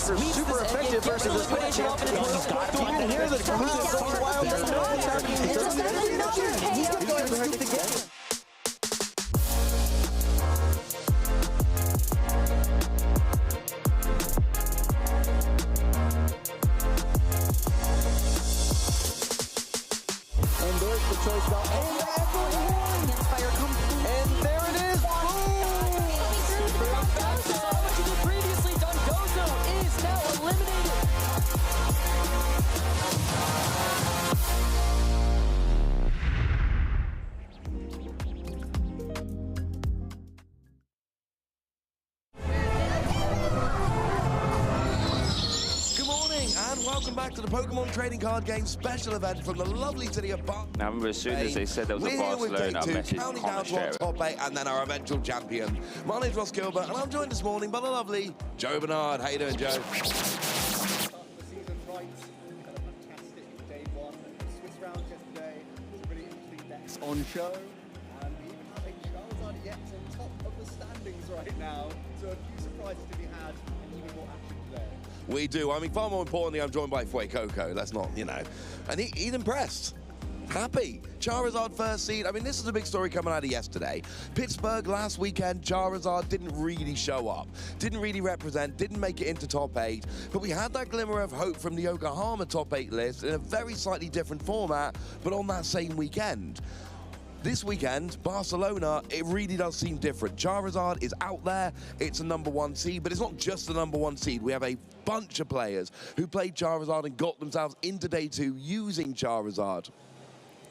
super effective versus this match. You can hear the crowd going wild. Doesn't know what's happening. He doesn't know anything. He's going to hurt the game. And there's the choice bell. And the echoing horn. And there it is. Previously done, Gozo is now eliminated. Good morning and welcome back to the Pokemon Trading Card Game Special Event from the lovely city of Barcelona. Now, I remember as soon as they said there was a Barcelona, I messaged counting down to our top 8 and then our eventual champion. My name's Ross Gilbert and I'm joined this morning by the lovely Joe Bernard. How you doing, Joe? Start the season right. Had a fantastic day one. Swiss round yesterday. Some really interesting decks on show. And we even have a Charizard EX on top of the standings right now. So a few surprises to be had and even more action today. We do. I mean, far more importantly, I'm joined by Fuecoco. Let's not, you know. And he's impressed. Happy. Charizard first seed. I mean, this is a big story coming out of yesterday. Pittsburgh last weekend, Charizard didn't really show up. Didn't really represent, didn't make it into top 8. But we had that glimmer of hope from the Yokohama top 8 list in a very slightly different format, but on that same weekend. This weekend, Barcelona, it really does seem different. Charizard is out there, it's a #1 seed, but it's not just the #1 seed. We have a bunch of players who played Charizard and got themselves into day 2 using Charizard.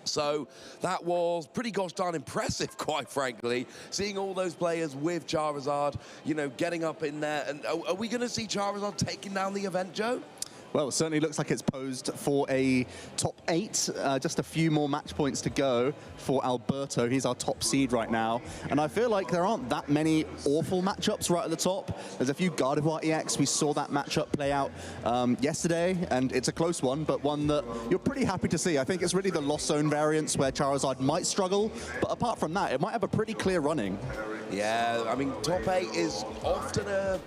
So that was pretty gosh darn impressive, quite frankly, seeing all those players with Charizard, you know, getting up in there. And are we going to see Charizard taking down the event, Joe? Well, it certainly looks like it's posed for a top 8. Just a few more match points to go for Alberto. He's our top seed right now. And I feel like there aren't that many awful matchups right at the top. There's a few Gardevoir EX. We saw that matchup play out yesterday, and it's a close one, but one that you're pretty happy to see. I think it's really the Lost Zone variants where Charizard might struggle, but apart from that, it might have a pretty clear running. Yeah, I mean, top 8 is often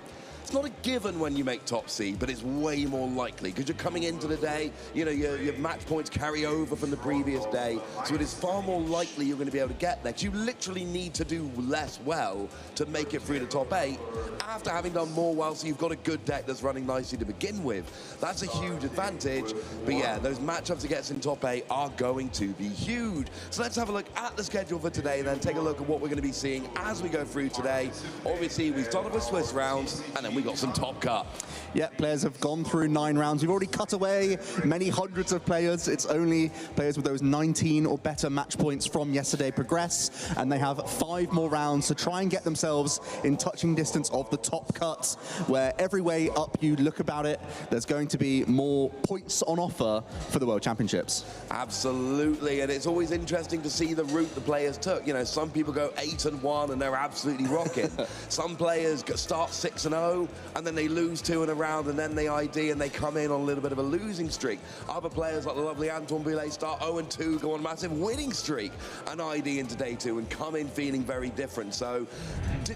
it's not a given when you make top seed, but it's way more likely because you're coming into the day, you know, your match points carry over from the previous day, so it is far more likely you're going to be able to get there. You literally need to do less well to make it through the top 8 after having done more well, so you've got a good deck that's running nicely to begin with. That's a huge advantage, but yeah, those matchups it gets in top 8 are going to be huge. So let's have a look at the schedule for today, then take a look at what we're going to be seeing as we go through today. Obviously, we started with Swiss rounds, and then we got some top cut. Yeah, players have gone through 9 rounds. We've already cut away many hundreds of players. It's only players with those 19 or better match points from yesterday progress, and they have 5 more rounds to try and get themselves in touching distance of the top cut, where every way up you look about it, there's going to be more points on offer for the World Championships. Absolutely, and it's always interesting to see the route the players took. You know, some people go 8-1 and they're absolutely rocking. Some players start 6-0 and then they lose 2 in a round and then they ID and they come in on a little bit of a losing streak. Other players like the lovely Antoine Boulet start 0-2, go on a massive winning streak and ID into day 2 and come in feeling very different. So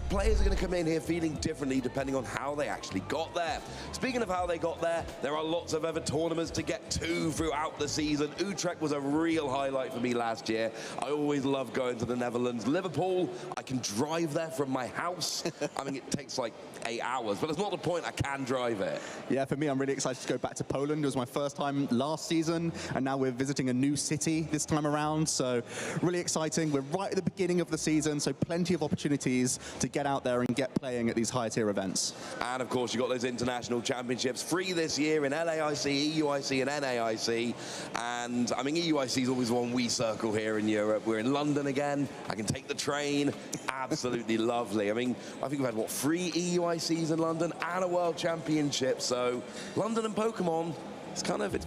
players are going to come in here feeling differently depending on how they actually got there. Speaking of how they got there, there are lots of other tournaments to get to throughout the season. Utrecht was a real highlight for me last year. I always love going to the Netherlands. Liverpool, I can drive there from my house. I mean, it takes like 8 hours, but it's not the point. I can drive it. Yeah, for me, I'm really excited to go back to Poland. It was my first time last season, and now we're visiting a new city this time around, so really exciting. We're right at the beginning of the season, so plenty of opportunities to get out there and get playing at these high-tier events. And of course, you've got those international championships free this year in LAIC, EUIC, and NAIC. And I mean, EUIC is always one we circle here in Europe. We're in London again. I can take the train. Absolutely lovely. I mean, I think we've had, what, 3 EUICs in London and a World Championship. So London and Pokemon,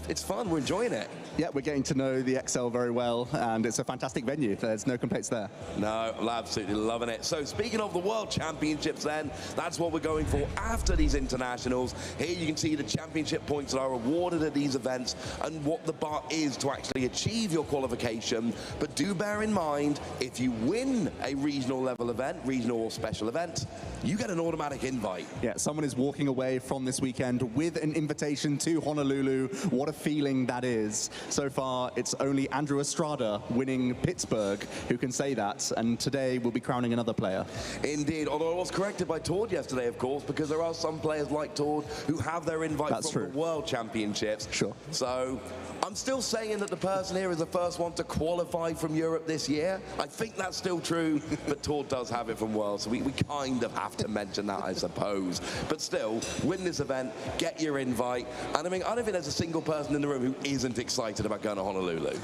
it's fun. We're enjoying it. Yeah, we're getting to know the XL very well, and it's a fantastic venue. There's no complaints there. No, I'm absolutely loving it. So speaking of the World Championships then, that's what we're going for after these internationals. Here you can see the championship points that are awarded at these events and what the bar is to actually achieve your qualification. But do bear in mind, if you win a regional level event, regional or special event, you get an automatic invite. Yeah, someone is walking away from this weekend with an invitation to Honolulu. What a feeling that is. So far, it's only Andrew Estrada winning Pittsburgh who can say that, and today we'll be crowning another player. Indeed, although I was corrected by Tord yesterday, of course, because there are some players like Tord who have their invite from the World Championships. Sure. So I'm still saying that the person here is the first one to qualify from Europe this year. I think that's still true, but Tord does have it from World, so we kind of have to mention that, I suppose. But still, win this event, get your invite, and I mean, I don't think there's a single person in the room who isn't excited about going to Honolulu.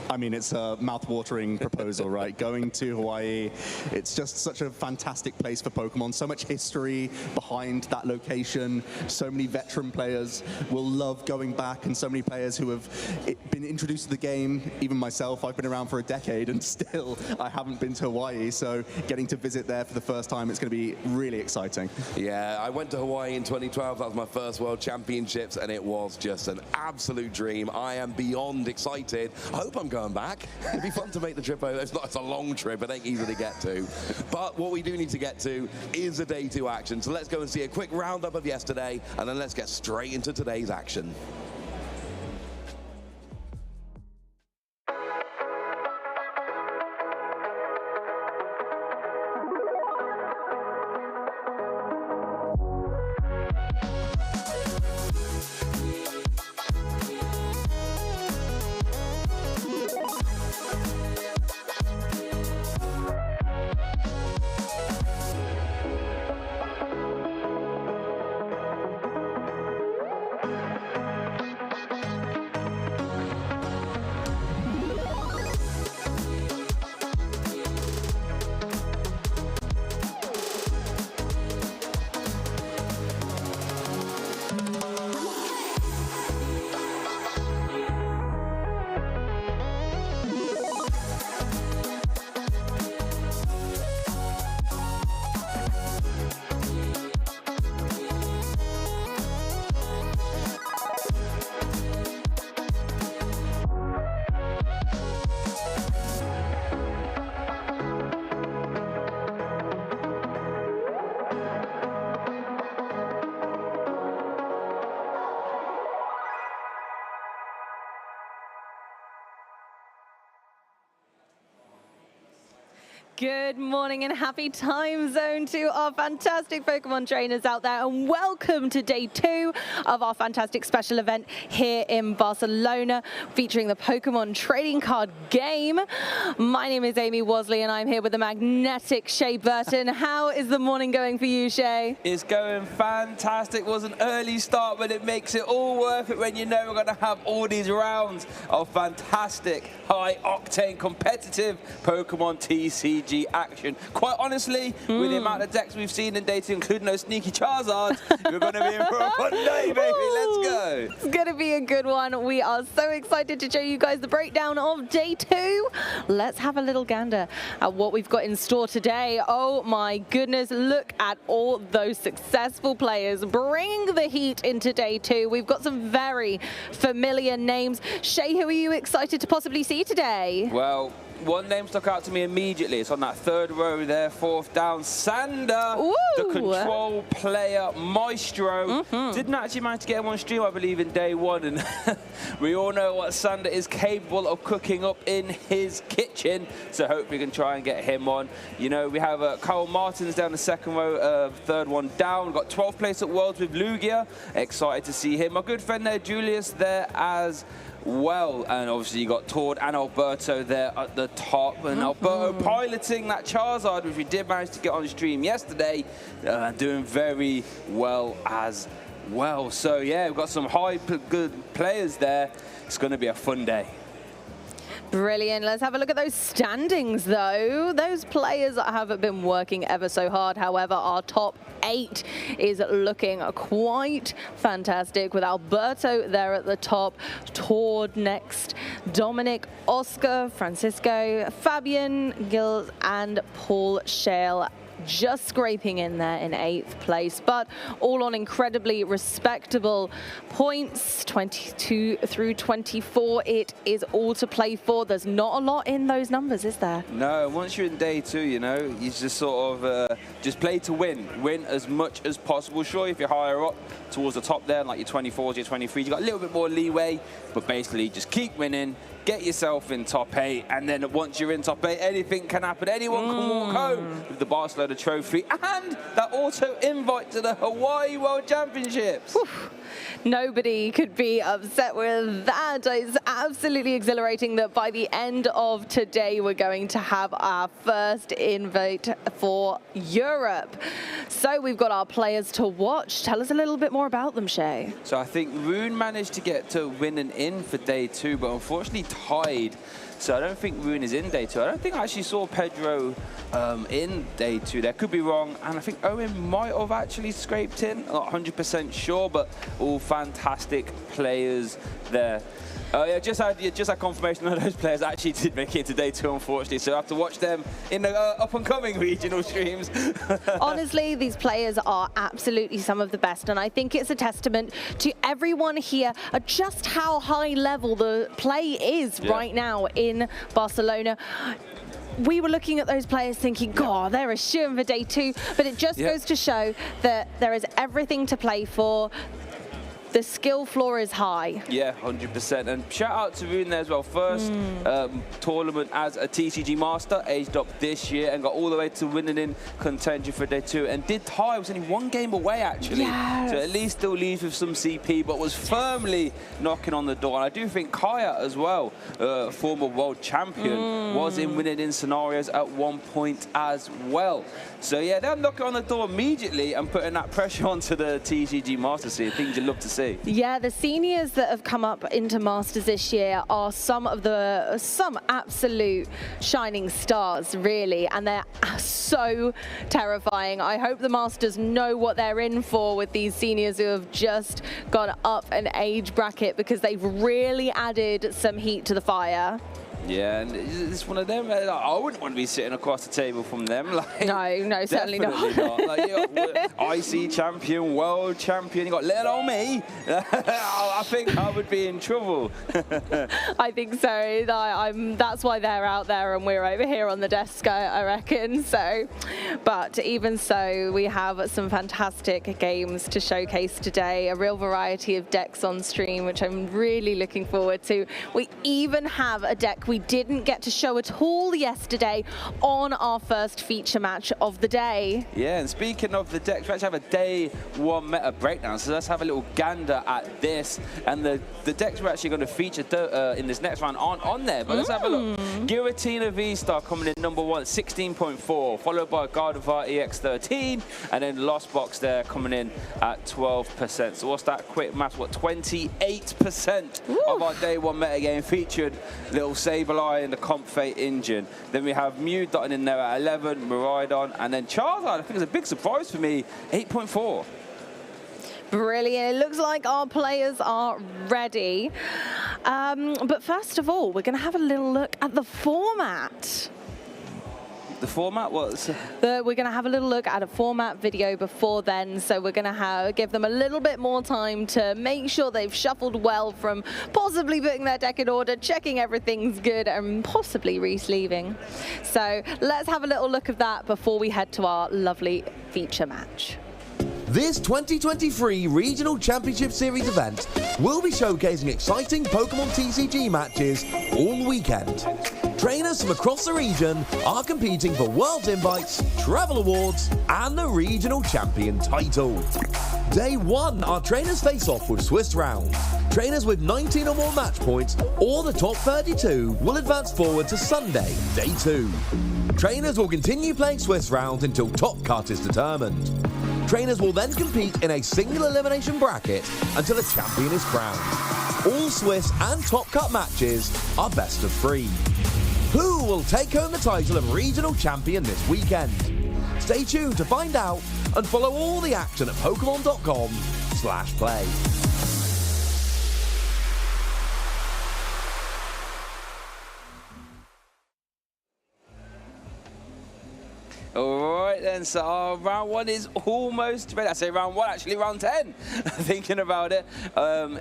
I mean, it's a mouth-watering proposal, right? Going to Hawaii, it's just such a fantastic place for Pokemon. So much history behind that location. So many veteran players will love going back, and so many players who have been introduced to the game. Even myself, I've been around for a decade, and still I haven't been to Hawaii. So getting to visit there for the first time, it's going to be really exciting. Yeah, I went to Hawaii in 2012. That was my first World Championships, and it was just an absolute dream. I am beyond excited. I hope I'm going back. It'd be fun to make the trip over. It's a long trip. It ain't easy to get to. But what we do need to get to is the day 2 action. So let's go and see a quick roundup of yesterday, and then let's get straight into today's action. Good morning and happy time zone to our fantastic Pokemon trainers out there, and welcome to day 2 of our fantastic special event here in Barcelona featuring the Pokemon trading card game. My name is Amy Wasley and I'm here with the magnetic Shay Burton. How is the morning going for you, Shay? It's going fantastic. It was an early start, but it makes it all worth it when you know we're going to have all these rounds of fantastic, high-octane, competitive Pokemon TCG action. Quite honestly, with the amount of decks we've seen in day 2, including those sneaky Charizards, we're going to be in for a fun day, baby. Let's go. It's going to be a good one. We are so excited to show you guys the breakdown of day 2. Let's have a little gander at what we've got in store today. Oh my goodness, look at all those successful players bringing the heat into day 2. We've got some very familiar names. Shay, who are you excited to possibly see today? Well, one name stuck out to me immediately. It's on that 3rd row there, 4th down. Sander, the control player maestro. Didn't actually manage to get him on stream, I believe, in day 1. And we all know what Sander is capable of cooking up in his kitchen. So hopefully we can try and get him on. You know, we have Carl Martins down the 2nd row, 3rd one down. We've got 12th place at Worlds with Lugia. Excited to see him. My good friend there, Julius, there as well, and obviously you got Tord and Alberto there at the top, and Alberto piloting that Charizard, which we did manage to get on stream yesterday, doing very well as well. So yeah, we've got some good players there. It's going to be a fun day. Brilliant. Let's have a look at those standings, though. Those players that haven't been working ever so hard, however, our top 8 is looking quite fantastic, with Alberto there at the top, Tord next, Dominic, Oscar, Francisco, Fabian, Gilles, and Paul Shale just scraping in there in 8th place, but all on incredibly respectable points, 22 through 24. It is all to play for. There's not a lot in those numbers, is there? No, once you're in day 2, you know, you just sort of just play to win as much as possible. Sure, if you're higher up towards the top there, like your 24s, your 23s, you've got a little bit more leeway, but basically just keep winning, get yourself in top 8, and then once you're in top 8, anything can happen. Anyone can walk home with the Barcelona trophy and that auto invite to the Hawaii World Championships. Whew. Nobody could be upset with that. It's absolutely exhilarating that by the end of today, we're going to have our first invite for Europe. So we've got our players to watch. Tell us a little bit more about them, Shay. So I think Rune managed to get to win and in for day 2, but unfortunately tied. So I don't think Rune is in day 2. I don't think I actually saw Pedro in day 2. There could be wrong. And I think Owen might have actually scraped in. Not 100% sure, but all fantastic players there. Yeah, just had confirmation that those players actually did make it to day 2, unfortunately. So I have to watch them in the up-and-coming regional streams. Honestly, these players are absolutely some of the best, and I think it's a testament to everyone here at just how high level the play is right now in Barcelona. We were looking at those players thinking, God, they're a shoo-in for day 2, but it just goes to show that there is everything to play for. The skill floor is high. Yeah, 100%. And shout out to Rune there as well. First tournament as a TCG master, aged up this year and got all the way to winning in contention for day 2 and did tie. Was only 1 game away, actually. Yes. So at least still leaves with some CP, but was firmly knocking on the door. And I do think Kaya as well, former world champion, was in winning in scenarios at one point as well. So yeah, they're knocking on the door immediately and putting that pressure onto the TCG master scene. Things you love to see. Yeah, the seniors that have come up into Masters this year are some absolute shining stars, really, and they're so terrifying. I hope the Masters know what they're in for with these seniors who have just gone up an age bracket, because they've really added some heat to the fire. Yeah, and it's one of them. I wouldn't want to be sitting across the table from them. Like, no, certainly not. Like, you got IC champion, world champion. You got little old me. I think I would be in trouble. I think so. That's why they're out there and we're over here on the desk, I reckon. So, but even so, we have some fantastic games to showcase today. A real variety of decks on stream, which I'm really looking forward to. We even have a deck we didn't get to show at all yesterday on our first feature match of the day. Yeah, and speaking of the decks, we actually have a day 1 meta breakdown, so let's have a little gander at this. And the decks we're actually going to feature in this next round aren't on there, but let's have a look. Giratina V-Star coming in number 1 at 16.4, followed by Gardevoir EX13, and then Lost Box there coming in at 12%. So what's that quick math? What, 28% of our day 1 meta game featured little Sableye in the Comp Fate engine. Then we have Mew dotting in there at 11, Miraidon, and then Charizard, I think it's a big surprise for me, 8.4. Brilliant. It looks like our players are ready. But first of all, we're going to have a little look at the format. The format was? We're going to have a little look at a format video before then, so we're going to give them a little bit more time to make sure they've shuffled well from possibly putting their deck in order, checking everything's good, and possibly re-sleeving. So let's have a little look at that before we head to our lovely feature match. This 2023 Regional Championship Series event will be showcasing exciting Pokémon TCG matches all weekend. Trainers from across the region are competing for World's Invites, Travel Awards, and the Regional Champion title. Day 1, our trainers face off with Swiss Round. Trainers with 19 or more match points, or the top 32, will advance forward to Sunday, Day 2. Trainers will continue playing Swiss Round until top cut is determined. Trainers will then compete in a single elimination bracket until a champion is crowned. All Swiss and top cut matches are best of 3. Who will take home the title of regional champion this weekend? Stay tuned to find out and follow all the action at Pokemon.com/play. All right then, so our round 1 is almost ready. I say round 1, actually round 10. Thinking about it,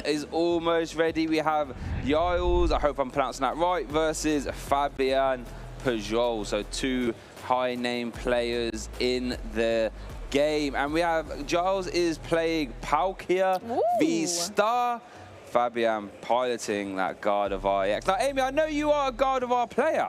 is almost ready. We have Giles, I hope I'm pronouncing that right, versus Fabian Pujol. So 2 high-name players in the game. And we have Giles is playing Palkia V Star. Fabian piloting that Gardevoir EX. Now, Amy, I know you are a Gardevoir player.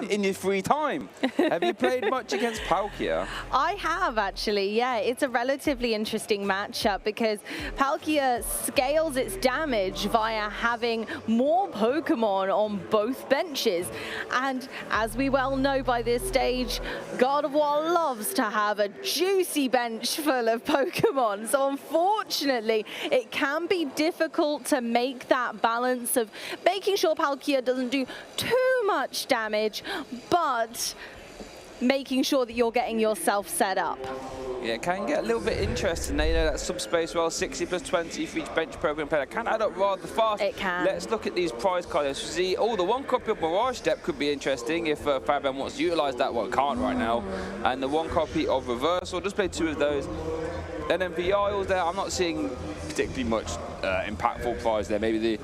In your free time. Have you played much against Palkia? I have, actually, yeah. It's a relatively interesting matchup because Palkia scales its damage via having more Pokemon on both benches. And as we well know by this stage, Gardevoir loves to have a juicy bench full of Pokemon. So unfortunately, it can be difficult to make that balance of making sure Palkia doesn't do too much damage, but making sure that you're getting yourself set up. Yeah, it can get a little bit interesting. You know, that subspace well, 60 plus 20 for each bench Pokemon player. Can add up rather fast. It can. Let's look at these prize cards. See, the 1 copy of Mirage Step could be interesting if Fabian wants to utilize that. Well, can't right now. And the 1 copy of Reversal, just play 2 of those. And then for Giles there, I'm not seeing particularly much impactful prize there. Maybe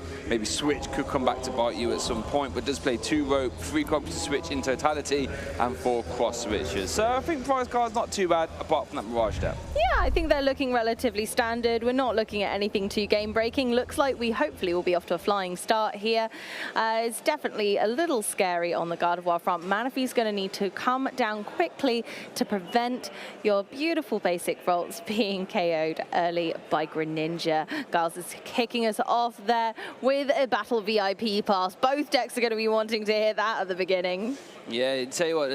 Switch could come back to bite you at some point, but does play 2 rope, 3 copies to Switch in totality, and 4 cross switches. So I think prize card's not too bad, apart from that Mirage Step. Yeah, I think they're looking relatively standard. We're not looking at anything too game-breaking. Looks like we hopefully will be off to a flying start here. It's definitely a little scary on the Gardevoir front. Manaphy's going to need to come down quickly to prevent your beautiful basic Volts being KO'd early by Greninja. Giles is kicking us off there with a Battle VIP pass. Both decks are going to be wanting to hit that at the beginning. Yeah, tell you what,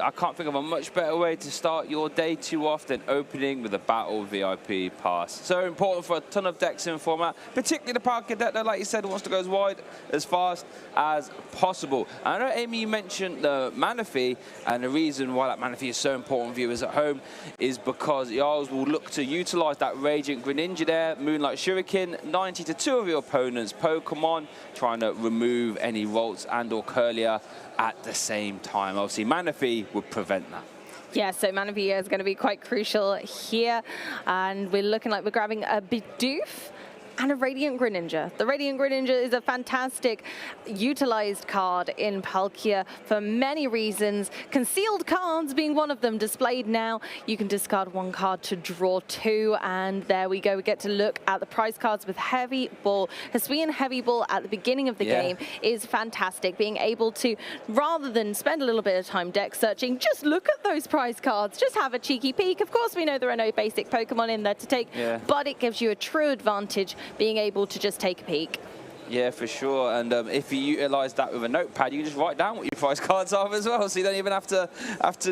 I can't think of a much better way to start your day too off than opening with a Battle VIP pass. So important for a ton of decks in format, particularly the Palkia deck that, like you said, wants to go as wide, as fast as possible. And I know, Amy, you mentioned the Manaphy, and the reason why that Manaphy is so important for viewers at home is because Giles will look to utilize that Radiant Greninja there, Moonlight Shuriken, 90 to 2 of your opponent's Pokemon, trying to remove any Volts and or Curlia at the same time. Obviously, Manaphy would prevent that. Yeah, so Manaphy is going to be quite crucial here. And we're looking like we're grabbing a Bidoof and a Radiant Greninja. The Radiant Greninja is a fantastic utilized card in Palkia for many reasons. Concealed cards being one of them. Displayed now, you can discard 1 card to draw 2, and there we go. We get to look at the prize cards with Heavy Ball. Hisuian Heavy Ball at the beginning of the game is fantastic. Being able to, rather than spend a little bit of time deck searching, just look at those prize cards. Just have a cheeky peek. Of course, we know there are no basic Pokemon in there to take, but it gives you a true advantage being able to just take a peek. Yeah, for sure. And if you utilize that with a notepad, you can just write down what your prize cards are as well, so you don't even have to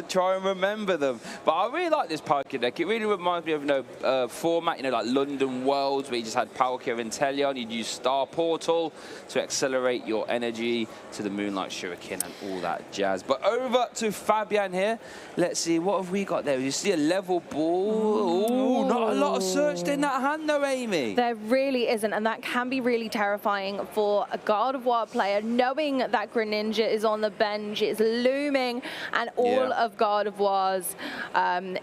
try and remember them. But I really like this Palkia deck. It really reminds me of format, like London Worlds, where you just had Palkia and Inteleon. You'd use Star Portal to accelerate your energy to the Moonlight Shuriken and all that jazz. But over to Fabian here. Let's see, what have we got there? You see a level ball. Ooh, not a lot of searched in that hand though, Amy. There really isn't, and that can be really terrifying for a Gardevoir player, knowing that Greninja is on the bench, it's looming, and all of Gardevoir's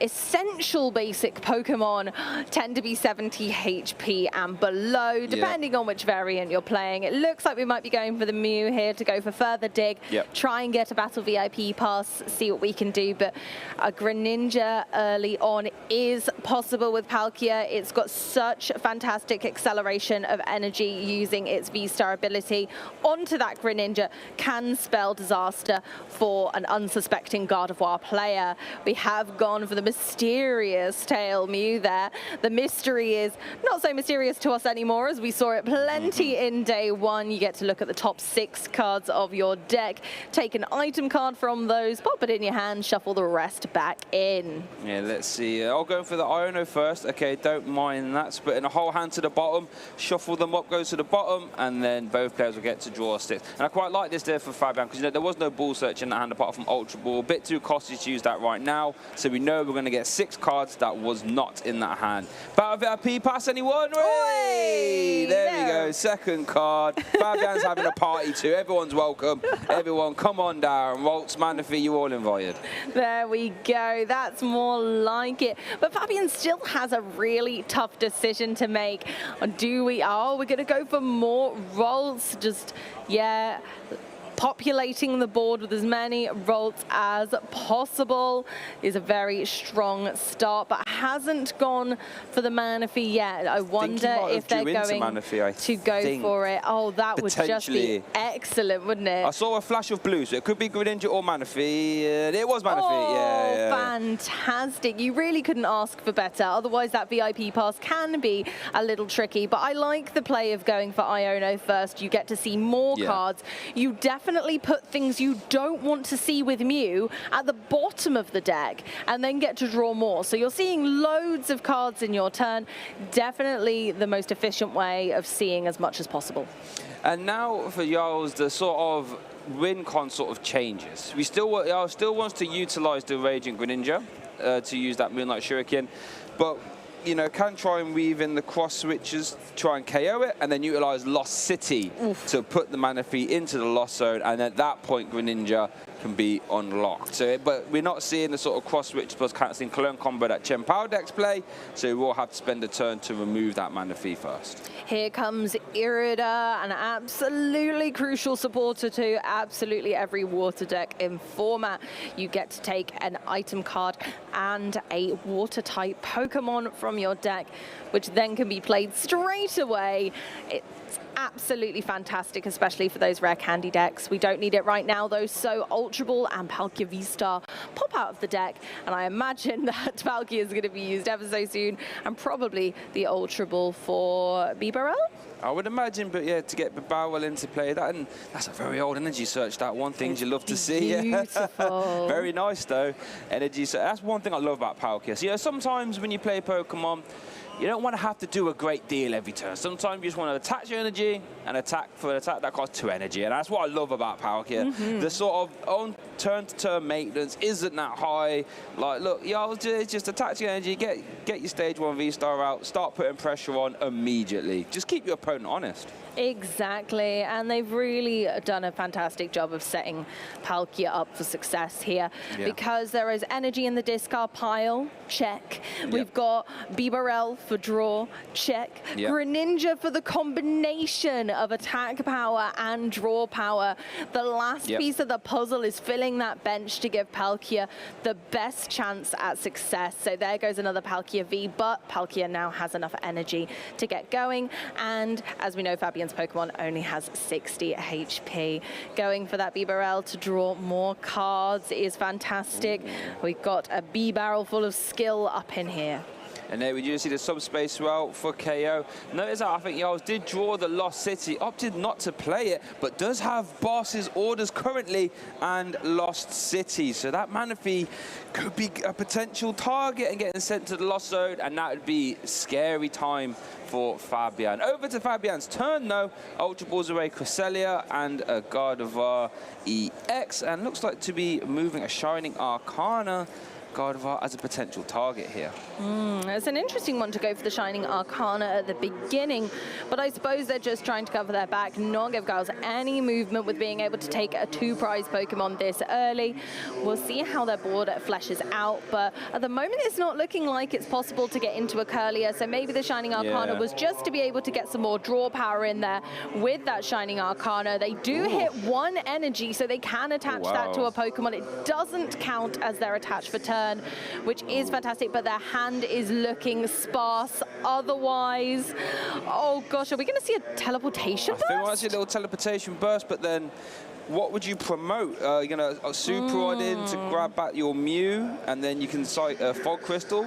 essential basic Pokemon tend to be 70 HP and below, depending on which variant you're playing. It looks like we might be going for the Mew here to go for further dig, try and get a Battle VIP pass, see what we can do, but a Greninja early on is possible with Palkia. It's got such fantastic acceleration of energy using its V-Star ability onto that Greninja can spell disaster for an unsuspecting Gardevoir player. We have gone for the mysterious tail Mew there. The mystery is not so mysterious to us anymore, as we saw it plenty in day 1. You get to look at the top 6 cards of your deck, take an item card from those, pop it in your hand, shuffle the rest back in. Yeah, let's see. I'll go for the Iono first. Okay, don't mind that. Splitting a whole hand to the bottom, shuffle them up, goes to the bottom, and then both players will get to draw 6. And I quite like this there for Fabian, because there was no ball search in that hand apart from Ultra Ball. A bit too costly to use that right now, so we know we're going to get 6 cards that was not in that hand. Battle VIP pass, anyone? Hey! There we go, second card. Fabian's having a party too. Everyone's welcome. Everyone, come on down. Roltz, Manaphy, you all invited. There we go. That's more like it. But Fabian still has a really tough decision to make. We're going to go for more rolls. Just, yeah, populating the board with as many rolls as possible is a very strong start, but hasn't gone for the Manaphy yet. I wonder if they're going to go for it. Oh, that would just be excellent, wouldn't it? I saw a flash of blue, so it could be Greninja or Manaphy. It was Manaphy. Oh, yeah. Fantastic. You really couldn't ask for better. Otherwise, that VIP pass can be a little tricky, but I like the play of going for Iono first. You get to see more cards. You definitely put things you don't want to see with Mew at the bottom of the deck and then get to draw more. So you're seeing loads of cards in your turn. Definitely the most efficient way of seeing as much as possible. And now for Jarls, the sort of win con sort of changes. Jarl still wants to utilize the Radiant Greninja to use that Moonlight Shuriken, but you know, can try and weave in the cross switches, try and KO it, and then utilize Lost City to put the Manaphy into the Lost Zone, and at that point Greninja can be unlocked. So, but we're not seeing the sort of cross switch plus cancelling clone combo that Chen Power decks play, so we'll have to spend a turn to remove that Manaphy first. Here comes Irida, an absolutely crucial supporter to absolutely every water deck in format. You get to take an item card and a water type Pokemon from your deck, which then can be played straight away. It's absolutely fantastic, especially for those rare candy decks. We don't need it right now though, so Ultra Ball and Palkia V-Star pop out of the deck, and I imagine that Palkia is going to be used ever so soon, and probably the Ultra Ball for Bibarel? I would imagine, but yeah, to get Bibarel into play, that's a very old energy search, that one thing you love to see. Beautiful. Very nice though, energy search. That's one thing I love about Palkia. So, you know, sometimes when you play Pokemon, you don't want to have to do a great deal every turn. Sometimes you just want to attach your energy and attack for an attack that costs 2 energy. And that's what I love about Palkia. The sort of own turn-to-turn maintenance isn't that high. Like, look, just attach your energy, get your stage 1 V-Star out, start putting pressure on immediately. Just keep your opponent honest. Exactly, and they've really done a fantastic job of setting Palkia up for success here, because there is energy in the discard pile, check. We've got Bibarel for draw, check. Greninja for the combination of attack power and draw power. The last piece of the puzzle is filling that bench to give Palkia the best chance at success. So there goes another Palkia V, but Palkia now has enough energy to get going, and as we know, Fabian's Pokemon only has 60 HP. Going for that Bibarel to draw more cards is fantastic. We've got a B-barrel full of skill up in here. And there we do see the subspace route for KO. Notice that I think Jarls did draw the Lost City, opted not to play it, but does have Boss's orders currently and Lost City. So that Manaphy could be a potential target and getting sent to the Lost Zone, and that would be scary time for Fabian. Over to Fabian's turn though. Ultra Balls away Cresselia and a Gardevoir EX, and looks like to be moving a Shining Arcana Gardevoir as a potential target here. It's an interesting one to go for the Shining Arcana at the beginning, but I suppose they're just trying to cover their back, not give Giles any movement with being able to take a 2-prize Pokemon this early. We'll see how their board fleshes out, but at the moment it's not looking like it's possible to get into a Curlier, so maybe the Shining Arcana was just to be able to get some more draw power in there with that Shining Arcana. They do hit 1 energy, so they can attach that to a Pokemon. It doesn't count as their attach for turn, which is fantastic, but their hand is looking sparse otherwise. Oh gosh, are we going to see a teleportation burst? I think we might see a little teleportation burst, but then what would you promote? You're going to Super Rod in to grab back your Mew, and then you can cite a Fog Crystal.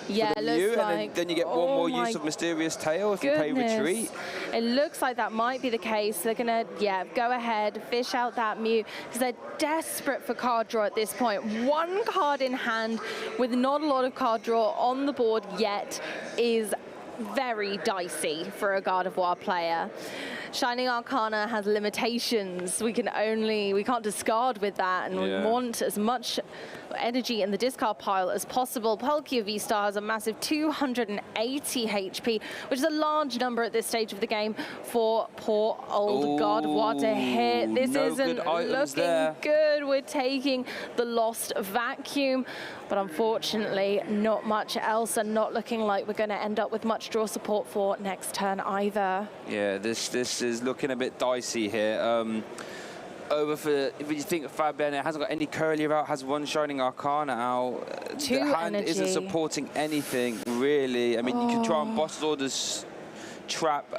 Yeah, it looks like. And then you get one more use of Mysterious Tail if you pay Retreat. It looks like that might be the case. They're going to, go ahead, fish out that Mew, because they're desperate for card draw at this point. 1 card in hand with not a lot of card draw on the board yet is very dicey for a God of War player. Shining Arcana has limitations. We can't discard with that, and we want as much energy in the discard pile as possible. Palkia V-Star has a massive 280 HP, which is a large number at this stage of the game for poor old God of War to hit. This isn't looking good. We're taking the Lost Vacuum, but unfortunately not much else, and not looking like we're going to end up with much draw support for next turn either. Yeah, this is looking a bit dicey here. Over for, if you think Fabian hasn't got any Curlier out, has one Shining Arcana out. Two the hand energy. isn't supporting anything, really. I mean, you could try and boss orders trap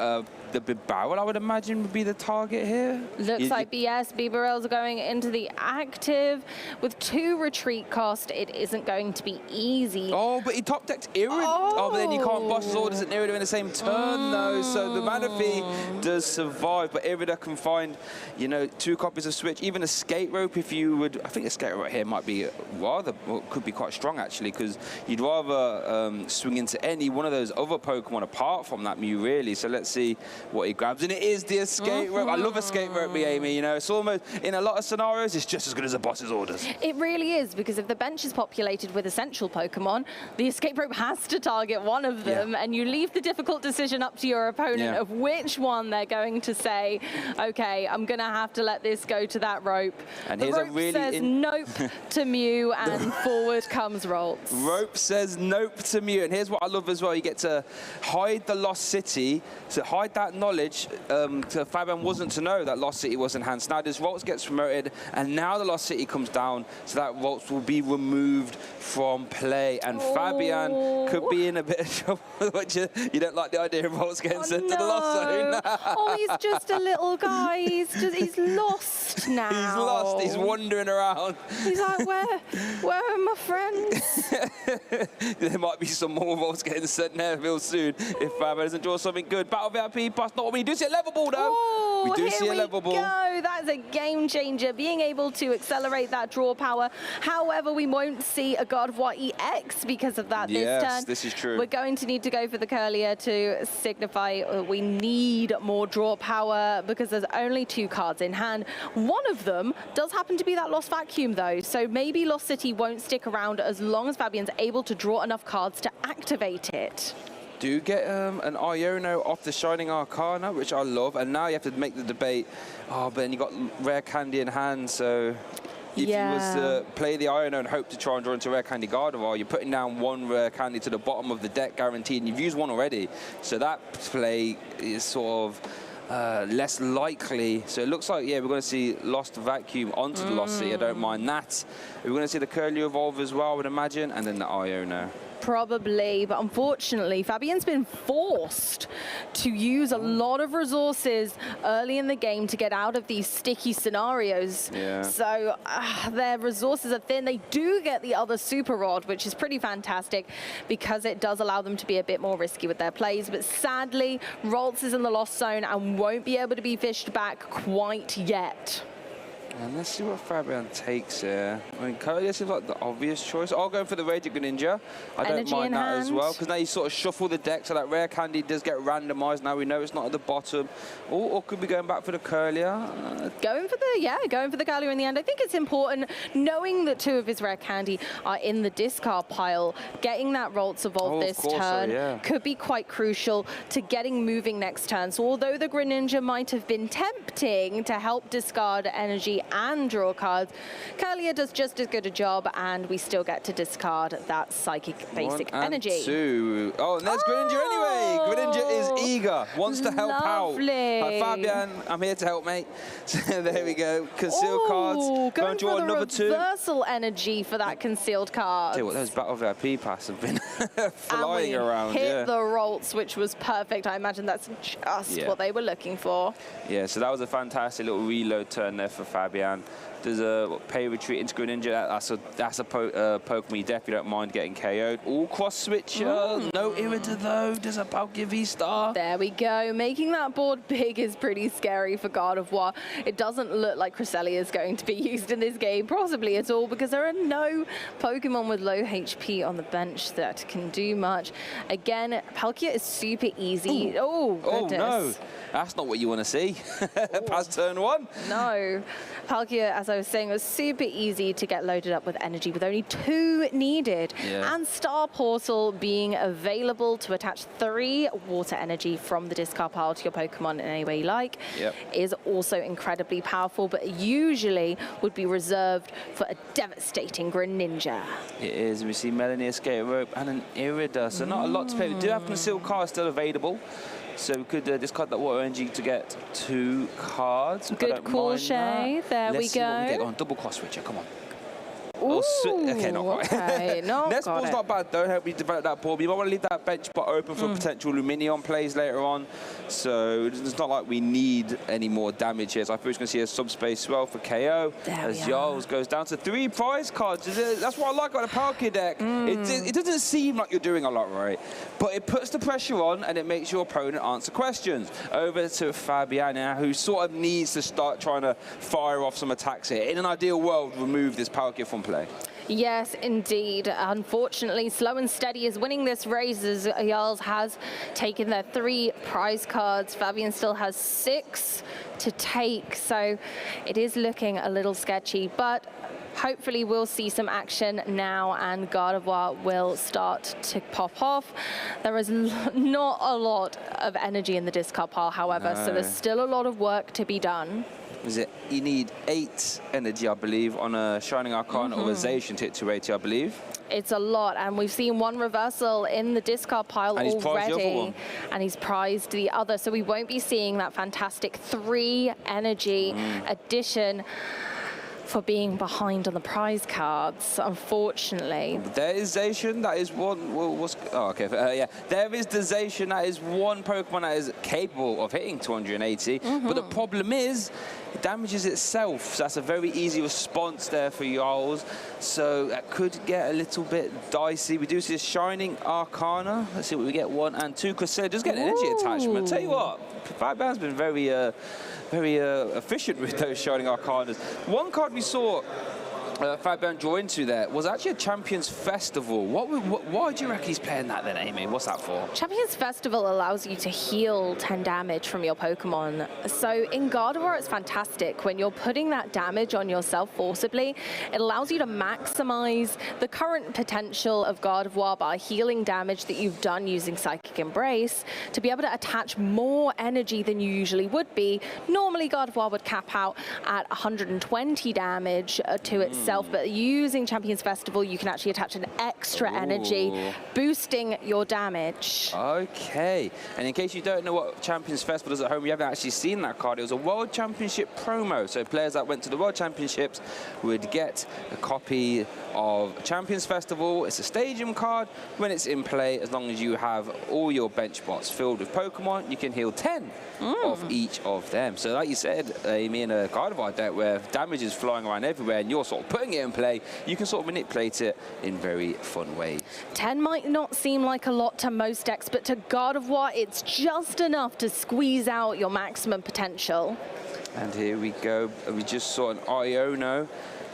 the big barrel, I would imagine, would be the target here. Looks like Bibarels are going into the active. With 2 retreat cost, it isn't going to be easy. Oh, but he top decked Irid. Oh, but then you can't boss his orders and Irida in the same turn, though. So the mana fee does survive, but Irida can find, you know, 2 copies of Switch, even Escape Rope if you would. I think Escape Rope here might be rather, well, could be quite strong, actually, because you'd rather swing into any one of those other Pokemon apart from that Mew, really. So let's see what he grabs, and it is the Escape Rope. I love Escape Rope, Amy. You know, it's almost, in a lot of scenarios, it's just as good as a boss's orders. It really is, because if the bench is populated with essential Pokemon, the Escape Rope has to target one of them, and you leave the difficult decision up to your opponent of which one they're going to say, okay, I'm going to have to let this go to that rope. And the here's rope a really says nope to Mew, and forward comes Roltz. Rope says nope to Mew, and here's what I love as well. You get to hide the Lost City, to hide that knowledge. To Fabian wasn't to know that Lost City was enhanced. Now this Roltz gets promoted, and now the Lost City comes down, so that Roltz will be removed from play, and Fabian could be in a bit of trouble. You don't like the idea of Roltz getting sent to the Lost Zone? Oh, he's just a little guy. He's lost now. He's lost. He's wandering around. He's like, where are my friends? There might be some more Roltz getting sent there real soon if Fabian doesn't draw something good. Battle VIP pass, not what we do see a level ball though. Oh, we do see a level ball. Go. That's a game changer, being able to accelerate that draw power. However, we won't see a God of War EX because of that this turn. Yes, this is true. We're going to need to go for the Curlier to signify we need more draw power, because there's only 2 cards in hand. One of them does happen to be that Lost Vacuum though, so maybe Lost City won't stick around as long as Fabian's able to draw enough cards to activate it. Do get an Iono off the Shining Arcana, which I love, and now you have to make the debate, oh, but then you got Rare Candy in hand, so if you was to play the Iono and hope to try and draw into Rare Candy Gardevoir, you're putting down 1 Rare Candy to the bottom of the deck guaranteed, and you've used 1 already, so that play is sort of less likely. So it looks like, we're going to see Lost Vacuum onto the Lost City. I don't mind that. We're going to see the Curlier evolve as well, I would imagine, and then the Iono. Probably, but unfortunately, Fabian's been forced to use a lot of resources early in the game to get out of these sticky scenarios. So their resources are thin. They do get the other Super Rod, which is pretty fantastic because it does allow them to be a bit more risky with their plays. But sadly, Roltz is in the Lost Zone and won't be able to be fished back quite yet. And let's see what Fabian takes here. I mean, Curlier seems like the obvious choice. I'll go for the Radiant Greninja. I don't mind that as well, because now you sort of shuffle the deck, so that Rare Candy does get randomized. Now we know it's not at the bottom. Or could be going back for the Curlier. Going for the Curlier in the end. I think it's important, knowing that 2 of his Rare Candy are in the discard pile, getting that Roltz evolve this turn could be quite crucial to getting moving next turn. So although the Greninja might have been tempting to help discard energy and draw cards, Curlier does just as good a job, and we still get to discard that psychic basic 1 and energy. 2. Oh, and there's Greninja anyway. Greninja is eager, wants to help out. Like, Fabian, I'm here to help, mate. So there we go. Concealed cards. Going draw for the another 2. reversal energy for that concealed card. Tell you what, those Battle VIP pass have been flying around. Hit the Roltz, which was perfect. I imagine that's just what they were looking for. Yeah, so that was a fantastic little reload turn there for Fabian. Fabian. There's a pay retreat into Greninja. That's a Pokemon you definitely don't mind getting KO'd. All cross switcher. No Irida though. Does a Palkia V-Star. There we go. Making that board big is pretty scary for Gardevoir. It doesn't look like Cresselia is going to be used in this game, possibly at all, because there are no Pokemon with low HP on the bench that can do much. Again, Palkia is super easy. Oh, goodness. Oh, no. That's not what you want to see. Past turn 1. No. Palkia, as I was saying, was super easy to get loaded up with energy with only 2 needed. Yeah. And Star Portal being available to attach 3 water energy from the discard pile to your Pokemon in any way you like is also incredibly powerful, but usually would be reserved for a devastating Greninja. It is. We see Melanie Escape Rope and an Irida, so not a lot to play. We do have Concealed Card still available. So we could discard that water energy to get 2 cards. Good call, Shay. There we go. Let's see what we get on. Double cross switcher, come on. Ooh, okay, not quite. okay, no, Nest Ball's not bad though. Help you develop that board. You might want to leave that bench spot open for potential Luminion plays later on. So it's not like we need any more damage here. So I thought we were going to see a subspace swell for KO as Jarls goes down to 3 prize cards. That's what I like about the Palkia deck. It doesn't seem like you're doing a lot right, but it puts the pressure on and it makes your opponent answer questions. Over to Fabiana, who sort of needs to start trying to fire off some attacks here. In an ideal world, remove this Palkia from play. Yes, indeed. Unfortunately, Slow and Steady is winning this race as Jarls has taken their 3 prize cards. Fabian still has 6 to take, so it is looking a little sketchy, but hopefully we'll see some action now and Gardevoir will start to pop off. There is not a lot of energy in the discard pile, however, so there's still a lot of work to be done. Is it? You need 8 energy, I believe, on a Shining Arcana or a Zacian to hit 280, I believe. It's a lot, and we've seen 1 reversal in the discard pile and already, and he's prized the other, so we won't be seeing that fantastic 3 energy addition for being behind on the prize cards, unfortunately. There is Zacian, that is one. Well, yeah. There is the Zacian, that is one Pokemon that is capable of hitting 280. But the problem is, it damages itself. So that's a very easy response there for Jarls. So that could get a little bit dicey. We do see a Shining Arcana. Let's see what we get. 1 and 2. Cresselia does get an energy attachment. Tell you what, Fabian's been very efficient with those Shining Arcanas. One card we saw Fabian draw into there was actually a Champions Festival. Why do you reckon he's playing that then, Amy? What's that for? Champions Festival allows you to heal 10 damage from your Pokemon. So in Gardevoir, it's fantastic. When you're putting that damage on yourself forcibly, it allows you to maximize the current potential of Gardevoir by healing damage that you've done using Psychic Embrace to be able to attach more energy than you usually would be. Normally, Gardevoir would cap out at 120 damage to itself, but using Champions Festival, you can actually attach an extra energy, boosting your damage. Okay, and in case you don't know what Champions Festival does at home, you haven't actually seen that card. It was a World Championship promo, so players that went to the World Championships would get a copy of Champions Festival. It's a stadium card. When it's in play, as long as you have all your bench spots filled with Pokemon, you can heal 10 of each of them. So like you said, Amy, in a Gardevoir deck where damage is flying around everywhere and you're sort of putting it in play, you can sort of manipulate it in very fun ways. 10 might not seem like a lot to most decks, but to Gardevoir, it's just enough to squeeze out your maximum potential. And here we go. We just saw an Iono.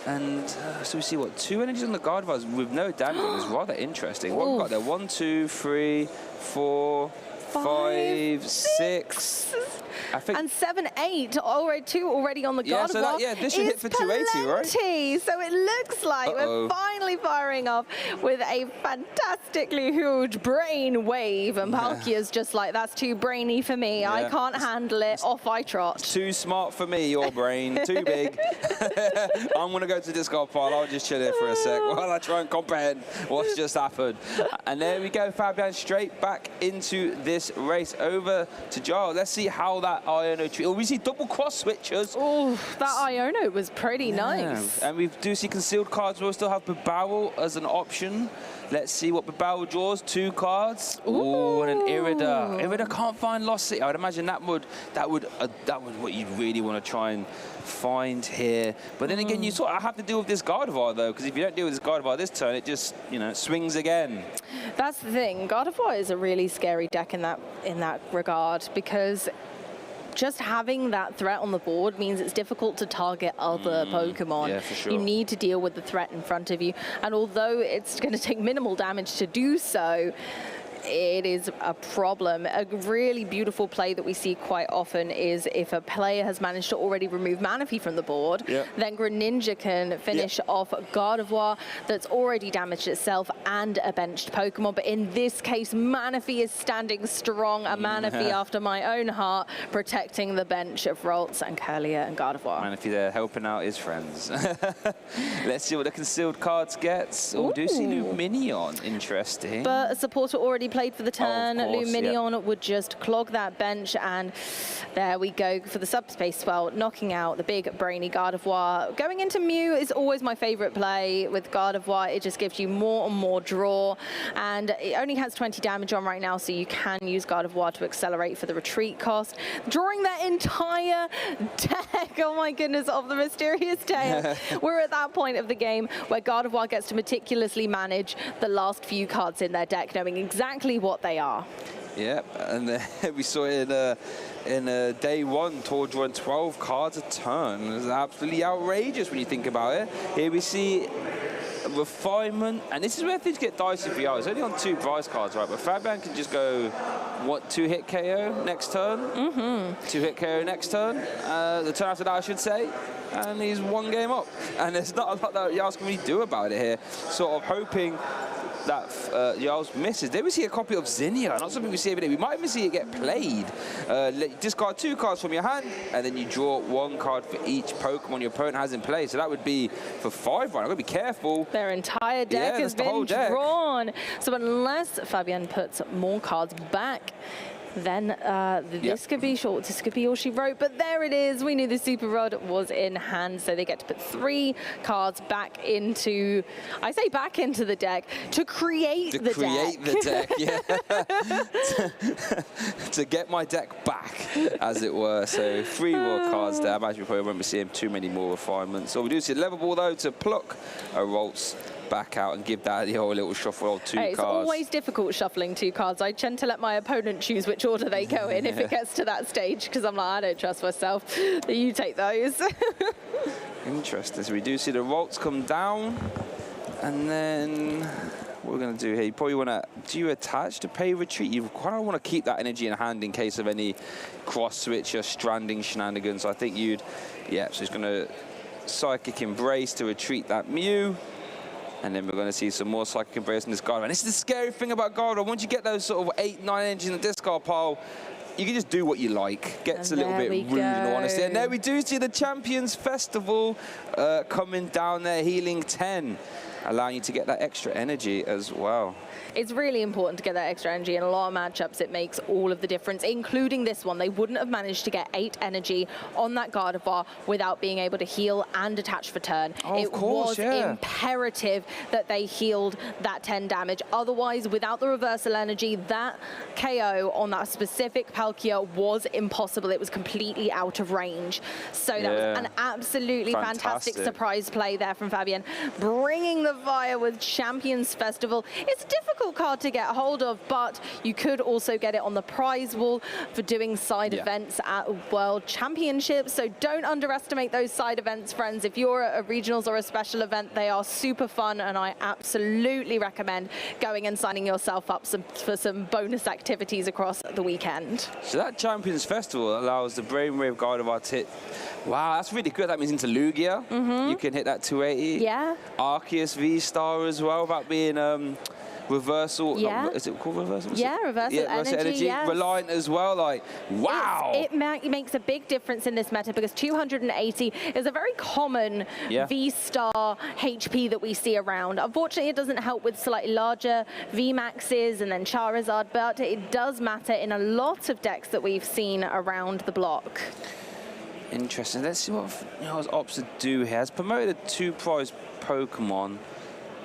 And so we see, what, 2 energies on the Gardevoir with no damage. It's rather interesting. What have we got there? 1, 2, 3, 4, 5, 6. I think. And 7, 8, already 2 already on the Gardevoir. So that, this should hit for 280, right? So it looks like we're finally firing off with a fantastically huge brain wave. And Palkia's just like, that's too brainy for me. I can't handle it. Off I trot. Too smart for me, your brain. Too big. I'm going to go to the discard pile. I'll just chill here for a sec while I try and comprehend what's just happened. And there we go, Fabian straight back into this race over to Jarl. Let's see how that that Iono tree. Oh, we see double cross switchers. Oh, that Iono was pretty nice. And we do see concealed cards. We'll still have Babao as an option. Let's see what Babao draws. 2 cards. Ooh, and an Irida. Irida can't find Lost City. I would imagine that would what you'd really want to try and find here. But then again, you sort of have to deal with this Gardevoir though, because if you don't deal with this Gardevoir this turn, it just, you know, swings again. That's the thing. Gardevoir is a really scary deck in that regard, because just having that threat on the board means it's difficult to target other Pokemon. Yeah, for sure. You need to deal with the threat in front of you. And although it's going to take minimal damage to do so, it is a problem. A really beautiful play that we see quite often is if a player has managed to already remove Manaphy from the board, then Greninja can finish off Gardevoir that's already damaged itself and a benched Pokemon. But in this case, Manaphy is standing strong, a Manaphy after my own heart, protecting the bench of Ralts and Kirlia and Gardevoir. Manaphy there helping out his friends. Let's see what the concealed cards gets. Oh, we do see Luminion. Interesting. But a supporter already played for the turn. Course, Luminion would just clog that bench, and there we go for the subspace swell, knocking out the big brainy Gardevoir. Going into Mew is always my favorite play with Gardevoir. It just gives you more and more draw, and it only has 20 damage on right now, so you can use Gardevoir to accelerate for the retreat cost. Drawing that entire deck, oh my goodness, of the Mysterious Tail. We're at that point of the game where Gardevoir gets to meticulously manage the last few cards in their deck, knowing exactly what they are. Yep, and we saw it in day 1, Tour drawing 12 cards a turn. It's absolutely outrageous when you think about it. Here we see Refinement, and this is where things get dicey for you. It's only on 2 prize cards, right? But Fabian can just go, what, 2-hit KO next turn? 2-hit KO next turn. The turn after that, I should say. And he's 1 game up. And there's not a lot that Yas can really do about it here. Sort of hoping that Yas misses. There we see a copy of Zinnia, not something we see every day. We might even see it get played. Discard 2 cards from your hand, and then you draw 1 card for each Pokemon your opponent has in play. So that would be for 5 rounds. I've got to be careful. Their entire deck has been drawn. So unless Fabian puts more cards back, then this could be short, this could be all she wrote, but there it is. We knew the Super Rod was in hand, so they get to put 3 cards back into, I say back into the deck, to create the deck. To get my deck back, as it were. So 3 more cards there. I imagine we probably won't be seeing too many more refinements. So we do see a level ball, though, to pluck a Ralts back out and give that the whole little shuffle of 2 cards. It's always difficult shuffling 2 cards. I tend to let my opponent choose which order they go in if it gets to that stage, because I'm like, I don't trust myself. You take those. Interesting. So we do see the Ralts come down, and then what we're going to do here, you probably want to, do you attach to pay retreat? You kind of want to keep that energy in hand in case of any cross switch or stranding shenanigans. So I think you'd, so he's going to Psychic Embrace to retreat that Mew. And then we're going to see some more Psychic Embrace in this Gardevoir. And this is the scary thing about Gardevoir. Once you get those sort of 8, 9 energies in the discard pile, you can just do what you like. Gets a little bit rude, in all honesty. And there we do see the Champions Festival coming down there, healing 10, allowing you to get that extra energy as well. It's really important to get that extra energy. In a lot of matchups, it makes all of the difference, including this one. They wouldn't have managed to get 8 energy on that Gardevoir without being able to heal and attach for turn. It was imperative that they healed that 10 damage. Otherwise, without the reversal energy, that KO on that specific Palkia was impossible. It was completely out of range. So that was an absolutely fantastic surprise play there from Fabian. Bringing the fire with Champions Festival. It's a difficult card to get hold of, but you could also get it on the prize wall for doing side events at World Championships. So don't underestimate those side events, friends. If you're at a regionals or a special event, they are super fun, and I absolutely recommend going and signing yourself up for some bonus activities across the weekend. So that Champions Festival allows the Brainwave Gardevoir to hit. Wow, that's really good. That means into Lugia. You can hit that 280. Yeah. Arceus V-Star as well, about being Reversal. Yeah. Is it called reversal? Yeah, reversal energy, yes. Reliant as well. Like, wow. It makes a big difference in this meta because 280 is a very common V-star HP that we see around. Unfortunately, it doesn't help with slightly larger V-maxes and then Charizard, but it does matter in a lot of decks that we've seen around the block. Interesting. Let's see what Opsa do here. Has promoted a 2-prize Pokemon,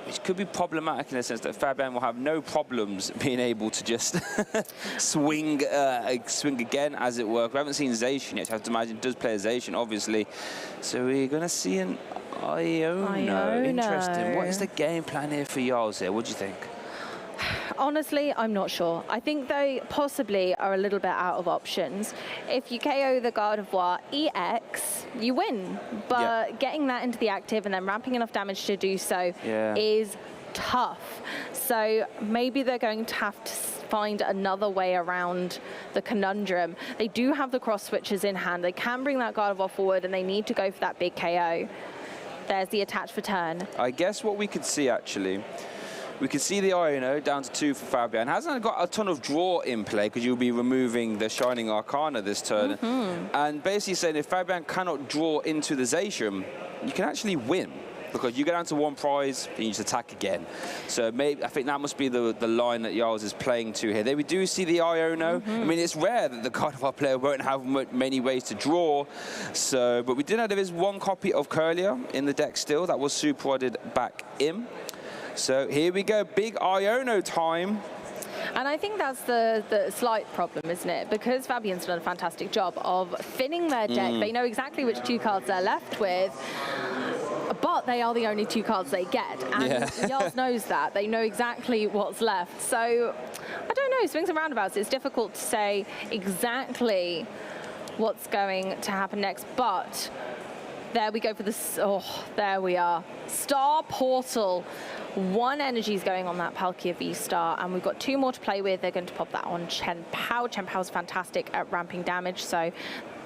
which could be problematic in the sense that Fabian will have no problems being able to just swing again, as it were. We haven't seen Zacian yet, so I have to imagine does play a Zacian, obviously. So we're going to see an Iono. Interesting. What is the game plan here for Jarls here? What do you think? Honestly, I'm not sure. I think they possibly are a little bit out of options. If you KO the Gardevoir EX, you win. But getting that into the active and then ramping enough damage to do so is tough. So maybe they're going to have to find another way around the conundrum. They do have the cross switches in hand. They can bring that Gardevoir forward and they need to go for that big KO. There's the attach for turn. I guess what we could see actually, we can see the Iono down to 2 for Fabian. Hasn't got a ton of draw in play because you'll be removing the Shining Arcana this turn. And basically saying if Fabian cannot draw into the Zacian, you can actually win because you go down to 1 prize and you just attack again. So maybe I think that must be the line that Jarls is playing to here. There we do see the Iono. I mean, it's rare that the Gardevoir player won't have many ways to draw. So, but we do know there is 1 copy of Curlier in the deck still. That was super-added back in. So here we go, big Iono time. And I think that's the slight problem, isn't it? Because Fabian's done a fantastic job of thinning their deck. They know exactly which 2 cards they're left with, but they are the only 2 cards they get. And Jarls knows that. They know exactly what's left. So, I don't know, swings and roundabouts. It's difficult to say exactly what's going to happen next, but there we go for this. Oh, there we are. Star Portal. 1 energy is going on that Palkia V-Star, and we've got 2 more to play with. They're going to pop that on Chen Pao. Chen Pao's fantastic at ramping damage, so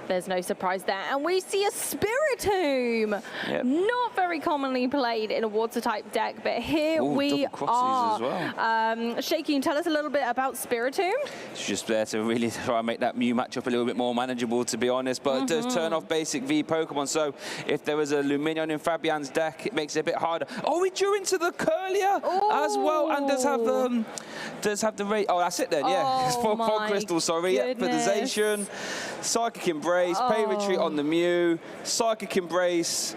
there's no surprise there. And we see a Spiritomb! Not very commonly played in a water-type deck, but here we are. As well. Shay, can you tell us a little bit about Spiritomb? It's just there to really try and make that Mew matchup a little bit more manageable, to be honest, but it does turn off basic V Pokemon, so if there was a Lumineon in Fabian's deck, it makes it a bit harder. Oh, we drew into the Curlier as well, and does have the rate. Oh, that's it then, It's 4 crystals, sorry. For the Zacian, Psychic Embrace, Pay Retreat on the Mew, Psychic Embrace,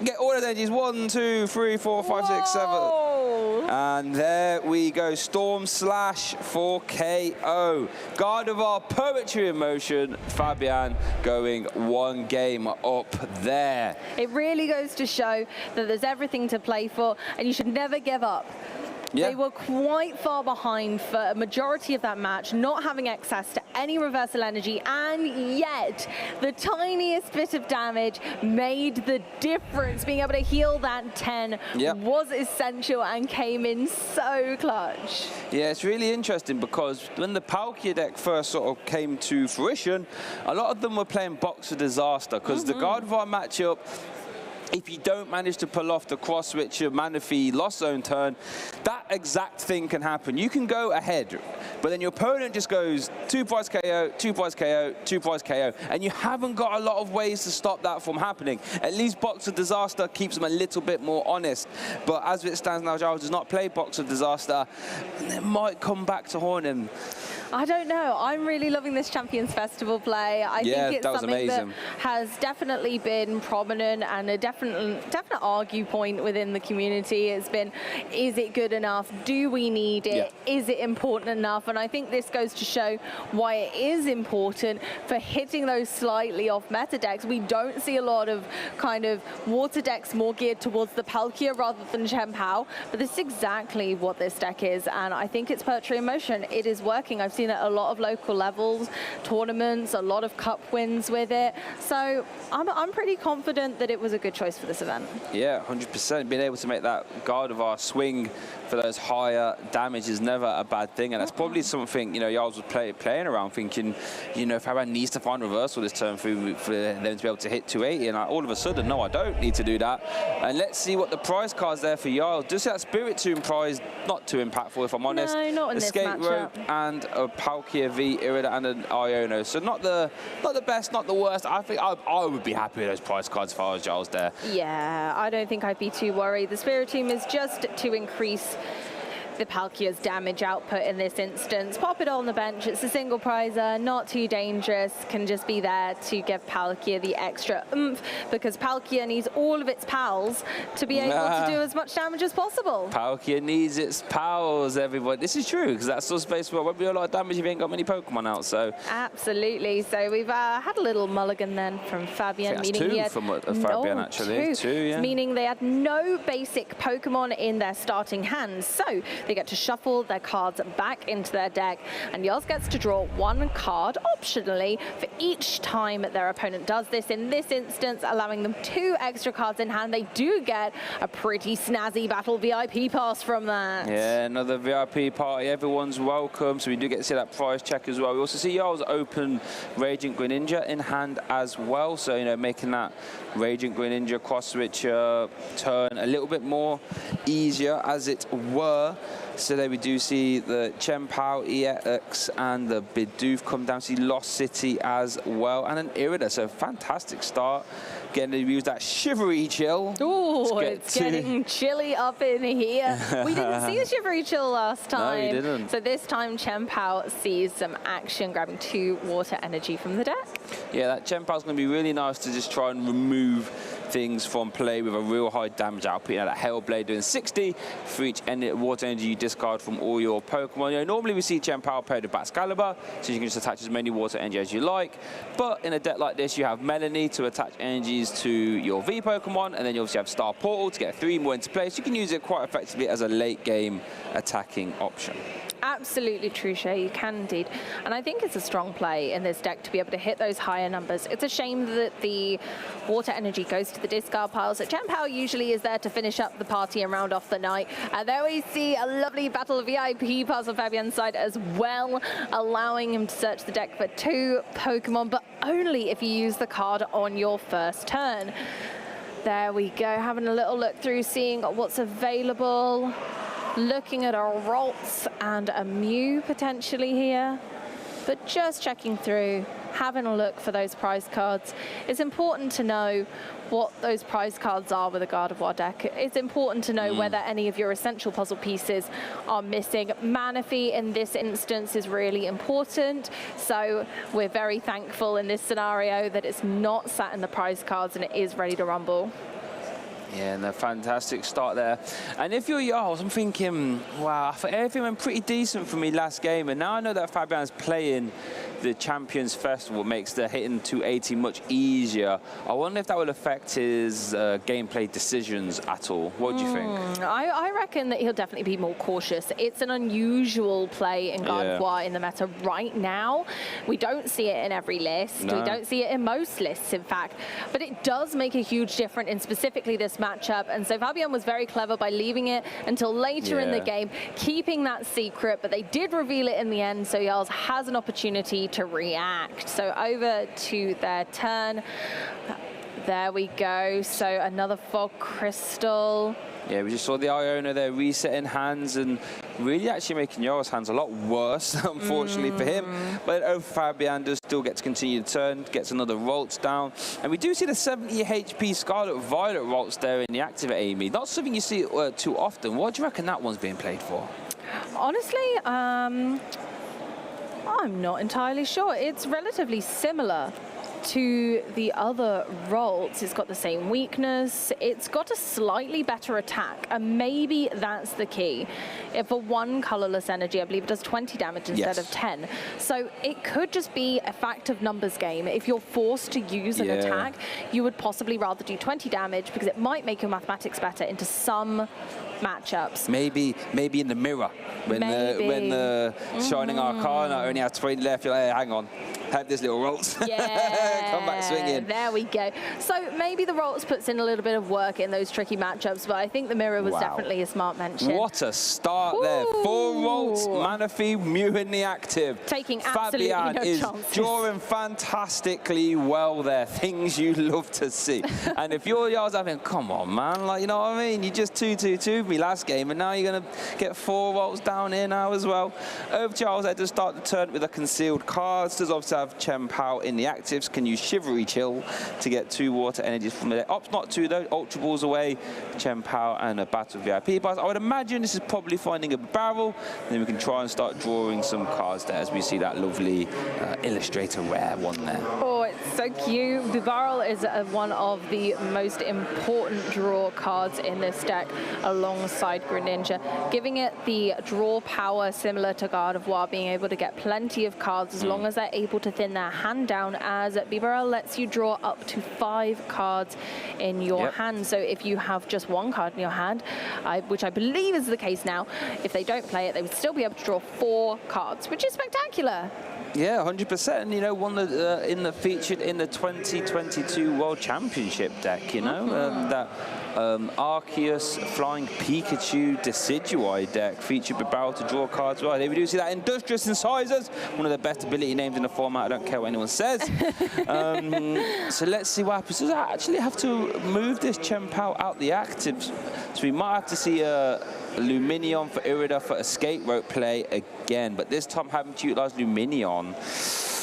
get all of the energies, 1, 2, 3, 4, 5, 6, 7. And there we go, Storm Slash for KO. Gardevoir, Poetry in Motion, Fabian going 1 game up there. It really goes to show that there's everything to play for, and you should never give up. They were quite far behind for a majority of that match, not having access to any reversal energy, and yet the tiniest bit of damage made the difference. Being able to heal that 10 was essential and came in so clutch. Yeah, it's really interesting because when the Palkia deck first sort of came to fruition, a lot of them were playing Box of Disaster because the Gardevoir matchup, if you don't manage to pull off the cross switch of Manaphy Lost Zone turn, that exact thing can happen. You can go ahead, but then your opponent just goes 2 prize KO, 2 prize KO, 2 prize KO, and you haven't got a lot of ways to stop that from happening. At least Box of Disaster keeps them a little bit more honest. But as it stands now, Jarls does not play Box of Disaster, and it might come back to haunt him. I don't know. I'm really loving this Champions Festival play. I think it's something that has definitely been prominent and a definite argue point within the community. It's been, is it good enough? Do we need it? Is it important enough? And I think this goes to show why it is important for hitting those slightly off meta decks. We don't see a lot of kind of water decks more geared towards the Palkia rather than Chen Pao, but this is exactly what this deck is, and I think it's Poetry in Motion. It is working. I've seen seen at a lot of local levels, tournaments, a lot of cup wins with it. So I'm pretty confident that it was a good choice for this event. Yeah, 100%. Being able to make that Gardevoir swing for those higher damage is never a bad thing, and that's probably something, you know, Jarls was playing around thinking, you know, Fabian needs to find reversal this turn for them to be able to hit 280, and all of a sudden, no, I don't need to do that. And let's see what the prize card's there for Jarls. Just that Spirit Tomb prize, not too impactful if I'm honest. No, not in Escape this matchup. Rope and a Palkia V, Irida and an Iono. So not the best, not the worst. I think I would be happy with those prize cards if I was Jarls there. Yeah, I don't think I'd be too worried. The Spirit Tomb is just to increase the Palkia's damage output in this instance. Pop it on the bench. It's a single prizer, not too dangerous, can just be there to give Palkia the extra oomph, because Palkia needs all of its pals to be able to do as much damage as possible. Palkia needs its pals, everybody. This is true, because that's sort of space where won't be a lot of damage if you ain't got many Pokemon out, so. Absolutely. So we've had a little mulligan then from Fabian. I think that's meaning two from Fabian, actually. Two, yeah. Meaning they had no basic Pokemon in their starting hands. So they get to shuffle their cards back into their deck, and Jarls gets to draw one card optionally for each time their opponent does this. In this instance, allowing them 2 extra cards in hand. They do get a pretty snazzy Battle VIP pass from that. Yeah, another VIP party. Everyone's welcome. So we do get to see that prize check as well. We also see Jarls open Radiant Greninja in hand as well. So, you know, making that Radiant Greninja cross switch turn a little bit more easier, as it were. So there we do see the Chien-Pao EX and the Bidoof come down. See Lost City as well, and an Irida. So fantastic start. Getting to use that shivery chill. Ooh, it's getting chilly up in here. We didn't see a shivery chill last time. No, you didn't. So this time Chien-Pao sees some action, grabbing 2 water energy from the deck. Yeah, that Chien-Pao's going to be really nice to just try and remove things from play with a real high damage output. You know, that Hellblade doing 60 for each water energy you discard from all your Pokemon. You know, normally we see Chien-Pao paired with Excalibur, so you can just attach as many water energy as you like. But in a deck like this, you have Melanie to attach energies to your V Pokemon, and then you obviously have Star Portal to get 3 more into play. So you can use it quite effectively as a late game attacking option. Absolutely true, Shay, you can indeed. And I think it's a strong play in this deck to be able to hit those higher numbers. It's a shame that the water energy goes to the discard pile, so Chien-Pao usually is there to finish up the party and round off the night. And there we see a lovely Battle VIP pass on Fabian's side as well, allowing him to search the deck for 2 Pokemon, but only if you use the card on your first turn. There we go, having a little look through, seeing what's available. Looking at a Ralts and a Mew potentially here, but just checking through, having a look for those prize cards. It's important to know what those prize cards are with a Gardevoir deck. It's important to know whether any of your essential puzzle pieces are missing. Manaphy in this instance is really important, so we're very thankful in this scenario that it's not sat in the prize cards and it is ready to rumble. Yeah, and a fantastic start there. And if you're Jarls, I'm thinking, wow, I thought everything went pretty decent for me last game, and now I know that Fabian's playing the Champions Festival, makes the hitting 280 much easier. I wonder if that will affect his gameplay decisions at all. What do you think? I reckon that he'll definitely be more cautious. It's an unusual play in Gardevoir in the meta right now. We don't see it in every list. No. We don't see it in most lists, in fact. But it does make a huge difference in specifically this matchup. And so Fabian was very clever by leaving it until later in the game, keeping that secret. But they did reveal it in the end, so Jarls has an opportunity to react. So over to their turn. There we go. So another Fog Crystal. Yeah, we just saw the Iono there resetting hands and really actually making Jarls' hands a lot worse, unfortunately for him. But Fabian does still get to continue the turn, gets another Ralts down. And we do see the 70 HP Scarlet Violet Ralts there in the active Amy. Not something you see too often. What do you reckon that one's being played for? Honestly, I'm not entirely sure. It's relatively similar to the other Ralts, it's got the same weakness. It's got a slightly better attack, and maybe that's the key. If for one colorless energy, I believe it does 20 damage instead of 10. So it could just be a fact of numbers game. If you're forced to use an attack, you would possibly rather do 20 damage because it might make your mathematics better into some matchups. Maybe in the mirror when the Shining Arcana only has 20 left. You're like, hey, hang on, have this little Ralts. Yeah, come back swinging. There we go. So maybe the Ralts puts in a little bit of work in those tricky matchups, but I think the mirror was definitely a smart mention. What a start there. 4 Ralts, Manaphy, Mew in the active. Taking absolutely Fabian no is chances. drawing fantastically well there. Things you love to see. And if you're Yards, I think, come on, man. Like, you know what I mean? You just 2-2-2'd me last game, and now you're going to get 4 Ralts down here now as well. Over Charles there to start the turn with a concealed cards. Does obviously have Chen Pao in the actives. Can use Shivery Chill to get 2 water energies from there. Opts not 2 though. Ultra Balls away. Chen Pao and a Battle VIP pass. I would imagine this is probably finding a barrel. And then we can try and start drawing some cards there as we see that lovely Illustrator rare one there. Oh, it's so cute. Bibarel is one of the most important draw cards in this deck alongside Greninja, giving it the draw power similar to Gardevoir, being able to get plenty of cards as long as they're able to thin their hand down, as Bibarel lets you draw up to 5 cards in your hand. So if you have just 1 card in your hand, which I believe is the case now, if they don't play it, they would still be able to draw 4 cards, which is spectacular. Yeah, 100%. You know, one that featured in the 2022 World Championship deck. You know, that Arceus Flying Pikachu Decidueye deck featured Bibarel to draw cards. Well, we do see that Industrious Incisors, one of the best ability names in the format. I don't care what anyone says. So let's see what happens. Does I actually have to move this Chen Pao out the actives? So we might have to see a Lumineon for Irida for Escape Rope play again, but this time having to utilize Lumineon.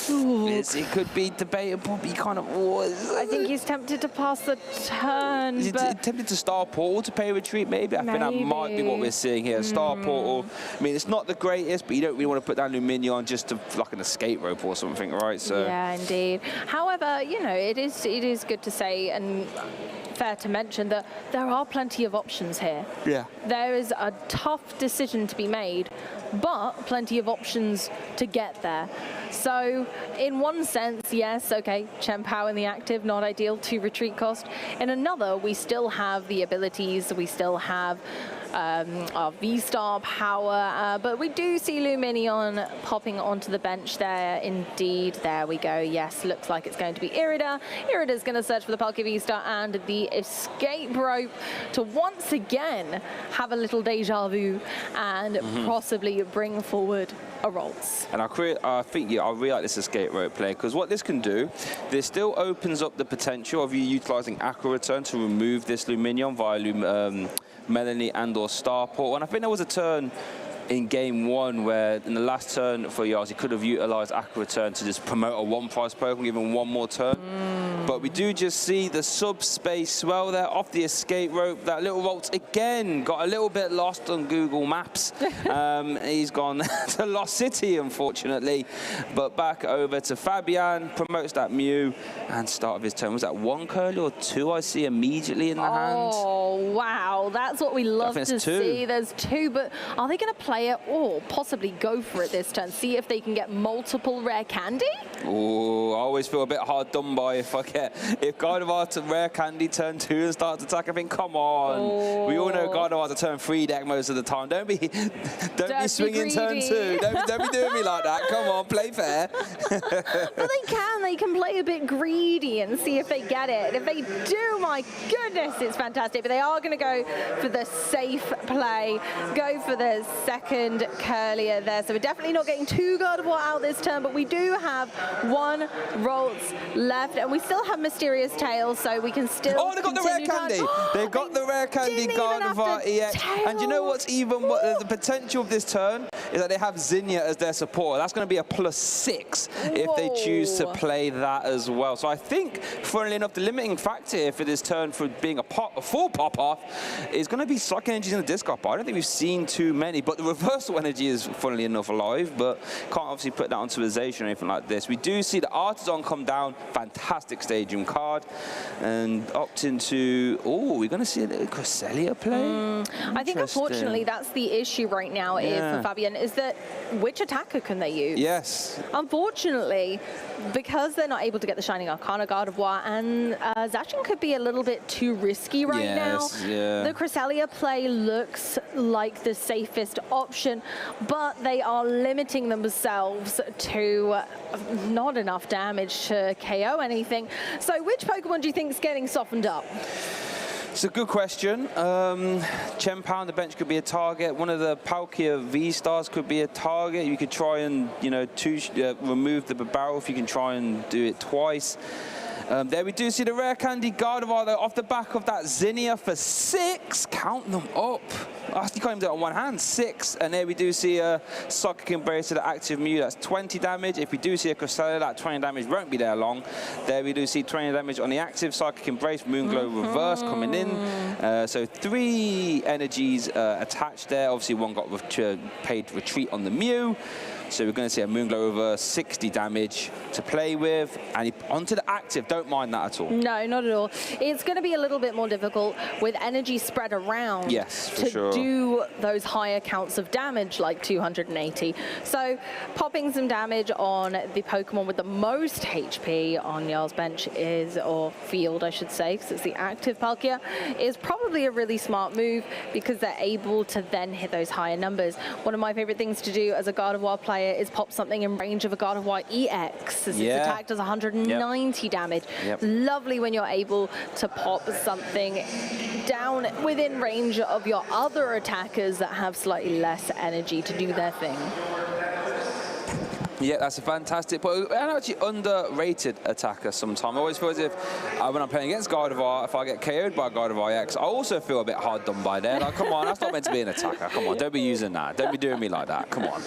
It could be debatable, but he kind of was. I think he's tempted to pass the turn. Is but tempted to Star Portal to pay retreat, maybe? I think that might be what we're seeing here. Star Portal. I mean, it's not the greatest, but you don't really want to put down Lumineon just to like an escape rope or something, right? So yeah, indeed. However, you know, it is good to say and fair to mention that there are plenty of options here. Yeah. There is a tough decision to be made, but plenty of options to get there. So in one sense, yes, okay, Chen Pao in the active, not ideal, 2 retreat cost. In another, we still have the abilities, we still have our V-Star power, but we do see Lumineon popping onto the bench there. Indeed, there we go. Yes, looks like it's going to be Irida. Irida's going to search for the Palkia V-Star and the escape rope to once again have a little deja vu and possibly bring forward a Ralts. And I think I really like this escape rope play, because what this can do, this still opens up the potential of you utilizing Aqua Return to remove this Lumineon via Melanie and or Star Portal. And I think there was a turn in game 1 where in the last turn for Yars, he could have utilized Aqua Return to just promote a 1-price Pokemon, give him 1 more turn. But we do just see the subspace swell there off the escape rope. That little Ralts again got a little bit lost on Google Maps. He's gone to Lost City, unfortunately. But back over to Fabian, promotes that Mew, and start of his turn. Was that 1 curly or 2 I see immediately in the hand? Oh, wow. That's what we love to see. There's 2, but are they going to play it or possibly go for it this turn? See if they can get multiple rare candy? Oh, I always feel a bit hard done by if Gardevoir to rare candy turn 2 and starts attack. I think, come on. Oh. We all know Gardevoir to turn 3 deck most of the time. Don't be swinging turn 2. Don't be doing me like that. Come on, play fair. But they can play a bit greedy and see if they get it. If they do, my goodness, it's fantastic. But they are going to go for the safe play, go for the second Curlier there. So we're definitely not getting 2 Gardevoir out this turn, but we do have 1 Ralts left, and we still have Mysterious Tails, so we can still. Oh, they got the rare candy. They've got the rare candy Gardevoir EX. And you know what's even the potential of this turn is that they have Zinnia as their support. That's going to be a +6 if they choose to play that as well. So I think, funnily enough, the limiting factor here for this turn for being a full pop-off is going to be Psychic Energies in the discard pile. I don't think we've seen too many, but the reversal energy is, funnily enough, alive, but can't obviously put that onto Azation or anything like this. We do see the Artisan come down, fantastic stadium card, and opt into, oh, we're going to see a little Cresselia play? I think unfortunately that's the issue right now is for Fabian, is that which attacker can they use? Yes. Unfortunately, because they're not able to get the Shining Arcana Gardevoir, and Zacian could be a little bit too risky right now. The Cresselia play looks like the safest option, but they are limiting themselves to not enough damage to KO anything. So which Pokemon do you think is getting softened up? It's a good question. Chempa on the bench could be a target. One of the Palkia V-Stars could be a target. You could try and, you know, remove the barrel if you can try and do it twice. There we do see the rare candy Gardevoir though, off the back of that Zinnia for 6. Count them up. I can't even do it on one hand. 6. And there we do see a Psychic Embrace to the active Mew. That's 20 damage. If we do see a Cresselia, that 20 damage won't be there long. There we do see 20 damage on the active Psychic Embrace. Moonglow reverse coming in. So 3 energies attached there. Obviously one got paid retreat on the Mew. So we're going to see a Moonglow over 60 damage to play with. And onto the active, don't mind that at all. No, not at all. It's going to be a little bit more difficult with energy spread around to do those higher counts of damage, like 280. So popping some damage on the Pokemon with the most HP on Jarl's bench is, or field I should say, because it's the active Palkia, is probably a really smart move because they're able to then hit those higher numbers. One of my favorite things to do as a Gardevoir player is pop something in range of a Gardevoir EX, as its attack does 190 damage. Lovely when you're able to pop something down within range of your other attackers that have slightly less energy to do their thing. Yeah, that's a fantastic point. And actually underrated attacker sometimes. I always feel as if when I'm playing against Gardevoir, if I get KO'd by Gardevoir EX, I also feel a bit hard done by there. Like, come on, that's not meant to be an attacker. Come on, don't be using that. Don't be doing me like that. Come on.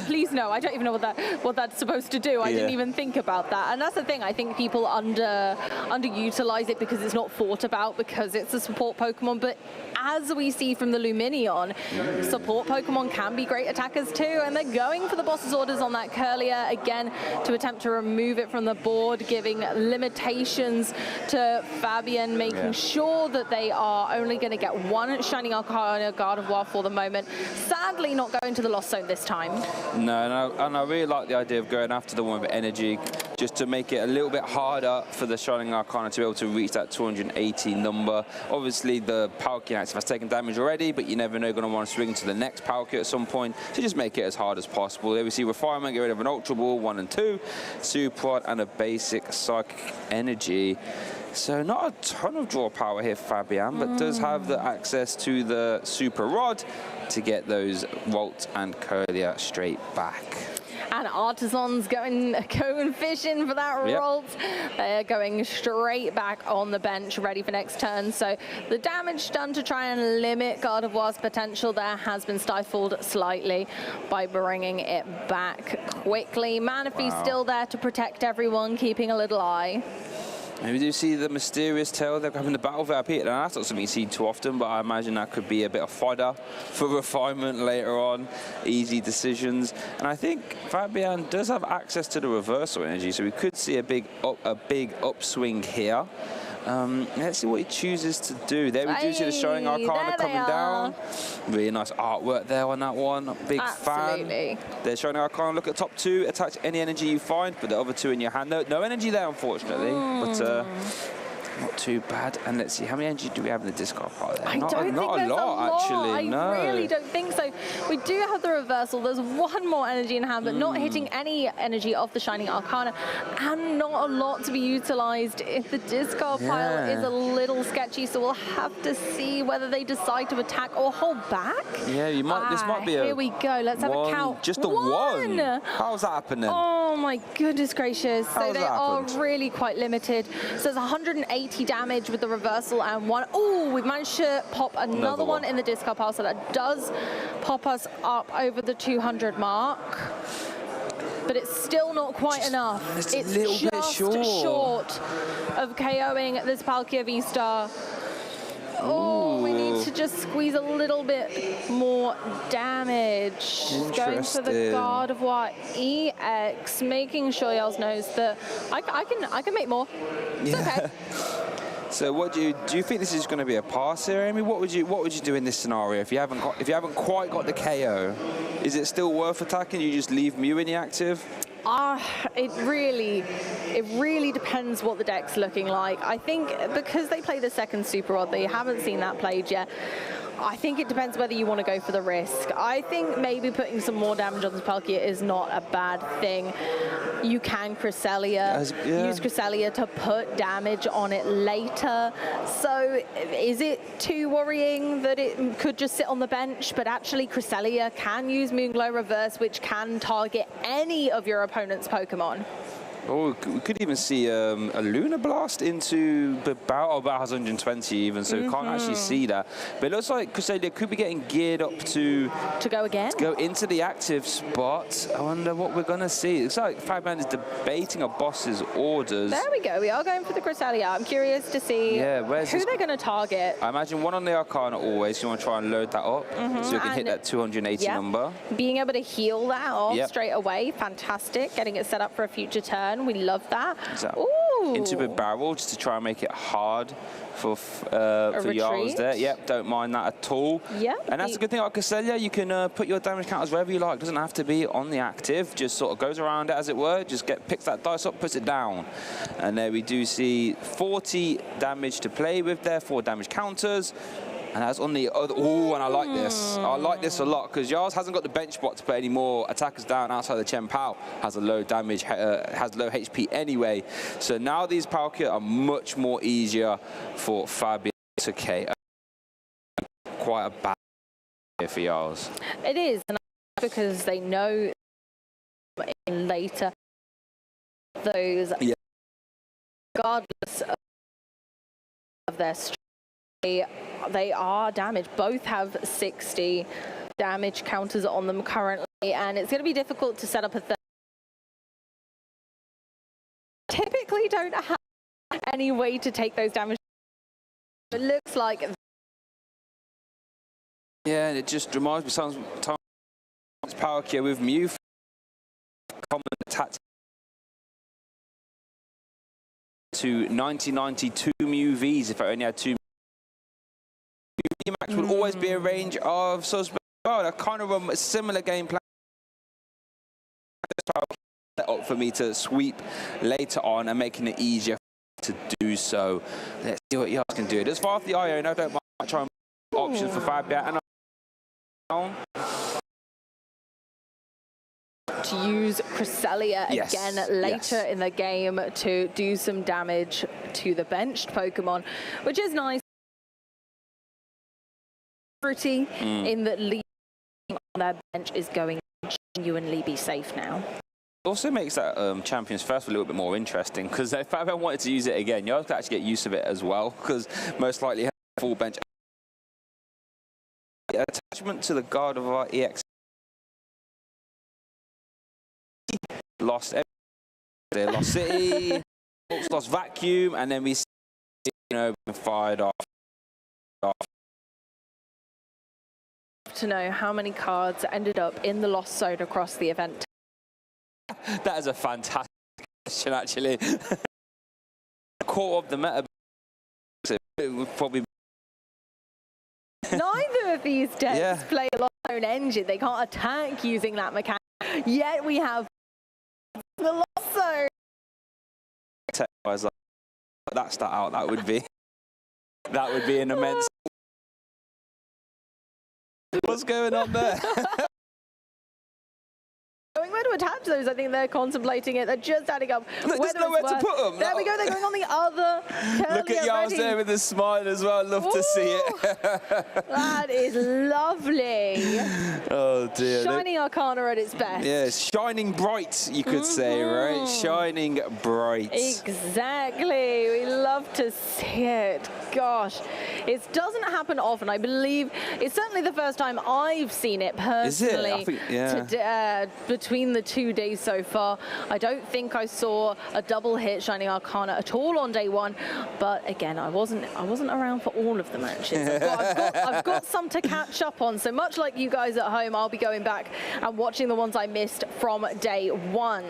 Please no, I don't even know what that's supposed to do. I didn't even think about that. And that's the thing, I think people underutilize it because it's not thought about, because it's a support Pokemon. But as we see from the Lumineon, support Pokemon can be great attackers too, and they're going for the boss's orders on that Curlier again to attempt to remove it from the board, giving limitations to Fabian, making sure that they are only going to get one Shining Arcana Gardevoir for the moment. Sadly, not going to the Lost Zone this time. No, and I really like the idea of going after the one with energy, just to make it a little bit harder for the Shining Arcana to be able to reach that 280 number. Obviously, the Palkia active has taken damage already, but you never know, going to want to swing to the next Palkia at some point, so just make it as hard as possible. There we see Refinement, get rid of an Ultra Ball, 1 and 2, Super Rod, and a basic Psychic Energy. So not a ton of draw power here for Fabian, but does have the access to the Super Rod to get those Volt and Curlier straight back. And Artisan's going fishing for that Rolt. They're going straight back on the bench, ready for next turn. So the damage done to try and limit Gardevoir's potential there has been stifled slightly by bringing it back quickly. Manaphy's still there to protect everyone, keeping a little eye. And we do see the mysterious tail they're having the battle VIP. Now, that's not something you see too often, but I imagine that could be a bit of fodder for Refinement later on. Easy decisions. And I think Fabian does have access to the reversal energy, so we could see a big upswing here. Let's see what he chooses to do. There we do see the Shining Arcana coming down. Really nice artwork there on that one. Big fan. There's Shining Arcana. Look at top 2. Attach any energy you find. Put the other 2 in your hand. No energy there, unfortunately. But not too bad. And let's see, how many energy do we have in the discard pile there? Not a lot, actually. No. I really don't think so. We do have the reversal. There's 1 more energy in hand, but not hitting any energy off the Shining Arcana, and not a lot to be utilized if the discard pile is a little sketchy. So we'll have to see whether they decide to attack or hold back. Yeah, you might. This might be a. Here we go. Let's have a count. Just a 1. How's that happening? Oh my goodness gracious! So they are really quite limited. So it's 180 damage with the reversal and 1. Oh, we've managed to pop another one in the discard pile, so that does pop us up over the 200 mark. But it's still not quite enough. It's a little bit short of KOing this Palkia V-Star. Oh, we need to just squeeze a little bit more damage. Going for the Guard of War EX, making sure Yells knows that I can make more. It's okay. So what do you think this is going to be a pass here, Amy? What would you do in this scenario if you haven't quite got the KO? Is it still worth attacking? You just leave Mew in the active? It really depends what the deck's looking like. I think because they play the second Super Rod, they haven't seen that played yet. I think it depends whether you want to go for the risk. I think maybe putting some more damage on the Palkia is not a bad thing. You can Cresselia, use Cresselia to put damage on it later. So is it too worrying that it could just sit on the bench? But actually Cresselia can use Moonglow Reverse, which can target any of your opponent's Pokemon. Oh, we could even see a Lunar Blast into Bao. Oh, Bao has 120 even, so we can't actually see that. But it looks like Cresselia could be getting geared up to go again? To go into the active spot. I wonder what we're going to see. It looks like Fabian is debating a boss's orders. There we go. We are going for the Cresselia. I'm curious to see who they're going to target. I imagine one on the Arcana always. You want to try and load that up so you can hit that 280 number. Being able to heal that off straight away, fantastic. Getting it set up for a future turn. We love that. Exactly. Into a barrel just to try and make it hard for Jarls there. Yep, don't mind that at all. Yep. And that's a good thing about Cresselia. You can put your damage counters wherever you like. It doesn't have to be on the active. Just sort of goes around it, as it were. Just picks that dice up, puts it down. And there we do see 40 damage to play with there, 4 damage counters. And that's on the other. Oh, and I like this. I like this a lot because Jarls hasn't got the bench spot to put any more attackers down outside the Chen Pao. Has a low damage, has low HP anyway. So now these Palkia are much more easier for Fabian to KO. Quite a bad here for Jarls. It is, and because they know in later those, regardless of their strength, they are damaged. Both have 60 damage counters on them currently, and it's going to be difficult to set up a third. Typically don't have any way to take those damage. It looks like. Yeah, and it just reminds me sometimes Palkia with Mew. Common attack to 90-92 Mew Vs if I only had 2. Match would always be a range of suspects. Well, that kind of a similar game plan for me to sweep later on and making it easier to do so. Let's see what Jarls can do. There's far off the IO, and I don't mind trying options for Fabian. To use Cresselia again later in the game to do some damage to the benched Pokemon, which is nice. In that leaving on their bench is going to genuinely be safe now. Also makes that Champions First a little bit more interesting because if I wanted to use it again, you have to actually get used to it as well because most likely have a full bench. Attachment to the Guard of our EX. Lost everything. They lost City, lost Vacuum, and then we see, fired off. To know how many cards ended up in the lost zone across the event. That is a fantastic question, actually. Core of the meta. It would probably. Neither of these decks play a lost zone engine. They can't attack using that mechanic. Yet we have the lost zone. Tech-wise, like, that stat out. That would be an immense. What's going on there? Where to attach those? I think they're contemplating it. They're just adding up. There's nowhere to put them. There we go. They're going on the other. Look at Jarls there with a smile as well. Love to see it. That is lovely. Oh dear. Shining Arcana at its best. Yes, shining bright, you could say, right? Shining bright. Exactly. We love to see it. gosh. It doesn't happen often. I believe it's certainly the first time I've seen it personally. Is it? I think, between the 2 days so far. I don't think I saw a double hit Shining Arcana at all on day one. But again, I wasn't around for all of the matches. I've got some to catch up on. So much like you guys at home, I'll be going back and watching the ones I missed from day one.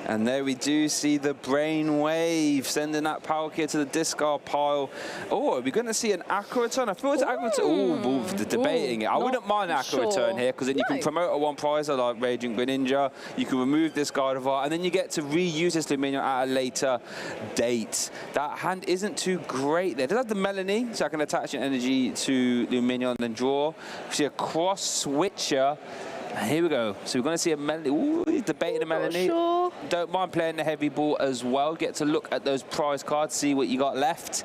And there we do see the Brainwave sending that Palkia to the discard pile. Oh, are we going to see an Aqua Return? I feel it's Aqua Return. Oh, debating it. I wouldn't mind an Aqua Return here, because then you can promote a one prizer like Raging Greninja. You can remove this Gardevoir, and then you get to reuse this Luminion at a later date. That hand isn't too great there. It does have the Melanie, so I can attach an energy to Luminion and then draw. We see a cross switcher. Here we go. So we're going to see a Melanie. Ooh, he's debating a Melanie. Sure. Don't mind playing the heavy ball as well. Get to look at those prize cards, see what you got left.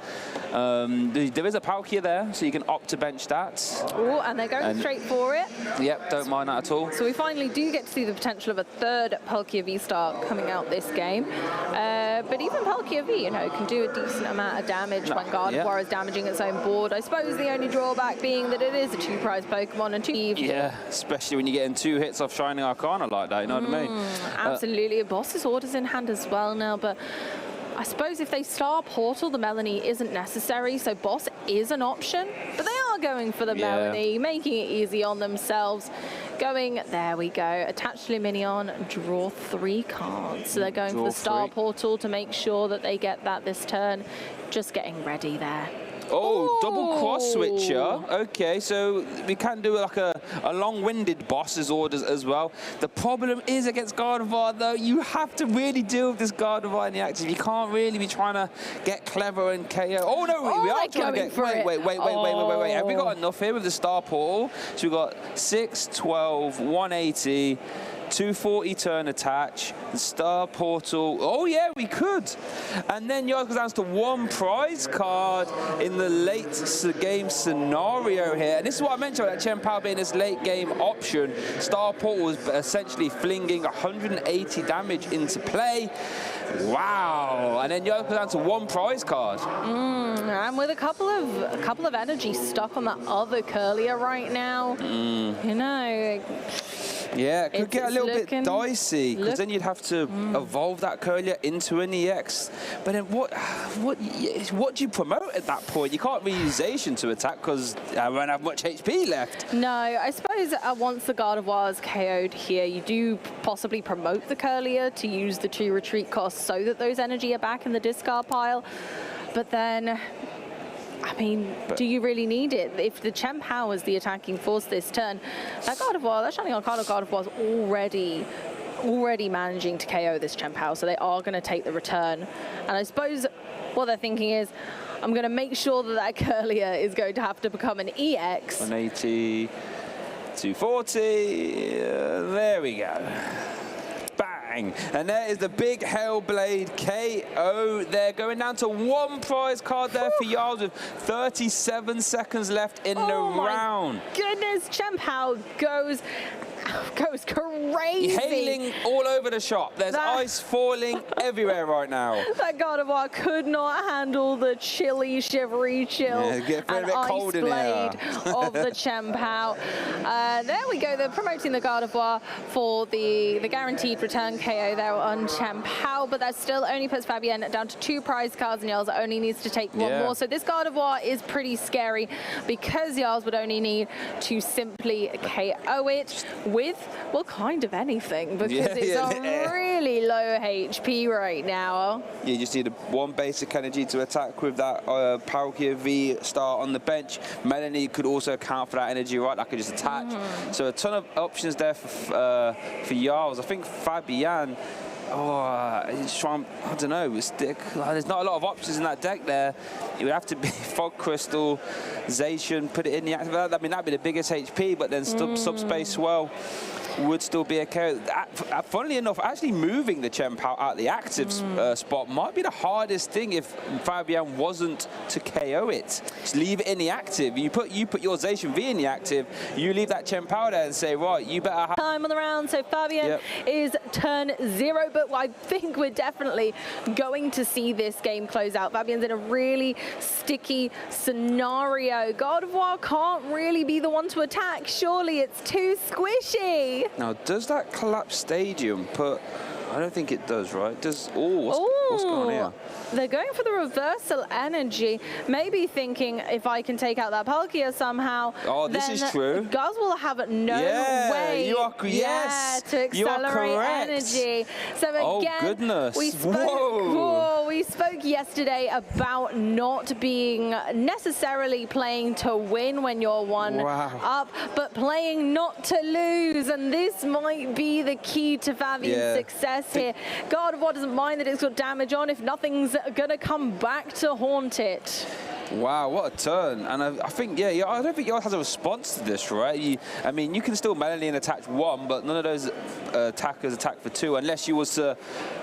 There is a Palkia there, so you can opt to bench that. Oh, and they're going straight for it. Yep, don't mind that at all. So we finally do get to see the potential of a third Palkia V-Star coming out this game. But even Palkia V, you know, can do a decent amount of damage when Gardevoir is damaging its own board. I suppose the only drawback being that it is a two-prize Pokemon and two. Yeah, especially when you're getting 2 hits off Shining Arcana like that, you know what I mean? Absolutely. Boss's Order's in hand as well now, but I suppose if they Star Portal, the Melanie isn't necessary, so Boss is an option, but they are going for the Melanie, making it easy on themselves. There we go, attach Luminion, draw 3 cards. So they're going for the Star Portal to make sure that they get that this turn. Just getting ready there. Oh, double cross switcher. Okay, so we can do like a long-winded boss's orders as well. The problem is against Gardevoir, though, you have to really deal with this Gardevoir in the active. You can't really be trying to get clever and KO. Oh, no, we are trying to get... Wait. Have we got enough here with the Star Portal? So we've got 6, 12, 180... 240 turn attach, Star Portal. Oh yeah, we could. And then yours goes down to 1 prize card in the late game scenario here. And this is what I mentioned about that Chien-Pao being this late game option. Star Portal was essentially flinging 180 damage into play. Wow. And then yours goes down to 1 prize card. And with a couple of energy stuck on that other Curlier right now, you know. Yeah, it could get a little bit dicey, because then you'd have to evolve that Curlier into an EX. But then what do you promote at that point? You can't reuse Zacian to attack because I won't have much HP left. No, I suppose once the Gardevoir is KO'd here, you do possibly promote the Curlier to use the 2 retreat costs so that those energy are back in the discard pile. But then... I mean, do you really need it? If the Chien-Pao is the attacking force this turn, that Gardevoir, that Shining Arcana Gardevoir is already managing to KO this Chien-Pao, so they are going to take the return. And I suppose what they're thinking is, I'm going to make sure that that Curlier is going to have to become an EX. 180, 240, there we go. And there is the big Hellblade KO there, going down to 1 prize card there for Jarls with 37 seconds left in the round. Goodness, Chien-Pao goes crazy. Hailing all over the shop. There's ice falling everywhere right now. That Gardevoir could not handle the chilly, shivery chill and ice blade of the Chien-Pao. There we go. They're promoting the Gardevoir for the guaranteed return KO there on Chien-Pao, but that still only puts Fabienne down to 2 prize cards, and Jarls only needs to take 1 more. So this Gardevoir is pretty scary, because Jarls would only need to simply KO it with, well, kind of anything, because it's on really low HP right now. You just need 1 basic energy to attack with that Palkia V-Star on the bench. Melanie could also account for that energy, right? That could just attach. So a ton of options there for Jarls. I think Fabienne, he's trying, I don't know, there's not a lot of options in that deck there. It would have to be Fog Crystal, Zacian, put it in the active. I mean, that'd be the biggest HP, but then Subspace Swell would still be a KO. Funnily enough, actually moving the Chien-Pao out the active spot might be the hardest thing if Fabienne wasn't to KO it. Just leave it in the active. You put your Zacian V in the active, you leave that Chien-Pao there and say, right, you better have... Time on the round, so Fabienne is turn 0, but I think we're definitely going to see this game close out. Fabian's in a really sticky scenario. God of War can't really be the one to attack. Surely it's too squishy. Now, does that collapse stadium put... I don't think it does, right? Does... Oh, what's going on here? They're going for the reversal energy, maybe thinking if I can take out that Palkia somehow. Oh, this is true. Guz will have no way to accelerate energy. So again, goodness. we spoke yesterday about not being necessarily playing to win when you're one up, but playing not to lose. And this might be the key to Fabian's success here. God of War doesn't mind that it's got damage on if nothing's going to come back to haunt it. Wow, what a turn. And I think, I don't think yours has a response to this, right? I mean, you can still Melanie and attach 1, but none of those attackers attack for 2, unless you was to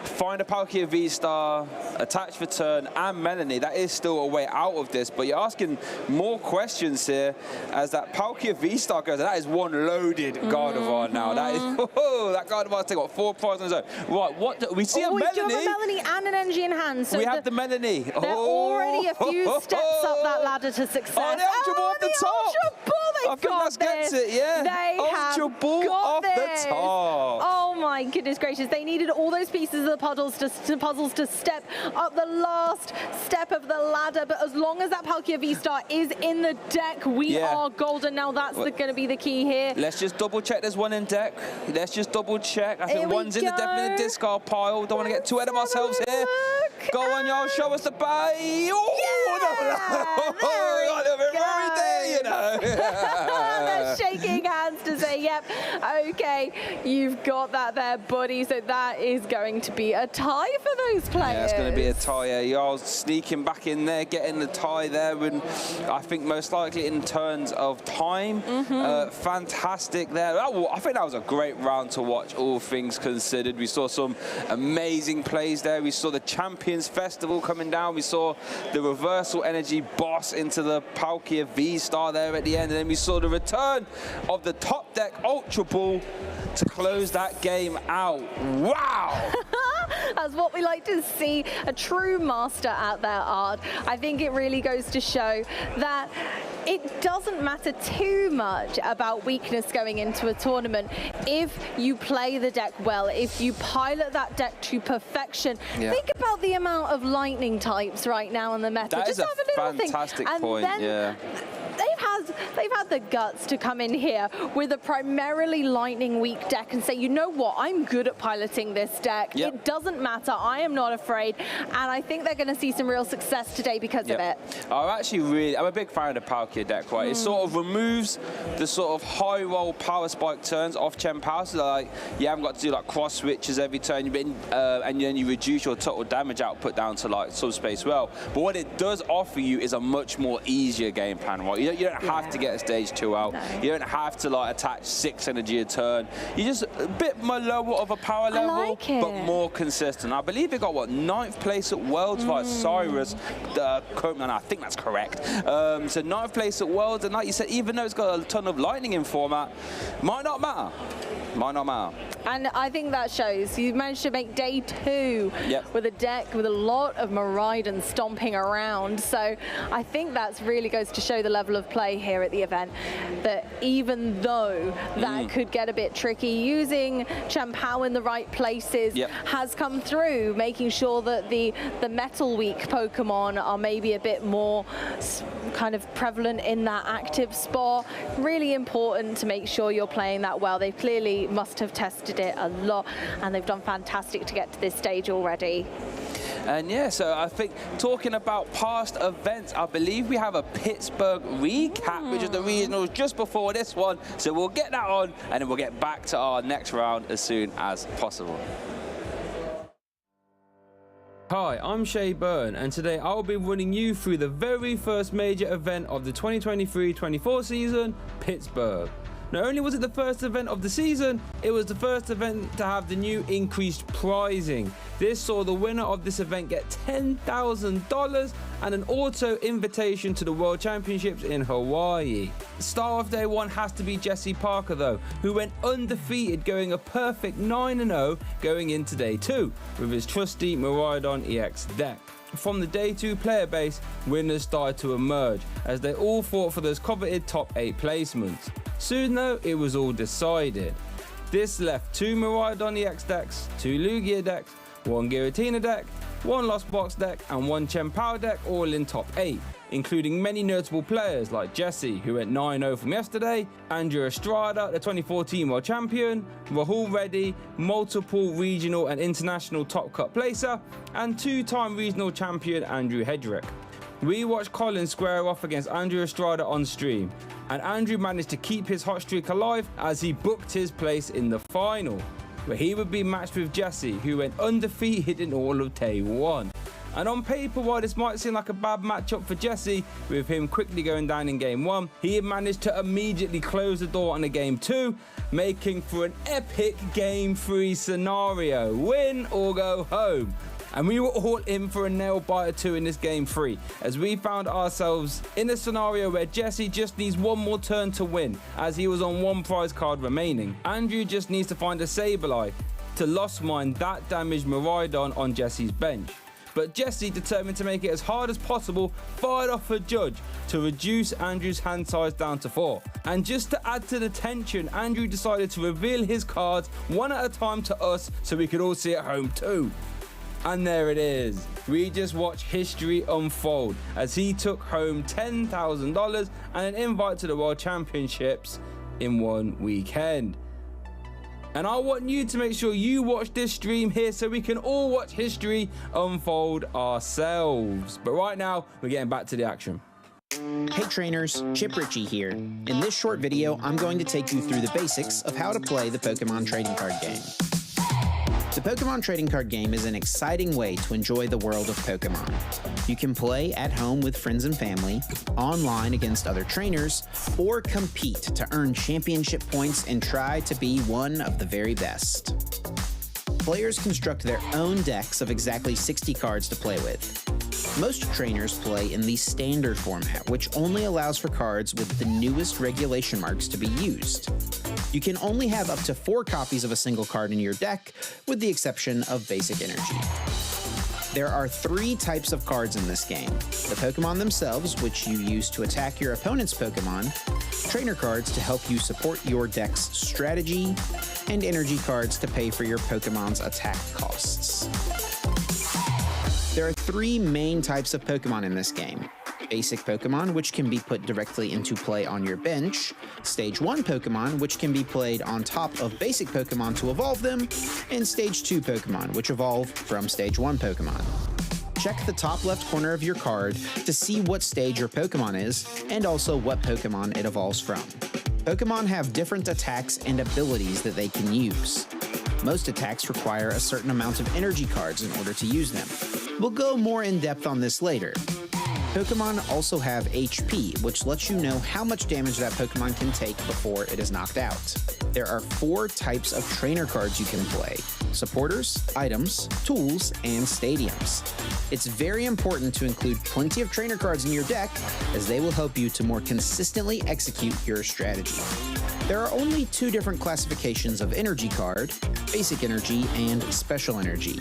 find a Palkia V-Star, attach for turn, and Melanie. That is still a way out of this, but you're asking more questions here as that Palkia V-Star goes, and that is one loaded Gardevoir now. That is, that Gardevoir's taken, 4 prizes on his own. Right, what do we see? A Melanie? We do have a Melanie and an energy in hand. So we have the Melanie. They're already a few steps up that ladder to success. Oh, the Ultra Ball off the top. Ultra Ball, I think that gets it, They Ultra Ball off the top. Oh my goodness gracious. They needed all those pieces of the puzzles to step up the last step of the ladder. But as long as that Palkia V-Star is in the deck, we are golden. Now that's going to be the key here. Let's just double check there's one in deck. Let's just double check. I think one's in the definitely in the discard pile. Don't want to get too ahead of ourselves here. Go on, y'all. Show us the bay. They're shaking hands to say, yep, okay, you've got that there, buddy. So that is going to be a tie for those players. Yeah, it's going to be a tie. Y'all sneaking back in there, getting the tie there, and I think most likely in terms of time, fantastic there. I think that was a great round to watch, all things considered. We saw some amazing plays there. We saw the Champions Festival coming down. We saw the reversal energy boss into the Palkia V-Star there at the end, and then we saw the return of the top deck Ultra Ball to close that game out. Wow! That's what we like to see, a true master at their art. I think it really goes to show that it doesn't matter too much about weakness going into a tournament if you play the deck well, if you pilot that deck to perfection. Think about the amount of lightning types right now in the meta. That Just is have a little fantastic thing. point, And then they've had the guts to come in here with a primarily lightning weak deck and say, you know what, I'm good at piloting this deck. It doesn't matter, I am not afraid, and I think they're going to see some real success today because of it. I'm a big fan of the Palkia deck, right? It sort of removes the sort of high roll power spike turns off Chen Power, so like you haven't got to do like cross switches every turn, and then you reduce your total damage output down to like subspace well. But what it does offer you is a much more easier game plan, right? You don't have to get a stage 2 out. You don't have to like attach 6 energy a turn. You're just a bit more lower of a power level, but more consistent. I believe it got 9th place at Worlds via Cyrus. I think that's correct. So 9th place at Worlds, and like you said, even though it's got a ton of lightning in format, might not matter. And I think that shows. You managed to make day 2 with a deck with a lot of Miraidon stomping around. So I think that really goes to show the level of play here at the event. That even though that could get a bit tricky, using Champao in the right places has come through, making sure that the metal weak Pokemon are maybe a bit more kind of prevalent in that active spot. Really important to make sure you're playing that well. They clearly must have tested it a lot, and they've done fantastic to get to this stage already. And yeah, so I think talking about past events, I believe we have a Pittsburgh recap, which is the regionals just before this one. So we'll get that on, and then we'll get back to our next round as soon as possible. Hi, I'm Shay Byrne, and today I'll be running you through the very first major event of the 2023-24 season, Pittsburgh. Not only was it the first event of the season, it was the first event to have the new increased pricing. This saw the winner of this event get $10,000 and an auto invitation to the World Championships in Hawaii. Star of day one has to be Jesse Parker though, who went undefeated, going a perfect 9-0 going into day two with his trusty Miraidon EX deck. From the day 2 player base, winners started to emerge as they all fought for those coveted top 8 placements. Soon though, it was all decided. This left 2 Miraidon EX decks, 2 Lugia decks, 1 Giratina deck, 1 Lost Box deck and 1 Chen Pao deck, all in top 8, including many notable players like Jesse, who went 9-0 from yesterday, Andrew Estrada, the 2014 World Champion, Rahul Reddy, multiple regional and international top cut placer, and 2-time regional champion Andrew Hedrick. We watched Colin square off against Andrew Estrada on stream, and Andrew managed to keep his hot streak alive as he booked his place in the final, where he would be matched with Jesse, who went undefeated in all of day 1. And on paper, while this might seem like a bad matchup for Jesse, with him quickly going down in game 1, he had managed to immediately close the door on a game 2, making for an epic game 3 scenario, win or go home. And we were all in for a nail biter 2 in this game 3, as we found ourselves in a scenario where Jesse just needs one more turn to win, as he was on 1 prize card remaining. Andrew just needs to find a Sableye to lost mine that damaged Miraidon on Jesse's bench. But Jesse, determined to make it as hard as possible, fired off a Judge to reduce Andrew's hand size down to 4. And just to add to the tension, Andrew decided to reveal his cards one at a time to us so we could all see at home too. And there it is. We just watched history unfold as he took home $10,000 and an invite to the World Championships in 1 weekend. And I want you to make sure you watch this stream here so we can all watch history unfold ourselves. But right now, we're getting back to the action. Hey trainers, Chip Ritchie here. In this short video, I'm going to take you through the basics of how to play the Pokemon trading card game. The Pokemon trading card game is an exciting way to enjoy the world of Pokemon. You can play at home with friends and family, online against other trainers, or compete to earn championship points and try to be one of the very best. Players construct their own decks of exactly 60 cards to play with. Most trainers play in the standard format, which only allows for cards with the newest regulation marks to be used. You can only have up to 4 copies of a single card in your deck, with the exception of basic energy. There are 3 types of cards in this game: the Pokemon themselves, which you use to attack your opponent's Pokemon, trainer cards to help you support your deck's strategy, and energy cards to pay for your Pokemon's attack costs. There are 3 main types of Pokemon in this game: basic Pokemon, which can be put directly into play on your bench, Stage 1 Pokemon, which can be played on top of basic Pokemon to evolve them, and Stage 2 Pokemon, which evolve from Stage 1 Pokemon. Check the top left corner of your card to see what stage your Pokemon is, and also what Pokemon it evolves from. Pokemon have different attacks and abilities that they can use. Most attacks require a certain amount of energy cards in order to use them. We'll go more in depth on this later. Pokemon also have HP, which lets you know how much damage that Pokemon can take before it is knocked out. There are 4 types of trainer cards you can play: supporters, items, tools, and stadiums. It's very important to include plenty of trainer cards in your deck, as they will help you to more consistently execute your strategy. There are only 2 different classifications of energy card: basic energy and special energy.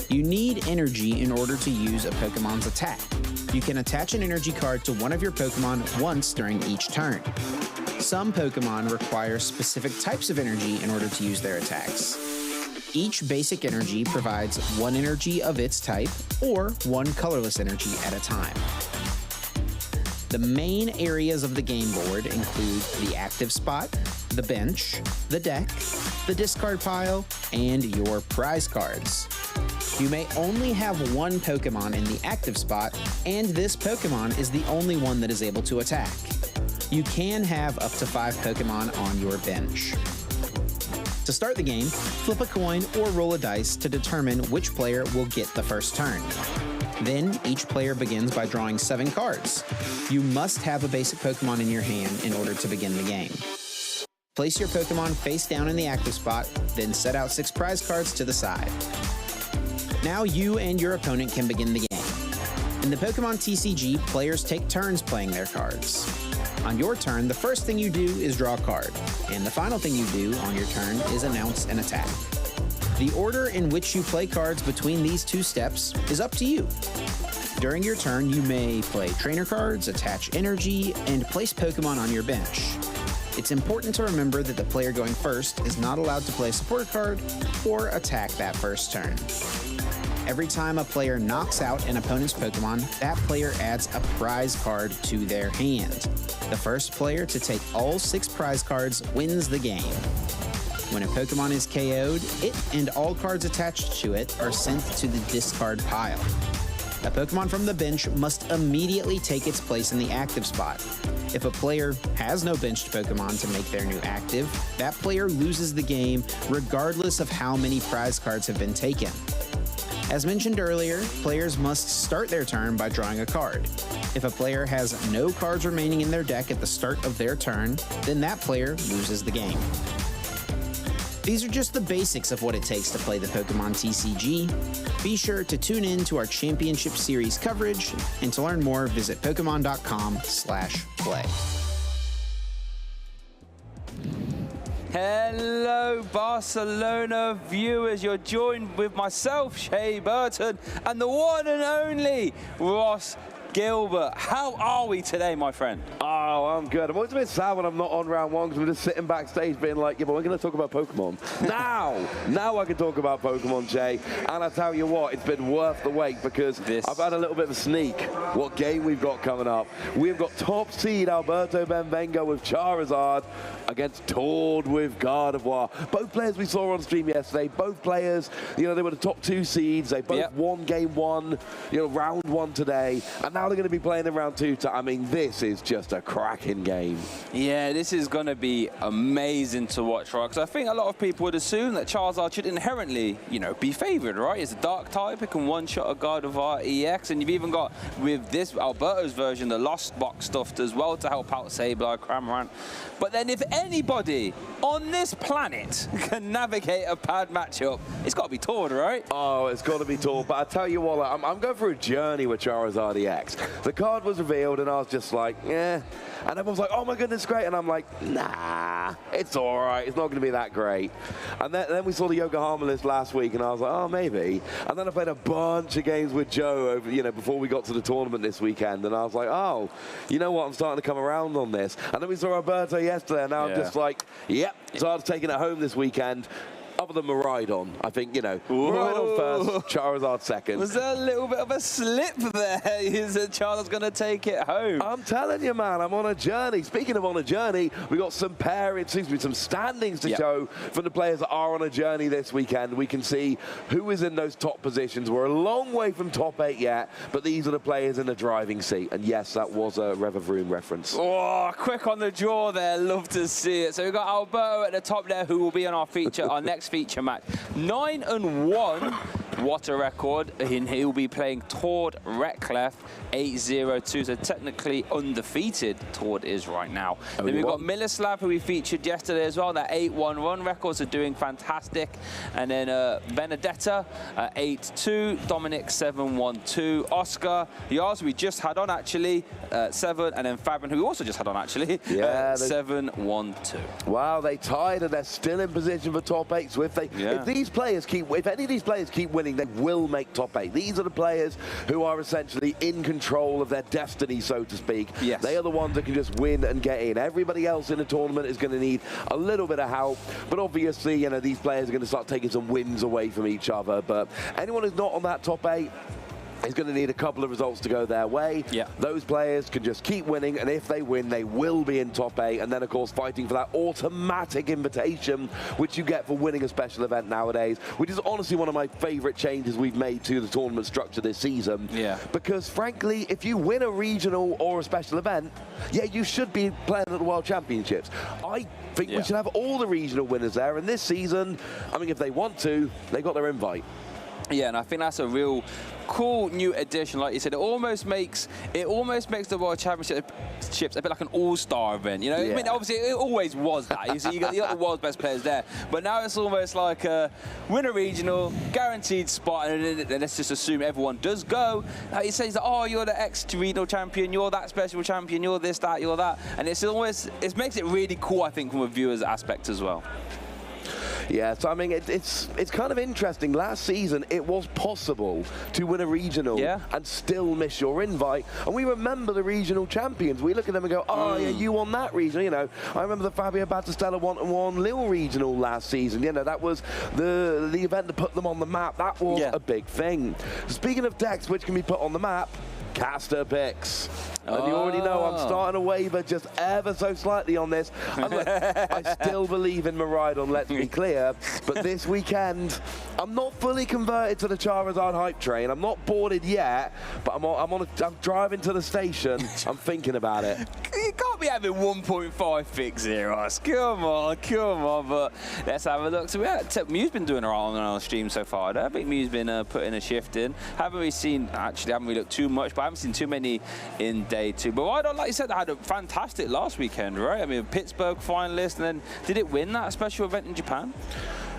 You need energy in order to use a Pokemon's attack. You can attach an energy card to one of your Pokemon once during each turn. Some Pokemon require specific types of energy in order to use their attacks. Each basic energy provides 1 energy of its type, or 1 colorless energy at a time. The main areas of the game board include the active spot, the bench, the deck, the discard pile, and your prize cards. You may only have 1 Pokemon in the active spot, and this Pokemon is the only one that is able to attack. You can have up to 5 Pokemon on your bench. To start the game, flip a coin or roll a dice to determine which player will get the first turn. Then, each player begins by drawing 7 cards. You must have a basic Pokemon in your hand in order to begin the game. Place your Pokemon face down in the active spot, then set out 6 prize cards to the side. Now you and your opponent can begin the game. In the Pokemon TCG, players take turns playing their cards. On your turn, the first thing you do is draw a card, and the final thing you do on your turn is announce an attack. The order in which you play cards between these 2 steps is up to you. During your turn, you may play trainer cards, attach energy, and place Pokemon on your bench. It's important to remember that the player going first is not allowed to play a support card or attack that first turn. Every time a player knocks out an opponent's Pokemon, that player adds a prize card to their hand. The first player to take all 6 prize cards wins the game. When a Pokemon is KO'd, it and all cards attached to it are sent to the discard pile. A Pokemon from the bench must immediately take its place in the active spot. If a player has no benched Pokemon to make their new active, that player loses the game regardless of how many prize cards have been taken. As mentioned earlier, players must start their turn by drawing a card. If a player has no cards remaining in their deck at the start of their turn, then that player loses the game. These are just the basics of what it takes to play the Pokemon TCG. Be sure to tune in to our Championship Series coverage, and to learn more, visit Pokemon.com/play. Hello, Barcelona viewers. You're joined with myself, Shea Burton, and the one and only Ross Gilbert. How are we today, my friend? Oh, I'm good. I'm always a bit sad when I'm not on round 1 because I'm just sitting backstage being like, yeah, but we're going to talk about Pokemon. Now I can talk about Pokemon, Jay. And I tell you what, it's been worth the wait because I've had a little bit of a sneak what game we've got coming up. We've got top seed Alberto Benvenga with Charizard against Tord with Gardevoir. Both players we saw on stream yesterday, both players, you know, they were the top 2 seeds. They both won game 1, you know, round 1 today. And now they're going to be playing in round 2. I mean, this is just a cracking game. Yeah, this is going to be amazing to watch, right? Because I think a lot of people would assume that Charizard should inherently, you know, be favored, right? It's a dark type. It can one-shot a Gardevoir EX. And you've even got, with this Alberto's version, the Lost Box stuffed as well to help out Sableye, Cramorant. But then if anybody on this planet can navigate a pad matchup, it's got to be Tord, right? Oh, it's got to be Tord. But I tell you what, I'm going through a journey with Charizard EX. The card was revealed, and I was just like, yeah. And everyone's like, oh my goodness, great. And I'm like, nah, it's all right. It's not going to be that great. And then we saw the Yokohama list last week, and I was like, oh, maybe. And then I played a bunch of games with Joe over, you know, before we got to the tournament this weekend. And I was like, oh, you know what? I'm starting to come around on this. And then we saw Alberto yesterday, and now I'm just like, yep. So I was taking it home this weekend. Other than Miraidon, I think, you know, Miraidon first, Charizard second. Was there a little bit of a slip there? Is that Charizard's going to take it home? I'm telling you, man, I'm on a journey. Speaking of on a journey, we got some some standings to show from the players that are on a journey this weekend. We can see who is in those top positions. We're a long way from top 8 yet, but these are the players in the driving seat. And yes, that was a Revavroom reference. Oh, quick on the draw there. Love to see it. So we've got Alberto at the top there, who will be on our feature, our next feature match. 9-1. What a record. And he'll be playing Tord Recklef 8-0-2. So technically undefeated Tord is right now. Then we've got Miloslav, who we featured yesterday as well. That 8-1-1 records are doing fantastic. And then Benedetta 8-2. Dominic 7-1-2. Oscar Yaz, we just had on actually 7. And then Fabian, who we also just had on actually 7-1-2. Wow, they tied and they're still in position for top 8. So if these players if any of these players keep winning, they will make top 8. These are the players who are essentially in control of their destiny, so to speak. Yes. They are the ones that can just win and get in. Everybody else in the tournament is going to need a little bit of help, but obviously, you know, these players are going to start taking some wins away from each other. But anyone who's not on that top 8 is going to need a couple of results to go their way. Yeah. Those players can just keep winning, and if they win, they will be in top 8, and then, of course, fighting for that automatic invitation, which you get for winning a special event nowadays, which is honestly one of my favorite changes we've made to the tournament structure this season. Yeah. Because, frankly, if you win a regional or a special event, yeah, you should be playing at the World Championships. I think we should have all the regional winners there, and this season, I mean, if they want to, they got their invite. Yeah, and I think that's a real cool new addition. Like you said, it almost makes the World Championships a bit like an all-star event. You know, I mean, obviously it always was that. You got the world's best players there, but now it's almost like win a regional, guaranteed spot, and then let's just assume everyone does go. Like he says, oh, you're the ex-regional champion, you're that special champion, you're this, that, you're that, and it makes it really cool, I think, from a viewer's aspect as well. Yeah, so I mean, it's kind of interesting. Last season, it was possible to win a regional and still miss your invite. And we remember the regional champions. We look at them and go, oh, yeah, you won that regional. You know, I remember the Fabio Battistella 1-1 Lille regional last season. You know, that was the event that put them on the map. That was a big thing. Speaking of decks which can be put on the map, caster picks. And you already know I'm starting to waver just ever so slightly on this. I still believe in Miraidon, let's be clear. But this weekend, I'm not fully converted to the Charizard hype train. I'm not boarded yet, but I'm driving to the station. I'm thinking about it. You can't be having 1.5 fix Zeros. Come on. But let's have a look. So Mew's been doing alright on our stream so far. I don't think Mew's been putting a shift in. Haven't we looked too much, but I haven't seen too many in day 2. But Miraidon, like you said, had a fantastic last weekend, right? I mean, Pittsburgh finalist, and then did it win that special event in Japan?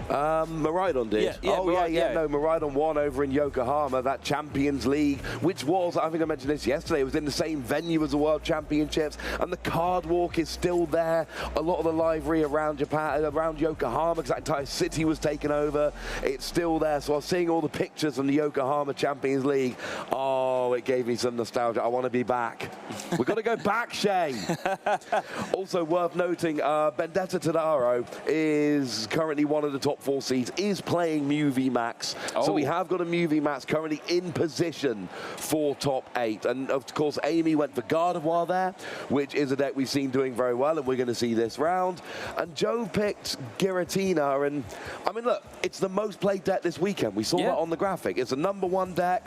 Miraidon did. No, Miraidon won over in Yokohama, that Champions League, which was, I think I mentioned this yesterday, it was in the same venue as the World Championships, and the card walk is still there. A lot of the livery around Japan, around Yokohama, because that entire city was taken over, it's still there. So I was seeing all the pictures from the Yokohama Champions League. Oh, it gave me some nostalgia. I want to be back. We've got to go back, Shay. Also worth noting, Vendetta Tadaro is currently one of the top 4 seeds, is playing Mew VMAX. So we have got a Mew VMAX currently in position for top 8. And of course, Amy went for Gardevoir there, which is a deck we've seen doing very well, and we're going to see this round. And Joe picked Giratina, and I mean, look, it's the most played deck this weekend. We saw that on the graphic. It's a #1 deck.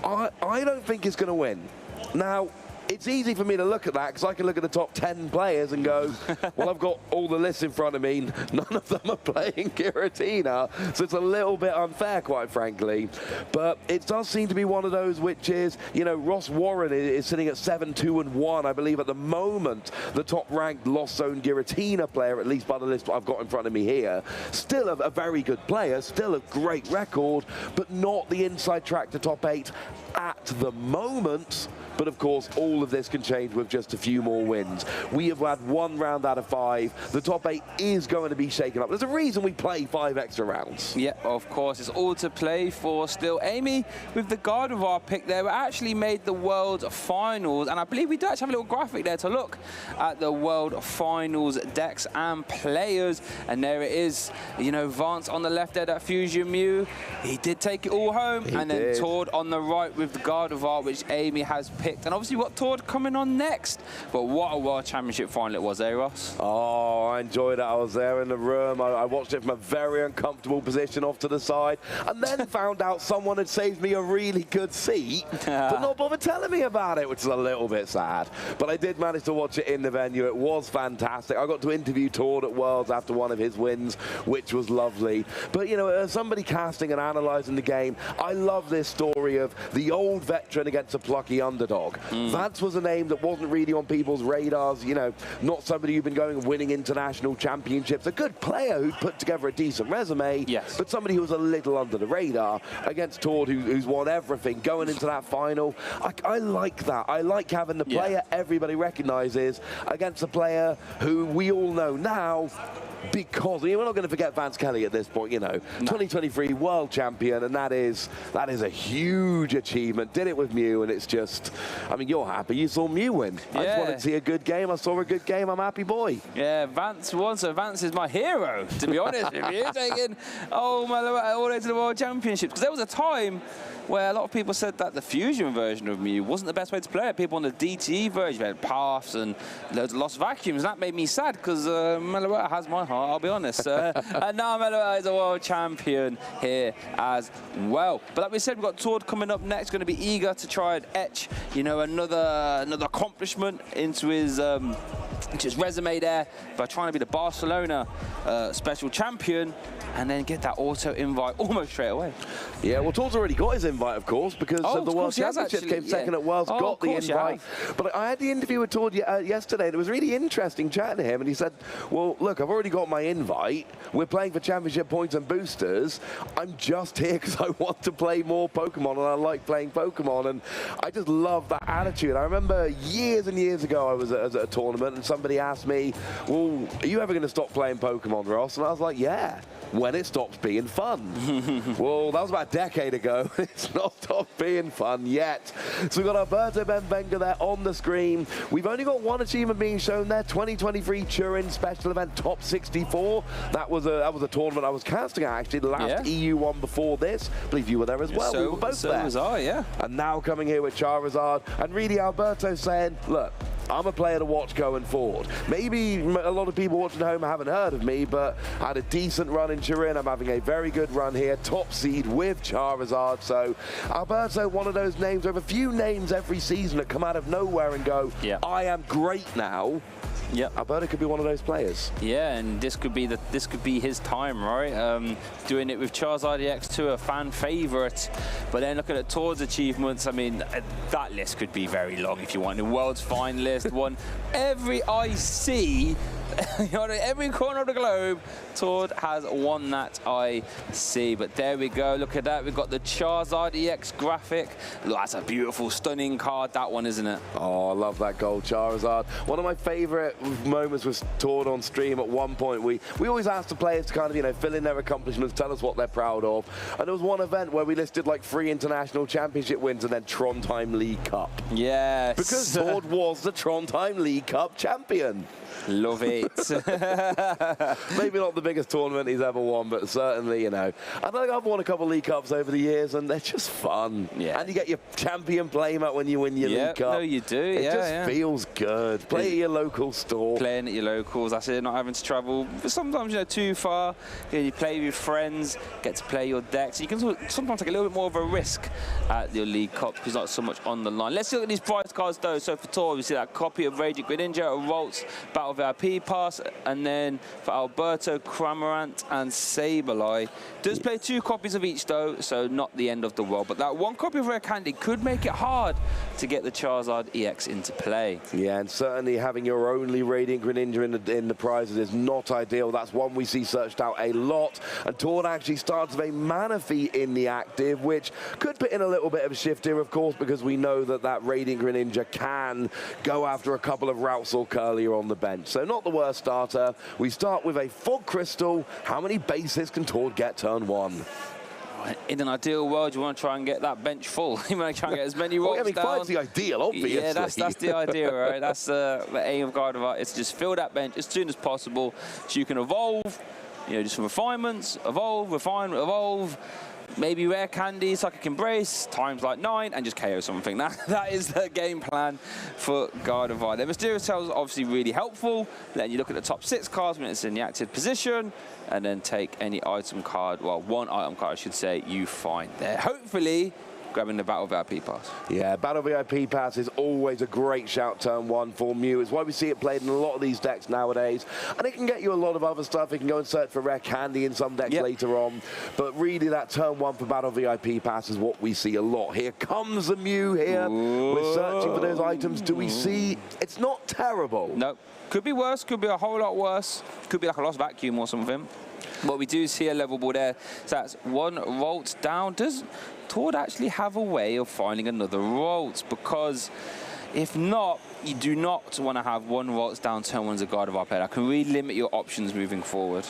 I don't think it's going to win. Now, it's easy for me to look at that because I can look at the top 10 players and go, well, I've got all the lists in front of me. None of them are playing Giratina. So it's a little bit unfair, quite frankly. But it does seem to be one of those which is, you know, Ross Warren is sitting at 7-2-1, I believe, at the moment. The top-ranked Lost Zone Giratina player, at least by the list I've got in front of me here. Still a very good player, still a great record, but not the inside track to top 8 at the moment. But of course, all of this can change with just a few more wins. We have had 1 round out of 5. The top 8 is going to be shaken up. There's a reason we play 5 extra rounds. Yeah, of course. It's all to play for still. Amy, with the Gardevoir pick there, we actually made the World Finals. And I believe we do actually have a little graphic there to look at the World Finals decks and players. And there it is. You know, Vance on the left there, that Fusion Mew. He did take it all home. And then Tord on the right with the Gardevoir, which Amy has picked. And obviously what Tord coming on next. But what a World Championship final it was, eh, Ross? Oh, I enjoyed it. I was there in the room. I watched it from a very uncomfortable position off to the side, and then found out someone had saved me a really good seat, but not bothered telling me about it, which is a little bit sad. But I did manage to watch it in the venue. It was fantastic. I got to interview Tord at Worlds after one of his wins, which was lovely. But, you know, as somebody casting and analysing the game, I love this story of the old veteran against a plucky underdog. Vance was a name that wasn't really on people's radars, you know, not somebody who'd been going and winning international championships. A good player who put together a decent resume, but somebody who was a little under the radar against Tord, who's won everything, going into that final. I like that. I like having the player everybody recognises against a player who we all know now, because we're not going to forget Vance Kelly at this point, you know, 2023 world champion, and that is a huge achievement. Did it with Mew, and it's just, I mean, you're happy you saw Mew win. I just wanted to see a good game. I saw a good game. I'm a happy boy. Yeah, Vance won, so Vance is my hero, to be honest with you, taking all the way to the World Championships. Because there was a time where a lot of people said that the Fusion version of Mew wasn't the best way to play it. People on the DTE version had paths and loads of lost vacuums. That made me sad because Meloetta has my heart, I'll be honest. And now Meloetta is a world champion here as well. But like we said, we've got Tord coming up next, going to be eager to try and etch, you know, another accomplishment into his just resume there by trying to be the Barcelona special champion and then get that auto invite almost straight away. Yeah, well, Tor's already got his invite, of course, because of the World Championship. Came second at Worlds, got the invite. But I had the interview with Tor yesterday, and it was really interesting chatting to him. And he said, well, look, I've already got my invite. We're playing for championship points and boosters. I'm just here because I want to play more Pokemon, and I like playing Pokemon. And I just love that attitude. I remember years and years ago, I was at a tournament, and somebody asked me, well, are you ever going to stop playing Pokemon, Ross? And I was like, yeah, when it stops being fun. Well, that was about a decade ago. It's not stopped being fun yet. So we've got Alberto Benvenga there on the screen. We've only got one achievement being shown there, 2023 Turin Special Event Top 64. That was a tournament I was casting at, actually, the last EU one before this. I believe you were there as well. So, we were both there. So was I, yeah. And now coming here with Charizard, and really Alberto saying, look, I'm a player to watch going forward. Maybe a lot of people watching at home haven't heard of me, but I had a decent run in Turin. I'm having a very good run here, top seed with Charizard. So Alberto, one of those names, we have a few names every season that come out of nowhere and go, I am great now. Yeah, Alberto could be one of those players. Yeah, and this could be his time, right? Doing it with Charizard EX2, a fan favorite. But then looking at Tor's achievements, I mean, that list could be very long if you want. The world's finalist, won every IC. Every corner of the globe, Tord has won that IC. But there we go. Look at that. We've got the Charizard EX graphic. Look, that's a beautiful, stunning card, that one, isn't it? Oh, I love that gold Charizard. One of my favorite moments was Tord on stream at one point. We always ask the players to kind of, fill in their accomplishments, tell us what they're proud of. And there was one event where we listed like 3 international championship wins and then Trondheim League Cup. Yes. Because Tord was the Trondheim League Cup champion. Love it. Maybe not the biggest tournament he's ever won, but certainly, I think I've won a couple of League Cups over the years, and they're just fun. Yeah. And you get your champion playmat when you win your League Cup. No, you do. It just feels good. Play at your local store. Playing at your locals, that's it, not having to travel sometimes, too far. You play with your friends, get to play your decks. You can sometimes take a little bit more of a risk at your League Cup because not so much on the line. Let's look at these prize cards, though. So for Tor, we see that copy of Radiant Greninja, a Ralts Battle VIP pass, and then for Alberto, Cramorant and Sableye. Does play 2 copies of each, though, so not the end of the world. But that 1 copy of Rare Candy could make it hard to get the Charizard EX into play. Yeah, and certainly having your only Radiant Greninja in the prizes is not ideal. That's one we see searched out a lot. And Tord actually starts with a Manaphy in the active, which could put in a little bit of a shift here, of course, because we know that Radiant Greninja can go after a couple of Ralts or Curlier on the bench. So not the worst starter. We start with a Fog Crystal. How many bases can Tord get turn 1? In an ideal world, you want to try and get that bench full. You want to try and get as many rolls down. Five's the ideal, obviously. Yeah, that's the ideal, right? That's the aim of Gardevoir. It's just fill that bench as soon as possible so you can evolve, do some refinements, evolve, refine, evolve. Maybe Rare Candies like a Embrace, times like 9, and just KO something. That is the game plan for Gardevoir. The Mysterious Tail is obviously really helpful. Then you look at the top 6 cards when it's in the active position, and then take any item card, well, 1 item card, I should say, you find there. Hopefully, grabbing the Battle VIP Pass. Yeah, Battle VIP Pass is always a great shout turn 1 for Mew. It's why we see it played in a lot of these decks nowadays. And it can get you a lot of other stuff. You can go and search for Rare Candy in some decks later on. But really, that turn 1 for Battle VIP Pass is what we see a lot. Here comes the Mew here. Ooh. We're searching for those items. Do we see? It's not terrible. No. Could be worse. Could be a whole lot worse. Could be like a Lost Vacuum or something. But we do see a level ball there. So that's 1 Ralts down. Does Tord actually have a way of finding another Ralts? Because if not, you do not want to have 1 Ralts down turn 1 as a Gardevoir player. That can really limit your options moving forward.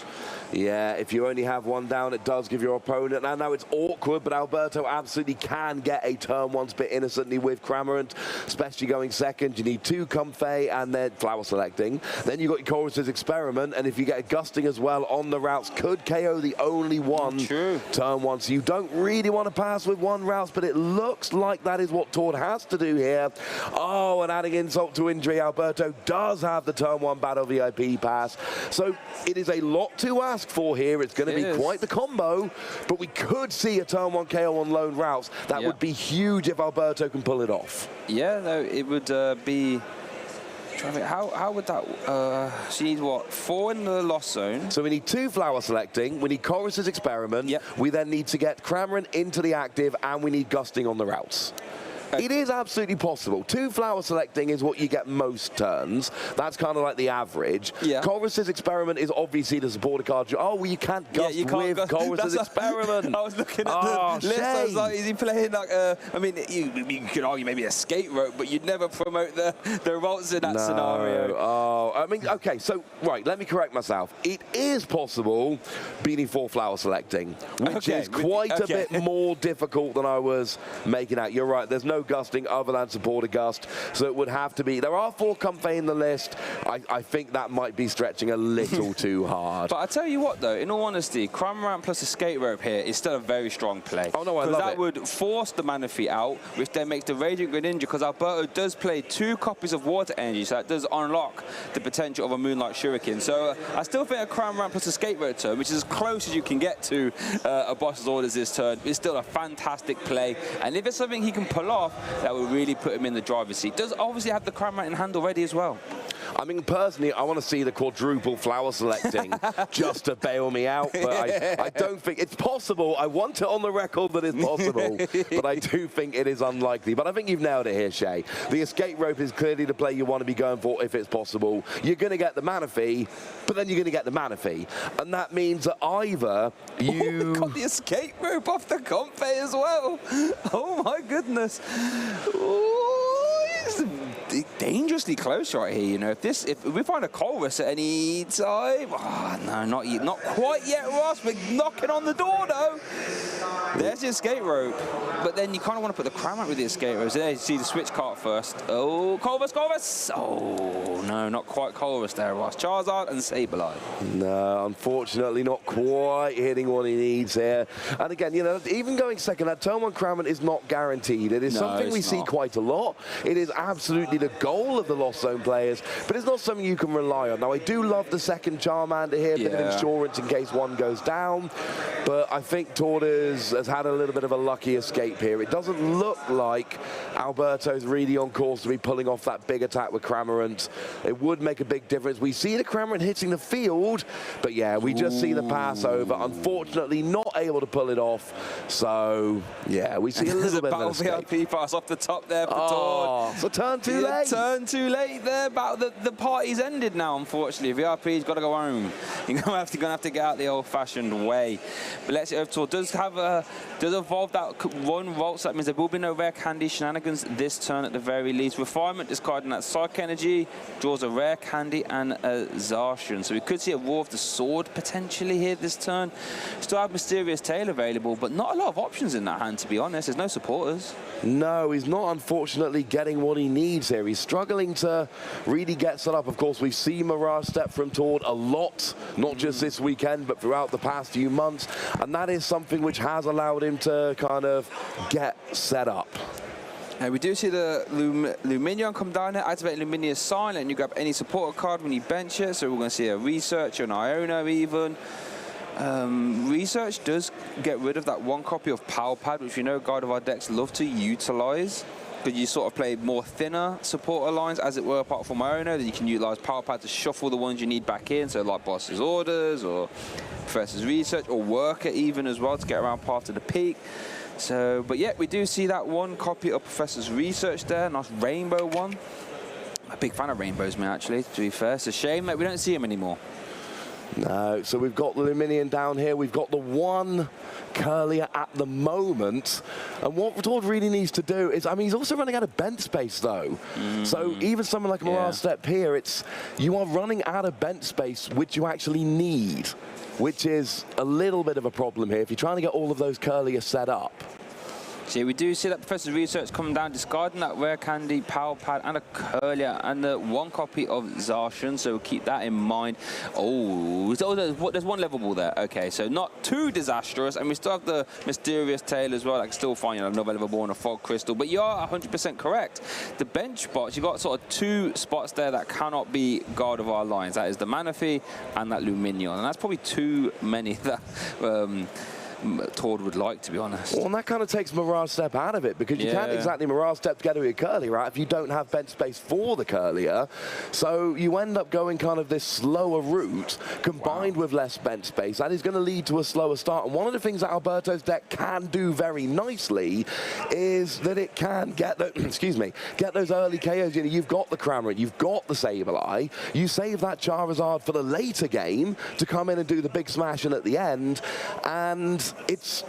Yeah, if you only have 1 down, it does give your opponent. I know it's awkward, but Alberto absolutely can get a turn 1 spit innocently with Cramorant, especially going second. You need 2 Comfey and then Flower Selecting. Then you've got your Chorus's Experiment, and if you get a Gusting as well on the routes, could KO the only one turn 1. So you don't really want to pass with 1 routes, but it looks like that is what Tord has to do here. Oh, and adding insult to injury, Alberto does have the turn 1 Battle VIP Pass. So it is a lot to ask for here. It's going to be quite the combo, but we could see a turn 1 KO on lone routes. That would be huge if Alberto can pull it off. Yeah, no, it would be How would that... so you need, what, 4 in the lost zone? So we need 2 flower selecting, we need Chorus's Experiment, Yep. we then need to get Cramorant into the active, and we need Gusting on the routes. It is absolutely possible. 2 flower selecting is what you get most turns. That's kind of like the average. Yeah. Chorus's Experiment is obviously the supporter card. Oh, well, you can't gust with Chorus's Experiment. I was looking at the list. I was like, is he playing like I mean, you could argue maybe a skate rope, but you'd never promote the rolls in that scenario. Oh, I mean, okay, so, right, let me correct myself. It is possible beating 4 flower selecting, which is quite a bit more difficult than I was making out. You're right, there's no gusting other than supporter gust, so it would have to be. There are 4 Comfey in the list. I think that might be stretching a little too hard. But I tell you what, though, in all honesty, Cramorant plus a skate rope here is still a very strong play. Oh no, I love it. Because that would force the Manaphy out, which then makes the Radiant Greninja, because Alberto does play 2 copies of Water Energy, so that does unlock the potential of a Moonlight Shuriken. So I still think a Cramorant plus a skate rope turn, which is as close as you can get to a boss's orders this turn, is still a fantastic play. And if it's something he can pull off, that will really put him in the driver's seat. Does obviously have the Cramorant in hand already as well. I mean, personally, I want to see the quadruple flower selecting just to bail me out, but I don't think it's possible. I want it on the record that it's possible, but I do think it is unlikely. But I think you've nailed it here, Shay. The escape rope is clearly the play you want to be going for if it's possible. You're going to get the Manaphy, but then you're going to get the Manaphy, and that means that either you... got the escape rope off the Comfey as well. Oh, my goodness. Ooh, it's dangerously close right here, you know. If we find a Colress at any time, no, not quite yet, Ross. We're knocking on the door though. There's the escape rope, but then you kind of want to put the Cramorant with the escape rope. So there you see the switch cart first. Oh, Colress! Oh no, not quite Colress there, Ross. Charizard and Sableye. No, unfortunately, not quite hitting what he needs here. And again, you know, even going second, that turn 1 Cramorant is not guaranteed. It is something we see quite a lot. It is absolutely the goal of the Lost Zone players, but it's not something you can rely on. Now, I do love the second Charmander here, a bit of insurance in case one goes down, but I think Tortoise has had a little bit of a lucky escape here. It doesn't look like Alberto's really on course to be pulling off that big attack with Cramorant. It would make a big difference. We see the Cramorant hitting the field, but yeah, we just see the pass over. Unfortunately, not able to pull it off. So, yeah, we see a little bit of an escape. VIP pass off the top there for Tortoise. So turn too late. Turn too late there. The party's ended now, unfortunately. VIP's got to go home. You're gonna have to get out the old-fashioned way. But let's see, does evolve that 1 volt, so that means there will be no rare candy shenanigans this turn at the very least. Refinement, discarding that Psych Energy, draws a rare candy and a Zacian. So we could see a War of the Sword potentially here this turn. Still have Mysterious Tail available, but not a lot of options in that hand, to be honest. There's no supporters. No, he's not, unfortunately, getting what he needs here. He's struggling to really get set up. Of course, we've seen Mirage step from Tord a lot, not just this weekend, but throughout the past few months, and that is something which has allowed him to kind of get set up. We do see the Lumineon come down here, activate Luminia's Sign, and you grab any supporter card when you bench it, so we're going to see a Researcher, an Iona even. Research does get rid of that 1 copy of Power Pad, which we know Guard of our decks love to utilize. Because you sort of play more thinner supporter lines, as it were, apart from Iona, then you can utilize Power Pad to shuffle the ones you need back in, so like Boss's Orders or Professor's Research or Worker even as well to get around part of the peak. So, but yeah, we do see that 1 copy of Professor's Research there, nice rainbow one. I'm a big fan of rainbows, man, actually, to be fair. It's a shame that we don't see them anymore. No, so we've got the Luminion down here. We've got the 1 Curlier at the moment. And what Tord really needs to do is, I mean, he's also running out of bench space, though. So even someone like Mirage Step here, you are running out of bench space, which you actually need, which is a little bit of a problem here if you're trying to get all of those Curlier set up. So we do see that Professor's Research coming down, discarding that Rare Candy, Power Pad, and a Curlier, and the 1 copy of Zacian, so we'll keep that in mind. Oh, there's 1 level ball there. Okay, so not too disastrous, and we still have the Mysterious Tail as well. I can still find another level ball and a Fog Crystal, but you are 100% correct. The bench spots, you've got sort of 2 spots there that cannot be Guard of our lines. That is the Manaphy and that Luminion, and that's probably too many that... Tord would like, to be honest. Well, and that kind of takes Mirage Step out of it, because you can't exactly Mirage Step together with your Curly, right, if you don't have bench space for the Curlier. So you end up going kind of this slower route combined with less bench space. That is going to lead to a slower start. And one of the things that Alberto's deck can do very nicely is that it can get the, get those early KOs. You know, you've got the Cramorant, you've got the Sableye. You save that Charizard for the later game to come in and do the big smash in at the end, and it's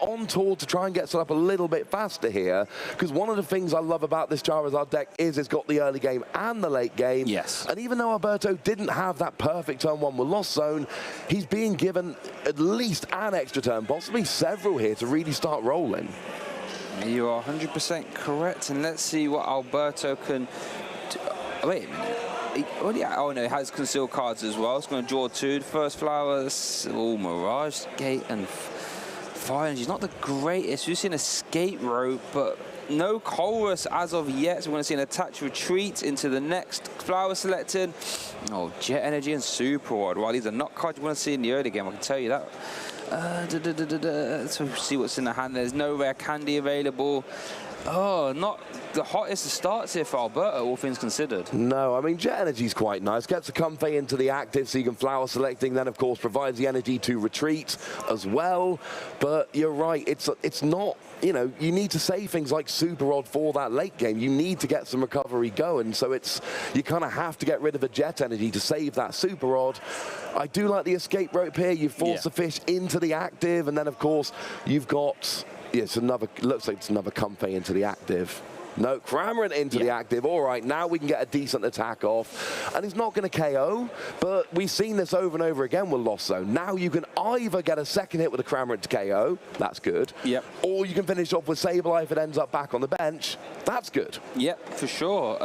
on Tord to try and get set up a little bit faster here, because one of the things I love about this Charizard deck is it's got the early game and the late game. Yes. And even though Alberto didn't have that perfect turn one with Lost Zone, he's being given at least an extra turn, possibly several here, to really start rolling. You are 100% correct, and let's see what Alberto can do. Oh, wait a minute. Oh no, he has concealed cards as well. It's going to draw two. The first flowers. Oh, Mirage Gate and Fire Energy. Not the greatest. We've seen Escape Rope, but no Colress as of yet. So we're going to see an attached retreat into the next flower selected. Oh, Jet Energy and Super Rod. While these are not cards you want to see in the early game, I can tell you that. So see what's in the hand. There's no rare candy available. Oh, not the hottest of starts here for Alberto, all things considered. No, I mean, Jet Energy's quite nice. Gets the Comfey into the active so you can flower selecting, then, of course, provides the energy to retreat as well. But you're right, it's not, you know, you need to save things like Super Rod for that late game. You need to get some recovery going. So you kind of have to get rid of a Jet Energy to save that Super Rod. I do like the Escape Rope here. You force the fish into the active, and then, of course, you've got... Yes, looks like it's another Comfey into the active. No, Cramorant into the active. All right, now we can get a decent attack off. And it's not going to KO, but we've seen this over and over again with Lost Zone. Now you can either get a second hit with a Cramorant to KO. That's good. Yep. Or you can finish off with Sableye if it ends up back on the bench. That's good. Yep, for sure.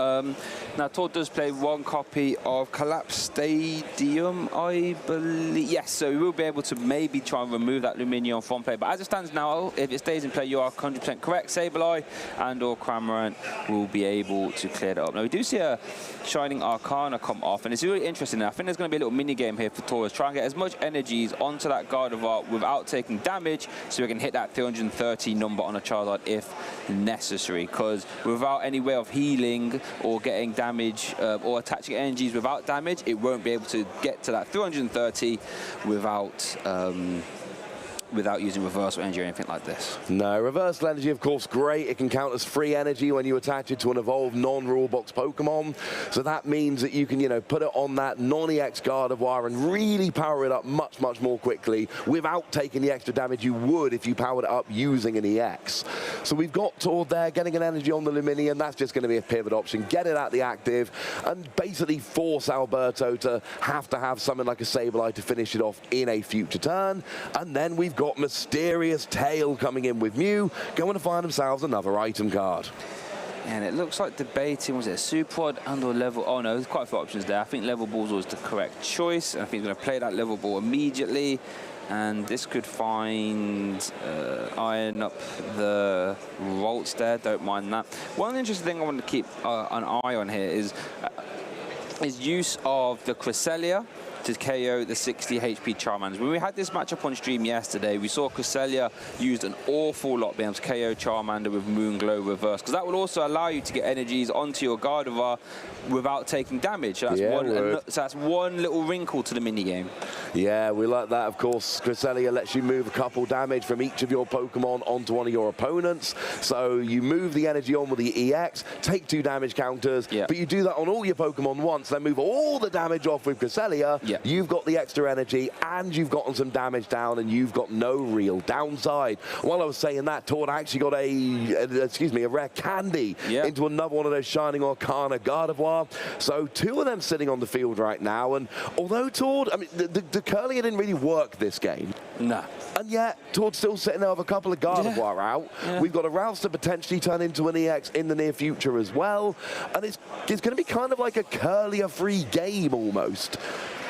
Now, Tord does play one copy of Collapse Stadium, I believe. Yes, so we will be able to maybe try and remove that Lumineon from play. But as it stands now, if it stays in play, you are 100% correct. Sableye and or Cramorant will be able to clear that up. Now, we do see a Shining Arcana come off, and it's really interesting. I think there's going to be a little mini game here for Taurus. Try and get as much energies onto that Gardevoir without taking damage, so we can hit that 330 number on a Charizard if necessary. Because without any way of healing or getting damage or attaching energies without damage, it won't be able to get to that 330 without using reversal energy or anything like this. No, reversal energy, of course, great. It can count as free energy when you attach it to an evolved non-rule box Pokemon. So that means that you can, you know, put it on that non-EX Gardevoir and really power it up much, much more quickly without taking the extra damage you would if you powered it up using an EX. So we've got Tord there getting an energy on the Lumineon. That's just going to be a pivot option. Get it at the active and basically force Alberto to have something like a Sableye to finish it off in a future turn. And then we've got Mysterious Tail coming in with Mew, going to find themselves another item card. And it looks like debating, was it a Super Rod and or level? Oh no, there's quite a few options there. I think level ball was the correct choice. And I think he's going to play that level ball immediately. And this could iron up the Rolts there, don't mind that. One interesting thing I want to keep an eye on here is use of the Cresselia to KO the 60 HP Charmander. When we had this matchup on stream yesterday, we saw Cresselia used an awful lot being able to KO Charmander with Moonglow Reverse, because that will also allow you to get energies onto your Gardevoir without taking damage. So that's one little wrinkle to the minigame. Yeah, we like that. Of course, Cresselia lets you move a couple damage from each of your Pokemon onto one of your opponents. So you move the energy on with the EX, take 2 damage counters, but you do that on all your Pokemon once, then move all the damage off with Cresselia. You've got the extra energy and you've gotten some damage down and you've got no real downside. While I was saying that, Tord actually got a rare candy into another one of those Shining Arcana Gardevoir. So 2 of them sitting on the field right now. And although Tord, I mean, the Curlier didn't really work this game. No. And yet, Tord's still sitting there with a couple of Gardevoir out. We've got a Rouse to potentially turn into an EX in the near future as well. And it's going to be kind of like a Curlier-free game almost.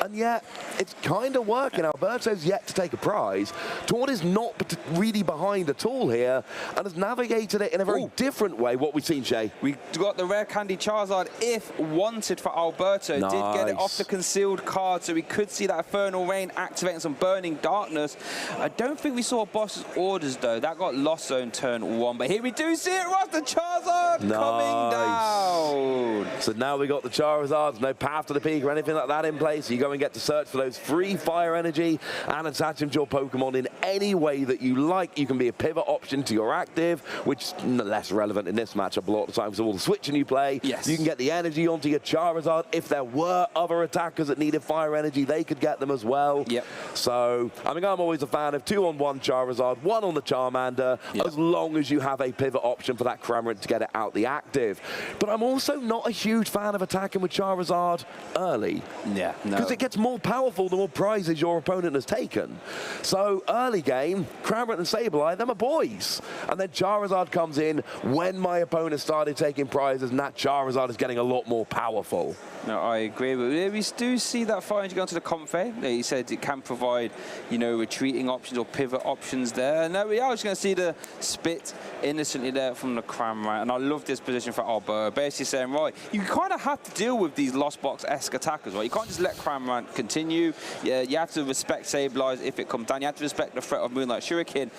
and yet it's kind of working. Alberto's yet to take a prize. Tord is not really behind at all here and has navigated it in a very different way. What we've seen, Shay. We got the rare candy Charizard, if wanted, for Alberto. Nice. Did get it off the concealed card, so we could see that Infernal Rain activating some Burning Darkness. I don't think we saw Boss's orders, though. That got Lost Zone turn 1. But here we do see it, Ross, the Charizard coming down. So now we got the Charizards, no path to the peak or anything like that in place. So you go and get to search for those free fire energy and attach them to your Pokemon in any way that you like. You can be a pivot option to your active, which is less relevant in this matchup a lot of times. So all the switching you play, yes, you can get the energy onto your Charizard. If there were other attackers that needed fire energy, they could get them as well. Yep. So, I mean, I'm always a fan of 2-on-1 Charizard, 1 on the Charmander, as long as you have a pivot option for that Cramorant to get it out the active. But I'm also not a huge fan of attacking with Charizard early. Yeah, no. Because it gets more powerful the more prizes your opponent has taken. So early game, Cramorant and Sableye, they're my boys. And then Charizard comes in when my opponent started taking prizes, and that Charizard is getting a lot more powerful. No, I agree. But we do see that fire energy going to the Comfey. He said it can provide, you know, retreating options or pivot options there. And we are just going to see the spit innocently there from the Cramorant. And I love this position for Alberto. Basically saying, right, you kind of have to deal with these Lost Box-esque attackers, right? You can't just let Cramorant continue. Yeah, you have to respect Sableye if it comes down. You have to respect the threat of Moonlight Shuriken.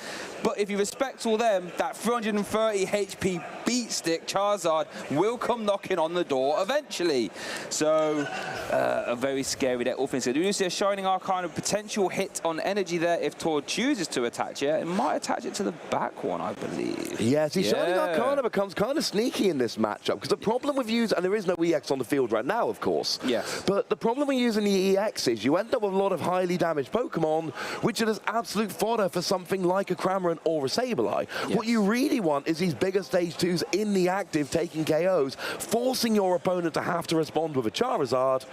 But if you respect all them, that 330 HP beat stick Charizard will come knocking on the door eventually. So, a very scary deck offensive. We do see a Shining Arcana potential hit on energy there if Tord chooses to attach it. It might attach it to the back one, I believe. Yeah, see, Shining Arcana becomes kind of sneaky in this matchup because the problem with using, and there is no EX on the field right now, of course. Yes. But the problem with using the EX is you end up with a lot of highly damaged Pokemon, which is absolute fodder for something like a Cramorant or a Sableye. Yes. What you really want is these bigger stage 2s in the active taking KOs, forcing your opponent to have to respond with a Charizard,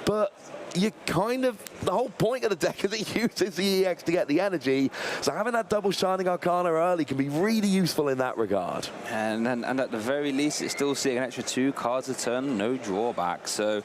but you kind of, the whole point of the deck is it uses the EX to get the energy, so having that double Shining Arcana early can be really useful in that regard. And at the very least, it's still seeing an extra 2 cards a turn, no drawback. So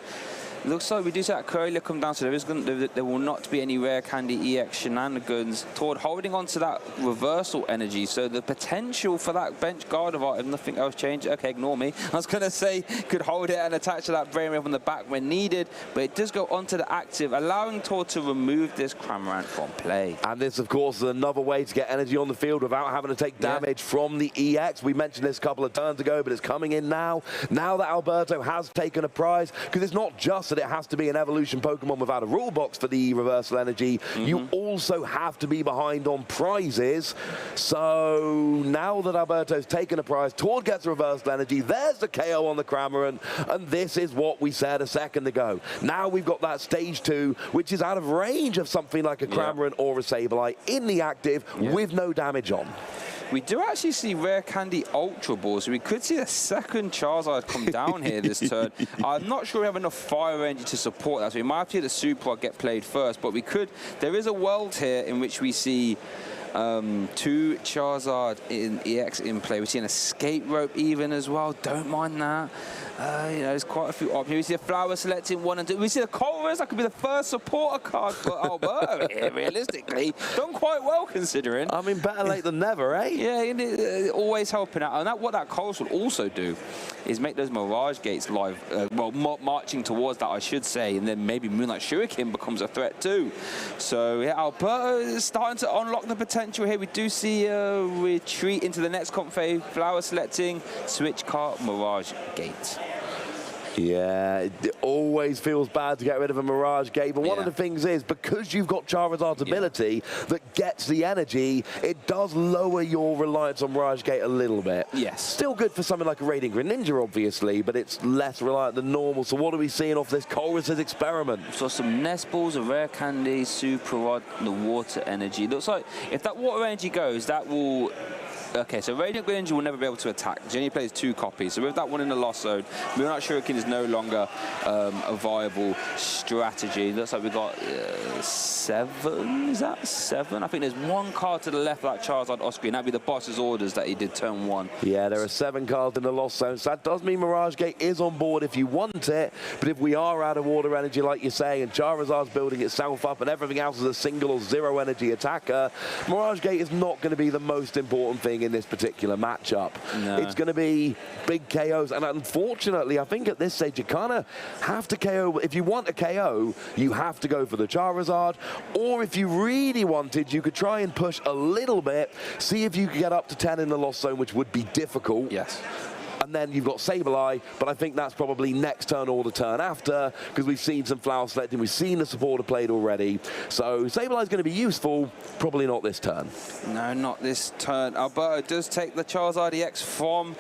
it looks like we do see that Curly come down, so there will not be any rare candy EX shenanigans. Tord holding on to that reversal energy, so the potential for that bench Gardevoir, if nothing else changed, okay, ignore me. I was going to say, could hold it and attach to that Brainwave on the back when needed, but it does go onto the active, allowing Tord to remove this Cramorant from play. And this, of course, is another way to get energy on the field without having to take damage from the EX. We mentioned this a couple of turns ago, but it's coming in now. Now that Alberto has taken a prize, because it's not just that it has to be an evolution Pokemon without a rule box for the reversal energy. You also have to be behind on prizes. So now that Alberto's taken a prize, Tord gets reversal energy. There's the KO on the Cramorant, and this is what we said a second ago. Now we've got that stage 2, which is out of range of something like a Cramorant or a Sableye in the active with no damage on. We do actually see rare candy Ultra Balls, so we could see a second Charizard come down here this turn. I'm not sure we have enough fire energy to support that, so we might have to see the Super get played first, but we could. There is a world here in which we see 2 Charizard in EX in play. We see an Escape Rope even as well. Don't mind that. You know, there's quite a few options. We see a Flower selecting 1 and 2. We see the Colress. That could be the first supporter card for Alberto here, realistically. Done quite well, considering. I mean, better late than never, eh? Yeah, always helping out. And what that Colress will also do is make those Mirage Gates live, marching towards that, I should say, and then maybe Moonlight Shuriken becomes a threat too. So, yeah, Alberto is starting to unlock the potential here. We do see a retreat into the next Comfey, Flower selecting, switch card, Mirage Gate. Yeah, it always feels bad to get rid of a Mirage Gate, but one of the things is, because you've got Charizard's ability that gets the energy, it does lower your reliance on Mirage Gate a little bit. Yes. Still good for something like a Radiant Greninja, obviously, but it's less reliant than normal. So what are we seeing off this Colress's experiment? So some Nest Balls, a Rare Candy, Super Rod, the Water Energy. Looks like if that Water Energy goes, that will Okay, so Radiant Greninja will never be able to attack. He only plays 2 copies. So with that one in the Lost Zone, Moonlight Shuriken is no longer a viable strategy. Looks like we've got 7. Is that 7? I think there's 1 card to the left of that Charizard off screen. That'd be the boss's orders that he did turn 1. Yeah, there are 7 cards in the Lost Zone. So that does mean Mirage Gate is on board if you want it. But if we are out of water energy, like you say, and Charizard's building itself up and everything else is a single or 0 energy attacker, Mirage Gate is not going to be the most important thing in this particular matchup. No. It's going to be big KOs, and unfortunately, I think at this stage you kind of have to KO. If you want a KO, you have to go for the Charizard, or if you really wanted, you could try and push a little bit, see if you could get up to 10 in the Lost Zone, which would be difficult. Yes. And then you've got Sableye, but I think that's probably next turn or the turn after, because we've seen some Flower Selecting, we've seen the supporter played already. So Sableye's going to be useful, probably not this turn. No, not this turn. Alberto does take the Charizard EX from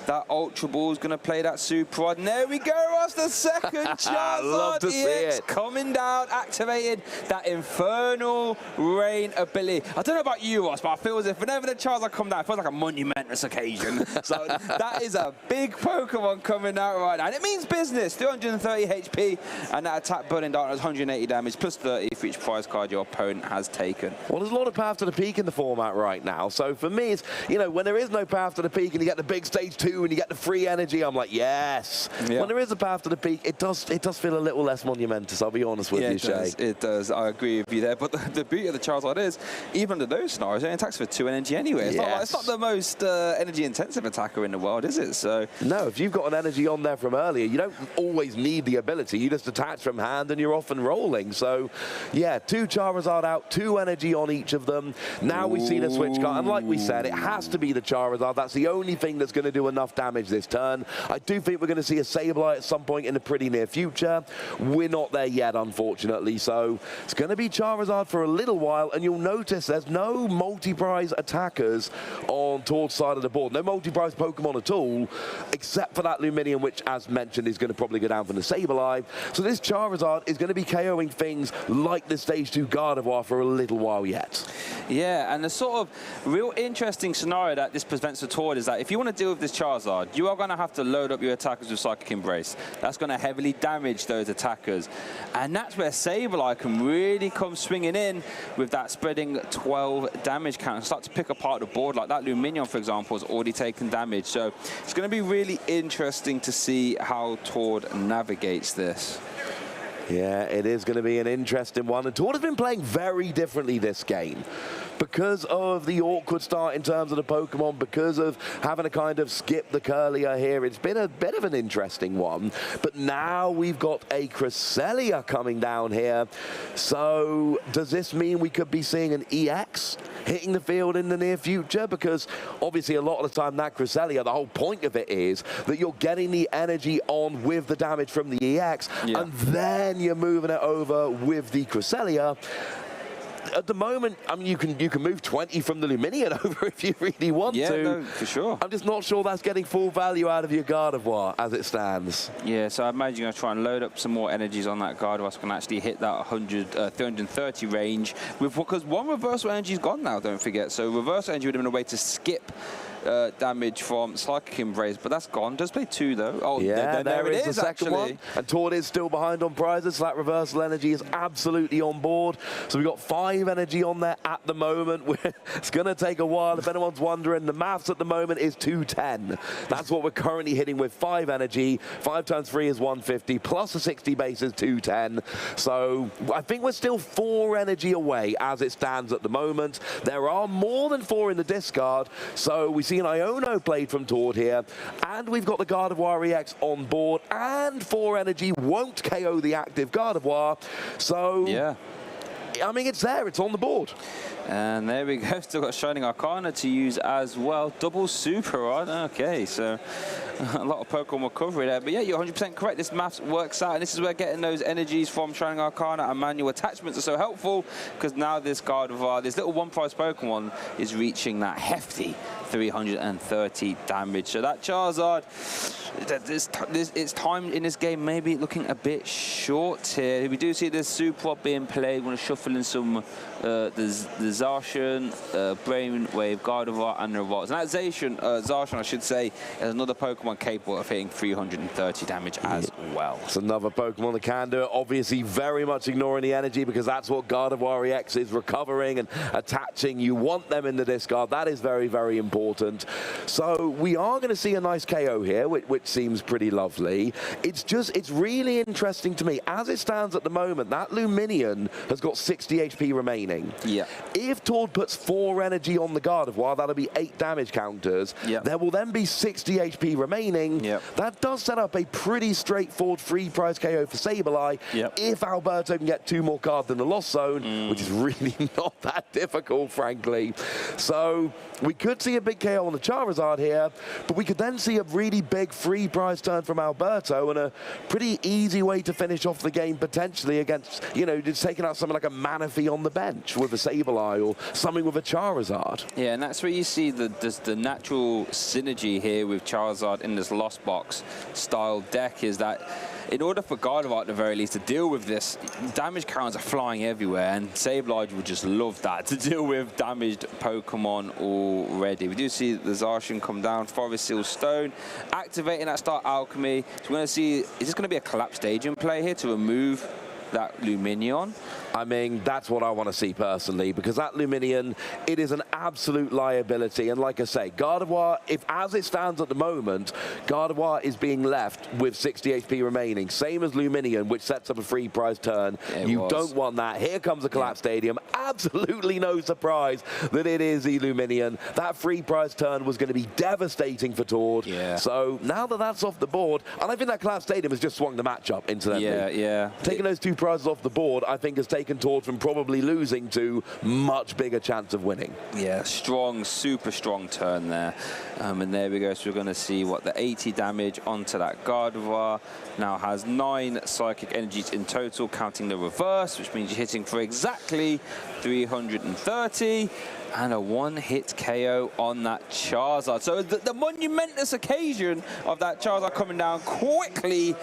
that Ultra Ball. Is going to play that Super Rod. And there we go, that's the second Charizard EX coming down, activated that Infernal Rain ability. I don't know about you, Ross, but I feel as if whenever the Charizard come down, it feels like a monumentous occasion. So that is a big Pokemon coming out right now. And it means business. 330 HP, and that attack burning dart has 180 damage, plus 30 for each prize card your opponent has taken. Well, there's a lot of path to the peak in the format right now. So for me, it's, you know, when there is no path to the peak and you get the big stage 2 and you get the free energy, I'm like, yes. Yeah. When there is a path to the peak, it does feel a little less monumentous, I'll be honest with you, Shay. It does. I agree with you there. But the beauty of the Charizard is, even under those scenarios, it attacks for 2 energy anyway. It's, it's not the most energy-intensive attacker in the world, is it? So no, if you've got an energy on there from earlier, you don't always need the ability. You just attach from hand and you're off and rolling. So, yeah, 2 Charizard out, 2 energy on each of them. Now we see the switch card. And like we said, it has to be the Charizard. That's the only thing that's going to do enough damage this turn. I do think we're going to see a Sableye at some point in the pretty near future. We're not there yet, unfortunately. So it's going to be Charizard for a little while. And you'll notice there's no multi-prize attackers on Tord's side of the board. No multi-prize Pokemon at all, except for that Luminium, which, as mentioned, is going to probably go down from the Sableye. So this Charizard is going to be KOing things like the Stage 2 Gardevoir for a little while yet. Yeah, and the sort of real interesting scenario that this presents for Tord is that if you want to deal with this Charizard, you are going to have to load up your attackers with Psychic Embrace. That's going to heavily damage those attackers. And that's where Sableye can really come swinging in with that spreading 12 damage count and start to pick apart the board. Like that Luminium, for example, has already taken damage. So it's going to be really interesting to see how Tord navigates this. Yeah, it is going to be an interesting one. And Tord has been playing very differently this game because of the awkward start in terms of the Pokemon, because of having to kind of skip the Curlier here. It's been a bit of an interesting one. But now we've got a Cresselia coming down here. So does this mean we could be seeing an EX hitting the field in the near future? Because obviously a lot of the time that Cresselia, the whole point of it is that you're getting the energy on with the damage from the EX, and then you're moving it over with the Cresselia. At the moment, I mean, you can move 20 from the Luminion over if you really want to. Yeah, no, for sure. I'm just not sure that's getting full value out of your Gardevoir as it stands. Yeah, so I imagine you're going to try and load up some more energies on that Gardevoir so it can actually hit that 330 range. Because one reversal energy is gone now, don't forget. So reversal energy would have been a way to skip damage from Psychic Embrace, but that's gone. Does play 2 though. Oh, yeah, there it is, the second actually. one. And Tord is still behind on prizes, so that reversal energy is absolutely on board. So we've got 5 energy on there at the moment. It's going to take a while. If anyone's wondering, the maths at the moment is 210. That's what we're currently hitting with 5 energy. 5 times 3 is 150, plus a 60 base is 210. So I think we're still 4 energy away as it stands at the moment. There are more than 4 in the discard, so we see an Iono played from Tord here, and we've got the Gardevoir EX on board, and 4 energy won't KO the active Gardevoir. So yeah, I mean, it's there, it's on the board. And there we go, still got Shining Arcana to use as well. Double Super on, okay, so a lot of Pokemon recovery there. But yeah, you're 100% correct, this maths works out, and this is where getting those energies from Shining Arcana and manual attachments are so helpful, because now this Gardevoir, this little one-prize Pokemon, is reaching that hefty 330 damage. So that Charizard, its time in this game maybe looking a bit short here. We do see this Super being played. We're going to shuffle in some the Zacian, Brainwave, Gardevoir, and the Rots. And that Zacian, I should say, is another Pokemon capable of hitting 330 damage as well. It's another Pokemon that can do it. Obviously, very much ignoring the energy because that's what Gardevoir EX is, recovering and attaching. You want them in the discard. That is very, very important. So we are going to see a nice KO here, which seems pretty lovely. It's really interesting to me. As it stands at the moment, that Luminion has got 60 HP remaining. Yeah. If Tord puts 4 energy on the Gardevoir, that'll be 8 damage counters. Yeah. There will then be 60 HP remaining. Yeah. That does set up a pretty straightforward free prize KO for Sableye. Yeah. If Alberto can get 2 more cards in the Lost Zone, which is really not that difficult, frankly. So we could see a big KO on the Charizard here, but we could then see a really big free prize turn from Alberto and a pretty easy way to finish off the game potentially against, you know, just taking out something like a Manaphy on the bench with a Sableye or something with a Charizard. Yeah, and that's where you see the natural synergy here with Charizard in this Lost Box style deck, is that in order for Gardevoir at the very least to deal with this, damage counters are flying everywhere, and Sableye would just love that, to deal with damaged Pokemon already. We do see the Zacian come down, Forest Seal Stone, activating that Star Alchemy. So we're going to see, is this going to be a Collapse Stadium play here to remove that Luminion? I mean, that's what I want to see personally, because that Luminion, it is an absolute liability. And like I say, Gardevoir, if as it stands at the moment, Gardevoir is being left with 60 HP remaining, same as Luminion, which sets up a free prize turn. You don't want that. Here comes a Collapse Stadium. Absolutely no surprise that it is the Luminion. That free prize turn was going to be devastating for Tord. Yeah. So now that that's off the board, and I think that Collapse Stadium has just swung the matchup, incidentally. Yeah. Taking those 2 prizes off the board, I think, has taken Tord from probably losing to much bigger chance of winning. Yeah, strong, super strong turn there. And there we go. So we're going to see what the 80 damage onto that Gardevoir. Now has 9 psychic energies in total, counting the reverse, which means you're hitting for exactly 330. And a 1-hit KO on that Charizard. So the monumentous occasion of that Charizard coming down quickly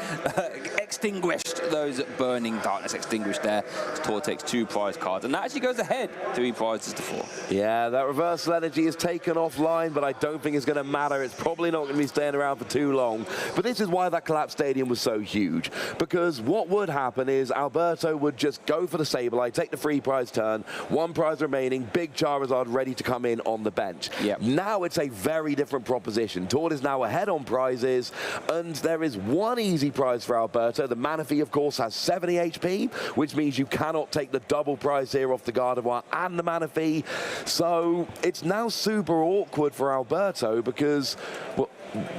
extinguished those burning darkness, extinguished there. Tord takes 2 prize cards, and that actually goes ahead 3 prizes to 4. Yeah, that reversal energy is taken offline, but I don't think it's going to matter. It's probably not going to be staying around for too long. But this is why that Collapse Stadium was so huge, because what would happen is Alberto would just go for the Sableye, take the free prize turn, 1 prize remaining, big Charizard ready to come in on the bench. Yep. Now it's a very different proposition. Tord is now ahead on prizes, and there is 1 easy prize for Alberto. The Manaphy, of course, has 70 HP, which means you cannot take the double prize here off the Gardevoir and the Manaphy. So it's now super awkward for Alberto because, well,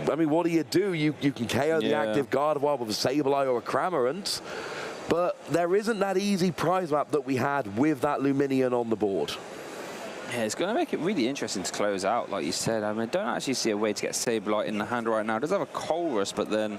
I mean, what do? You can KO the active Gardevoir with a Sableye or a Cramorant, but there isn't that easy prize map that we had with that Luminion on the board. Yeah, it's going to make it really interesting to close out, like you said. I mean, I don't actually see a way to get Sableye in the hand right now. It does have a Colress, but then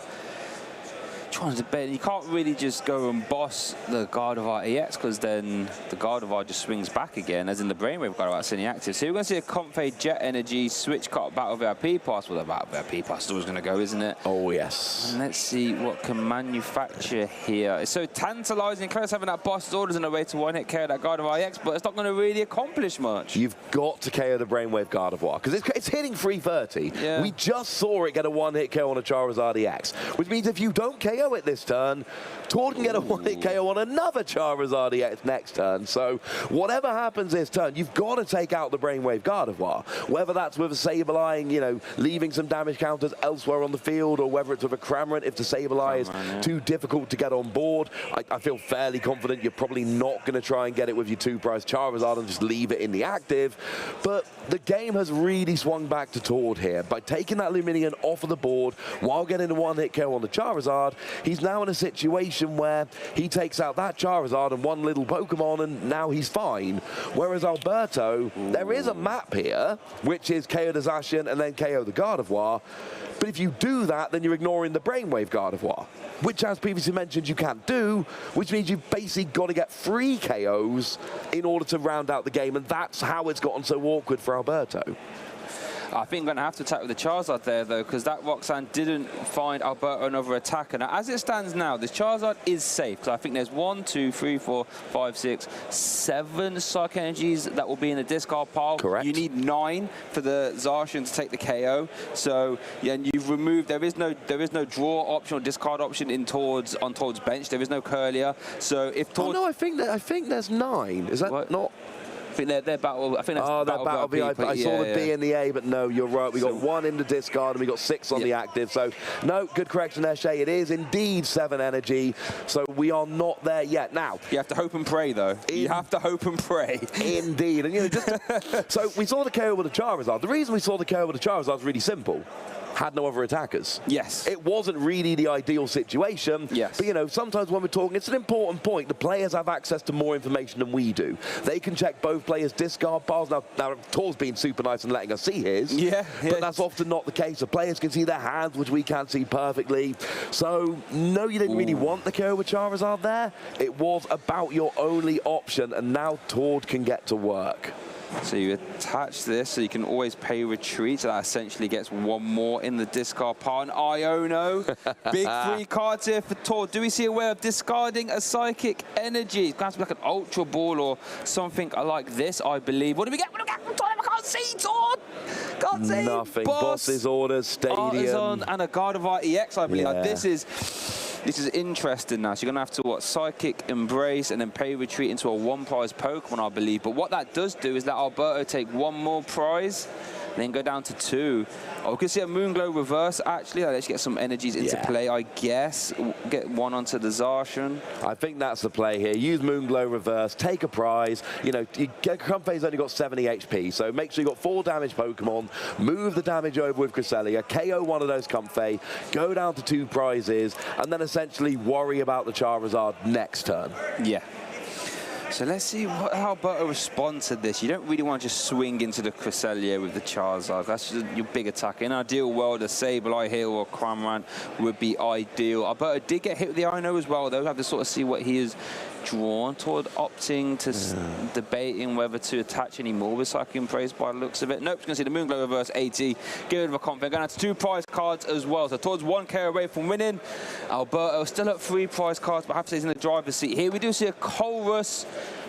trying to bet, you can't really just go and boss the Gardevoir EX, because then the Gardevoir just swings back again, as in the Brainwave Gardevoir sitting active. So you're going to see a Comfey Jet Energy switch cut Battle VIP pass. Well, the Battle VIP pass is always going to go, isn't it? Oh, yes. And let's see what can manufacture here. It's so tantalizing, close having that boss's orders in a way to 1-hit KO that Gardevoir EX, but it's not going to really accomplish much. You've got to KO the Brainwave Gardevoir, because it's hitting 330. Yeah. We just saw it get a 1-hit KO on a Charizard EX, which means if you don't KO it this turn, Tord can get a 1-hit KO on another Charizard EX next turn. So whatever happens this turn, you've got to take out the Brainwave Gardevoir. Whether that's with a Sableye, you know, leaving some damage counters elsewhere on the field, or whether it's with a Cramorant if the Sableye is too difficult to get on board. I feel fairly confident you're probably not going to try and get it with your 2-prize Charizard and just leave it in the active. But the game has really swung back to Tord here. By taking that Luminion off of the board while getting a 1-hit KO on the Charizard, he's now in a situation where he takes out that Charizard and 1 little Pokemon, and now he's fine. Whereas Alberto, there is a map here, which is KO the Zacian and then KO the Gardevoir. But if you do that, then you're ignoring the Brainwave Gardevoir, which, as previously mentioned, you can't do, which means you've basically got to get 3 KOs in order to round out the game, and that's how it's gotten so awkward for Alberto. I think I'm going to have to attack with the Charizard there, though, because that Roxanne didn't find Alberto another attacker. Now, as it stands now, this Charizard is safe, because I think there's 1, 2, 3, 4, 5, 6, 7 Psychic Energies that will be in the discard pile. Correct. You need 9 for the Zacian to take the KO. So, yeah, and you've removed, there is no draw option or discard option on Tord's bench. There is no Curlier. So if Tord... Oh, no, I think there's 9. Is that what? not... I think they're battle. I think that's Battle B. I saw the B and the A, but no, you're right. We got 1 in the discard and we got 6 on the active. So, no, good correction there, Shay. It is indeed 7 energy. So we are not there yet. Now, you have to hope and pray, though. You have to hope and pray. Indeed. And you know, so we saw the KO with the Charizard. The reason we saw the KO with the Charizard is really simple. Had no other attackers. Yes. It wasn't really the ideal situation. Yes. But, you know, sometimes when we're talking, it's an important point. The players have access to more information than we do. They can check both players' discard piles. Now Tor's been super nice and letting us see his. Yeah. But that's often not the case. The players can see their hands, which we can't see perfectly. So, no, you didn't really want the KO with Charizard there. It was about your only option, and now Tord can get to work. So you attach this, so you can always pay retreat. So that essentially gets 1 more in the discard pile. And Iono, big 3 cards here for Tord. Do we see a way of discarding a Psychic Energy? It's going to have to be like an Ultra Ball or something like this, I believe. What do we get? What do we get? I can't see, Tord! Can't see. Nothing. Boss's Orders, Stadium. Artisan, and a Gardevoir EX, I believe. Yeah. Like, this is interesting now. So you're going to have to, Psychic Embrace and then pay retreat into a 1-prize Pokemon, I believe. But what that does do is let Alberto take 1 more prize, then go down to 2. Oh, we could see a Moonglow reverse, actually. Let's get some energies into play, I guess. Get 1 onto the Zacian. I think that's the play here. Use Moonglow reverse, take a prize. You know, Comfey's only got 70 HP, so make sure you got 4 damage Pokemon, move the damage over with Cresselia, KO 1 of those Comfey, go down to 2 prizes, and then essentially worry about the Charizard next turn. Yeah. So let's see how Alberto responds to this. You don't really want to just swing into the Cresselia with the Charizard. That's just your big attack. In an ideal world, a Sableye here or Cramorant would be ideal. Alberto did get hit with the Ino as well, though. We have to sort of see what he is drawn toward, opting to debating whether to attach any more with Psychic Embrace by the looks of it. Nope, going to see the Moonglow reverse 80. Get rid of a Comfey. Going to have 2 prize cards as well. So towards 1k away from winning. Alberto still at 3 prize cards, but I have to say he's in the driver's seat here. We do see a Colrus.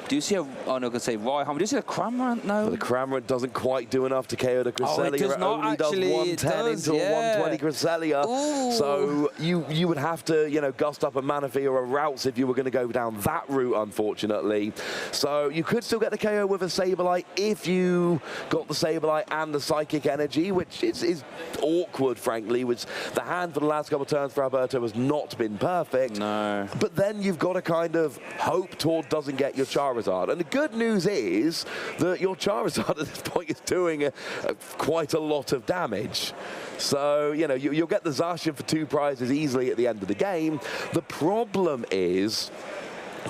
Do you see a, oh no, I could say Raihan. Do you see a Cramorant? No. But the Cramorant doesn't quite do enough to KO the Cresselia. Oh, it does not, only actually. does 110 into a 120 Cresselia. Ooh. So you would have to, you know, gust up a Manaphy or a Routes if you were going to go down that route, unfortunately. So you could still get the KO with a Sableye if you got the Sableye and the Psychic Energy, which is awkward, frankly, which the hand for the last couple of turns for Alberto has not been perfect. No. But then you've got to kind of hope Tord doesn't get your Charizard. And the good news is that your Charizard at this point is doing quite a lot of damage. So, you know, you'll get the Zacian for 2 prizes easily at the end of the game. The problem is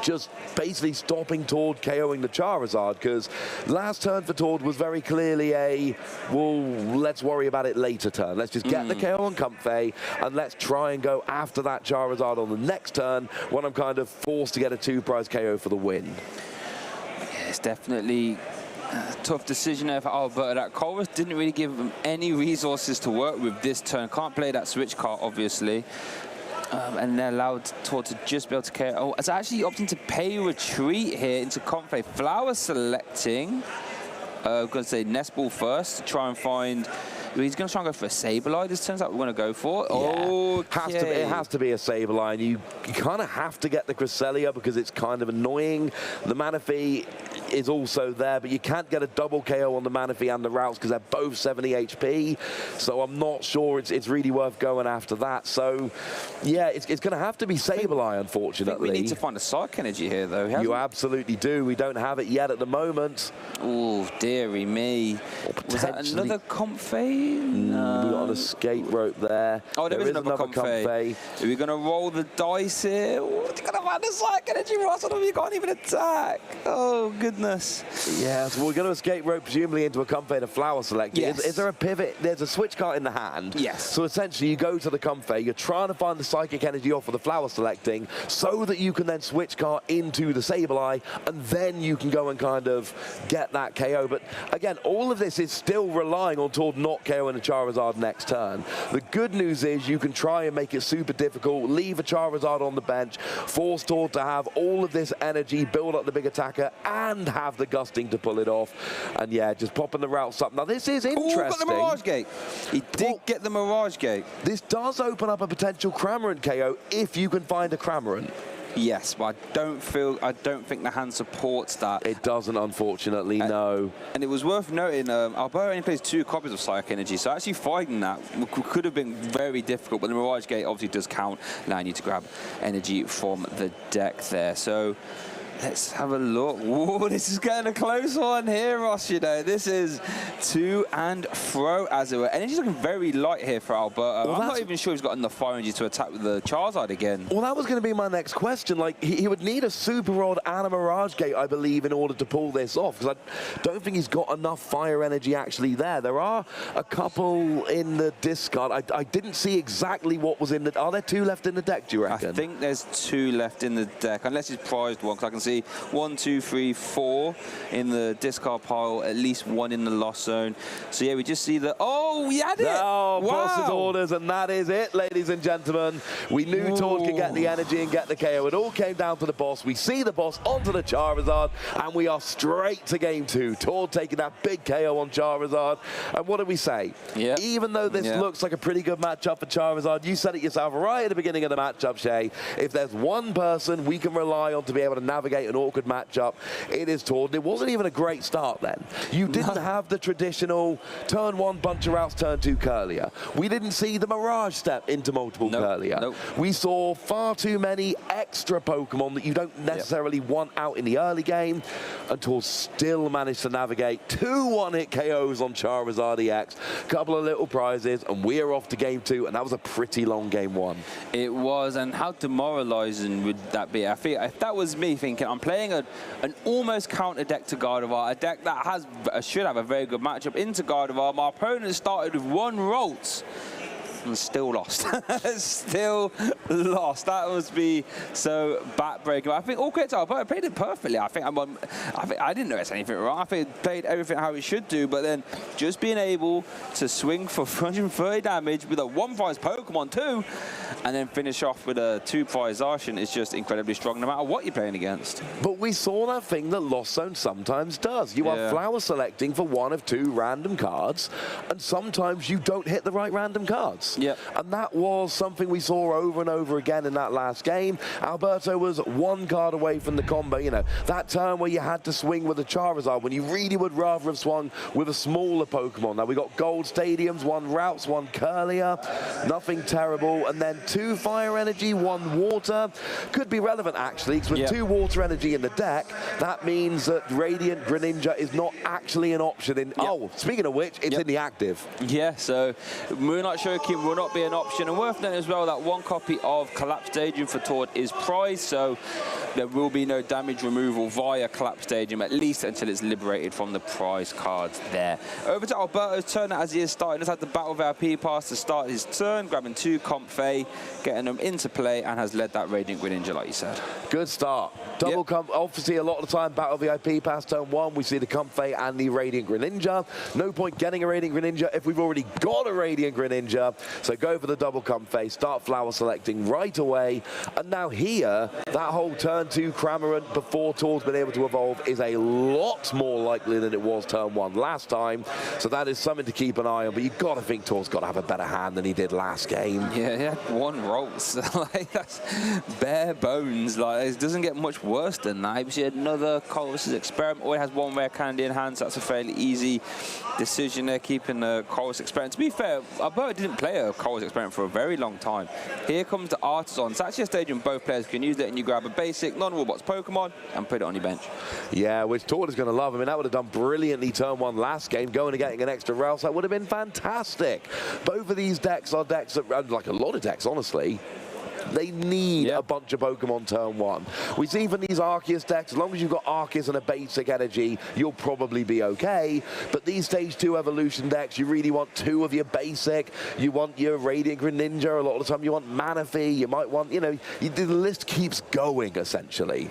just basically stopping Tord KOing the Charizard, because last turn for Tord was very clearly a, well, let's worry about it later turn. Let's just get the KO on Comfey, and let's try and go after that Charizard on the next turn when I'm kind of forced to get a 2-prize KO for the win. Yeah, it's definitely a tough decision there for Alberto. That Colrus didn't really give him any resources to work with this turn. Can't play that switch card, obviously. And they're allowed Tord to just be able to KO. Oh, it's actually opting to pay retreat here into Comfey. Flower selecting. I'm going to say Nest Ball first to try and find. He's going to try and go for a Sableye. This turns out we're going to go for. Yeah. Okay. It has to be a Sableye. And you kind of have to get the Cresselia because it's kind of annoying. The Manaphy is also there, but you can't get a double KO on the Manaphy and the Routes because they're both 70 HP. So I'm not sure it's really worth going after that. So, yeah, it's going to have to be Sableye, unfortunately. I think we need to find a Psychic Energy here, though. You absolutely do. We don't have it yet at the moment. Oh, dearie me. Was that another Comfey? No. We got an escape rope there. Oh, there is another Comfey. Are we going to roll the dice here? What are you going to find a Psychic Energy, Ross? You can't even attack. Oh, goodness goodness. Yeah, so we're going to escape rope presumably into a Comfey to flower selecting. Yes. Is there a pivot? There's a switch card in the hand. Yes. So essentially you go to the Comfey, you're trying to find the psychic energy off of the flower selecting so that you can then switch card into the Sableye, and then you can go and kind of get that KO. But again, all of this is still relying on Tord not KOing a Charizard next turn. The good news is you can try and make it super difficult, leave a Charizard on the bench, force Tord to have all of this energy, build up the big attacker, and have the gusting to pull it off. And yeah, just popping the routes up. Now this is interesting. Got the Mirage Gate. He did get the Mirage Gate. This does open up a potential Cramorant KO if you can find a Cramorant. Yes, but I don't think the hand supports that. It doesn't, unfortunately, no. And it was worth noting, Alberto only plays 2 copies of Psychic Energy, so actually fighting that could have been very difficult, but the Mirage Gate obviously does count, allowing you to grab energy from the deck there. So let's have a look. Whoa, this is getting a close one here, Ross. You know, this is to and fro, as it were. Energy's looking very light here for Alberto. I'm not even sure he's got enough fire energy to attack with the Charizard again. Well, that was going to be my next question. Like, he would need a Super Rod and a Mirage Gate, I believe, in order to pull this off, because I don't think he's got enough fire energy actually there. There are a couple in the discard. I didn't see exactly what was in the... Are there 2 left in the deck, do you reckon? I think there's 2 left in the deck, unless he's prized one, because I can see 1, 2, 3, 4 in the discard pile, at least 1 in the lost zone. So yeah, we just see the... Oh, we had it! Oh, wow. Boss's orders, and that is it, ladies and gentlemen. We knew Tord could get the energy and get the KO. It all came down to the boss. We see the boss onto the Charizard, and we are straight to game 2. Tord taking that big KO on Charizard. And what do we say? Yeah. Even though this looks like a pretty good matchup for Charizard, you said it yourself right at the beginning of the matchup, Shay. If there's one person we can rely on to be able to navigate an awkward matchup, it is Tord. It wasn't even a great start then. You didn't have the traditional turn 1 bunch of routes, turn 2 Curlier. We didn't see the Mirage step into multiple Curlier. We saw far too many extra Pokemon that you don't necessarily want out in the early game, and Tord still managed to navigate 2 one-hit KOs on Charizard EX, couple of little prizes, and we're off to game 2, and that was a pretty long game 1. It was, and how demoralizing would that be? I think if that was me thinking, I'm playing an almost counter deck to Gardevoir, a deck that should have a very good matchup into Gardevoir. My opponent started with 1 Rolts and still lost. Still lost. That must be so backbreaking. I think all credit to Alberto, played it perfectly. I think I didn't notice anything wrong. I think it played everything how it should do, but then just being able to swing for 130 damage with a 1-prize Pokemon too, and then finish off with a 2-prize Zacian is just incredibly strong no matter what you're playing against. But we saw that thing that Lost Zone sometimes does. You are flower selecting for 1 of 2 random cards, and sometimes you don't hit the right random cards. Yep. And that was something we saw over and over again in that last game. Alberto was 1 card away from the combo. You know, that turn where you had to swing with a Charizard when you really would rather have swung with a smaller Pokemon. Now, we got Gold Stadiums, 1 Routes, 1 Curlier, nothing terrible. And then 2 Fire Energy, 1 Water. Could be relevant, actually, because with 2 Water Energy in the deck, that means that Radiant Greninja is not actually an option in... Oh, speaking of which, it's in the active. Yeah, so Moonlight Showcase will not be an option. And worth noting as well that 1 copy of Collapse Stadium for Tord is prized, so there will be no damage removal via Collapse Stadium, at least until it's liberated from the prize cards there. Over to Alberto's turn as he is starting. He's had the Battle VIP pass to start his turn, grabbing 2 Comfey, getting them into play, and has led that Radiant Greninja, like you said. Good start. Double obviously, a lot of the time, Battle VIP pass turn 1, we see the Comfey and the Radiant Greninja. No point getting a Radiant Greninja if we've already got a Radiant Greninja. So go for the double Comfey, start flower selecting right away. And now here, that whole turn 2 Cramorant before Tord's been able to evolve is a lot more likely than it was turn 1 last time. So that is something to keep an eye on. But you've got to think Tord's got to have a better hand than he did last game. Yeah, he had 1 Rolls. Like, that's bare bones. Like, it doesn't get much worse than that. He had another Colossus Experiment. Or he has 1 Rare Candy in hand, so that's a fairly easy decision there, keeping the Colossus Experiment. To be fair, Alberto didn't play a Colossus Experiment for a very long time. Here comes the Artisan. It's actually a stage when both players can use it, and you grab a basic non-Warbox Pokemon and put it on your bench. Yeah, which Tord is going to love. I mean, that would have done brilliantly turn 1 last game, going and getting an extra Rouse. That would have been fantastic. Both of these decks are decks that, like a lot of decks, honestly, They need a bunch of Pokemon turn 1. We see from these Arceus decks, as long as you've got Arceus and a basic energy, you'll probably be okay. But these Stage 2 evolution decks, you really want 2 of your basic. You want your Radiant Greninja. A lot of the time you want Manaphy. You might want, you know, the list keeps going, essentially.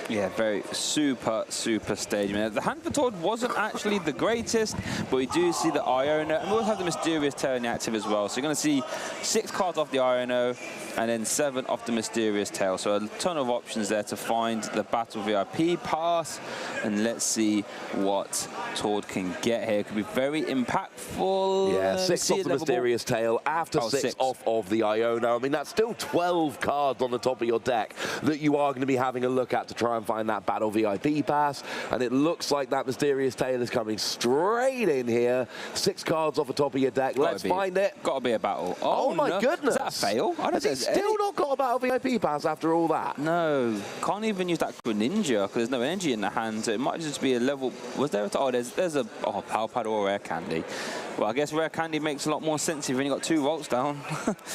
Yeah, very super stage. I mean, the hand for Tord wasn't actually the greatest, but we do see the Iono, and we also have the Mysterious Tail in the active as well. So you're going to see 6 cards off the Iono, and then 7 off the Mysterious Tail. So a ton of options there to find the Battle VIP pass, and let's see what Tord can get here. Could be very impactful. Yeah, 6 off the Mysterious Tail, after 6 off of the Iono. I mean, that's still 12 cards on the top of your deck that you are going to be having a look at to try and find that Battle VIP pass, and it looks like that Mysterious Tail is coming straight in here. 6 cards off the top of your deck. Let's find it. Gotta be a battle. Oh my goodness. Is that a fail? I don't Has he still not got a Battle VIP pass after all that? No. Can't even use that Greninja because there's no energy in the hand, so it might just be a level. Was there a... Oh, there's a Power Pad or Rare Candy. Well, I guess Rare Candy makes a lot more sense if you've only got 2 volts down.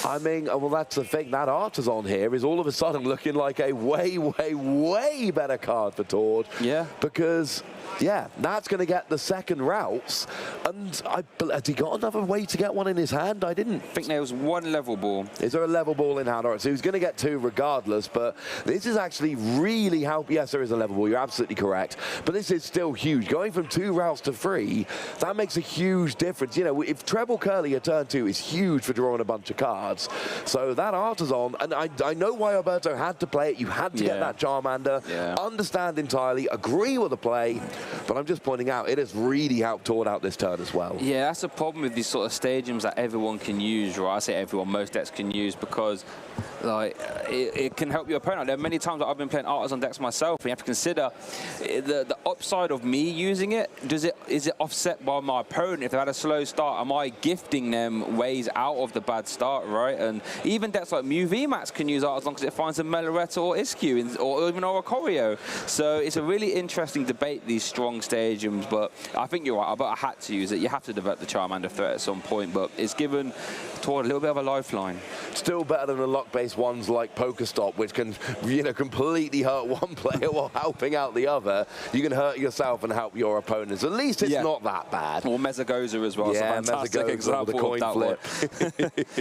I mean, well, that's the thing. That Artisan here is all of a sudden looking like a way better card for Tord. Yeah. Because, yeah, that's going to get the second routes. And has he got another way to get one in his hand? I didn't think there was 1 level ball. Is there a level ball in hand? All right, so he's going to get 2 regardless, but this is actually really helping. Yes, there is a level ball. You're absolutely correct. But this is still huge. Going from 2 routes to 3, that makes a huge difference. You know, if Treble Curly at turn 2 is huge for drawing a bunch of cards. So that Artisan, and I know why Alberto had to play it. You had to get that Charmander. Yeah. Understand entirely, agree with the play, but I'm just pointing out it has really helped Tord out this turn as well. Yeah, that's the problem with these sort of stadiums that everyone can use, right? I say everyone, most decks can use, because like it can help your opponent. There are many times that I've been playing Artisan decks myself, and you have to consider the upside of me using it. Is it offset by my opponent? If they had a slow start, am I gifting them ways out of the bad start, right? And even decks like Mew VMAX can use Artisan because it finds a Meloretta or Iskew, or even Oricorio. So it's a really interesting debate, these strong stadiums, but I think you're right. I had to use it. You have to develop the Charmander threat at some point, but it's given Tord a little bit of a lifeline. Still better than the lock-based ones like Pokestop, which can, you know, completely hurt one player while helping out the other. You can hurt yourself and help your opponents. At least it's not that bad. Or Mezagoza as well. Yeah, fantastic example with the coin flip.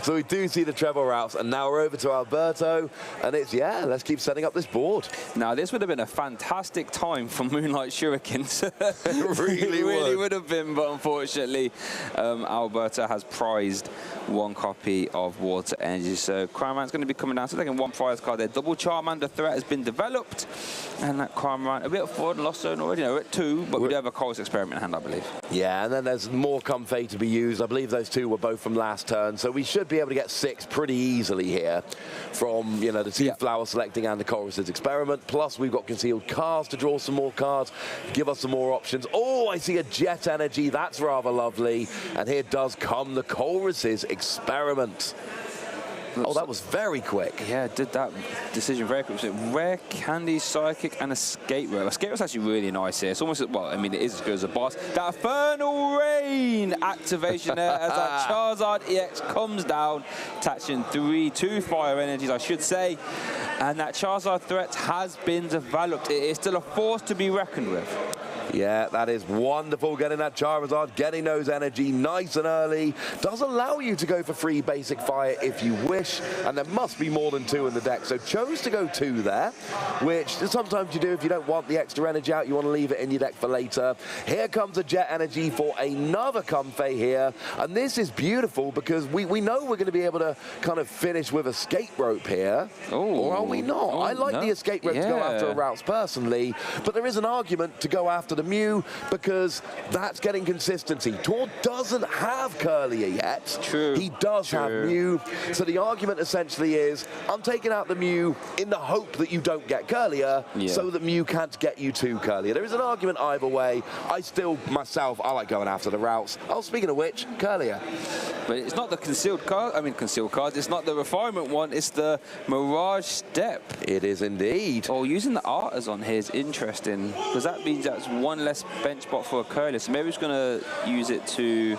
So we do see the treble routes, and now we're over to Alberto, and it's, yeah, let's keep setting up this board. Now, this would have been a fantastic time for Moonlight Shurikens. It really would have been, but unfortunately, Alberto has prized 1 copy of Water Energy. So Cryman's going to be coming down, so taking 1 prize card there. Double Charmander threat has been developed, and that Cryman a bit of forward and lost zone already. No, we're at 2, but we do have a Chorus Experiment hand, I believe. Yeah, and then there's more Comfey to be used. I believe those 2 were both from last turn, so we should be able to get 6 pretty easily here from, you know, the 2 flower selecting and the Chorus's Experiment. Plus, we've got Concealed Cards to draw some more cards, give us some more options. Oh, I see a Jet Energy. That's rather lovely. And here does come the Chorus's Experiment. Oh, that was very quick. Yeah, did that decision very quick. So Rare Candy, Psychic, and Escape Rope. Escape Rope's actually really nice here. It's almost, well, I mean, it is as good as a boss. That Infernal Rain activation there as that Charizard EX comes down, attaching 2 fire energies, I should say. And that Charizard threat has been developed. It is still a force to be reckoned with. Yeah, that is wonderful, getting that Charizard, getting those energy nice and early. Does allow you to go for 3 basic fire if you wish, and there must be more than 2 in the deck. So chose to go 2 there, which sometimes you do if you don't want the extra energy out, you want to leave it in your deck for later. Here comes a Jet Energy for another Comfey here, and this is beautiful because we know we're going to be able to kind of finish with Escape Rope here. Ooh. Or are we not? I like the Escape Rope to go after a routes personally, but there is an argument to go after the Mew because that's getting consistency. Tord doesn't have Curlier yet. True. He does have Mew. So the argument essentially is, I'm taking out the Mew in the hope that you don't get Curlier, so that Mew can't get you to Curlier. There is an argument either way. I still, myself, I like going after the routes. Oh, speaking of which, Curlier. But it's not the concealed card, concealed cards, it's not the refinement one, it's the Mirage Step. It is indeed. Oh, using the Artisan here is interesting, because that means that's 1 less bench spot for a Curlier. So maybe it's going to use it to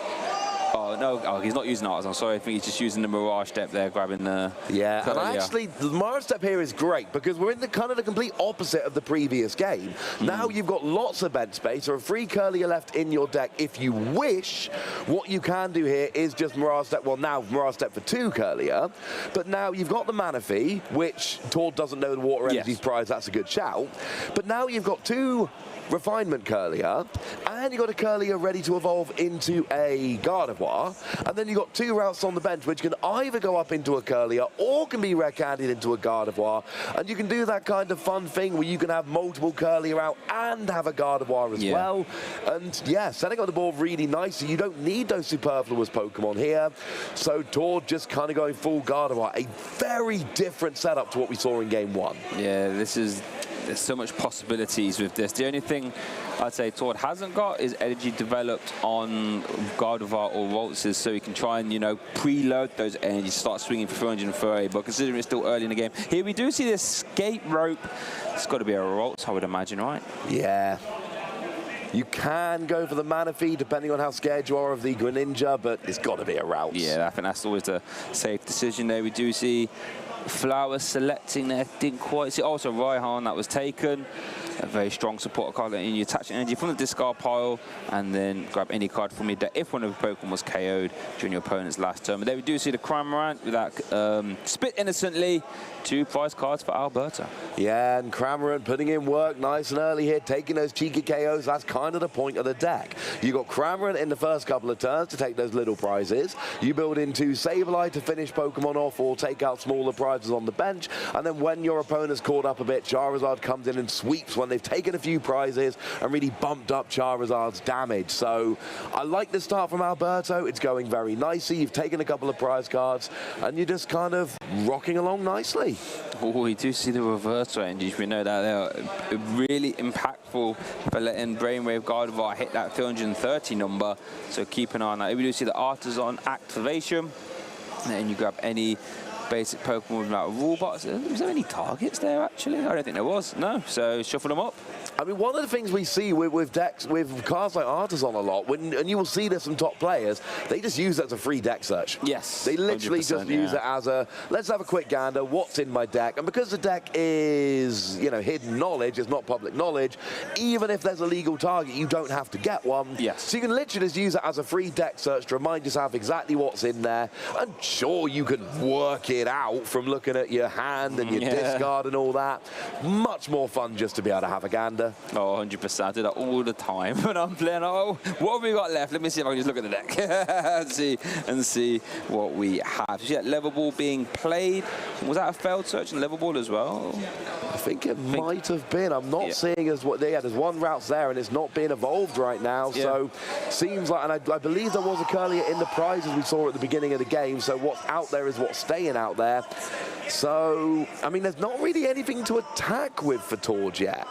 Oh, no. Oh, he's not using Artisan. Sorry. I think he's just using the Mirage Step there, grabbing the... Yeah, and actually, the Mirage Step here is great because we're in the kind of the complete opposite of the previous game. Now you've got lots of bench space or a free Curlier left in your deck if you wish. What you can do here is just Mirage Step. Well, now Mirage Step for 2 Curlier. But now you've got the Manaphy, which Tord doesn't know the Water Energy's prize. That's a good shout. But now you've got 2 Refinement Curlier, and you've got a Curlier ready to evolve into a Gardevoir, and then you've got 2 routes on the bench which can either go up into a Curlier or can be red-handed into a Gardevoir, and you can do that kind of fun thing where you can have multiple Curlier out and have a Gardevoir as well. And yeah, setting up the board really nicely. You don't need those superfluous Pokemon here, so Tord just kind of going full Gardevoir. A very different setup to what we saw in Game 1. Yeah, there's so much possibilities with this. The only thing I'd say Tord hasn't got is energy developed on Gardevoir or Ralts, so he can try and, you know, preload those energies, start swinging for 330. But considering it's still early in the game, here we do see this escape rope. It's got to be a Ralts, I would imagine, right? Yeah. You can go for the Manaphy, depending on how scared you are of the Greninja, but it's got to be a Ralts. Yeah, I think that's always the safe decision there. We do see Flowers selecting there, didn't quite see. Also, Raihan, that was taken. A very strong supporter card, and you attach energy from the discard pile and then grab any card from your deck if one of your Pokemon was KO'd during your opponent's last turn. But there we do see the Cramorant with that Spit Innocently. 2 prize cards for Alberto. Yeah, and Cramorant putting in work nice and early here, taking those cheeky KOs. That's kind of the point of the deck. You got Cramorant in the first couple of turns to take those little prizes. You build into Sableye to finish Pokemon off or take out smaller prizes on the bench. And then when your opponent's caught up a bit, Charizard comes in and sweeps when they've taken a few prizes and really bumped up Charizard's damage. So I like the start from Alberto. It's going very nicely. You've taken a couple of prize cards and you're just kind of rocking along nicely. Oh, we do see the reverse ranges. We know that they're really impactful for letting Brainwave Gardevoir hit that 330 number. So keep an eye on that. We do see the Artisan activation. And then you grab any basic Pokemon without a rule box. Was there any targets there, actually? I don't think there was. No. So shuffle them up. I mean, one of the things we see with decks, with cards like Artisan a lot, and you will see this from top players, they just use that as a free deck search. Yes. They literally just use it as a, let's have a quick gander, what's in my deck? And because the deck is, you know, hidden knowledge, it's not public knowledge, even if there's a legal target, you don't have to get one. Yes. So you can literally just use it as a free deck search to remind yourself exactly what's in there. And sure, you can work it out from looking at your hand and your discard and all that. Much more fun just to be able to have a gander. Oh, 100%. I do that all the time when I'm playing. Oh, what have we got left? Let me see if I can just look at the deck and see what we have. So, yeah, level ball being played. Was that a failed search and level ball as well? I think it might have been. I'm not seeing as what they had. There's one route there and it's not being evolved right now. So seems like, and I believe there was a Curlier in the prizes we saw at the beginning of the game. So what's out there is what's staying out there. So, I mean, there's not really anything to attack with for Tord yet.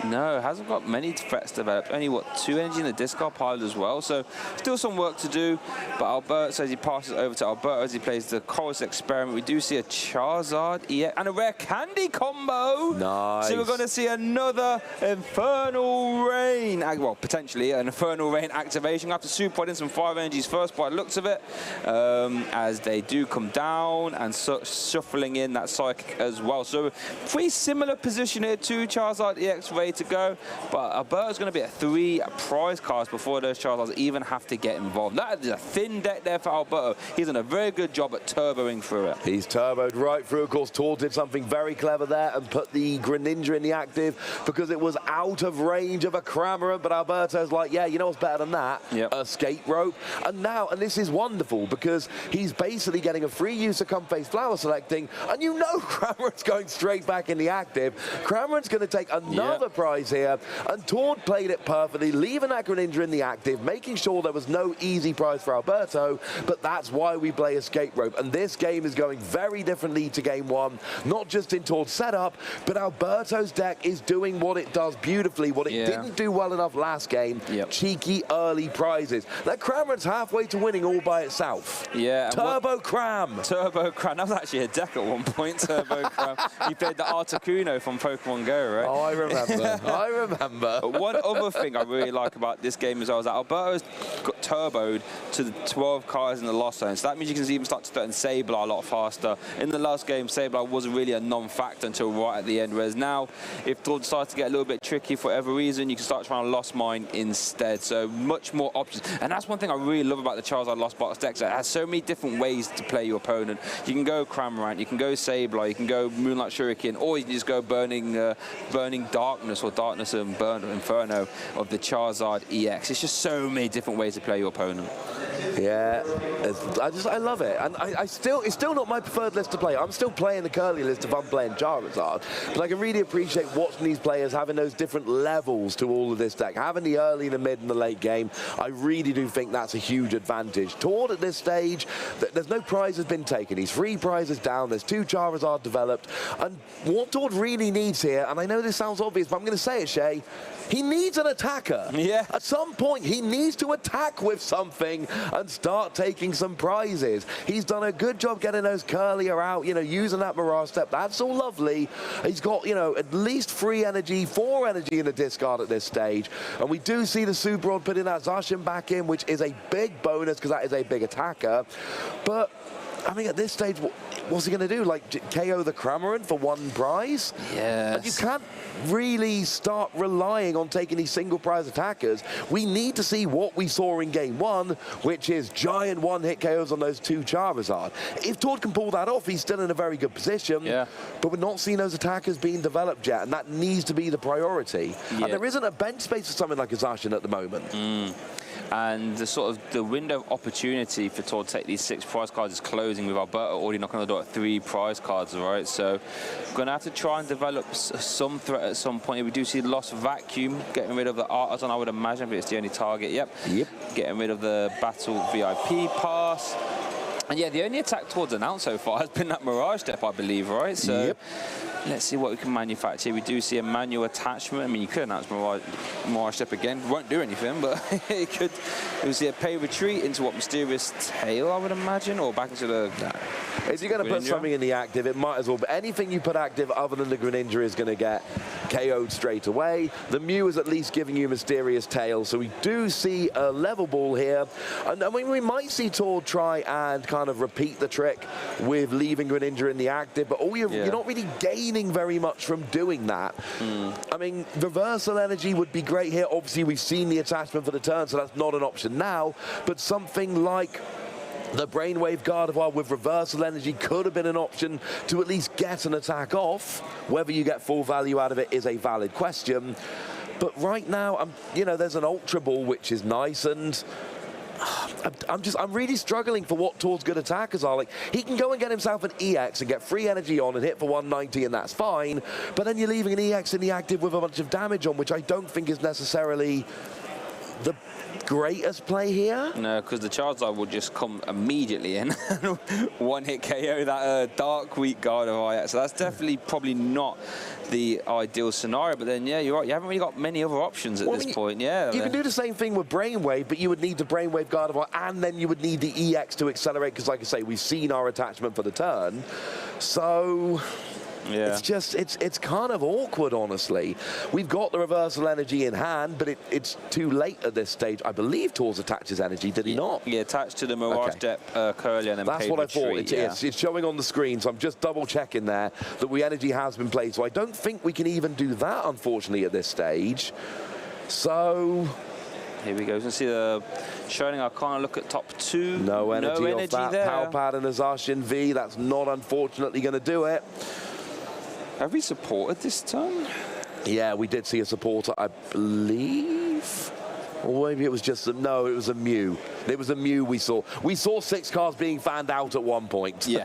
No, hasn't got many threats developed. Only, what, 2 energy in the discard pile as well. So still some work to do. But Alberto says he passes over to Alberto as he plays the Chorus Experiment. We do see a Charizard EX and a Rare Candy combo. Nice. So we're going to see another Infernal Rain. Well, potentially an Infernal Rain activation. After Super in some 5 energies first by the looks of it. As they do come down and shuffling in that Psychic as well. So pretty similar position here to Charizard EX ready to go, but Alberto's going to be at 3 prize cards before those Charizards even have to get involved. That is a thin deck there for Alberto. He's done a very good job at turboing through it. He's turboed right through. Of course, Tord did something very clever there and put the Greninja in the active because it was out of range of a Cramorant, but Alberto's like, yeah, you know what's better than that? Escape rope. And now, and this is wonderful because he's basically getting a free use of Comfey's Flower Selecting, and you know Cramorant's going straight back in the active. Cramorant's going to take another prize here, and Tord played it perfectly, leaving that Greninja in the active, making sure there was no easy prize for Alberto, but that's why we play Escape Rope, and this game is going very differently to Game 1, not just in Tord's setup, but Alberto's deck is doing what it does beautifully, what it didn't do well enough last game, cheeky early prizes. That Cramorant's halfway to winning all by itself. Turbo Cram! Turbo Cram, that was actually a deck at one point, Turbo Cram. You played the Articuno from Pokemon Go, right? Oh, I remember. remember. I remember. But one other thing I really like about this game as well is that Alberto's got turboed to the 12 cards in the loss zone. So that means you can even start to threaten Sableye a lot faster. In the last game, Sableye wasn't really a non-factor until right at the end, whereas now, if Thor starts to get a little bit tricky for whatever reason, you can start trying to Lost Mine instead. So much more options. And that's one thing I really love about the Charizard Lost Box decks. It has so many different ways to play your opponent. You can go Cramorant, you can go Sableye, you can go Moonlight Shuriken, or you can just go Burning Darkness or Darkness and Burn Inferno of the Charizard EX. It's just so many different ways to play your opponent. Yeah, I love it, and it's still not my preferred list to play. I'm still playing the Curly list if I'm playing Charizard, but I can really appreciate watching these players having those different levels to all of this deck, having the early, the mid, and the late game. I really do think that's a huge advantage. Tord at this stage, there's no prizes been taken. He's 3 prizes down. There's 2 Charizard developed, and what Tord really needs here, and I know this sounds obvious, but I'm going to say it, Shay. He needs an attacker. Yeah. At some point, he needs to attack with something and start taking some prizes. He's done a good job getting those Curlier out, you know, using that Mirage Step. That's all lovely. He's got, you know, at least 3 energy, 4 energy in the discard at this stage. And we do see the Super Rod putting that Zacian back in, which is a big bonus because that is a big attacker. But I mean, at this stage, what's he going to do? Like, KO the Cramorant for 1 prize? Yes. And you can't really start relying on taking these single prize attackers. We need to see what we saw in game 1, which is giant 1-hit KOs on those 2 Charizard. If Tord can pull that off, he's still in a very good position. Yeah. But we're not seeing those attackers being developed yet, and that needs to be the priority. Yeah. And there isn't a bench space for something like a Zacian at the moment. And the window of opportunity for Tord to take these 6 prize cards is closing, with Alberto already knocking on the door at 3 prize cards, right? So going to have to try and develop some threat at some point. We do see Lost Vacuum, getting rid of the Artisan, I would imagine, if it's the only target. Yep. Getting rid of the Battle VIP pass. And yeah, the only attack Tord's announced so far has been that Mirage Step, I believe, right? So let's see what we can manufacture. We do see a manual attachment. I mean, you could announce Mirage Step again. Won't do anything, but it could. We see a pay retreat into what, Mysterious Tail, I would imagine, or back into the... If you're going to put something in the active, it might as well. But anything you put active other than the Greninja is going to get KO'd straight away. The Mew is at least giving you Mysterious Tail, so we do see a level ball here. And I mean, we might see Tord try and kind of repeat the trick with leaving Greninja in the active, but you're not really gaining very much from doing that. I mean, Reversal Energy would be great here. Obviously, we've seen the attachment for the turn, so that's not an option now. But something like the Brainwave Gardevoir with Reversal Energy could have been an option to at least get an attack off. Whether you get full value out of it is a valid question. But right now, you know, there's an Ultra Ball, which is nice, and I'm really struggling for what Tord's good attackers are. Like, he can go and get himself an EX and get free energy on and hit for 190, and that's fine. But then you're leaving an EX in the active with a bunch of damage on, which I don't think is necessarily the greatest play here. No, because the Charizard will just come immediately in. 1-hit KO that Dark Week Gardevoir. So that's definitely probably not the ideal scenario. But then, yeah, you're right. You haven't really got many other options at this point. Yeah, you can do the same thing with Brainwave, but you would need the Brainwave Gardevoir, and then you would need the EX to accelerate. Because, like I say, we've seen our attachment for the turn. So yeah, it's kind of awkward, honestly. We've got the Reversal Energy in hand, but it's too late at this stage. I believe Tors attaches energy, did he not? Yeah, attached to the Mirage Step Curly and then that's what I thought. It's showing on the screen, so I'm just double checking there that the energy has been played. So I don't think we can even do that, unfortunately, at this stage. So here we go. You can see the Shining Arcana. Look at top 2. No energy off that. There. Power Pad and a Zacian V. That's not, unfortunately, going to do it. Have we supported this turn? Yeah, we did see a supporter, I believe. Or maybe it was just no, it was a Mew. It was a Mew we saw. We saw 6 cards being fanned out at one point. Yeah.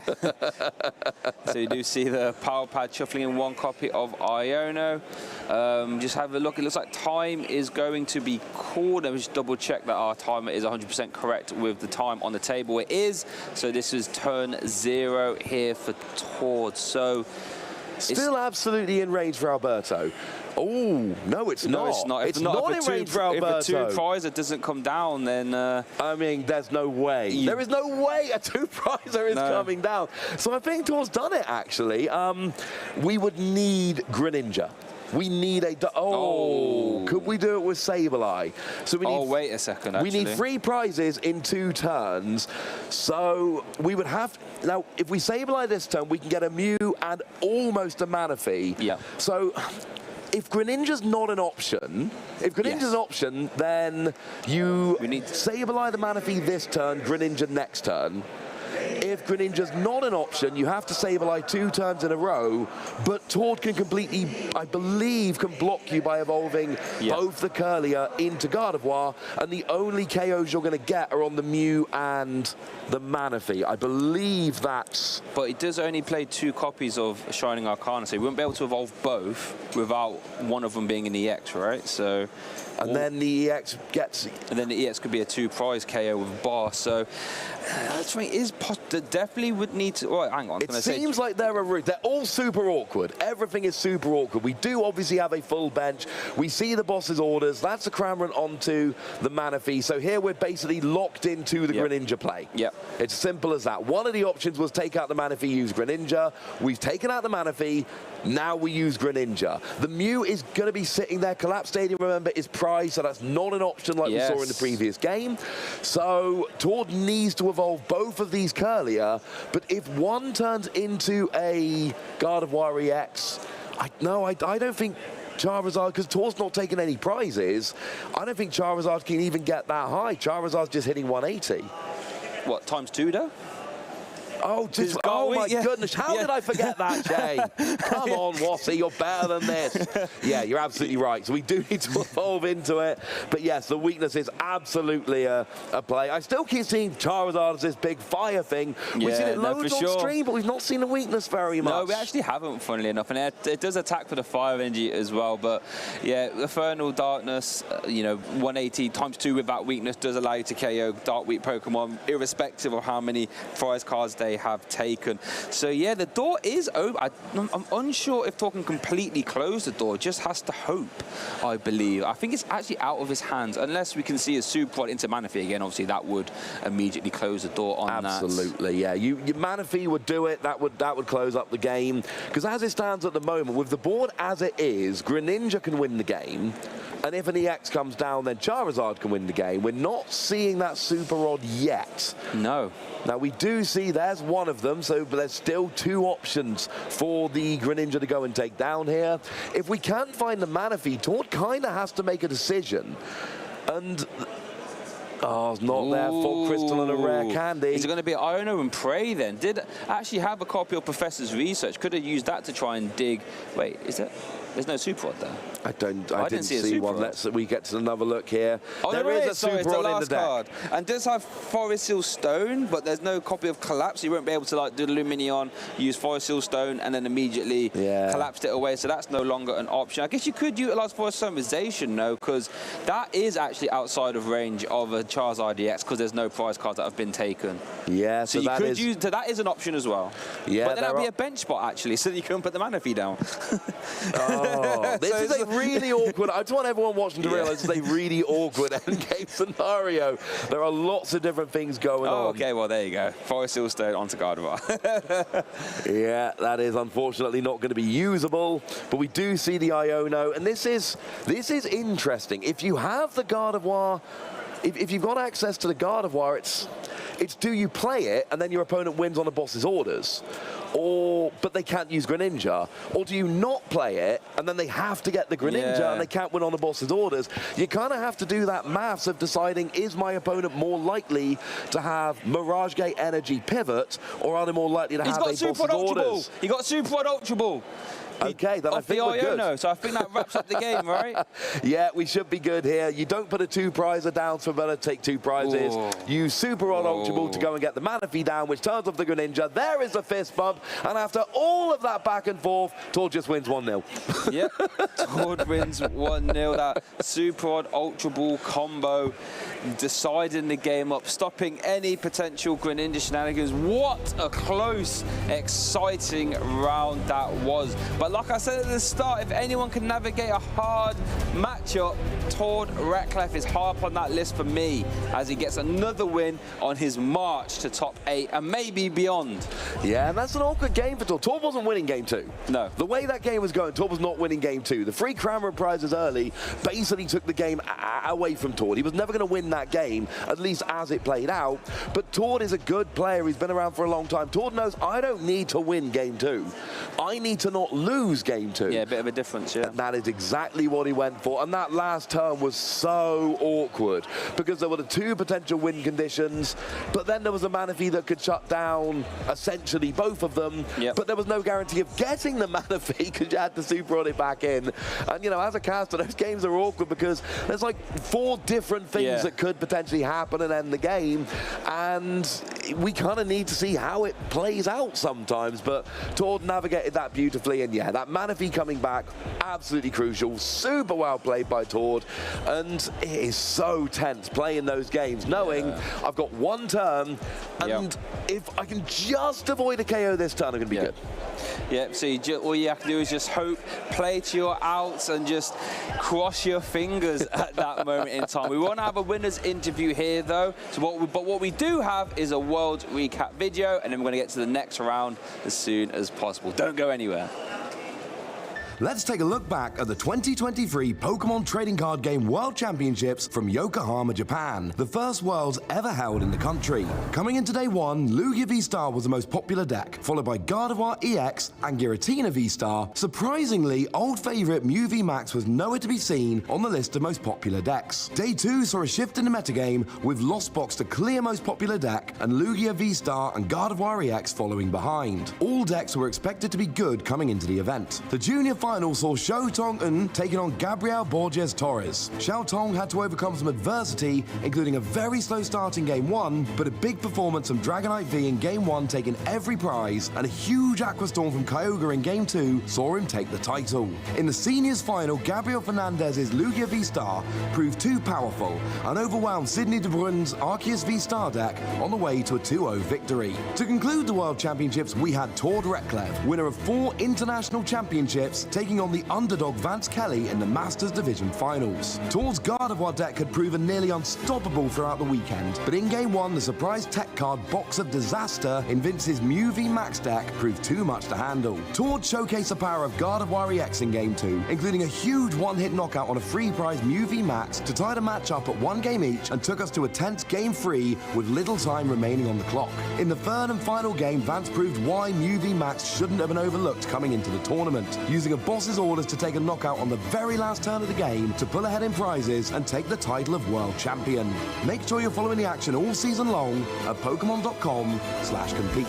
So you do see the Power Pad shuffling in 1 copy of Iono. Just have a look. It looks like time is going to be called. Let me just double check that our timer is 100% correct with the time on the table. It is. So this is turn 0 here for Tord. So still absolutely in range for Alberto. Oh, no, it's not. It's not. It's not in range for Alberto. If a 2 prizer doesn't come down, then I mean, there's no way. There is no way a 2 prizer is coming down. So I think Tord's done it, actually. We would need Greninja. We need a... Could we do it with Sableye? So we need, wait a second, actually. We need 3 prizes in 2 turns. So we would have... Now, if we Sableye this turn, we can get a Mew and almost a Manaphy. Yeah. So... If Greninja's not an option, then you Sableye the Manaphy this turn, Greninja next turn. If Greninja's not an option, you have to Sableye 2 turns in a row, but Tord can completely, I believe, can block you by evolving both the Curlier into Gardevoir, and the only KOs you're going to get are on the Mew and the Manaphy. I believe that's... But it does only play 2 copies of Shining Arcana, so you wouldn't be able to evolve both without one of them being an EX, right? So... And then the EX gets... And then the EX could be a 2-prize KO with Bar, so... That's right, definitely would need to... Oh, hang on. It seems like they're all super awkward. Everything is super awkward. We do obviously have a full bench. We see the boss's orders. That's a Cramorant onto the Manaphy. So here we're basically locked into the Greninja play. Yep. It's simple as that. One of the options was take out the Manaphy, use Greninja. We've taken out the Manaphy. Now we use Greninja. The Mew is going to be sitting there. Collapse Stadium, remember, is prized, so that's not an option like we saw in the previous game. So Tord needs to evolve both of these Curlier, but if one turns into a Gardevoir EX, I don't think Charizard, because Tord's not taking any prizes, I don't think Charizard can even get that high. Charizard's just hitting 180. What, times 2 though? Oh my goodness, how did I forget that, Jay? Come on, Wassy, you're better than this. Yeah, you're absolutely right. So we do need to evolve into it. But yes, the weakness is absolutely a play. I still keep seeing Charizard as this big fire thing. We've seen it loads on stream, but we've not seen the weakness very much. No, we actually haven't, funnily enough. And it does attack for the fire energy as well. But yeah, Infernal Darkness, 180 times 2 with that weakness does allow you to KO Dark Weak Pokemon, irrespective of how many prize cards they have taken. So yeah, the door is open. I'm unsure if Tor can completely close the door. Just has to hope, I believe. I think it's actually out of his hands, unless we can see a Super Rod into Manaphy again. Obviously, that would immediately close the door on that. Absolutely, yeah. Your Manaphy would do it. That would close up the game. Because as it stands at the moment, with the board as it is, Greninja can win the game. And if an EX comes down, then Charizard can win the game. We're not seeing that Super Rod yet. No. Now, we do see there's one of them, but there's still 2 options for the Greninja to go and take down here. If we can't find the Manaphy, Tord kind of has to make a decision. And... Oh, it's not there. Full Crystal and a rare candy. Is it going to be Iono and Prey then? Did actually have a copy of Professor's Research. Could have used that to try and dig. Wait, is it? There's no Super Rod there. I didn't see one. We get to another look here. Oh, there is a Super Rod in the deck. Card. And does have Forest Seal Stone, but there's no copy of Collapse. You won't be able to like do the Lumineon, use Forest Seal Stone, and then immediately collapsed it away. So that's no longer an option. I guess you could utilize Forest Summonization, though, because that is actually outside of range of a Charizard EX, because there's no prize cards that have been taken. Yeah, so you could use that is an option as well. Yeah, but then that'd be a bench spot actually, so that you can put the Manaphy down. Oh, this is a really awkward. I just want everyone watching to realize it's a really awkward endgame scenario. There are lots of different things going on. Okay, well there you go. Forest Seal Stone onto Gardevoir. Yeah, that is unfortunately not going to be usable. But we do see the Iono, and this is interesting. If you have the Gardevoir, if you've got access to the Gardevoir, it's do you play it and then your opponent wins on the boss's orders, but they can't use Greninja, or do you not play it and then they have to get the Greninja and they can't win on the boss's orders? You kind of have to do that maths of deciding, is my opponent more likely to have Mirage Gate Energy Pivot, or are they more likely to have a boss's orders? He got Super Rod Ultra Ball. Okay, then I think we're good. So I think that wraps up the game, right? Yeah, we should be good here. You don't put a 2-prizer down, so better take 2 prizes. Use Super Rod Ultra Ball to go and get the Manaphy down, which turns off the Greninja. There is the fist bump, and after all of that back and forth, Tord just wins 1-0. Yep, Tord wins 1-0. That Super Rod Ultra Ball combo deciding the game up, stopping any potential Greninja shenanigans. What a close, exciting round that was. But like I said at the start, if anyone can navigate a hard matchup, Tord Ratcliffe is high up on that list for me, as he gets another win on his march to top 8 and maybe beyond. Yeah, and that's an awkward game for Tord. Tord wasn't winning game 2. No. The way that game was going, Tord was not winning game 2. The 3 crown room prizes early basically took the game away from Tord. He was never going to win that game, at least as it played out. But Tord is a good player. He's been around for a long time. Tord knows I don't need to win game 2. I need to not lose game 2. Yeah, a bit of a difference, yeah. And that is exactly what he went for. And that last turn was so awkward because there were the 2 potential win conditions, but then there was a Manaphy that could shut down essentially both of them. Yep. But there was no guarantee of getting the Manaphy because you had to super on it back in. And, you know, as a caster, those games are awkward because there's like 4 different things that could potentially happen and end the game. And we kind of need to see how it plays out sometimes. But Tord navigated that beautifully. And yeah, that Manaphy coming back, absolutely crucial. Super well played by Tord. And it is so tense playing those games, knowing I've got 1 turn. And if I can just avoid a KO this turn, I'm going to be good. Yeah, so all you have to do is just hope, play to your outs, and just cross your fingers at that moment in time. We won't have a winner's interview here, though. So what we do have is a Worlds recap video, and then we're going to get to the next round as soon as possible. Don't go anywhere. Let's take a look back at the 2023 Pokemon Trading Card Game World Championships from Yokohama, Japan, the first Worlds ever held in the country. Coming into day 1, Lugia V-Star was the most popular deck, followed by Gardevoir EX and Giratina V-Star. Surprisingly, old favourite Mew VMAX was nowhere to be seen on the list of most popular decks. Day 2 saw a shift in the metagame, with Lost Box the clear most popular deck, and Lugia V-Star and Gardevoir EX following behind. All decks were expected to be good coming into the event. The junior final saw Xiao Tong-en taking on Gabriel Borges Torres. Xiao Tong had to overcome some adversity, including a very slow start in Game 1, but a big performance from Dragonite V in Game 1 taking every prize, and a huge Aqua Storm from Kyogre in Game 2 saw him take the title. In the seniors final, Gabriel Fernandez's Lugia V-Star proved too powerful and overwhelmed Sydney De Bruyne's Arceus V-Star deck on the way to a 2-0 victory. To conclude the World Championships, we had Tord Reklev, winner of 4 international championships, taking on the underdog Vance Kelly in the Masters Division Finals. Tord's Gardevoir deck had proven nearly unstoppable throughout the weekend, but in Game 1, the surprise tech card Box of Disaster in Vince's Mew VMAX deck proved too much to handle. Tord showcased the power of Gardevoir EX in Game 2, including a huge one-hit knockout on a free prize Mew VMAX to tie the match up at 1 game each and took us to a tense Game 3 with little time remaining on the clock. In the third and final game, Vance proved why Mew VMAX shouldn't have been overlooked coming into the tournament, using a boss's orders to take a knockout on the very last turn of the game to pull ahead in prizes and take the title of World Champion. Make sure you're following the action all season long at Pokemon.com/compete.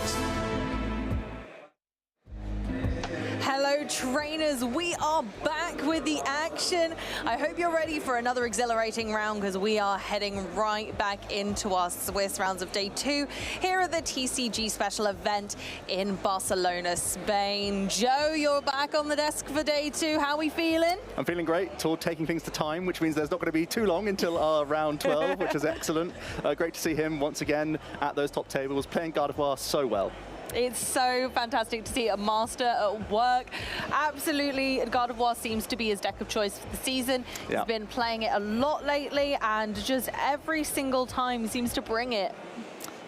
Hello trainers, we are back with the action. I hope you're ready for another exhilarating round because we are heading right back into our Swiss rounds of day 2 here at the TCG Special Event in Barcelona, Spain. Joe, you're back on the desk for day 2. How are we feeling? I'm feeling great. Tord taking things to time, which means there's not going to be too long until our round 12, which is excellent. Great to see him once again at those top tables, playing Gardevoir so well. It's so fantastic to see a master at work. Absolutely, Gardevoir seems to be his deck of choice for the season. He's been playing it a lot lately, and just every single time seems to bring it.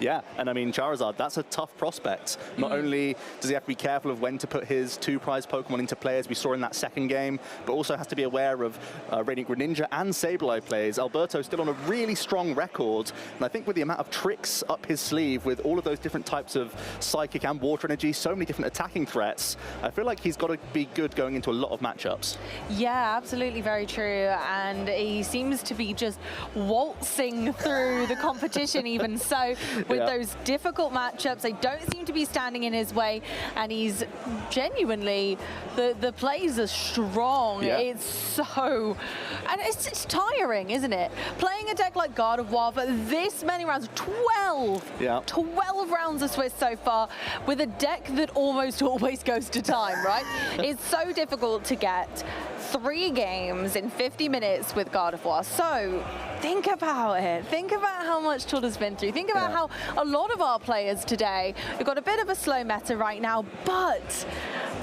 Yeah, and I mean, Charizard, that's a tough prospect. Not only does he have to be careful of when to put his 2 prize Pokemon into play, as we saw in that second game, but also has to be aware of Radiant Greninja and Sableye plays. Alberto's still on a really strong record, and I think with the amount of tricks up his sleeve, with all of those different types of Psychic and Water Energy, so many different attacking threats, I feel like he's got to be good going into a lot of matchups. Yeah, absolutely, very true. And he seems to be just waltzing through the competition even so. With those difficult matchups, they don't seem to be standing in his way, and he's genuinely, the plays are strong. It's so, and it's tiring, isn't it? Playing a deck like Gardevoir for this many rounds, 12 rounds of Swiss so far, with a deck that almost always goes to time, right? It's so difficult to get 3 games in 50 minutes with Gardevoir. So think about it. Think about how much Tord has been through. Think about how a lot of our players today, we've got a bit of a slow meta right now, but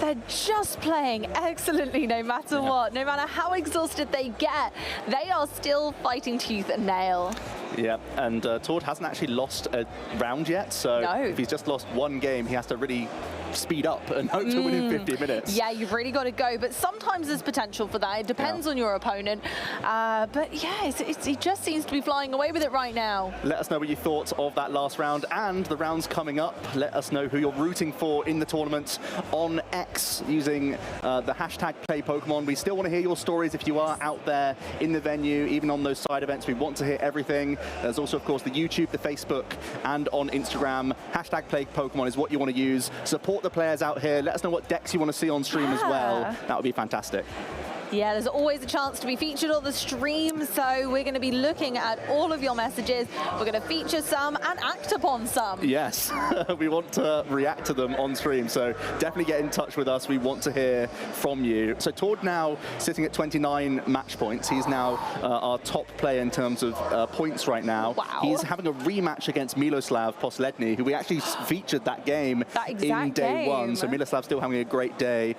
they're just playing excellently no matter what. No matter how exhausted they get, they are still fighting tooth and nail. Yeah, and Tord hasn't actually lost a round yet, so if he's just lost 1 game, he has to really speed up and hope to win in 50 minutes. Yeah, you've really got to go, but sometimes there's potential for that. It depends on your opponent. But yeah, it just seems to be flying away with it right now. Let us know what you thought of that last round and the rounds coming up. Let us know who you're rooting for in the tournament on X using the hashtag #PlayPokemon. We still want to hear your stories if you are out there in the venue, even on those side events. We want to hear everything. There's also, of course, the YouTube, the Facebook, and on Instagram. Hashtag #PlayPokemon is what you want to use. Support the players out here. Let us know what decks you want to see on stream as well. That would be fantastic. Yeah, there's always a chance to be featured on the stream, so we're going to be looking at all of your messages. We're going to feature some and act upon some. Yes, we want to react to them on stream, so definitely get in touch with us. We want to hear from you. So Tord now sitting at 29 match points. He's now our top player in terms of points right now. Wow. He's having a rematch against Miloslav Posledny, who we actually featured that game in day one. So Miloslav's still having a great day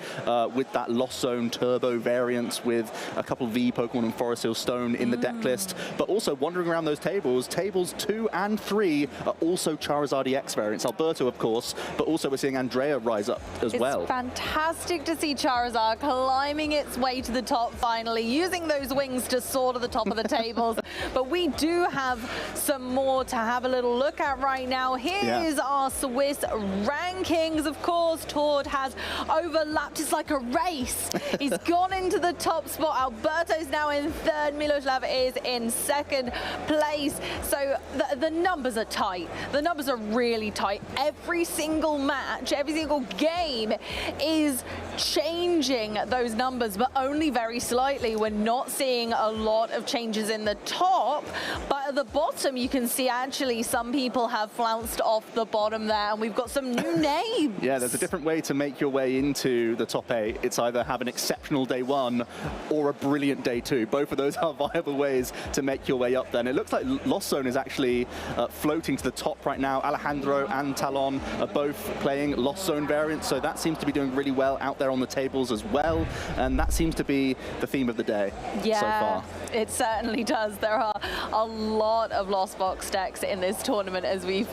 with that Lost Zone Turbo variant with a couple V Pokemon and Forest Hill Stone in the deck list, but also wandering around those tables. Tables 2 and 3 are also Charizard EX variants. Alberto, of course, but also we're seeing Andrea rise up as well. It's fantastic to see Charizard climbing its way to the top finally, using those wings to soar to the top of the tables. But we do have some more to have a little look at right now. Here is our Swiss rankings. Of course, Tord has overlapped. It's like a race. He's gone into the top spot. Alberto's now in third. Miloslav is in second place. So the numbers are tight. The numbers are really tight. Every single match, every single game is changing those numbers, but only very slightly. We're not seeing a lot of changes in the top, but at the bottom you can see actually some people have flounced off the bottom there, and we've got some new names. Yeah, there's a different way to make your way into the top 8. It's either have an exceptional day 1 or a brilliant day 2. Both of those are viable ways to make your way up there. And it looks like Lost Zone is actually floating to the top right now. Alejandro and Talon are both playing Lost Zone variants, so that seems to be doing really well out there on the tables as well. And that seems to be the theme of the day so far. It certainly does. There are a lot of Lost Box decks in this tournament, as we've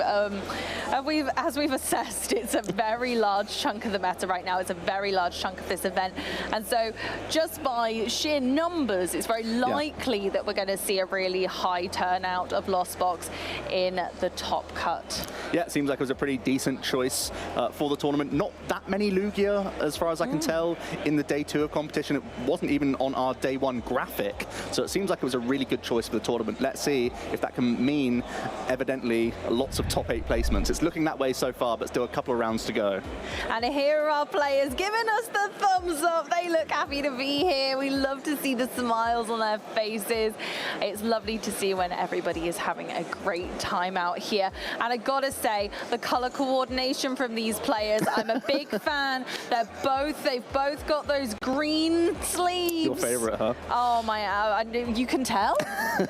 assessed. It's a very large chunk of the meta right now. It's a very large chunk of this event, and so just by sheer numbers, it's very likely that we're going to see a really high turnout of Lost Box in the top cut. Yeah, it seems like it was a pretty decent choice for the tournament. Not that many Lugia, as far as I can tell, in the day 2 of competition. It wasn't even on our day 1 graphic, so it seems like it was a really good choice for the tournament. Let's see if that can mean, evidently, lots of top 8 placements. It's looking that way so far, but still a couple of rounds to go. And here are our players giving us the thumbs up. They look happy to be here. We love to see the smiles on their faces. It's lovely to see when everybody is having a great time out here. And I gotta say, the color coordination from these players, I'm a big fan. They've both got those green sleeves. Your favorite, huh? Oh my, you can tell.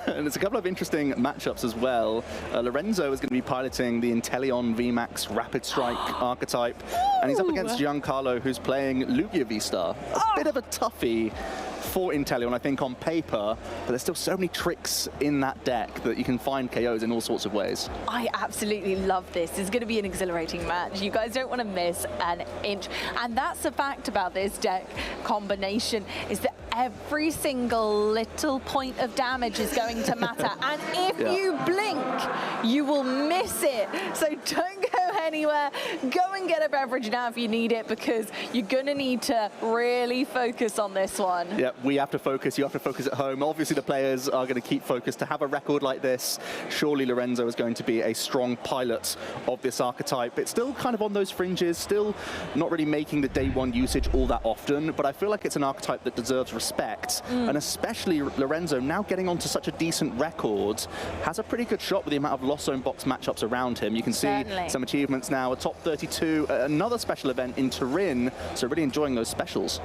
And there's a couple of interesting matchups as well. Lorenzo is going to be piloting the Inteleon VMAX Rapid Strike archetype, and he's up against Giancarlo, who's playing Lugia V-Star. A bit of a toughie for Inteleon, I think, on paper, but there's still so many tricks in that deck that you can find KOs in all sorts of ways. I absolutely love this. It's going to be an exhilarating match. You guys don't want to miss an inch. And that's the fact about this deck combination, is that every single little point of damage is going to matter. And if you blink, you will miss it. So don't go anywhere. Go and get a beverage now if you need it, because you're going to need to really focus on this one. Yeah, we have to focus. You have to focus at home. Obviously, the players are going to keep focused. To have a record like this, surely Lorenzo is going to be a strong pilot of this archetype. It's still kind of on those fringes, still not really making the day 1 usage all that often, but I feel like it's an archetype that deserves respect. And especially Lorenzo, now getting onto such a decent record, has a pretty good shot with the amount of Lost Zone Box matchups around him. You can see some achievements now, a top 32, another special event in Turin, so really enjoying those specials.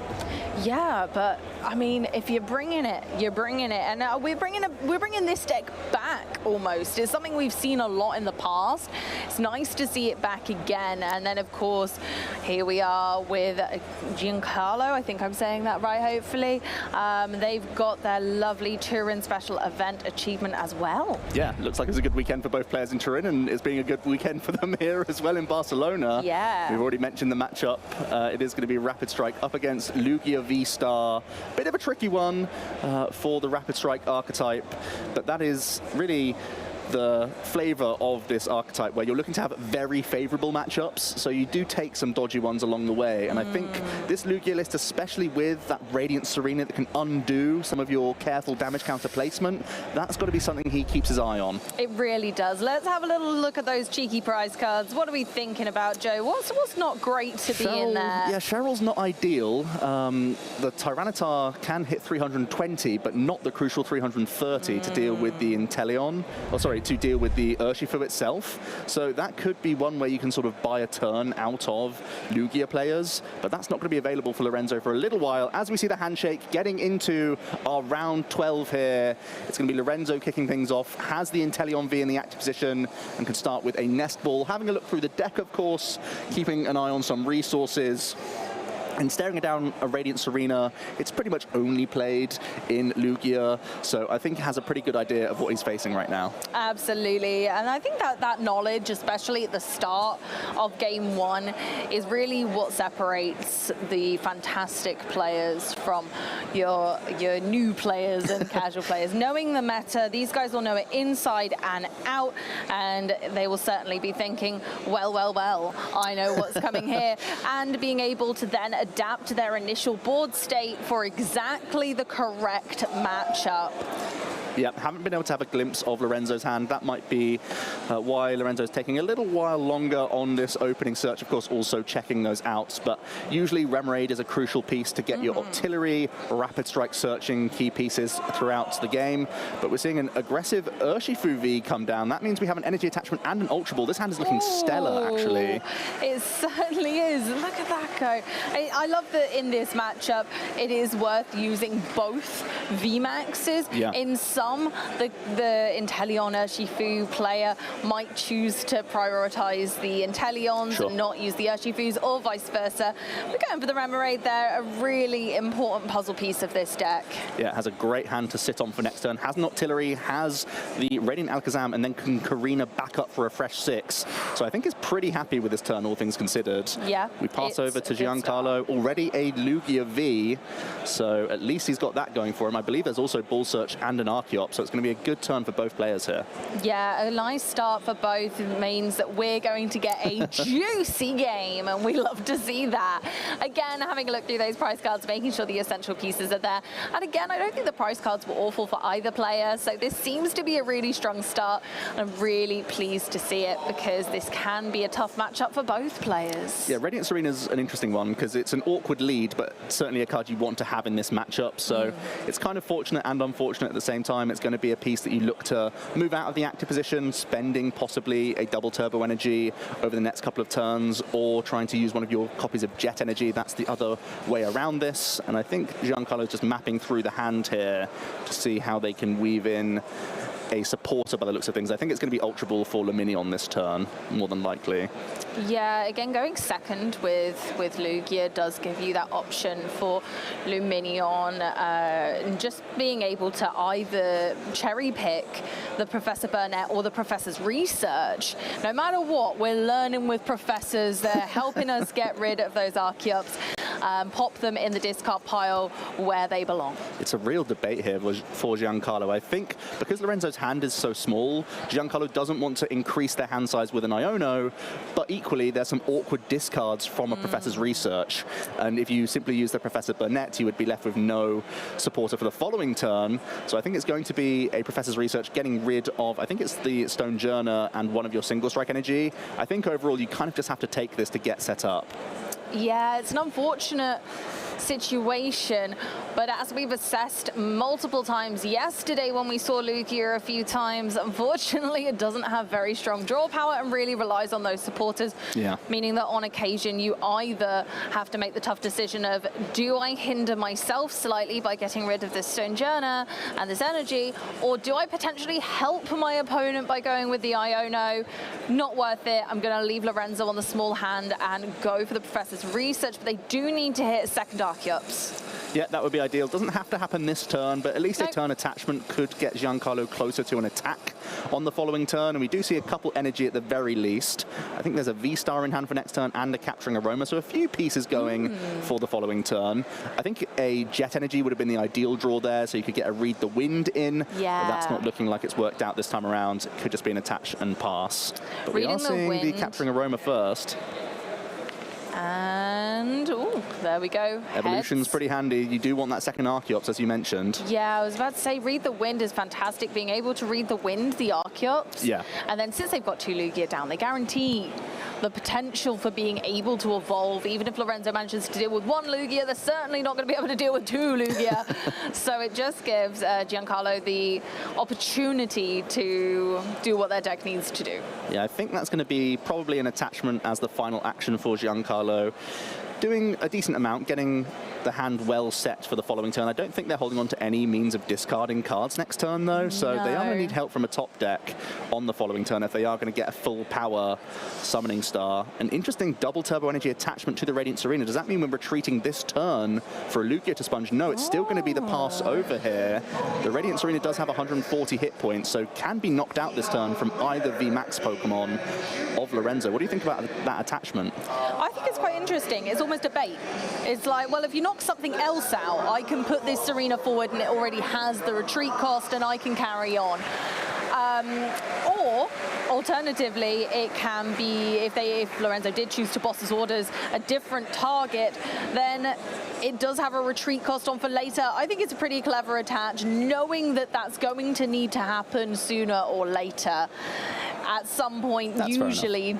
Yeah, but I mean, if you're bringing it, you're bringing it, and we're bringing this deck back almost. It's something we've seen a lot in the past. It's nice to see it back again. And then, of course, here we are with Giancarlo. I think I'm saying that right, hopefully. They've got their lovely Turin special event achievement as well. Yeah, looks like it's a good weekend for both players in Turin, and it's being a good weekend for them here as as well in Barcelona. Yeah. We've already mentioned the matchup. It is going to be Rapid Strike up against Lugia V-Star. Bit of a tricky one for the Rapid Strike archetype, but that is really the flavor of this archetype, where you're looking to have very favorable matchups, so you do take some dodgy ones along the way. And I think this Lugia list, especially with that Radiant Serena that can undo some of your careful damage counter placement, that's got to be something he keeps his eye on. It really does. Let's have a little look at those cheeky prize cards. What are we thinking about, Joe? What's not great to be in there? Yeah, Cheryl's not ideal. The Tyranitar can hit 320, but not the crucial 330 to deal with the Inteleon. Oh, sorry, to deal with the Urshifu itself. So that could be one where you can sort of buy a turn out of Lugia players, but that's not going to be available for Lorenzo for a little while. As we see the handshake getting into our round 12 here, it's going to be Lorenzo kicking things off, has the Inteleon V in the active position, and can start with a Nest Ball. Having a look through the deck, of course, keeping an eye on some resources. And staring down a Radiant Serena, it's pretty much only played in Lugia, so I think he has a pretty good idea of what he's facing right now. Absolutely, and I think that knowledge, especially at the start of game one, is really what separates the fantastic players from your new players and casual players. Knowing the meta, these guys will know it inside and out, and they will certainly be thinking, well, I know what's coming here, and being able to then adapt their initial board state for exactly the correct matchup. Yeah, haven't been able to have a glimpse of Lorenzo's hand. That might be why Lorenzo's taking a little while longer on this opening search. Of course, also checking those outs. But usually Remoraid is a crucial piece to get your artillery, rapid strike searching key pieces throughout the game. But we're seeing an aggressive Urshifu V come down. That means we have an energy attachment and an Ultra Ball. This hand is looking stellar, actually. It certainly is. Look at that go. I love that in this matchup, it is worth using both VMAXs. Yeah. In some, the Inteleon Urshifu player might choose to prioritize the Inteleons and not use the Urshifus, or vice versa. We're going for the Remoraid there, a really important puzzle piece of this deck. Yeah, it has a great hand to sit on for next turn. Has an Artillery, has the Radiant Alakazam, and then can Karina back up for a fresh 6. So I think he's pretty happy with this turn, all things considered. Yeah. We pass over to Giancarlo, already a Lugia V, so at least he's got that going for him. I believe there's also Ball Search and an Archeop, so it's going to be a good turn for both players here. Yeah, a nice start for both means that we're going to get a juicy game, and we love to see that. Again, having a look through those prize cards, making sure the essential pieces are there. And again, I don't think the prize cards were awful for either player, so this seems to be a really strong start. I'm really pleased to see it, because this can be a tough matchup for both players. Yeah, Radiant Serena's an interesting one, because it's an awkward lead, but certainly a card you want to have in this matchup. So it's kind of fortunate and unfortunate at the same time. It's going to be a piece that you look to move out of the active position, spending possibly a double turbo energy over the next couple of turns, or trying to use one of your copies of Jet Energy. That's the other way around this. And I think Giancarlo is just mapping through the hand here to see how they can weave in a supporter by the looks of things. I think it's going to be Ultra Ball for Luminion this turn, more than likely. Yeah, again, going second with Lugia does give you that option for Luminion, and just being able to either cherry pick the Professor Burnett or the Professor's Research. No matter what, we're learning with Professors. They're helping us get rid of those Archeops, pop them in the discard pile where they belong. It's a real debate here for Giancarlo. I think because Lorenzo's hand is so small, Giancarlo doesn't want to increase their hand size with an Iono, but equally there's some awkward discards from a Professor's Research, and if you simply use the Professor Burnett, you would be left with no supporter for the following turn. So I think it's going to be a Professor's Research getting rid of, I think it's the Stonejourner and one of your single strike energy. I think overall you kind of just have to take this to get set up. Yeah, it's an unfortunate situation, but as we've assessed multiple times yesterday when we saw Lugia a few times, unfortunately it doesn't have very strong draw power and really relies on those supporters, meaning that on occasion you either have to make the tough decision of, do I hinder myself slightly by getting rid of this Stonejourner and this energy, or do I potentially help my opponent by going with the Iono? Not worth it. I'm going to leave Lorenzo on the small hand and go for the Professor's Research, but they do need to hit second Archeops. Yeah, that would be ideal. Doesn't have to happen this turn, but at least a turn attachment could get Giancarlo closer to an attack on the following turn, and we do see a couple energy at the very least. I think there's a V-Star in hand for next turn and a Capturing Aroma, so a few pieces going for the following turn. I think a Jet Energy would have been the ideal draw there, so you could get a Read the Wind in. Yeah. But that's not looking like it's worked out this time around. It could just be an attach and pass. But we are seeing the Capturing Aroma first. And, oh, there we go. Evolution's pretty handy. You do want that second Archeops, as you mentioned. Yeah, I was about to say, Read the Wind is fantastic. Being able to read the wind, the Archeops. Yeah. And then since they've got 2 Lugia down, they guarantee the potential for being able to evolve. Even if Lorenzo manages to deal with 1 Lugia, they're certainly not going to be able to deal with 2 Lugia. So it just gives Giancarlo the opportunity to do what their deck needs to do. Yeah, I think that's going to be probably an attachment as the final action for Giancarlo. Doing a decent amount, getting the hand well set for the following turn. I don't think they're holding on to any means of discarding cards next turn, though, so they are going to need help from a top deck on the following turn if they are going to get a full power Summoning Star. An interesting double Turbo Energy attachment to the Radiance Arena. Does that mean we're retreating this turn for a Lugia to sponge? No, it's still going to be the pass over here. The Radiance Arena does have 140 hit points, so can be knocked out this turn from either VMAX Pokemon of Lorenzo. What do you think about that attachment? I think it's quite interesting. It's almost a bait. It's like, well, if you knock something else out, I can put this Serena forward and it already has the retreat cost and I can carry on. Or alternatively, it can be, if Lorenzo did choose to boss his orders a different target, then it does have a retreat cost on for later. I think it's a pretty clever attach, knowing that that's going to need to happen sooner or later. At some point, usually,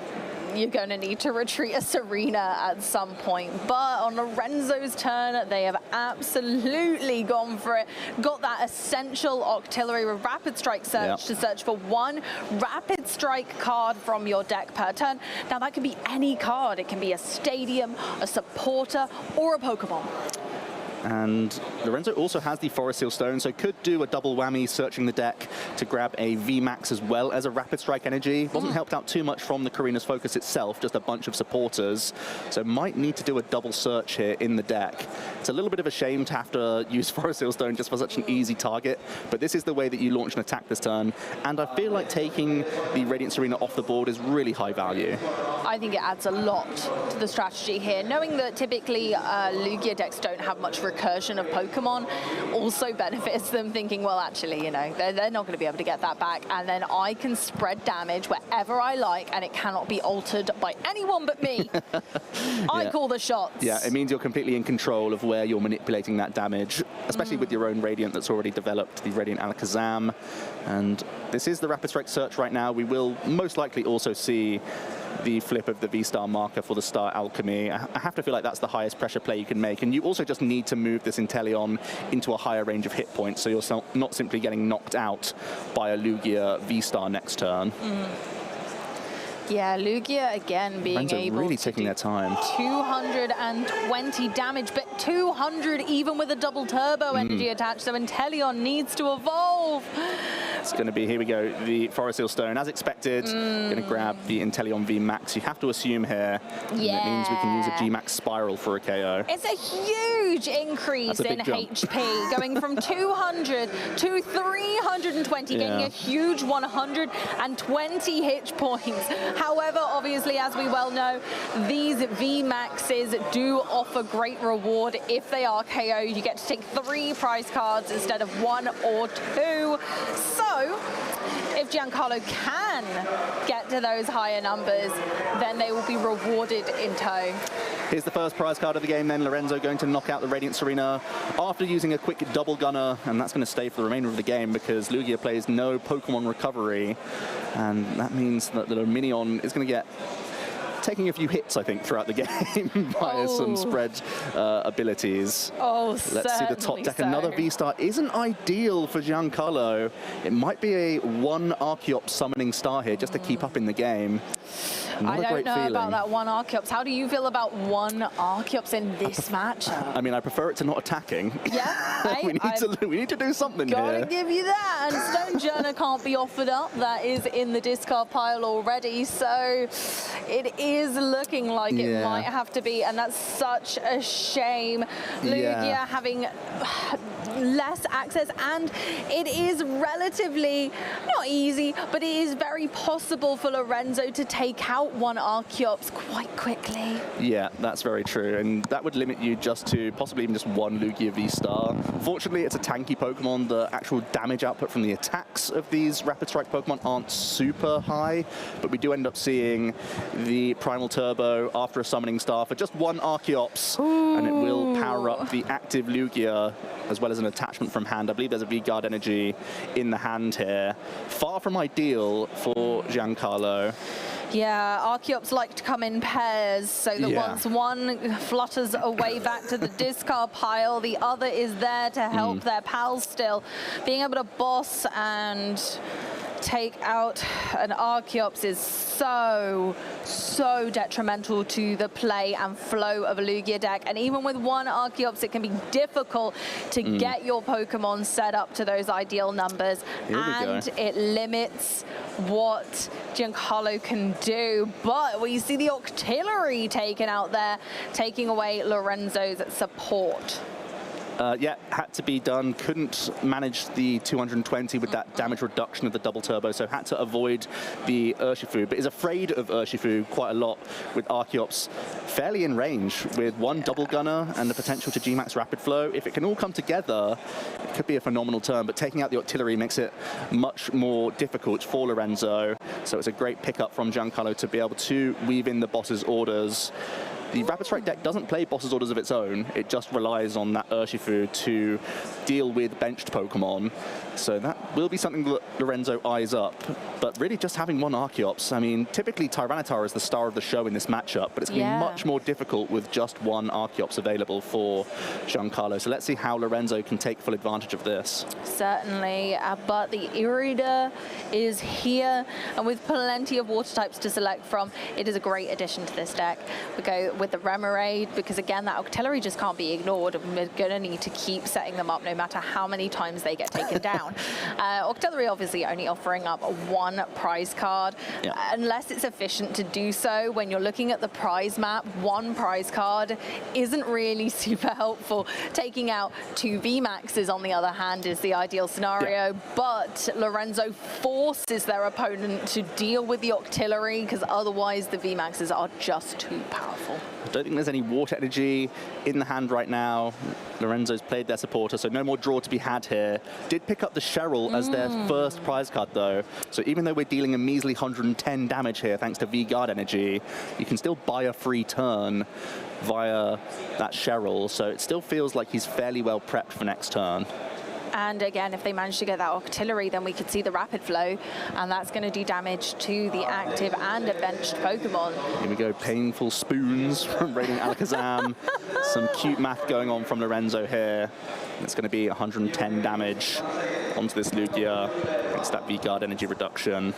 you're going to need to retreat a Serena at some point. But on Lorenzo's turn, they have absolutely gone for it. Got that essential Octillery with Rapid Strike search to search for 1 Rapid Strike card from your deck per turn. Now, that could be any card. It can be a Stadium, a Supporter, or a Pokemon. And Lorenzo also has the Forest Seal Stone, so could do a double whammy searching the deck to grab a VMAX as well as a Rapid Strike Energy. Wasn't helped out too much from the Karina's Focus itself, just a bunch of supporters. So might need to do a double search here in the deck. It's a little bit of a shame to have to use Forest Seal Stone just for such an easy target, but this is the way that you launch an attack this turn. And I feel like taking the Radiance Arena off the board is really high value. I think it adds a lot to the strategy here. Knowing that typically Lugia decks don't have much recursion of Pokemon also benefits them, thinking, well, actually, you know, they're not going to be able to get that back, and then I can spread damage wherever I like, and it cannot be altered by anyone but me. I call the shots. Yeah, it means you're completely in control of where you're manipulating that damage, especially with your own Radiant that's already developed, the Radiant Alakazam. And this is the Rapid Strike search right now. We will most likely also see the flip of the V-Star marker for the Star Alchemy. I have to feel like that's the highest pressure play you can make, and you also just need to move this Inteleon into a higher range of hit points, so you're not simply getting knocked out by a Lugia V-Star next turn. Yeah, Lugia again being able really to taking their time. 220 damage, but 200 even with a double turbo energy attached, so Inteleon needs to evolve. It's going to be, here we go, the Forest Seal Stone. As expected, going to grab the Inteleon V Max. You have to assume here that it means we can use a G-Max Spiral for a KO. It's a huge increase in HP, going from 200 to 320, getting a huge 120 hit points. However, obviously, as we well know, these V-Maxes do offer great reward. If they are KO, you get to take 3 prize cards instead of 1 or 2. So, if Giancarlo can get to those higher numbers, then they will be rewarded in tow. Here's the first prize card of the game then. Lorenzo going to knock out the Radiant Serena after using a quick double gunner, and that's going to stay for the remainder of the game because Lugia plays no Pokemon recovery, and that means that the Minion is going to get taking a few hits, I think, throughout the game by some spread abilities. Let's see the top deck. Another V-Star isn't ideal for Giancarlo. It might be a 1 Archeops Summoning Star here just to keep up in the game. I don't great know feeling. about that one Archeops. How do you feel about one Archeops in this matchup? I mean, I prefer it to not attacking. Yeah, we need to do something gotta here. give you that. And Stonejourner can't be offered up. That is in the discard pile already. So it is looking like it might have to be. And that's such a shame. Lugia having less access, and it is relatively not easy, but it is very possible for Lorenzo to take out one Archeops quite quickly. Yeah, that's very true, and that would limit you just to possibly even just one Lugia V-Star. Fortunately, it's a tanky Pokemon. The actual damage output from the attacks of these Rapid Strike Pokemon aren't super high, but we do end up seeing the Primal Turbo after a Summoning Star for just one Archeops, and it will power up the active Lugia as well as an attachment from hand. I believe there's a V-Guard energy in the hand here. Far from ideal for Giancarlo. Yeah, Archeops like to come in pairs, so that once one flutters away back to the discard pile, the other is there to help their pals still. Being able to boss and take out an Archeops is so detrimental to the play and flow of a Lugia deck. And even with one Archeops, it can be difficult to get your Pokemon set up to those ideal numbers. And it limits what Giancarlo can do. But we see the Octillery taken out there, taking away Lorenzo's support. Yeah, had to be done. Couldn't manage the 220 with that damage reduction of the double turbo, so had to avoid the Urshifu, but is afraid of Urshifu quite a lot with Archeops fairly in range with one double gunner and the potential to G-Max Rapid Flow. If it can all come together, it could be a phenomenal turn, but taking out the Octillery makes it much more difficult for Lorenzo. So it's a great pickup from Giancarlo to be able to weave in the boss's orders. The Rapid Strike deck doesn't play boss's orders of its own. It just relies on that Urshifu to deal with benched Pokemon. So that will be something that Lorenzo eyes up. But really just having one Archeops. I mean, typically Tyranitar is the star of the show in this matchup, but it's going to be much more difficult with just one Archeops available for Giancarlo. So let's see how Lorenzo can take full advantage of this. Certainly, but the Irida is here, and with plenty of water types to select from, it is a great addition to this deck. We go with the Remoraid, because again, that Octillery just can't be ignored, and we're going to need to keep setting them up no matter how many times they get taken down. Octillery obviously only offering up one prize card, unless it's efficient to do so. When you're looking at the prize map, one prize card isn't really super helpful. Taking out two VMAXs, on the other hand, is the ideal scenario, but Lorenzo forces their opponent to deal with the Octillery, because otherwise the VMAXs are just too powerful. I don't think there's any water energy in the hand right now. Lorenzo's played their supporter, so no more draw to be had here. Did pick up the Cheryl as their first prize card, though. So even though we're dealing a measly 110 damage here, thanks to V-Guard energy, you can still buy a free turn via that Cheryl. So it still feels like he's fairly well prepped for next turn. And again, if they manage to get that Octillery, then we could see the Rapid Flow, and that's going to do damage to the active and a benched Pokemon. Here we go, painful spoons from Raiding Alakazam. Some cute math going on from Lorenzo here. It's going to be 110 damage onto this Lugia. It's that V-Guard energy reduction.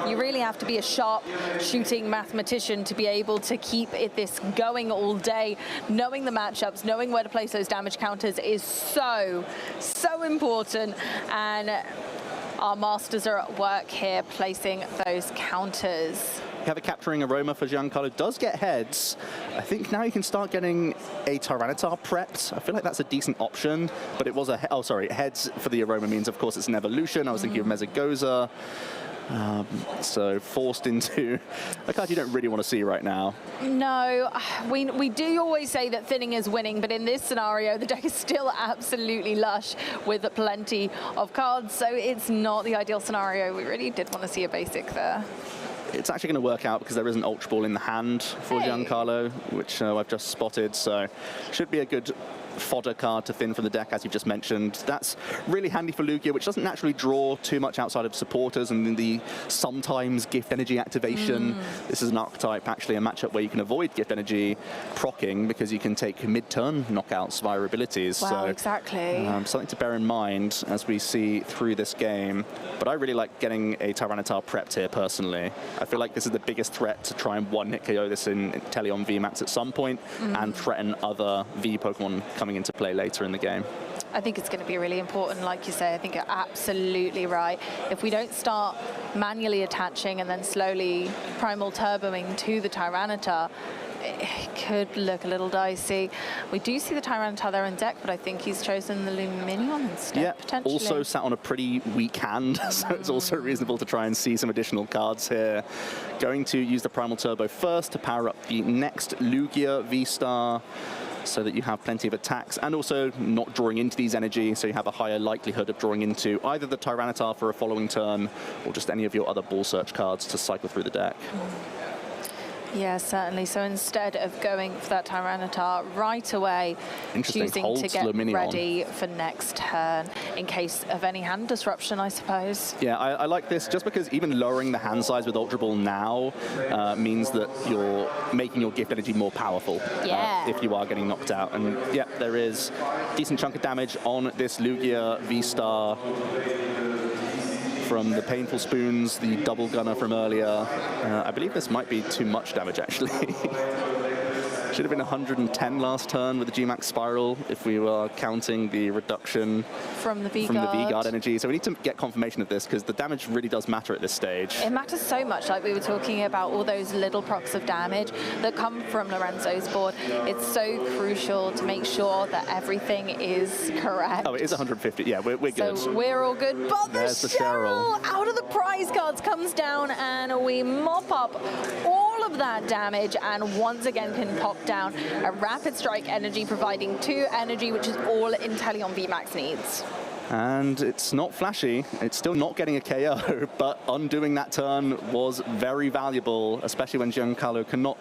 You really have to be a sharp shooting mathematician to be able to keep this going all day. Knowing the matchups, knowing where to place those damage counters is so important. And our masters are at work here placing those counters. You have a Capturing Aroma for Giancarlo. Does get heads. I think now you can start getting a Tyranitar prepped. I feel like that's a decent option, but it was a... Oh, sorry, heads for the Aroma means, of course, it's an evolution. I was thinking of Mezagoza. So forced into a card you don't really want to see right now. No, we do always say that thinning is winning, but in this scenario, the deck is still absolutely lush with plenty of cards, so it's not the ideal scenario. We really did want to see a basic there. It's actually going to work out because there is an Ultra Ball in the hand for Giancarlo, which I've just spotted, so should be a good fodder card to thin from the deck, as you've just mentioned. That's really handy for Lugia, which doesn't naturally draw too much outside of supporters and the sometimes gift energy activation. This is an archetype, actually a matchup where you can avoid gift energy proccing because you can take mid-turn knockouts via abilities. Wow, so, exactly. Something to bear in mind as we see through this game. But I really like getting a Tyranitar prepped here, personally. I feel like this is the biggest threat to try and one-hit KO this in Inteleon VMAX at some point and threaten other V Pokemon coming into play later in the game. I think it's going to be really important, like you say. I think you're absolutely right. If we don't start manually attaching and then slowly primal turboing to the Tyranitar, it could look a little dicey. We do see the Tyranitar there in deck, but I think he's chosen the Luminion instead, potentially. Also sat on a pretty weak hand, so it's also reasonable to try and see some additional cards here. Going to use the Primal Turbo first to power up the next Lugia V-Star, so that you have plenty of attacks and also not drawing into these energy, so you have a higher likelihood of drawing into either the Tyranitar for a following turn or just any of your other Ball Search cards to cycle through the deck. Yeah, certainly. So instead of going for that Tyranitar right away, choosing to get ready for next turn in case of any hand disruption, I suppose. Yeah, I like this just because even lowering the hand size with Ultra Ball now means that you're making your gift energy more powerful if you are getting knocked out. And yeah, there is a decent chunk of damage on this Lugia V-Star from the Painful Spoons, the double gunner from earlier. I believe this might be too much damage, actually. Should have been 110 last turn with the G-Max Spiral if we were counting the reduction from the V-Guard energy. So we need to get confirmation of this because the damage really does matter at this stage. It matters so much, like we were talking about all those little procs of damage that come from Lorenzo's board. It's so crucial to make sure that everything is correct. Oh, it is 150. Yeah, we're good. So we're all good. But there's the Cheryl out of the prize cards comes down and we mop up all of that damage and once again can pop down a Rapid Strike energy, providing 2 energy, which is all Inteleon VMAX needs. And it's not flashy. It's still not getting a KO, but undoing that turn was very valuable, especially when Giancarlo cannot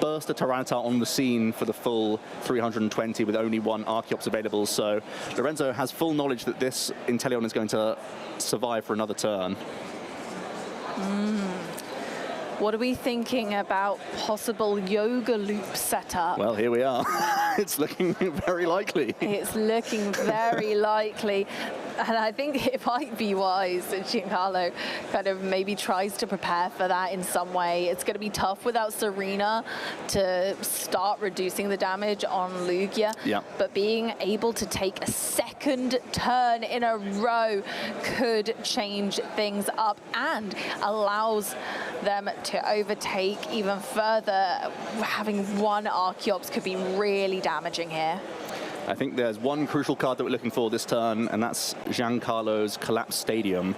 burst a Tyranitar on the scene for the full 320 with only 1 Archeops available. So Lorenzo has full knowledge that this Inteleon is going to survive for another turn. What are we thinking about possible Yoga Loop setup? Well, here we are. It's looking very likely. It's looking very likely. And I think it might be wise that Giancarlo kind of maybe tries to prepare for that in some way. It's going to be tough without Serena to start reducing the damage on Lugia. Yeah. But being able to take a second turn in a row could change things up and allows them to overtake even further. Having 1 Archeops could be really damaging here. I think there's one crucial card that we're looking for this turn, and that's Giancarlo's Collapse Stadium.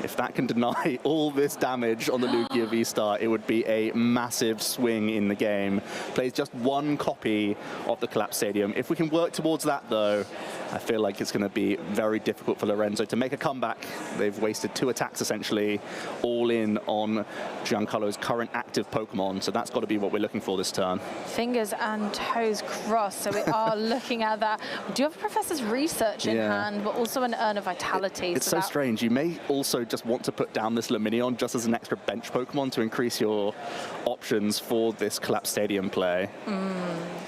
If that can deny all this damage on the Lugia V-Star, it would be a massive swing in the game. Plays just 1 copy of the Collapse Stadium. If we can work towards that, though, I feel like it's going to be very difficult for Lorenzo to make a comeback. They've wasted 2 attacks, essentially, all in on Giancarlo's current active Pokemon, so that's got to be what we're looking for this turn. Fingers and toes crossed, so we are looking at that. We do have Professor's Research in hand, but also an Urn of Vitality. It's so strange. You may also just want to put down this Luminion just as an extra bench Pokemon to increase your options for this Collapse Stadium play.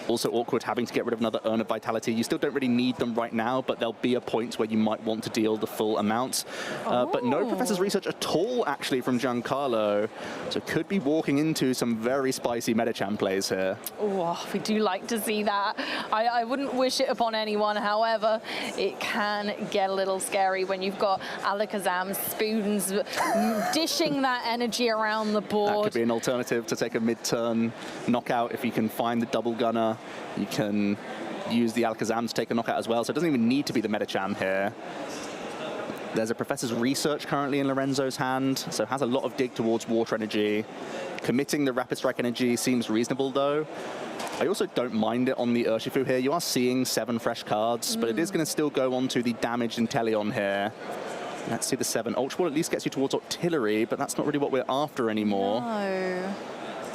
Also awkward having to get rid of another Urn of Vitality. You still don't really need them right now, but there'll be a point where you might want to deal the full amount. But no Professor's Research at all, actually, from Giancarlo. So could be walking into some very spicy Medicham plays here. Oh, we do like to see that. I wouldn't wish it upon anyone. However, it can get a little scary when you've got Alakazam's Spoons dishing that energy around the board. That could be an alternative to take a mid-turn knockout. If you can find the double gunner, you can use the Alakazam to take a knockout as well. So it doesn't even need to be the Medicham here. There's a Professor's Research currently in Lorenzo's hand, so has a lot of dig towards water energy. Committing the Rapid Strike energy seems reasonable, though. I also don't mind it on the Urshifu here. You are seeing 7 fresh cards, but it is going to still go on to the damaged Inteleon here. Let's see the 7. Ultra Ball at least gets you towards Artillery, but that's not really what we're after anymore. No.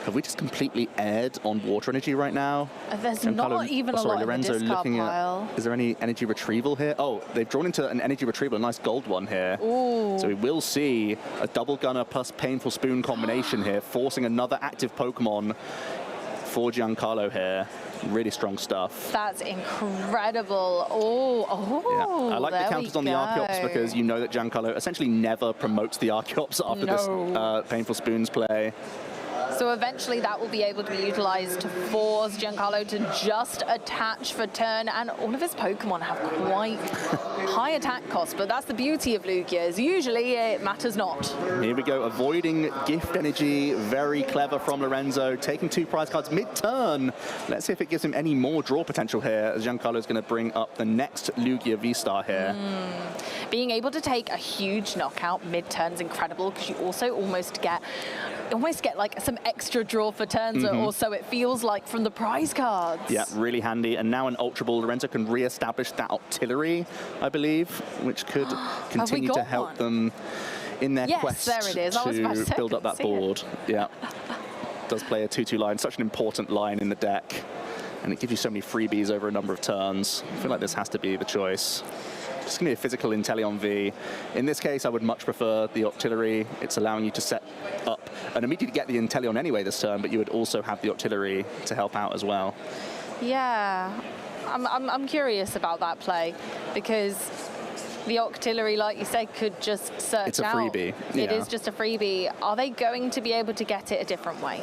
Have we just completely aired on water energy right now? There's not even a lot Lorenzo in the discard looking pile. Is there any energy retrieval here? Oh, they've drawn into an energy retrieval, a nice gold one here. Ooh. So we will see a double gunner plus painful spoon combination here, forcing another active Pokemon for Giancarlo here. Really strong stuff. That's incredible. Oh, yeah. I like the counters on the Archeops because you know that Giancarlo essentially never promotes the Archeops after this painful spoons play. So eventually that will be able to be utilized to force Giancarlo to just attach for turn, and all of his Pokemon have quite high attack costs, but that's the beauty of Lugia, is usually it matters not. Here we go, avoiding gift energy, very clever from Lorenzo, taking 2 prize cards mid-turn. Let's see if it gives him any more draw potential here, as Giancarlo is going to bring up the next Lugia V-Star here. Being able to take a huge knockout mid-turn is incredible, because you also almost get like some extra draw for turns, or so it feels like, from the prize cards. Yeah, really handy. And now an Ultra Ball, Lorenzo can re-establish that artillery, I believe, which could continue to help them in their quest there it is. to build up that board. Yeah, does play a 2/2 line, such an important line in the deck, and it gives you so many freebies over a number of turns. I feel like this has to be the choice. Just going to be a physical Inteleon V. In this case, I would much prefer the Octillery. It's allowing you to set up and immediately get the Inteleon anyway this turn, but you would also have the Octillery to help out as well. Yeah, I'm curious about that play, because the Octillery, like you said, could just search out. It's a freebie. It is just a freebie. Are they going to be able to get it a different way?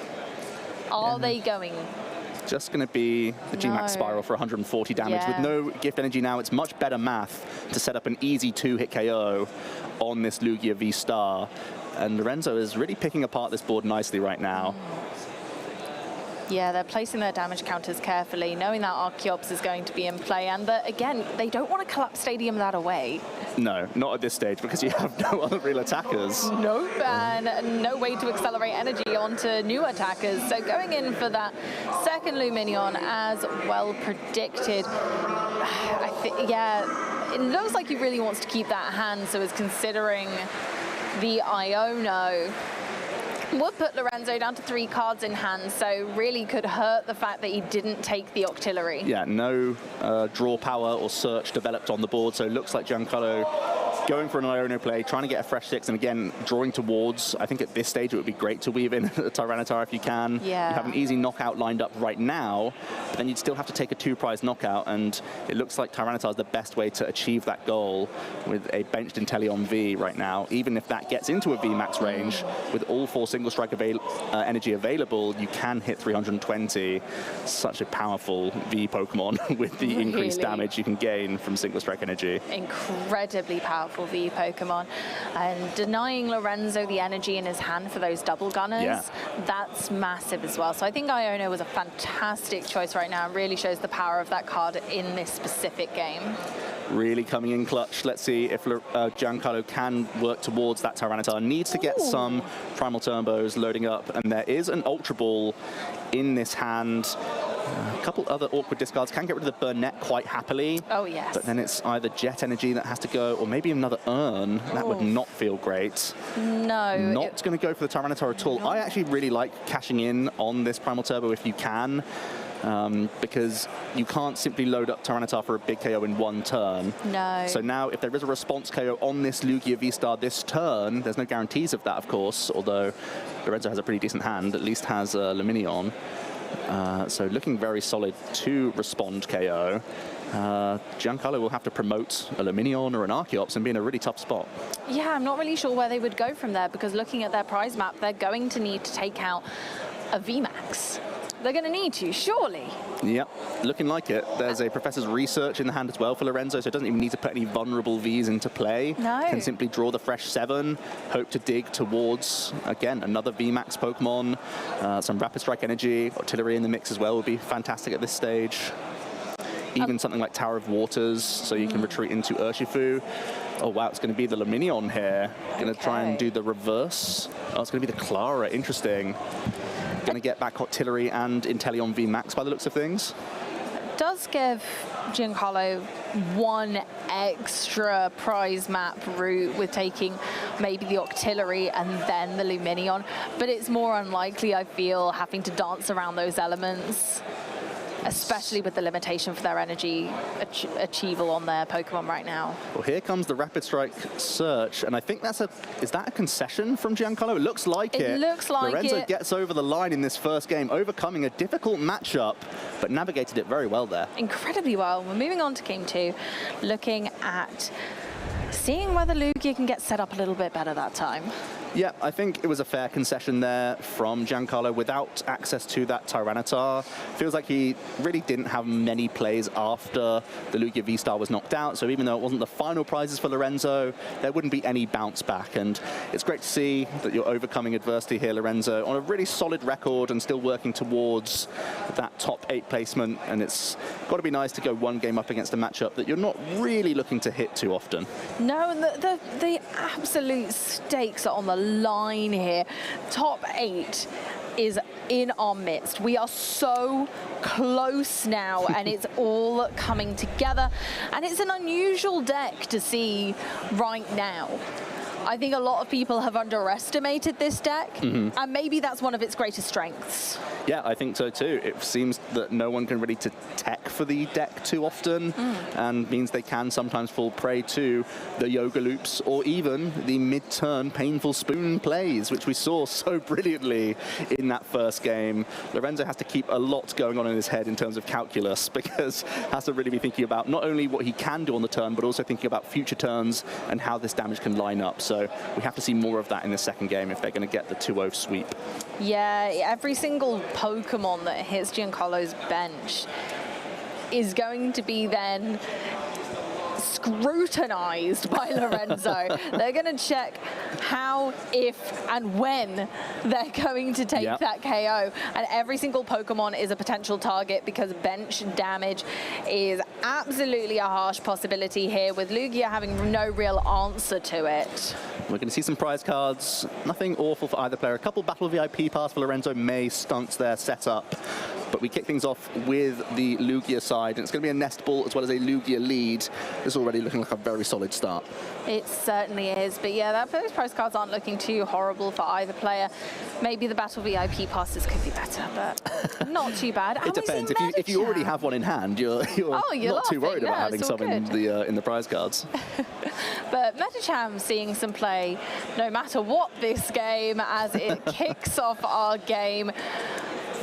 Are they going? Just going to be the Gmax Spiral for 140 damage. With no gift energy now, it's much better math to set up an easy 2-hit KO on this Lugia V-Star. And Lorenzo is really picking apart this board nicely right now. Yeah, they're placing their damage counters carefully, knowing that Archeops is going to be in play, and that, again, they don't want to collapse Stadium that away. No, not at this stage, because you have no other real attackers. Nope, and no way to accelerate energy onto new attackers. So going in for that second Lumineon, as well predicted. I think, yeah, it looks like he really wants to keep that hand, so is considering the Iono. Would put Lorenzo down to 3 cards in hand, so really could hurt the fact that he didn't take the Octillery. Yeah, no draw power or search developed on the board, so it looks like Giancarlo going for an Iono play, trying to get a fresh 6, and again, drawing towards. I think at this stage it would be great to weave in a Tyranitar if you can. Yeah. You have an easy knockout lined up right now, but then you'd still have to take a 2-prize knockout, and it looks like Tyranitar is the best way to achieve that goal with a benched Inteleon V right now. Even if that gets into a VMAX range, with all 4 single strike energy available, you can hit 320. Such a powerful V Pokemon with the increased damage you can gain from single strike energy. Incredibly powerful V Pokemon, and denying Lorenzo the energy in his hand for those double gunners, that's massive as well. So I think Iono was a fantastic choice right now, and really shows the power of that card in this specific game. Really coming in clutch. Let's see if Giancarlo can work towards that Tyranitar. Needs to get some Primal Turbos loading up, and there is an Ultra Ball in this hand. A couple other awkward discards. Can get rid of the Burnett quite happily. Oh, yes. But then it's either Jet Energy that has to go, or maybe another Urn. That would not feel great. No. Not going to go for the Tyranitar at all. I actually really like cashing in on this Primal Turbo if you can. Because you can't simply load up Tyranitar for a big KO in 1 turn. No. So now if there is a response KO on this Lugia V-Star this turn, there's no guarantees of that, of course, although Lorenzo has a pretty decent hand, at least has Lumineon. So looking very solid to respond KO. Giancarlo will have to promote a Lumineon or an Archeops and be in a really tough spot. Yeah, I'm not really sure where they would go from there, because looking at their prize map, they're going to need to take out a VMAX. They're going to need to, surely. Yep, looking like it. There's a Professor's Research in the hand as well for Lorenzo, so it doesn't even need to put any vulnerable Vs into play. No. Can simply draw the fresh 7, hope to dig towards, again, another VMAX Pokemon. Some Rapid Strike Energy, Artillery in the mix as well would be fantastic at this stage. Even something like Tower of Waters, so you can retreat into Urshifu. Oh, wow, it's going to be the Lumineon here. Going to try and do the reverse. Oh, it's going to be the Clara. Interesting. Going to get back Artillery and Inteleon V Max by the looks of things. does give Giancarlo one extra prize map route with taking maybe the Octillery and then the Luminion, but it's more unlikely, I feel, having to dance around those elements, especially with the limitation for their energy achievable on their Pokemon right now. Well, here comes the Rapid Strike Search, and I think that's is that a concession from Giancarlo? It looks like it. It looks like Lorenzo gets over the line in this first game, overcoming a difficult matchup, but navigated it very well there. Incredibly well. We're moving on to game 2, looking at seeing whether Lugia can get set up a little bit better that time. Yeah, I think it was a fair concession there from Giancarlo without access to that Tyranitar. Feels like he really didn't have many plays after the Lugia V-Star was knocked out, so even though it wasn't the final prizes for Lorenzo, there wouldn't be any bounce back, and it's great to see that you're overcoming adversity here, Lorenzo, on a really solid record and still working towards that top 8 placement, and it's got to be nice to go one game up against a matchup that you're not really looking to hit too often. No, and the absolute stakes are on the line here. Top 8 is in our midst. We are so close now, and it's all coming together. And it's an unusual deck to see right now. I think a lot of people have underestimated this deck, and maybe that's one of its greatest strengths. Yeah, I think so too. It seems that no one can really tech for the deck too often, and means they can sometimes fall prey to the yoga loops or even the mid-turn painful spoon plays, which we saw so brilliantly in that first game. Lorenzo has to keep a lot going on in his head in terms of calculus, because has to really be thinking about not only what he can do on the turn, but also thinking about future turns and how this damage can line up. So we have to see more of that in the second game if they're going to get the 2-0 sweep. Yeah, every single Pokemon that hits Giancarlo's bench is going to be then scrutinized by Lorenzo. They're going to check how, if, and when they're going to take that KO. And every single Pokemon is a potential target because bench damage is absolutely a harsh possibility here, with Lugia having no real answer to it. We're going to see some prize cards. Nothing awful for either player. A couple Battle VIP pass for Lorenzo may stunt their setup. But we kick things off with the Lugia side, and it's going to be a nest ball as well as a Lugia lead. This is already looking like a very solid start. It certainly is, but yeah, those prize cards aren't looking too horrible for either player. Maybe the Battle VIP passes could be better, but not too bad. It depends. If you already have one in hand, you're not too worried about having some in the prize cards. But Metacham seeing some play no matter what this game, as it kicks off our game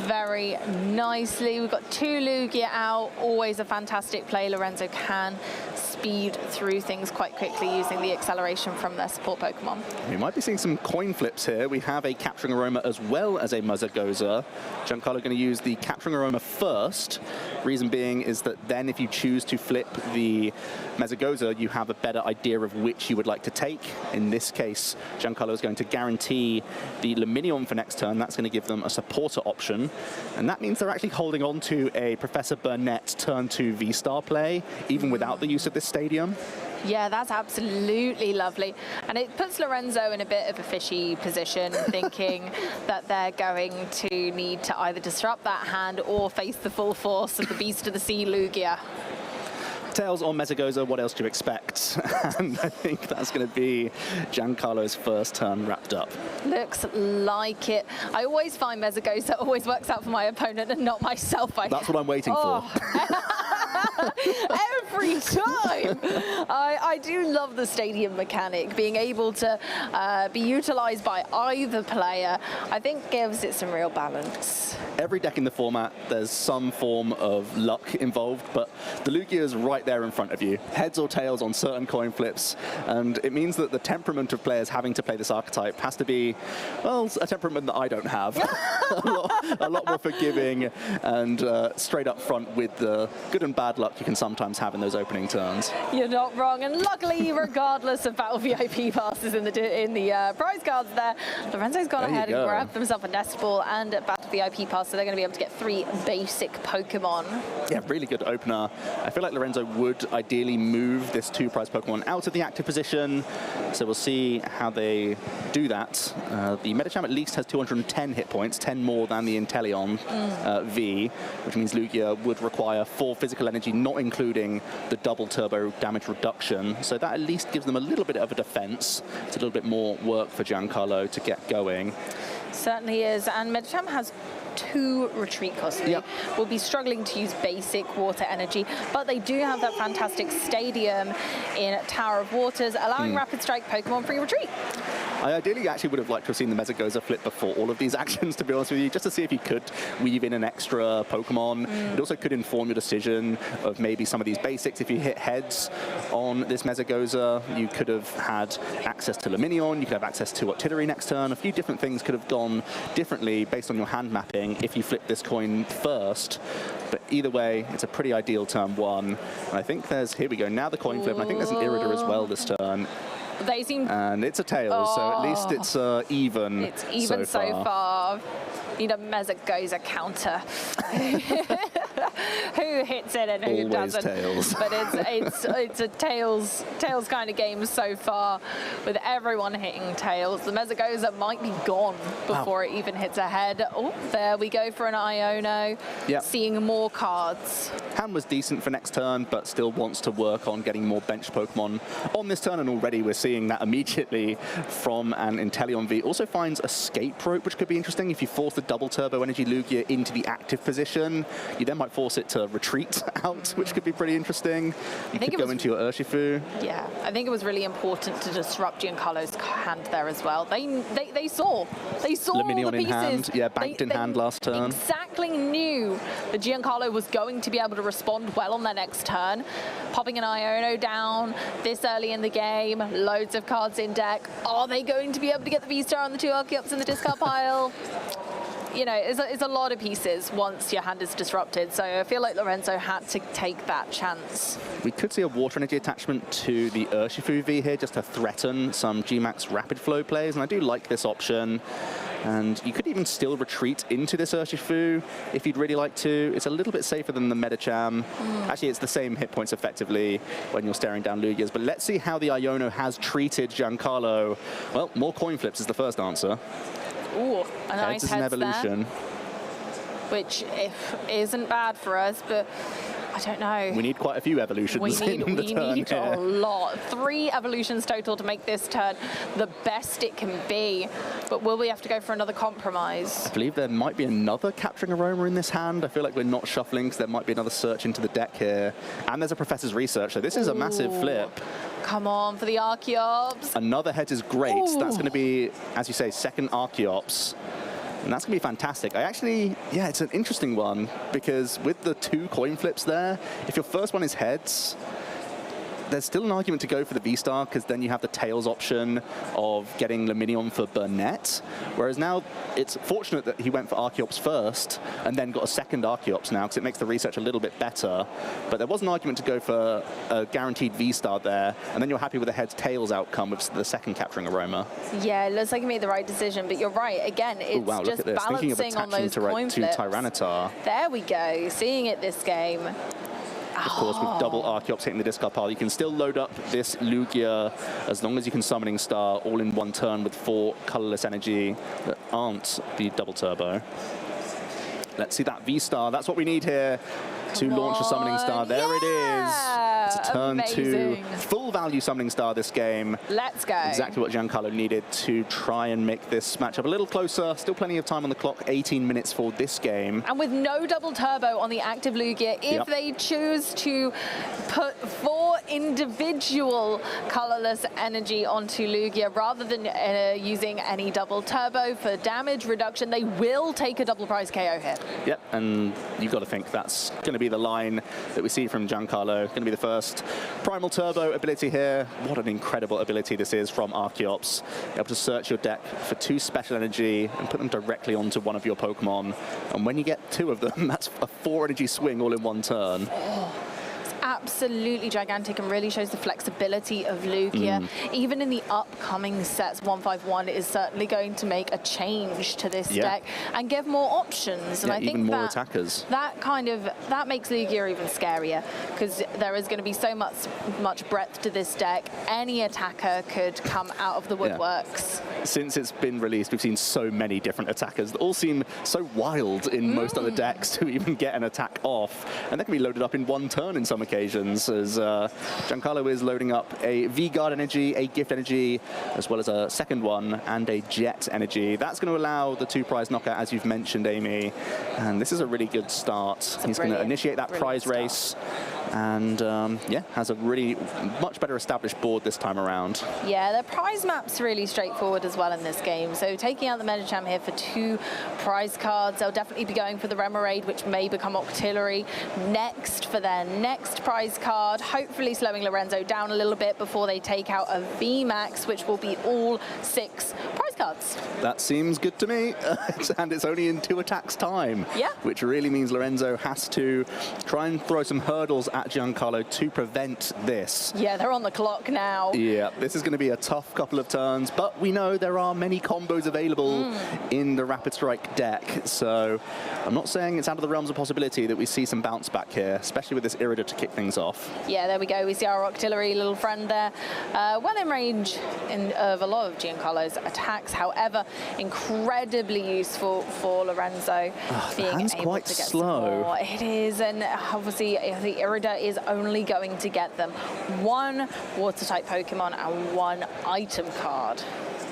very nicely. We've got 2 Lugia out, always a fantastic play. Lorenzo can speed through things quite quickly using the acceleration from their support Pokemon. We might be seeing some coin flips here. We have a Capturing Aroma as well as a Muzzagoza. Giancarlo going to use the Capturing Aroma first. Reason being is that then if you choose to flip the Muzzagoza, you have a better idea of which you would like to take. In this case, Giancarlo is going to guarantee the Luminion for next turn. That's going to give them a supporter option. And that means they're actually holding on to a Professor Burnett turn 2 V-Star play, even without the use of this stadium. Yeah, that's absolutely lovely. And it puts Lorenzo in a bit of a fishy position, thinking that they're going to need to either disrupt that hand or face the full force of the Beast of the Sea Lugia. Tails on Mezzagoza, what else do you expect? And I think that's going to be Giancarlo's first turn wrapped up. Looks like it. I always find Mezzagoza always works out for my opponent and not myself. That's what I'm waiting for. Every time. I do love the stadium mechanic. Being able to be utilized by either player, I think gives it some real balance. Every deck in the format, there's some form of luck involved, but the Lugia is right there in front of you. Heads or tails on certain coin flips, and it means that the temperament of players having to play this archetype has to be, well, a temperament that I don't have. a lot more forgiving and straight up front with the good and bad luck you can sometimes have in those opening turns. You're not wrong, and luckily, regardless of Battle VIP passes in the prize cards there, Lorenzo's gone ahead and grabbed himself a nest ball and a Battle VIP pass, so they're going to be able to get 3 basic Pokemon. Yeah, really good opener. I feel like Lorenzo would ideally move this 2-prize Pokemon out of the active position, so we'll see how they do that. The Medicham at least has 210 hit points, 10 more than the Inteleon V, which means Lugia would require 4 physical energy, not including the double turbo damage reduction. So that at least gives them a little bit of a defense. It's a little bit more work for Giancarlo to get going. Certainly is, and Medicham has 2 retreat costs. Yep. Will be struggling to use basic water energy, but they do have that fantastic stadium in Tower of Waters, allowing Rapid Strike Pokemon free retreat. I ideally actually would have liked to have seen the Mesagoza flip before all of these actions, to be honest with you, just to see if you could weave in an extra Pokemon. It also could inform your decision of maybe some of these basics. If you hit heads on this Mesagoza, you could have had access to Luminion, you could have access to Artillery next turn. A few different things could have gone differently based on your hand mapping if you flip this coin first. But either way, it's a pretty ideal turn 1. And I think there's, here we go, now the coin flip, and I think there's an Irida as well this turn. They seem... And it's a Tails, so at least it's even. It's even so far. Need a Mesagoza counter. Who hits it and who Always doesn't? Tails. But it's a Tails kind of game so far, with everyone hitting Tails. The Mesagoza might be gone before it even hits a head. Oh, there we go for an Iono. Yep. Seeing more cards. Hand was decent for next turn, but still wants to work on getting more bench Pokemon on this turn, and already we're seeing that immediately from an Inteleon V. Also finds Escape Rope, which could be interesting. If you force the double turbo energy Lugia into the active position, you then might force it to retreat out, which could be pretty interesting. You could go into your Urshifu. Yeah, I think it was really important to disrupt Giancarlo's hand there as well. They saw Luminion all the pieces. In hand. Yeah, banked in hand last turn. Exactly knew that Giancarlo was going to be able to respond well on their next turn. Popping an Iono down this early in the game, loads of cards in deck. Are they going to be able to get the V-Star on the 2 Archeops in the discard pile? You know, it's a lot of pieces once your hand is disrupted, so I feel like Lorenzo had to take that chance. We could see a water energy attachment to the Urshifu V here just to threaten some G-Max rapid flow plays, and I do like this option. And you could even still retreat into this Urshifu if you'd really like to. It's a little bit safer than the Medicham. Actually, it's the same hit points effectively when you're staring down Lugias. But let's see how the Iono has treated Giancarlo. Well, more coin flips is the first answer. Ooh, a nice heads is an evolution. There, which isn't bad for us, but I don't know. We need quite a few evolutions in the turn. We need a lot. 3 evolutions total to make this turn the best it can be. But will we have to go for another compromise? I believe there might be another Capturing Aroma in this hand. I feel like we're not shuffling because there might be another search into the deck here. And there's a Professor's Research, so this is a massive flip. Come on for the Archeops. Another head is great. That's going to be, as you say, second Archeops. And that's going to be fantastic. Yeah, it's an interesting one, because with the 2 coin flips there, if your first one is heads, there's still an argument to go for the V-Star, because then you have the Tails option of getting Luminion for Burnett. Whereas now, it's fortunate that he went for Archeops first, and then got a second Archeops now, because it makes the research a little bit better. But there was an argument to go for a guaranteed V-Star there, and then you're happy with the heads-tails outcome with the second Capturing Aroma. Yeah, it looks like he made the right decision, but you're right. Again, it's just balancing on those coin flips. Tyranitar. There we go, seeing it this game. Of course, with double Archeops hitting the discard pile, you can still load up this Lugia as long as you can Summoning Star all in one turn with 4 colorless energy that aren't the double turbo. Let's see that V-Star. That's what we need here to launch a Summoning Star. There it is. It's a turn 2 full value Summoning Star this game. Let's go. Exactly what Giancarlo needed to try and make this matchup a little closer. Still plenty of time on the clock, 18 minutes for this game. And with no double turbo on the active Lugia, if they choose to put 4 individual colorless energy onto Lugia rather than using any double turbo for damage reduction, they will take a double prize KO hit. Yep, and you've got to think that's going to be the line that we see from Giancarlo. Going to be the first Primal Turbo ability here. What an incredible ability this is from Archeops. Able to search your deck for 2 special energy and put them directly onto one of your Pokemon. And when you get 2 of them, that's a 4 energy swing all in one turn. absolutely gigantic and really shows the flexibility of Lugia. Even in the upcoming sets, 151 is certainly going to make a change to this deck and give more options. And I think even more attackers. That makes Lugia even scarier, because there is going to be so much breadth to this deck. Any attacker could come out of the woodworks. Since it's been released, we've seen so many different attackers that all seem so wild in most other decks to even get an attack off. And they can be loaded up in one turn in some occasions, as Giancarlo is loading up a V-Guard energy, a Gift energy, as well as a second one, and a Jet energy. That's going to allow the 2-prize knockout, as you've mentioned, Amy. And this is a really good start. He's going to initiate that prize race. And yeah, has a really much better established board this time around. Yeah, the prize map's really straightforward as well in this game. So taking out the Medicham here for 2 prize cards. They'll definitely be going for the Remoraid, which may become Octillery next for their next prize card. Hopefully slowing Lorenzo down a little bit before they take out a VMAX, which will be all 6 prize cards. That seems good to me. And it's only in 2 attacks time. Yeah. Which really means Lorenzo has to try and throw some hurdles at Giancarlo to prevent this. Yeah, they're on the clock now. Yeah, this is going to be a tough couple of turns, but we know there are many combos available in the Rapid Strike deck, so I'm not saying it's out of the realms of possibility that we see some bounce back here, especially with this Irida to kick things off. Yeah, there we go. We see our Octillery little friend there. Well in range of a lot of Giancarlo's attacks, however, incredibly useful for Lorenzo. The hand's quite slow. It is, and obviously the Irida is only going to get them 1 Water-type Pokemon and 1 item card.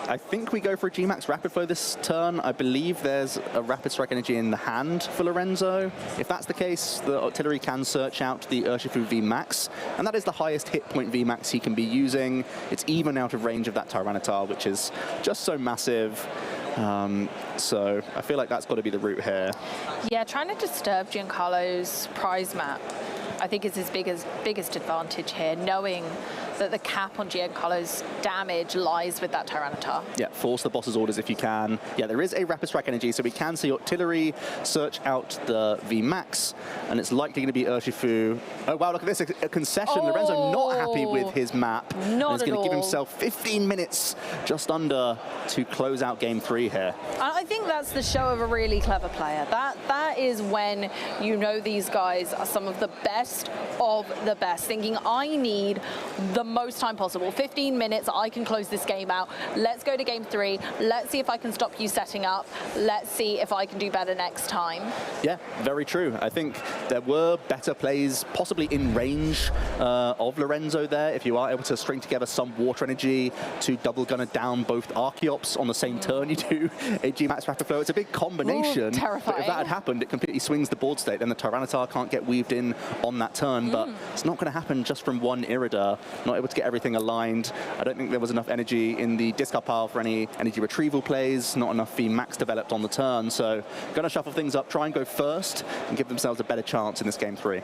I think we go for a G-Max Rapid Flow this turn. I believe there's a Rapid Strike energy in the hand for Lorenzo. If that's the case, the Octillery can search out the Urshifu VMAX, and that is the highest hit point VMAX he can be using. It's even out of range of that Tyranitar, which is just so massive. So I feel like that's got to be the route here. Yeah, trying to disturb Giancarlo's prize map, I think, is his biggest advantage here, knowing that the cap on Giancarlo's damage lies with that Tyranitar. Yeah, force the boss's orders if you can. Yeah, there is a Rapid Strike energy, so we can see Octillery search out the VMAX, and it's likely going to be Urshifu. Oh, wow, look at this, a concession. Lorenzo not happy with his map. Not He's at going to give all. himself 15 minutes, just under, to close out Game 3 here. I think that's the show of a really clever player. That is when you know these guys are some of the best of the best, thinking I need the most time possible. 15 minutes, I can close this game out. Let's go to Game 3. Let's see if I can stop you setting up. Let's see if I can do better next time. Yeah, very true. I think there were better plays possibly in range of Lorenzo there. If you are able to string together some water energy to double gunner down both Archeops on the same turn you do a G-Max Rapid Flow, it's a big combination. Ooh, terrifying. But if that had happened, it completely swings the board state. Then the Tyranitar can't get weaved in on that turn, but it's not going to happen just from one Irida. Not able to get everything aligned. I don't think there was enough energy in the discard pile for any energy retrieval plays, not enough VMAX developed on the turn, so going to shuffle things up, try and go first, and give themselves a better chance in this Game 3.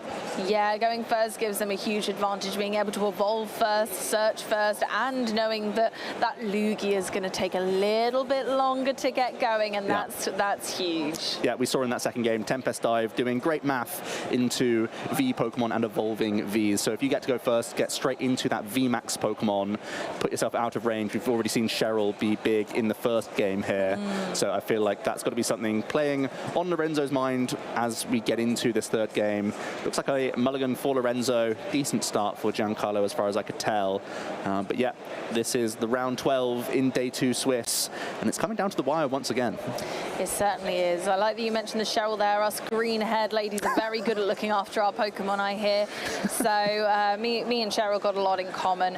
Yeah, going first gives them a huge advantage, being able to evolve first, search first, and knowing that that Lugia is going to take a little bit longer to get going, and that's huge. Yeah, we saw in that second game, Tempest Dive doing great math into V Pokemon and evolving Vs. So if you get to go first, get straight into that VMAX Pokemon, put yourself out of range. We've already seen Cheryl be big in the first game here. So I feel like that's got to be something playing on Lorenzo's mind as we get into this third game. Looks like a mulligan for Lorenzo. Decent start for Giancarlo as far as I could tell. But yeah, this is the round 12 in Day 2 Swiss, and it's coming down to the wire once again. It certainly is. I like that you mentioned the Cheryl there. Us green-haired ladies are very good at looking after our Pokemon, I hear. So me and Cheryl got a lot in common.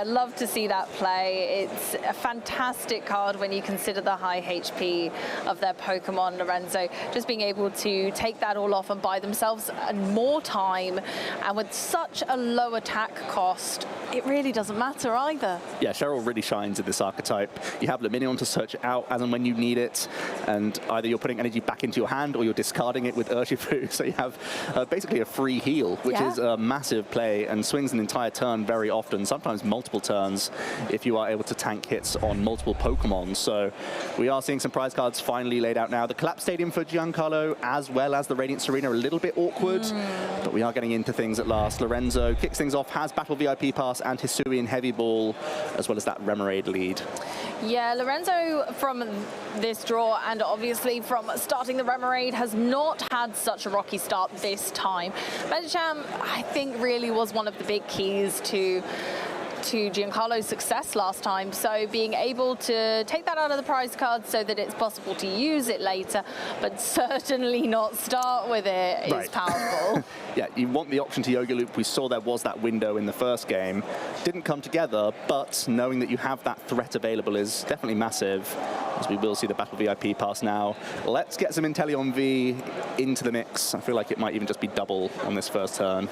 Love to see that play. It's a fantastic card when you consider the high HP of their Pokemon. Lorenzo just being able to take that all off and buy themselves more time, and with such a low attack cost, it really doesn't matter either. Yeah, Cheryl really shines in this archetype. You have Luminion to search out as and when you need it, and either you're putting energy back into your hand or you're discarding it with Urshifu. So you have basically a free heal, which is a massive play and swings an entire turn turn very often, sometimes multiple turns, if you are able to tank hits on multiple Pokemon. So we are seeing some prize cards finally laid out now. The Collapse Stadium for Giancarlo, as well as the Radiance Arena, are a little bit awkward, but we are getting into things at last. Lorenzo kicks things off, has Battle VIP Pass and Hisuian Heavy Ball, as well as that Remoraid lead. Yeah, Lorenzo from this draw and obviously from starting the Remoraid has not had such a rocky start this time. Medicham, I think, really was one of the big keys to Giancarlo's success last time. So being able to take that out of the prize card so that it's possible to use it later, but certainly not start with it, is powerful. Yeah, you want the option to Yoga Loop. We saw there was that window in the first game. Didn't come together, but knowing that you have that threat available is definitely massive, as we will see the Battle VIP Pass now. Let's get some Inteleon V into the mix. I feel like it might even just be double on this first turn.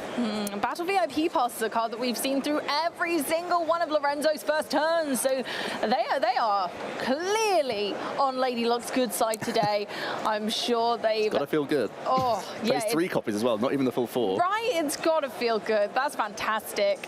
Battle VIP Pass is a card that we've seen through every single one of Lorenzo's first turns, so they are clearly on Lady Luck's good side today. I'm sure they've... Gotta feel good. Oh, yeah. Plays 3 copies as well, not even the full 4. Right, it's gotta feel good. That's fantastic.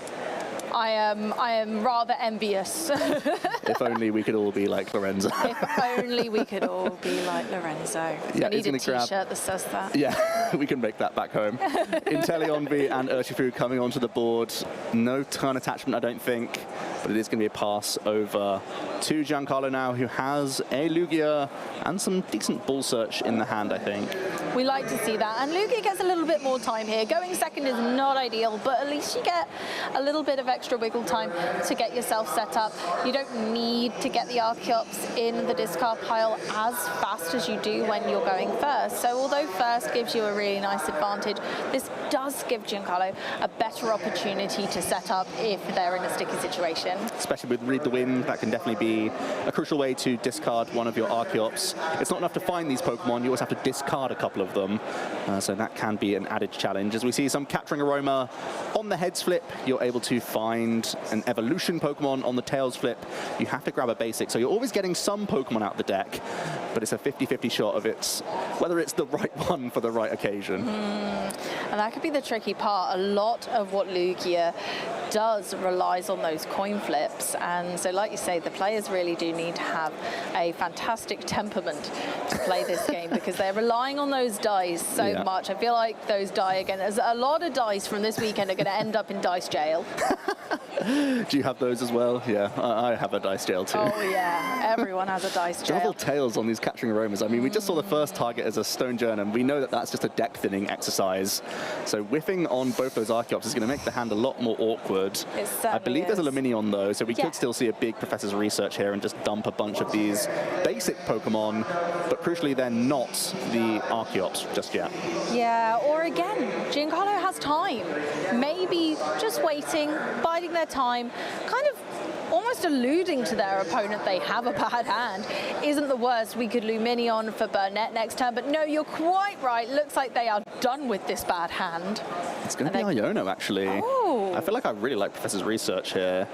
I am rather envious. If only we could all be like Lorenzo. If only we could all be like Lorenzo. Yeah, I need a t-shirt that says that. Yeah, we can make that back home. Inteleon V and Urshifu coming onto the board. No turn attachment, I don't think, but it is going to be a pass over to Giancarlo now, who has a Lugia and some decent ball search in the hand, I think. We like to see that. And Lugia gets a little bit more time here. Going second is not ideal, but at least you get a little bit of extra wiggle time to get yourself set up. You don't need to get the Archeops in the discard pile as fast as you do when you're going first. So although first gives you a really nice advantage, this does give Giancarlo a better opportunity to set up if they're in a sticky situation. Especially with Read the Wind, that can definitely be a crucial way to discard one of your Archeops. It's not enough to find these Pokemon, you always have to discard a couple of them. So that can be an added challenge. As we see some Capturing Aroma on the heads flip, you're able to find an evolution Pokemon. On the tails flip, you have to grab a basic. So you're always getting some Pokemon out the deck, but it's a 50-50 shot of whether it's the right one for the right occasion. And that could be the tricky part. A lot of what Lugia does relies on those coin flips, and so like you say, the players really do need to have a fantastic temperament to play this game because they're relying on those dice so much. I feel like those die again. There's a lot of dice from this weekend are going to end up in dice jail. Do you have those as well? Yeah, I have a dice jail too. Oh yeah, everyone has a dice jail. Double tails on these Capturing Aromas. I mean, we just saw the first target as a Stone Journey, and we know that that's just a deck thinning exercise. So whiffing on both those Archeops is going to make the hand a lot more awkward. I believe there's a Luminion though, so we could still see a big Professor's Research here and just dump a bunch of these basic Pokemon, but crucially they're not the Archeops just yet. Yeah, or again, Giancarlo has time. Maybe just waiting, biding their time, kind of almost alluding to their opponent they have a bad hand. Isn't the worst. We could Luminion for Burnett next turn, but no, you're quite right. Looks like they are done with this bad hand. It's going to be Iono, actually. Oh. I feel like I really like Professor's Research here.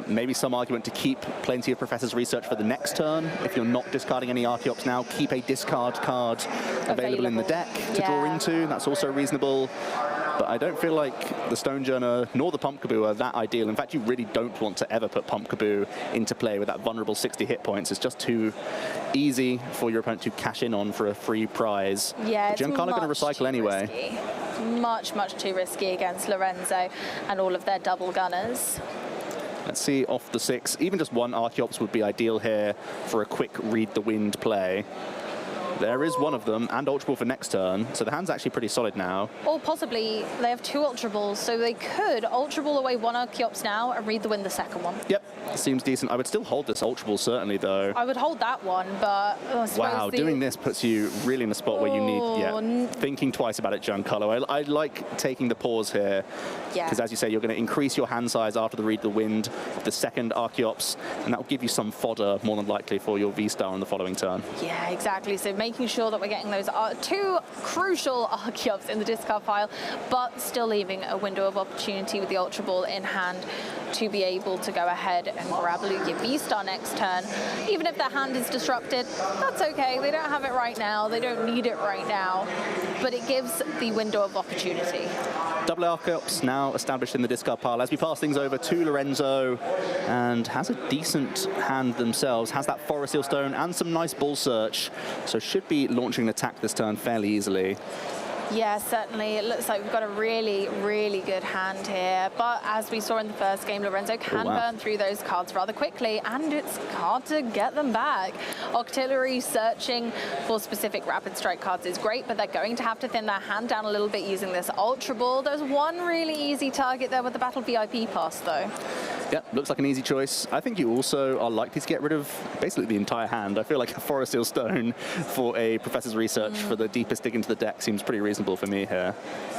Maybe some argument to keep plenty of Professor's Research for the next turn. If you're not discarding any Archeops now, keep a discard card available in the deck to draw into. That's also reasonable. But I don't feel like the Stonejourner nor the Pumpkaboo are that ideal. In fact, you really don't want to ever put Pumpkaboo into play with that vulnerable 60 hit points. It's just too easy for your opponent to cash in on for a free prize. Yeah, it's Giancarlo going to recycle anyway. Risky. Much too risky against Lorenzo and all of their double gunners. Let's see off the 6. Even just one Archeops would be ideal here for a quick Read the Wind play. There is one of them, and Ultra Ball for next turn, so the hand's actually pretty solid now. Or possibly they have 2 Ultra Balls, so they could Ultra Ball away 1 Archeops now and Read the Wind the second one. Yep, seems decent. I would still hold this Ultra Ball certainly, though. I would hold that one, but I suppose wow, doing this puts you really in a spot where you need, thinking twice about it, Giancarlo. I like taking the pause here, because as you say, you're going to increase your hand size after the Read the Wind of the second Archeops, and that will give you some fodder, more than likely, for your V-Star on the following turn. Yeah, exactly. So making sure that we're getting those 2 crucial Archeops in the discard pile, but still leaving a window of opportunity with the Ultra Ball in hand to be able to go ahead and grab a Lugia V-Star next turn. Even if their hand is disrupted, that's okay. They don't have it right now. They don't need it right now. But it gives the window of opportunity. Double Archeops now established in the discard pile as we pass things over to Lorenzo, and has a decent hand themselves, has that Forest Seal Stone and some nice Ball Search, so should be launching an attack this turn fairly easily. Yeah, certainly. It looks like we've got a really, really good hand here. But as we saw in the first game, Lorenzo can burn through those cards rather quickly, and it's hard to get them back. Octillery searching for specific Rapid Strike cards is great, but they're going to have to thin their hand down a little bit using this Ultra Ball. There's one really easy target there with the Battle VIP pass, though. Yeah, looks like an easy choice. I think you also are likely to get rid of basically the entire hand. I feel like a Forest Seal Stone for a Professor's Research for the deepest dig into the deck seems pretty reasonable for me here.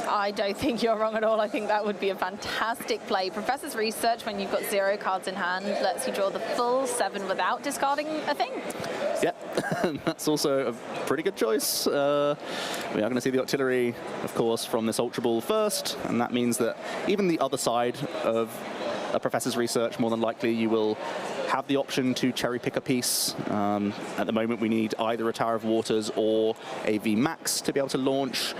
I don't think you're wrong at all. I think that would be a fantastic play. Professor's Research, when you've got 0 cards in hand, lets you draw the full 7 without discarding a thing. Yeah, that's also a pretty good choice. We are going to see the Octillery, of course, from this Ultra Ball first, and that means that even the other side of a Professor's Research, more than likely you will have the option to cherry pick a piece. At the moment we need either a Tower of Waters or a VMAX to be able to launch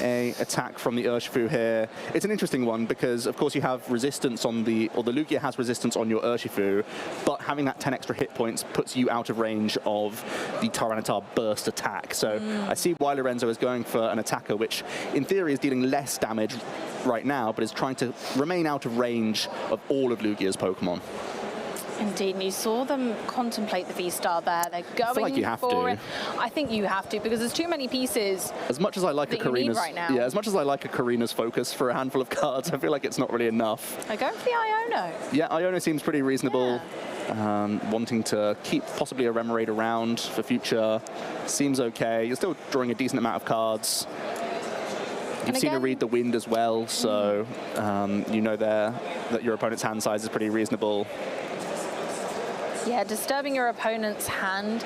a attack from the Urshifu here. It's an interesting one because of course you have resistance on the Lugia has resistance on your Urshifu, but having that 10 extra hit points puts you out of range of the Tyranitar burst attack. So I see why Lorenzo is going for an attacker which in theory is dealing less damage right now, but is trying to remain out of range of all of Lugia's Pokemon. Indeed, and you saw them contemplate the V-Star there. They're going I feel like you have for to. it. I think you have to, because there's too many pieces. As much as I like a Karina's, right now. yeah, as much as I like a Karina's focus for a handful of cards, I feel like it's not really enough. I go for the Iono. Yeah, Iono seems pretty reasonable. Yeah. Wanting to keep possibly a Remoraid around for future seems okay. You're still drawing a decent amount of cards. You've seen her read the wind as well, so you know there that your opponent's hand size is pretty reasonable. Yeah, disturbing your opponent's hand,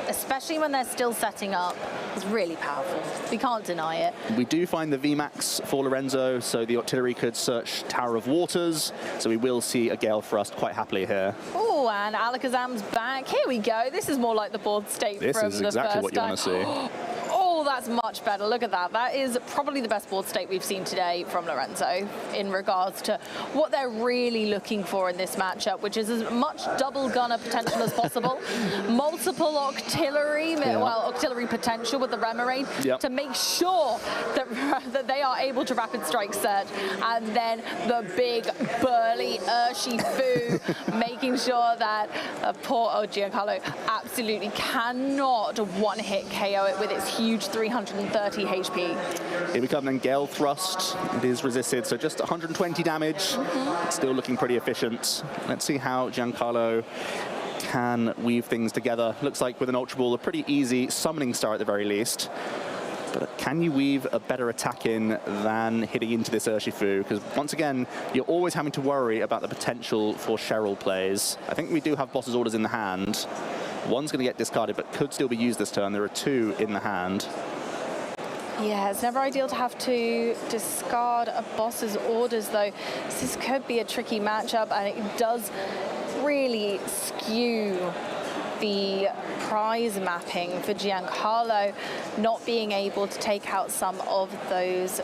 especially when they're still setting up, is really powerful. We can't deny it. We do find the VMAX for Lorenzo, so the Octillery could search Tower of Waters, so we will see a Gale Thrust quite happily here. Oh, and Alakazam's back. Here we go. This is more like the board state from the first time. This is exactly what you want to see. Oh, that's much better. Look at that. That is probably the best board state we've seen today from Lorenzo in regards to what they're really looking for in this matchup, which is as much double gunner potential as possible. Multiple Octillery, well, Octillery potential with the Remoraid to make sure that they are able to Rapid Strike Search. And then the big burly Urshifu, making sure that poor Giancarlo absolutely cannot one-hit KO it with its huge 330 HP. Here we come then, Gale Thrust. It is resisted, so just 120 damage. Still looking pretty efficient. Let's see how Giancarlo can weave things together. Looks like with an Ultra Ball, a pretty easy summoning star at the very least. But can you weave a better attack in than hitting into this Urshifu? Because once again, you're always having to worry about the potential for Cheryl plays. I think we do have Boss's Orders in the hand. One's going to get discarded, but could still be used this turn. There are 2 in the hand. Yeah, it's never ideal to have to discard a Boss's Orders, though. This could be a tricky matchup, and it does really skew the prize mapping for Giancarlo, not being able to take out some of those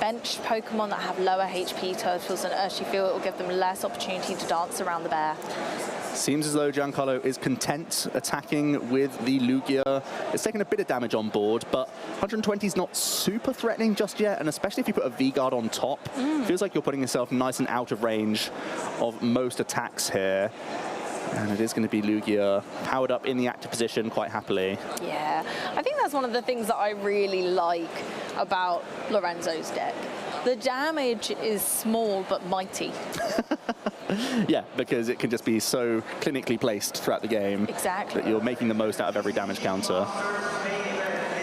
bench Pokemon that have lower HP, Turtles and Urshifu. It will give them less opportunity to dance around the bear. Seems as though Giancarlo is content attacking with the Lugia. It's taken a bit of damage on board, but 120 is not super threatening just yet, and especially if you put a V-Guard on top, feels like you're putting yourself nice and out of range of most attacks here. And it is going to be Lugia powered up in the active position quite happily. Yeah, I think that's one of the things that I really like about Lorenzo's deck. The damage is small but mighty. Yeah, because it can just be so clinically placed throughout the game. Exactly. That you're making the most out of every damage counter.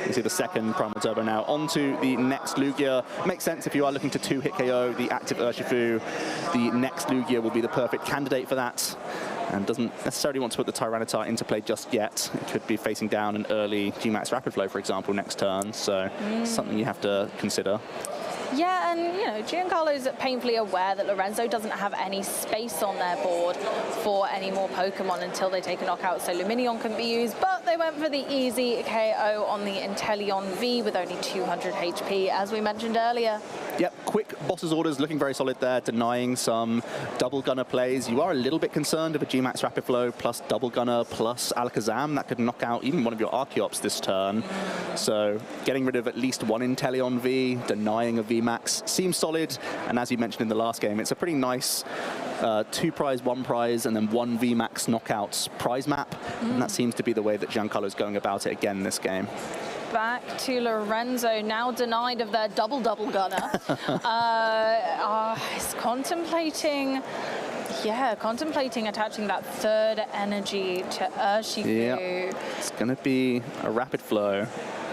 You see the second Primal Turbo now onto the next Lugia. Makes sense if you are looking to 2-hit KO the active Urshifu. The next Lugia will be the perfect candidate for that. And doesn't necessarily want to put the Tyranitar into play just yet. It could be facing down an early G-Max Rapid Flow, for example, next turn. So something you have to consider. Yeah, and you know, Giancarlo's painfully aware that Lorenzo doesn't have any space on their board for any more Pokemon until they take a knockout, so Lumineon couldn't be used, but they went for the easy KO on the Inteleon V with only 200 HP, as we mentioned earlier. Yep, quick boss's orders, looking very solid there, denying some double gunner plays. You are a little bit concerned of a G-Max Rapid Flow plus double gunner plus Alakazam. That could knock out even one of your Archeops this turn. So getting rid of at least one Inteleon V, denying a V-Max seems solid. And as you mentioned in the last game, it's a pretty nice 2 prize, 1 prize, and then 1 VMAX knockouts prize map. And that seems to be the way that Giancarlo's going about it again this game. Back to Lorenzo, now denied of their double gunner. He's contemplating attaching that third energy to Urshifu. Yep. It's going to be a Rapid Flow.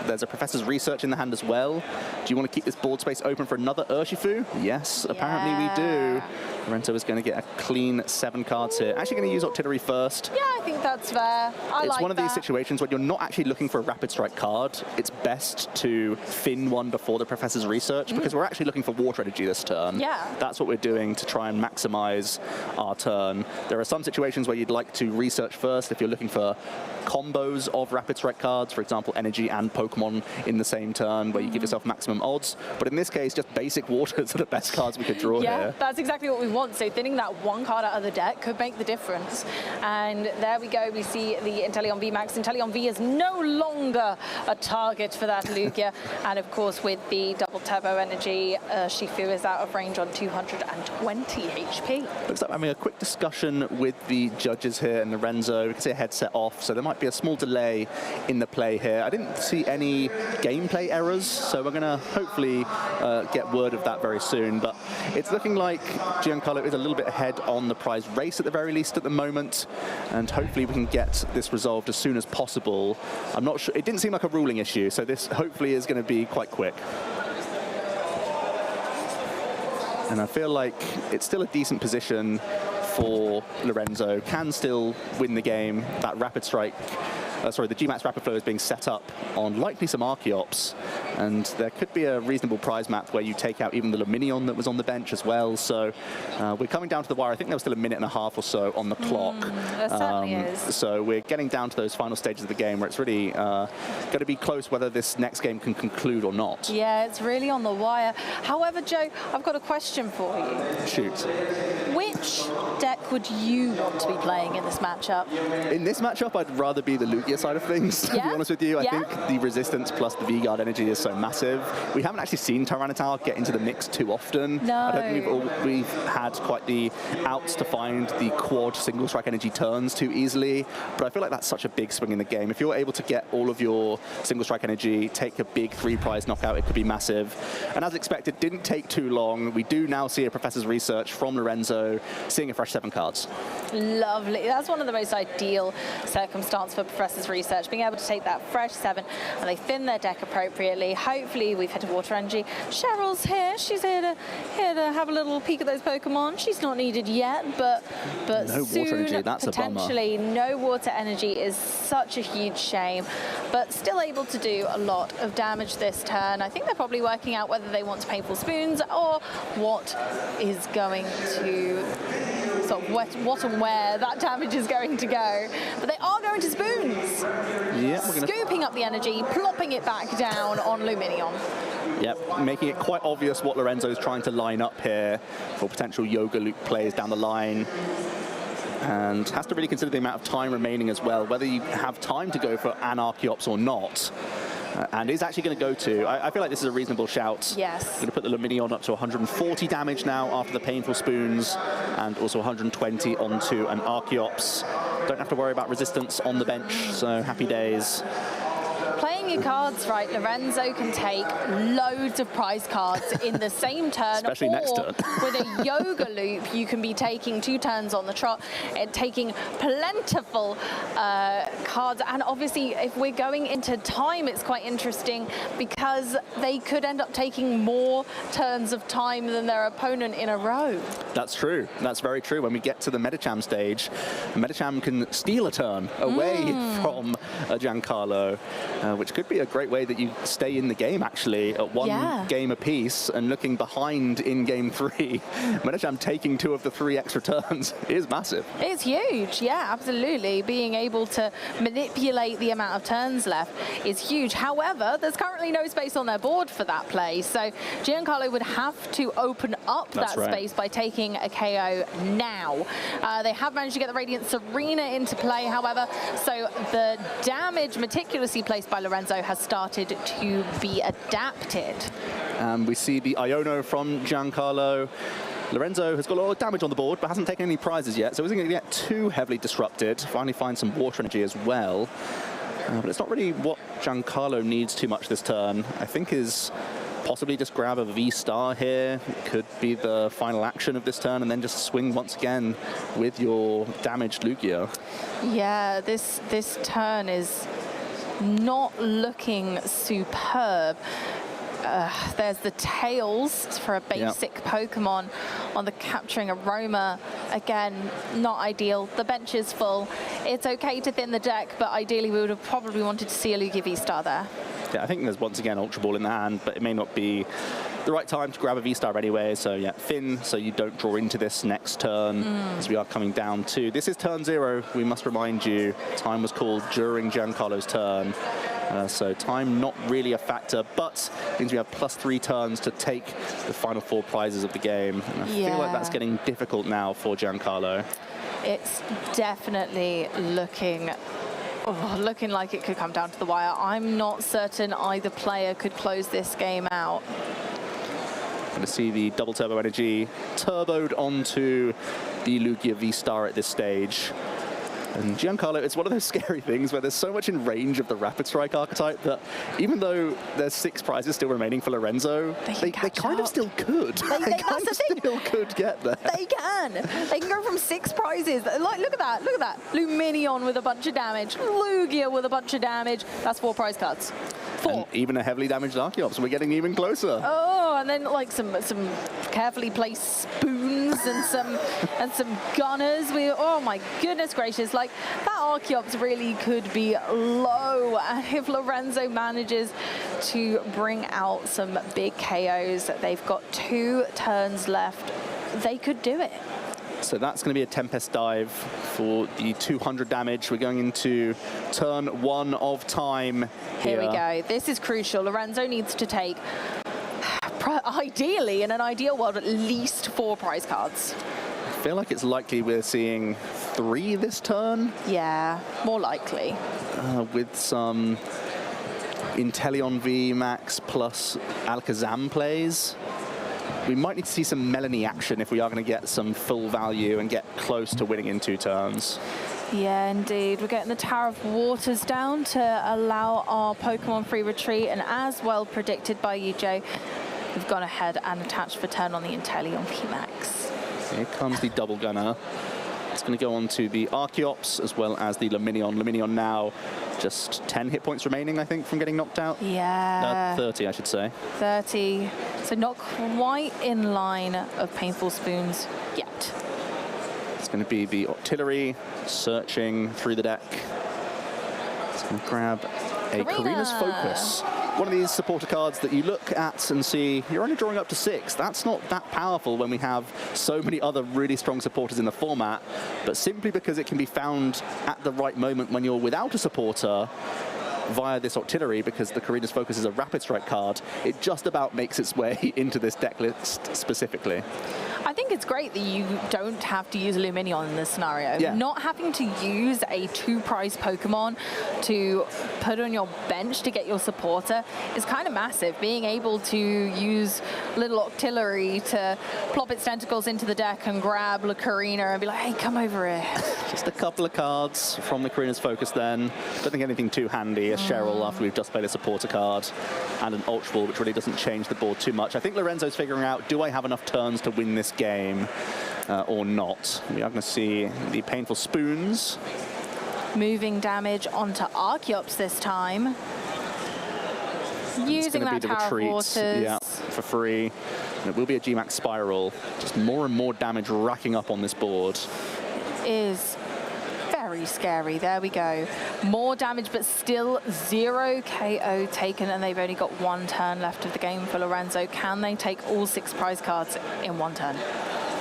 There's a Professor's Research in the hand as well. Do you want to keep this board space open for another Urshifu? Yes, apparently we do. Lorenzo is going to get a clean 7 cards here. Actually going to use Octillery first. Yeah, I think that's fair. It's one of these situations when you're not actually looking for a Rapid Strike card. It's best to thin one before the Professor's Research because we're actually looking for Water Energy this turn. Yeah. That's what we're doing to try and maximize our turn. There are some situations where you'd like to research first if you're looking for combos of Rapid Strike cards, for example, Energy and Pokemon in the same turn where you give yourself maximum odds. But in this case, just basic Waters are the best cards we could draw here. Yeah, that's exactly what we want. So thinning that 1 card out of the deck could make the difference. And there we go. We see the Inteleon VMAX. Inteleon V is no longer a target for that Lugia. And of course, with the double turbo energy, Shifu is out of range on 220 HP. Looks like we're having a quick discussion with the judges here and Lorenzo. We can see a headset off, so there might be a small delay in the play here. I didn't see any gameplay errors, so we're going to hopefully get word of that very soon. But it's looking like Giancarlo is a little bit ahead on the prize race at the very least at the moment, and hopefully we can get this resolved as soon as possible. I'm not sure, it didn't seem like a ruling issue, so this hopefully is going to be quite quick. And I feel like it's still a decent position for Lorenzo, can still win the game. That Rapid Strike, the G-Max Rapid Flow is being set up on likely some Archeops, and there could be a reasonable prize map where you take out even the Lumineon that was on the bench as well. So we're coming down to the wire. I think there was still 1.5 minutes or so on the clock. There certainly is. So we're getting down to those final stages of the game where it's really going to be close whether this next game can conclude or not. Yeah, it's really on the wire. However, Joe, I've got a question for you. Shoot. Which deck would you want to be playing in this matchup? In this matchup, I'd rather be the Lugia side of things, to be honest with you. I think the resistance plus the V-Guard energy is so massive. We haven't actually seen Tyranitar get into the mix too often. No. I don't think we've had quite the outs to find the quad single strike energy turns too easily, but I feel like that's such a big swing in the game. If you're able to get all of your single strike energy, take a big 3 prize knockout, it could be massive. And as expected, didn't take too long. We do now see a Professor's Research from Lorenzo, seeing a fresh 7 cards. Lovely. That's one of the most ideal circumstances for Professor's Research, being able to take that fresh 7 and they thin their deck appropriately. Hopefully we've hit a Water Energy. Cheryl's here. She's here to have a little peek at those Pokemon. She's not needed yet, but no soon, Water Energy, that's potentially a bummer. No Water Energy is such a huge shame, but still able to do a lot of damage this turn. I think they're probably working out whether they want to Painful Spoons or what is going to sort of what and where that damage is going to go. But they are going to Spoons. Yeah, scooping up the energy, plopping it back down on Lumineon. Yep, making it quite obvious what Lorenzo is trying to line up here for potential Yoga Loop plays down the line. And has to really consider the amount of time remaining as well, whether you have time to go for an Archeops or not. And is actually going to go to, I feel like this is a reasonable shout. Yes. Going to put the Lumineon up to 140 damage now after the Painful Spoons, and also 120 onto an Archeops. Don't have to worry about resistance on the bench, so happy days. Playing your cards right, Lorenzo can take loads of prize cards in the same turn. Especially next turn. With a Yoga Loop, you can be taking 2 turns on the trot, taking plentiful cards. And obviously, if we're going into time, it's quite interesting because they could end up taking more turns of time than their opponent in a row. That's true. That's very true. When we get to the Medicham stage, Medicham can steal a turn away from Giancarlo. which could be a great way that you stay in the game, actually, at one game apiece, and looking behind in game 3. Menacham taking 2 of the 3 extra turns is massive. It's huge, yeah, absolutely. Being able to manipulate the amount of turns left is huge. However, there's currently no space on their board for that play, so Giancarlo would have to open up that space by taking a KO now. They have managed to get the Radiant Serena into play, however, so the damage meticulously placed by Lorenzo has started to be adapted. We see the Iono from Giancarlo. Lorenzo has got a lot of damage on the board, but hasn't taken any prizes yet, so isn't going to get too heavily disrupted. Finally find some water energy as well. But it's not really what Giancarlo needs too much this turn. I think is possibly just grab a V-Star here. Could be the final action of this turn, and then just swing once again with your damaged Lugia. Yeah, this turn is not looking superb. There's the tails for a basic Pokemon on the Capturing Aroma. Again, not ideal. The bench is full. It's okay to thin the deck, but ideally we would have probably wanted to see a Lugia V-Star there. Yeah, I think there's once again Ultra Ball in the hand, but it may not be the right time to grab a V-Star anyway. So yeah, thin so you don't draw into this next turn as we are coming down to. This is turn 0. We must remind you, time was called during Giancarlo's turn. So time not really a factor, but means we have +3 turns to take the final 4 prizes of the game. And I feel like that's getting difficult now for Giancarlo. It's definitely looking like it could come down to the wire. I'm not certain either player could close this game out. Going to see the double turbo energy turboed onto the Lugia V-Star at this stage. And Giancarlo, it's one of those scary things where there's so much in range of the Rapid Strike archetype that even though there's 6 prizes still remaining for Lorenzo, they kind of still could. They kind of still could get there. They can. They can go from 6 prizes. Like, look at that. Look at that. Luminion with a bunch of damage. Lugia with a bunch of damage. That's 4 prize cards. 4. And even a heavily damaged Archeops. We're getting even closer. Oh, and then like some carefully placed spoons and some gunners. Oh my goodness gracious! Like that Archeops really could be low, and if Lorenzo manages to bring out some big KOs, they've got 2 turns left. They could do it. So that's going to be a Tempest Dive for the 200 damage. We're going into turn 1 of time. Here we go. This is crucial. Lorenzo needs to take, ideally, in an ideal world, at least 4 prize cards. I feel like it's likely we're seeing 3 this turn. Yeah, more likely. With some Inteleon V Max plus Alakazam plays. We might need to see some Melanie action if we are going to get some full value and get close to winning in 2 turns. Yeah, indeed. We're getting the Tower of Waters down to allow our Pokemon free retreat, and as well predicted by you, Joe, we've gone ahead and attached for turn on the Inteleon VMAX. Here comes the double gunner. It's going to go on to the Archeops as well as the Luminion. Luminion now just 10 hit points remaining, I think, from getting knocked out. Yeah. 30, I should say. 30. So not quite in line of Painful Spoons yet. It's going to be the Artillery searching through the deck. It's going to grab a Karina's Focus. One of these supporter cards that you look at and see, you're only drawing up to 6. That's not that powerful when we have so many other really strong supporters in the format, but simply because it can be found at the right moment when you're without a supporter via this Artillery, because the Karina's Focus is a Rapid Strike card, it just about makes its way into this deck list specifically. I think it's great that you don't have to use Luminion in this scenario. Yeah. Not having to use a 2-prize Pokemon to put on your bench to get your supporter is kind of massive. Being able to use little Artillery to plop its tentacles into the deck and grab La Karina and be like, hey, come over here. Just a couple of cards from the Karina's Focus then. Don't think anything too handy. A Cheryl after we've just played a supporter card, and an Ultra Ball, which really doesn't change the board too much. I think Lorenzo's figuring out, do I have enough turns to win this game or not? We are going to see the Painful Spoons. Moving damage onto Archeops this time. Using that Tower of Waters. Yeah, for free. And it will be a G-Max Spiral. Just more and more damage racking up on this board. Is very scary. There we go. More damage, but still 0 KO taken, and they've only got 1 turn left of the game for Lorenzo. Can they take all 6 prize cards in 1 turn?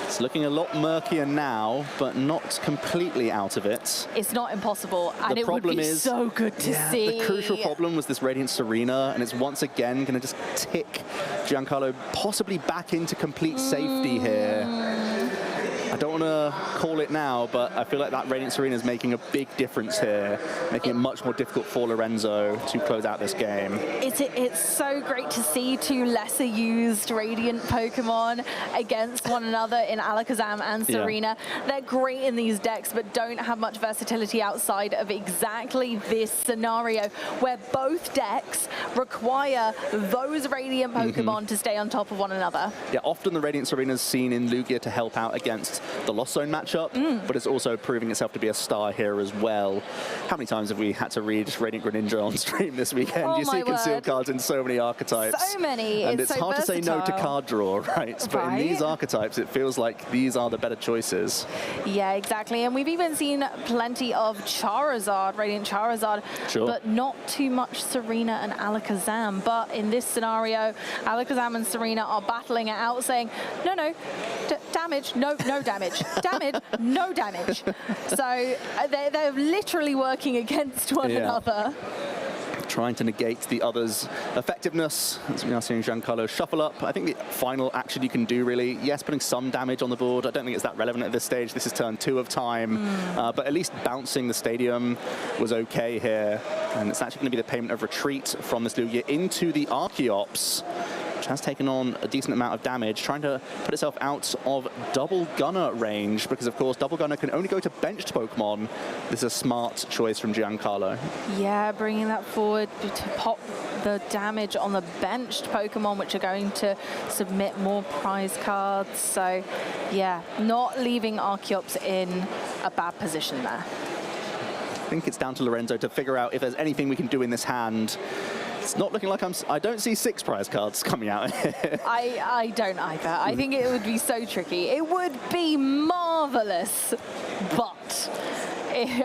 It's looking a lot murkier now, but not completely out of it. It's not impossible, and it would be so good to see. The crucial problem was this Radiant Serena, and it's once again going to just tick Giancarlo possibly back into complete safety here. I don't want to call it now, but I feel like that Radiant Serena is making a big difference here, making it much more difficult for Lorenzo to close out this game. It's so great to see 2 lesser used Radiant Pokemon against one another in Alakazam and Serena. They're great in these decks, but don't have much versatility outside of exactly this scenario, where both decks require those Radiant Pokemon to stay on top of one another. Yeah, often the Radiant Serena is seen in Lugia to help out against the Lost Zone matchup, but it's also proving itself to be a star here as well. How many times have we had to read Radiant Greninja on stream this weekend? Oh, you see concealed cards in so many archetypes. So many. And it's so hard versatile. to say no to card draw, right? But in these archetypes, it feels like these are the better choices. Yeah, exactly. And we've even seen plenty of Charizard, Radiant Charizard, but not too much Serena and Alakazam. But in this scenario, Alakazam and Serena are battling it out, saying, no, damage, no damage, damage, no damage. So they're literally working against one another. Trying to negate the other's effectiveness. As we are seeing Giancarlo shuffle up. I think the final action you can do, really, yes, putting some damage on the board. I don't think it's that relevant at this stage. This is turn 2 of time. But at least bouncing the stadium was okay here. And it's actually going to be the payment of retreat from this Lugia into the Archeops, which has taken on a decent amount of damage, trying to put itself out of double gunner range, because of course double gunner can only go to benched Pokemon. This is a smart choice from Giancarlo. Yeah, bringing that forward to pop the damage on the benched Pokemon, which are going to submit more prize cards. So yeah, not leaving Archeops in a bad position there. I think it's down to Lorenzo to figure out if there's anything we can do in this hand. It's not looking like I don't see 6 prize cards coming out here. I don't either. I think it would be so tricky. It would be marvelous, but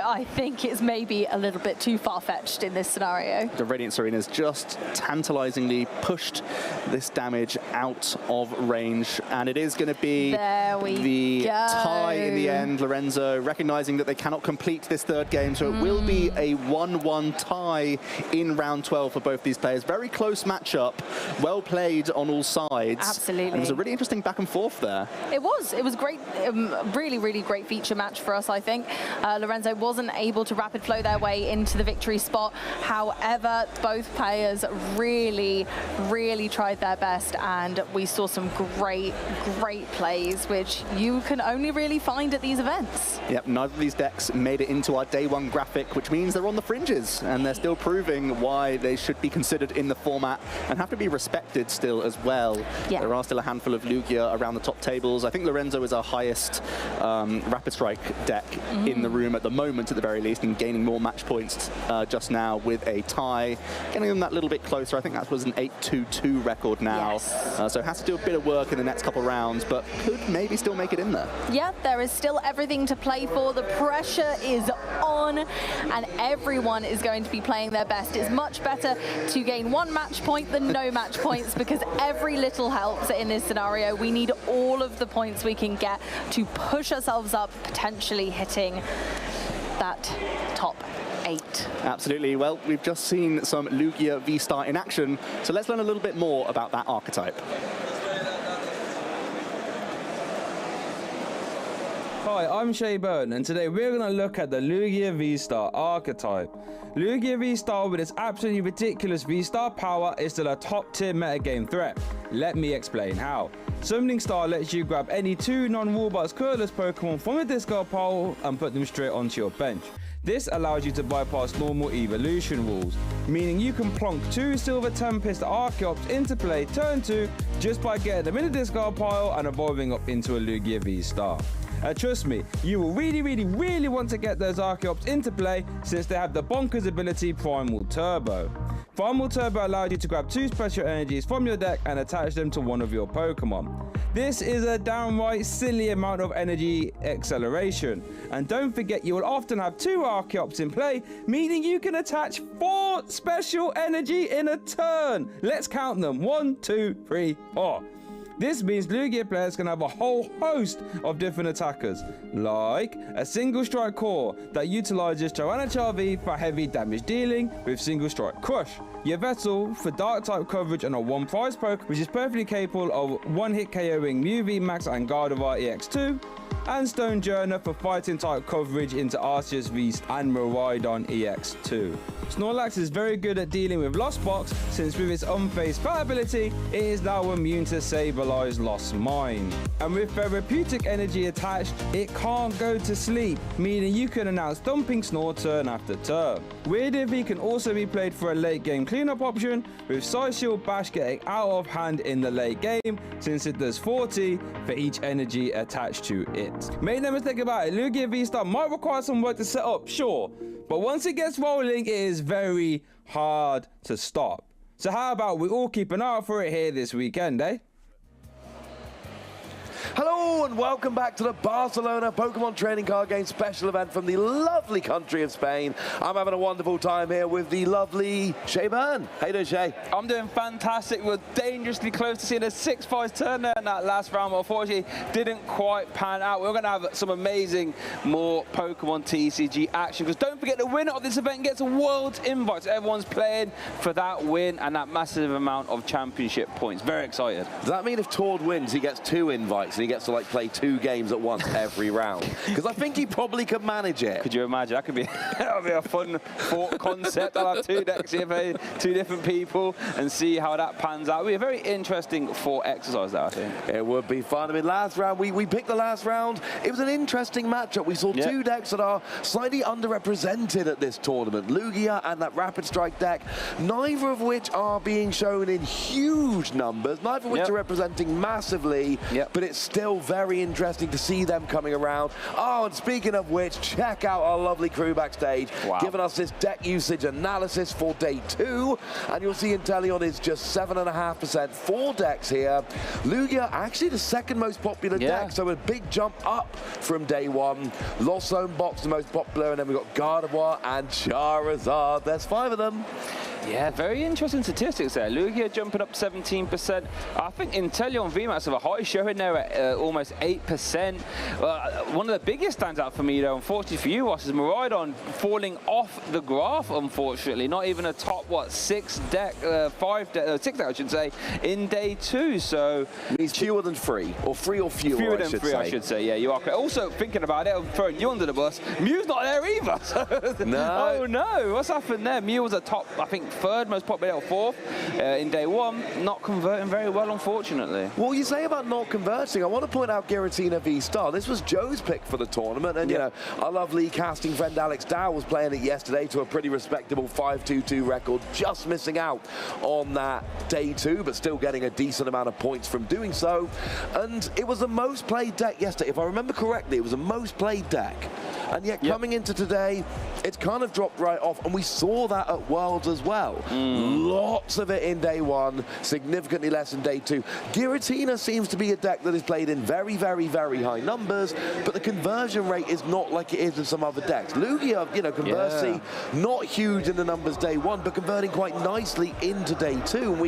I think it's maybe a little bit too far-fetched in this scenario. The Radiant Serena's just tantalizingly pushed this damage out of range, and it is going to be the tie in the end. Lorenzo recognizing that they cannot complete this 3rd game, so it will be a 1-1 tie in round 12 for both these players. Very close matchup, well played on all sides. Absolutely. And it was a really interesting back and forth there. It was great, really, really great feature match for us, I think. Lorenzo wasn't able to rapid flow their way into the victory spot. However, both players really, really tried their best, and we saw some great plays, which you can only really find at these events. Yep, neither of these decks made it into our day 1 graphic, which means they're on the fringes, and they're still proving why they should be considered in the format and have to be respected still as well. Yeah. There are still a handful of Lugia around the top tables. I think Lorenzo is our highest Rapid Strike deck in the room at the moment, at the very least, and gaining more match points just now with a tie, getting them that little bit closer. I think that was an 8-2-2 record now. Yes. So has to do a bit of work in the next couple rounds, but could maybe still make it in there. Yeah, there is still everything to play for. The pressure is on, and everyone is going to be playing their best. It's much better to gain 1 match point than no match points, because every little helps in this scenario. We need all of the points we can get to push ourselves up, potentially hitting that top 8. Absolutely. Well, we've just seen some Lugia V-Star in action, so let's learn a little bit more about that archetype. Hi, I'm Shay Burton, and today we're going to look at the Lugia V-Star archetype. Lugia V-Star, with its absolutely ridiculous V-Star power, is still a top-tier metagame threat. Let me explain how. Summoning Star lets you grab any 2 non-Warbats colorless Pokemon from the discard pile and put them straight onto your bench. This allows you to bypass normal evolution rules, meaning you can plonk 2 Silver Tempest Archeops into play turn 2 just by getting them in the discard pile and evolving up into a Lugia V-Star. Trust me, you will really want to get those Archeops into play, since they have the bonkers ability Primal Turbo. Farmable Turbo allows you to grab 2 special energies from your deck and attach them to one of your Pokemon. This is a downright silly amount of energy acceleration. And don't forget, you will often have 2 Archeops in play, meaning you can attach 4 special energy in a turn. Let's count them. 1, 2, 3, 4. This means Lugia players can have a whole host of different attackers, like a single strike core that utilizes Tyranitar V for heavy damage dealing with single strike crush, Yveltal for dark type coverage and a 1 prize poke, which is perfectly capable of 1-hit KOing Mew V Max and Gardevoir EX2, and Stonejourner for fighting type coverage into Arceus V and Miraidon EX2. Snorlax is very good at dealing with Lost Box, since with its unfazed fat ability, it is now immune to Sableye Lost Mine. And with therapeutic energy attached, it can't go to sleep, meaning you can announce Thumping Snore turn after turn. Weird Eevee can also be played for a late game cleanup option, with Psyshield Bash getting out of hand in the late game, since it does 40 for each energy attached to it. Make no mistake about it, Lugia V-Star might require some work to set up, sure, but once it gets rolling, it is very hard to stop. So how about we all keep an eye out for it here this weekend, eh? Hello and welcome back to the Barcelona Pokemon Trading Card Game Special Event from the lovely country of Spain. I'm having a wonderful time here with the lovely Shay Byrne. How you doing, Shay? I'm doing fantastic. We're dangerously close to seeing a 6-5 turn there in that last round, but unfortunately didn't quite pan out. We're going to have some amazing more Pokemon TCG action, because don't forget, the winner of this event gets a world invite. So everyone's playing for that win and that massive amount of championship points. Very excited. Does that mean if Tord wins, he gets 2 invites and he gets to like play 2 games at once every round? Because I think he probably could manage it. Could you imagine? That could be, that would be a fun thought concept. I'll have 2 decks here, play 2 different people and see how that pans out. It would be a very interesting thought exercise there, I think. It would be fun. I mean, last round, we picked the last round. It was an interesting matchup. We saw 2 decks that are slightly underrepresented at this tournament. Lugia and that Rapid Strike deck, neither of which are being shown in huge numbers, neither of which are representing massively, but it's still very interesting to see them coming around. Oh, and speaking of which, check out our lovely crew backstage, giving us this deck usage analysis for day 2, and you'll see Inteleon is just 7.5% 4 decks here. Lugia actually the 2nd most popular deck, so a big jump up from day 1. Lost Zone Box the most popular, and then we've got Gardevoir and Charizard. There's 5 of them. Yeah, very interesting statistics there. Lugia jumping up 17%. I think Inteleon VMAX have a high showing there at almost 8%. One of the biggest stands out for me, though, unfortunately for you, Ross, is Miraidon falling off the graph, unfortunately. Not even a top, 6 deck, 6 deck, I should say, in day 2. So he's fewer than 3, or 3 or fewer, fewer than 3, I should say. Yeah, you are correct. Also, thinking about it, I'm throwing you under the bus. Mew's not there either. So no. Oh, no. What's happened there? Mew was a top, I think, 3rd most popular, 4th in day 1, not converting very well, unfortunately. Well, you say about not converting, I want to point out Giratina V-Star. This was Joe's pick for the tournament, and you know, our lovely casting friend Alex Dow was playing it yesterday to a pretty respectable 5-2-2 record, just missing out on that day 2, but still getting a decent amount of points from doing so. And it was the most played deck yesterday. If I remember correctly, it was the most played deck. And yet coming into today, it's kind of dropped right off, and we saw that at Worlds as well. Lots of it in day 1, significantly less in day 2. Giratina seems to be a deck that is played in very, very, very high numbers, but the conversion rate is not like it is in some other decks. Lugia, you know, conversely, not huge in the numbers day 1, but converting quite nicely into day 2. And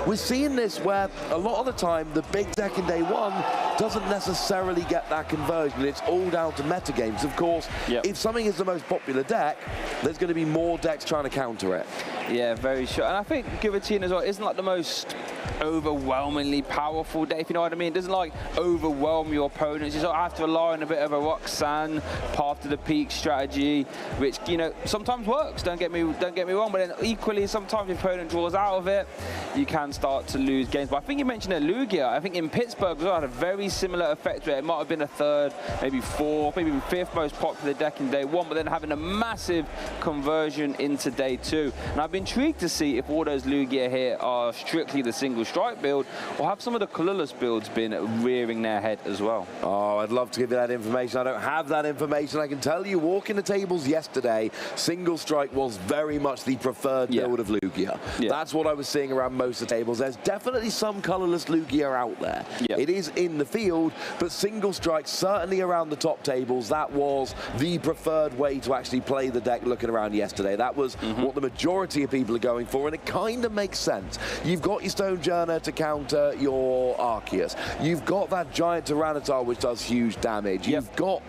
we're seeing this where a lot of the time the big deck in day 1 doesn't necessarily get that conversion. It's all down to metagames. Of course, if something is the most popular deck, there's going to be more decks trying to counter it. Yeah, very sure. And I think Giratina as well isn't like the most overwhelmingly powerful deck, if you know what I mean. It doesn't like overwhelm your opponents. You sort of have to rely on a bit of a Roxanne path to the peak strategy, which, you know, sometimes works. Don't get me wrong, but then equally sometimes your opponent draws out of it, you can start to lose games. But I think you mentioned that Lugia, I think in Pittsburgh as well, had a very similar effect where it might have been a 3rd, maybe 4th, maybe even 5th most popular deck in day 1, but then having a massive conversion into day 2. And I've been intrigued to see if all those Lugia here are strictly the single single strike build, or have some of the colorless builds been rearing their head as well? Oh, I'd love to give you that information. I don't have that information. I can tell you, walking the tables yesterday, single strike was very much the preferred build of Lugia. That's what I was seeing around most of the tables. There's definitely some colorless Lugia out there. It is in the field, but single strike, certainly around the top tables, that was the preferred way to actually play the deck looking around yesterday. That was what the majority of people are going for, and it kind of makes sense. You've got your Stonejourner to counter your Arceus. You've got that giant Tyranitar, which does huge damage. You've got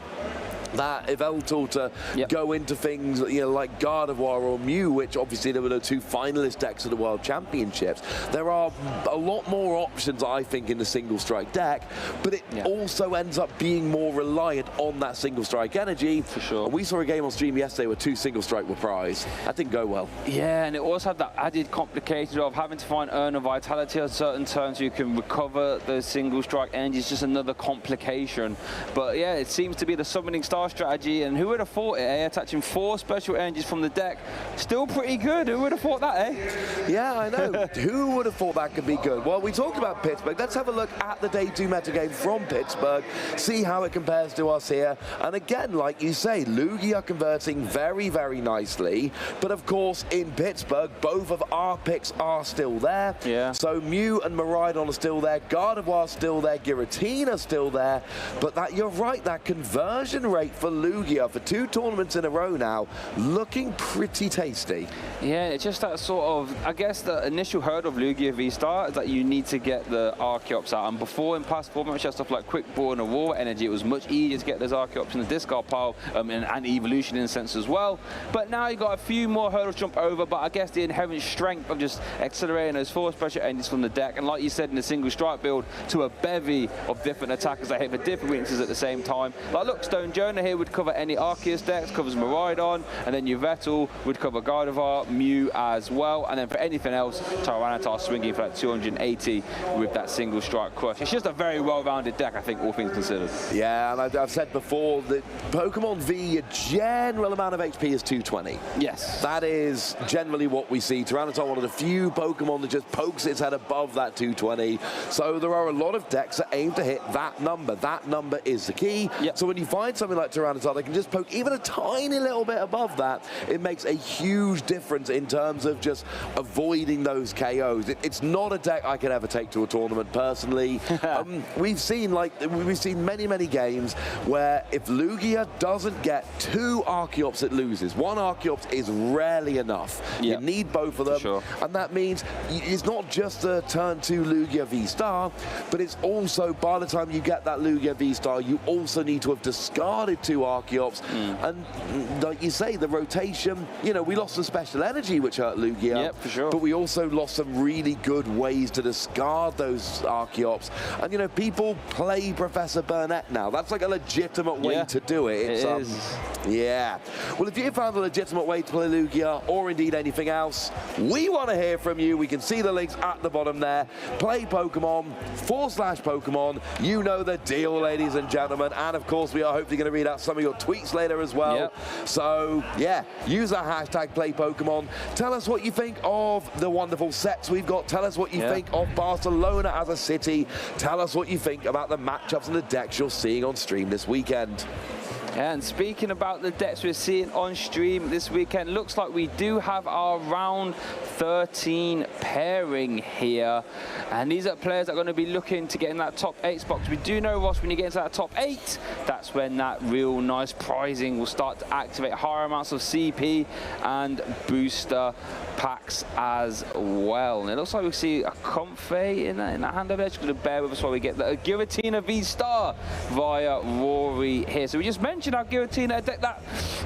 that Yveltal to go into things, you know, like Gardevoir or Mew, which obviously there were the 2 finalist decks of the World Championships. There are a lot more options, I think, in the single strike deck, but it also ends up being more reliant on that single strike energy. For sure. We saw a game on stream yesterday where 2 single strike were prized. That didn't go well. Yeah, and it also had that added complication of having to find Urn of Vitality on certain turns so you can recover those single strike energies. Just another complication. But yeah, it seems to be the summoning star strategy, and who would have thought it, eh? Attaching 4 special energies from the deck. Still pretty good. Who would have thought that, eh? Yeah, I know. Who would have thought that could be good? Well, we talked about Pittsburgh. Let's have a look at the day 2 metagame from Pittsburgh, see how it compares to us here. And again, like you say, Lugia converting very, very nicely. But of course, in Pittsburgh, both of our picks are still there. Yeah. So Mew and Miraidon are still there. Gardevoir still there. Giratina still there. But that, you're right, that conversion rate for Lugia for 2 tournaments in a row now, looking pretty tasty. Yeah, it's just that sort of, I guess the initial hurdle of Lugia V-Star is that you need to get the Archeops out. And before, in past formats, you had stuff like Quick Ball and Aurora Energy, it was much easier to get those Archeops in the discard pile and Evolution in a sense as well. But now you've got a few more hurdles to jump over, but I guess the inherent strength of just accelerating those 4 special energies from the deck, and like you said, in the single strike build, to a bevy of different attackers that hit for different weaknesses at the same time. Like, look, Stonejourner here would cover any Arceus decks, covers Miraidon, and then Yveltal would cover Gardevoir, Mew as well, and then for anything else, Tyranitar swinging for that 280 with that single strike crush. It's just a very well-rounded deck, I think, all things considered. Yeah, and I've said before that Pokemon V, your general amount of HP is 220. Yes. That is generally what we see. Tyranitar, one of the few Pokemon that just pokes its head above that 220. So there are a lot of decks that aim to hit that number. That number is the key. So when you find something like Tyranitar, they can just poke even a tiny little bit above that. It makes a huge difference in terms of just avoiding those KOs. It's not a deck I could ever take to a tournament personally. We've seen many games where if Lugia doesn't get 2 Archeops, it loses. 1 Archeops is rarely enough. You need both of them, and that means it's not just a turn 2 Lugia V-Star, but it's also, by the time you get that Lugia V-Star, you also need to have discarded 2 Archeops. And like you say, the rotation, you know, we lost some special energy, which hurt Lugia, but we also lost some really good ways to discard those Archeops. And, you know, people play Professor Burnett now. That's like a legitimate way to do it. It's, it is. Yeah. Well, if you found a legitimate way to play Lugia, or indeed anything else, we want to hear from you. We can see the links at the bottom there. Play Pokemon, /Pokemon. You know the deal, ladies and gentlemen. And, of course, we are hopefully going to read out some of your tweets later as well. So, yeah, use that hashtag #PlayPokemon. Tell us what you think of the wonderful sets we've got. Tell us what you think of Barcelona as a city. Tell us what you think about the matchups and the decks you're seeing on stream this weekend. And speaking about the decks we're seeing on stream this weekend, looks like we do have our round 13 pairing here. And these are players that are going to be looking to get in that top 8 spot. We do know, Ross, when you get into that top 8, that's when that real nice prizing will start to activate higher amounts of CP and booster packs as well. And it looks like we see a Comfey in that hand over there. Just going to bear with us while we get the Giratina V-Star via Rory here. So we just mentioned our Giratina, a deck that,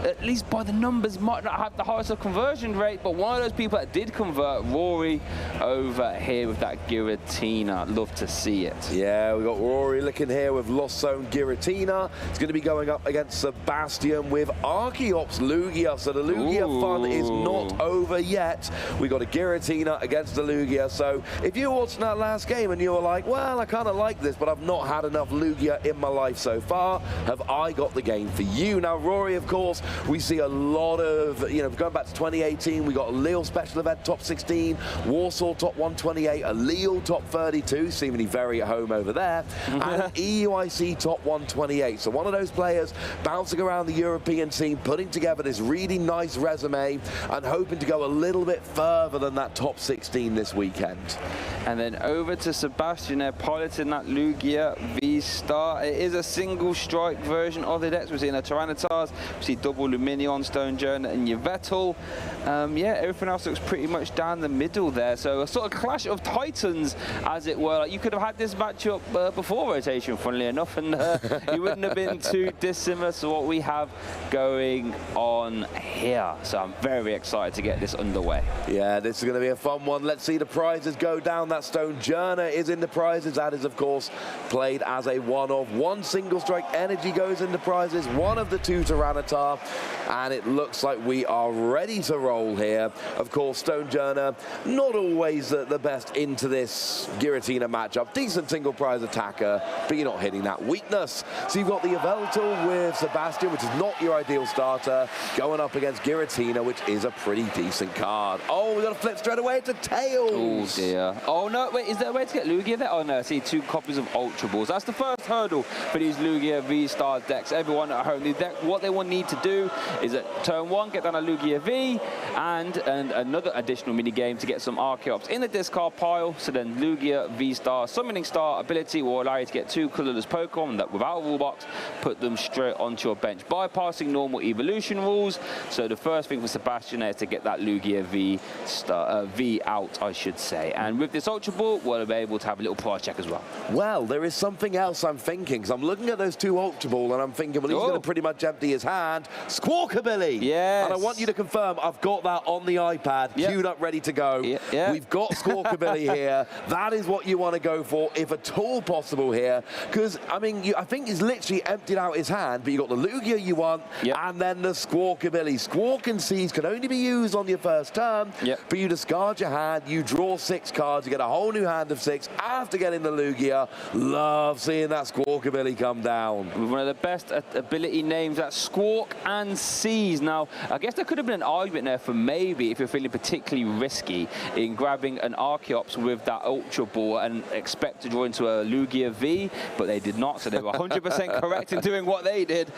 at least by the numbers, might not have the highest conversion rate, but one of those people that did convert, Rory, over here with that Giratina. Love to see it. Yeah, we got Rory looking here with Lost Zone Giratina. It's going to be going up against Sebastian with Archeops Lugia. So the Lugia fun is not over yet. We got a Giratina against the Lugia. So if you were watching that last game and you were like, well, I kind of like this, but I've not had enough Lugia in my life so far, have I got the game for you. Now, Rory, of course, we see a lot of, going back to 2018, we got a Lille Special Event top 16, Warsaw top 128, a Lille top 32, seemingly very at home over there, and an EUIC top 128. So one of those players bouncing around the European scene, putting together this really nice resume and hoping to go a little bit further than that top 16 this weekend. And then over to Sebastian there, piloting that Lugia V-Star. It is a single strike version of the decks. We're seeing a Tyranitars, we see double Luminion, Stonejourner, and Yveltal. Yeah, everything else looks pretty much down the middle there. So a sort of clash of titans, as it were. Like, you could have had this matchup before rotation, funnily enough, and it wouldn't have been too dissimilar to what we have going on here. So I'm very excited to get this underway. Yeah, this is going to be a fun one. Let's see the prizes go down. That Stonejourner is in the prizes. That is, of course, played as a one-off. One single strike energy goes into prizes, one of the two Tyranitar, and it looks like we are ready to roll here. Of course, Stonejourner, not always the best into this Giratina matchup. Decent single prize attacker, but you're not hitting that weakness. So you've got the Yveltal with Sebastian, which is not your ideal starter, going up against Giratina, which is a pretty decent card. Oh, we've got to flip straight away to Tails. Oh, dear. Oh, no, wait, is there a way to get Lugia there? Oh, no, I see 2 copies of Ultra Balls. That's the first hurdle for these Lugia V-Star decks. Everyone at home, what they will need to do is at turn 1, get down a Lugia V, and another additional mini game to get some Archeops in the discard pile. So then Lugia V-Star Summoning Star ability will allow you to get 2 colorless Pokemon that, without a rule box, put them straight onto your bench, bypassing normal evolution rules. So the first thing for Sebastian is to get that Lugia V out, I should say. And with this Ultra Ball, we'll be able to have a little prize check as well. Well, there is something else I'm thinking, because I'm looking at those 2 Ultra Ball and I'm thinking, well, he's going to pretty much empty his hand. Squawkabilly! Yes. And I want you to confirm I've got that on the iPad, queued up, ready to go. We've got Squawkabilly here. That is what you want to go for, if at all possible here, because, I mean, I think he's literally emptied out his hand, but you got the Lugia you want, and then the Squawkabilly. Squawk and Seize can only be used on your first turn, but you discard your hand, you draw 6 cards, you get a whole new hand of 6 after getting the Lugia. Love seeing that Squawkabilly come down. With one of the best ability names, that's Squawk and Seize. Now, I guess there could have been an argument there for maybe, if you're feeling particularly risky, in grabbing an Archeops with that Ultra Ball and expect to draw into a Lugia V, but they did not, so they were 100% correct in doing what they did.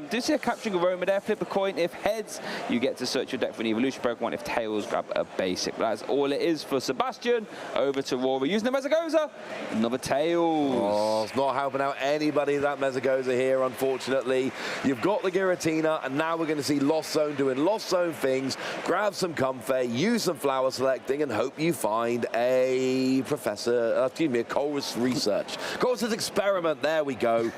Do see a capturing aroma there, flip a coin. If heads, you get to search your deck for an evolution Pokemon. If tails, grab a basic. That's all it is for Sebastian. Over to Rory, using the Mesagoza. Another Tails. Oh, it's not helping out anybody, that Mesagoza here, unfortunately. You've got the Giratina, and now we're going to see Lost Zone doing Lost Zone things. Grab some Comfey, use some flower selecting, and hope you find a a Chorus Research. Chorus's Experiment, there we go.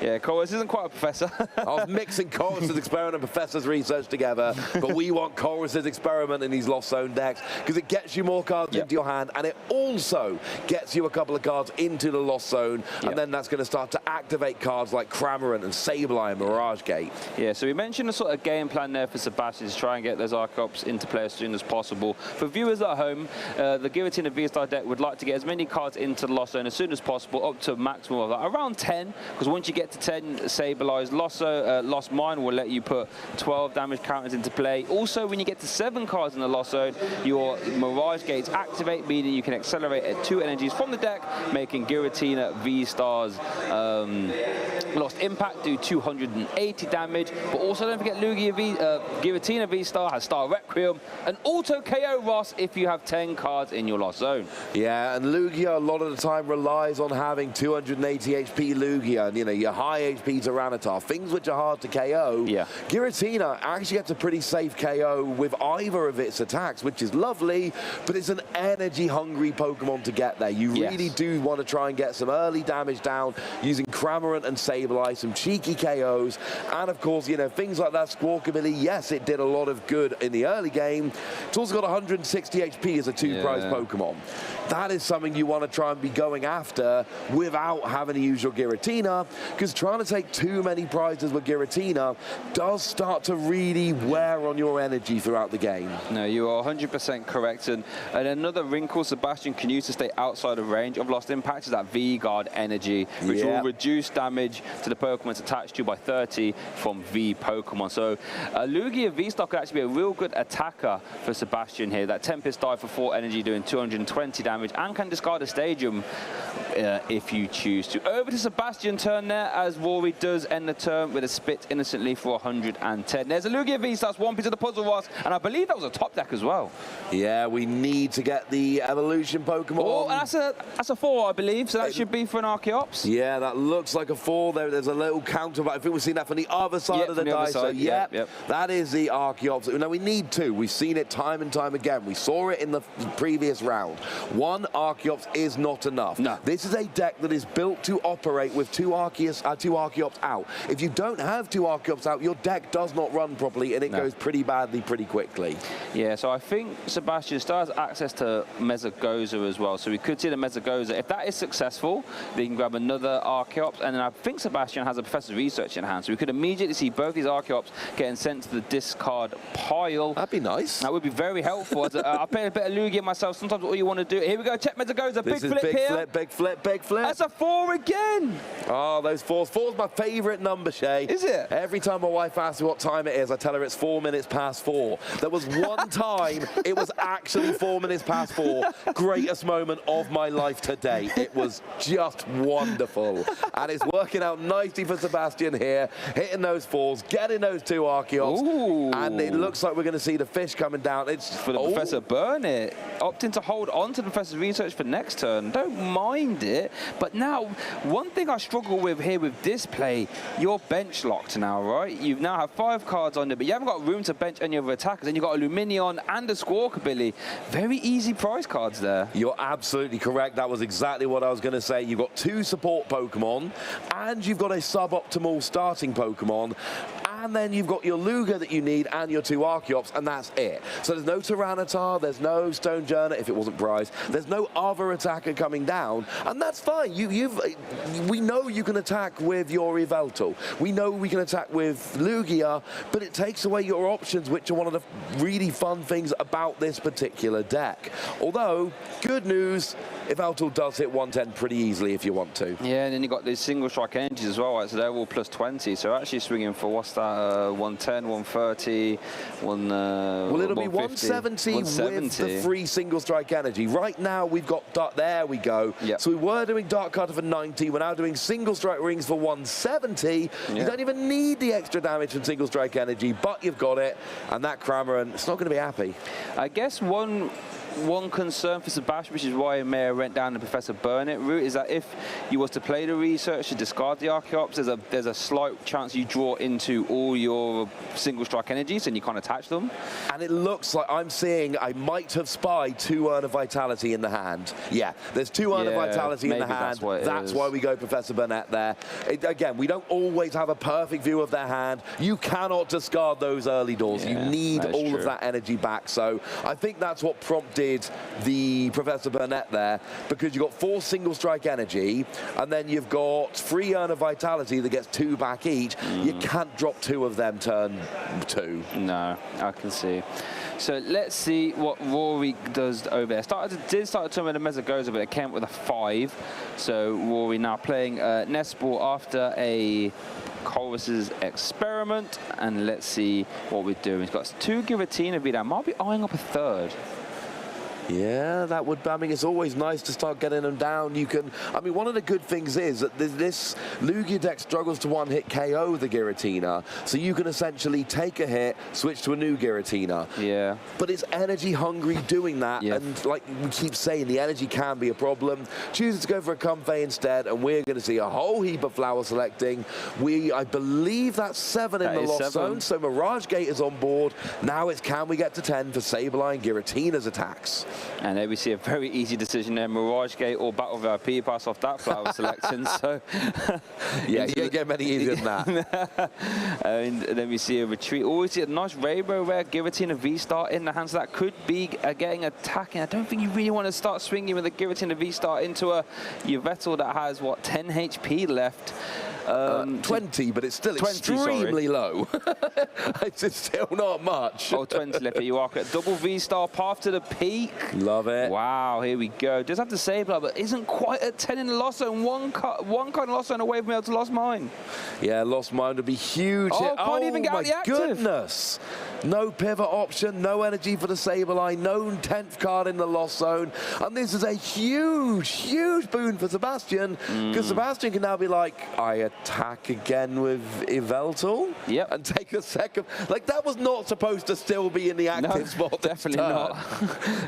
Yeah, Chorus isn't quite a professor. I was mixing Chorus's Experiment and Professor's Research together, but we want Chorus's Experiment in these Lost Zone decks because it gets you more cards into your hand, and it also gets you a couple of cards into the Lost Zone, and then that's going to start to activate cards like Cramorant and Sableye and Mirage Gate. Yeah, so we mentioned a sort of game plan there for Sebastian to try and get those Archeops into play as soon as possible. For viewers at home, the Giratina V-Star deck would like to get as many cards into the Lost Zone as soon as possible, up to a maximum of around 10, because once you get to 10 Sableye's, Lost Mine will let you put 12 damage counters into play. Also, when you get to 7 cards in the Lost Zone, your Mirage Gates activate, meaning you can accelerate at 2 energies from the deck, making Giratina V-Star's Lost Impact do 280 damage. But also don't forget Giratina V-Star has Star Requiem and auto KO Ross if you have 10 cards in your Lost Zone. Yeah, and Lugia a lot of the time relies on having 280 HP Lugia, and your high HP Tyranitar, things which are hard to KO. Giratina actually gets a pretty safe KO with either of its attacks, which is lovely, but it's an energy-hungry Pokemon to get there. You really do want to try and get some early damage down using Cramorant and Sableye, some cheeky KOs, and of course, things like that Squawkabilly, yes, it did a lot of good in the early game. It's also got 160 HP as a 2-prize Pokemon. That is something you want to try and be going after without having to use your Giratina, because trying to take too many prizes with Giratina does start to really wear on your energy throughout the game. No, you are 100% correct. And another wrinkle Sebastian can use to stay outside of range of Lost Impact is that V-Guard energy, which will reduce damage to the Pokemon it's attached to by 30 from V Pokemon. So Lugia V-Star could actually be a real good attacker for Sebastian here. That Tempest dive for 4 energy doing 220 damage and can discard a Stadium if you choose to. Over to Sebastian turn there as Rory does end the turn with a Spit innocently for 110. There's a Lugia V-Star, that's one piece of the puzzle, Ross, and I believe that was a top deck as well. Yeah, we need to get the evolution Pokemon. Oh, and that's a 4, I believe, so that should be for an Archeops. Yeah, that looks like a 4. There's a little counter, but I think we've seen that from the other side of the dice. So, that is the Archeops. Now, we need 2. We've seen it time and time again. We saw it in the previous round. 1 Archeops is not enough. No. This is a deck that is built to operate with 2 Archeops out. If you don't have 2 Archeops out, your deck does not run properly, and it goes pretty badly pretty quickly. Yeah, so I think Sebastian still has access to Mesagoza as well, so we could see the Mesagoza. If that is successful, they can grab another Archeops, and then I think Sebastian has a Professor's Research in hand, so we could immediately see both these Archeops getting sent to the discard pile. That'd be nice. That would be very helpful. I play a bit of Lugia myself. Sometimes all you want to do. Here we go. Check Mesagoza. Big flip here. Big flip, big flip. That's a 4 again. Oh, those 4s. 4's my favourite number, Shay. Is it? Every time my wife asks me what time it is, I tell her it's 4 minutes past 4. There was one time it was actually 4 minutes past 4. Greatest moment of my life today. It was just wonderful. And it's working out nicely for Sebastian here, hitting those 4s, getting those 2 Archeops. Ooh. And it looks like we're going to see the fish coming down. It's for the Professor Burnett, opting to hold on to the Professor's Research for next turn. Don't mind it, but now one thing I struggle with here with this play, you're bench locked now, right? You now have 5 cards on there, but you haven't got room to bench any other attackers. Then you've got a Luminion and a Squawkabilly. Very easy prize cards there. You're absolutely correct. That was exactly what I was going to say. You've got 2 support Pokemon, and you've got a suboptimal starting Pokemon, and then you've got your Lugia that you need and your 2 Archeops, and that's it. So there's no Tyranitar, there's no Stonejourner if it wasn't Bryce, there's no other attacker coming down, and that's fine. We know you can attack with your Yveltal. We know we can attack with Lugia, but it takes away your options, which are one of the really fun things about this particular deck. Although, good news, Yveltal does hit 110 pretty easily if you want to. Yeah, and then you've got these single strike energies as well, right? So they're all plus 20, so actually swinging for, what's that, 110, 130, well, it'll be 170 with the free single strike energy. Right now, we've got Dark, there we go. Yep. So we were doing Dark Cutter for 90, we're now doing single strike rings for 170. Yep. You don't even need the extra damage from single strike energy, but you've got it, and that Cramorant, it's not going to be happy. I guess one concern for Sebastian, which is why Mayor went down the Professor Burnett route, is that if you was to play the research to discard the Archeops, there's a slight chance you draw into all your single strike energies and you can't attach them. And it looks like I'm seeing I might have spied 2 Urn of Vitality in the hand. Yeah, there's 2 Urn of Vitality in the hand. That's why we go Professor Burnett there. Again, we don't always have a perfect view of their hand. You cannot discard those early doors. You need all of that energy back. So I think that's what prompted the Professor Burnett there, because you've got 4 single strike energy, and then you've got 3 Urn of Vitality that gets 2 back each. You can't drop 2 of them turn 2. No, I can see. So let's see what Rory does over there. Did start the turn with a Mesagoza, but it came up with a 5. So Rory now playing Nest Ball after a Colress's Experiment, and let's see what we're doing. He's got 2 Giratina V down. Might be eyeing up a 3rd. Yeah, that would, I mean, it's always nice to start getting them down. You can, I mean, one of the good things is that this Lugia deck struggles to one-hit KO the Giratina, so you can essentially take a hit, switch to a new Giratina. Yeah. But it's energy hungry doing that, and like we keep saying, the energy can be a problem. Chooses to go for a Comfey instead, and we're going to see a whole heap of flower selecting. I believe that's 7 in the lost zone, so Mirage Gate is on board. Now it's can we get to 10 for Sableye and Giratina's attacks. And there we see a very easy decision there, Mirage Gate or Battle VIP pass off that flower selection. So yeah, you don't get many easier than that. And then we see a retreat. Oh, we see a nice Rainbow Rare Giratina V-Star in the hands. That could be getting attacking. I don't think you really want to start swinging with a Giratina V-Star into a Yveltal that has, what, 10 HP left. 20, but it's still 20, extremely low. It's still not much. Oh, 20 left. You are correct. Double V-Star, path to the peak. Love it. Wow, here we go. Does have to save that, but isn't quite at 10 in the loss zone. One card in loss zone away from being able to lost mine. Yeah, lost mine would be huge. Oh, can't even get out the active. Goodness. No pivot option, no energy for the Sableye, no 10th card in the lost zone. And this is a huge, huge boon for Sebastian, because Sebastian can now be like, I attack again with Yveltal and take a second. Like, that was not supposed to still be in the active spot. Definitely not.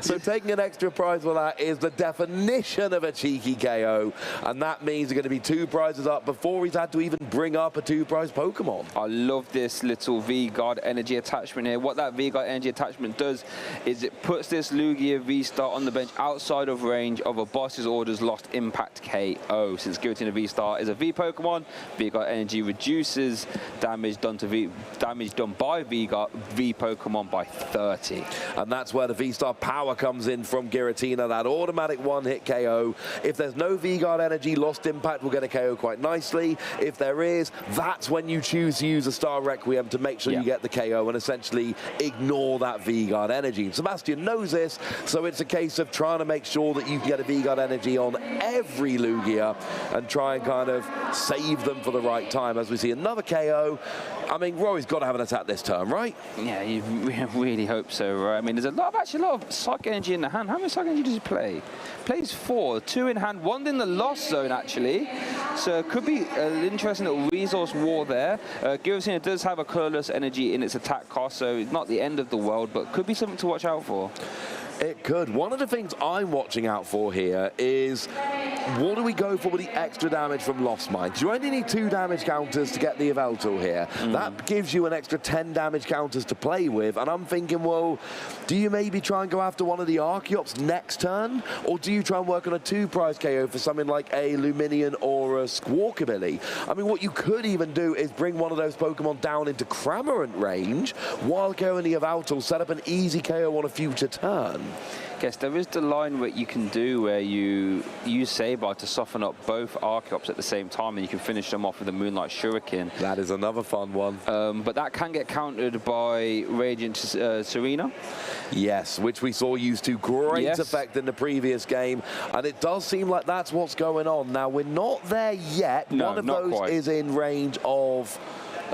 So taking an extra prize for that is the definition of a cheeky KO. And that means they're going to be 2 prizes up before he's had to even bring up a 2-prize Pokemon. I love this little V-Guard energy attachment here. What that V-Guard energy attachment does is it puts this Lugia V-Star on the bench outside of range of a boss's orders lost impact KO. Since Giratina V-Star is a V Pokemon, V-Guard energy reduces damage done by V Pokemon by 30. And that's where the V-Star power comes in from Giratina, that automatic one-hit KO. If there's no V-Guard energy, lost impact will get a KO quite nicely. If there is, that's when you choose to use a Star Requiem to make sure you get the KO and essentially ignore that V-Guard energy. Sebastian knows this, so it's a case of trying to make sure that you can get a V-Guard energy on every Lugia and try and kind of save them for the right time. As we see another KO, I mean, Rory's got to have an attack this turn, right? Yeah, you really hope so, right? I mean, there's actually a lot of Psych Energy in the hand. How many Psych Energy does he play? Plays 4, 2 in hand, 1 in the lost zone, actually. So it could be an interesting little resource war there. Giratina does have a colorless energy in its attack cost, so it's not the end of the world, but could be something to watch out for. It could. One of the things I'm watching out for here is, what do we go for with the extra damage from Lost Mines? You only need 2 damage counters to get the Yveltal here. That gives you an extra 10 damage counters to play with, and I'm thinking, well, do you maybe try and go after one of the Archeops next turn, or do you try and work on a 2-prize KO for something like a Luminion or a Squawkabilly? I mean, what you could even do is bring one of those Pokemon down into Cramorant range while KOing the Yveltal, set up an easy KO on a future turn. Guess there is the line where you can do where you use Sableye to soften up both Archeops at the same time, and you can finish them off with a Moonlight Shuriken. That is another fun one. But that can get countered by Radiant Serena. Yes, which we saw use to great effect in the previous game, and it does seem like that's what's going on. Now, we're not there yet. No, one of those is in range of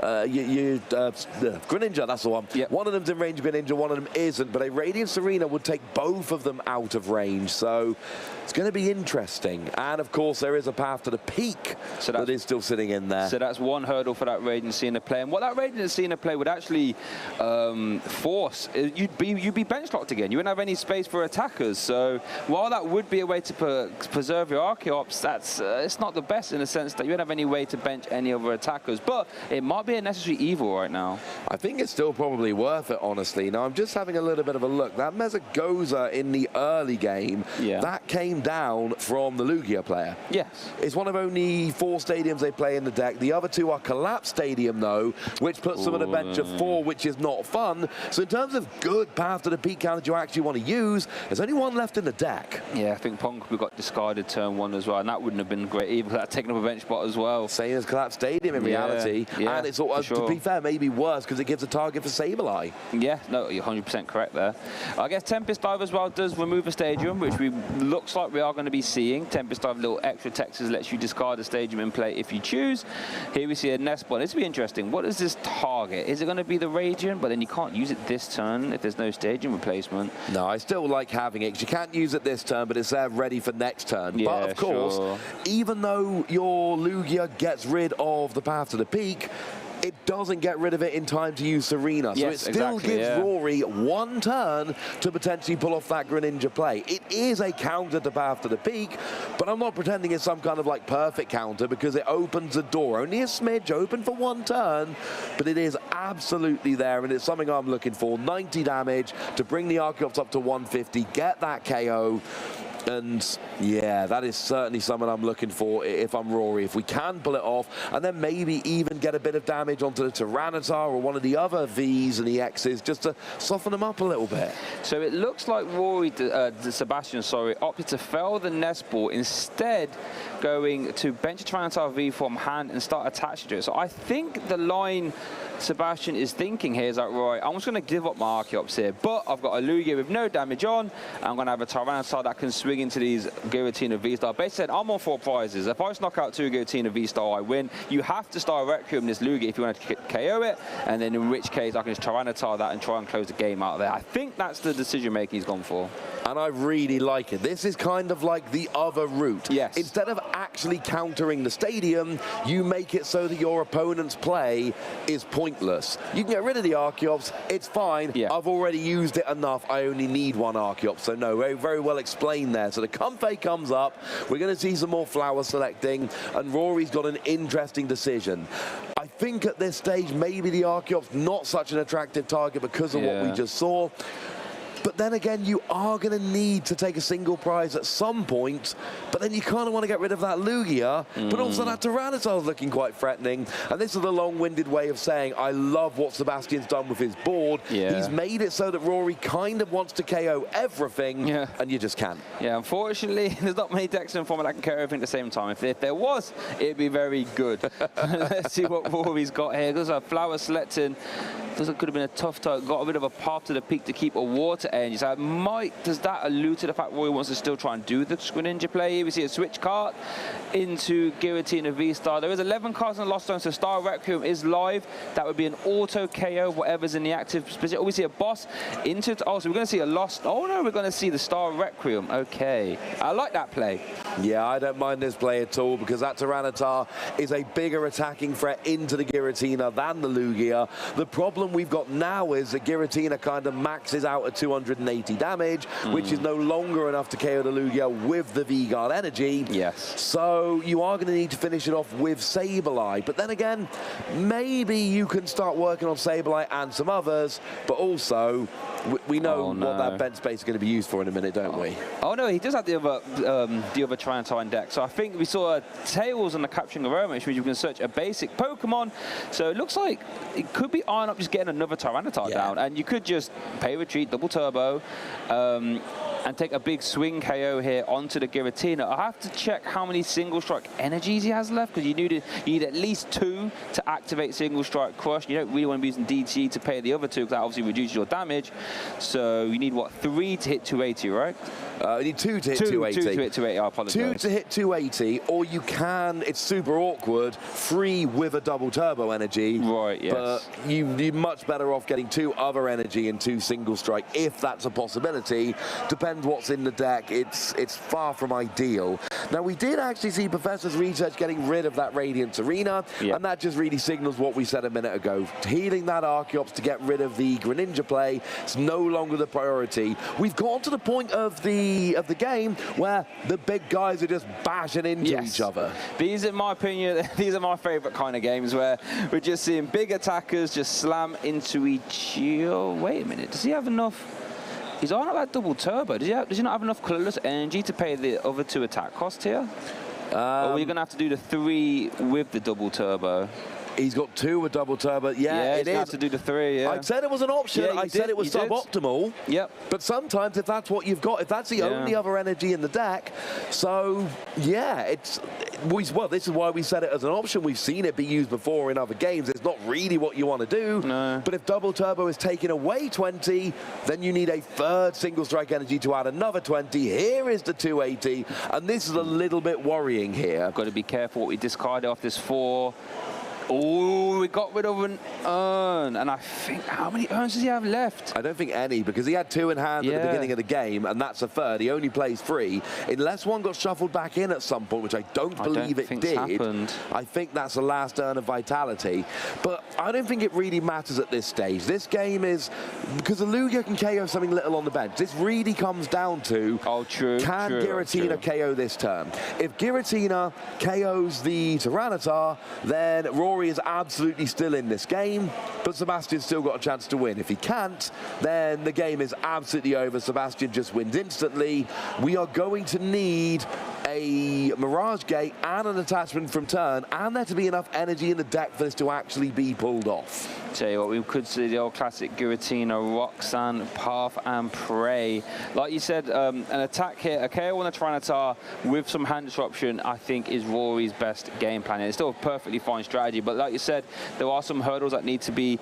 Greninja, that's the one. One of them's in range of Greninja, one of them isn't, but a Radiant Serena would take both of them out of range, so it's going to be interesting. And of course, there is a path to the peak that is still sitting in there. So that's one hurdle for that Radiant Serena play. And what that Radiant Serena play would actually force, you'd be bench locked again. You wouldn't have any space for attackers. So while that would be a way to preserve your Archeops, that's it's not the best in the sense that you wouldn't have any way to bench any other attackers. But it might be a necessary evil right now. I think it's still probably worth it, honestly. Now, I'm just having a little bit of a look. That Mesagoza in the early game, that came down from the Lugia player. Yes. It's one of only 4 stadiums they play in the deck. The other 2 are Collapse Stadium, though, which puts them at a bench of 4, which is not fun. So in terms of good path to the peak counters you actually want to use, there's only 1 left in the deck. Yeah, I think Punk got discarded turn 1 as well, and that wouldn't have been great either. That taking up a bench spot as well. Same as Collapse Stadium in reality. And it's to be fair, maybe worse because it gives a target for Sableye. Yeah, no, you're 100% correct there. I guess Tempest Dive as well does remove a stadium, which looks like we are going to be seeing. Tempest Dive, little extra Texas, lets you discard a stadium in play if you choose. Here we see a nest ball. This will be interesting. What is this target? Is it going to be the Radiant? But then you can't use it this turn if there's no stadium replacement. No, I still like having it because you can't use it this turn, but it's there ready for next turn. Yeah, but of course, even though your Lugia gets rid of the path to the peak, it doesn't get rid of it in time to use Serena. So it still gives Rory 1 turn to potentially pull off that Greninja play. It is a counter to path to the peak, but I'm not pretending it's some kind of like perfect counter because it opens the door. Only a smidge, open for 1 turn, but it is absolutely there, and it's something I'm looking for. 90 damage to bring the Archeops up to 150, get that KO. And yeah, that is certainly something I'm looking for if I'm Rory. If we can pull it off, and then maybe even get a bit of damage onto the Tyranitar or one of the other Vs and the Xs, just to soften them up a little bit. So it looks like Rory, Sebastian, opted to fail the nest ball, instead going to bench a Tyranitar V from hand and start attaching to it. So I think the line Sebastian is thinking here is like, right, I'm just going to give up my Archeops here, but I've got a Lugia with no damage on. I'm going to have a Tyranitar that can swing into these Giratina V-Star. Basically said, I'm on 4 prizes. If I just knock out 2 Giratina V-Star, I win. You have to start Requiem this Lugia if you want to KO it, and then in which case I can just Tyranitar that and try and close the game out there. I think that's the decision making he's gone for. And I really like it. This is kind of like the other route. Yes. Instead of actually countering the stadium, you make it so that your opponent's play is pointless. You can get rid of the Archeops, it's fine. Yeah. I've already used it enough. I only need 1 Archeops. So no, very, very well explained there. So the Comfey comes up. We're going to see some more flower selecting, and Rory's got an interesting decision. I think at this stage, maybe the Archeops not such an attractive target because of what we just saw. But then again, you are going to need to take a single prize at some point, but then you kind of want to get rid of that Lugia, but also that Tyranitar is looking quite threatening. And this is a long-winded way of saying I love what Sebastian's done with his board. He's made it so that Rory kind of wants to KO everything, and you just can't. Yeah, unfortunately, there's not many decks in format that can KO everything at the same time. If there was, it'd be very good. Let's see what Rory's got here. There's a flower selecting. Could have been a tough target. Got a bit of a path to the peak to keep a water engine. So does that allude to the fact Roy wants to still try and do the Greninja play here? We see a switch card into Giratina V-Star. There is 11 cards in the Lost Zone, so Star Requiem is live. That would be an auto KO, whatever's in the active position. Oh, we see a boss into it. Oh, so we're going to see a Lost. Oh, no, we're going to see the Star Requiem. Okay. I like that play. Yeah, I don't mind this play at all because that Tyranitar is a bigger attacking threat into the Giratina than the Lugia. The problem we've got now is that Giratina kind of maxes out at 280 damage, which is no longer enough to KO the Lugia with the V-Guard energy. Yes. So you are going to need to finish it off with Sableye. But then again, maybe you can start working on Sableye and some others, but also we know what that bench space is going to be used for in a minute, don't we? Oh no, he does have the other Tyranitar in deck. So I think we saw Tails on the Capturing Aroma, which means you can search a basic Pokemon. So it looks like it could be Iron Up just getting another Tyranitar down, and you could just pay retreat, double turbo, and take a big swing KO here onto the Giratina. I have to check how many single strike energies he has left, because you need at least 2 to activate single strike crush. You don't really want to be using DT to pay the other 2, because that obviously reduces your damage. So you need, what, 3 to hit 280, right? You need 2 to hit 280. 2 to hit 280, I apologize. 2 to hit 280, or you can, it's super awkward, 3 with a double turbo energy. Right, yes. But you're much better off getting 2 other energy and 2 single strike, if that's a possibility. Depends what's in the deck. It's far from ideal. Now, we did actually see Professor's research getting rid of that Radiance Arena, and that just really signals what we said a minute ago. Healing that Archeops to get rid of the Greninja play, it's no longer the priority. We've gone to the point of the game where the big guys are just bashing into each other. These, in my opinion, these are my favorite kind of games, where we're just seeing big attackers just slam into each other. Wait a minute, does he have enough? He's on that double turbo. Does he not have enough colorless energy to pay the other 2 attack costs here? Or are you going to have to do the 3 with the double turbo? He's got 2 with double turbo. Yeah, it is. Have to do the 3. Yeah. I said it was an option. I said it was suboptimal. Yep. But sometimes, if that's what you've got, if that's the only other energy in the deck, so yeah, well, this is why we said it as an option. We've seen it be used before in other games. It's not really what you want to do. No. But if double turbo is taking away 20, then you need a 3rd single strike energy to add another 20. Here is the 280, and this is a little bit worrying here. Got to be careful what we discarded off this 4. Oh, we got rid of an urn. And I think, how many urns does he have left? I don't think any, because he had 2 in hand at the beginning of the game, and that's a 3rd. He only plays 3. Unless one got shuffled back in at some point, which I don't believe it did. Happened. I think that's the last urn of vitality. But I don't think it really matters at this stage. This game is, because the Lugia can KO something little on the bench, this really comes down to, can Giratina KO this turn? If Giratina KOs the Tyranitar, then Rory is absolutely still in this game, but Sebastian's still got a chance to win. If he can't, then the game is absolutely over. Sebastian just wins instantly. We are going to need a Mirage Gate and an attachment from turn, and there to be enough energy in the deck for this to actually be pulled off. Tell you what, we could see the old classic Giratina, Roxanne, Path and Prey. Like you said, an attack here, a KO on the Tyranitar with some hand disruption, I think is Rory's best game plan. It's still a perfectly fine strategy, but like you said, there are some hurdles that need to be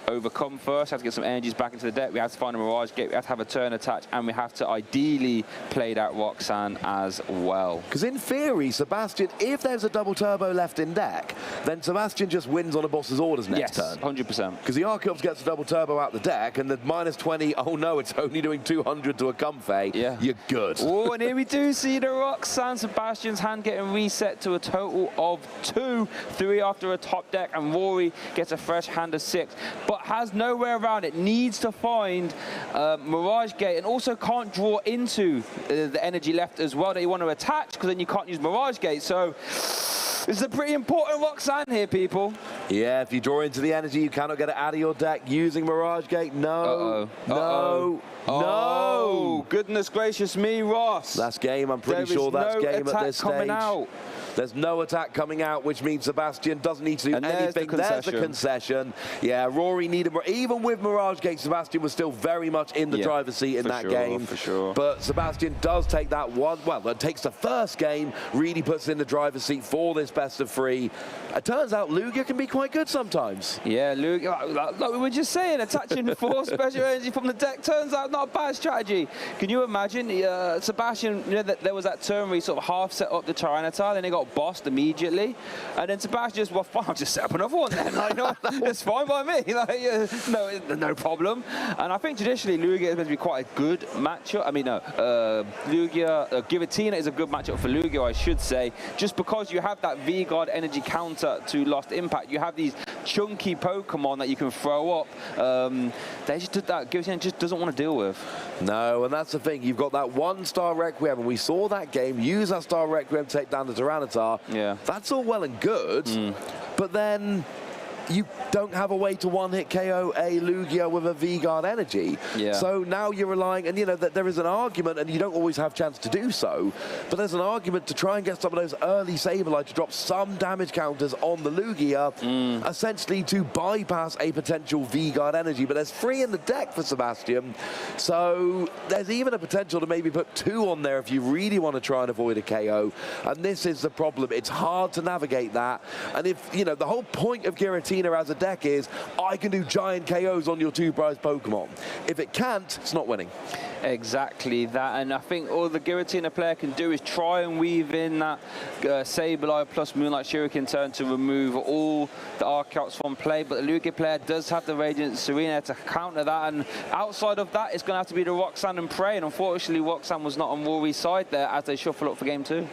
overcome first. We have to get some energies back into the deck. We have to find a Mirage Gate. We have to have a turn attach, and we have to ideally play that Roxanne as well. Because in theory, Sebastian, if there's a double turbo left in deck, then Sebastian just wins on a boss's orders next turn. 100%. Because the Archeops gets a double turbo out the deck, and the -20, oh no, it's only doing 200 to a Comfey. Yeah. You're good. Oh, and here we do see the Roxanne. Sebastian's hand getting reset to a total of 2, 3 after a top deck, and Rory gets a fresh hand of 6. But has nowhere around it, needs to find Mirage Gate, and also can't draw into the energy left as well that you want to attach, because then you can't use Mirage Gate. So this is a pretty important Roxanne here, people. Yeah, if you draw into the energy, you cannot get it out of your deck using Mirage Gate. No. No. Oh, goodness gracious me, Ross. That's game. I'm pretty sure that's game at this stage. Out. There's no attack coming out, which means Sebastian doesn't need to do anything. There's the concession. Yeah, Rory needed, even with Mirage Gate, Sebastian was still very much in the driver's seat in that game. For sure. But Sebastian does take that one, well, it takes the first game, really puts it in the driver's seat for this best of 3. It turns out Lugia can be quite good sometimes. Yeah, Lugia, like we were just saying, attaching 4 special energy from the deck turns out not a bad strategy. Can you imagine, Sebastian, you know, there was that turn where he sort of half set up the Tyranitar, then he got bossed immediately, and then Sebastian just, well, fine, I'll just set up another one then. Like, no, it's fine by me. Like, no problem. And I think traditionally Lugia is meant to be quite a good matchup. I mean, no, Lugia, Giratina is a good matchup for Lugia, I should say, just because you have that V-Guard energy counter to Lost Impact. You have these chunky Pokemon that you can throw up. They just did that. Giratina just doesn't want to deal with. No, and that's the thing. You've got that 1-star Requiem, and we saw that game use that star Requiem to take down the Tyranitar. Yeah. That's all well and good, but then you don't have a way to one-hit KO a Lugia with a V-Guard energy. Yeah. So now you're relying, and you know that there is an argument, and you don't always have a chance to do so, but there's an argument to try and get some of those early Sableye to drop some damage counters on the Lugia, essentially to bypass a potential V-Guard energy. But there's 3 in the deck for Sebastian, so there's even a potential to maybe put 2 on there if you really want to try and avoid a KO. And this is the problem. It's hard to navigate that. And if, you know, the whole point of Giratina as a deck is, I can do giant KOs on your 2 prize Pokemon. If it can't, it's not winning. Exactly that, and I think all the Giratina player can do is try and weave in that Sableye plus Moonlight Shuriken turn to remove all the Archeops from play, but the Lugia player does have the Radiant Serena to counter that, and outside of that, it's going to have to be the Roxanne and Prey, and unfortunately, Roxanne was not on Rory's side there as they shuffle up for game 2.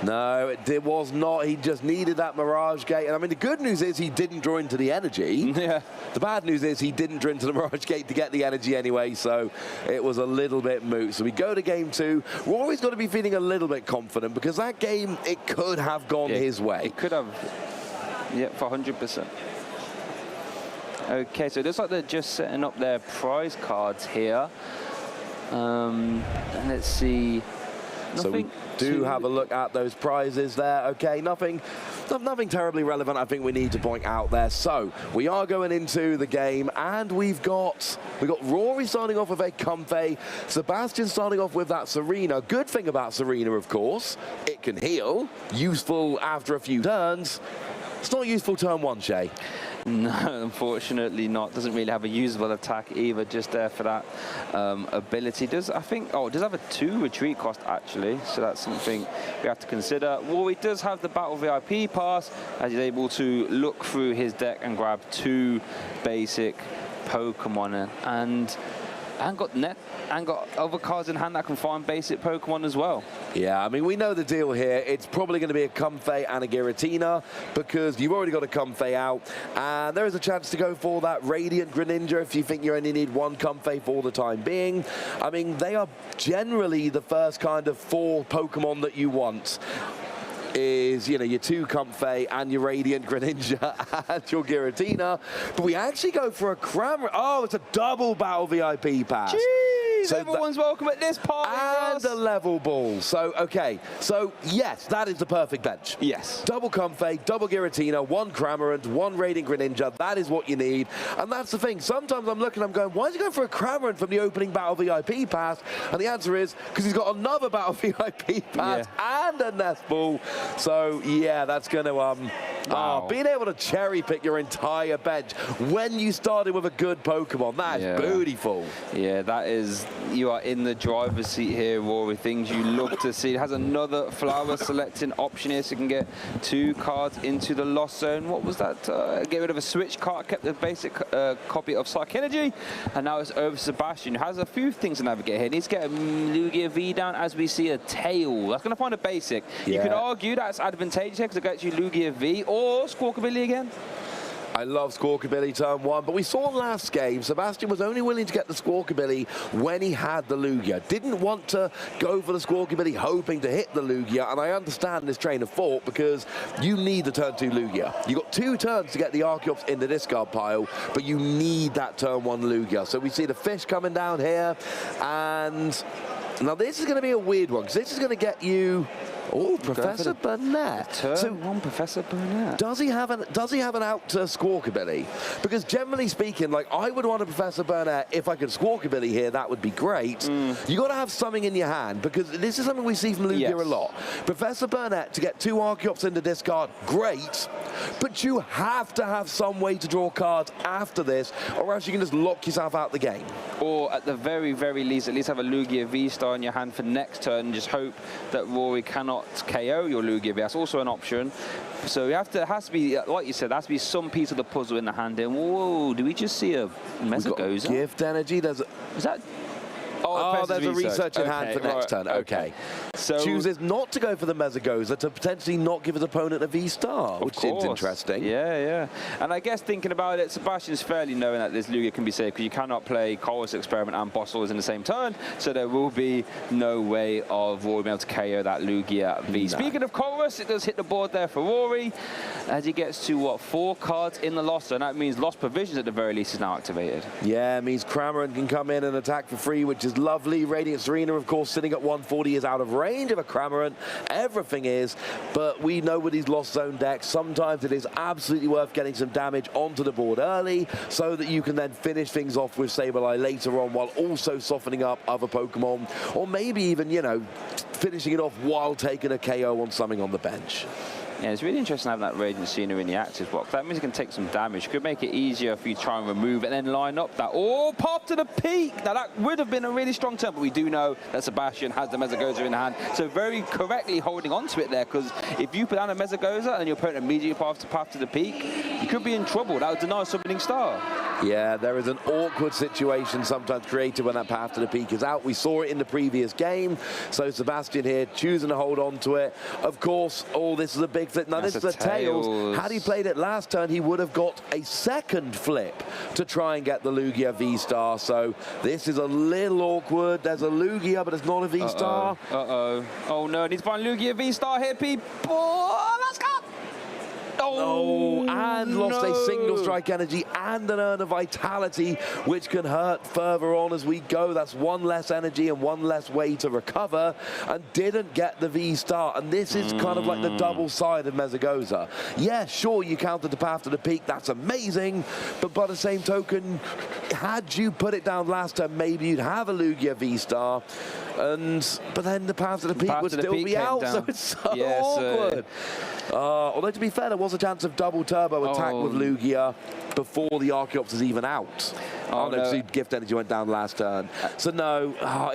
No, it was not. He just needed that Mirage Gate, and I mean, the good news is he didn't draw into the energy. Yeah. The bad news is he didn't draw into the Mirage Gate to get the energy anyway, so it was a little bit moot. So we go to game 2. Rory's got to be feeling a little bit confident, because that game, it could have gone his way. It could have. Yeah, for 100%. Okay, so it looks like they're just setting up their prize cards here. And let's see. So we do have a look at those prizes there. Okay, nothing terribly relevant I think we need to point out there. So we are going into the game, and we've got Rory starting off with a Comfey, Sebastian starting off with that Serena. Good thing about Serena, of course, it can heal, useful after a few turns. It's not useful turn 1, Shay. No, unfortunately not. Doesn't really have a usable attack either, just there for that ability. Does have a 2 retreat cost actually, so that's something we have to consider. Rory does have the Battle VIP pass, as he's able to look through his deck and grab 2 basic Pokemon, and got other cards in hand that can find basic Pokemon as well. Yeah, I mean, we know the deal here. It's probably going to be a Comfey and a Giratina, because you've already got a Comfey out, and there is a chance to go for that Radiant Greninja if you think you only need 1 Comfey for the time being. I mean, they are generally the first kind of 4 Pokemon that you want. Is, you know, your 2 Comfey and your Radiant Greninja and your Giratina. But we actually go for a Cram. Oh, it's a double Battle VIP pass. Jeez, so everyone's welcome at this party. And a level ball. So, okay. So, yes, that is the perfect bench. Yes. Double Comfey, double Giratina, one Cramorant, one Radiant Greninja. That is what you need. And that's the thing. Sometimes I'm looking, I'm going, why is he going for a Cramorant from the opening Battle VIP pass? And the answer is, because he's got another Battle VIP pass and a Nest Ball. So, yeah, that's going to, being able to cherry pick your entire bench when you started with a good Pokemon, that is beautiful. Yeah, that is, you are in the driver's seat here, Rory. Things you love to see. It has another flower selecting option here, so you can get 2 cards into the Lost Zone. What was that? Get rid of a switch card, kept the basic copy of Psych Energy, and now it's over Sebastian, who has a few things to navigate here. He needs to get a Lugia V down as we see a tail. That's going to find a basic. You could argue that's advantageous here because it gets you Lugia V or Squawkabilly again. I love Squawkabilly turn 1, but we saw last game, Sebastian was only willing to get the Squawkabilly when he had the Lugia. Didn't want to go for the Squawkabilly hoping to hit the Lugia, and I understand this train of thought because you need the turn 2 Lugia. You've got 2 turns to get the Archeops in the discard pile, but you need that turn 1 Lugia. So we see the fish coming down here, and now this is going to be a weird one, because this is going to get you... Oh, Professor Burnett. Turn 1 Professor Burnett. Does he have an out to Squawkabilly? Because generally speaking, like I would want a Professor Burnett if I could Squawkabilly here, that would be great. You got to have something in your hand because this is something we see from Lugia a lot. Professor Burnett to get 2 Archeops into discard, great. But you have to have some way to draw cards after this, or else you can just lock yourself out the game. Or at the very, very least, at least have a Lugia V-Star in your hand for next turn and just hope that Rory cannot KO your Lugia V. That's also an option. So you have to, it has to be, like you said, there has to be some piece of the puzzle in the hand. And whoa, do we just see a Mesagoza? Gift energy. There's a... Is that... Oh, there's a research in hand for next turn. Okay. So chooses not to go for the Mesagoza to potentially not give his opponent a V-Star, which seems interesting. Yeah. And I guess thinking about it, Sebastian's fairly knowing that this Lugia can be safe because you cannot play Chorus Experiment and Bossos in the same turn, so there will be no way of Rory being able to KO that Lugia V. No. Speaking of Chorus, it does hit the board there for Rory as he gets to, what, 4 cards in the Lost, and that means Lost Provisions at the very least is now activated. Yeah, it means Cramorant can come in and attack for free, which is lovely. Radiant Serena, of course, sitting at 140 is out of range of a Cramorant. Everything is, but we know with these Lost Zone decks, sometimes it is absolutely worth getting some damage onto the board early so that you can then finish things off with Sableye later on while also softening up other Pokemon, or maybe even, you know, finishing it off while taking a KO on something on the bench. Yeah, it's really interesting having that Radiant Cena in the active block. That means it can take some damage. Could make it easier if you try and remove and then line up that. Oh, pop to the peak! Now, that would have been a really strong turn, but we do know that Sebastian has the Mesagoza in hand. So very correctly holding on to it there, because if you put down a Mesagoza and your opponent immediately path to the peak, you could be in trouble. That would deny a summoning star. Yeah, there is an awkward situation sometimes created when that path to the peak is out. We saw it in the previous game. So Sebastian here choosing to hold on to it. Of course, this is a big flip. Now, this is the Tails. Had he played it last turn, he would have got a second flip to try and get the Lugia V-Star. So this is a little awkward. There's a Lugia, but it's not a V-Star. Oh, no. Needs to find Lugia V-Star here, people. Oh, let's go. Oh, and lost a single strike energy and an Urn of Vitality, which can hurt further on as we go. That's 1 less energy and 1 less way to recover, and didn't get the V-Star. And this is kind of like the double side of Mesagoza. Yeah, sure, you countered the path to the peak. That's amazing. But by the same token, had you put it down last time, maybe you'd have a Lugia V-Star. But then the path to the peak would still be out, so it's so awkward. Although, to be fair, there was a chance of double turbo attack with Lugia before the Archeops is even out. No, Gift Energy went down last turn. So no,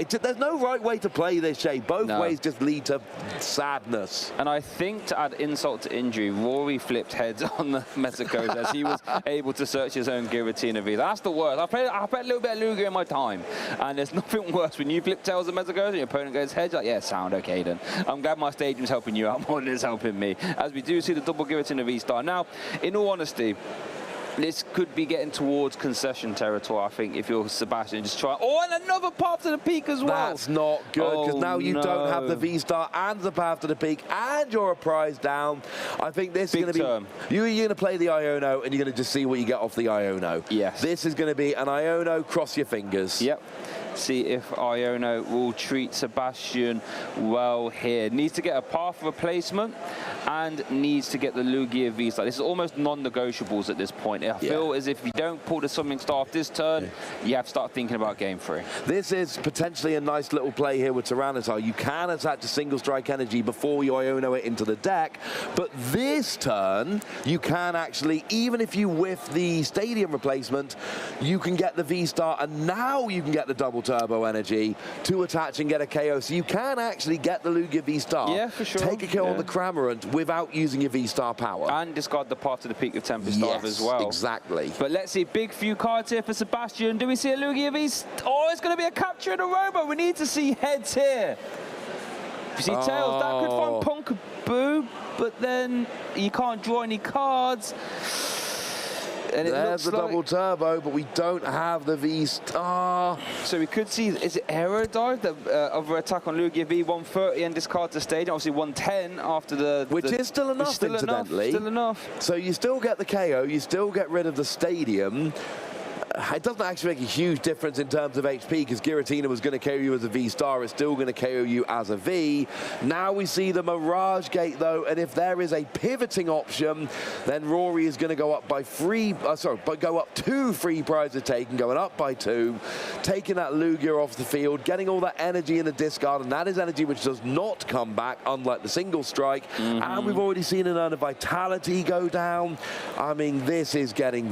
there's no right way to play this, Shay. Both ways just lead to sadness. And I think to add insult to injury, Rory flipped heads on the Mesagoza as he was able to search his own Giratina V. That's the worst. I played a little bit of Lugia in my time, and there's nothing worse when you flip tails of Mesagoza and your opponent goes heads. Like, yeah, sound okay then. I'm glad my stadium's helping you out more than it's helping me. As we do see the double Giratina V-Star. Now, in all honesty, this could be getting towards concession territory, I think, if you're Sebastian. Just try. Oh, and another path to the peak as well. That's not good, because now you don't have the V-Star and the path to the peak, and you're a prize down. I think this is going to be... You're going to play the Iono, and you're going to just see what you get off the Iono. Yes. This is going to be an Iono, cross your fingers. Yep. See if Iono will treat Sebastian well here. Needs to get a path replacement and needs to get the Lugia V-Star. This is almost non-negotiables at this point. I feel as if you don't pull the Summoning Star off this turn, you have to start thinking about game 3. This is potentially a nice little play here with Tyranitar. You can attach a single strike energy before you Iono it into the deck, but this turn, you can actually, even if you whiff the Stadium replacement, you can get the V-Star, and now you can get the double turbo energy to attach and get a KO. So you can actually get the Lugia V-Star. Yeah, for sure. Take a kill on the Cramorant without using your V-Star power. And discard the part of the Peak of Tempest Dive as well. Exactly. But let's see, big few cards here for Sebastian. Do we see a Lugia V-Star? Oh, it's going to be a capture in a row, but we need to see heads here. If you see tails, that could find Punkaboo, but then you can't draw any cards. And there's the double turbo, but we don't have the V-Star. So we could see, is it Aero Dive, the other attack on Lugia V, 130 and discard to stage, obviously 110 after the... Which is still enough, incidentally. Still enough. So you still get the KO, you still get rid of the Stadium. It doesn't actually make a huge difference in terms of HP, because Giratina was going to KO you as a V-Star. It's still going to KO you as a V. Now we see the Mirage Gate, though, and if there is a pivoting option, then Rory is going to go up by go up 2 free prizes taken, going up by 2, taking that Lugia off the field, getting all that energy in the discard, and that is energy which does not come back, unlike the single strike. And we've already seen an earner Vitality go down. I mean, this is getting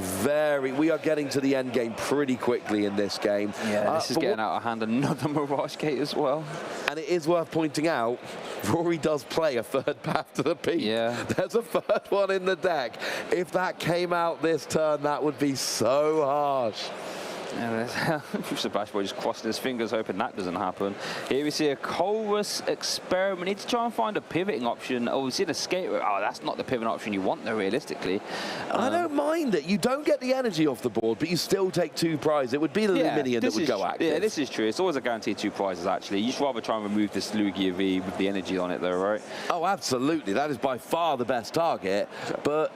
we are getting to the end game pretty quickly in this game. Yeah, this is getting out of hand. Another Mirage Gate as well. And it is worth pointing out, Rory does play a third path to the peak. Yeah. There's a third one in the deck. If that came out this turn, that would be so harsh. Yeah, Sebastian just crossing his fingers, hoping that doesn't happen. Here we see a Colrus Experiment. Need to try and find a pivoting option. Oh, we see the skate. Oh, that's not the pivoting option you want, though, realistically. I don't mind it. You don't get the energy off the board, but you still take 2 prizes. It would be the Luminion that would go active. Yeah, this is true. It's always a guaranteed 2 prizes, actually. You should rather try and remove this Lugia V with the energy on it, though, right? Oh, absolutely. That is by far the best target, but...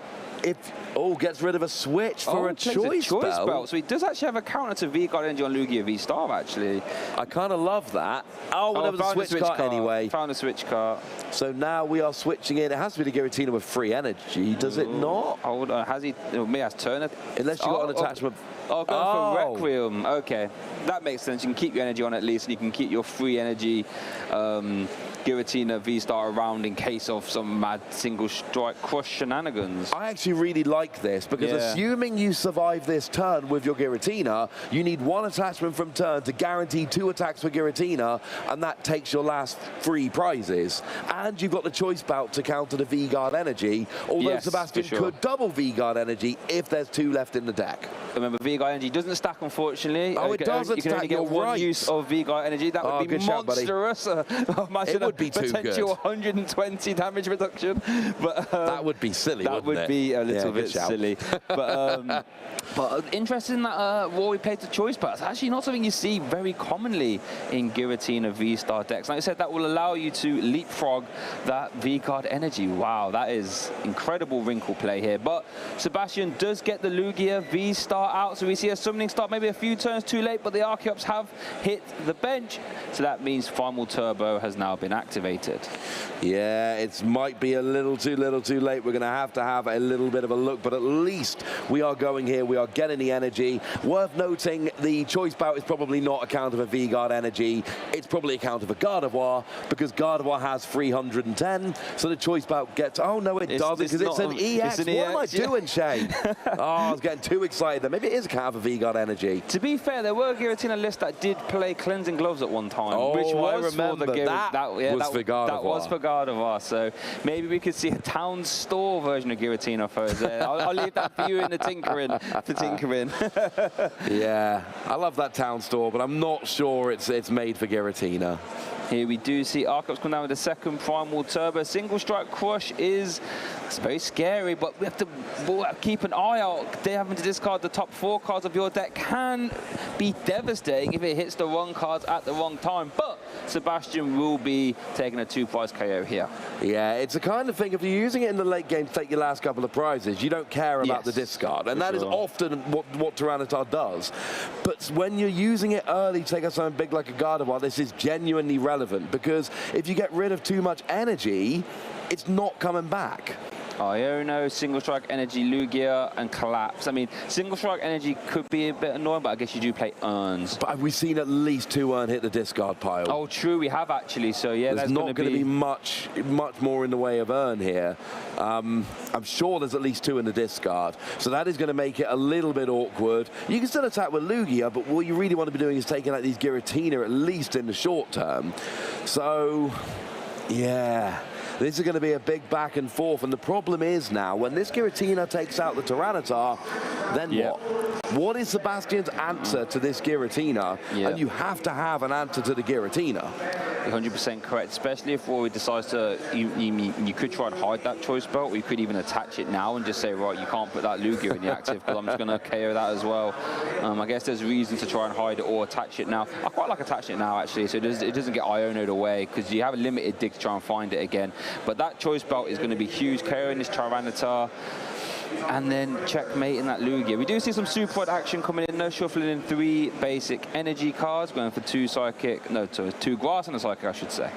gets rid of a switch for a choice belt. So he does actually have a counter to V-Guard energy on Lugia V-Star, actually. I kind of love that. Oh, there was a switch card anyway. Found a switch card. So now we are switching in. It has to be the Giratina with free energy, does it not? Hold on, has he? May has Turner. Unless you got an attachment. Oh, going for Requiem. Okay, that makes sense. You can keep your energy on at least, and you can keep your free energy Giratina V-Star around in case of some mad single strike crush shenanigans. I actually really like this, because assuming you survive this turn with your Giratina, you need 1 attachment from turn to guarantee 2 attacks for Giratina, and that takes your last 3 prizes. And you've got the choice belt to counter the V-Guard energy, although Sebastian could double V-Guard energy if there's 2 left in the deck. Remember, V-Guard energy doesn't stack, unfortunately. Oh, it doesn't stack. You can only get 1 use of V-Guard energy. That would be monstrous. Imagine it would be too good. Potential 120 damage reduction. But that would be silly, that wouldn't it? That would be a little bit silly. But interesting that Rory played the choice, but it's actually not something you see very commonly in Giratina V-Star decks. Like I said, that will allow you to leapfrog that V-Guard energy. Wow, that is incredible wrinkle play here. But Sebastian does get the Lugia V-Star out, so we see a Summoning Star maybe a few turns too late, but the Archeops have hit the bench, so that means Final Turbo has now been activated. Yeah, it might be a little too late. We're going to have a little bit of a look, but at least we are going here. We are getting the energy. Worth noting, the choice bout is probably not a count of a V-Guard energy. It's probably a count of a Gardevoir, because Gardevoir has 310, so the choice bout gets... Oh, no, it doesn't, because it's an EX. What am I doing, Shane? Oh, I was getting too excited there. Maybe it is a count of a V-Guard energy. To be fair, there were Giratina lists that did play Cleansing Gloves at one time, which was I remember. For the that was for Gardevoir, so maybe we could see a town store version of Giratina for us. I'll leave that for you in the tinkering. Yeah, I love that town store, but I'm not sure it's made for Giratina. Here we do see Archeops come down with the second Primal Turbo. Single Strike Crush it's very scary, but we have to keep an eye out. They're having to discard the top 4 cards of your deck can be devastating if it hits the wrong cards at the wrong time. But Sebastian will be taking a 2-prize KO here. Yeah, it's the kind of thing, if you're using it in the late game to take your last couple of prizes, you don't care about the discard. And that is often what Tyranitar does. But when you're using it early to take out something big like a Gardevoir, this is genuinely relevant, because if you get rid of too much energy, it's not coming back. Iono, Single Strike Energy, Lugia, and Collapse. I mean, Single Strike Energy could be a bit annoying, but I guess you do play Urns. But we've seen at least 2 Urn hit the discard pile. Oh, true, we have actually. So, yeah, there's not going to be much more in the way of Urn here. I'm sure there's at least 2 in the discard. So that is going to make it a little bit awkward. You can still attack with Lugia, but what you really want to be doing is taking out these Giratina, at least in the short term. So, yeah. This is going to be a big back and forth, and the problem is now, when this Giratina takes out the Tyranitar, then what? What is Sebastian's answer to this Giratina? And you have to have an answer to the Giratina. 100% correct, especially if Rory decides to, you could try and hide that choice belt, or you could even attach it now and just say, right, you can't put that Lugia in the active because I'm just going to KO that as well. I guess there's reasons to try and hide it or attach it now. I quite like attaching it now, actually, so it doesn't get Iono'd away, because you have a limited dig to try and find it again. But that choice belt is going to be huge, KOing this Tyranitar. And then checkmate in that Lugia. We do see some super odd action coming in. No shuffling in 3 basic energy cards, going for 2 psychic, no, 2 grass and a psychic, I should say.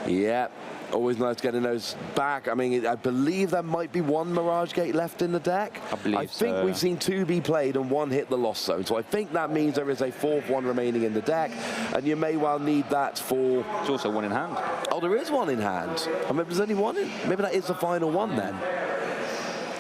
Yeah, always nice getting those back. I mean, I believe there might be 1 Mirage Gate left in the deck. I think we've seen 2 be played and 1 hit the Lost Zone. So I think that means there is a 4th one remaining in the deck, and you may well need that for... There's also 1 in hand. Oh, there is 1 in hand. I mean, there's only 1 in... Maybe that is the final one then.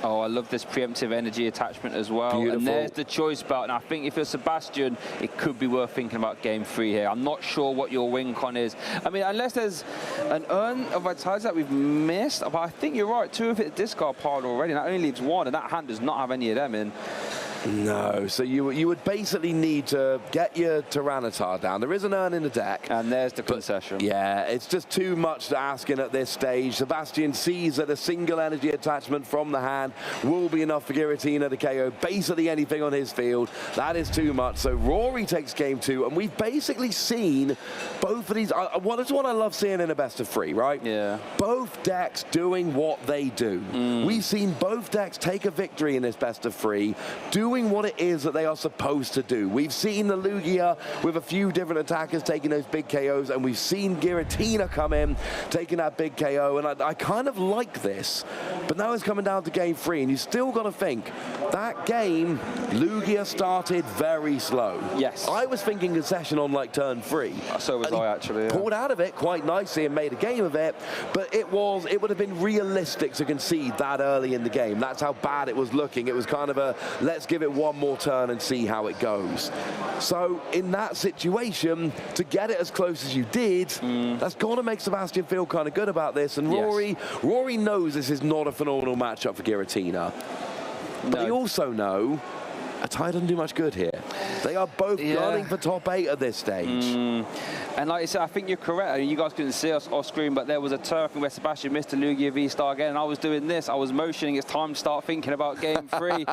Oh, I love this preemptive energy attachment as well. Beautiful. And there's the choice belt. And I think if you're Sebastian, it could be worth thinking about game 3 here. I'm not sure what your win con is. I mean, unless there's an Urn of Vitalities that we've missed. But I think you're right. 2 have hit the discard pile already. And that only leaves 1. And that hand does not have any of them in. No, so you would basically need to get your Tyranitar down. There is an Urn in the deck. And there's the concession. Yeah, it's just too much to ask in at this stage. Sebastian sees that a single energy attachment from the hand will be enough for Giratina to KO basically anything on his field. That is too much. So Rory takes game 2, and we've basically seen both of these. That's what I love seeing in a best of 3, right? Yeah. Both decks doing what they do. We've seen both decks take a victory in this best of 3, doing what it is that they are supposed to do. We've seen the Lugia with a few different attackers taking those big KOs, and we've seen Giratina come in taking that big KO, and I kind of like this. But now it's coming down to game 3, and you still got to think, that game, Lugia started very slow. Yes. I was thinking concession on like turn 3. So was I, actually. Yeah. Pulled out of it quite nicely and made a game of it, but it would have been realistic to concede that early in the game. That's how bad it was looking. It was kind of a, let's give it 1 more turn and see how it goes. So in that situation, to get it as close as you did, that's got to make Sebastian feel kind of good about this. And Rory knows this is not a phenomenal matchup for Giratina. But they also know a tie doesn't do much good here. They are both gunning for top 8 at this stage. And like I said, I think you're correct. I mean, you guys couldn't see us off screen, but there was a turf where Sebastian missed a Lugia V-Star again, and I was doing this. I was motioning. It's time to start thinking about game 3.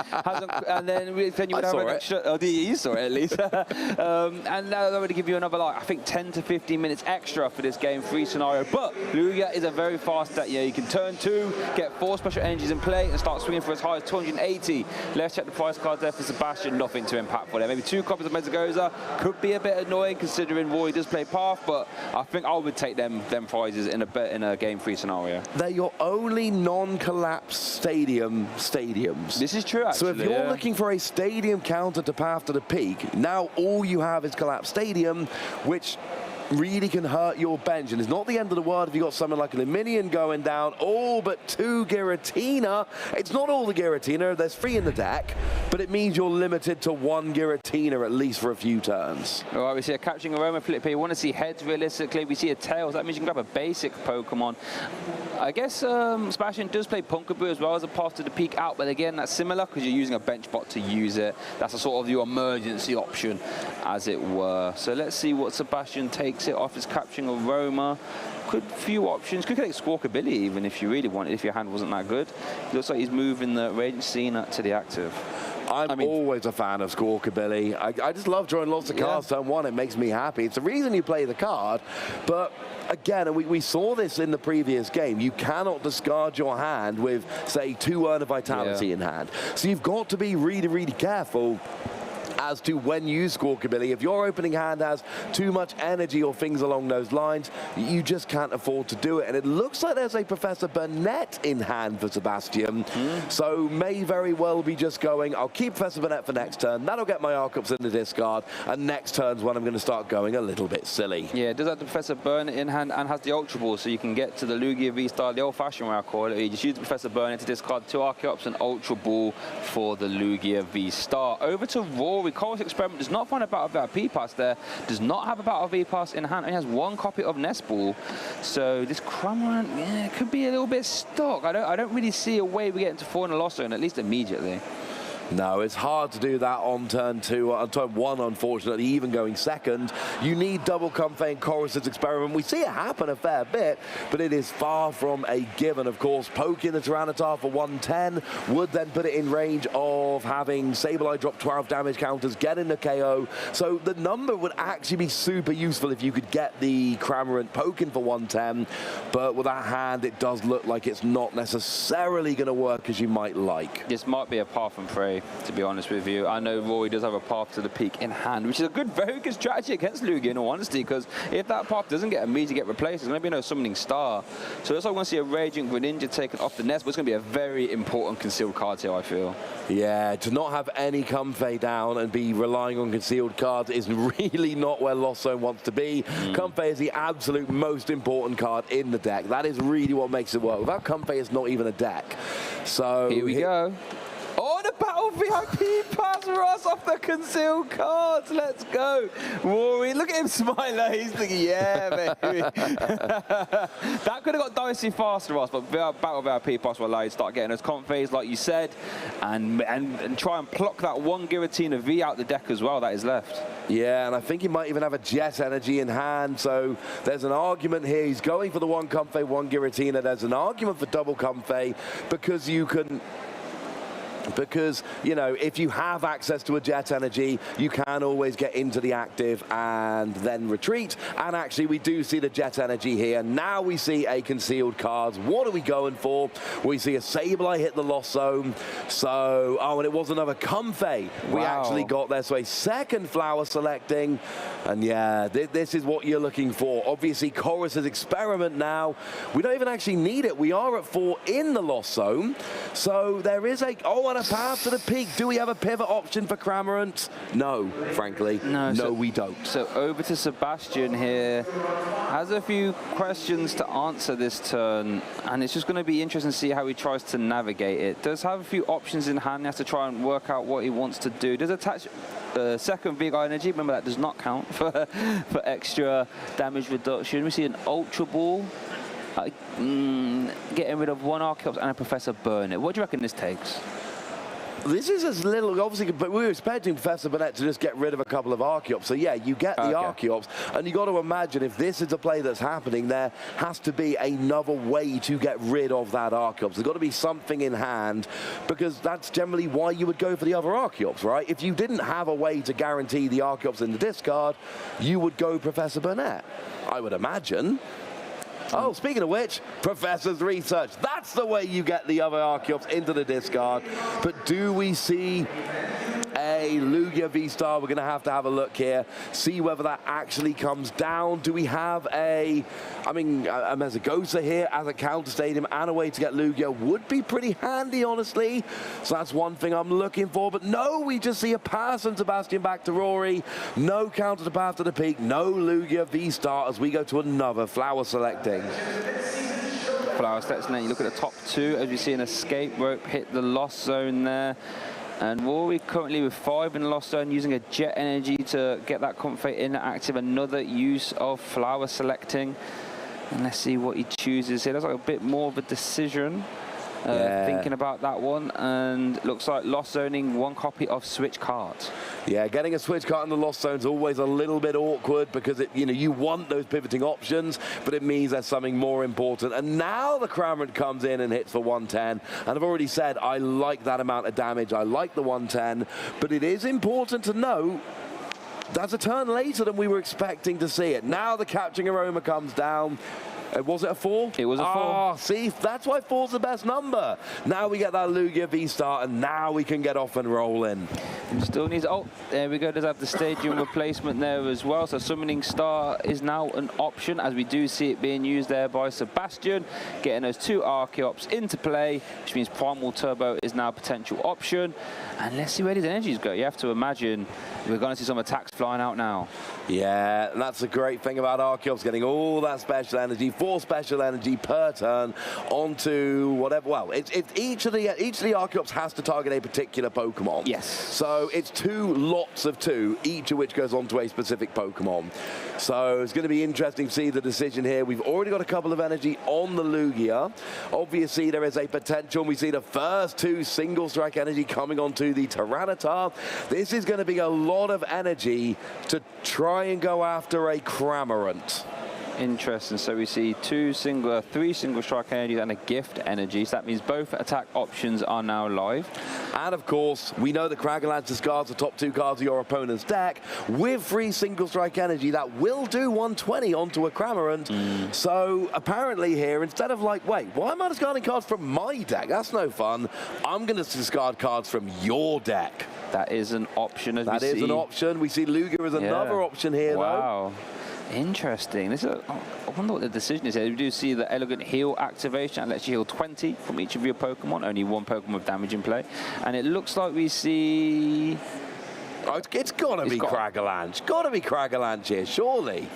And then you would have an extra... Oh, you saw it at least. And now they're going to give you another, like, I think 10 to 15 minutes extra for this game 3 scenario. But Lugia is a very fast deck. You can turn 2, get 4 special energies in play, and start swinging for as high as 280. Let's check the price cards there for Sebastian. Nothing too impactful there. Maybe 2 copies of Mezzagoza could be a bit annoying considering Roy does play Path, but I think I would take them prizes in a game 3 scenario. They're your only non-collapse stadiums. This is true, actually. So if you're looking for a stadium counter to Path to the Peak, now all you have is Collapse Stadium, which really can hurt your bench. And it's not the end of the world if you've got something like an Minion going down, all but 2 Giratina. It's not all the Giratina, there's 3 in the deck, but it means you're limited to 1 Giratina at least for a few turns. All right, we see a Catching Aroma, Felipe. You want to see heads realistically. We see a Tails. That means you can grab a basic Pokemon. I guess Sebastian does play Pumpkaboo as well as a Path to the Peak out, but again, that's similar because you're using a bench bot to use it. That's a sort of your emergency option, as it were. So let's see what Sebastian takes it off his Capturing Aroma. Few options. Could take Squawkabilly even if you really wanted, if your hand wasn't that good. Looks like he's moving the Radiant Scene to the active. I'm always a fan of Squawkabilly. I just love drawing lots of cards turn one. It makes me happy. It's the reason you play the card. But again, and we saw this in the previous game, you cannot discard your hand with, say, 2 Urn of Vitality in hand. So you've got to be really, really careful as to when you use Squawkabilly. If your opening hand has too much energy or things along those lines, you just can't afford to do it. And it looks like there's a Professor Burnett in hand for Sebastian. So may very well be just going, I'll keep Professor Burnett for next turn. That'll get my Arcups in the discard. And next turn's when I'm going to start going a little bit silly. Yeah, does have the Professor Burnett in hand and has the Ultra Ball, so you can get to the Lugia V-Star the old-fashioned way I call it. You just use the Professor Burnett to discard 2 Archeops and Ultra Ball for the Lugia V-Star. Over to Rory. Chorus Experiment does not find a Battle VIP pass there, does not have a Battle V pass in hand, only has 1 copy of Nest Ball. So this Cramorant, yeah, could be a little bit stuck. I don't really see a way we get into 4 in the loss zone, at least immediately. No, it's hard to do that on turn 2, on turn 1, unfortunately, even going second. You need double Comfey and Chorus's Experiment. We see it happen a fair bit, but it is far from a given. Of course, poking the Tyranitar for 110 would then put it in range of having Sableye drop 12 damage counters, getting the KO. So the number would actually be super useful if you could get the Cramorant poking for 110, but with that hand, it does look like it's not necessarily going to work as you might like. This might be a path and pray, to be honest with you. I know Rory does have a path to the peak in hand, which is a very good strategy against Lugia, in all honesty, because if that path doesn't immediately get replaced, there's going to be no Summoning Star. So that's why we're going to see a Raging Greninja taken off the nest, but it's going to be a very important concealed card here, I feel. Yeah, to not have any Comfey down and be relying on concealed cards is really not where Lost Zone wants to be. Comfey is the absolute most important card in the deck. That is really what makes it work. Without Comfey, it's not even a deck. So here we go. Oh, the Battle VIP pass Ross off the concealed cards. Let's go. Rory, look at him smiling. He's thinking, yeah, baby. That could have got dicey faster, Ross, but Battle VIP pass will allow you to start getting those Comfeys, like you said, and try and pluck that 1 Giratina V out the deck as well that is left. Yeah, and I think he might even have a Jet Energy in hand, so there's an argument here. He's going for the 1 Comfey, 1 Giratina. There's an argument for double Comfey because you can... Because, you know, if you have access to a Jet Energy, you can always get into the active and then retreat. And actually, we do see the Jet Energy here. Now we see a concealed cards. What are we going for? We see a Sableye hit the Lost Zone. So, oh, and it was another Comfey. We actually got there. So a second flower selecting. And yeah, this is what you're looking for. Obviously, Chorus's Experiment now. We don't even actually need it. We are at 4 in the Lost Zone. So there is a... Oh, and a path to the peak. Do we have a pivot option for Cramorant? No, frankly. No, we don't. So over to Sebastian here. Has a few questions to answer this turn, and it's just going to be interesting to see how he tries to navigate it. Does have a few options in hand. He has to try and work out what he wants to do. Does attach second Big Eye Energy. Remember, that does not count for extra damage reduction. We see an Ultra Ball. Getting rid of 1 Archeops and a Professor Burnett. What do you reckon this takes? This is as little, obviously, but we were expecting Professor Burnett to just get rid of a couple of Archeops. So yeah, you get the Archeops, and you got to imagine if this is a play that's happening, there has to be another way to get rid of that Archeops. There's got to be something in hand, because that's generally why you would go for the other Archeops, right? If you didn't have a way to guarantee the Archeops in the discard, you would go Professor Burnett, I would imagine. Oh, speaking of which, Professor's Research. That's the way you get the other Archeops into the discard. But do we see a Lugia V-Star? We're going to have a look here, see whether that actually comes down. Do we have a Mezagosa here as a counter stadium and a way to get Lugia would be pretty handy, honestly. So that's one thing I'm looking for. But no, we just see a pass from Sebastian back to Rory. No counter to path to the peak. No Lugia V-Star as we go to another flower selecting. Flower selection there. You look at the top 2 as you see an escape rope hit the Lost Zone there. And Rory currently with 5 in the Lost Zone, using a Jet Energy to get that Comfey in active. Another use of flower selecting. And let's see what he chooses here. That's like a bit more of a decision. thinking about that one, and looks like lost zoning 1 copy of switch cards. Yeah, getting a switch card in the lost zone is always a little bit awkward because you want those pivoting options, but it means there's something more important. And now the Cramorant comes in and hits for 110. And I've already said I like that amount of damage. I like the 110, but it is important to know that's a turn later than we were expecting to see it. Now the Capturing Aroma comes down. Was it a 4? It was a 4. Oh, see, that's why 4's the best number. Now we get that Lugia V-Star, and now we can get off and rolling. Still needs, oh, there we go, does have the Stadium replacement there as well. So Summoning Star is now an option, as we do see it being used there by Sebastian, getting those 2 Archeops into play, which means Primal Turbo is now a potential option. And let's see where these energies go. You have to imagine we're going to see some attacks flying out now. Yeah, that's the great thing about Archeops, getting all that special energy, 4 special energy per turn onto whatever. Well, each of the Archeops has to target a particular Pokemon. Yes. So it's 2 lots of 2, each of which goes onto a specific Pokemon. So it's going to be interesting to see the decision here. We've already got a couple of energy on the Lugia. Obviously, there is a potential. We see the first 2 single strike energy coming onto the Tyranitar. This is going to be a lot of energy to try and go after a Cramorant. Interesting. So we see 3 single strike energies and a gift energy. So that means both attack options are now live. And of course, we know that Craggalance discards the top 2 cards of your opponent's deck with 3 single strike energy. That will do 120 onto a Cramorant. So apparently here, instead of like, wait, why am I discarding cards from my deck? That's no fun. I'm going to discard cards from your deck. That is an option, as we see. That is an option. We see Lugia as another option here, though. Wow. Interesting. I wonder what the decision is here. We do see the Elegant Heal activation. That lets you heal 20 from each of your Pokemon. Only 1 Pokemon with damage in play. And it looks like we see... Oh, it's got to be Craggalance. Got to be Craggalance here, surely.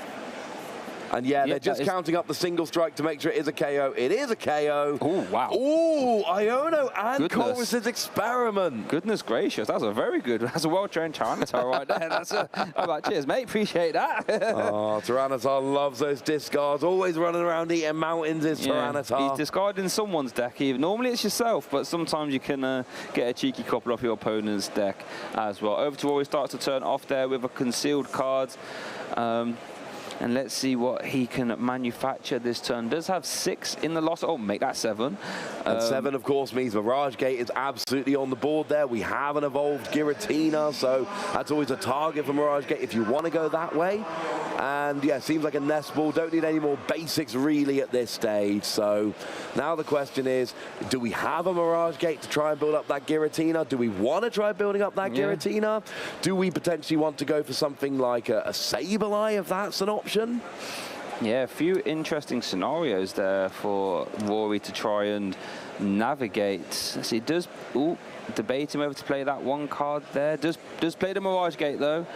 And yeah, they're just counting up the single strike to make sure it is a KO. It is a KO. Oh, wow. Oh, Iono and Chorus's Experiment. Goodness gracious, that's a very good, that's a well-trained Tyranitar right there. That's a, how about cheers, mate? Appreciate that. Oh, Tyranitar loves those discards. Always running around eating mountains is Tyranitar. He's discarding someone's deck. Normally it's yourself, but sometimes you can get a cheeky couple off your opponent's deck as well. Over to Rory starts to turn off there with a concealed card. And let's see what he can manufacture this turn. Does have 6 in the loss. Oh, make that 7. And 7, of course, means Mirage Gate is absolutely on the board there. We have an evolved Giratina, so that's always a target for Mirage Gate if you want to go that way. And yeah, seems like a nest ball. Don't need any more basics really at this stage. So now the question is, do we have a Mirage Gate to try and build up that Giratina? Do we want to try building up that Giratina? Do we potentially want to go for something like a Sableye, if that's an option? Yeah, a few interesting scenarios there for Rory to try and navigate. So he does debate him over to play that 1 card there. Does play the Mirage Gate though.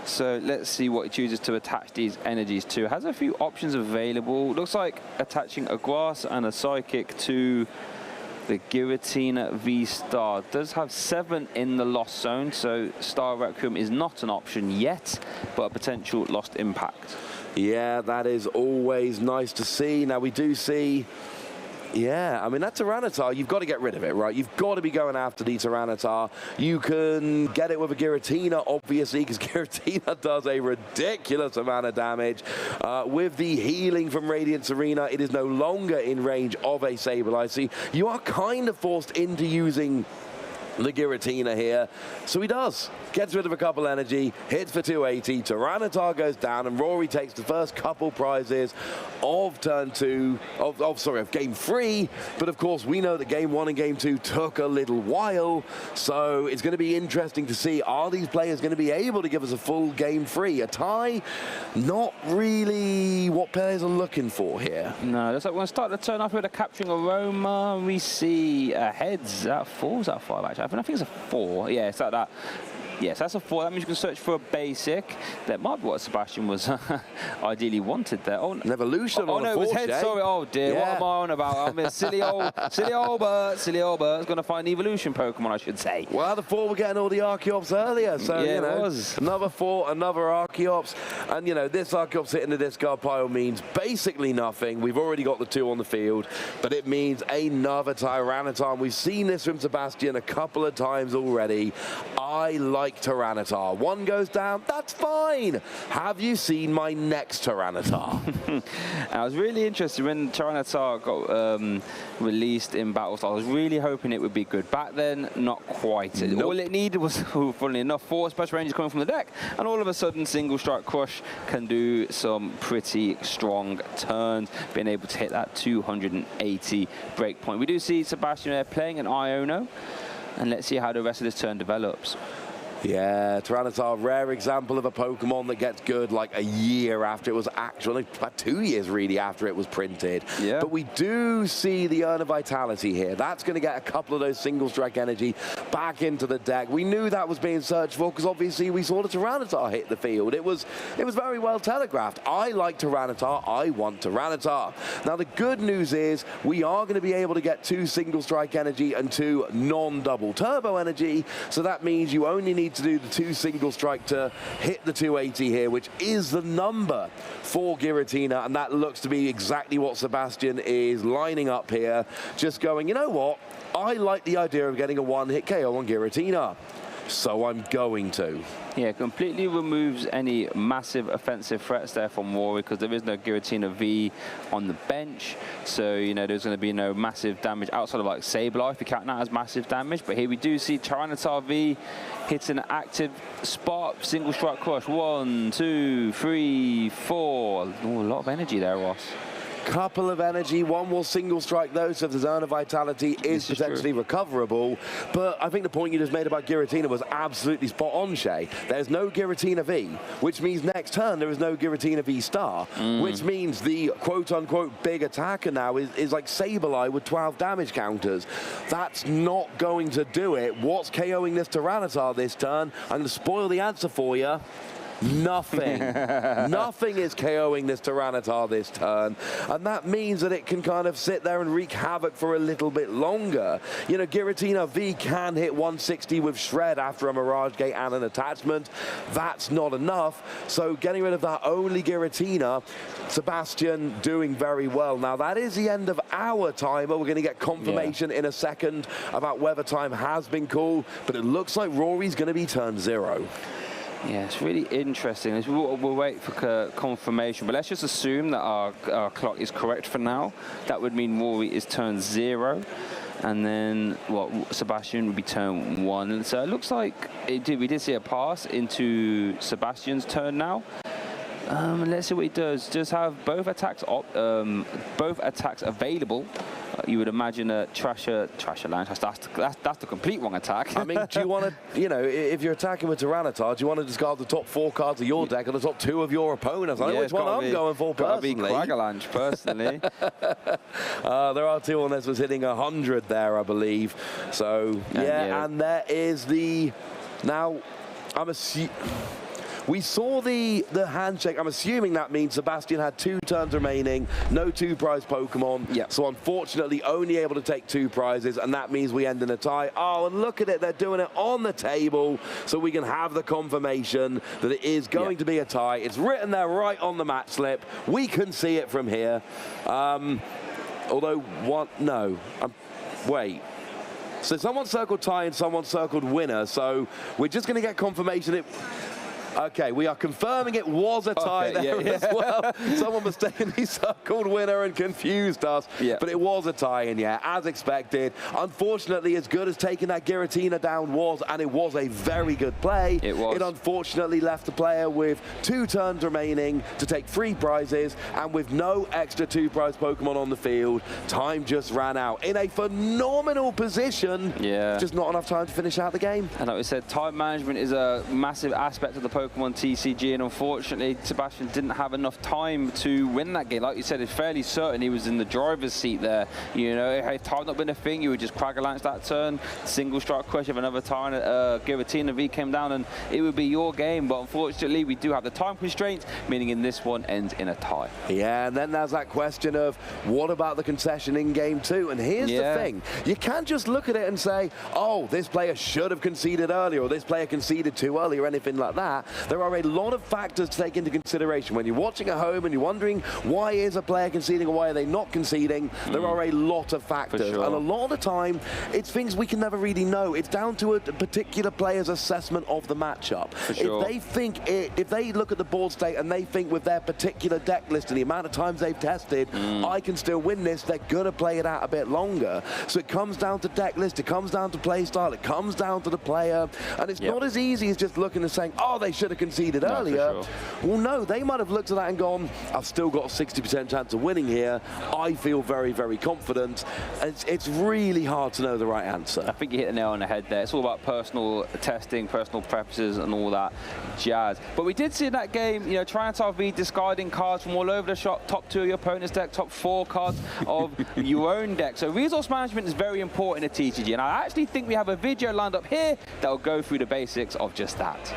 So let's see what he chooses to attach these energies to. Has a few options available. Looks like attaching a Grass and a Psychic to the Giratina V-Star. Does have 7 in the lost zone, so Star Requiem is not an option yet, but a potential lost impact. Yeah, that is always nice to see. Now we do see... Yeah, I mean, that Tyranitar, you've got to get rid of it, right? You've got to be going after the Tyranitar. You can get it with a Giratina, obviously, because Giratina does a ridiculous amount of damage. With the healing from Radiant Arena, it is no longer in range of a Sableye. So you are kind of forced into using the Giratina here. So he does. Gets rid of a couple energy, hits for 280, Tyranitar goes down, and Rory takes the first couple prizes of turn 2, of game 3. But of course, we know that game 1 and game 2 took a little while. So it's going to be interesting to see, are these players going to be able to give us a full game 3? A tie? Not really what players are looking for here. No, looks like we're going to start the turn off with a Capturing Aroma. We see heads. Is that 4? Is that 5 actually? I think it's a 4. Yeah, it's like that. Yes, that's a 4. That means you can search for a basic. That might be what Sebastian was ideally wanted there. Oh, an evolution oh on no, a it was 4, head. Jay. Sorry, oh dear, what am I on about? I'm a silly old Bert's going to find evolution Pokemon, I should say. Well, the 4 were getting all the Archeops earlier, so yeah, you know, it was. another 4, another Archeops, and you know this Archeops hitting the discard pile means basically nothing. We've already got the 2 on the field, but it means another Tyranitar. We've seen this from Sebastian a couple of times already. I like Tyranitar. 1 goes down, that's fine. Have you seen my next Tyranitar? I was really interested when Tyranitar got released in Battlestar. I was really hoping it would be good. Back then, not quite. Nope. All it needed was, funnily enough, 4 special ranges coming from the deck, and all of a sudden, Single Strike Crush can do some pretty strong turns, being able to hit that 280 breakpoint. We do see Sebastian there playing an Iono, and let's see how the rest of this turn develops. Yeah, Tyranitar, rare example of a Pokemon that gets good like a year after it was actually, about 2 years really after it was printed. Yeah. But we do see the Urn of Vitality here. That's going to get a couple of those single strike energy back into the deck. We knew that was being searched for because obviously we saw the Tyranitar hit the field. It was very well telegraphed. I like Tyranitar. I want Tyranitar. Now the good news is we are going to be able to get 2 single strike energy and 2 non-double turbo energy. So that means you only need to do the 2 single strike to hit the 280 here, which is the number for Giratina, and that looks to be exactly what Sebastian is lining up here, just going, you know what, I like the idea of getting a 1-hit KO on Giratina, so I'm going to. Yeah, completely removes any massive offensive threats there from Rory because there is no Giratina V on the bench. So, you know, there's going to be no massive damage outside of like Sableye if you count that as massive damage. But here we do see Tyranitar V hits an active spot, single strike crush. 1, 2, 3, 4. Ooh, a lot of energy there, Ross. Couple of energy, 1 will single strike though, so if the Zone of Vitality is potentially recoverable. But I think the point you just made about Giratina was absolutely spot on, Shay. There's no Giratina V, which means next turn there is no Giratina V star, which means the quote-unquote big attacker now is like Sableye with 12 damage counters. That's not going to do it. What's KOing this Tyranitar this turn? I'm going to spoil the answer for you. Nothing. Nothing is KOing this Tyranitar this turn, and that means that it can kind of sit there and wreak havoc for a little bit longer. You know, Giratina V can hit 160 with Shred after a Mirage Gate and an attachment. That's not enough, so getting rid of that only Giratina, Sebastian doing very well. Now, that is the end of our timer. We're going to get confirmation in a second about whether time has been called, but it looks like Rory's going to be turn 0. Yeah, it's really interesting. We'll wait for confirmation, but let's just assume that our clock is correct for now. That would mean Rory is turn 0, and then Sebastian would be turn 1. And so it looks like we did see a pass into Sebastian's turn now. Let's see what he does. Just have both attacks available. You would imagine a Trasher Lounge. That's the complete wrong attack. I mean, do you want to, you know, if you're attacking with Tyranitar, do you want to discard the top 4 cards of your deck and the top 2 of your opponents? I know which one I'm going for personally. Gotta be Quaggalanche, personally. There are 2 on this was hitting 100 there, I believe. So, and there is the... Now, we saw the handshake. I'm assuming that means Sebastian had 2 turns remaining, no 2 prize Pokemon. Yep. So unfortunately only able to take 2 prizes, and that means we end in a tie. Oh, and look at it, they're doing it on the table so we can have the confirmation that it is going to be a tie. It's written there right on the match slip. We can see it from here. Although, wait. So someone circled tie and someone circled winner, so we're just going to get confirmation. Okay, we are confirming it was a tie as well. Someone mistakenly circled winner and confused us, but it was a tie, and as expected. Unfortunately, as good as taking that Giratina down was, and it was a very good play, it unfortunately left the player with 2 turns remaining to take 3 prizes, and with no extra 2 prize Pokemon on the field, time just ran out. In a phenomenal position, just not enough time to finish out the game. And like we said, time management is a massive aspect of the Pokemon TCG, and unfortunately, Sebastian didn't have enough time to win that game. Like you said, it's fairly certain he was in the driver's seat there. You know, if time not been a thing, you would just Cragger-Lance that turn, single strike crush of another time, Giratina V came down, and it would be your game. But unfortunately, we do have the time constraints, meaning in this one ends in a tie. Yeah, and then there's that question of what about the concession in game 2? And here's the thing. You can't just look at it and say, oh, this player should have conceded earlier, or this player conceded too early, or anything like that. There are a lot of factors to take into consideration. When you're watching at home and you're wondering why is a player conceding or why are they not conceding, there are a lot of factors. Sure. And a lot of the time, it's things we can never really know. It's down to a particular player's assessment of the matchup. Sure. If they think if they look at the board state and they think with their particular deck list and the amount of times they've tested, I can still win this, they're gonna play it out a bit longer. So it comes down to deck list, it comes down to play style, it comes down to the player, and it's not as easy as just looking and saying, oh, they should have conceded earlier. Sure. Well, no, they might have looked at that and gone, I've still got a 60% chance of winning here. I feel very, very confident. It's really hard to know the right answer. I think you hit the nail on the head there. It's all about personal testing, personal preferences, and all that jazz. But we did see in that game, you know, Triantar V discarding cards from all over the shop, top 2 of your opponent's deck, top 4 cards of your own deck. So resource management is very important in a TCG, and I actually think we have a video lined up here that will go through the basics of just that.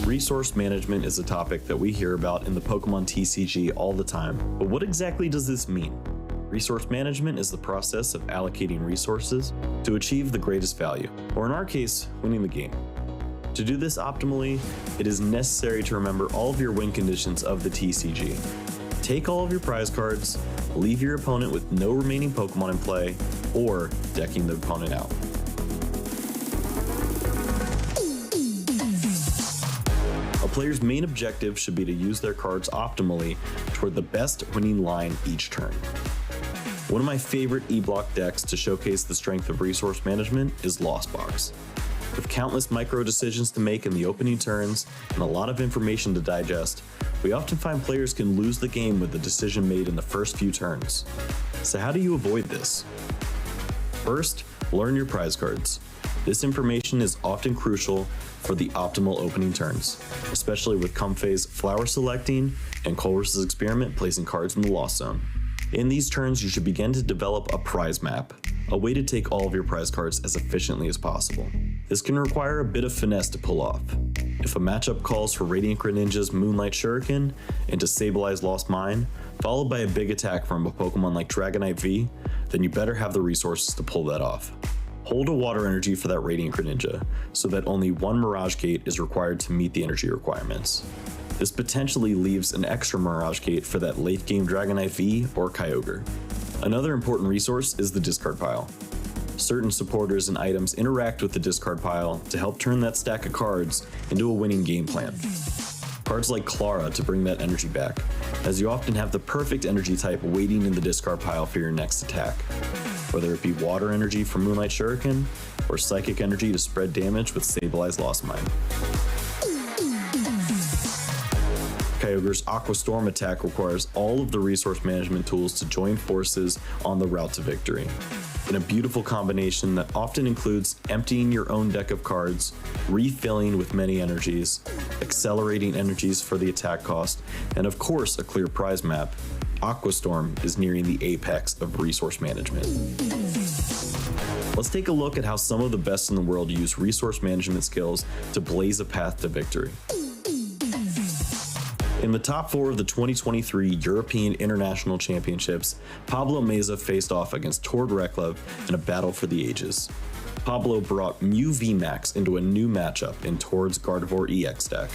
Resource management is a topic that we hear about in the Pokemon TCG all the time, but what exactly does this mean? Resource management is the process of allocating resources to achieve the greatest value, or in our case, winning the game. To do this optimally, it is necessary to remember all of your win conditions of the TCG. Take all of your prize cards, leave your opponent with no remaining Pokemon in play, or decking the opponent out. A player's main objective should be to use their cards optimally toward the best winning line each turn. One of my favorite E-Block decks to showcase the strength of resource management is Lost Box. With countless micro decisions to make in the opening turns and a lot of information to digest, we often find players can lose the game with the decision made in the first few turns. So how do you avoid this? First, learn your prize cards. This information is often crucial for the optimal opening turns, especially with Comfey's Flower Selecting and Colress's Experiment placing cards in the Lost Zone. In these turns, you should begin to develop a prize map, a way to take all of your prize cards as efficiently as possible. This can require a bit of finesse to pull off. If a matchup calls for Radiant Greninja's Moonlight Shuriken and to stabilize Lost Mine, followed by a big attack from a Pokemon like Dragonite V, then you better have the resources to pull that off. Hold a water energy for that Radiant Greninja, so that only one Mirage Gate is required to meet the energy requirements. This potentially leaves an extra Mirage Gate for that late game Dragonite V or Kyogre. Another important resource is the discard pile. Certain supporters and items interact with the discard pile to help turn that stack of cards into a winning game plan. Cards like Clara to bring that energy back, as you often have the perfect energy type waiting in the discard pile for your next attack. Whether it be water energy from Moonlight Shuriken, or psychic energy to spread damage with Stabilized Lost Mine. Kyogre's Aqua Storm attack requires all of the resource management tools to join forces on the route to victory. In a beautiful combination that often includes emptying your own deck of cards, refilling with many energies, accelerating energies for the attack cost, and of course a clear prize map, Aqua Storm is nearing the apex of resource management. Let's take a look at how some of the best in the world use resource management skills to blaze a path to victory. In the top 4 of the 2023 European International Championships, Pablo Meza faced off against Tord Reklev in a battle for the ages. Pablo brought Mew VMAX into a new matchup in Tord's Gardevoir EX deck.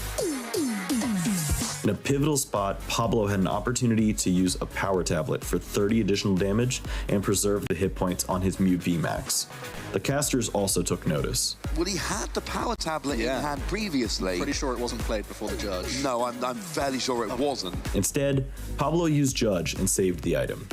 In a pivotal spot, Pablo had an opportunity to use a power tablet for 30 additional damage and preserve the hit points on his Mew VMAX. The casters also took notice. Well, he had the power tablet in hand previously. Pretty sure it wasn't played before the judge. No, I'm fairly sure it wasn't. Instead, Pablo used Judge and saved the item.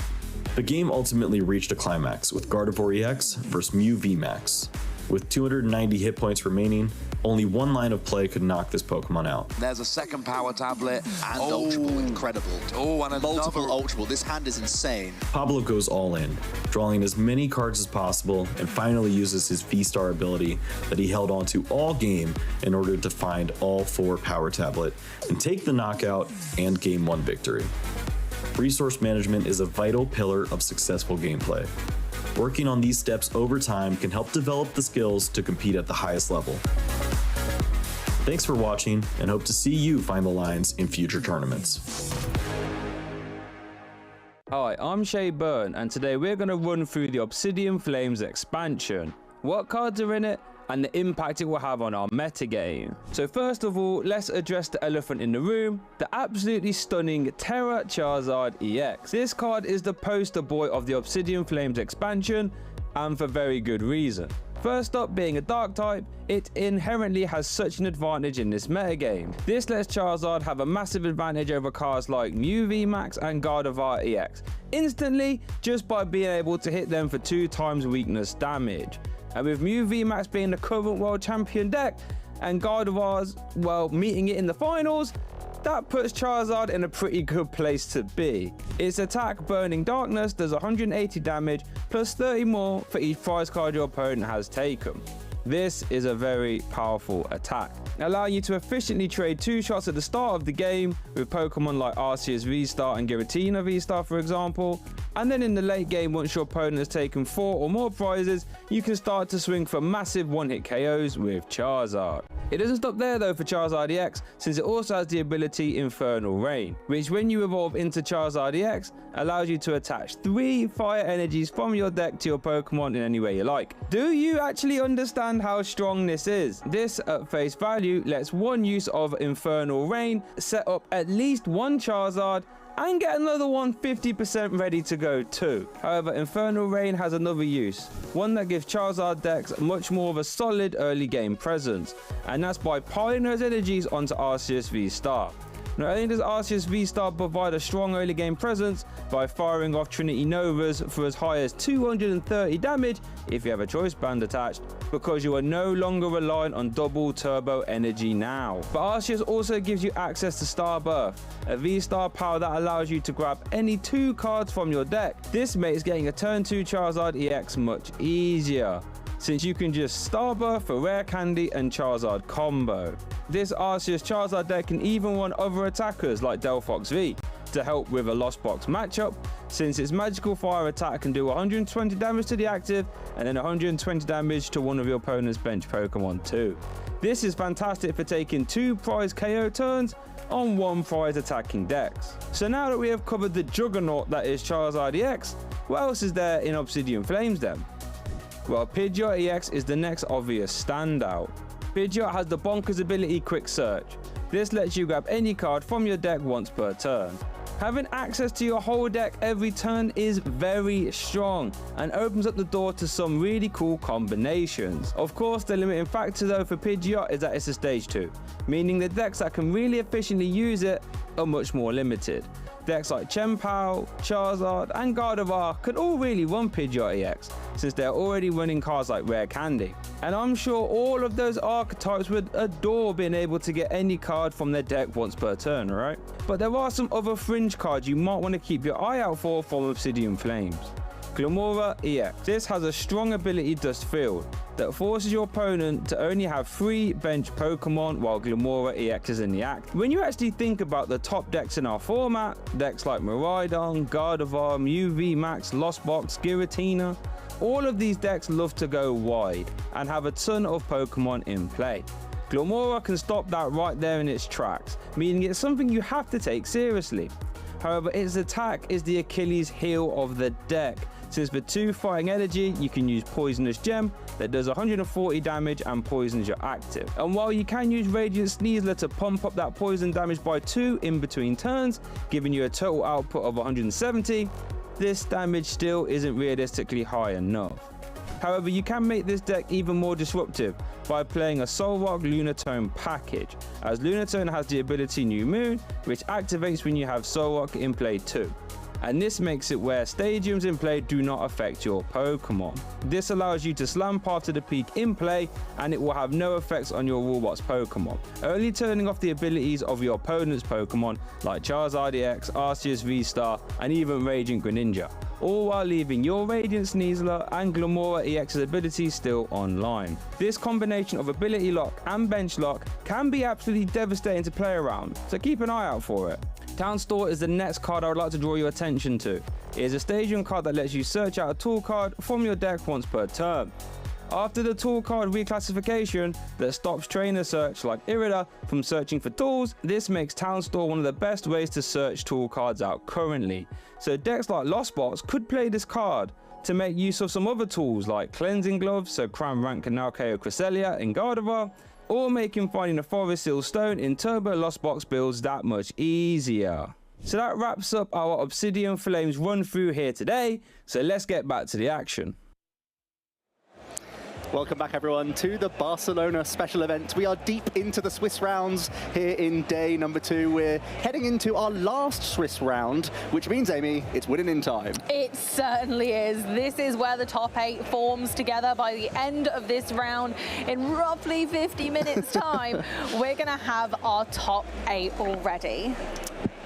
The game ultimately reached a climax with Gardevoir EX versus Mew VMAX. With 290 hit points remaining, only one line of play could knock this Pokemon out. There's a second power tablet. And Ultra Ball, incredible. Oh, and multiple Ultra Ball. This hand is insane. Pablo goes all in, drawing as many cards as possible, and finally uses his V-Star ability that he held onto all game in order to find all 4 power tablet and take the knockout and Game 1 victory. Resource management is a vital pillar of successful gameplay. Working on these steps over time can help develop the skills to compete at the highest level. Thanks for watching, and hope to see you find the lines in future tournaments. Hi, I'm Shay Byrne, and today we're going to run through the Obsidian Flames expansion, what cards are in it, and the impact it will have on our metagame. So first of all, let's address the elephant in the room, the absolutely stunning Terra Charizard EX. This card is the poster boy of the Obsidian Flames expansion, and for very good reason. First up, being a dark type, it inherently has such an advantage in this metagame. This lets Charizard have a massive advantage over cards like Mew VMAX and Gardevoir EX, instantly just by being able to hit them for 2 times weakness damage. And with Mew VMAX being the current world champion deck, and Gardevoir's, well, meeting it in the finals, that puts Charizard in a pretty good place to be. Its attack, Burning Darkness, does 180 damage, plus 30 more for each prize card your opponent has taken. This is a very powerful attack, allowing you to efficiently trade 2 shots at the start of the game with Pokemon like Arceus V-Star and Giratina V-Star, for example. And then in the late game, once your opponent has taken 4 or more prizes, you can start to swing for massive one-hit KOs with Charizard. It doesn't stop there though for Charizard EX, since it also has the ability Infernal Rain, which when you evolve into Charizard EX, allows you to attach 3 fire energies from your deck to your Pokemon in any way you like. Do you actually understand how strong this is? This at face value lets one use of Infernal Rain set up at least 1 Charizard and get another one 50% ready to go too. However, Infernal Rain has another use, one that gives Charizard decks much more of a solid early game presence, and that's by piling those energies onto Arceus V-Star. Not only does Arceus V-Star provide a strong early game presence by firing off Trinity Novas for as high as 230 damage if you have a choice band attached, because you are no longer reliant on double turbo energy now. But Arceus also gives you access to Starbirth, a V-Star power that allows you to grab any 2 cards from your deck. This makes getting a turn 2 Charizard EX much easier, since you can just Starbirth for Rare Candy and Charizard combo. This Arceus Charizard deck can even run other attackers like Delphox V to help with a Lost Box matchup, since its magical fire attack can do 120 damage to the active and then 120 damage to one of your opponent's bench Pokemon too. This is fantastic for taking 2 prize KO turns on 1 prize attacking decks. So now that we have covered the juggernaut that is Charizard EX, what else is there in Obsidian Flames then? Well, Pidgeot EX is the next obvious standout. Pidgeot has the bonkers ability Quick Search. This lets you grab any card from your deck once per turn. Having access to your whole deck every turn is very strong and opens up the door to some really cool combinations. Of course, the limiting factor though for Pidgeot is that it's a stage 2, meaning the decks that can really efficiently use it are much more limited. Decks like Chien-Pao, Charizard and Gardevoir could all really run Pidgeot EX, since they're already running cards like Rare Candy. And I'm sure all of those archetypes would adore being able to get any card from their deck once per turn, right? But there are some other fringe cards you might want to keep your eye out for from Obsidian Flames. Glimmora EX. This has a strong ability Dust Field that forces your opponent to only have 3 bench Pokemon while Glimmora EX is in the act. When you actually think about the top decks in our format, decks like Miraidon, Gardevoir, Mew VMAX, Lost Box, Giratina, all of these decks love to go wide and have a ton of Pokemon in play. Glimmora can stop that right there in its tracks, meaning it's something you have to take seriously. However, its attack is the Achilles heel of the deck, since for 2 fighting energy you can use Poisonous Gem that does 140 damage and poisons your active. And while you can use Radiant Sneasler to pump up that poison damage by 2 in between turns, giving you a total output of 170, this damage still isn't realistically high enough. However, you can make this deck even more disruptive by playing a Solrock Lunatone package, as Lunatone has the ability New Moon, which activates when you have Solrock in play too. and this makes it where stadiums in play do not affect your Pokemon. This allows you to slam path to the peak in play, and it will have no effects on your Rulebox Pokemon, only turning off the abilities of your opponent's Pokemon like Charizard EX, Arceus V-Star, and even Radiant Greninja, all while leaving your Radiant Sneasler and Glamora EX's abilities still online. This combination of ability lock and bench lock can be absolutely devastating to play around, so keep an eye out for it. Town Store is the next card I would like to draw your attention to. It is a stadium card that lets you search out a tool card from your deck once per turn. After the tool card reclassification that stops trainer search like Irida from searching for tools, this makes Town Store one of the best ways to search tool cards out currently. So decks like Lost Box could play this card to make use of some other tools like Cleansing Gloves, so Cram Rank can now KO Cresselia in Gardevoir, or making finding a Forest Seal Stone in Turbo Lost Box builds that much easier. So that wraps up our Obsidian Flames run through here today, so let's get back to the action. Welcome back, everyone, to the Barcelona Special Event. We are deep into the Swiss rounds here in day number 2. We're heading into our last Swiss round, which means, Amy, it's winning in time. It certainly is. This is where the top 8 forms together. By the end of this round, in roughly 50 minutes' time, we're going to have our top 8 already.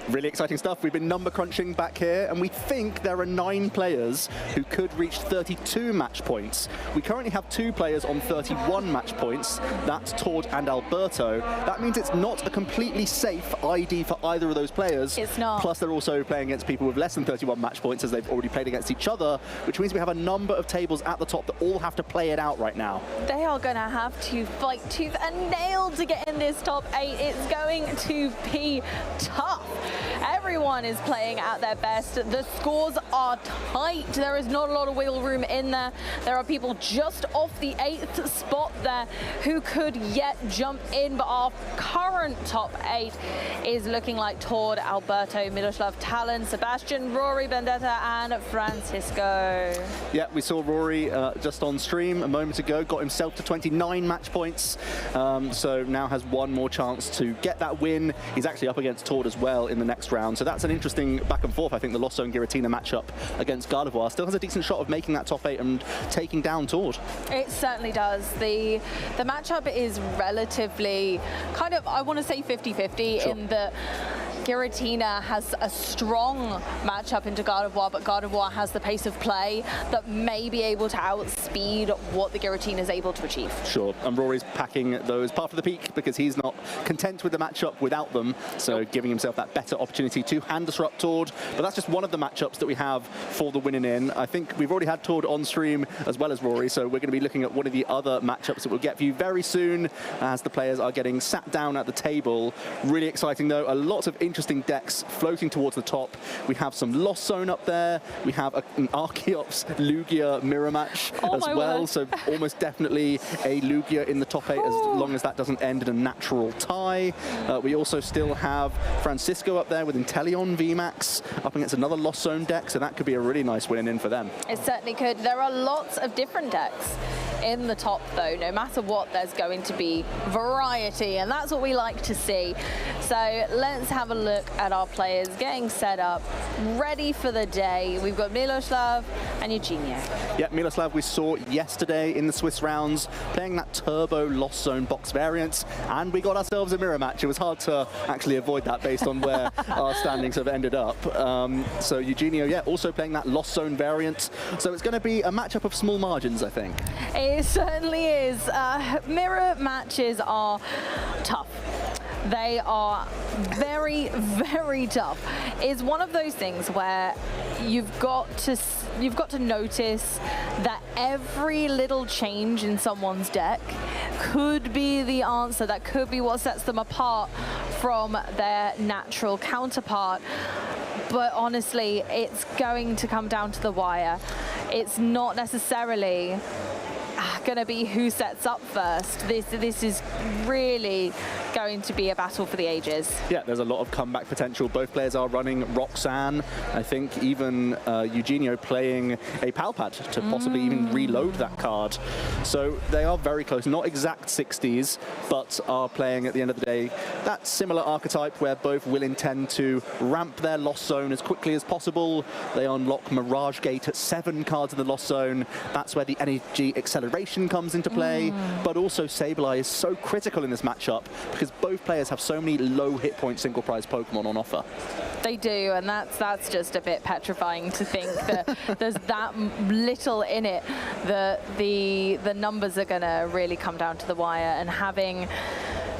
Really exciting stuff. We've been number crunching back here, and we think there are 9 players who could reach 32 match points. We currently have 2 players on 31 match points. That's Tord and Alberto. That means it's not a completely safe ID for either of those players. It's not. Plus, they're also playing against people with less than 31 match points, as they've already played against each other, which means we have a number of tables at the top that all have to play it out right now. They are going to have to fight tooth and nail to get in this top 8. It's going to be tough. Everyone is playing at their best. The scores are tight. There is not a lot of wiggle room in there. There are people just off the 8th spot there who could yet jump in, but our current top 8 is looking like Tord, Alberto, Miloslav, Talon, Sebastian, Rory, Vendetta, and Francisco. Yeah, we saw Rory just on stream a moment ago, got himself to 29 match points, so now has one more chance to get that win. He's actually up against Tord as well in the next round, so that's an interesting back and forth. I think the Lost Zone Giratina matchup against Gardevoir still has a decent shot of making that top 8 and taking down Tord. It certainly does. The matchup is relatively kind of, I want to say 50-50, sure, in the Giratina has a strong matchup into Gardevoir, but Gardevoir has the pace of play that may be able to outspeed what the Giratina is able to achieve. Sure, and Rory's packing those path to the peak because he's not content with the matchup without them, so giving himself that better opportunity to hand disrupt Tord. But that's just one of the matchups that we have for the winning in. I think we've already had Tord on stream as well as Rory, so we're going to be looking at one of the other matchups that we'll get for you very soon as the players are getting sat down at the table. Really exciting though, a lot of interesting decks floating towards the top. We have some Lost Zone up there. We have an Archeops Lugia mirror match as well. Word. So almost definitely a Lugia in the top 8 as long as that doesn't end in a natural tie. We also still have Francisco up there with Inteleon VMAX up against another Lost Zone deck. So that could be a really nice win in for them. It certainly could. There are lots of different decks in the top though. No matter what, there's going to be variety, and that's what we like to see. So let's have a look at our players getting set up, ready for the day. We've got Miloslav and Eugenio. Yeah, Miloslav we saw yesterday in the Swiss rounds playing that Turbo Lost Zone box variant, and we got ourselves a mirror match. It was hard to actually avoid that based on where our standings have ended up. So Eugenio, yeah, also playing that Lost Zone variant. So it's going to be a matchup of small margins, I think. It certainly is. Mirror matches are tough. They are very, very tough. It's one of those things where you've got to notice that every little change in someone's deck could be the answer. That could be what sets them apart from their natural counterpart. But honestly, it's going to come down to the wire. It's not necessarily going to be who sets up first. This is really going to be a battle for the ages. Yeah, there's a lot of comeback potential. Both players are running Roxanne. I think even Eugenio playing a Palpad to possibly even reload that card. So they are very close, not exact 60s, but are playing at the end of the day that similar archetype where both will intend to ramp their Lost Zone as quickly as possible. They unlock Mirage Gate at 7 cards in the Lost Zone. That's where the energy acceleration comes into play, but also Sableye is so critical in this matchup because both players have so many low hit point single prize Pokemon on offer. They do, and that's just a bit petrifying to think that there's that little in it, that the numbers are going to really come down to the wire. And having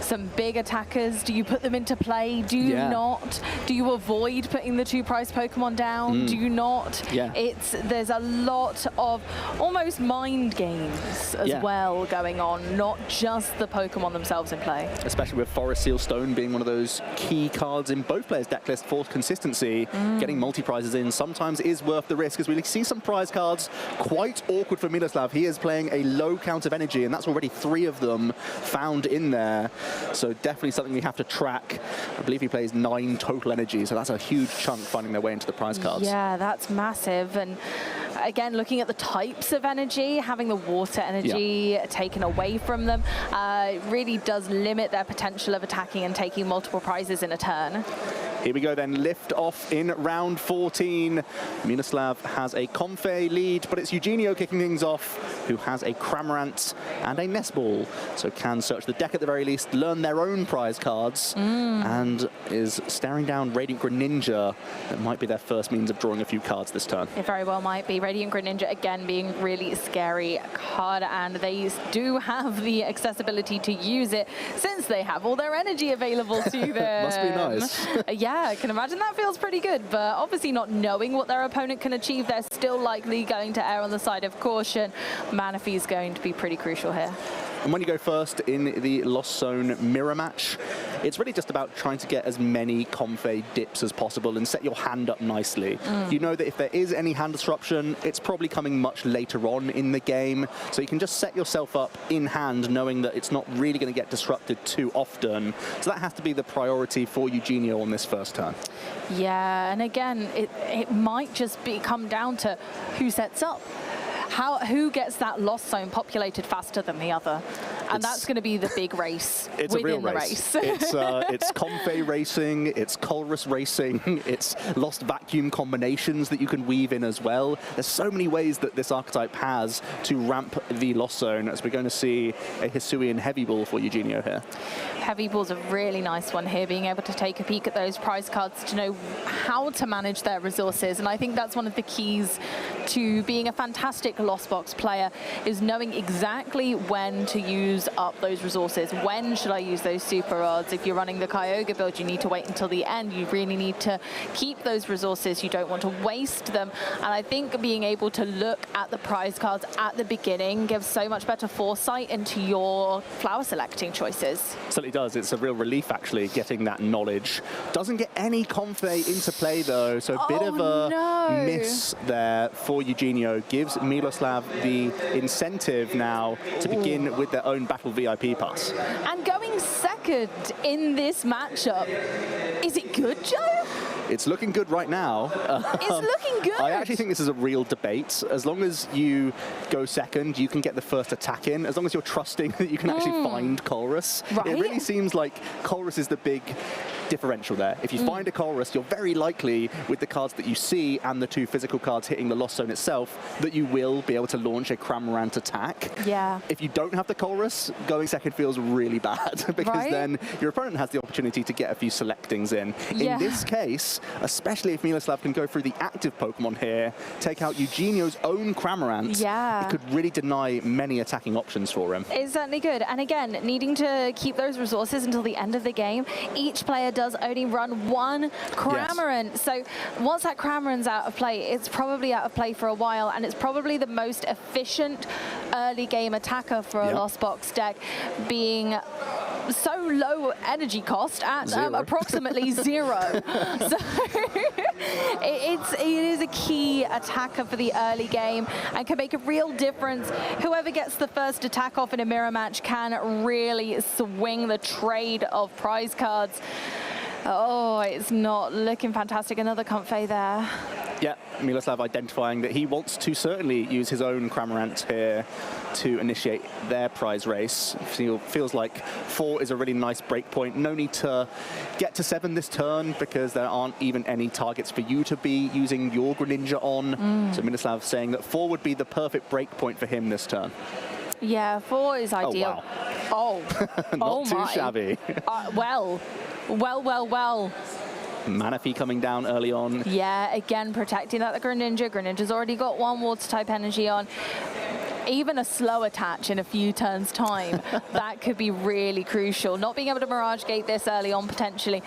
some big attackers, do you put them into play? Do you not? Do you avoid putting the 2 prize Pokemon down? Do you not? There's a lot of almost mind games as well going on, not just the Pokemon themselves in play. Especially with Forest Seal Stone being one of those key cards in both players' deck list for consistency. Getting multi-prizes in sometimes is worth the risk, as we see some prize cards quite awkward for Miloslav. He is playing a low count of energy, and that's already 3 of them found in there. So definitely something we have to track. I believe he plays 9 total energy, so that's a huge chunk finding their way into the prize cards. Yeah, that's massive. And again, looking at the types of energy, having the water energy taken away from them really does limit their potential of attacking and taking multiple prizes in a turn. Here we go then, lift off in round 14. Miloslav has a Comfey lead, but it's Eugenio kicking things off, who has a Cramorant and a Nest Ball. So can search the deck at the very least, learn their own prize cards, and is staring down Radiant Greninja. That might be their first means of drawing a few cards this turn. It very well might be. Radiant Greninja, again, being really scary card, and they do have the accessibility to use it since they have all their energy available to them. Must be nice. Yeah, I can imagine that feels pretty good, but obviously not knowing what their opponent can achieve, they're still likely going to err on the side of caution. Manaphy is going to be pretty crucial here. And when you go first in the Lost Zone mirror match, it's really just about trying to get as many Comfey dips as possible and set your hand up nicely. You know that if there is any hand disruption, it's probably coming much later on in the game, so you can just set yourself up in hand knowing that it's not really going to get disrupted too often. So that has to be the priority for Eugenio on this first turn. Yeah, and again, it might just come down to who sets up. Who gets that Lost Zone populated faster than the other? And that's going to be the big race within the race. It's Comfey racing, it's Colress racing, it's Lost Vacuum combinations that you can weave in as well. There's so many ways that this archetype has to ramp the Lost Zone, as we're going to see a Hisuian Heavy Ball for Eugenio here. Heavy Ball's a really nice one here, being able to take a peek at those prize cards to know how to manage their resources. And I think that's one of the keys to being a fantastic Lost Box player, is knowing exactly when to use up those resources. When should I use those super odds? If you're running the Kyogre build, you need to wait until the end. You really need to keep those resources. You don't want to waste them. And I think being able to look at the prize cards at the beginning gives so much better foresight into your flower selecting choices. Certainly does. It's a real relief, actually, getting that knowledge. Doesn't get any Comfey into play, though, so a bit of a miss there for Eugenio. Gives Miloslav the incentive now to begin with their own Battle VIP pass. And going second in this matchup, is it good, Joe? It's looking good right now. It's looking good. I actually think this is a real debate. As long as you go second, you can get the first attack in. As long as you're trusting that you can actually find Colress. Right. It really seems like Colress is the big differential there. If you find a Colress, you're very likely, with the cards that you see and the 2 physical cards hitting the Lost Zone itself, that you will be able to launch a Cramorant attack. Yeah. If you don't have the Colress, going second feels really bad, because then your opponent has the opportunity to get a few selectings in. In this case, especially if Miloslav can go through the active Pokemon here, take out Eugenio's own Cramorant, it could really deny many attacking options for him. It's certainly good. And again, needing to keep those resources until the end of the game. Each player does only run 1 Cramorant. So once that Cramorant's out of play, it's probably out of play for a while, and it's probably the most efficient early game attacker for a Lost Box deck, being so low energy cost at approximately 0. So it is a key attacker for the early game and can make a real difference. Whoever gets the first attack off in a mirror match can really swing the trade of prize cards. Oh, it's not looking fantastic. Another Comfey there. Yeah, Miloslav identifying that he wants to certainly use his own Cramorant here to initiate their prize race. Feels like 4 is a really nice break point. No need to get to 7 this turn because there aren't even any targets for you to be using your Greninja on. So Miloslav saying that 4 would be the perfect break point for him this turn. Yeah, 4 is ideal. Oh, wow. Not too shabby. Well. Manaphy coming down early on. Yeah, again, protecting that the Greninja. Greninja's already got 1 Water-type energy on. Even a slow attach in a few turns' time, that could be really crucial. Not being able to Mirage Gate this early on, potentially.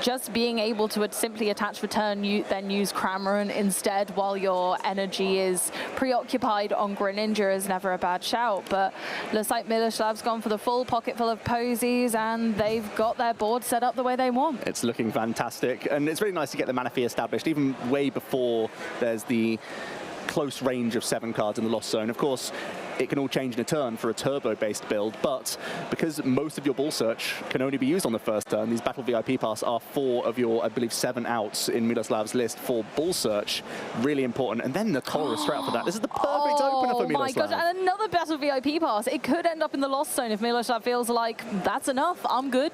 Just being able to simply attach for turn, then use Cramorant instead while your energy is preoccupied on Greninja is never a bad shout. But looks like Miloslav's gone for the full pocket full of posies, and they've got their board set up the way they want. It's looking fantastic, and it's really nice to get the Manaphy established, even way before there's the close range of 7 cards in the Lost Zone. Of course, it can all change in a turn for a turbo-based build, but because most of your Ball Search can only be used on the first turn, these Battle VIP Pass are 4 of your, I believe, 7 outs in Miloslav's list for Ball Search. Really important. And then the Colress straight after that. This is the perfect opener for Miloslav. Oh my gosh, and another Battle VIP Pass. It could end up in the Lost Zone if Miloslav feels like, that's enough, I'm good.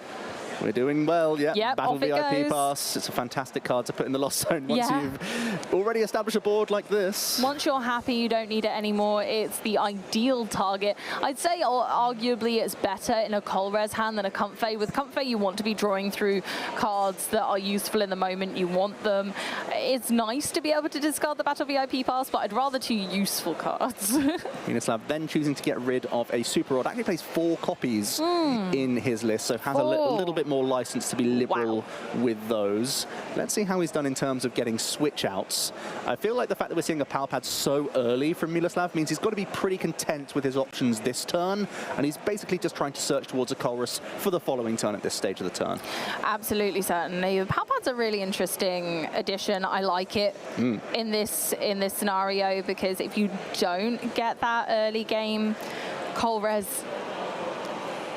We're doing well, yeah. Yep, Battle VIP goes. Pass. It's a fantastic card to put in the Lost Zone once you've already established a board like this. Once you're happy, you don't need it anymore. It's the ideal target. I'd say arguably it's better in a Colress hand than a Comfey. With Comfey, you want to be drawing through cards that are useful in the moment you want them. It's nice to be able to discard the Battle VIP Pass, but I'd rather 2 useful cards. Miloslav then choosing to get rid of a Super Rod. Actually plays 4 copies in his list, so has a little bit more license to be liberal with those. Let's see how he's done in terms of getting switch outs. I feel like the fact that we're seeing a Power Pad so early from Miloslav means he's got to be pretty content with his options this turn, and he's basically just trying to search towards a Colress for the following turn at this stage of the turn. Absolutely, certainly. Power Pad's a really interesting addition. I like it in this scenario, because if you don't get that early game Colress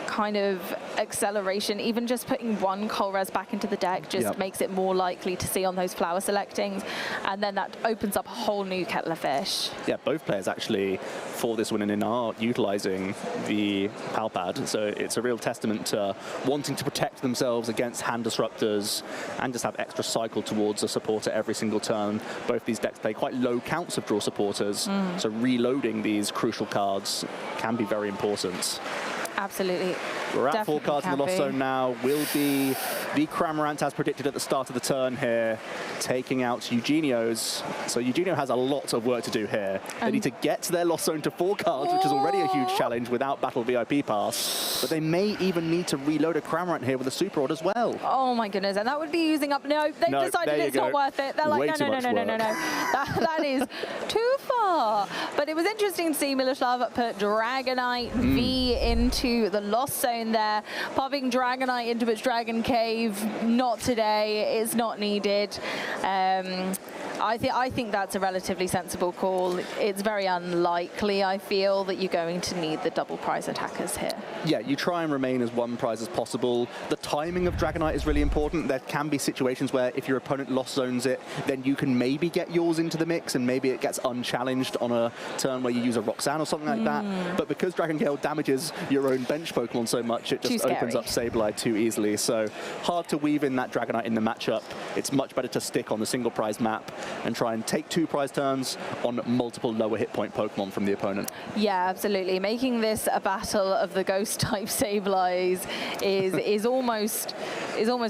kind of acceleration, even just putting 1 Colress back into the deck just makes it more likely to see on those flower selectings, and then that opens up a whole new kettle of fish. Yeah, both players actually for this win and are utilizing the Pal Pad, so it's a real testament to wanting to protect themselves against hand disruptors and just have extra cycle towards a supporter every single turn. Both these decks play quite low counts of draw supporters, so reloading these crucial cards can be very important. Absolutely. We're at 4 cards in the Lost Zone now. Will be the Cramorant as predicted at the start of the turn here, taking out Eugenio's. So Eugenio has a lot of work to do here. They need to get their Lost Zone to 4 cards, which is already a huge challenge without Battle VIP Pass. But they may even need to reload a Cramorant here with a Super Rod as well. Oh my goodness, and that would be using up... No, they've decided it's not worth it. They're like, no. That is too far. But it was interesting to see Miloslav put Dragonite V into the Lost Zone there, popping Dragonite into its Dragon Cave. Not today, it's not needed. I think that's a relatively sensible call. It's very unlikely, I feel, that you're going to need the double prize attackers here. Yeah, you try and remain as 1 prize as possible. The timing of Dragonite is really important. There can be situations where if your opponent Lost Zones it, then you can maybe get yours into the mix, and maybe it gets unchallenged on a turn where you use a Roxanne or something like that. But because Dragon Gale damages your own bench Pokemon so much, it just opens up Sableye too easily. So hard to weave in that Dragonite in the matchup. It's much better to stick on the single prize map and try and take 2 prize turns on multiple lower hit point Pokemon from the opponent. Yeah, absolutely. Making this a battle of the Ghost-type Sableyes is almost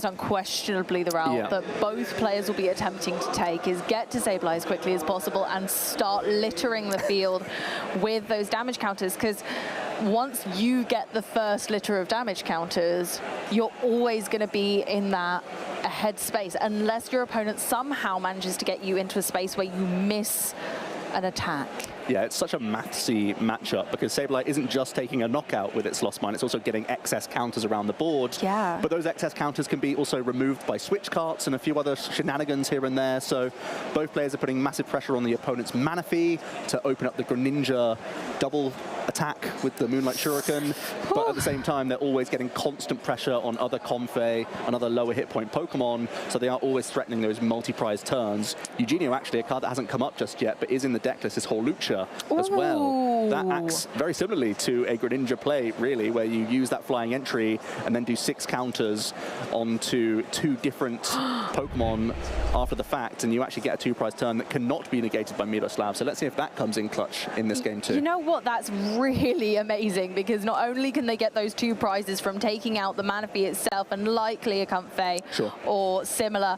unquestionably the route that both players will be attempting to take, is get to Sableye as quickly as possible and start littering the field with those damage counters, because once you get the first litter of damage counters, you're always going to be in that ahead space, unless your opponent somehow manages to get you into a space where you miss an attack. Yeah, it's such a mathsy matchup because Sableye isn't just taking a knockout with its Lost Mine, it's also getting excess counters around the board. Yeah. But those excess counters can be also removed by switch carts and a few other shenanigans here and there. So both players are putting massive pressure on the opponent's Manaphy to open up the Greninja double attack with the Moonlight Shuriken. But at the same time, they're always getting constant pressure on other Comfey and other lower hit point Pokemon. So they are always threatening those multi-prize turns. Eugenio, actually, a card that hasn't come up just yet, but is in the deck list, is Horlucha as well. That acts very similarly to a Greninja play, really, where you use that flying entry and then do 6 counters onto 2 different Pokemon after the fact, and you actually get a 2-prize turn that cannot be negated by Miloslav. So let's see if that comes in clutch in this game too. You know what? That's really amazing, because not only can they get those 2 prizes from taking out the Manaphy itself and likely a Comfey or similar,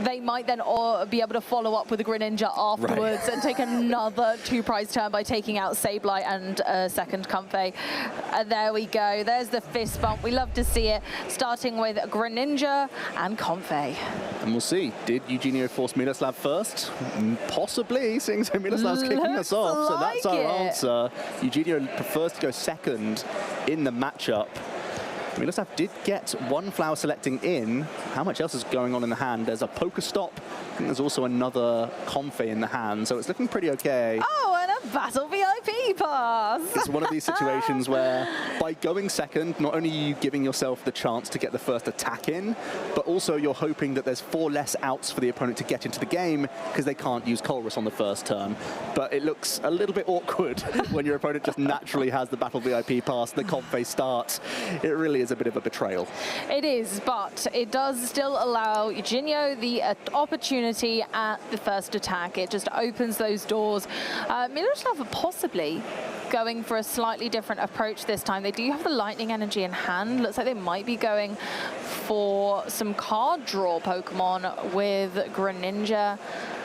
they might then be able to follow up with a Greninja afterwards and take another 2-prize turn by taking out Sableye and a second Comfey. There we go. There's the fist bump. We love to see it, starting with Greninja and Comfey. And we'll see. Did Eugenio force Miloslav first? Possibly, seeing so Miloslav's kicking us off. So that's our answer. Eugenio prefers to go second in the matchup. Miloslav did get 1 flower selecting in. How much else is going on in the hand? There's a Pokestop. I think there's also another Comfey in the hand, so it's looking pretty okay. Oh, and a Battle VIP pass! It's one of these situations where by going second, not only are you giving yourself the chance to get the first attack in, but also you're hoping that there's 4 less outs for the opponent to get into the game because they can't use Colress on the first turn. But it looks a little bit awkward when your opponent just naturally has the Battle VIP pass, the Comfey starts. It really is a bit of a betrayal. It is, but it does still allow Eugenio the opportunity at the first attack. It just opens those doors. Miloslav are possibly going for a slightly different approach this time. They do have the Lightning Energy in hand. Looks like they might be going for some card draw Pokemon with Greninja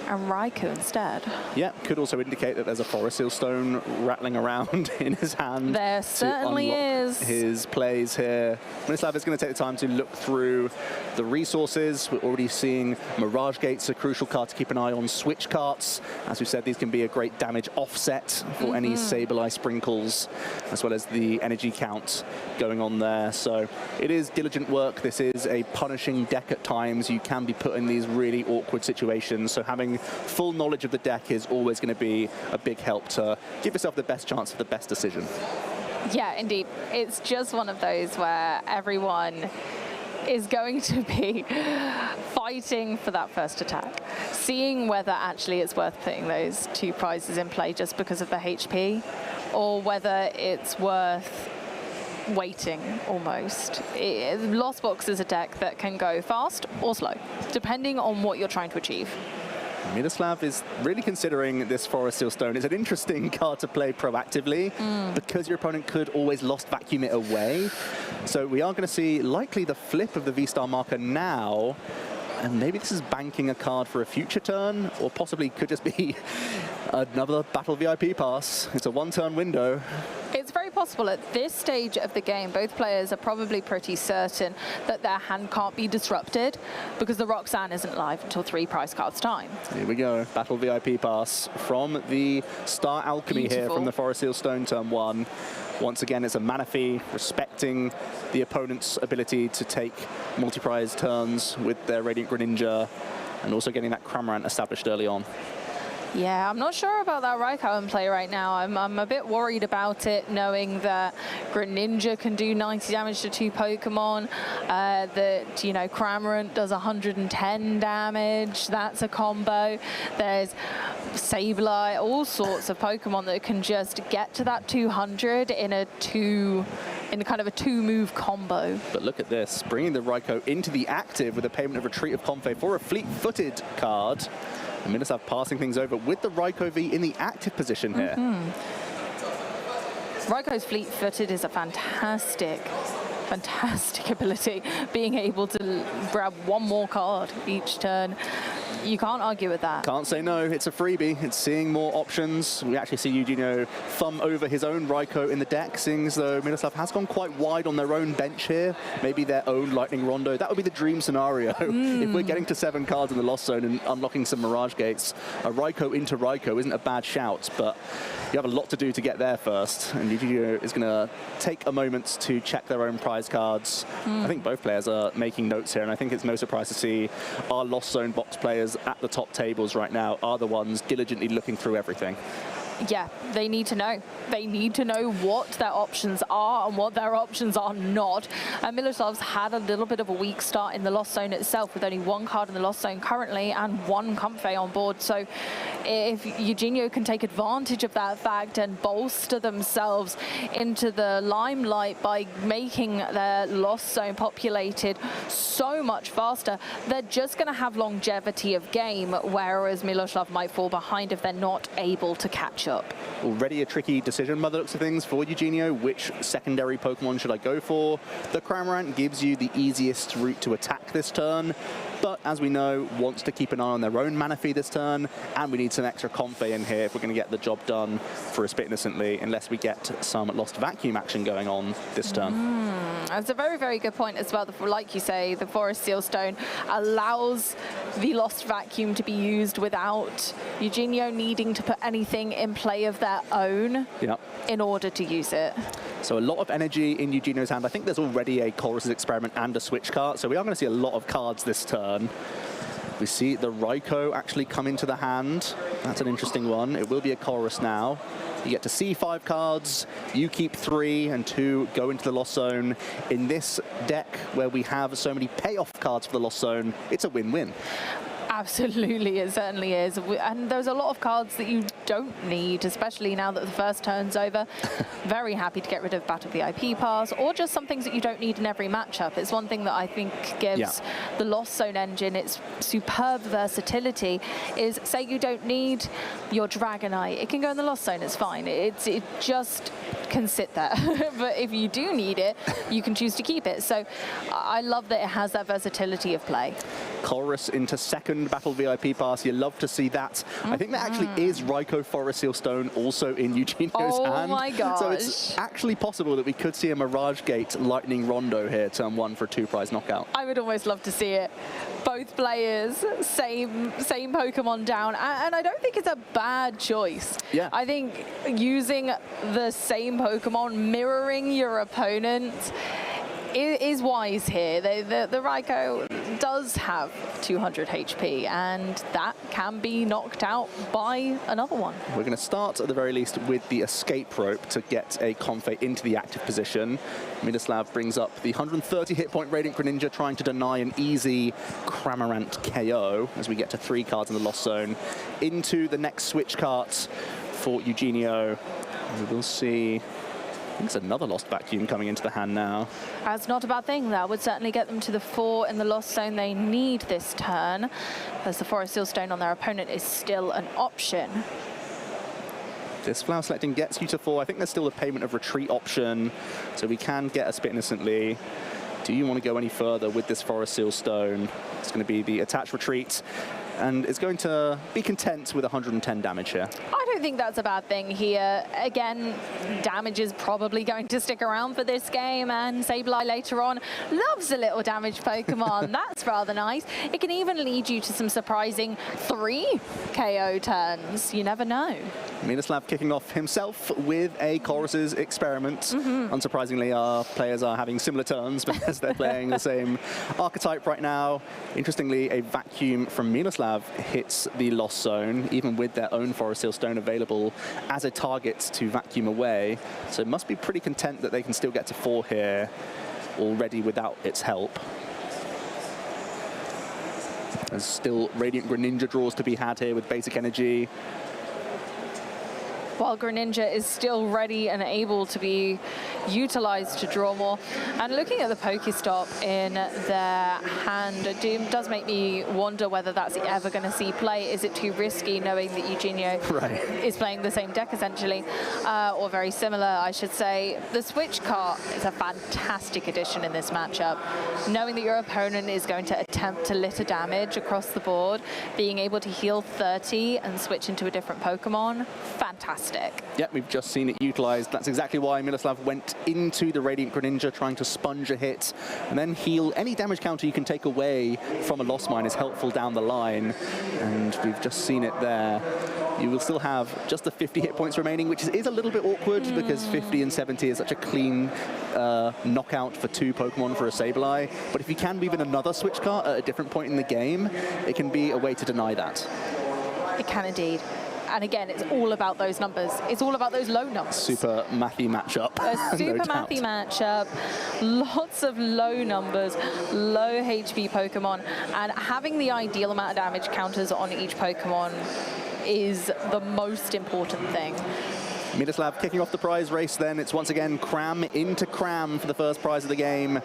and Raikou instead. Yeah, could also indicate that there's a Forest Seal Stone rattling around in his hand. There certainly is. His plays here. Miloslav is going to take the time to look through the resources. We're already seeing Mirage Gates, a crucial card to keep an eye on. Switch carts. As we said, these can be a great damage offset for any Sableye sprinkles, as well as the energy count going on there. So it is diligent work. This is a punishing deck at times. You can be put in these really awkward situations. So having full knowledge of the deck is always going to be a big help to give yourself the best chance of the best decision. Yeah, indeed. It's just one of those where everyone is going to be fighting for that first attack, seeing whether actually it's worth putting those 2 prizes in play just because of the HP, or whether it's worth waiting almost. Lost Box is a deck that can go fast or slow, depending on what you're trying to achieve. Miloslav is really considering this Forest Seal Stone. It's an interesting card to play proactively because your opponent could always Lost Vacuum it away. So we are going to see likely the flip of the V-Star marker now. And maybe this is banking a card for a future turn, or possibly could just be another Battle VIP pass. It's a 1-turn window. It's very possible at this stage of the game, both players are probably pretty certain that their hand can't be disrupted because the Roxanne isn't live until 3 prize cards time. Here we go. Battle VIP pass from the Star Alchemy here from the Forest Seal Stone turn 1. Once again, it's a Manaphy respecting the opponent's ability to take multi-prize turns with their Radiant Greninja, and also getting that Cramorant established early on. Yeah, I'm not sure about that Raikou in play right now. I'm a bit worried about it, knowing that Greninja can do 90 damage to 2 Pokemon, that, you know, Cramorant does 110 damage. That's a combo. There's Sableye, all sorts of Pokemon that can just get to that 200 in a kind of a 2-move combo. But look at this, bringing the Raikou into the active with a payment of Retreat of Comfey for a fleet-footed card. And Miloslav passing things over with the Raikou V in the active position here. Raikou's fleet-footed is a fantastic ability, being able to grab 1 more card each turn. You can't argue with that. Can't say no. It's a freebie. It's seeing more options. We actually see Eugenio thumb over his own Raikou in the deck, seeing as though Miroslav has gone quite wide on their own bench here. Maybe their own Lightning Rondo. That would be the dream scenario. If we're getting to 7 cards in the Lost Zone and unlocking some Mirage Gates, a Raikou into Raikou isn't a bad shout, but you have a lot to do to get there first. And Eugenio is going to take a moment to check their own prize cards. I think both players are making notes here, and I think it's no surprise to see our Lost Zone box players at the top tables right now are the ones diligently looking through everything. Yeah, they need to know. They need to know what their options are and what their options are not. And Miloslav's had a little bit of a weak start in the Lost Zone itself, with only 1 card in the Lost Zone currently and 1 Comfey on board. So if Eugenio can take advantage of that fact and bolster themselves into the limelight by making their Lost Zone populated so much faster, they're just going to have longevity of game, whereas Miloslav might fall behind if they're not able to catch up. Already a tricky decision by the looks of things for Eugenio. Which secondary Pokemon should I go for? The Cramorant gives you the easiest route to attack this turn, but as we know, wants to keep an eye on their own Manaphy this turn, and we need some extra Comfey in here if we're going to get the job done for a Spit Innocently, unless we get some Lost Vacuum action going on this turn. That's a very, very good point as well. Like you say, the Forest Sealstone allows the Lost Vacuum to be used without Eugenio needing to put anything in play of their own in order to use it. So a lot of energy in Eugenio's hand. I think there's already a Chorus's Experiment and a Switch card, so we are going to see a lot of cards this turn. We see the Raikou actually come into the hand. That's an interesting one. It will be a Chorus now. You get to see 5 cards, you keep 3, and 2 go into the Lost Zone. In this deck, where we have so many payoff cards for the Lost Zone, it's a win-win. Absolutely, it certainly is. And there's a lot of cards that you don't need, especially now that the first turn's over. Very happy to get rid of Battle VIP Pass, or just some things that you don't need in every matchup. It's one thing that I think gives the Lost Zone engine its superb versatility is, say you don't need your Dragonite, it can go in the Lost Zone, it's fine. It just can sit there. But if you do need it, you can choose to keep it. So I love that it has that versatility of play. Chorus into second Battle VIP Pass. You love to see that. I think that actually is Raikou Forest Sealstone also in Eugenio's hand. Oh my gosh. So it's actually possible that we could see a Mirage Gate Lightning Rondo here, turn 1 for a 2-prize knockout. I would almost love to see it. Both players, same Pokemon down, and I don't think it's a bad choice. Yeah. I think using the same Pokemon, mirroring your opponent, is wise here. The Raikou does have 200 HP, and that can be knocked out by another one. We're going to start at the very least with the Escape Rope to get a Comfey into the active position. Miroslav brings up the 130 hit point Radiant Greninja, trying to deny an easy Cramorant KO as we get to 3 cards in the Lost Zone. Into the next switch cards for Eugenio. We will see, I think it's another Lost Vacuum coming into the hand now. That's not a bad thing. That would certainly get them to the 4 in the Lost Zone they need this turn, as the Forest Sealstone on their opponent is still an option. This Flower Selecting gets you to 4. I think there's still a Payment of Retreat option, so we can get a Spit Innocently. Do you want to go any further with this Forest Sealstone? It's going to be the Attach Retreat, and it's going to be content with 110 damage here. I don't think that's a bad thing here. Again, damage is probably going to stick around for this game, and Sableye later on loves a little damage Pokemon. That's rather nice. It can even lead you to some surprising 3 KO turns. You never know. Miroslav kicking off himself with a Chorus's Experiment. Unsurprisingly, our players are having similar turns because they're playing the same archetype right now. Interestingly, a Vacuum from Miroslav hits the Lost Zone, even with their own Forest Sealstone available as a target to vacuum away. So it must be pretty content that they can still get to 4 here already without its help. There's still Radiant Greninja draws to be had here with basic energy. while Greninja is still ready and able to be utilized to draw more. And looking at the Pokestop in their hand, it does make me wonder whether that's ever going to see play. Is it too risky knowing that Eugenio is playing the same deck essentially, or very similar, I should say. The Switch Cart is a fantastic addition in this matchup. Knowing that your opponent is going to attempt to litter damage across the board, being able to heal 30 and switch into a different Pokemon, fantastic. Yeah, we've just seen it utilized. That's exactly why Miloslav went into the Radiant Greninja, trying to sponge a hit and then heal. Any damage counter you can take away from a Lost Mine is helpful down the line, and we've just seen it there. You will still have just the 50 hit points remaining, which is a little bit awkward because 50 and 70 is such a clean knockout for 2 Pokemon for a Sableye. But if you can weave in another Switch Cart at a different point in the game, it can be a way to deny that. It can indeed. And again, it's all about those numbers. It's all about those low numbers. Super mathy matchup. A super mathy matchup. Lots of low numbers, low HP Pokemon. And having the ideal amount of damage counters on each Pokemon is the most important thing. Miloslav kicking off the prize race then. It's once again cram into cram for the first prize of the game.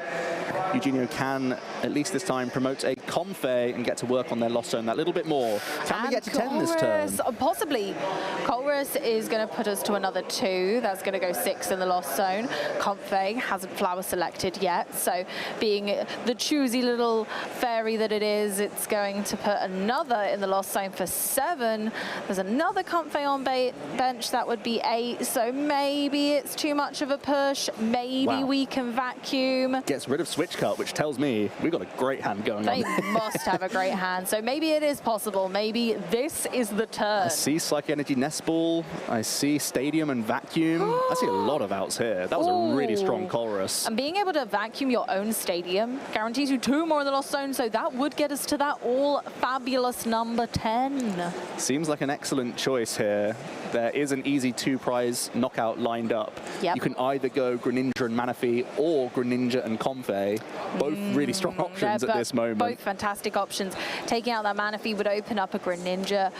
Eugenio can, at least this time, promote a Comfey and get to work on their Lost Zone that little bit more. Can we get to 10 this turn? Possibly. Colress is going to put us to another 2. That's going to go 6 in the Lost Zone. Comfey hasn't flower selected yet, so being the choosy little fairy that it is, it's going to put another in the Lost Zone for 7. There's another Comfey on bench. That would be 8, so maybe it's too much of a push. Maybe we can vacuum. Gets rid of Switch Cart, which tells me we've got a great hand going on. They must have a great hand, so maybe it is possible. Maybe this is the turn. I see Psychic Energy Nest Ball. I see Stadium and Vacuum. I see a lot of outs here. That was a really strong Colress. And being able to vacuum your own Stadium guarantees you 2 more in the Lost Zone, so that would get us to that all fabulous number 10. Seems like an excellent choice here. There is an easy 2-prize knockout lined up. Yep. You can either go Greninja and Manaphy or Greninja and Comfey. Both really strong options at this moment. Both fantastic options. Taking out that Manaphy would open up a Greninja,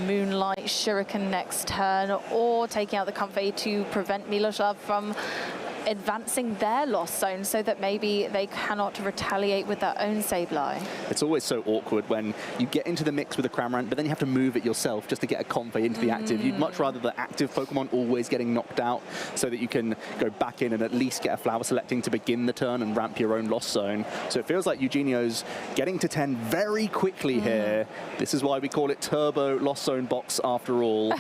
Moonlight, Shuriken next turn, or taking out the Comfey to prevent Miloslav from advancing their Lost Zone so that maybe they cannot retaliate with their own Sableye. It's always so awkward when you get into the mix with a Cramorant, but then you have to move it yourself just to get a Comfey into the active. You'd much rather the active Pokemon always getting knocked out so that you can go back in and at least get a flower selecting to begin the turn and ramp your own Lost Zone. So it feels like Eugenio's getting to 10 very quickly here. This is why we call it Turbo Lost Zone box after all,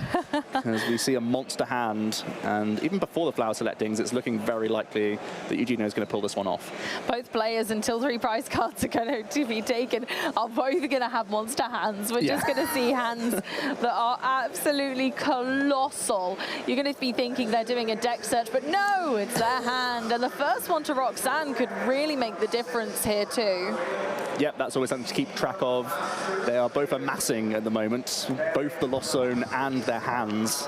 because we see a monster hand, and even before the flower selectings, it's looking very likely that Eugenio is going to pull this one off. Both players, until 3 prize cards are going to be taken, are both going to have monster hands. We're just going to see hands that are absolutely colossal. You're going to be thinking they're doing a deck search, but no, it's their hand. And the first one to Roxanne could really make the difference here too. Yep, that's always something to keep track of. They are both amassing at the moment, both the Lost Zone and their hands.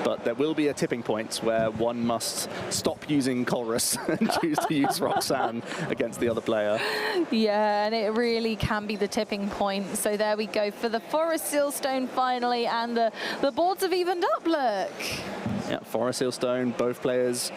But there will be a tipping point where one must stop using Colress and choose to use Roxanne against the other player. Yeah, and it really can be the tipping point. So there we go for the Forest Sealstone finally, and the boards have evened up, look. Yeah, Forest Sealstone, both players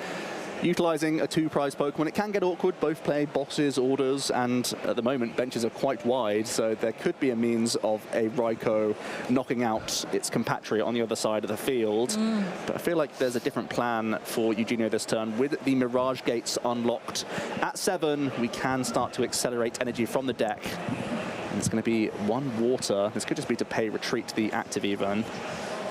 utilizing a 2-prize Pokemon. It can get awkward. Both play bosses, orders, and at the moment benches are quite wide, so there could be a means of a Raikou knocking out its compatriot on the other side of the field. But I feel like there's a different plan for Eugenio this turn. With the Mirage Gates unlocked at 7, we can start to accelerate energy from the deck. And it's going to be 1 water. This could just be to pay retreat to the active even.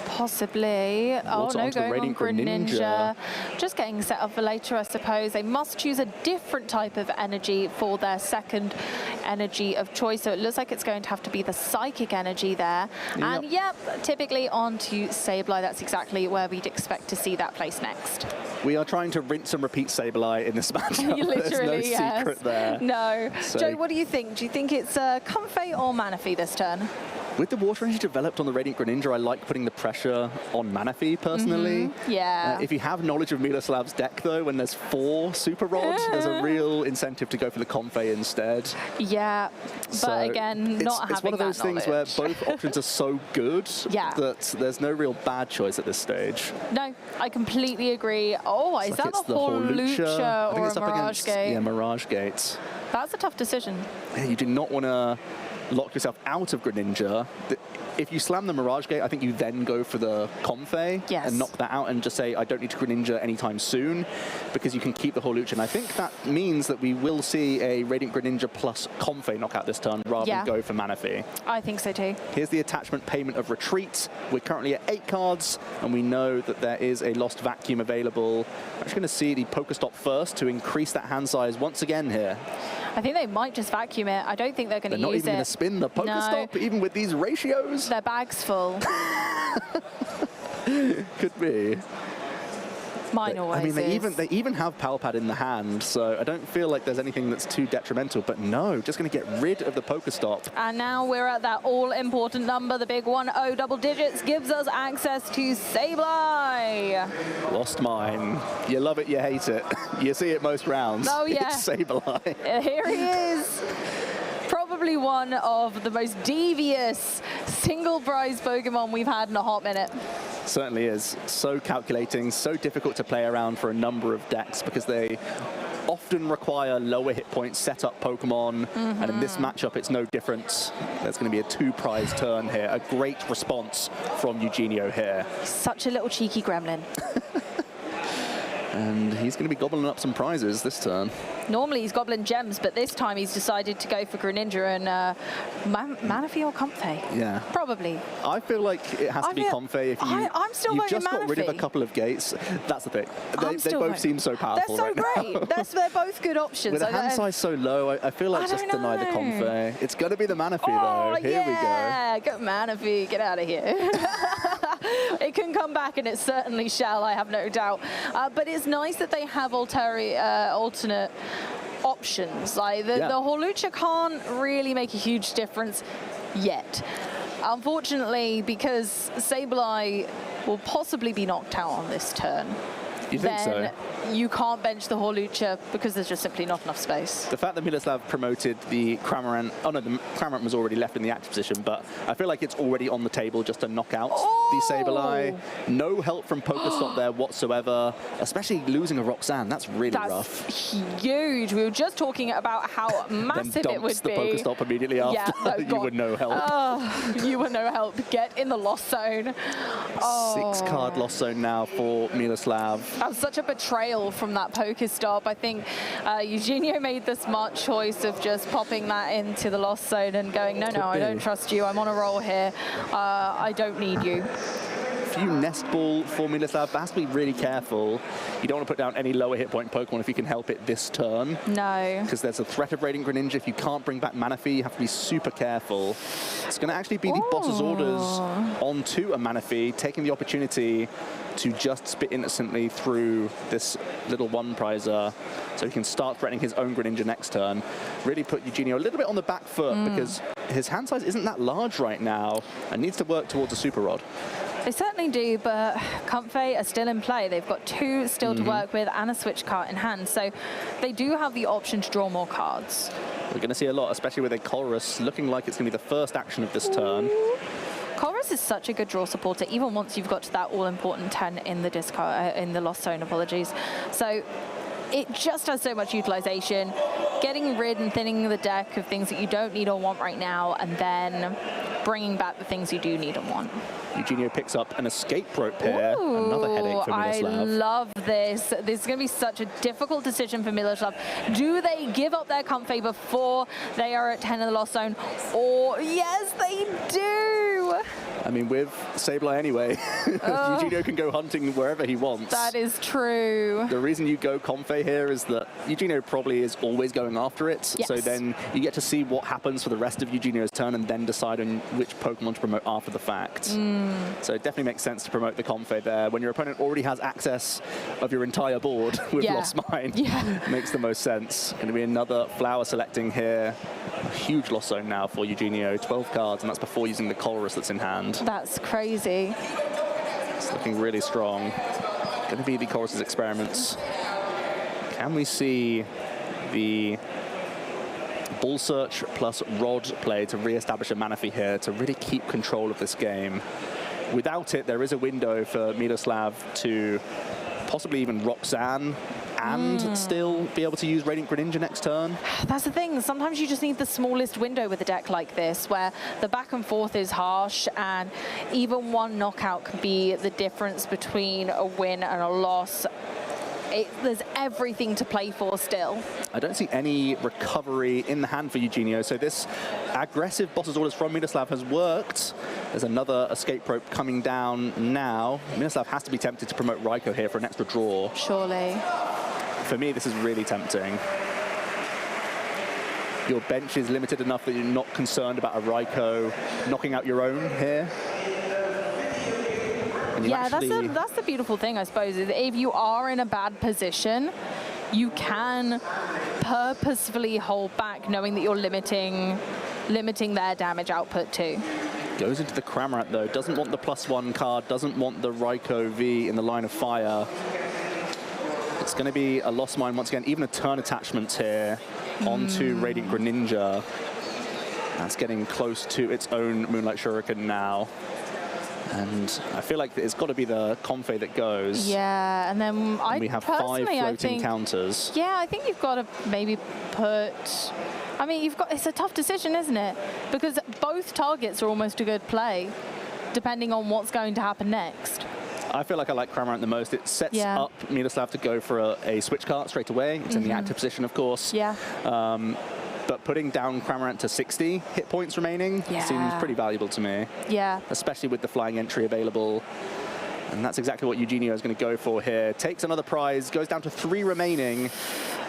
Possibly. Oh no, going on Greninja. Just getting set up for later, I suppose. They must choose a different type of energy for their second energy of choice. So it looks like it's going to have to be the Psychic Energy there. Yep. And yep, typically on to Sableye. That's exactly where we'd expect to see that place next. We are trying to rinse and repeat Sableye in this matchup. Literally, there's no secret there. No. So, Joe, what do you think? Do you think it's Comfey or Manaphy this turn? With the water energy developed on the Radiant Greninja, I like putting the pressure on Manaphy, personally. Yeah. If you have knowledge of Miloslav's deck, though, when there's 4 Super Rods, there's a real incentive to go for the Comfey instead. Yeah, but So again, not having it's one of those that things where knowledge. both options are so good that there's no real bad choice at this stage. No, I completely agree. Oh, is that It's the Hawlucha or it's a up Mirage against, Gate? Yeah, Mirage Gates. That's a tough decision. Yeah, you do not want to lock yourself out of Greninja. If you slam the Mirage Gate, I think you then go for the Comfey and knock that out and just say, I don't need to Greninja anytime soon, because you can keep the Hawlucha. And I think that means that we will see a Radiant Greninja plus Comfey knockout this turn rather than go for Manaphy. I think so too. Here's the attachment payment of Retreat. We're currently at 8 cards, and we know that there is a Lost Vacuum available. I'm just going to see the Pokestop first to increase that hand size once again here. I think they might just vacuum it. I don't think they're going to use it. They're not even going to spin the Pokestop, even with these ratios. Their bag's full. Could be. Mine always I mean, they is. even have Power Pad in the hand, so I don't feel like there's anything that's too detrimental. But no, just going to get rid of the Pokestop. And now we're at that all-important number. The big 1-0 double digits gives us access to Sableye. Lost mine. You love it, you hate it. You see it most rounds. Oh, yeah. It's Sableye. Here he is. Probably one of the most devious single prize Pokemon we've had in a hot minute. Certainly is. So calculating, so difficult to play around for a number of decks because they often require lower hit point setup Pokemon, and in this matchup it's no different. There's going to be a 2-prize turn here. A great response from Eugenio here. Such a little cheeky gremlin. And he's going to be gobbling up some prizes this turn. Normally he's gobbling gems, but this time he's decided to go for Greninja and Manaphy or Comfey. Yeah. Probably. I feel like it has to be Comfey. If I'm still you've voting just got rid of a Manaphy. couple of gates. That's the thing. They still both voting. seem so powerful They're so right great. now. They're both good options. With a hand size so low, I feel like just deny the Comfey. It's going to be the Manaphy though. Here we go. Yeah, go Manaphy, get out of here. It can come back, and it certainly shall, I have no doubt. But it's nice that they have alternate options. Like the Hawlucha can't really make a huge difference yet. Unfortunately, because Sableye will possibly be knocked out on this turn. You think so? You can't bench the Hawlucha because there's just simply not enough space. The fact that Miloslav promoted the Cramorant, oh no, the Cramorant was already left in the active position, but I feel like it's already on the table just to knock out the Sableye. No help from Pokestop there whatsoever, especially losing a Roxanne. That's really rough. Huge. We were just talking about how massive it would the be. Pokestop immediately after. Yeah, You were no help. Oh, you were no help. Get in the lost zone. Oh. 6-card lost zone now for Miloslav. That was such a betrayal from that Pokestop. I think Eugenio made the smart choice of just popping that into the lost zone and going, no, I don't trust you. I'm on a roll here. I don't need you. Few nest ball for Miloslav, but has to be really careful. You don't want to put down any lower hit point Pokemon if you can help it this turn. No. Because there's a threat of Radiant Greninja. If you can't bring back Manaphy, you have to be super careful. It's going to actually be the boss's orders onto a Manaphy, taking the opportunity to just spit innocently through this little 1-prizer so he can start threatening his own Greninja next turn. Really put Eugenio a little bit on the back foot because his hand size isn't that large right now and needs to work towards a Super Rod. They certainly do, but Comfey are still in play. They've got 2 still to work with and a switch card in hand, so they do have the option to draw more cards. We're going to see a lot, especially with a Colress looking like it's going to be the first action of this turn. Colress is such a good draw supporter, even once you've got to that all-important 10 in the discard, in the lost zone, apologies. So it just has so much utilization, getting rid and thinning the deck of things that you don't need or want right now, and then bringing back the things you do need and want. Eugenio picks up an escape rope here. Another headache for Miloslav. I love this. This is going to be such a difficult decision for Miloslav. Do they give up their Comfey before they are at 10 in the lost zone? Or, yes, they do! I mean, with Sableye anyway, Eugenio can go hunting wherever he wants. That is true. The reason you go Comfey here is that Eugenio probably is always going after it. Yes. So then you get to see what happens for the rest of Eugenio's turn and then decide on which Pokemon to promote after the fact. So it definitely makes sense to promote the Comfey there. When your opponent already has access of your entire board with Lost Mine, makes the most sense. Going to be another flower selecting here. A huge loss zone now for Eugenio, 12 cards, and that's before using the Colress that's in hand. That's crazy. It's looking really strong. Going to be the Colress's experiments. Can we see the Ball Search plus Rod play to re-establish a Manaphy here to really keep control of this game? Without it, there is a window for Miloslav to possibly even Roxanne and still be able to use Radiant Greninja next turn. That's the thing. Sometimes you just need the smallest window with a deck like this, where the back and forth is harsh, and even one knockout can be the difference between a win and a loss. There's everything to play for still. I don't see any recovery in the hand for Eugenio, so this aggressive boss's orders from Miloslav has worked. There's another escape rope coming down now. Miloslav has to be tempted to promote Raikou here for an extra draw. Surely. For me, this is really tempting. Your bench is limited enough that you're not concerned about a Raikou knocking out your own here. Yeah, that's the beautiful thing, I suppose, is if you are in a bad position, you can purposefully hold back, knowing that you're limiting their damage output too. Goes into the Cramorant though, doesn't want the +1 card, doesn't want the Raikou V in the line of fire. It's going to be a Lost Mine once again, even a turn attachment here onto Radiant Greninja. That's getting close to its own Moonlight Shuriken now. And I feel like it's got to be the Comfey that goes. Yeah, and then we have 5 floating counters. Yeah, I think you've got to maybe put... I mean, it's a tough decision, isn't it? Because both targets are almost a good play, depending on what's going to happen next. I feel like I like Cramorant the most. It sets up Miloslav to go for a switch card straight away. It's in the active position, of course. Yeah. But putting down Cramorant to 60 hit points remaining seems pretty valuable to me. Yeah. Especially with the flying entry available. And that's exactly what Eugenio is going to go for here. Takes another prize, goes down to 3 remaining.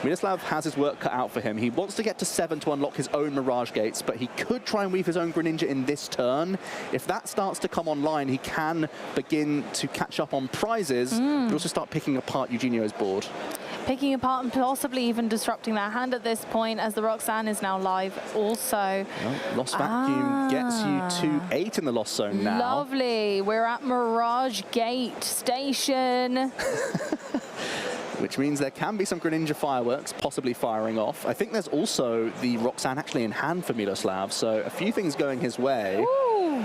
Miloslav has his work cut out for him. He wants to get to 7 to unlock his own Mirage Gates, but he could try and weave his own Greninja in this turn. If that starts to come online, he can begin to catch up on prizes, but also start picking apart Eugenio's board. Picking apart and possibly even disrupting that hand at this point, as the Roxanne is now live also. Well, Lost Vacuum gets you to 8 in the Lost Zone now. Lovely. We're at Mirage Gate Station. Which means there can be some Greninja fireworks possibly firing off. I think there's also the Roxanne actually in hand for Miloslav, so a few things going his way. Ooh.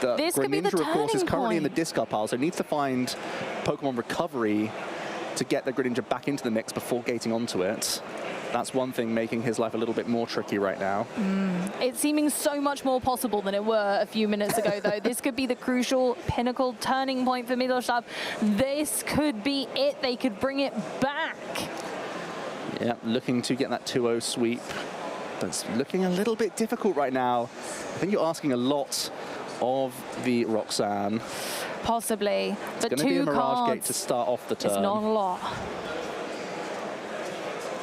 The This could be the Greninja, of course, is turning currently in the point. discard pile, so needs to find Pokemon Recovery to get the Greninja back into the mix before gating onto it. That's one thing making his life a little bit more tricky right now. It's seeming so much more possible than it were a few minutes ago, though. This could be the crucial pinnacle turning point for Miloslav. This could be it. They could bring it back. Yeah, looking to get that 2-0 sweep. But it's looking a little bit difficult right now. I think you're asking a lot of the Roxanne. Possibly. It's But going to be a 2 Mirage cards Gate to start off the turn. is not a lot.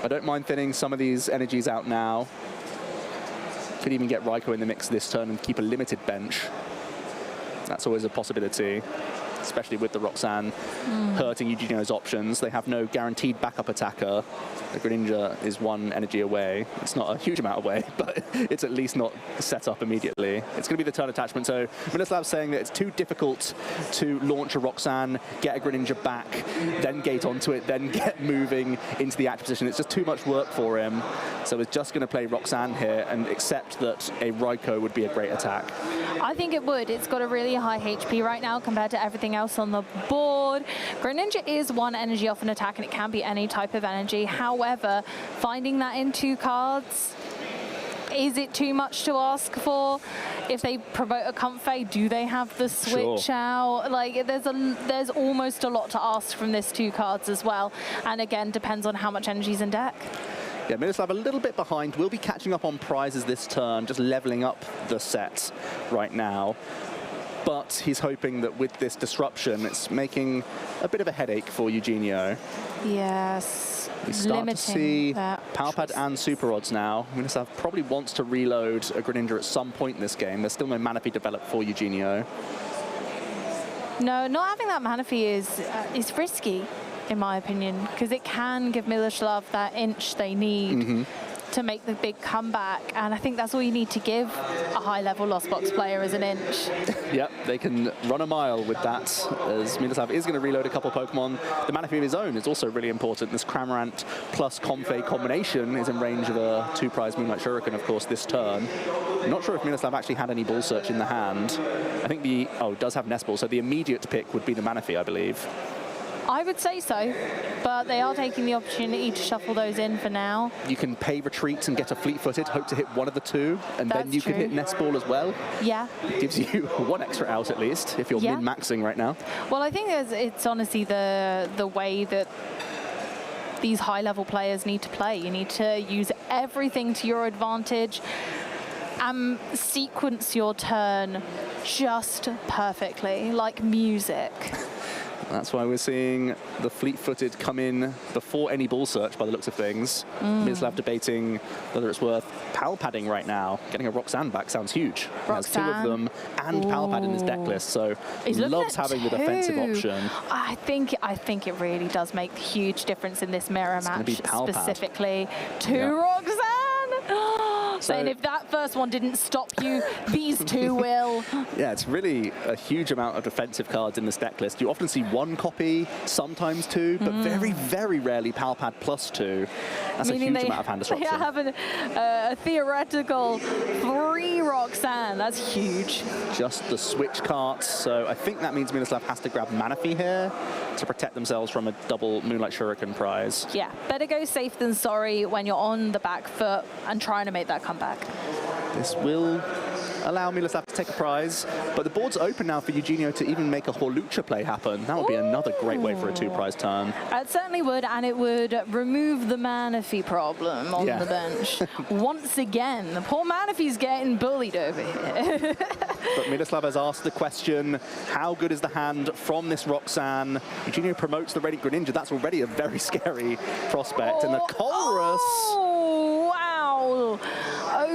I don't mind thinning some of these energies out now. Could even get Raikou in the mix this turn and keep a limited bench. That's always a possibility, especially with the Roxanne hurting Eugenio's options. They have no guaranteed backup attacker. The Greninja is 1 energy away. It's not a huge amount away, but it's at least not set up immediately. It's going to be the turn attachment, so Miloslav's saying that it's too difficult to launch a Roxanne, get a Greninja back, then gate onto it, then get moving into the active position. It's just too much work for him. So he's just going to play Roxanne here and accept that a Raikou would be a great attack. I think it would. It's got a really high HP right now compared to everything else on the board. Greninja is 1 energy off an attack, and it can be any type of energy. However, finding that in 2 cards, is it too much to ask for? If they promote a Comfey, do they have the switch out? Like, there's almost a lot to ask from this 2 cards as well. And again, depends on how much energy's in deck. Yeah, Miloslav a little bit behind. Will be catching up on prizes this turn, just leveling up the set right now. but he's hoping that with this disruption, it's making a bit of a headache for Eugenio. Yes. We start to see that Palpad and Super Odds now. Miloslav probably wants to reload a Greninja at some point in this game. There's still no Manaphy developed for Eugenio. No, not having that Manaphy is risky, in my opinion, because it can give Miloslav that inch they need to make the big comeback, and I think that's all you need to give a high-level Lost Box player as an inch. Yep, they can run a mile with that, as Miloslav is going to reload a couple Pokemon. The Manaphy of his own is also really important. This Cramorant plus Comfey combination is in range of a 2-prize Moonlight Shuriken, of course, this turn. I'm not sure if Miloslav actually had any Ball Search in the hand. I think it does have Nest Ball, so the immediate pick would be the Manaphy, I believe. I would say so, but they are taking the opportunity to shuffle those in for now. You can pay retreats and get a Fleet-footed, hope to hit one of the two, and then you can hit Nest Ball as well. Yeah. Gives you one extra out at least, if you're min-maxing right now. Well, I think it's honestly the way that these high-level players need to play. You need to use everything to your advantage and sequence your turn just perfectly, like music. That's why we're seeing the Fleet-footed come in before any Ball Search by the looks of things. Miloslav debating whether it's worth Palpadding right now. Getting a Roxanne back sounds huge. He has 2 of them and Palpad in his deck list, so he loves having the defensive option. I think it really does make a huge difference in this mirror match specifically. 2 Roxanne! And if that first one didn't stop you, these 2 will. Yeah, it's really a huge amount of defensive cards in this deck list. You often see 1 copy, sometimes 2, but very, very rarely Palpad plus 2. That's Meaning a huge amount of hand disruption. They have a theoretical 3 Roxanne. That's huge. Just the switch cards, so I think that means Miloslav has to grab Manaphy here to protect themselves from a double Moonlight Shuriken prize. Yeah, better go safe than sorry when you're on the back foot and trying to make that comeback. This will allow Miloslav to take a prize, but the board's open now for Eugenio to even make a Horlucha play happen. That would be another great way for a 2-prize turn. It certainly would, and it would remove the Manaphy problem on the bench. Once again, the poor Manaphy's getting bullied over here. But Miloslav has asked the question, how good is the hand from this Roxanne? Eugenio promotes the Radiant Greninja. That's already a very scary prospect. And the Colrus... Oh, wow.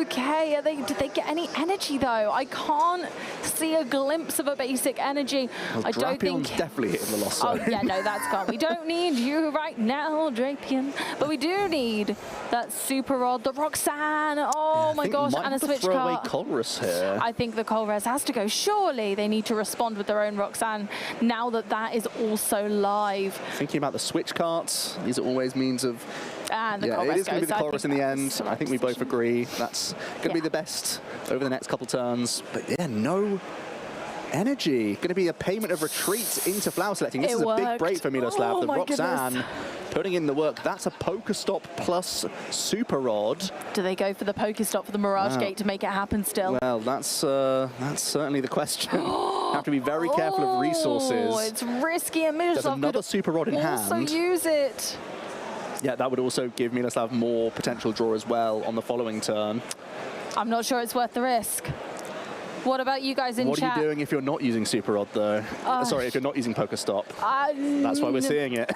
Okay, did they get any energy though? I can't see a glimpse of a basic energy. Well, I don't think... definitely hitting the lost zone. Oh yeah, no, that's gone. We don't need you right now, Drapion. But we do need that Super Rod, the Roxanne. Oh my gosh, and a switch card. Colrus here. I think the Colress has to go. Surely they need to respond with their own Roxanne now that that is also live. Thinking about the switch cards, these are always means of... And the it is going to be the Colrus in the end. I think we both agree that's going to be the best over the next couple turns. But yeah, no energy. Going to be a payment of retreat into Flower Selecting. This is a big break for Miloslav. The Roxanne putting in the work. That's a Pokestop plus Super Rod. Do they go for the Pokestop for the Mirage Gate to make it happen still? Well, that's certainly the question. Have to be very careful of resources. Oh, it's risky, and Miloslav There's another Super Rod in hand. Also use it. Yeah, that would also give Miloslav more potential draw as well on the following turn. I'm not sure it's worth the risk. What about you guys in chat? What are you doing if you're not using Super Rod, though? Sorry, if you're not using Pokestop. That's why we're seeing it.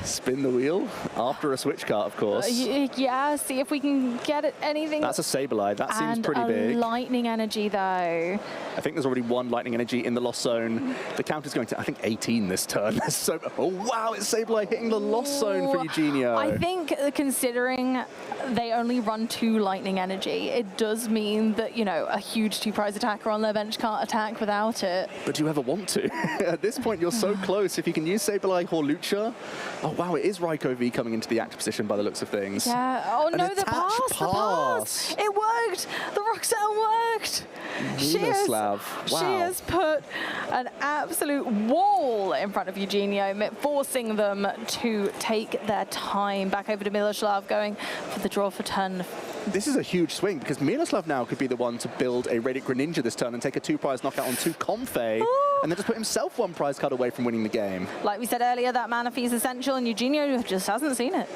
Spin the wheel after a switch cart, of course. Yeah, see if we can get anything. That's a Sableye. That seems pretty big. Lightning energy, though. I think there's already 1 lightning energy in the lost zone. The count is going to, I think, 18 this turn. So, oh, wow, it's Sableye hitting the lost zone for Eugenio. I think considering they only run 2 lightning energy, it does mean that, you know, a huge 2-prize attacker on their bench can't attack without it. But do you ever want to? At this point, you're so close. If you can use Sableye Horlucha. Oh, wow, it is Raikou V coming into the active position by the looks of things. Yeah. Oh, no, the pass. It worked. The Roxanne worked. Miloslav. She has put an absolute wall in front of Eugenio, forcing them to take their time. Back over to Miloslav, going for the draw for turn. This is a huge swing, because Miloslav now could be the one to build a Radiant Greninja this turn and take a 2-prize knockout on 2 Comfey, and then just put himself 1 prize card away from winning the game. Like we said earlier, that Manaphy is essential, and Eugenio just hasn't seen it.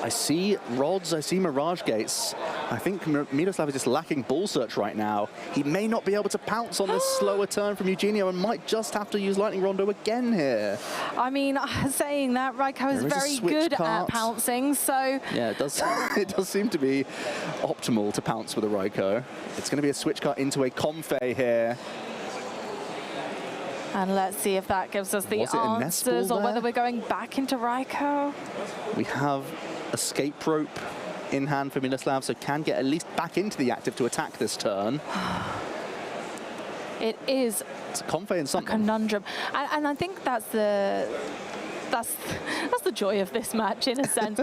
I see rods, I see Mirage Gates. I think Miroslav is just lacking ball search right now. He may not be able to pounce on this slower turn from Eugenio and might just have to use Lightning Rondo again here. I mean, saying that, Raiko is very good at pouncing, so... Yeah, it does, it does seem to be optimal to pounce with a Raiko. It's going to be a switch cut into a Comfey here. And let's see if that gives us the answers, or whether we're going back into Raiko. We have Escape Rope in hand for Miroslav, so can get at least back into the active to attack this turn. It is it's a Comfey and something. A conundrum. And I think that's the joy of this match, in a sense.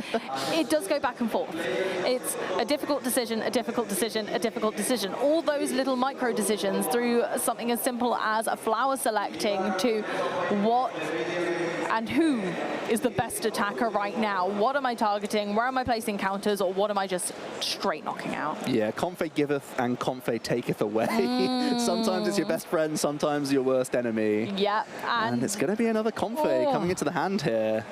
It does go back and forth. It's a difficult decision, a difficult decision, a difficult decision. All those little micro decisions, through something as simple as a flower selecting to what and who is the best attacker right now. What am I targeting? Where am I placing counters? Or what am I just straight knocking out? Yeah, Comfey giveth and Comfey taketh away. Sometimes it's your best friend, sometimes your worst enemy. Yeah. And it's going to be another Comfey coming into the hand here.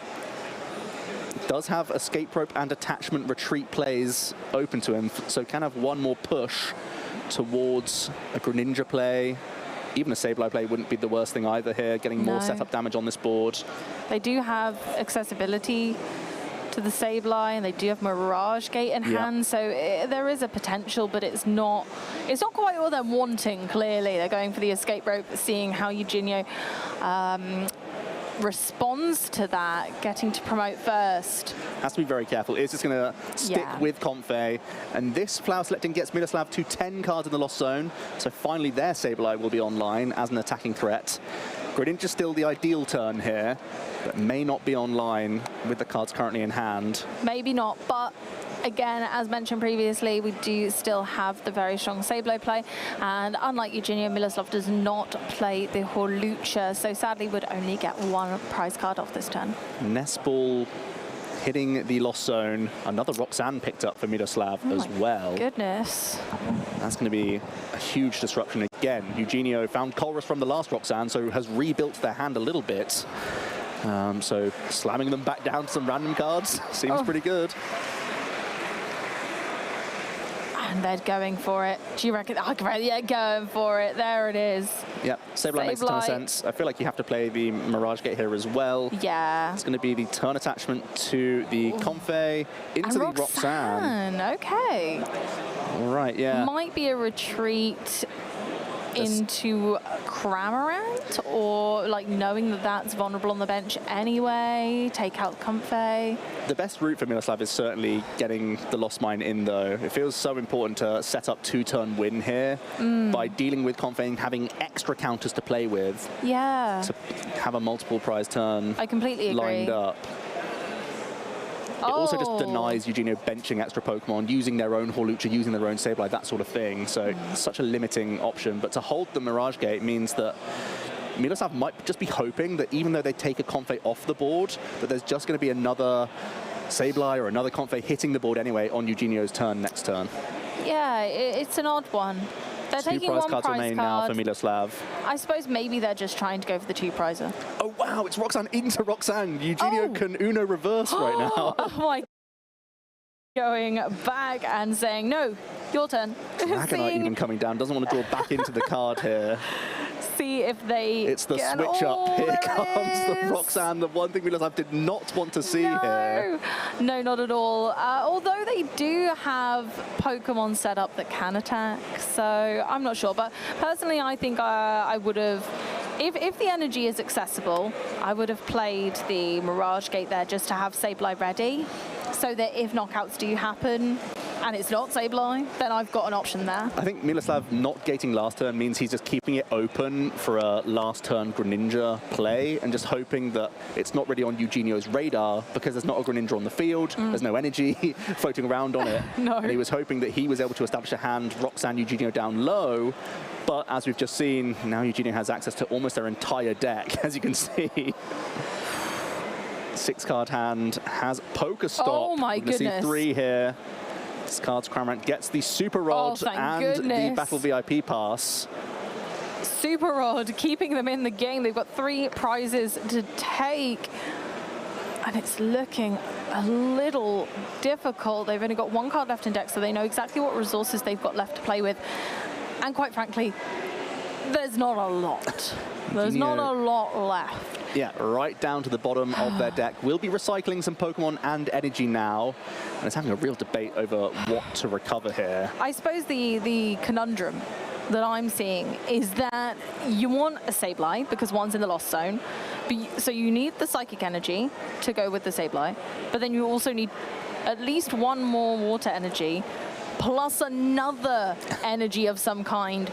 Does have Escape Rope and Attachment Retreat plays open to him, so can have one more push towards a Greninja play. Even a Sableye play wouldn't be the worst thing either here, getting more setup damage on this board. They do have accessibility to the Sableye, and they do have Mirage Gate in hand, so there is a potential, but it's not quite what they're wanting, clearly. They're going for the Escape Rope, seeing how Eugenio responds to that, getting to promote first. Has to be very careful. It's just going to stick with Comfey, and this flower selecting gets Miroslav to 10 cards in the lost zone, so finally their Sableye will be online as an attacking threat. Greninja still the ideal turn here, but may not be online with the cards currently in hand. Maybe not, but again, as mentioned previously, we do still have the very strong Sableye play, and unlike Eugenio, Miroslav does not play the Hawlucha, so sadly would only get one prize card off this turn. Nest Ball hitting the lost zone. Another Roxanne picked up for Miroslav as well. Goodness. That's going to be a huge disruption again. Eugenio found Colress from the last Roxanne, so has rebuilt their hand a little bit. So slamming them back down to some random cards seems pretty good. And they're going for it. Do you reckon? Oh, great, yeah, going for it. There it is. Yeah, Sableye makes a ton of sense. I feel like you have to play the Mirage Gate here as well. Yeah. It's going to be the turn attachment to the Comfey into the Roxanne. Okay. All right, yeah. Might be a retreat into Cramorant, or like knowing that that's vulnerable on the bench anyway, take out Comfey. The best route for Miroslav is certainly getting the Lost Mine in, though. It feels so important to set up two-turn win here by dealing with Comfey and having extra counters to play with. Yeah. To have a multiple prize turn I completely agree. lined up. It also just denies Eugenio benching extra Pokemon, using their own Hawlucha, using their own Sableye, that sort of thing. So it's such a limiting option. But to hold the Mirage Gate means that Miroslav might just be hoping that even though they take a Comfey off the board, that there's just going to be another Sableye or another Comfey hitting the board anyway on Eugenio's turn next turn. Yeah, it's an odd one. They're taking one prize card now for Miroslav. I suppose maybe they're just trying to go for the two prizer. Oh wow, it's Roxanne into Roxanne. Eugenio can Uno reverse right now. Oh my! Going back and saying, no, your turn. Dragonite even coming down, doesn't want to draw back into the card here. See if they It's the switch up. Here comes the Roxanne, the one thing Miroslav did not want to see here. No, not at all. Although they do have Pokemon set up that can attack, so I'm not sure. But personally, I think I would have, if the energy is accessible, I would have played the Mirage Gate there just to have Sableye ready, so that if knockouts do happen, and it's not Sableye, then I've got an option there. I think Miroslav not gating last turn means he's just keeping it open for a last turn Greninja play and just hoping that it's not really on Eugenio's radar because there's not a Greninja on the field, there's no energy floating around on it. No. And he was hoping that he was able to establish a hand, Roxanne Eugenio down low, but as we've just seen, now Eugenio has access to almost their entire deck, as you can see. 6-card hand has Pokestop. Oh my goodness. See 3 here. Discards Cramorant, gets the Super Rod and the Battle VIP pass. Super Rod keeping them in the game. They've got 3 prizes to take. And it's looking a little difficult. They've only got one card left in deck, so they know exactly what resources they've got left to play with. And quite frankly, there's not a lot. There's not a lot left. Yeah, right down to the bottom of their deck. We'll be recycling some Pokemon and energy now. And it's having a real debate over what to recover here. I suppose the conundrum that I'm seeing is that you want a Sableye because one's in the Lost Zone. So you need the Psychic Energy to go with the Sableye. But then you also need at least one more Water Energy plus another energy of some kind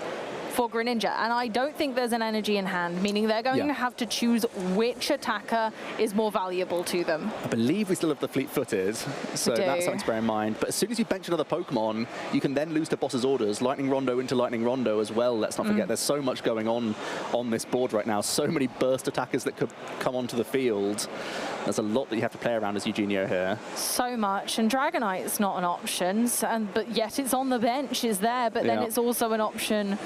for Greninja, and I don't think there's an energy in hand, meaning they're going to have to choose which attacker is more valuable to them. I believe we still have the Fleet-Footed, so that's something to bear in mind. But as soon as you bench another Pokemon, you can then lose to boss's orders. Lightning Rondo into Lightning Rondo as well, let's not forget. There's so much going on this board right now, so many burst attackers that could come onto the field. There's a lot that you have to play around as Eugenio here. So much, and Dragonite's not an option, but yet it's on the bench, it's there, but then it's also an option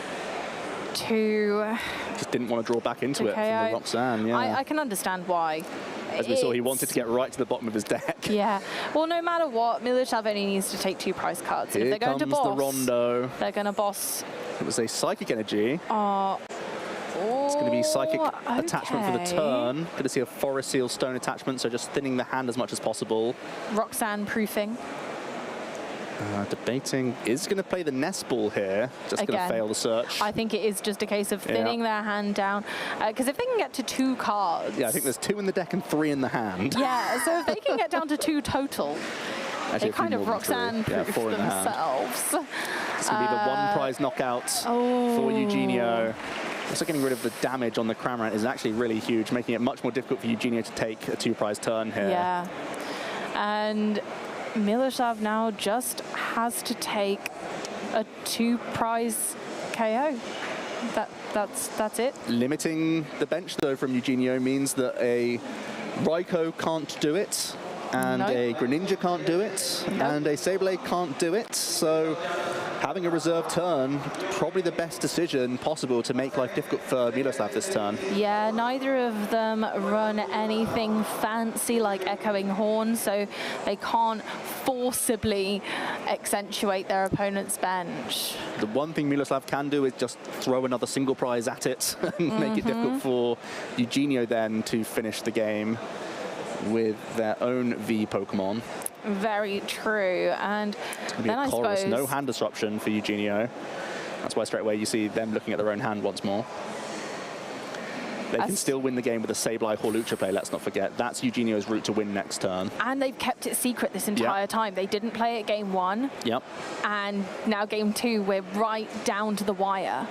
to... Just didn't want to draw back into it from the Roxanne, I can understand why. As we saw, he wanted to get right to the bottom of his deck. Yeah. Well, no matter what, Miloslav only needs to take 2 prize cards. And if they're going to boss, the Rondo. They're going to boss. It was a Psychic Energy. It's going to be Psychic attachment for the turn. Going to see a Forest Seal Stone attachment, so just thinning the hand as much as possible. Roxanne proofing. Debating is going to play the Nest Ball here. Just going to fail the search. I think it is just a case of thinning their hand down. Because if they can get to 2 cards... Yeah, I think there's 2 in the deck and 3 in the hand. Yeah, so if they can get down to 2 total, they kind of Roxanne-proof themselves. It's going to be the 1 prize knockout for Eugenio. Also getting rid of the damage on the Cramorant is actually really huge, making it much more difficult for Eugenio to take a 2 prize turn here. Yeah, and Miloslav now just has to take a 2 prize KO. That's it. Limiting the bench though from Eugenio means that a Raikou can't do it, and a Greninja can't do it, and a Sableye can't do it. So having a reserve turn, probably the best decision possible to make life difficult for Miloslav this turn. Yeah, neither of them run anything fancy like Echoing Horn, so they can't forcibly accentuate their opponent's bench. The one thing Miloslav can do is just throw another single prize at it and make it difficult for Eugenio then to finish the game with their own V Pokemon. Very true, and then I suppose no hand disruption for Eugenio. That's why straight away you see them looking at their own hand once more. They can still win the game with a Sableye Hawlucha play, let's not forget. That's Eugenio's route to win next turn. And they've kept it secret this entire time. They didn't play it game 1. Yep. And now game 2, we're right down to the wire.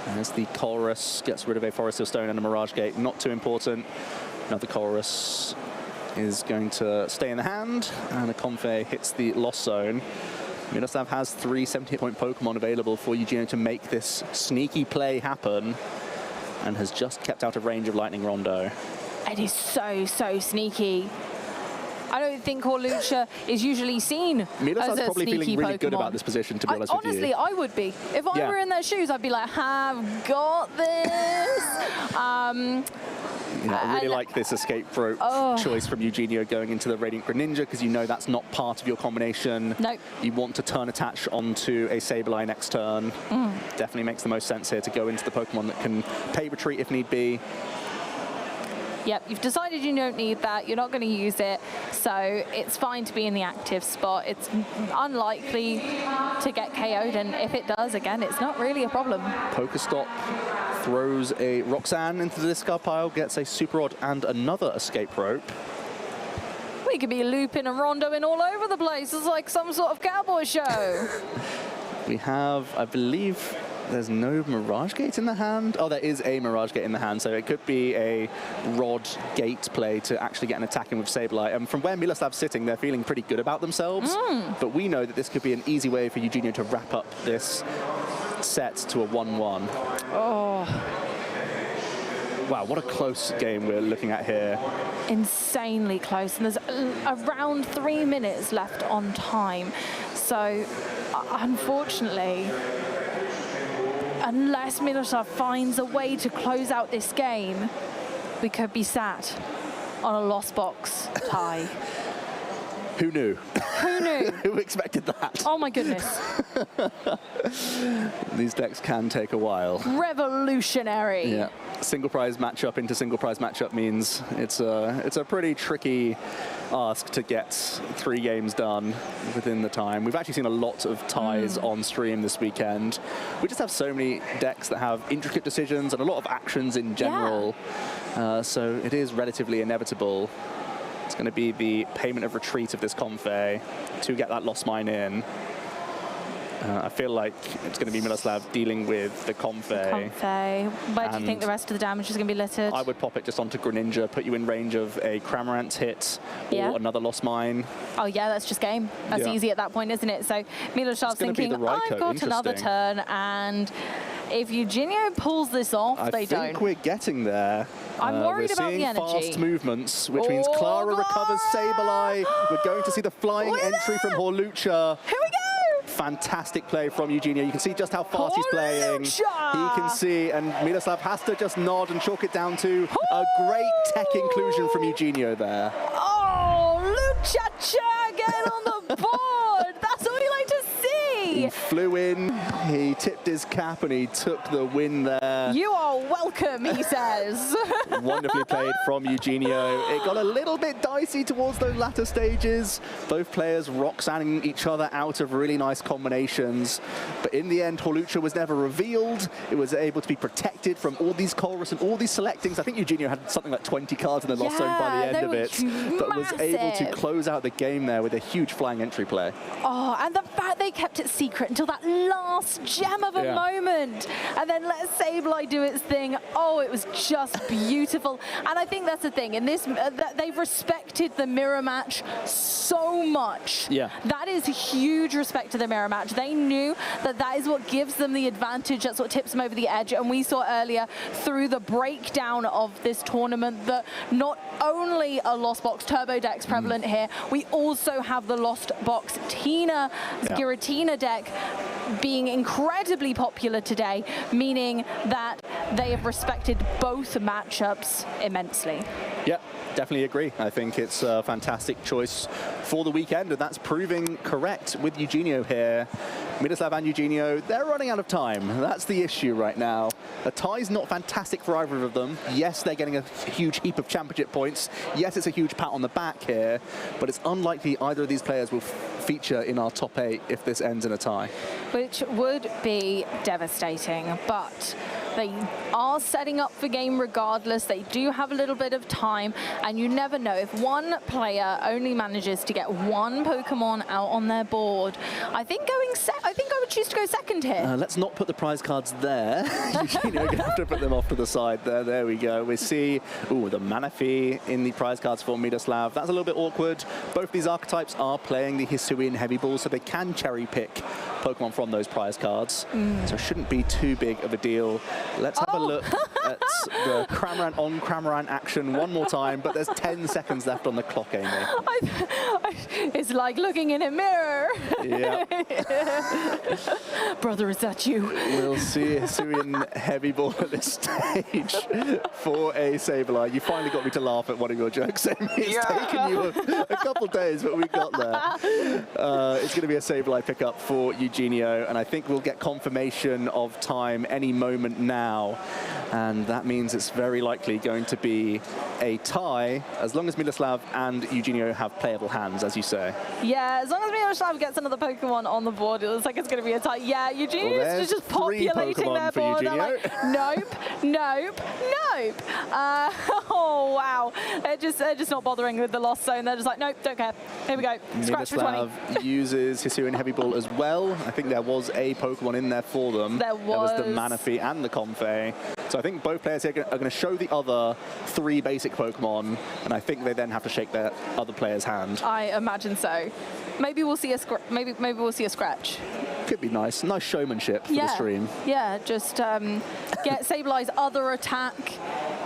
As the Colress gets rid of a Forest Seal Stone and a Mirage Gate, not too important. Another Colress is going to stay in the hand, and a Comfey hits the Lost Zone. Miloslav has 3 70-point Pokemon available for Eugenio to make this sneaky play happen, and has just kept out of range of Lightning Rondo. It is so sneaky. I don't think Hawlucha is usually seen as a Miloslav's probably feeling really Pokemon. good about this position, to be honest with you. Honestly, I would be. If I were in their shoes, I'd be like, I've got this. I really like this escape rope choice from Eugenio going into the Radiant Greninja, because you know that's not part of your combination. Nope. You want to turn attach onto a Sableye next turn. Definitely makes the most sense here to go into the Pokemon that can pay retreat if need be. Yep, you've decided you don't need that, you're not going to use it, so it's fine to be in the active spot. It's unlikely to get KO'd, and if it does, again, it's not really a problem. Pokestop throws a Roxanne into the discard pile, gets a Super Rod and another escape rope. We could be looping and rondoing all over the place. It's like some sort of cowboy show. We have, I believe, there's no Mirage Gate in the hand. Oh, there is a Mirage Gate in the hand, so it could be a Rod Gate play to actually get an attack in with Sableye. And from where Miloslav's sitting, they're feeling pretty good about themselves. But we know that this could be an easy way for Eugenio to wrap up this set to a 1-1. Wow, what a close game we're looking at here. Insanely close, and there's around 3 minutes left on time. So, unfortunately, unless Miloslav finds a way to close out this game, we could be sat on a lost box tie. Who knew? Who knew? Who expected that? Oh my goodness. These decks can take a while. Revolutionary. Yeah. Single prize matchup into single prize matchup means it's a pretty tricky ask to get 3 games done within the time. We've actually seen a lot of ties on stream this weekend. We just have so many decks that have intricate decisions and a lot of actions in general. Yeah. So it is relatively inevitable. It's going to be the payment of retreat of this Confe to get that Lost Mine in. I feel like it's going to be Miloslav dealing with the Confe. Where do you think the rest of the damage is going to be littered? I would pop it just onto Greninja, put you in range of a Cramorant hit or another Lost Mine. Oh yeah, that's just game. That's easy at that point, isn't it? So Miloslav's thinking, I've got another turn, and if Eugenio pulls this off, they don't. I think we're getting there. I'm worried about the energy. We're seeing fast movements, which means Clara recovers Sableye. We're going to see the flying entry from Horlucha. Here we go! Fantastic play from Eugenio. You can see just how fast he's playing. He can see, and Miloslav has to just nod and chalk it down to a great tech inclusion from Eugenio there. Oh, Lucha getting on the board. That's what we like to see. He flew in, he tipped his cap, and he took the win there. You are welcome, he says. Wonderfully played from Eugenio. It got a little bit dicey towards those latter stages. Both players Roxanning each other out of really nice combinations. But in the end, Horlucha was never revealed. It was able to be protected from all these Colress and all these selectings. I think Eugenio had something like 20 cards in the Lost Zone by the end of it. But was able to close out the game there with a huge flying entry play. Oh, and the fact they kept it secret until that last gem of a moment. And then let Sableye do its thing. Oh, it was just beautiful. And I think that's the thing. In this, they've respected the mirror match so much. Yeah. That is huge respect to the mirror match. They knew that that is what gives them the advantage. That's what tips them over the edge. And we saw earlier through the breakdown of this tournament that not only are Lost Box Turbo decks prevalent here, we also have the Lost Box Tina Giratina deck being incredibly popular today, meaning that they have respected both matchups immensely. Yeah, definitely agree. I think it's a fantastic choice for the weekend, and that's proving correct with Eugenio here. Miloslav and Eugenio, they're running out of time. That's the issue right now. The tie's not fantastic for either of them. Yes, they're getting a huge heap of championship points. Yes, it's a huge pat on the back here, but it's unlikely either of these players will feature in our top 8 if this ends in a tie. Which would be devastating, but they are setting up for game regardless. They do have a little bit of time, and you never know. If one player only manages to get one Pokemon out on their board, I think I would choose to go second here. Let's not put the prize cards there. You're going to have to put them off to the side there. There we go. We see, the Manaphy in the prize cards for Miloslav. That's a little bit awkward. Both these archetypes are playing the Hisuian Heavy Ball, so they can cherry pick Pokemon from those prize cards. So it shouldn't be too big of a deal. Let's have a look at the Cramorant on Cramorant action one more time, but there's 10 seconds left on the clock, Amy. It's like looking in a mirror. Yeah. Brother, is that you? We'll see a Hisuian Heavy Ball at this stage for a Sableye. You finally got me to laugh at one of your jokes, Amy. It's taken you a couple days, but we got there. It's going to be a Sableye pickup for Eugenio, and I think we'll get confirmation of time any moment now. And that means it's very likely going to be a tie, as long as Miloslav and Eugenio have playable hands, as you say. Yeah, as long as Miloslav gets another Pokemon on the board, it looks like it's going to be a tie. Yeah, Eugenio is just populating their board. They're like, nope, nope, nope. Oh, wow. They're just not bothering with the Lost Zone. They're just like, nope, don't care. Here we go. Scratch for 20. Miloslav uses Hisuian Heavy Ball as well. I think there was a Pokemon in there for them. There was. There was the Manaphy and the Confe. So I think both players here are going to show the other 3 basic Pokemon, and I think they then have to shake their other player's hand. I imagine so. Maybe we'll see a maybe we'll see a scratch. Could be nice showmanship for the stream. Yeah, just get Sableye's other attack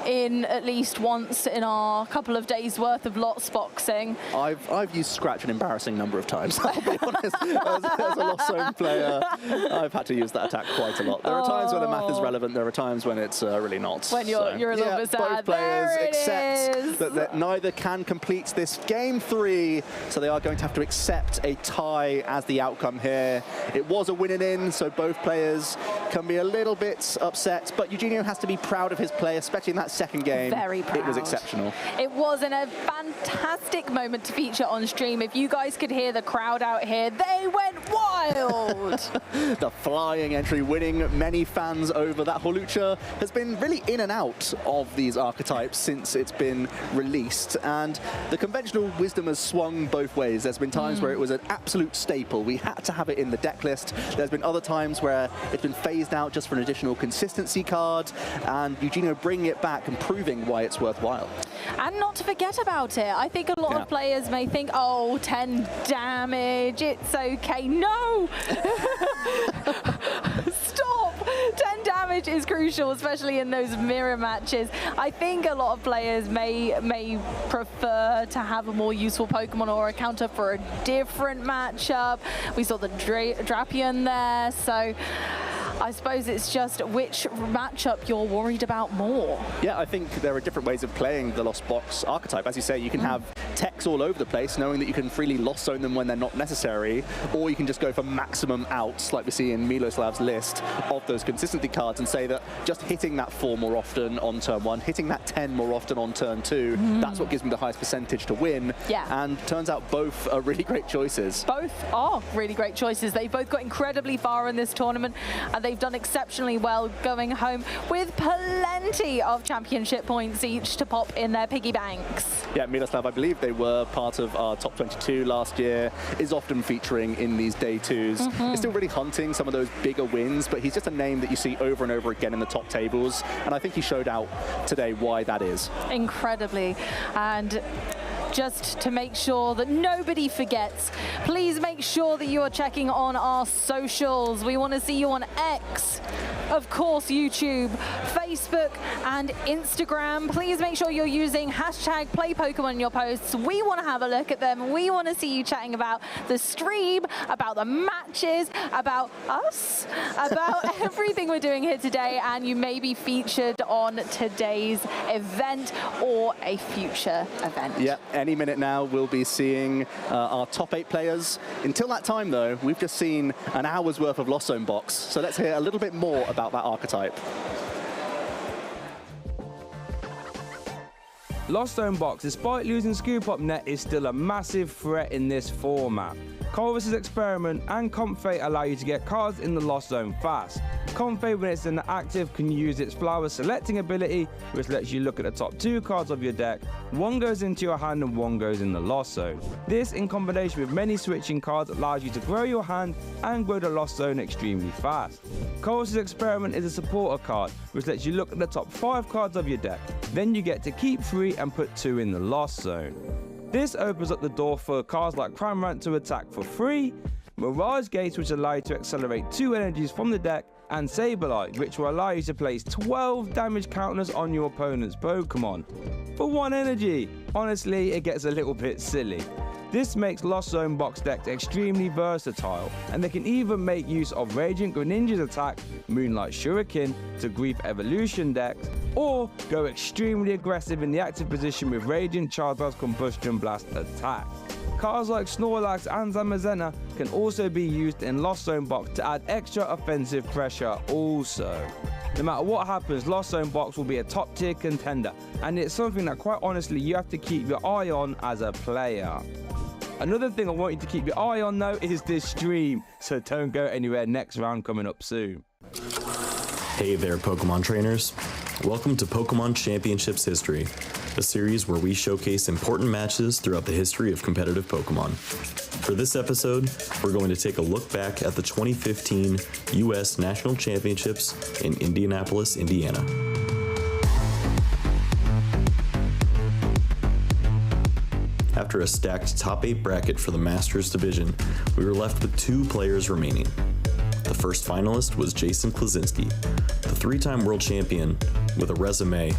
in at least once in our couple of days worth of Lost Boxing. I've used Scratch an embarrassing number of times, I'll be honest. As a Lost Zone player, I've had to use that attack quite a lot. There are times when the math is relevant, there are times when it's really not. When you're a little bit sad. Both players accept that neither can complete this game 3, so they are going to have to accept a tie as the outcome here. It was a win and in, so both players can be a little bit upset, but Eugenio has to be proud of his play, especially in that second game. Very proud. It was exceptional. It was, and a fantastic moment to feature on stream. If you guys could hear the crowd out here, they went wild. The flying entry winning many fans over. That Hawlucha has been really in and out of these archetypes since it's been released, and the conventional wisdom has swung both ways. There's been times where it was an absolute staple. We had to have it in the deck list. There's been other times where it's been phased out just for an additional consistency card, and Eugenio bringing it back and proving why it's worthwhile. And not to forget about it, I think a lot of players may think, oh, 10 damage, it's okay. No! Stop! 10 damage is crucial, especially in those mirror matches. I think a lot of players may prefer to have a more useful Pokemon or a counter for a different matchup. We saw the Drapion there, so I suppose it's just which matchup you're worried about more. Yeah, I think there are different ways of playing the Lost Box archetype. As you say, you can have techs all over the place, knowing that you can freely Lost Zone them when they're not necessary, or you can just go for maximum outs, like we see in Miloslav's list of those consistency cards, and say that just hitting that 4 more often on turn 1, hitting that 10 more often on turn 2, that's what gives me the highest percentage to win. Yeah. And turns out both are really great choices. Both are really great choices. They've both got incredibly far in this tournament, and they've done exceptionally well, going home with plenty of championship points each to pop in their piggy banks. Yeah, Miloslav, I believe they were part of our top 22 last year, is often featuring in these day 2s. He's still really hunting some of those bigger wins, but he's just a name that you see over and over again in the top tables, and I think he showed out today why that is. Incredibly. And just to make sure that nobody forgets, please make sure that you are checking on our socials. We want to see you on X, of course, YouTube, Facebook, and Instagram. Please make sure you're using hashtag #PlayPokemon in your posts. We want to have a look at them. We want to see you chatting about the stream, about the matches, about us, about everything we're doing here today, and you may be featured on today's event or a future event. Yeah, any minute now we'll be seeing our top 8 players. Until that time, though, we've just seen an hour's worth of Lost Zone Box, so let's hear a little bit more about that archetype. Lost Zone Box, despite losing Scoop Up Net, is still a massive threat in this format. Corvus' Experiment and Comfey allow you to get cards in the Lost Zone fast. Comfey, when it's in the active, can use its flower selecting ability, which lets you look at the top 2 cards of your deck. 1 goes into your hand and 1 goes in the Lost Zone. This, in combination with many switching cards, allows you to grow your hand and grow the Lost Zone extremely fast. Corvus' Experiment is a supporter card, which lets you look at the top 5 cards of your deck. Then you get to keep 3 and put 2 in the Lost Zone. This opens up the door for cards like Cramorant to attack for free, Mirage Gates, which allow you to accelerate 2 energies from the deck, and Sableye, which will allow you to place 12 damage counters on your opponent's Pokemon for 1 energy. Honestly, it gets a little bit silly. This makes Lost Zone Box decks extremely versatile, and they can even make use of Radiant Greninja's attack, Moonlight Shuriken, to Grief Evolution decks, or go extremely aggressive in the active position with Radiant Charizard's Combustion Blast attack. Cards like Snorlax and Zamazenta can also be used in Lost Zone Box to add extra offensive pressure also. No matter what happens, Lost Zone Box will be a top tier contender, and it's something that quite honestly you have to keep your eye on as a player. Another thing I want you to keep your eye on though is this stream, so don't go anywhere. Next round coming up soon. Hey there, Pokemon trainers. Welcome to Pokemon Championships History, a series where we showcase important matches throughout the history of competitive Pokemon. For this episode, we're going to take a look back at the 2015 U.S. National Championships in Indianapolis, Indiana. After a stacked top 8 bracket for the Masters division, we were left with 2 players remaining. The first finalist was Jason Klaczynski, the 3-time world champion with a resume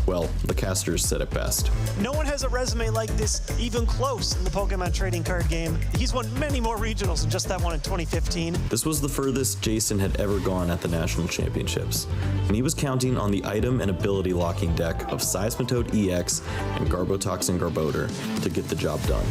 Well, the casters said it best. No one has a resume like this even close in the Pokemon trading card game. He's won many more regionals than just that one in 2015. This was the furthest Jason had ever gone at the National Championships, and he was counting on the item and ability locking deck of Seismitoad EX and Garbotoxin Garbodor to get the job done.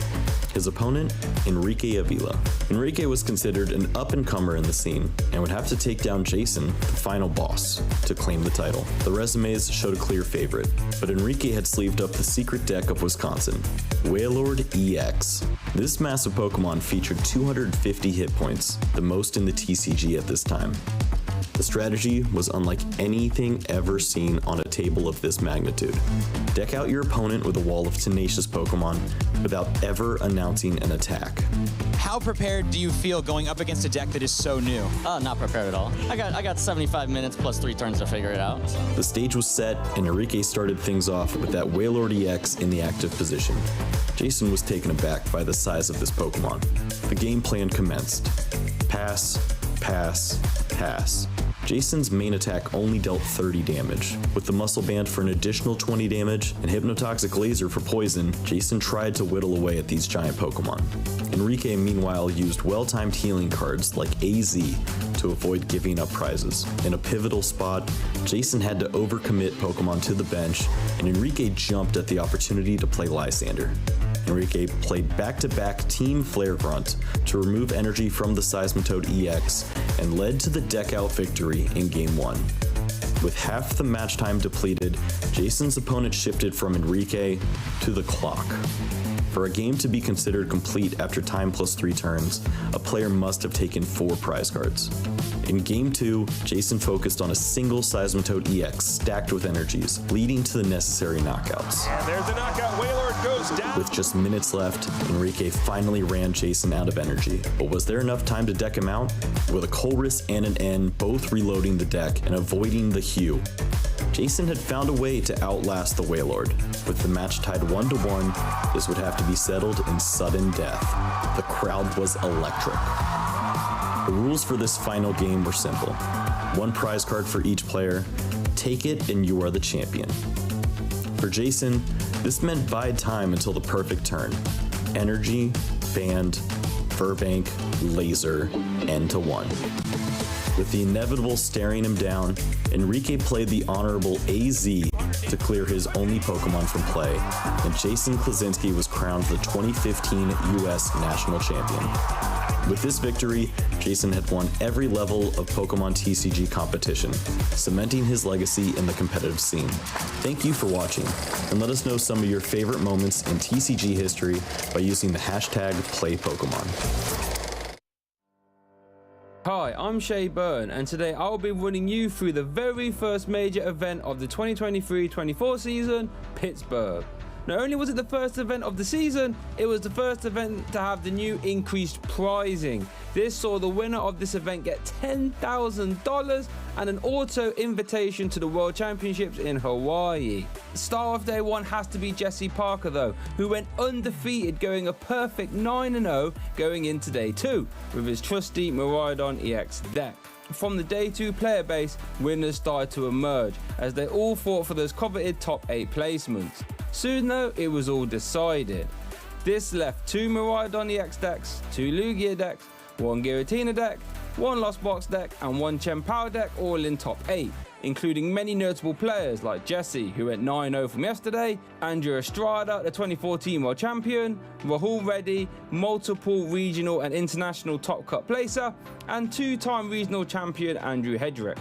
His opponent, Enrique Avila. Enrique was considered an up-and-comer in the scene and would have to take down Jason, the final boss, to claim the title. The resumes showed a clear favorite, but Enrique had sleeved up the secret deck of Wisconsin, Wailord EX. This massive Pokemon featured 250 hit points, the most in the TCG at this time. The strategy was unlike anything ever seen on a table of this magnitude. Deck out your opponent with a wall of tenacious Pokemon without ever announcing an attack. How prepared do you feel going up against a deck that is so new? Not prepared at all. I got 75 minutes plus 3 turns to figure it out. So. The stage was set, and Enrique started things off with that Wailord EX in the active position. Jason was taken aback by the size of this Pokemon. The game plan commenced. Pass, pass, pass. Jason's main attack only dealt 30 damage. With the Muscle Band for an additional 20 damage and Hypnotoxic Laser for poison, Jason tried to whittle away at these giant Pokemon. Enrique meanwhile used well-timed healing cards like AZ to avoid giving up prizes. In a pivotal spot, Jason had to overcommit Pokemon to the bench, and Enrique jumped at the opportunity to play Lysander. Enrique played back-to-back Team Flare Grunt to remove energy from the Seismitoad EX and led to the deck-out victory in Game 1. With half the match time depleted, Jason's opponent shifted from Enrique to the clock. For a game to be considered complete after time plus 3 turns, a player must have taken 4 prize cards. In Game 2, Jason focused on a single Seismitoad EX stacked with energies, leading to the necessary knockouts. And there's the knockout. Wailord goes down. With just minutes left, Enrique finally ran Jason out of energy. But was there enough time to deck him out? With a Colress and an N both reloading the deck and avoiding the Hue, Jason had found a way to outlast the Wailord. With the match tied 1-1, this would have to be settled in sudden death. The crowd was electric. The rules for this final game were simple. 1 prize card for each player. Take it and you are the champion. For Jason, this meant bide time until the perfect turn. Energy, Band, Furbank, Laser, End to 1. With the inevitable staring him down, Enrique played the honorable AZ to clear his only Pokemon from play, and Jason Klasinski was crowned the 2015 US National Champion. With this victory, Jason had won every level of Pokemon TCG competition, cementing his legacy in the competitive scene. Thank you for watching, and let us know some of your favorite moments in TCG history by using the hashtag #PlayPokemon. Hi, I'm Shay Byrne, and today I'll be running you through the very first major event of the 2023-24 season, Pittsburgh. Not only was it the first event of the season, it was the first event to have the new increased pricing. This saw the winner of this event get $10,000 and an auto invitation to the World Championships in Hawaii. Star of day 1 has to be Jesse Parker though, who went undefeated, going a perfect 9-0 going into day 2 with his trusty Miraidon EX deck. From the day 2 player base, winners started to emerge as they all fought for those coveted top 8 placements. Soon though, it was all decided. This left 2 Miraidon EX decks, 2 Lugia decks, 1 Giratina deck, 1 Lost Box deck and 1 Chien-Pao deck, all in top 8, including many notable players like Jesse, who went 9-0 from yesterday, Andrew Estrada, the 2014 World Champion, Rahul Reddy, multiple regional and international top cut placer, and 2-time regional champion Andrew Hedrick.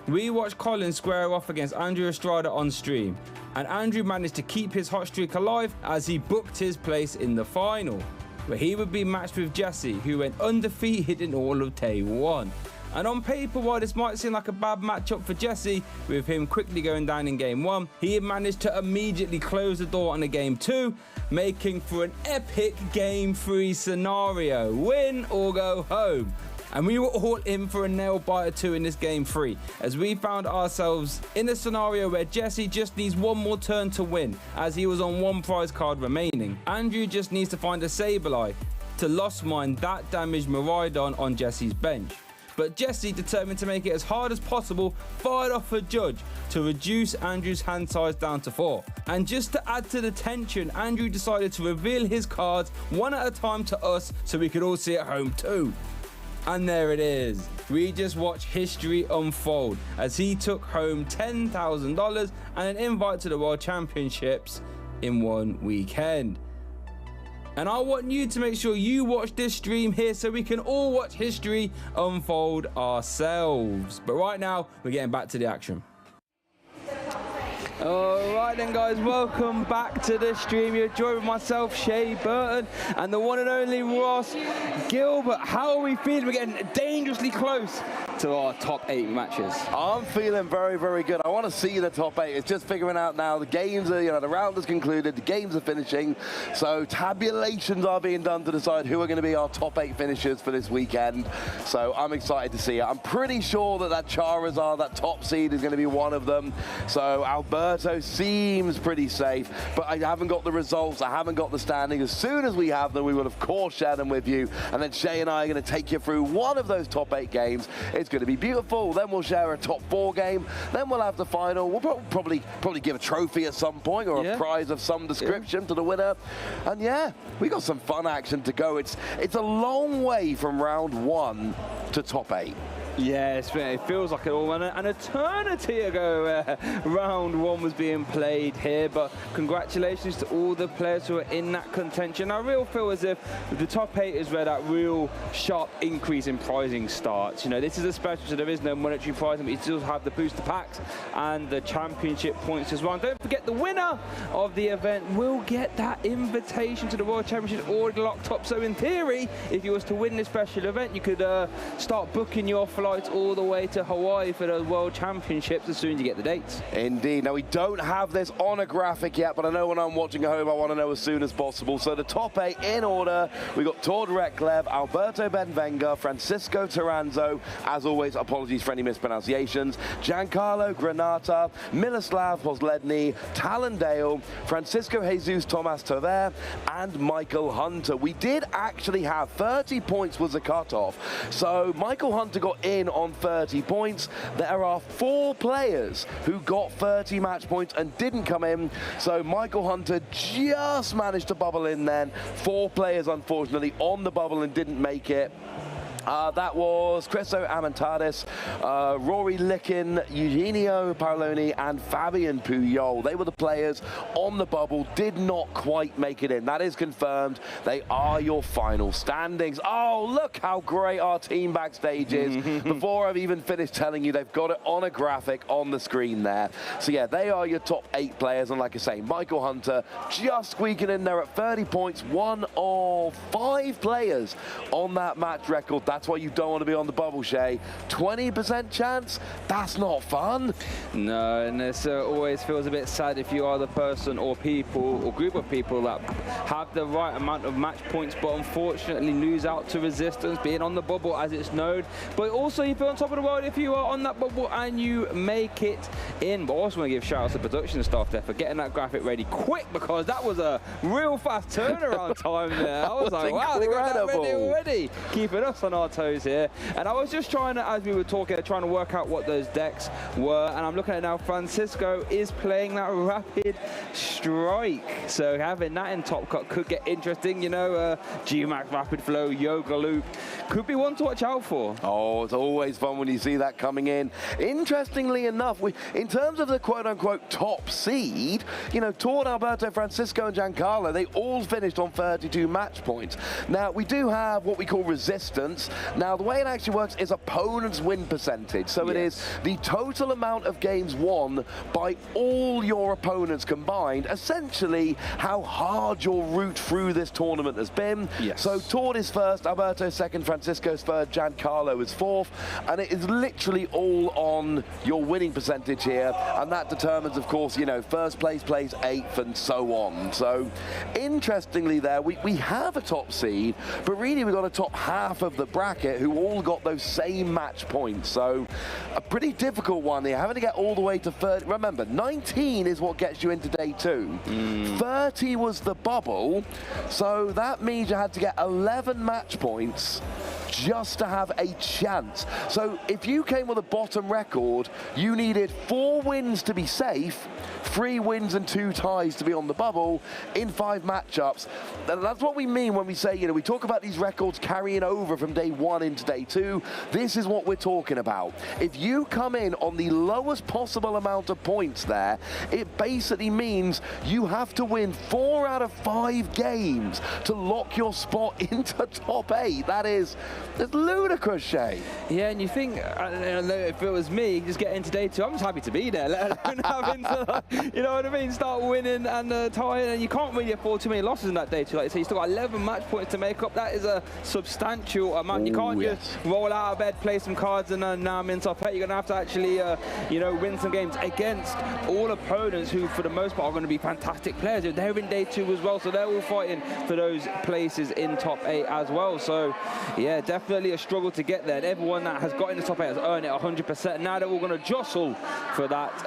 We watched Colin square off against Andrew Estrada on stream, and Andrew managed to keep his hot streak alive as he booked his place in the final, where he would be matched with Jesse, who went undefeated in all of day 1. And on paper, while this might seem like a bad matchup for Jesse, with him quickly going down in game 1, he had managed to immediately close the door on a game 2, making for an epic game 3 scenario, win or go home. And we were all in for a nail-biter 2 in this game 3, as we found ourselves in a scenario where Jesse just needs 1 more turn to win, as he was on 1 prize card remaining. Andrew just needs to find a Sableye to lost mine that damaged Miraidon on Jesse's bench. but Jesse, determined to make it as hard as possible, fired off a judge to reduce Andrew's hand size down to 4. And just to add to the tension, Andrew decided to reveal his cards one at a time to us so we could all see at home too. And there it is. We just watched history unfold as he took home $10,000 and an invite to the World Championships in one weekend. And I want you to make sure you watch this stream here so we can all watch history unfold ourselves. But right now, we're getting back to the action. Alright then guys, welcome back to the stream. You're joined with myself, Shea Burton, and the one and only Ross Gilbert. How are we feeling? We're getting dangerously close to our top 8 matches. I'm feeling very, very good. I want to see the top 8. It's just figuring out now. The games are, the round has concluded, the games are finishing. So tabulations are being done to decide who are going to be our top 8 finishers for this weekend. So I'm excited to see it. I'm pretty sure that Charizard, that top seed, is going to be one of them. So Alberto seems pretty safe, but I haven't got the results. I haven't got the standing. As soon as we have them, we will of course share them with you. And then Shay and I are going to take you through one of those top 8 games. It's going to be beautiful. Then we'll share a top 4 game. Then we'll have the final. We'll probably give a trophy at some point, or a prize of some description to the winner. And yeah, we got some fun action to go. It's a long way from round 1 to top 8. Yeah, it feels like an eternity ago round 1 was being played here, but congratulations to all the players who are in that contention. I really feel as if the top 8 is where that real sharp increase in prizing starts. This is a special, so there is no monetary prizing, but you still have the booster packs and the championship points as well. And don't forget, the winner of the event will get that invitation to the World Championship already locked up. So in theory, if you was to win this special event, you could start booking your flights all the way to Hawaii for the World Championships as soon as you get the dates. Indeed. Now, we don't have this on a graphic yet, but I know when I'm watching at home, I want to know as soon as possible. So the top 8 in order, we got Tord Reklev, Alberto Benvenga, Francisco Taranzo, as always, apologies for any mispronunciations, Giancarlo Granata, Miloslav Posledny, Talendale, Francisco Jesus Tomas Tover, and Michael Hunter. We did actually have 30 points was the cutoff. So Michael Hunter got in on 30 points. There are 4 players who got 30 match points and didn't come in. So Michael Hunter just managed to bubble in then. 4 players, unfortunately, on the bubble and didn't make it. That was Criso Amantadis, Rory Licken, Eugenio Paoloni, and Fabian Puyol. They were the players on the bubble, did not quite make it in. That is confirmed. They are your final standings. Oh, look how great our team backstage is. Before I've even finished telling you, they've got it on a graphic on the screen there. So yeah, they are your top 8 players. And like I say, Michael Hunter just squeaking in there at 30 points, one of 5 players on that match record. That's why you don't want to be on the bubble, Shay. 20% chance? That's not fun. No, and it always feels a bit sad if you are the person or people or group of people that have the right amount of match points, but unfortunately lose out to resistance, being on the bubble as it's known. But also you feel on top of the world if you are on that bubble and you make it in. But I also want to give shout outs to production staff there for getting that graphic ready quick, because that was a real fast turnaround time there. I was like, wow, they got that ready already. Keeping us on our toes here. And I was just trying to, as we were talking, trying to work out what those decks were, and I'm looking at it now. Francisco is playing that Rapid Strike, so having that in top cut could get interesting. GMAX Rapid Flow, Yoga Loop could be one to watch out for. Oh, it's always fun when you see that coming in. Interestingly enough, in terms of the quote-unquote top seed, Tord, Alberto, Francisco, and Giancarlo, they all finished on 32 match points. Now, we do have what we call resistance. Now, the way it actually works is opponent's win percentage. So it is the total amount of games won by all your opponents combined, essentially how hard your route through this tournament has been. So Tord is first, Alberto second, Francisco's third, Giancarlo is fourth, and it is literally all on your winning percentage here, and that determines, of course, first place, 8th, and so on. So interestingly there, we have a top seed, but really we've got a top half of the bracket who all got those same match points. So a pretty difficult one here, having to get all the way to 30. Remember, 19 is what gets you into day 2. 30 was the bubble, so that means you had to get 11 match points just to have a chance. So if you came with a bottom record, you needed 4 wins to be safe, 3 wins and 2 ties to be on the bubble in 5 matchups. And that's what we mean when we say, you know, we talk about these records carrying over from day 1 into day 2. This is what we're talking about. If you come in on the lowest possible amount of points there, it basically means you have to win 4 out of 5 games to lock your spot into top 8. That's ludicrous, Shay. Yeah, and you think, if it was me, just get into day 2, I'm just happy to be there. Let alone having to, you know what I mean, start winning and tying, and you can't really afford too many losses in that day 2. Like you say, you still got 11 match points to make up. That is a substantial amount. You can't just roll out of bed, play some cards, and now I'm in top 8. You're going to have to actually, you know, win some games against all opponents who, for the most part, are going to be fantastic players. They're in day 2 as well, so they're all fighting for those places in top 8 as well. So, yeah, definitely a struggle to get there. And everyone that has got in the top 8 has earned it 100%. Now they're all going to jostle for that,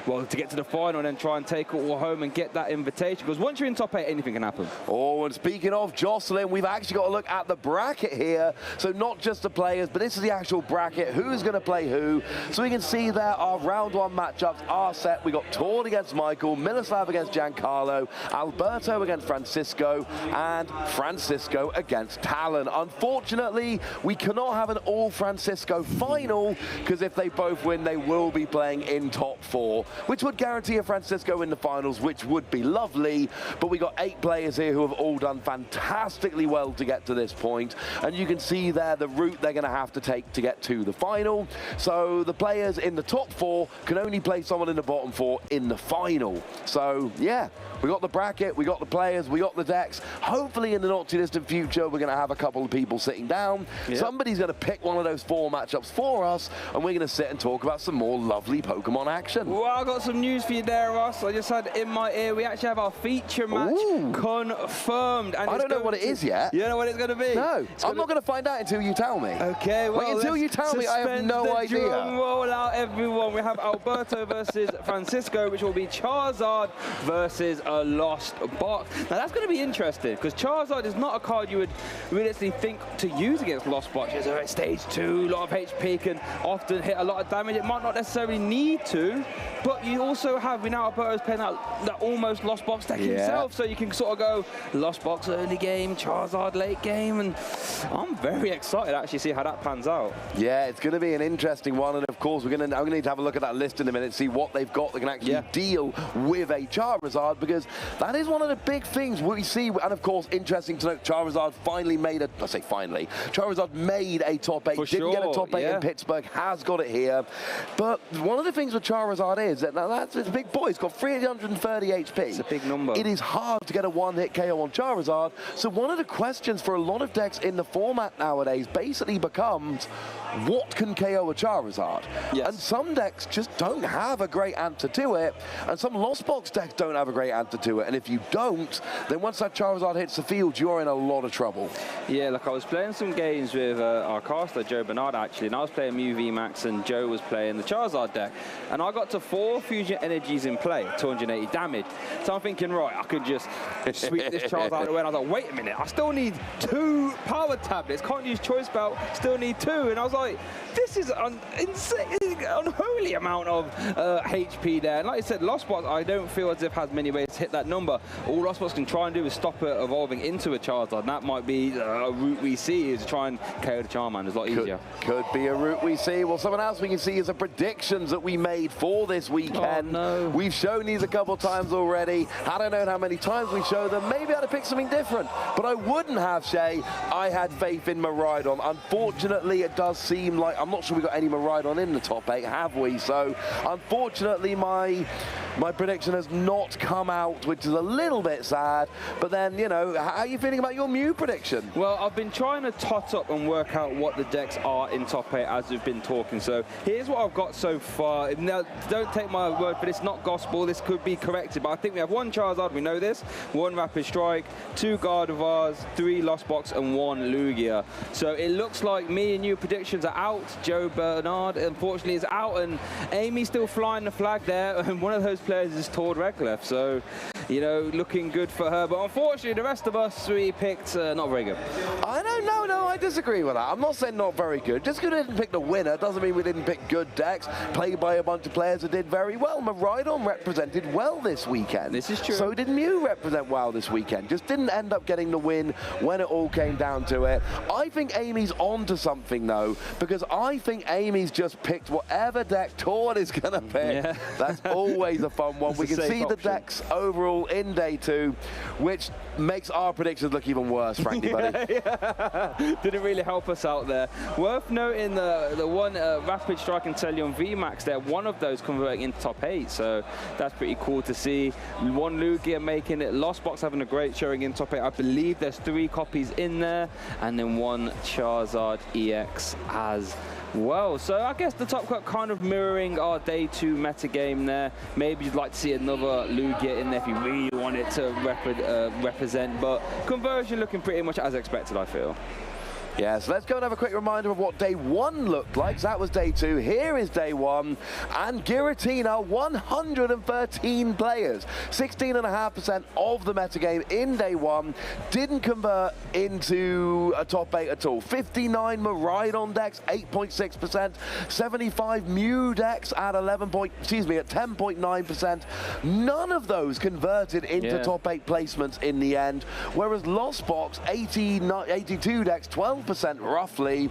well, to get to the final and then try and take it all home and get that invitation. Because once you're in top 8, anything can happen. Oh, and speaking of jostling, we've actually got to look at the bracket here. So not just the players, but this is the actual bracket. Who's going to play who? So we can see there our round 1 matchups are set. We got Tord against Michael, Miloslav against Giancarlo, Alberto against Francisco, and Francisco against Talon. Unfortunately, we cannot have an all-Francisco final, because if they both win, they will be playing in top 4, which would guarantee a Francisco in the finals, which would be lovely. But we got 8 players here who have all done fantastically well to get to this point, and you can see there the route they're going to have to take to get to the final. So the players in the top 4 can only play someone in the bottom 4 in the final. So yeah, we got the bracket, we got the players, we got the decks. Hopefully in the not too distant future, we're going to have a couple of people sitting down. Yep. Somebody's going to pick one of those 4 matchups for us, and we're going to sit and talk about some more lovely Pokemon action. Well, I've got some news for you there, Ross. I just had in my ear, we actually have our feature match confirmed. And I don't know what it is yet. You don't know what it's going to be? No, I'm not going to find out until you tell me. Okay, well, wait until you tell me. I have no idea. Drum roll out, everyone. We have Alberto versus Francisco, which will be Charizard versus a Lost Box. Now, that's going to be interesting, because Charizard is not a card you would realistically think to use against Lost Box. It's at stage 2, a lot of HP, can often hit a lot of damage. It might not necessarily need to, but you also have, we know Alberto's playing that almost Lost Box deck himself, so you can sort of go Lost Box early game, Charizard late game, and I'm very excited to actually see how that pans out. Yeah, it's going to be an interesting one, and of course I'm going to need to have a look at that list in a minute, see what they've got that can actually deal with a Charizard, because that is one of the big things we see. And of course, interesting to note, Charizard finally made a, I say finally, Charizard made a top 8, didn't get a top 8 in Pittsburgh, has got it here. But one of the things with Charizard is that that's a big boy. He's got 330 HP. It's a big number. It is hard to get a one-hit KO on Charizard. So one of the questions for a lot of decks in the format nowadays basically becomes, what can KO a Charizard? Yes. And some decks just don't have a great answer to it, and some Lost Box decks don't have a great answer to it. And if you don't, then once that Charizard hits the field, you're in a lot of trouble. Yeah, look, I was playing some games with our caster, Joe Bernard, actually, and I was playing Mew VMAX, and Joe was playing the Charizard deck. And I got to 4 Fusion Energies in play, 280 damage. So I'm thinking, right, I could just sweep this Charizard out of the way. And I was like, wait a minute, I still need 2 power tablets. Can't use Choice Belt, still need 2. And I was like, this is an unholy amount of HP there. And like I said, Lost Box, I don't feel as if has many ways to hit that number. All Lost Box can try and do is stop it evolving into a Charizard. And that might be a route we see, is to try and KO the Charmander. A lot easier. Could be a route we see. Well, someone else we can see is the predictions that we made for this weekend. Oh, no. We've shown these a couple times already. I don't know how many times we showed them. Maybe I'd have picked something different. But I wouldn't have, Shay. I had faith in Miraidon. Unfortunately, it does seem like, I'm not sure we got any Miraidon in the top 8, have we? So, unfortunately, my prediction has not come out, which is a little bit sad. But then, you know, how are you feeling about your Mew prediction? Well, I've been trying to tot up and work out what the decks are in top 8 as we've been talking. So here's what I've got so far. Now, don't take my word for this, not gospel. This could be corrected, but I think we have 1 Charizard, we know this, 1 Rapid Strike, 2 Gardevoirs, 3 Lost Box, and 1 Lugia. So it looks like me and you predictions are out. Joe Bernard, unfortunately, is out, and Amy's still flying the flag there, and one of those players is Tord Redcliffe. So, you know, looking good for her. But unfortunately, the rest of us, we picked not very good. I don't know. I disagree with that. I'm not saying not very good. Just because we didn't pick the winner doesn't mean we didn't pick good decks, played by a bunch of players that did very well. Miraidon represented well this weekend. This is true. So did Mew represent well this weekend. Just didn't end up getting the win when it all came down to it. I think Amy's onto something, though, because I think Amy's just picked whatever deck Torn is going to pick. Yeah. That's always a fun one. We can see the decks overall in day 2, which makes our predictions look even worse, frankly, buddy. Yeah. Didn't really help us out there. Worth noting the one Rapid Strike and Teleon VMAX there, one of those converting into top 8, so that's pretty cool to see. One Lugia making it, Lost Box having a great showing in top 8. I believe there's 3 copies in there, and then 1 Charizard EX as well. So I guess the top cut kind of mirroring our day 2 meta game there. Maybe you'd like to see another Lugia in there if you really want it to represent, but conversion looking pretty much as expected, I feel. Yeah, so let's go and have a quick reminder of what day 1 looked like. So that was day 2. Here is day 1. And Giratina, 113 players. 16.5% of the metagame in day 1. Didn't convert into a top 8 at all. 59 Miraidon decks, 8.6%. 75 Mew decks at 10.9%. None of those converted into top 8 placements in the end. Whereas Lost Box, 82 decks, 12% roughly,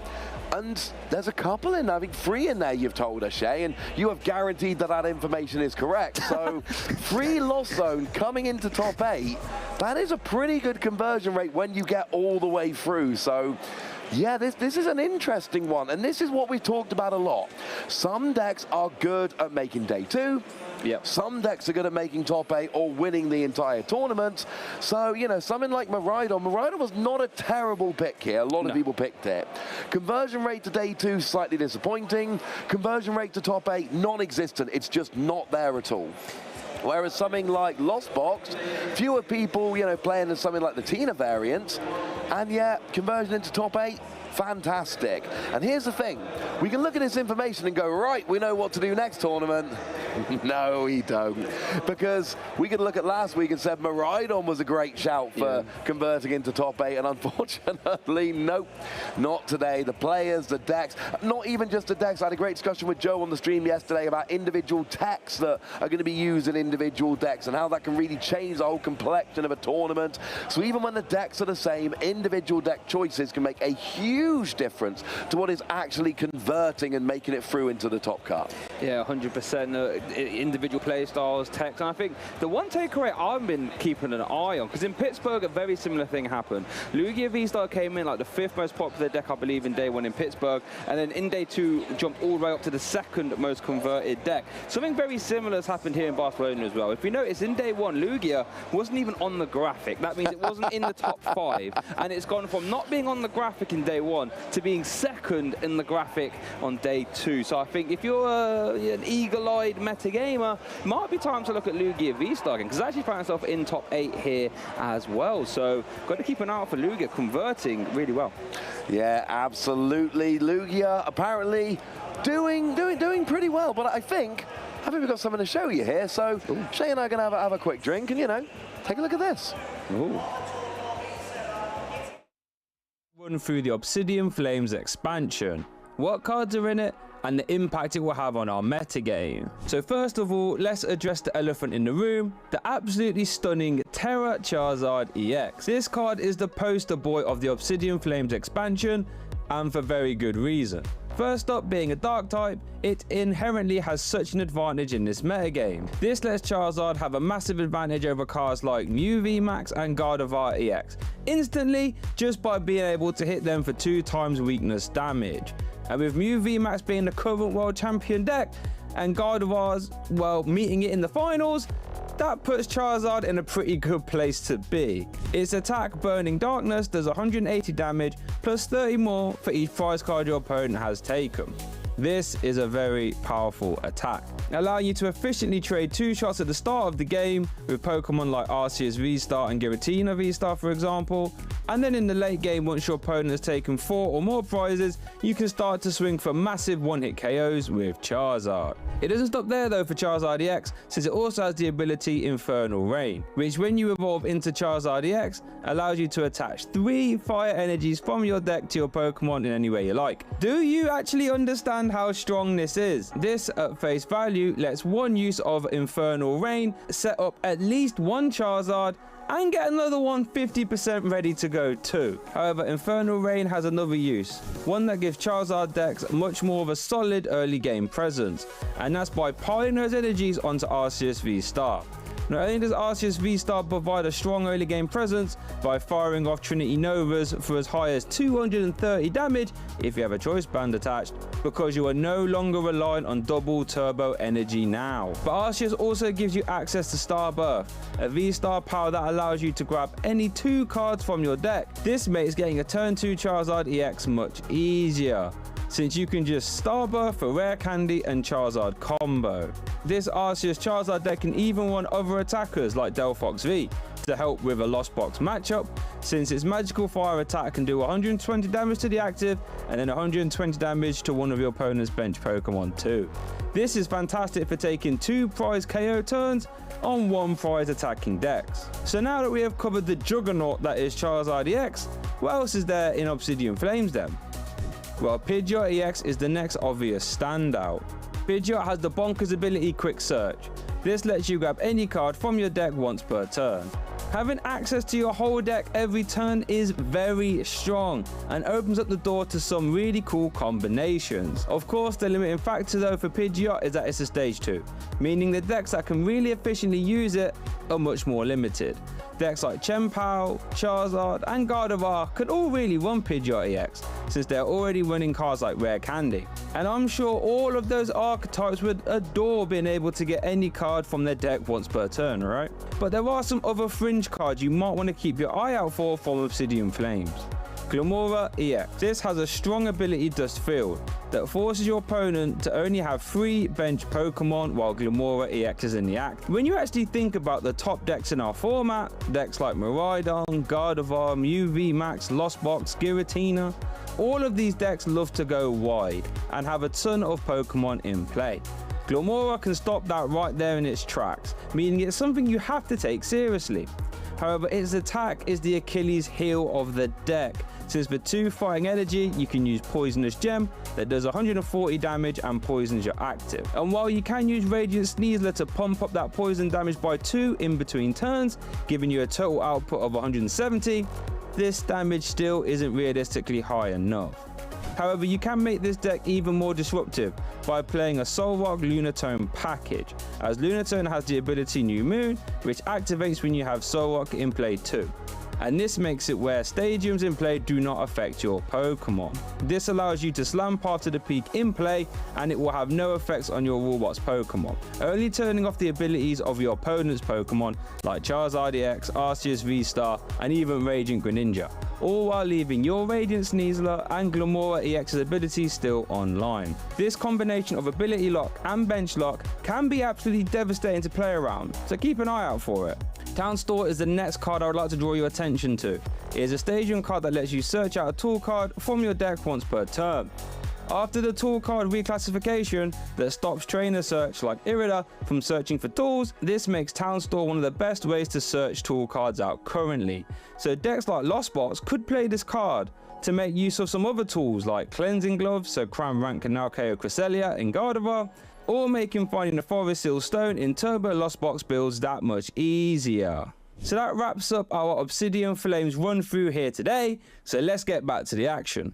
and there's a couple in there, I think 3 in there you've told us, Shay, and you have guaranteed that that information is correct. So 3 Lost Zone coming into top 8, that is a pretty good conversion rate when you get all the way through. So yeah, this is an interesting one, and this is what we've talked about a lot. Some decks are good at making day 2. Yep. Some decks are good at making top 8 or winning the entire tournament. So, you know, something like Miraidon. Miraidon was not a terrible pick here. A lot of people picked it. Conversion rate to day 2, slightly disappointing. Conversion rate to top 8, non-existent. It's just not there at all. Whereas something like Lost Box, fewer people, you know, playing in something like the Tina variant, and yet conversion into top 8, fantastic. And here's the thing, we can look at this information and go, right, we know what to do next tournament. No, we don't. Because we could look at last week and said Miraidon was a great shout for converting into top 8, and unfortunately, nope, not today. The players, the decks, not even just the decks. I had a great discussion with Joe on the stream yesterday about individual techs that are going to be used in individual decks and how that can really change the whole complexion of a tournament. So even when the decks are the same, individual deck choices can make a huge difference to what is actually converting and making it through into the top cut. Yeah, 100%. Individual play styles, techs, and I think the one takeaway I've been keeping an eye on, because in Pittsburgh a very similar thing happened. Lugia V-Star came in like the 5th most popular deck, I believe, in day 1 in Pittsburgh, and then in day 2 jumped all the way up to the 2nd most converted deck. Something very similar has happened here in Barcelona as well. If you notice, in day 1, Lugia wasn't even on the graphic. That means it wasn't in the top 5, and it's gone from not being on the graphic in day 1 to being 2nd in the graphic on day 2. So I think if you're an eagle-eyed meta gamer, might be time to look at Lugia V-Star again, because I actually found myself in top 8 here as well. So got to keep an eye out for Lugia converting really well. Yeah, absolutely. Lugia apparently doing pretty well, but I think we've got something to show you here. So Shay and I are going to have a quick drink, and, you know, take a look at this. Ooh. Run through the Obsidian Flames expansion. What cards are in it, and the impact it will have on our metagame. So first of all, let's address the elephant in the room, the absolutely stunning Terra Charizard EX. This card is the poster boy of the Obsidian Flames expansion, and for very good reason. First up, being a dark type, it inherently has such an advantage in this metagame. This lets Charizard have a massive advantage over cards like Mew VMAX and Gardevoir EX, instantly just by being able to hit them for 2 times weakness damage. And with Mew VMAX being the current world champion deck, and Gardevoir's, well, meeting it in the finals, that puts Charizard in a pretty good place to be. Its attack, Burning Darkness, does 180 damage, plus 30 more for each prize card your opponent has taken. This is a very powerful attack, allowing you to efficiently trade 2 shots at the start of the game with Pokemon like Arceus V-Star and Giratina V-Star, for example. And then in the late game, once your opponent has taken 4 or more prizes, you can start to swing for massive one-hit KOs with Charizard. It doesn't stop there though for Charizard EX, since it also has the ability Infernal Rain, which when you evolve into Charizard EX, allows you to attach 3 fire energies from your deck to your Pokemon in any way you like. Do you actually understand how strong this is? This at face value lets one use of Infernal Rain set up at least one Charizard and get another one 50% ready to go too. However, Infernal Rain has another use, one that gives Charizard decks much more of a solid early game presence, and that's by piling those energies onto Arceus V-Star. Not only does Arceus V-Star provide a strong early game presence by firing off Trinity Novas for as high as 230 damage if you have a choice band attached, because you are no longer reliant on double turbo energy now. But Arceus also gives you access to Starbirth, a V-Star power that allows you to grab any 2 cards from your deck. This makes getting a turn 2 Charizard EX much easier, since you can just Starbirth for Rare Candy and Charizard combo. This Arceus Charizard deck can even run other attackers like Delphox V to help with a Lost Box matchup, since its magical fire attack can do 120 damage to the active and then 120 damage to one of your opponent's bench Pokemon too. This is fantastic for taking 2 prize KO turns on 1 prize attacking decks. So now that we have covered the juggernaut that is Charizard EX, what else is there in Obsidian Flames then? Well, Pidgeot EX is the next obvious standout. Pidgeot has the bonkers ability Quick Search. This lets you grab any card from your deck once per turn. Having access to your whole deck every turn is very strong and opens up the door to some really cool combinations. Of course, the limiting factor though for Pidgeot is that it's a stage 2, meaning the decks that can really efficiently use it are much more limited. Decks like Chien-Pao, Charizard and Gardevoir could all really run Pidgeot EX, since they're already running cards like Rare Candy. And I'm sure all of those archetypes would adore being able to get any card from their deck once per turn, right? But there are some other fringe cards you might want to keep your eye out for from Obsidian Flames. Glimmora EX. This has a strong ability Dust Field that forces your opponent to only have 3 bench Pokemon while Glimmora EX is in the act. When you actually think about the top decks in our format, decks like Miraidon, Gardevoir, Mew VMAX, Lost Box, Giratina, all of these decks love to go wide and have a ton of Pokemon in play. Glimmora can stop that right there in its tracks, meaning it's something you have to take seriously. However, its attack is the Achilles heel of the deck, since for 2 fighting energy you can use Poisonous Gem that does 140 damage and poisons your active. And while you can use Radiant Sneasler to pump up that poison damage by 2 in between turns, giving you a total output of 170, this damage still isn't realistically high enough. However, you can make this deck even more disruptive by playing a Solrock Lunatone package, as Lunatone has the ability New Moon, which activates when you have Solrock in play too. And this makes it where stadiums in play do not affect your Pokemon. This allows you to slam part of the peak in play, and it will have no effects on your Rulebox Pokemon, only turning off the abilities of your opponent's Pokemon like Charizard EX, Arceus V-Star, and even Radiant Greninja, all while leaving your Radiant Sneasler and Glimmora EX's abilities still online. This combination of ability lock and bench lock can be absolutely devastating to play around, so keep an eye out for it. Town Store is the next card I would like to draw your attention to. It is a stadium card that lets you search out a tool card from your deck once per turn. After the tool card reclassification that stops trainer search like Irida from searching for tools, this makes Town Store one of the best ways to search tool cards out currently. So decks like Lost Box could play this card to make use of some other tools like Cleansing Gloves, so Cramrank can now KO Cresselia in Gardevoir, or making finding the Forest Seal Stone in Turbo Lost Box builds that much easier. So that wraps up our Obsidian Flames run through here today, so let's get back to the action.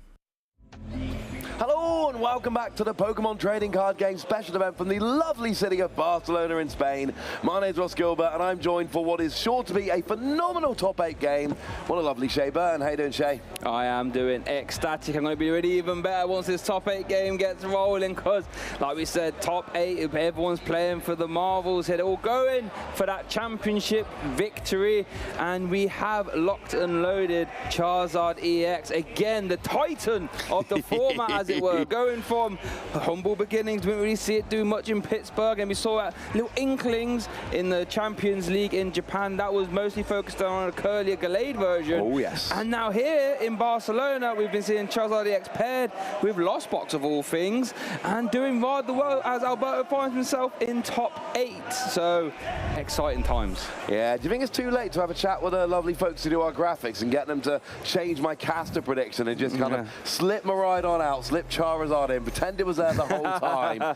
Hello and welcome back to the Pokemon Trading Card Game Special Event from the lovely city of Barcelona in Spain. My name's Ross Gilbert and I'm joined for what is sure to be a phenomenal top 8 game. What a lovely Shea Burton. How you doing, Shea? I am doing ecstatic. I'm going to be really even better once this top 8 game gets rolling, because like we said, top 8, everyone's playing for the marbles here. They're all going for that championship victory, and we have locked and loaded Charizard EX, again the titan of the format as it were, going going from humble beginnings. Didn't really see it do much in Pittsburgh, and we saw little inklings in the Champions League in Japan. That was mostly focused on a curlier Gallade version. Oh, yes. And now here in Barcelona, we've been seeing Charizard EX paired with Lost Box of all things, and doing rather well as Alberto finds himself in top 8. So, exciting times. Yeah, do you think it's too late to have a chat with the lovely folks who do our graphics and get them to change my caster prediction and just kind of slip Miraidon out, slip Charizard in, pretend it was there the whole time?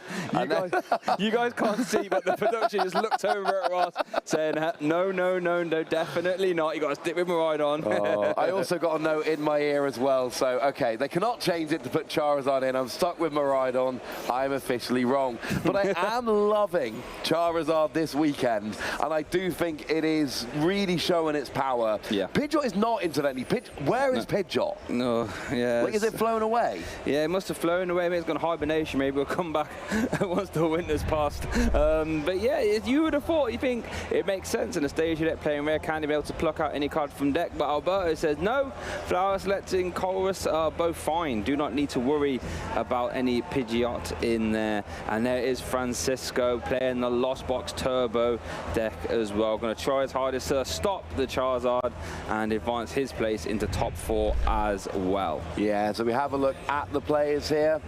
You guys can't see, but the production just looked over at Ross saying, no, definitely not. You got to stick with Miraidon. Oh, I also got a note in my ear as well, so okay, they cannot change it to put Charizard in. I'm stuck with Miraidon. I'm officially wrong. But I am loving Charizard this weekend, and I do think it is really showing its power. Yeah. Pidgeot is not incidentally. Where is Pidgeot? No, yeah. Like, is it flown away? Yeah, it must have flown away. Maybe it's gone hibernation. Maybe we'll come back once the winter's passed. But yeah, you would have thought, you think it makes sense in a stage deck playing Rare Candy, be able to pluck out any card from deck. But Alberto says no. Flower Selecting, Colress are both fine. Do not need to worry about any Pidgeot in there. And there is Francisco playing the Lost Box Turbo deck as well. Going to try his hardest to stop the Charizard and advance his place into top 4 as well. Yeah, so we have a look at the players here.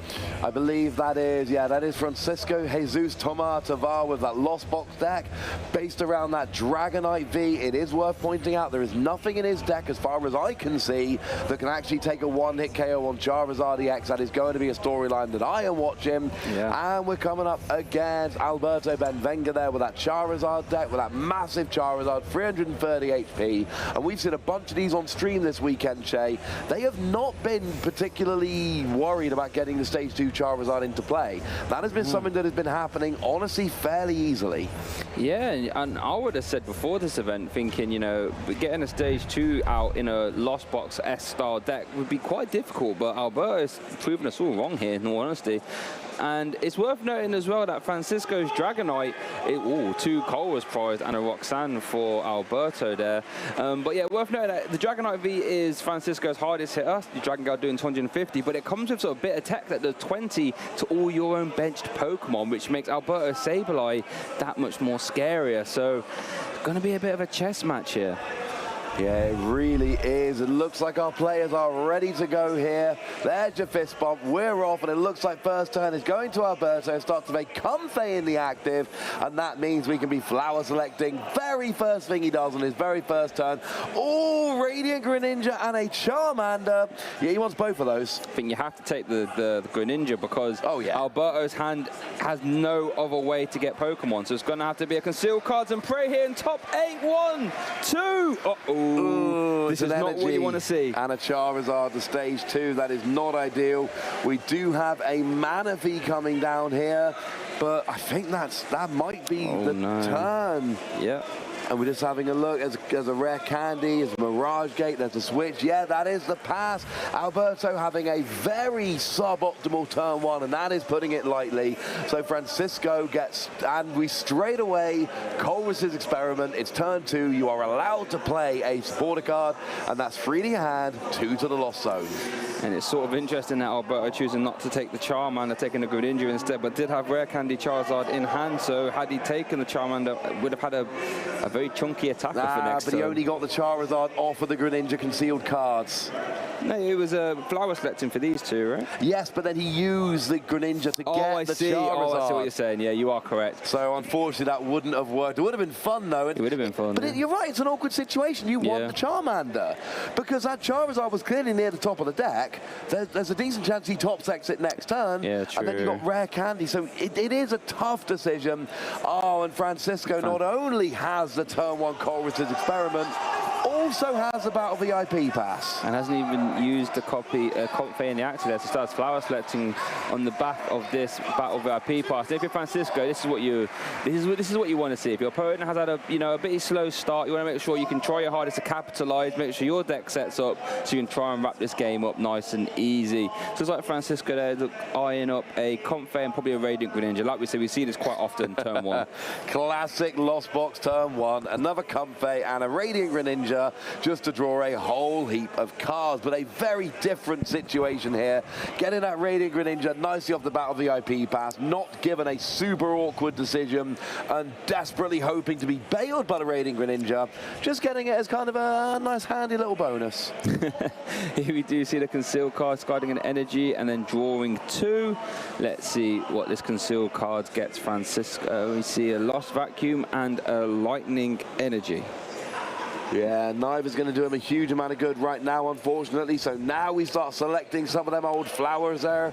I believe that is Francisco Jesus Tomar Tavar with that Lost Box deck based around that Dragonite V. It is worth pointing out there is nothing in his deck as far as I can see that can actually take a one-hit KO on Charizard EX. That is going to be a storyline that I am watching. Yeah. And we're coming up against Alberto Benvenga there with that Charizard deck, with that massive Charizard, 330 HP. And we've seen a bunch of these on stream this weekend, Shay. They have not been particularly worried about getting the Stage 2 Charizard into play. That has been something that has been happening, honestly, fairly easily. Yeah, and I would have said before this event, thinking, you know, getting a Stage 2 out in a Lost Box S-style deck would be quite difficult, but Alberto's proven us all wrong here, in all honesty. And it's worth noting as well that Francisco's Dragonite, 2 Colress prized and a Roxanne for Alberto there. But yeah, worth noting that the Dragonite V is Francisco's hardest hitter, the Dragon Guard doing 250, but it comes with sort of bit of tech that does 20 to all your own benched Pokemon, which makes Alberto Sableye that much more scarier. So it's going to be a bit of a chess match here. Yeah, it really is. It looks like our players are ready to go here. There's your fist bump. We're off, and it looks like first turn is going to Alberto. Starts to make Comfey in the active, and that means we can be flower selecting. Very first thing he does on his very first turn. Oh, Radiant Greninja and a Charmander. Yeah, he wants both of those. I think you have to take the Greninja because Alberto's hand has no other way to get Pokemon. So it's going to have to be a Concealed Cards and Pray here in top 8. 1, 2. Uh-oh. Ooh, this is not what you want to see. And a Charizard to stage 2. That is not ideal. We do have a Manaphy coming down here, but I think that might be the turn. Yeah. And we're just having a look. There's a Rare Candy, there's a Mirage Gate, there's a Switch. Yeah, that is the pass. Alberto having a very suboptimal turn 1, and that is putting it lightly. So Francisco gets, and we straight away, Colress's Experiment. It's turn 2. You are allowed to play a supporter card, and that's 3 to your hand, 2 to the Lost Zone. And it's sort of interesting that Alberto choosing not to take the Charmander, taking the Greninja instead, but did have Rare Candy Charizard in hand, so had he taken the Charmander, would have had a very chunky attacker for next but he only got the Charizard off of the Greninja Concealed Cards. No, it was a flower selecting for these two, right? Yes, but then he used the Greninja to get the Charizard. I see what you're saying. Yeah, you are correct. So unfortunately, that wouldn't have worked. It would have been fun, though. It would have been fun. But you're right, it's an awkward situation. You want the Charmander. Because that Charizard was clearly near the top of the deck. There's a decent chance he top decks it next turn. Yeah, true. And then you got Rare Candy. So it is a tough decision. Oh, and Francisco not only has the turn 1 Colress's Experiment, also has a Battle VIP pass. And hasn't even used the Comfey in the active there, so starts flower selecting on the back of this Battle VIP pass. If you're Francisco, this is what you want to see. If your opponent has had a bit slow start, you want to make sure you can try your hardest to capitalize, make sure your deck sets up so you can try and wrap this game up nice and easy. So it's like Francisco there, eyeing up a Comfey and probably a Radiant Greninja. Like we said, we see this quite often turn 1. Classic Lost Box turn 1. Another Comfey and a Radiant Greninja. just to draw a whole heap of cards. But a very different situation here. Getting that Radiant Greninja nicely off the bat of VIP pass, not given a super awkward decision, and desperately hoping to be bailed by the Radiant Greninja, just getting it as kind of a nice handy little bonus. Here we do see the concealed card discarding an energy and then drawing 2. Let's see what this concealed card gets Francisco. We see a Lost Vacuum and a Lightning Energy. Yeah, neither's going to do him a huge amount of good right now, unfortunately. So now we start selecting some of them old flowers there.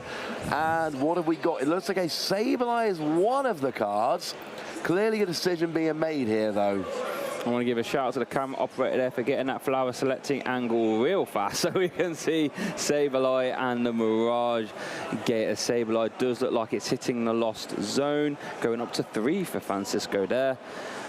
And what have we got? It looks like a Sableye is one of the cards. Clearly a decision being made here, though. I want to give a shout out to the camera operator there for getting that flower selecting angle real fast so we can see Sableye and the Mirage Gator. Sableye does look like it's hitting the lost zone, going up to 3 for Francisco there.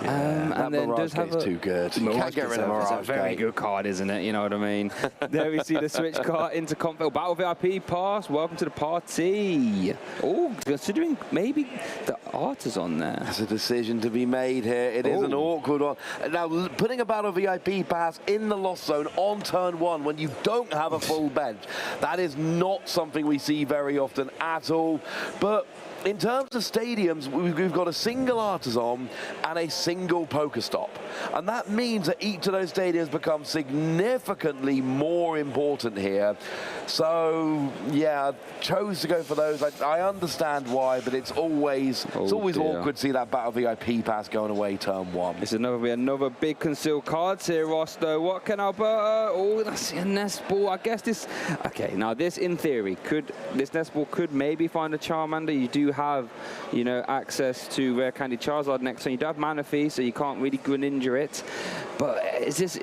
And then does have too good. You can't get rid of Mirage. It's a very good card, isn't it? You know what I mean? There we see the switch card into Config Battle VIP pass. Welcome to the party. Oh, considering maybe the Artisan there. There's a decision to be made here. It is an awkward one. Now, putting a Battle VIP pass in the lost zone on turn 1 when you don't have a full bench, that is not something we see very often at all. But in terms of stadiums, we've got a single Artisan and a single Pokestop. And that means that each of those stadiums becomes significantly more important here. So, yeah, I chose to go for those. I understand why, but it's always awkward to see that Battle VIP pass going away turn 1. This is another big concealed cards here, Ross, though. What can Alberto? Oh, that's a nest ball. I guess this... Okay, now this, in theory, this nest ball could maybe find a Charmander. You do have, you know, access to Rare Candy Charizard next turn. You do have Manaphy, so you can't really Greninja it. But is this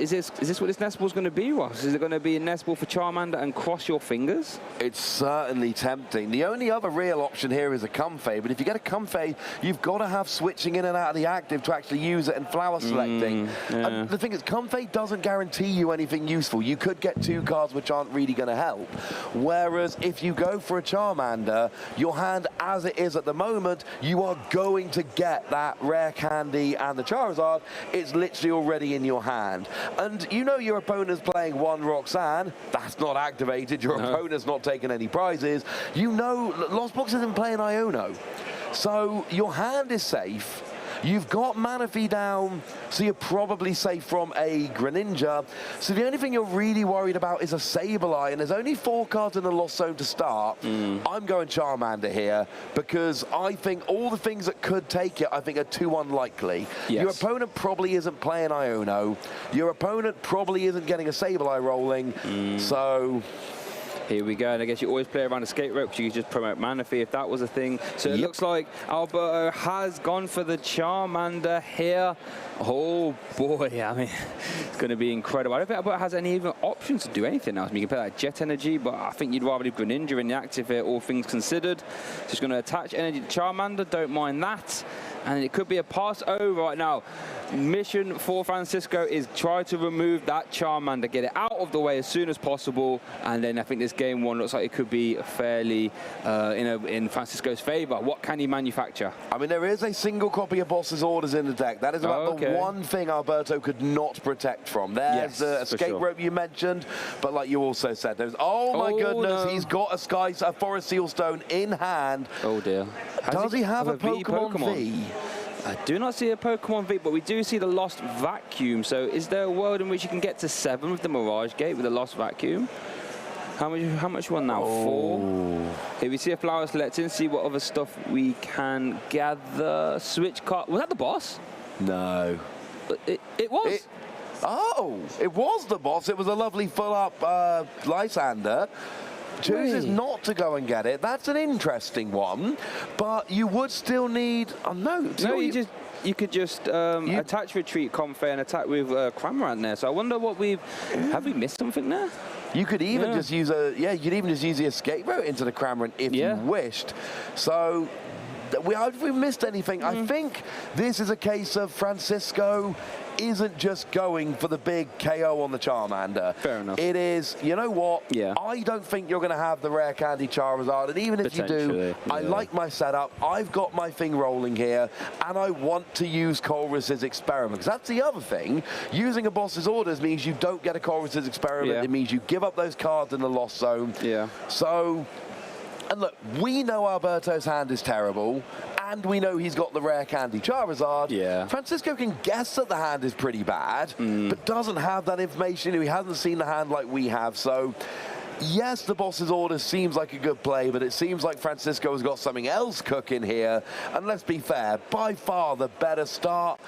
what this nest ball's going to be, Ross? Is it going to be a nest ball for Charmander and cross your fingers? It's certainly tempting. The only other real option here is a Comfey, but if you get a Comfey, you've got to have switching in and out of the active to actually use it and flower selecting. And the thing is, Comfey doesn't guarantee you anything useful. You could get 2 cards which aren't really going to help. Whereas if you go for a Charmander, your hand as it is at the moment, you are going to get that Rare Candy and the Charizard. It's literally already in your hand. And you know your opponent's playing 1 Roxanne. That's not activated. Your opponent's not taking any prizes. You know Lost Box isn't playing Iono. So your hand is safe. You've got Manaphy down, so you're probably safe from a Greninja. So the only thing you're really worried about is a Sableye, and there's only 4 cards in the Lost Zone to start. I'm going Charmander here, because I think all the things that could take it, I think are too unlikely. Your opponent probably isn't playing Iono. Your opponent probably isn't getting a Sableye rolling, so... Here we go, and I guess you always play around escape rope, because you just promote Manaphy if that was a thing. So it looks like Alberto has gone for the Charmander here. Oh boy, I mean, it's going to be incredible. I don't think Alberto has any even options to do anything else. I mean, you can play like Jet Energy, but I think you'd rather leave Greninja in the active here, all things considered. Just going to attach energy to Charmander, don't mind that. And it could be a pass over right now. Mission for Francisco is try to remove that Charmander, get it out of the way as soon as possible, and then I think this game 1 looks like it could be fairly in Francisco's favor. What can he manufacture? I mean, there is a single copy of Boss's Orders in the deck. That is about the one thing Alberto could not protect from. There's the escape rope you mentioned, but like you also said, there's my goodness, he's got a Forest Seal Stone in hand. Oh dear. Does he have a Pokemon V? I do not see a Pokemon V, but we do see the Lost Vacuum. So is there a world in which you can get to 7 with the Mirage Gate with the Lost Vacuum? How much one now? 4. Here we see a flower selecting, see what other stuff we can gather. Switch card. Was that the boss? No. It was. It was the boss. It was a lovely full-up Lysander. Chooses not to go and get it. That's an interesting one, but you would still need... You could just attach Retreat Comfey and attack with Cramorant there. So I wonder what have we missed something there? You could even just use you'd even just use the escape route into the Cramorant if you wished. So Have we missed anything? I think this is a case of Francisco isn't just going for the big KO on the Charmander. Fair enough. It is, you know what? Yeah. I don't think you're going to have the rare candy Charizard, and even if you do, I like my setup. I've got my thing rolling here, and I want to use Colress's Experiment, because that's the other thing. Using a boss's orders means you don't get a Colress's Experiment. Yeah. It means you give up those cards in the Lost Zone. Yeah. So, and look, we know Alberto's hand is terrible, and we know he's got the rare candy Charizard. Yeah. Francisco can guess that the hand is pretty bad, but doesn't have that information. He hasn't seen the hand like we have. So, yes, the boss's order seems like a good play, but it seems like Francisco has got something else cooking here. And let's be fair, by far the better start.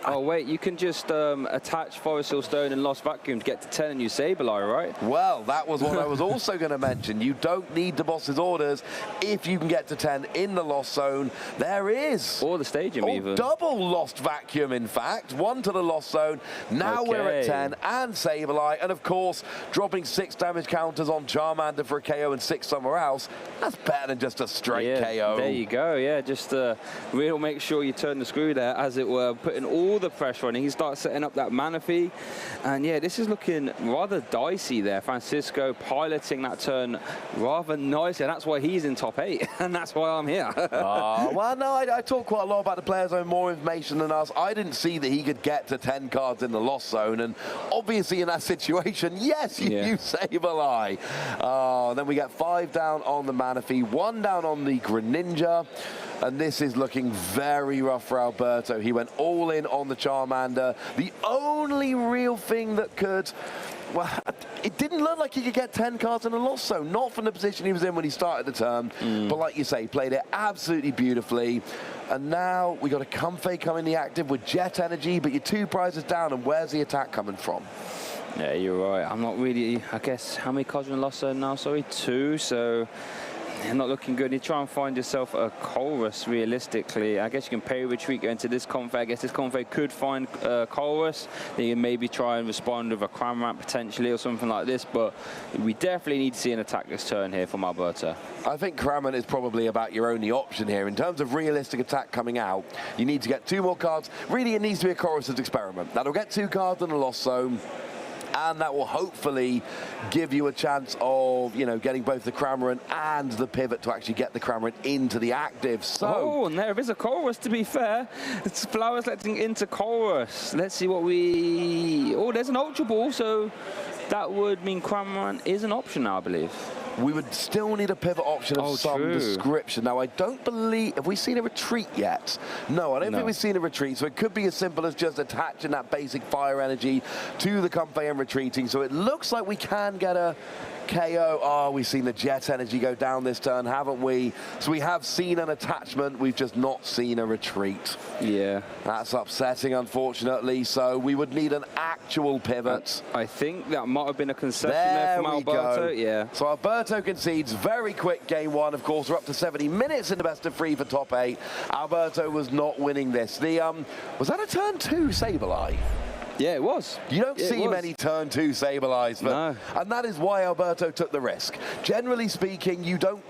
Oh, wait, you can just attach Forest Hill Stone and Lost Vacuum to get to 10 and use Sableye, right? Well, that was what I was also going to mention. You don't need the boss's orders if you can get to 10 in the Lost Zone. There is. Or the Stadium, even. Double Lost Vacuum, in fact. One to the Lost Zone. Now we're at 10 and Sableye. And, of course, dropping 6 damage counters on Charmander for a KO and 6 somewhere else. That's better than just a straight KO. There you go. Yeah, just really make sure you turn the screw there, as it were, putting all the pressure on. He starts setting up that Manaphy, and yeah, this is looking rather dicey there. Francisco piloting that turn rather nicely, and that's why he's in top 8, and that's why I'm here. Well, no, I talk quite a lot about the players having more information than us. I didn't see that he could get to 10 cards in the Lost Zone, and obviously in that situation, yes, you use Sableye. Then we get 5 down on the Manaphy, 1 down on the Greninja. And this is looking very rough for Alberto. He went all in on the Charmander. The only real thing that could... Well, it didn't look like he could get 10 cards in a Lost Zone. Not from the position he was in when he started the turn. But like you say, he played it absolutely beautifully. And now we got a Comfey coming the active with Jet Energy, but you're 2 prizes down, and where's the attack coming from? Yeah, you're right. I'm not really... I guess, how many cards are in Lost Zone now? Sorry, 2, so... Not looking good. You try and find yourself a Colress, realistically. I guess you can pay retreat, go into this Comfey. I guess this Comfey could find Colress. Then you can maybe try and respond with a Cramorant potentially or something like this. But we definitely need to see an attack this turn here from Alberto. I think Cramorant is probably about your only option here. In terms of realistic attack coming out, you need to get 2 more cards. Really, it needs to be a Colress's Experiment. That'll get 2 cards in the Lost Zone. And that will hopefully give you a chance of, you know, getting both the Cramorant and the pivot to actually get the Cramorant into the active. So, oh, and there is a Colress, to be fair. It's Flowers letting into Colress. Let's see what we... Oh, there's an Ultra Ball, so that would mean Cramorant is an option now, I believe. We would still need a pivot option of some description. Now, I don't believe... Have we seen a retreat yet? No, I don't think we've seen a retreat. So it could be as simple as just attaching that basic fire energy to the Comfey and retreating. So it looks like we can get a KO. Oh, we've seen the Jet Energy go down this turn, haven't we? So we have seen an attachment. We've just not seen a retreat. Yeah. That's upsetting, unfortunately. So we would need an actual pivot. I think that might have been a concession there from Alberto. Yeah. So Alberto concedes very quick game 1. Of course, we're up to 70 minutes in the best of 3 for top 8. Alberto was not winning this. The was that a turn 2 Sableye? Yeah, it was. You don't see many turn 2 Sableyes, but and that is why Alberto took the risk. Generally speaking, you don't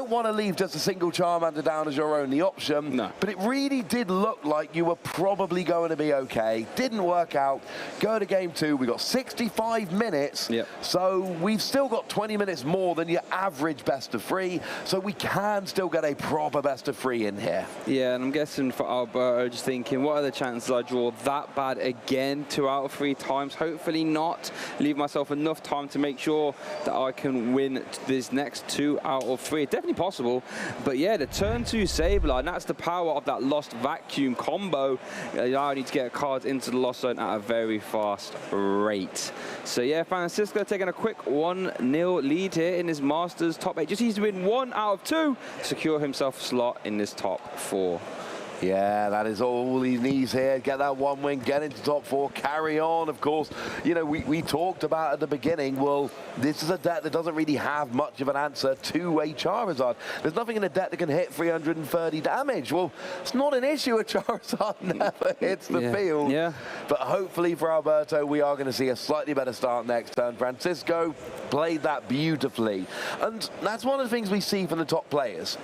want to leave just a single Charmander down as your only option. No. But it really did look like you were probably going to be okay. Didn't work out. Go to game 2. We got 65 minutes. Yep. So we've still got 20 minutes more than your average best of 3. So we can still get a proper best of 3 in here. Yeah, and I'm guessing for Alberto, just thinking, what are the chances I draw that bad again 2 out of 3 times? Hopefully not. Leave myself enough time to make sure that I can win this next 2 out of 3. Definitely possible, but yeah, the turn 2 Sableye, and that's the power of that Lost Vacuum combo. I need to get cards into the Lost Zone at a very fast rate. So yeah, Francisco taking a quick 1-0 lead here in his Masters top 8. Just needs to win 1 out of 2 to secure himself a slot in this top 4. Yeah, that is all he needs here. Get that 1 win, get into top 4, carry on. Of course, you know, we talked about at the beginning, well, this is a deck that doesn't really have much of an answer to a Charizard. There's nothing in a deck that can hit 330 damage. Well, it's not an issue. A Charizard never hits the field. Yeah. But hopefully for Alberto, we are going to see a slightly better start next turn. Francisco played that beautifully. And that's one of the things we see from the top players.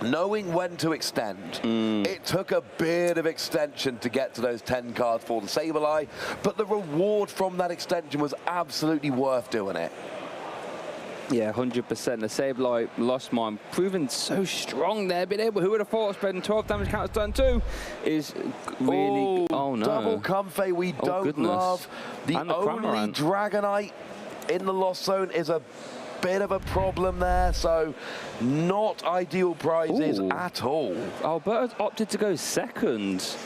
knowing when to extend. It took a bit of extension to get to those 10 cards for the Sableye, but the reward from that extension was absolutely worth doing it. Yeah, 100%. The Sableye lost mine, proving so strong there. Being able, who would have thought, spreading 12 damage counters turn 2 is really. Oh no. Double Comfey we don't love. The only Dragonite in the Lost Zone is a bit of a problem there, so not ideal prizes at all. Alberto's opted to go second.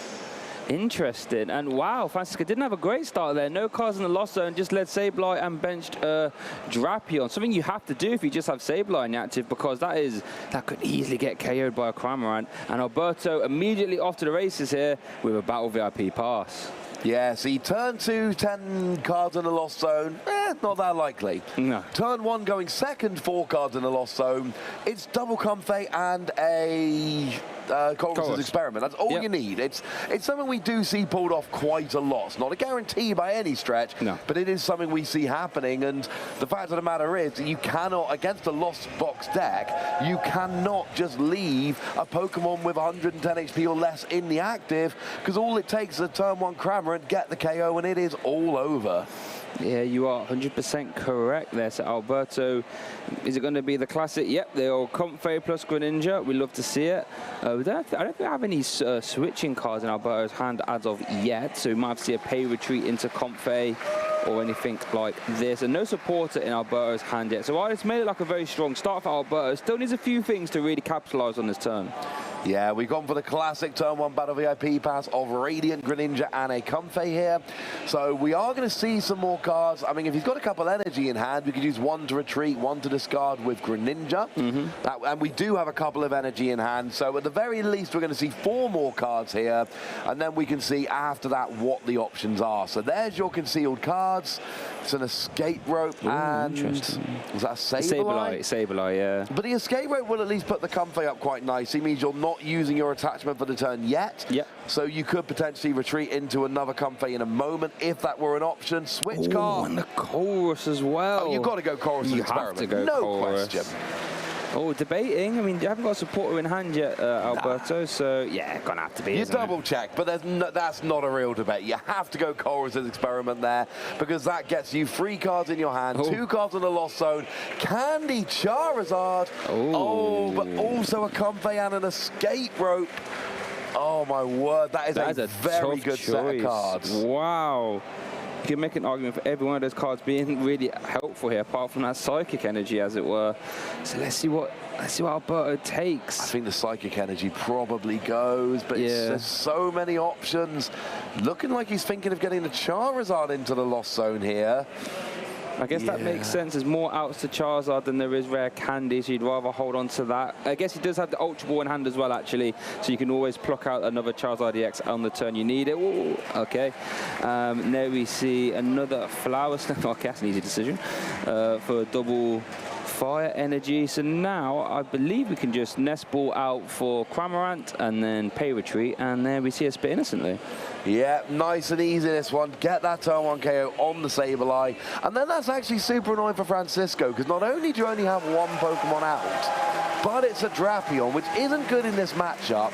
Interesting. And wow, Francisco didn't have a great start there. No cards in the Lost Zone, just led Sableye and benched Drapion. Something you have to do if you just have Sableye in the active, because that could easily get KO'd by a Cramorant. And Alberto immediately off to the races here with a Battle VIP pass. Yeah, so turn 2, 10 cards in the Lost Zone, not that likely. No. Turn 1 going second, 4 cards in the Lost Zone. It's double Comfey and a Chorus's Experiment. That's all you need. It's something we do see pulled off quite a lot. It's not a guarantee by any stretch, but it is something we see happening. And the fact of the matter is that you cannot, against a Lost Box deck, you cannot just leave a Pokemon with 110 HP or less in the active, because all it takes is a turn 1 Cramorant, get the KO, and it is all over. Yeah, you are 100% correct there. So Alberto, is it going to be the classic? Yep, the old Comfey plus Greninja. We love to see it. I don't think we have any switching cards in Alberto's hand as of yet, so we might have to see a pay retreat into Comfey or anything like this. And no supporter in Alberto's hand yet. So while it's made it like a very strong start for Alberto, still needs a few things to really capitalize on this turn. Yeah, we've gone for the classic turn 1 Battle VIP pass of Radiant, Greninja, and a Comfey here. So we are going to see some more cards. I mean, if he's got a couple energy in hand, we could use 1 to retreat, 1 to discard with Greninja. And we do have a couple of energy in hand. So at the very least, we're going to see 4 more cards here. And then we can see after that what the options are. So there's your concealed cards. It's an escape rope. And is that a Sableye? Sableye, yeah. But the escape rope will at least put the Comfey up quite nice. It means you're not using your attachment for the turn yet. So you could potentially retreat into another Comfey in a moment if that were an option. Switch card. And the Chorus as well. Oh, you've got to go Chorus's Experiment. Have to go no Chorus. question. Oh, debating. I mean, you haven't got a supporter in hand yet, Alberto, so yeah, gonna have to be. You double check, but that's not a real debate. You have to go Chorus's Experiment there, because that gets you 3 cards in your hand, 2 cards in the Lost Zone, Candy Charizard, but also a Comfey and an escape rope. Oh my word, that is a very good set of cards. Wow. You can make an argument for every one of those cards being really helpful here, apart from that psychic energy, as it were. So let's see what Alberto takes. I think the psychic energy probably goes, but there's so many options. Looking like he's thinking of getting the Charizard into the Lost Zone here. I guess that makes sense. There's more outs to Charizard than there is rare candy, so you'd rather hold on to that. I guess he does have the Ultra Ball in hand as well, actually, so you can always pluck out another Charizard EX on the turn you need it. Ooh, okay. Now we see another Flower Slam. Okay, that's an easy decision for a double fire energy. So now I believe we can just Nest Ball out for Cramorant and then pay retreat, and there we see a Spit Innocently. Yeah, nice and easy this one. Get that turn 1 KO on the Sableye. And then that's actually super annoying for Francisco, because not only do you only have 1 Pokemon out, but it's a Drapion, which isn't good in this matchup,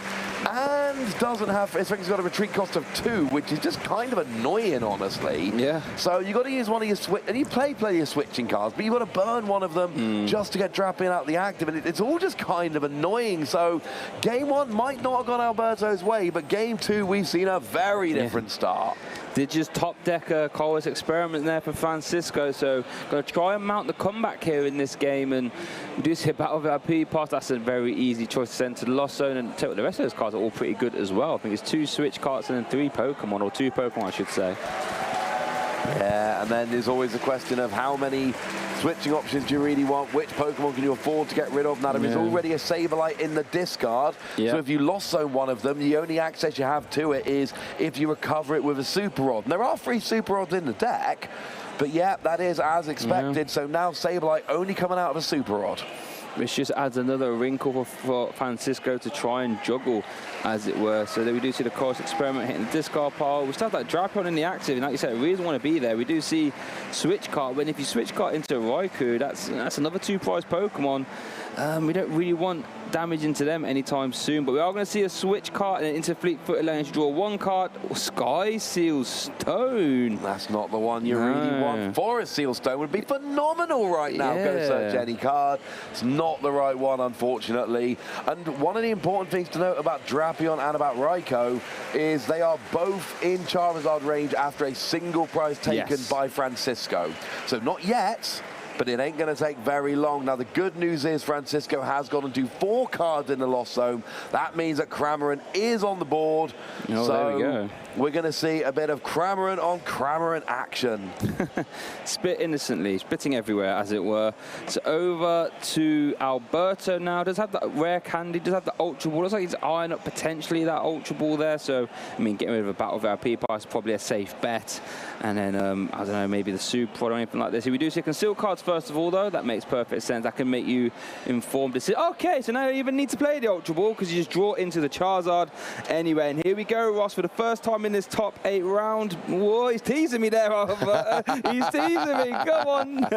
and doesn't have, it's got a retreat cost of 2, which is just kind of annoying, honestly. Yeah. So you've got to use one of your and you play your switching cards, but you've got to burn one of them just to get Drapion out the active, and it's all just kind of annoying. So game 1 might not have gone Alberto's way, but game 2 we've seen a very different start. Did just top deck a Chorus Experiment there for Francisco, so going to try and mount the comeback here in this game, and we do see a Battle VIP pass. That's a very easy choice to send to the Lost Zone, and the rest of those cards are all pretty good as well. I think it's 2 switch cards and then 3 Pokemon, or 2 Pokemon I should say. Yeah, and then there's always a question of how many switching options do you really want? Which Pokemon can you afford to get rid of? Now, there is already a Sableye in the discard, so if you Lost Zone one of them, the only access you have to it is if you recover it with a Super Rod. And there are 3 Super Rods in the deck, but yeah, that is as expected. So now Sableye only coming out of a Super Rod. Which just adds another wrinkle for Francisco to try and juggle, as it were. So there we do see the Chorus Experiment hitting the discard pile. We still have that Drapion in the active, and like you said, it really doesn't want to be there. We do see switch card, but if you switch card into Raikou, that's another 2 prize Pokemon. We don't really want damage into them anytime soon. But we are going to see a switch card and into fleet-footed lane to draw one card. Sky Seal Stone. That's not the one you really want. Forest Seal Stone would be phenomenal right now. Go search any card. It's not the right one, unfortunately. And one of the important things to note about Drapion and about Raikou is they are both in Charizard range after a single prize taken by Francisco. So not yet, but it ain't going to take very long. Now, the good news is Francisco has gone into 4 cards in the Lost Zone. That means that Cramorant is on the board. Oh, so there we go. We're going to see a bit of Cramorant on Cramorant action. Spit innocently, spitting everywhere, as it were. So over to Alberto now. Does have that rare candy, does have the Ultra Ball. Looks like he's eyeing up potentially that Ultra Ball there. So, I mean, getting rid of a Battle VIP pass is probably a safe bet. And then, I don't know, maybe the Super or anything like this. If we do see concealed cards, first of all, though, that makes perfect sense. That can make you informed decision. Okay, so now you even need to play the Ultra Ball because you just draw into the Charizard anyway. And here we go, Ross, for the first time in this top 8 round. Whoa, he's teasing me there, he's teasing me, come on.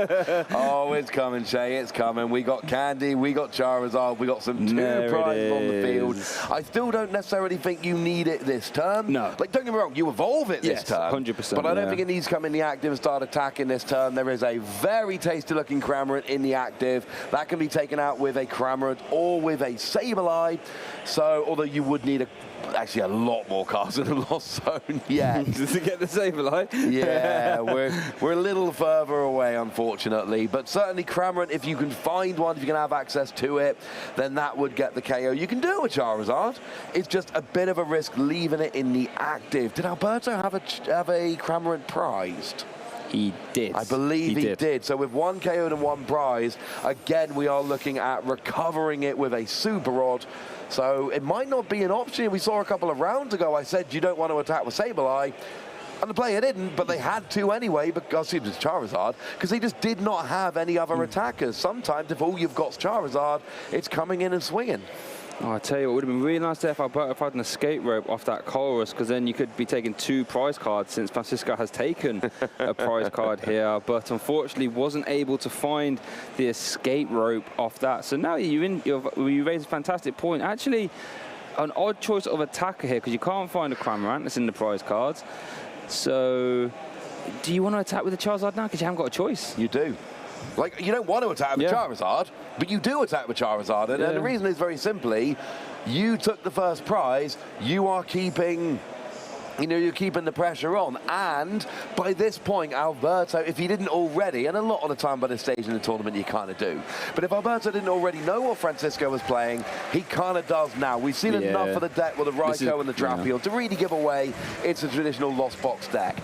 Oh, it's coming, Shay, it's coming. We got Candy, we got Charizard, we got some 2 prizes on the field. I still don't necessarily think you need it this turn. No. Like, don't get me wrong, you evolve it this turn. 100%. But I don't think it needs to come in the active and start attacking this turn. There is a very tasty looking Cramorant in the active. That can be taken out with a Cramorant or with a Sableye. So, although you would need actually a lot more cards in the Lost Zone yet. to get the Sableye? Yeah, we're a little further away, unfortunately. But certainly Cramorant, if you can find one, if you can have access to it, then that would get the KO. You can do it with Charizard. It's just a bit of a risk leaving it in the active. Did Alberto have a Cramorant prized? He did. I believe he did. So with 1 KO and 1 prize, again, we are looking at recovering it with a Super Rod. So it might not be an option. We saw a couple of rounds ago, I said you don't want to attack with Sableye. And the player didn't, but they had to anyway, because it was Charizard, because they just did not have any other attackers. Sometimes if all you've got is Charizard, it's coming in and swinging. Oh, I tell you what, it would have been really nice there if Alberto had an escape rope off that Colrus, because then you could be taking 2 prize cards, since Francisco has taken a prize card here, but unfortunately wasn't able to find the escape rope off that. So now you raise a fantastic point. Actually, an odd choice of attacker here, because you can't find a Cramorant that's in the prize cards. So, do you want to attack with the Charizard now, because you haven't got a choice? You do. Like, you don't want to attack with Charizard, but you do attack with Charizard. And the reason is very simply, you took the first prize, you are keeping, you're keeping the pressure on. And by this point, Alberto, if he didn't already, and a lot of the time by this stage in the tournament you kind of do, but if Alberto didn't already know what Francisco was playing, he kind of does now. We've seen enough of the deck with the Raikou and the Drapion to really give away it's a traditional Lost Box deck.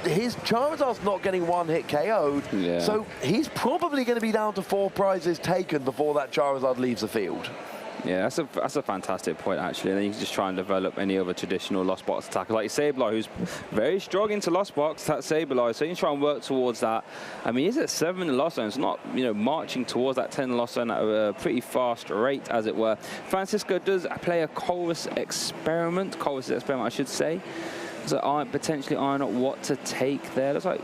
His Charizard's not getting 1-hit KO'd, so he's probably going to be down to 4 prizes taken before that Charizard leaves the field. Yeah, that's a fantastic point, actually. And then you can just try and develop any other traditional Lost Box attacker, like Sableye, who's very strong into Lost Box, that Sableye. So you can try and work towards that. I mean, he's at 7 in the Lost Zone. It's not, marching towards that 10 in the Lost Zone at a pretty fast rate, as it were. Francisco does play a Colrus Experiment, I should say. So I'm potentially eyeing up what to take there. Looks like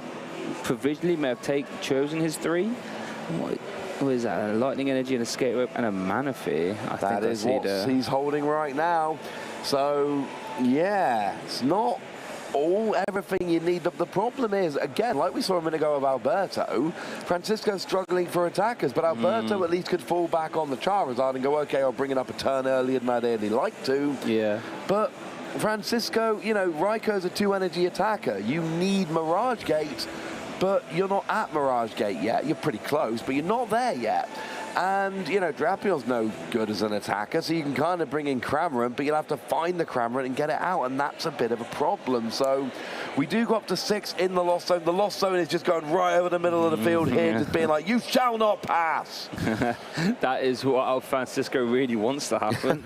provisionally may have chosen his 3. What is that? A Lightning Energy, an Escape Rope, and a Manaphy. That is what he's holding right now. So, yeah, it's not everything you need. The problem is, again, like we saw a minute ago of Alberto, Francisco's struggling for attackers, but Alberto at least could fall back on the Charizard and go, okay, I'll bring it up a turn earlier than I'd really like to. Yeah. But Francisco, Raikou's a 2-energy attacker. You need Mirage Gate, but you're not at Mirage Gate yet. You're pretty close, but you're not there yet. And, Drapion's no good as an attacker, so you can kind of bring in Cramorant, but you'll have to find the Cramorant and get it out, and that's a bit of a problem. So we do go up to 6 in the Lost Zone. The Lost Zone is just going right over the middle of the field here, just being like, you shall not pass. That is what Francisco really wants to happen.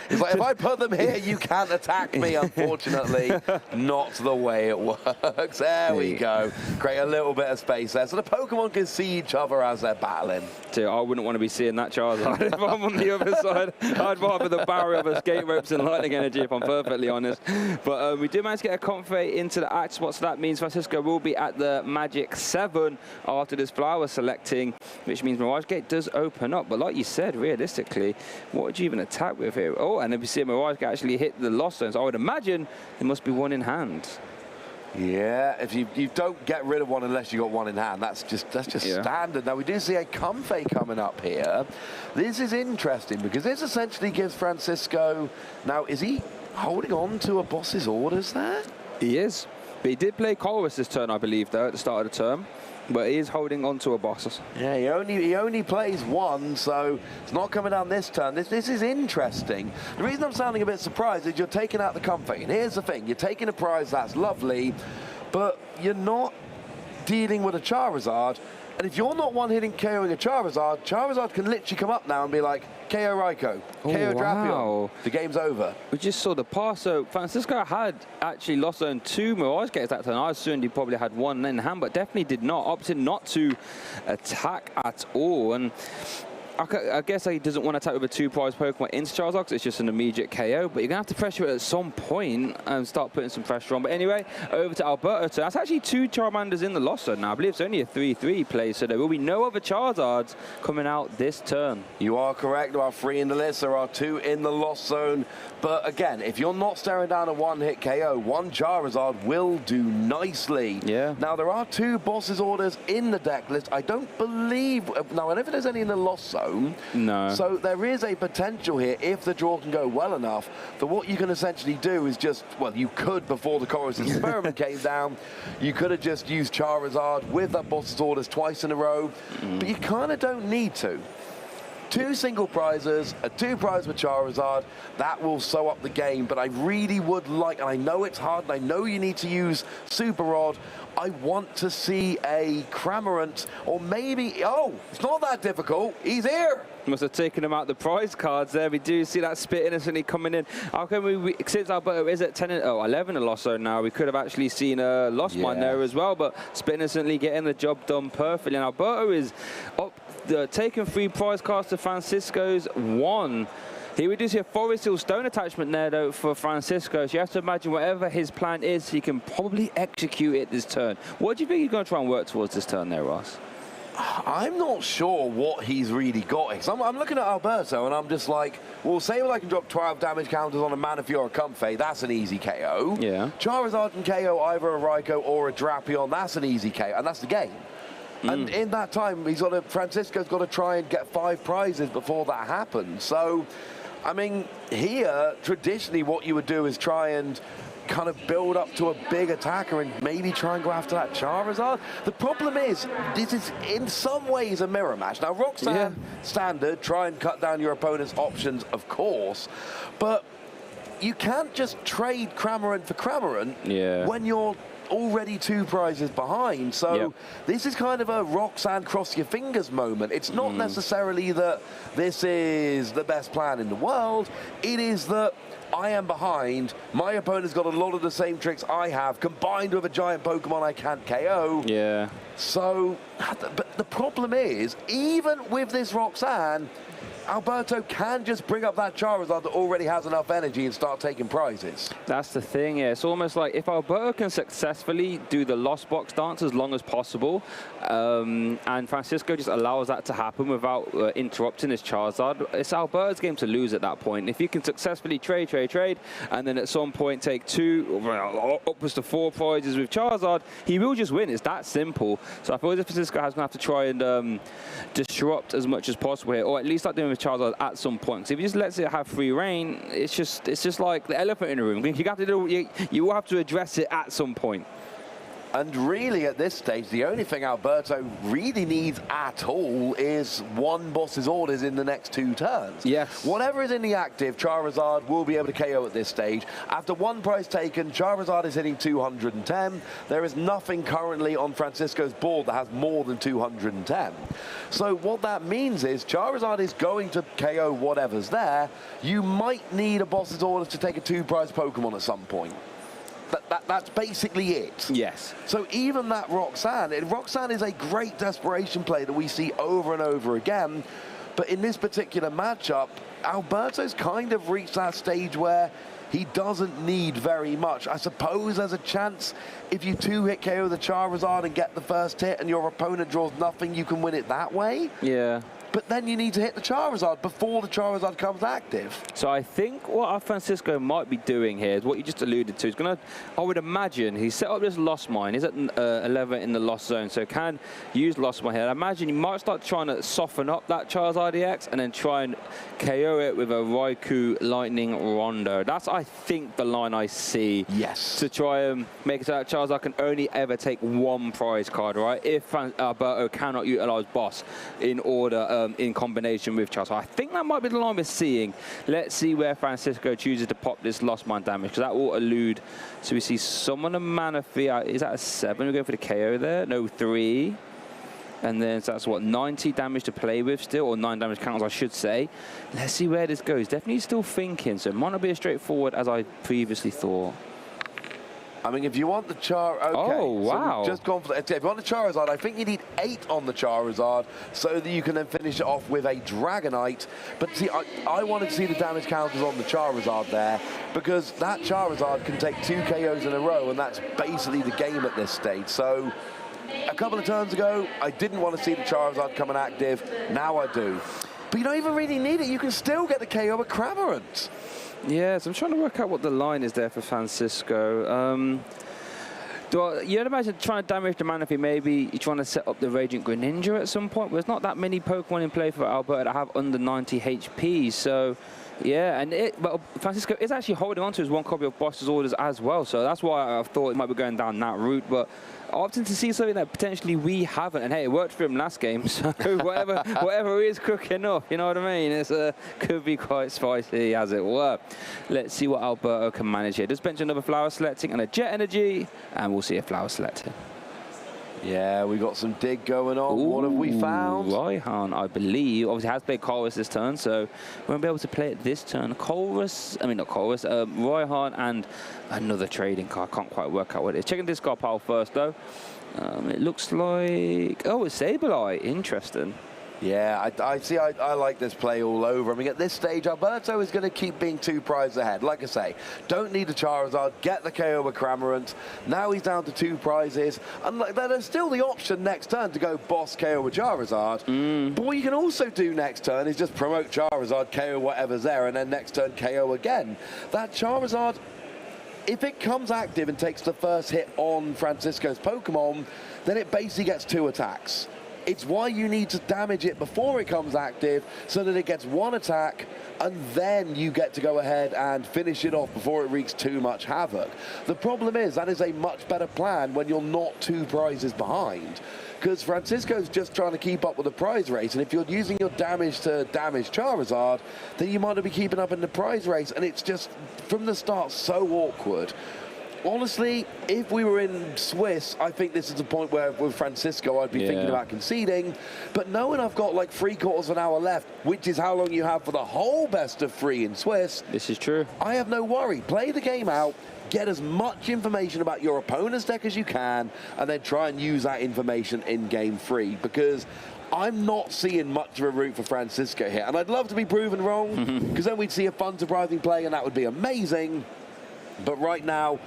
It's like, if I put them here, you can't attack me, unfortunately. Not the way it works. There we go. Create a little bit of space there, so the Pokemon can see each other as they're battling. I wouldn't want to be seeing that Charizard if I'm on the other side. I'd rather the barrier of escape ropes and Lightning Energy, if I'm perfectly honest. But we do manage to get a Comfort into into the act spot, so that means Francisco will be at the Magic 7 after this flower selecting, which means Mirage Gate does open up. But like you said, realistically, what would you even attack with here? Oh, and if you see Mirage Gate actually hit the Lost Zone, so I would imagine there must be one in hand. Yeah, if you don't get rid of one unless you got one in hand, that's just standard. Now we do see a Comfey coming up here. This is interesting because this essentially gives Francisco. Now, is he holding on to a boss's orders there? He is, but he did play Colress this turn, I believe, though, at the start of the term. But he is holding on to a boss. Yeah, he only plays one, so it's not coming down this turn. This is interesting. The reason I'm sounding a bit surprised is you're taking out the Comfey. And here's the thing, you're taking a prize, that's lovely, but you're not dealing with a Charizard. And if you're not one-hitting KOing a Charizard, Charizard can literally come up now and be like, KO Raikou, KO Drapion, the game's over. We just saw the pass, so Francisco had actually lost zone 2 Mirage Gates that turn. I assumed he probably had one in hand, but definitely did not, opted not to attack at all. And I guess he doesn't want to attack with a 2-prize Pokemon into Charizard because it's just an immediate KO, but you're going to have to pressure it at some point and start putting some pressure on. But anyway, over to Alberto. So that's actually 2 Charmanders in the Lost Zone now. I believe it's only a 3-3 play, so there will be no other Charizards coming out this turn. You are correct. There are 3 in the list. There are 2 in the Lost Zone. But again, if you're not staring down a one-hit KO, one Charizard will do nicely. Yeah. Now, there are 2 bosses orders in the deck list. I don't believe... Now, I don't think there's any in the Lost Zone. No. So there is a potential here, if the draw can go well enough, that what you can essentially do is just... Well, you could, before the Chorus Experiment came down, you could have just used Charizard with that boss's orders twice in a row. But you kind of don't need to. 2 single prizes, a 2-prize with Charizard, that will sew up the game, but I really would like, and I know it's hard, and I know you need to use Super Rod, I want to see a Cramorant, or maybe, oh, it's not that difficult, he's here! Must have taken him out the prize cards there. We do see that Spit Innocently coming in. How can we since Alberto is at 11 a Lost Zone now, we could have actually seen a Lost Mine there as well, but Spit Innocently getting the job done perfectly, and Alberto is up, taking 3 prize cards to Francisco's 1. Here we do see a Forest Hill Stone attachment there, though, for Francisco. So you have to imagine whatever his plan is, he can probably execute it this turn. What do you think he's going to try and work towards this turn there, Ross? I'm not sure what he's really got. I'm looking at Alberto, and I'm just like, well, say I can drop 12 damage counters on a Manaphy or a Comfey, that's an easy KO. Yeah. Charizard can KO either a Raikou or a Drapion, that's an easy KO, and that's the game. And in that time, Francisco's got to try and get 5 prizes before that happens. So, I mean, here, traditionally, what you would do is try and kind of build up to a big attacker and maybe try and go after that Charizard. The problem is, this is in some ways a mirror match. Now, Roxanne, standard, try and cut down your opponent's options, of course, but you can't just trade Cramorant for Cramorant when you're already 2 prizes behind. So this is kind of a Roxanne cross your fingers moment. It's not necessarily that this is the best plan in the world. It is that I am behind. My opponent's got a lot of the same tricks I have, combined with a giant Pokemon I can't KO. Yeah. So, but the problem is, even with this Roxanne, Alberto can just bring up that Charizard that already has enough energy and start taking prizes. That's the thing, yeah. It's almost like if Alberto can successfully do the Lost Box dance as long as possible, and Francisco just allows that to happen without interrupting his Charizard, it's Alberto's game to lose at that point. If he can successfully trade, and then at some point take 2, upwards to 4 prizes with Charizard, he will just win. It's that simple. So I feel as if Francisco has going to have to try and disrupt as much as possible here, or at least start doing with Charizard at some point. Because if he just lets it have free reign, it's just like the elephant in the room. You will have to address it at some point. And really, at this stage, the only thing Alberto really needs at all is 1 boss's orders in the next 2 turns. Yes. Whatever is in the active, Charizard will be able to KO at this stage. After 1 prize taken, Charizard is hitting 210. There is nothing currently on Francisco's board that has more than 210. So what that means is Charizard is going to KO whatever's there. You might need a boss's orders to take a 2-prize Pokemon at some point. That's basically it. Yes. So even that Roxanne is a great desperation play that we see over and over again. But in this particular matchup, Alberto's kind of reached that stage where He doesn't need very much. I suppose there's a chance if you 2-hit KO the Charizard and get the first hit and your opponent draws nothing, you can win it that way. Yeah. But then you need to hit the Charizard before the Charizard comes active. So I think what our Francisco might be doing here is what you just alluded to. He's going to, I would imagine, he set up this Lost Mine. He's at 11 in the Lost Zone, so can use Lost Mine here. I imagine he might start trying to soften up that Charizard EX and then try and KO it with a Raikou Lightning Rondo. That's, I think, the line I see. Yes. To try and make it so that Charizard can only ever take one prize card, right? If Alberto cannot utilize Boss in order, in combination with Charizard. I think that might be the line we're seeing. Let's see where Francisco chooses to pop this Lost Mine damage, because that will allude. So we see Summon a Manaphy. Is that a 7? We're going for the KO there. No, 3. And then so that's what, 90 damage to play with still, or 9 damage counters, I should say. Let's see where this goes. Definitely still thinking, so it might not be as straightforward as I previously thought. I mean, if you want the Okay. Oh, wow. So just gone for if you want the Charizard, I think you need 8 on the Charizard so that you can then finish it off with a Dragonite. But see, I wanted to see the damage counters on the Charizard there, because that Charizard can take 2 KOs in a row, and that's basically the game at this stage. So a couple of turns ago, I didn't want to see the Charizard coming active. Now I do. But you don't even really need it. You can still get the KO with Cramorant. Yeah, so I'm trying to work out what the line is there for Francisco. You'd imagine trying to damage the Manaphy, maybe you're trying to set up the Radiant Greninja at some point. There's not that many Pokemon in play for Alberto that have under 90 HP, so yeah, but Francisco is actually holding on to his 1 copy of Boss's Orders as well, so that's why I thought it might be going down that route, but opting to see something that potentially we haven't, and hey, it worked for him last game, so whatever is cooking up, you know what I mean? It could be quite spicy, as it were. Let's see what Alberto can manage here. Just bench another Flower Selecting and a Jet Energy, and we'll see a Flower Selecting. Yeah, we got some dig going on. What have we found? Raihan, I believe, obviously has played Colress this turn, so we won't be able to play it this turn. Raihan and another trading card. Can't quite work out what it is. Checking discard pile first, though. It looks like, oh, it's Sableye. Interesting. Yeah, I like this play all over. I mean, at this stage, Alberto is going to keep being 2 prizes ahead. Like I say, don't need the Charizard, get the KO with Cramorant. Now he's down to 2 prizes. And there's still the option next turn to go Boss KO with Charizard. But what you can also do next turn is just promote Charizard, KO whatever's there, and then next turn KO again. That Charizard, if it comes active and takes the first hit on Francisco's Pokemon, then it basically gets 2 attacks. It's why you need to damage it before it comes active, so that it gets 1 attack, and then you get to go ahead and finish it off before it wreaks too much havoc. The problem is that is a much better plan when you're not 2 prizes behind, because Francisco's just trying to keep up with the prize race, and if you're using your damage to damage Charizard, then you might not be keeping up in the prize race, and it's just, from the start, so awkward. Honestly, if we were in Swiss, I think this is the point where with Francisco I'd be thinking about conceding. But knowing I've got like 3/4 of an hour left, which is how long you have for the whole best of 3 in Swiss. This is true. I have no worry. Play the game out, get as much information about your opponent's deck as you can, and then try and use that information in game 3, because I'm not seeing much of a route for Francisco here. And I'd love to be proven wrong, because then we'd see a fun, surprising play, and that would be amazing. But right now,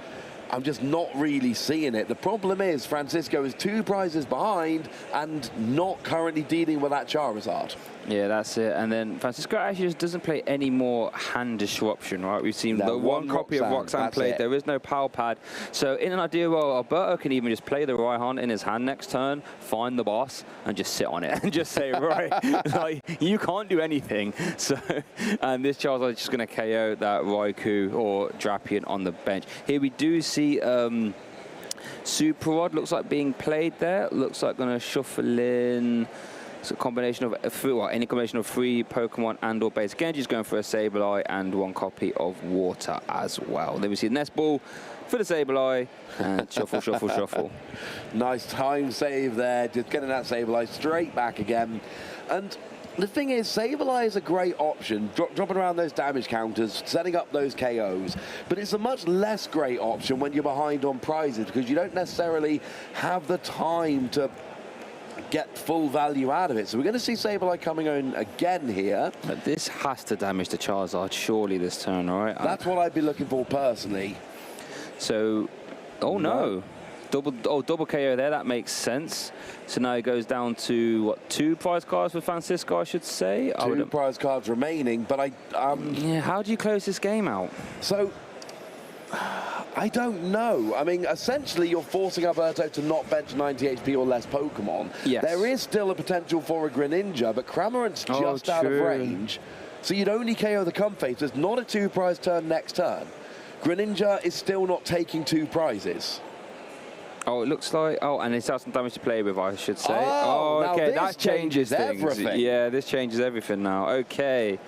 I'm just not really seeing it. The problem is Francisco is 2 prizes behind and not currently dealing with that Charizard. Yeah, that's it. And then Francisco actually just doesn't play any more hand disruption, right? We've seen the 1 copy of Roxanne played. There is no Power Pad. So in an ideal world, Alberto can even just play the Raihan in his hand next turn, find the boss, and just sit on it and just say, right, like, you can't do anything. So, and this Charizard is just going to KO that Raikou or Drapion on the bench. Here we do see Super Rod looks like being played there. Looks like going to shuffle in. It's a combination of any combination of 3 Pokemon and or base. Genji's going for a Sableye and 1 copy of Water as well. Then we see Nest Ball for the Sableye and shuffle, shuffle, shuffle. Nice time save there, just getting that Sableye straight back again. And the thing is, Sableye is a great option, dropping around those damage counters, setting up those KOs, but it's a much less great option when you're behind on prizes, because you don't necessarily have the time to get full value out of it. So we're going to see Sableye coming on again here. But this has to damage the Charizard surely this turn, right? That's what I'd be looking for personally. So, oh no. Double KO there, that makes sense. So now it goes down to, what, 2 prize cards for Francisco, I should say? 2 prize cards remaining, but yeah, how do you close this game out? So, I don't know. I mean, essentially, you're forcing Alberto to not bench 90 HP or less Pokemon. Yes. There is still a potential for a Greninja, but Cramorant's just out of range. So you'd only KO the Comfey. There's not a 2 prize turn next turn. Greninja is still not taking 2 prizes. Oh, it looks like... Oh, and it's has some damage to play with, I should say. Oh, okay, now that changes things. everything. Yeah, this changes everything now. Okay.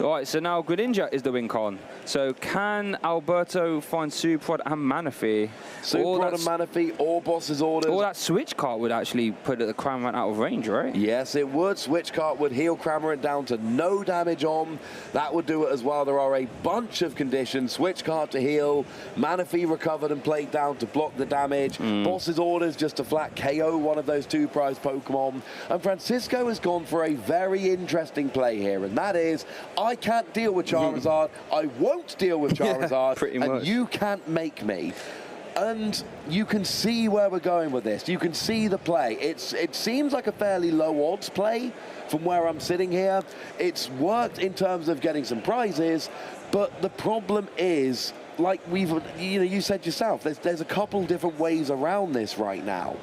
All right, so now Greninja is the win con. So can Alberto find Superrod and Manaphy? Superrod and Manaphy or Boss's Orders. Or that Switch Cart would actually put the Cramorant out of range, right? Yes, it would. Switch Cart would heal Cramorant down to no damage on. That would do it as well. There are a bunch of conditions. Switch Cart to heal. Manaphy recovered and played down to block the damage. Boss's Orders just to flat KO one of those 2 prize Pokemon. And Francisco has gone for a very interesting play here, and that is, I can't deal with Charizard. I won't deal with Charizard. Pretty much. And you can't make me. And you can see where we're going with this. You can see the play. It seems like a fairly low odds play from where I'm sitting here. It's worked in terms of getting some prizes, but the problem is, like you said yourself, there's a couple different ways around this right now.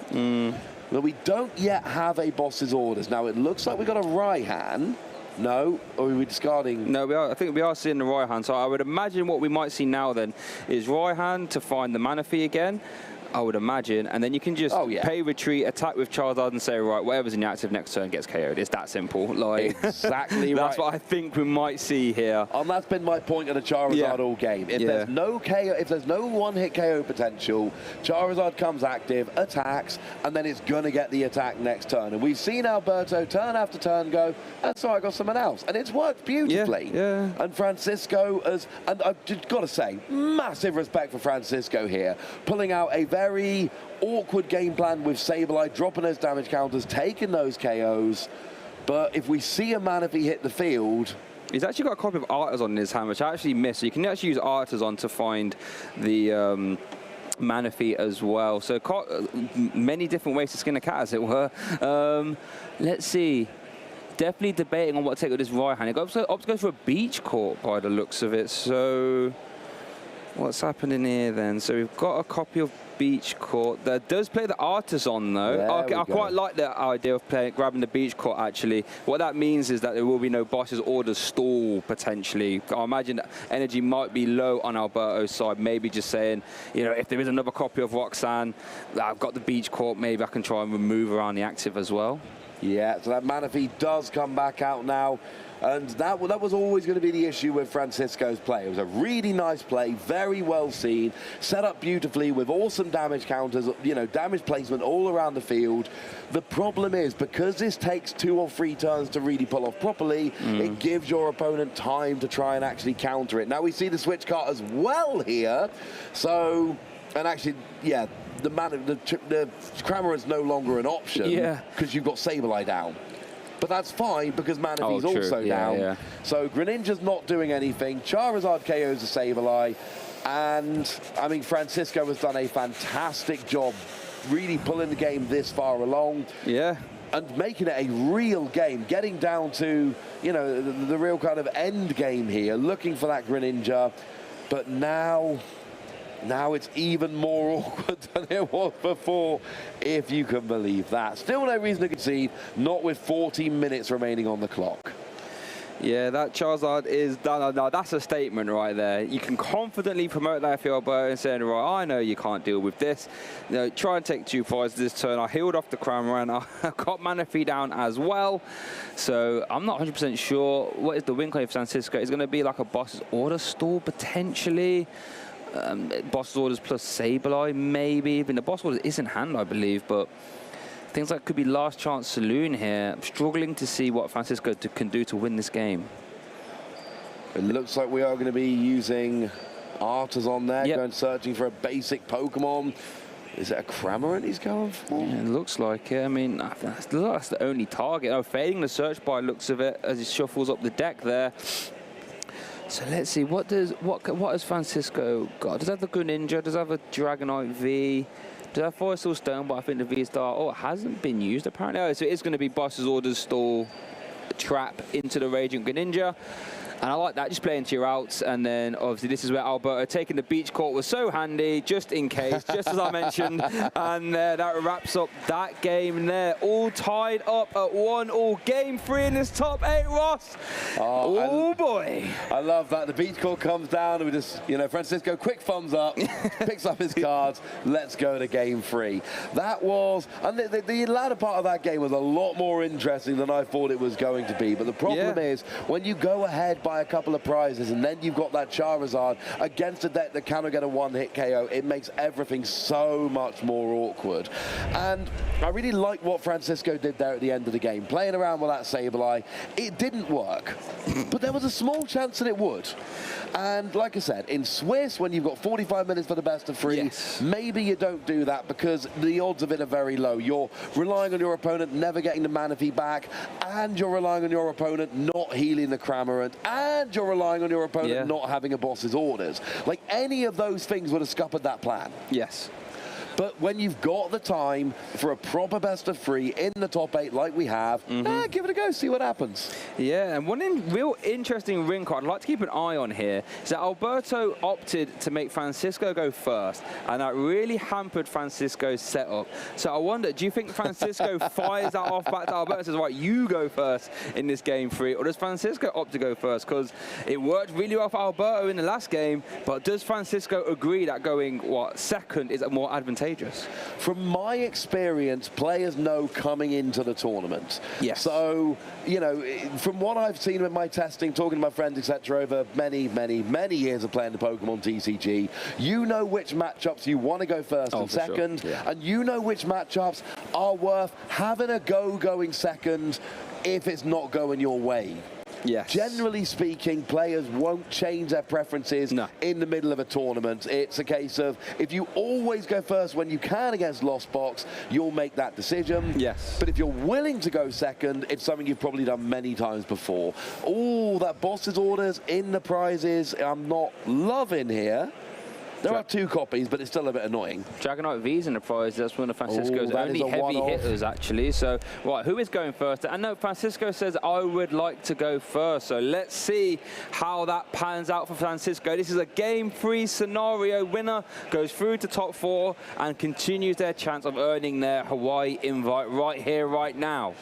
But we don't yet have a Boss's Orders. Now it looks like we got a Raihan. No, or are we discarding? No, we are. I think we are seeing the Raihan. So I would imagine what we might see now then is Raihan to find the Manaphy again. I would imagine, and then you can just pay retreat, attack with Charizard, and say, right, whatever's in the active next turn gets KO'd. It's that simple. Like exactly right. That's what I think we might see here. And that's been my point of the Charizard all game. If there's no KO, if there's no one-hit KO potential, Charizard comes active, attacks, and then it's gonna get the attack next turn. And we've seen Alberto turn after turn go, that's all right, I got someone else, and it's worked beautifully. Yeah. And Francisco and I've just got to say, massive respect for Francisco here, pulling out a very awkward game plan with Sableye, dropping those damage counters, taking those KOs. But if we see a Manaphy hit the field... He's actually got a copy of Artazon in his hand, which I actually missed. So you can actually use Artazon to find the Manaphy as well. So many different ways to skin a cat, as it were. Let's see. Definitely debating on what to take with this Raihan. It opts to go for a Beach Court by the looks of it. So what's happening here then? So we've got a copy of Beach Court that does play the Artazon though. I quite like the idea of grabbing the Beach Court actually. What that means is that there will be no Boss's Orders stall potentially. I imagine that energy might be low on Alberto's side, maybe just saying, you know, if there is another copy of Roxanne, I've got the Beach Court, maybe I can try and remove around the active as well. Yeah, so that Manaphy does come back out now. And that was always going to be the issue with Francisco's play. It was a really nice play, very well seen, set up beautifully with awesome damage counters, you know, damage placement all around the field. The problem is, because this takes 2 or 3 turns to really pull off properly, it gives your opponent time to try and actually counter it. Now we see the Switch Cart as well here. So, and actually, yeah, the Cramorant's no longer an option because you've got Sableye down. But that's fine because Manaphy's also down. So Greninja's not doing anything. Charizard KOs a Sableye. And, I mean, Francisco has done a fantastic job really pulling the game this far along. And making it a real game, getting down to, you know, the real kind of end game here, looking for that Greninja. But now it's even more awkward than it was before, if you can believe that. Still no reason to concede, not with 14 minutes remaining on the clock. Yeah, that Charizard is done. No, that's a statement right there. You can confidently promote that if you're Alberto and saying, right, I know you can't deal with this. You know, try and take 2 prizes this turn. I healed off the Cramorant. I got Manaphy down as well. So I'm not 100% sure. What is the win claim for Francisco? It's going to be like a Boss's Order stall potentially. Boss's Orders plus Sableye, maybe. I mean, the Boss Orders is in hand, I believe, but things like could be Last Chance Saloon here. I'm struggling to see what Francisco can do to win this game. It looks like we are going to be using Artazon there, going searching for a basic Pokemon. Is it a Cramorant he's going for? Yeah, it looks like it. I mean, that's the only target. Oh, fading the search by looks of it as he shuffles up the deck there. So let's see, what has Francisco got? Does he have the Greninja? Does he have a Dragonite V? Does he have Forest Stone? But I think the V-Star, oh, it hasn't been used apparently. Oh, so it is going to be Boss's Orders Stall Trap into the Radiant Greninja. And I like that, just play into your outs. And then, obviously, this is where Alberto taking the beach court was so handy, just in case, just as I mentioned. And that wraps up that game there. All tied up at 1-1. Game 3 in this top 8, Ross. Oh boy. I love that. The beach court comes down, and we just, you know, Francisco, quick thumbs up, picks up his cards. Let's go to game 3. That was, and the latter part of that game was a lot more interesting than I thought it was going to be. But the problem is, when you go ahead by a couple of prizes and then you've got that Charizard against a deck that cannot get a one-hit KO, it makes everything so much more awkward. And I really like what Francisco did there at the end of the game, playing around with that Sableye. It didn't work, but there was a small chance that it would. And like I said, in Swiss, when you've got 45 minutes for the best of 3, maybe you don't do that because the odds of it are very low. You're relying on your opponent never getting the Manaphy back, and you're relying on your opponent not healing the Cramorant, and you're relying on your opponent not having a Boss's Orders. Like, any of those things would have scuppered that plan. Yes. But when you've got the time for a proper best of 3 in the top 8 like we have, give it a go, see what happens. Yeah, and one real interesting ring card I'd like to keep an eye on here is that Alberto opted to make Francisco go first, and that really hampered Francisco's setup. So I wonder, do you think Francisco fires that off back to Alberto and says, right, you go first in this game 3, or does Francisco opt to go first? Because it worked really well for Alberto in the last game, but does Francisco agree that going, second is more advantageous? From my experience, players know coming into the tournament. Yes. So, you know, from what I've seen with my testing, talking to my friends, etc., over many, many, many years of playing the Pokemon TCG, you know which matchups you want to go first and second, and you know which matchups are worth having a go going second if it's not going your way. Yes. Generally speaking, players won't change their preferences in the middle of a tournament. It's a case of, if you always go first when you can against Lost Box, you'll make that decision. Yes. But if you're willing to go second, it's something you've probably done many times before. Oh, that Boss's Orders in the prizes, I'm not loving here. There are 2 copies, but it's still a bit annoying. Dragonite V's in the prize. That's one of Francisco's only heavy hitters, actually. So, right, who is going first? I know Francisco says, I would like to go first. So let's see how that pans out for Francisco. This is a game 3 scenario. Winner goes through to top 4 and continues their chance of earning their Hawaii invite right here, right now.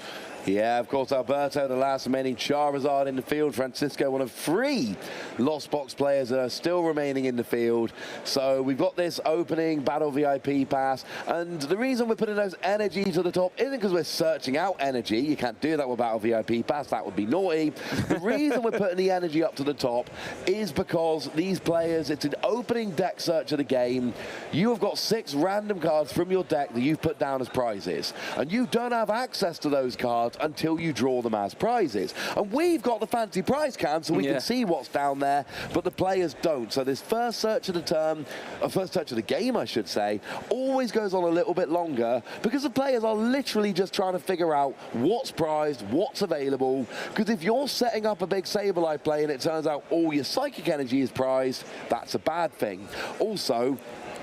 Yeah, of course, Alberto, the last remaining Charizard in the field. Francisco, one of 3 Lost Box players that are still remaining in the field. So we've got this opening Battle VIP pass. And the reason we're putting those energy to the top isn't because we're searching out energy. You can't do that with Battle VIP pass. That would be naughty. The reason we're putting the energy up to the top is because these players, it's an opening deck search of the game. You have got 6 random cards from your deck that you've put down as prizes. And you don't have access to those cards until you draw them as prizes. And we've got the fancy prize cam so we can see what's down there, but the players don't. So this first search of the term, first search of the game, I should say, always goes on a little bit longer because the players are literally just trying to figure out what's prized, what's available. Because if you're setting up a big Sableye play and it turns out all your Psychic Energy is prized, that's a bad thing. Also,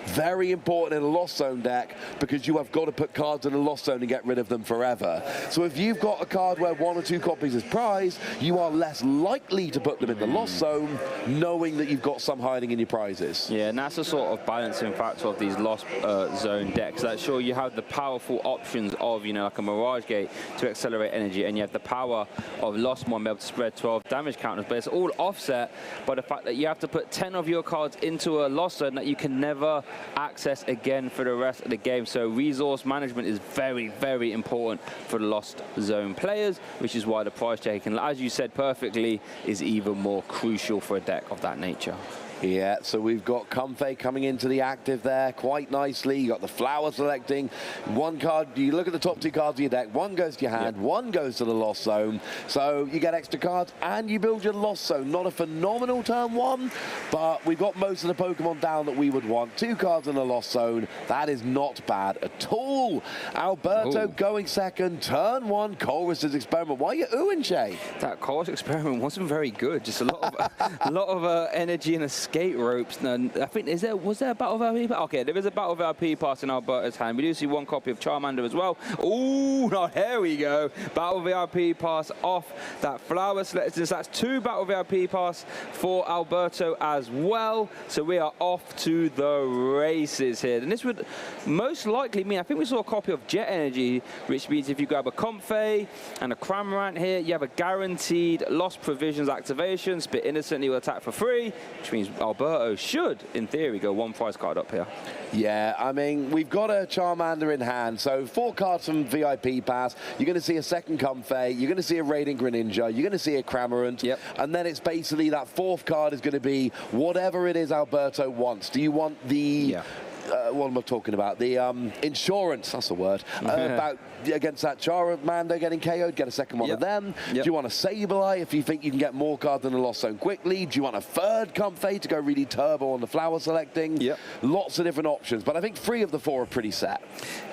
very important in a Lost Zone deck because you have got to put cards in a Lost Zone and get rid of them forever. So if you've got a card where 1 or 2 copies is prized, you are less likely to put them in the Lost Zone knowing that you've got some hiding in your prizes. Yeah, and that's the sort of balancing factor of these Lost Zone decks. That sure, you have the powerful options of, you know, like a Mirage Gate to accelerate energy, and you have the power of Lost One being able to spread 12 damage counters, but it's all offset by the fact that you have to put 10 of your cards into a Lost Zone that you can never access again for the rest of the game. So resource management is very, very important for the Lost Zone players, which is why the prize taking, as you said perfectly, is even more crucial for a deck of that nature. Yeah, so we've got Comfey coming into the active there quite nicely. You got the flower selecting. One card, you look at the top 2 cards of your deck, one goes to your hand, one goes to the lost zone. So you get extra cards and you build your lost zone. Not a phenomenal turn 1, but we've got most of the Pokemon down that we would want. 2 cards in the lost zone. That is not bad at all. Alberto going second, turn 1, Colress's experiment. Why are you oohing, Shay? That Colress experiment wasn't very good. Just a lot of energy and skate ropes. And I think was there a battle of RP? Okay, there is a battle of RP pass in Alberto's hand. We do see 1 copy of Charmander as well. Oh, no, here we go. Battle of RP pass off that flower selection. That's 2 battle of RP pass for Alberto as well. So we are off to the races here. And this would most likely mean, I think we saw a copy of Jet Energy, which means if you grab a Comfey and a Cramorant here, you have a guaranteed Lost Provisions activation. Spit Innocently will attack for free, which means Alberto should, in theory, go 1 prize card up here. Yeah, I mean, we've got a Charmander in hand, so 4 cards from VIP Pass. You're going to see a second Comfey, you're going to see a Radiant Greninja, you're going to see a Cramorant, and then it's basically that 4th card is going to be whatever it is Alberto wants. Do you want the... what am I talking about? The insurance, that's the word, about against that Charmander getting KO'd, get a second one of them. Do you want a Sableye if you think you can get more cards in the Lost Zone quickly? Do you want a 3rd Comfey to go really turbo on the flower selecting? Lots of different options, but I think 3 of the 4 are pretty set.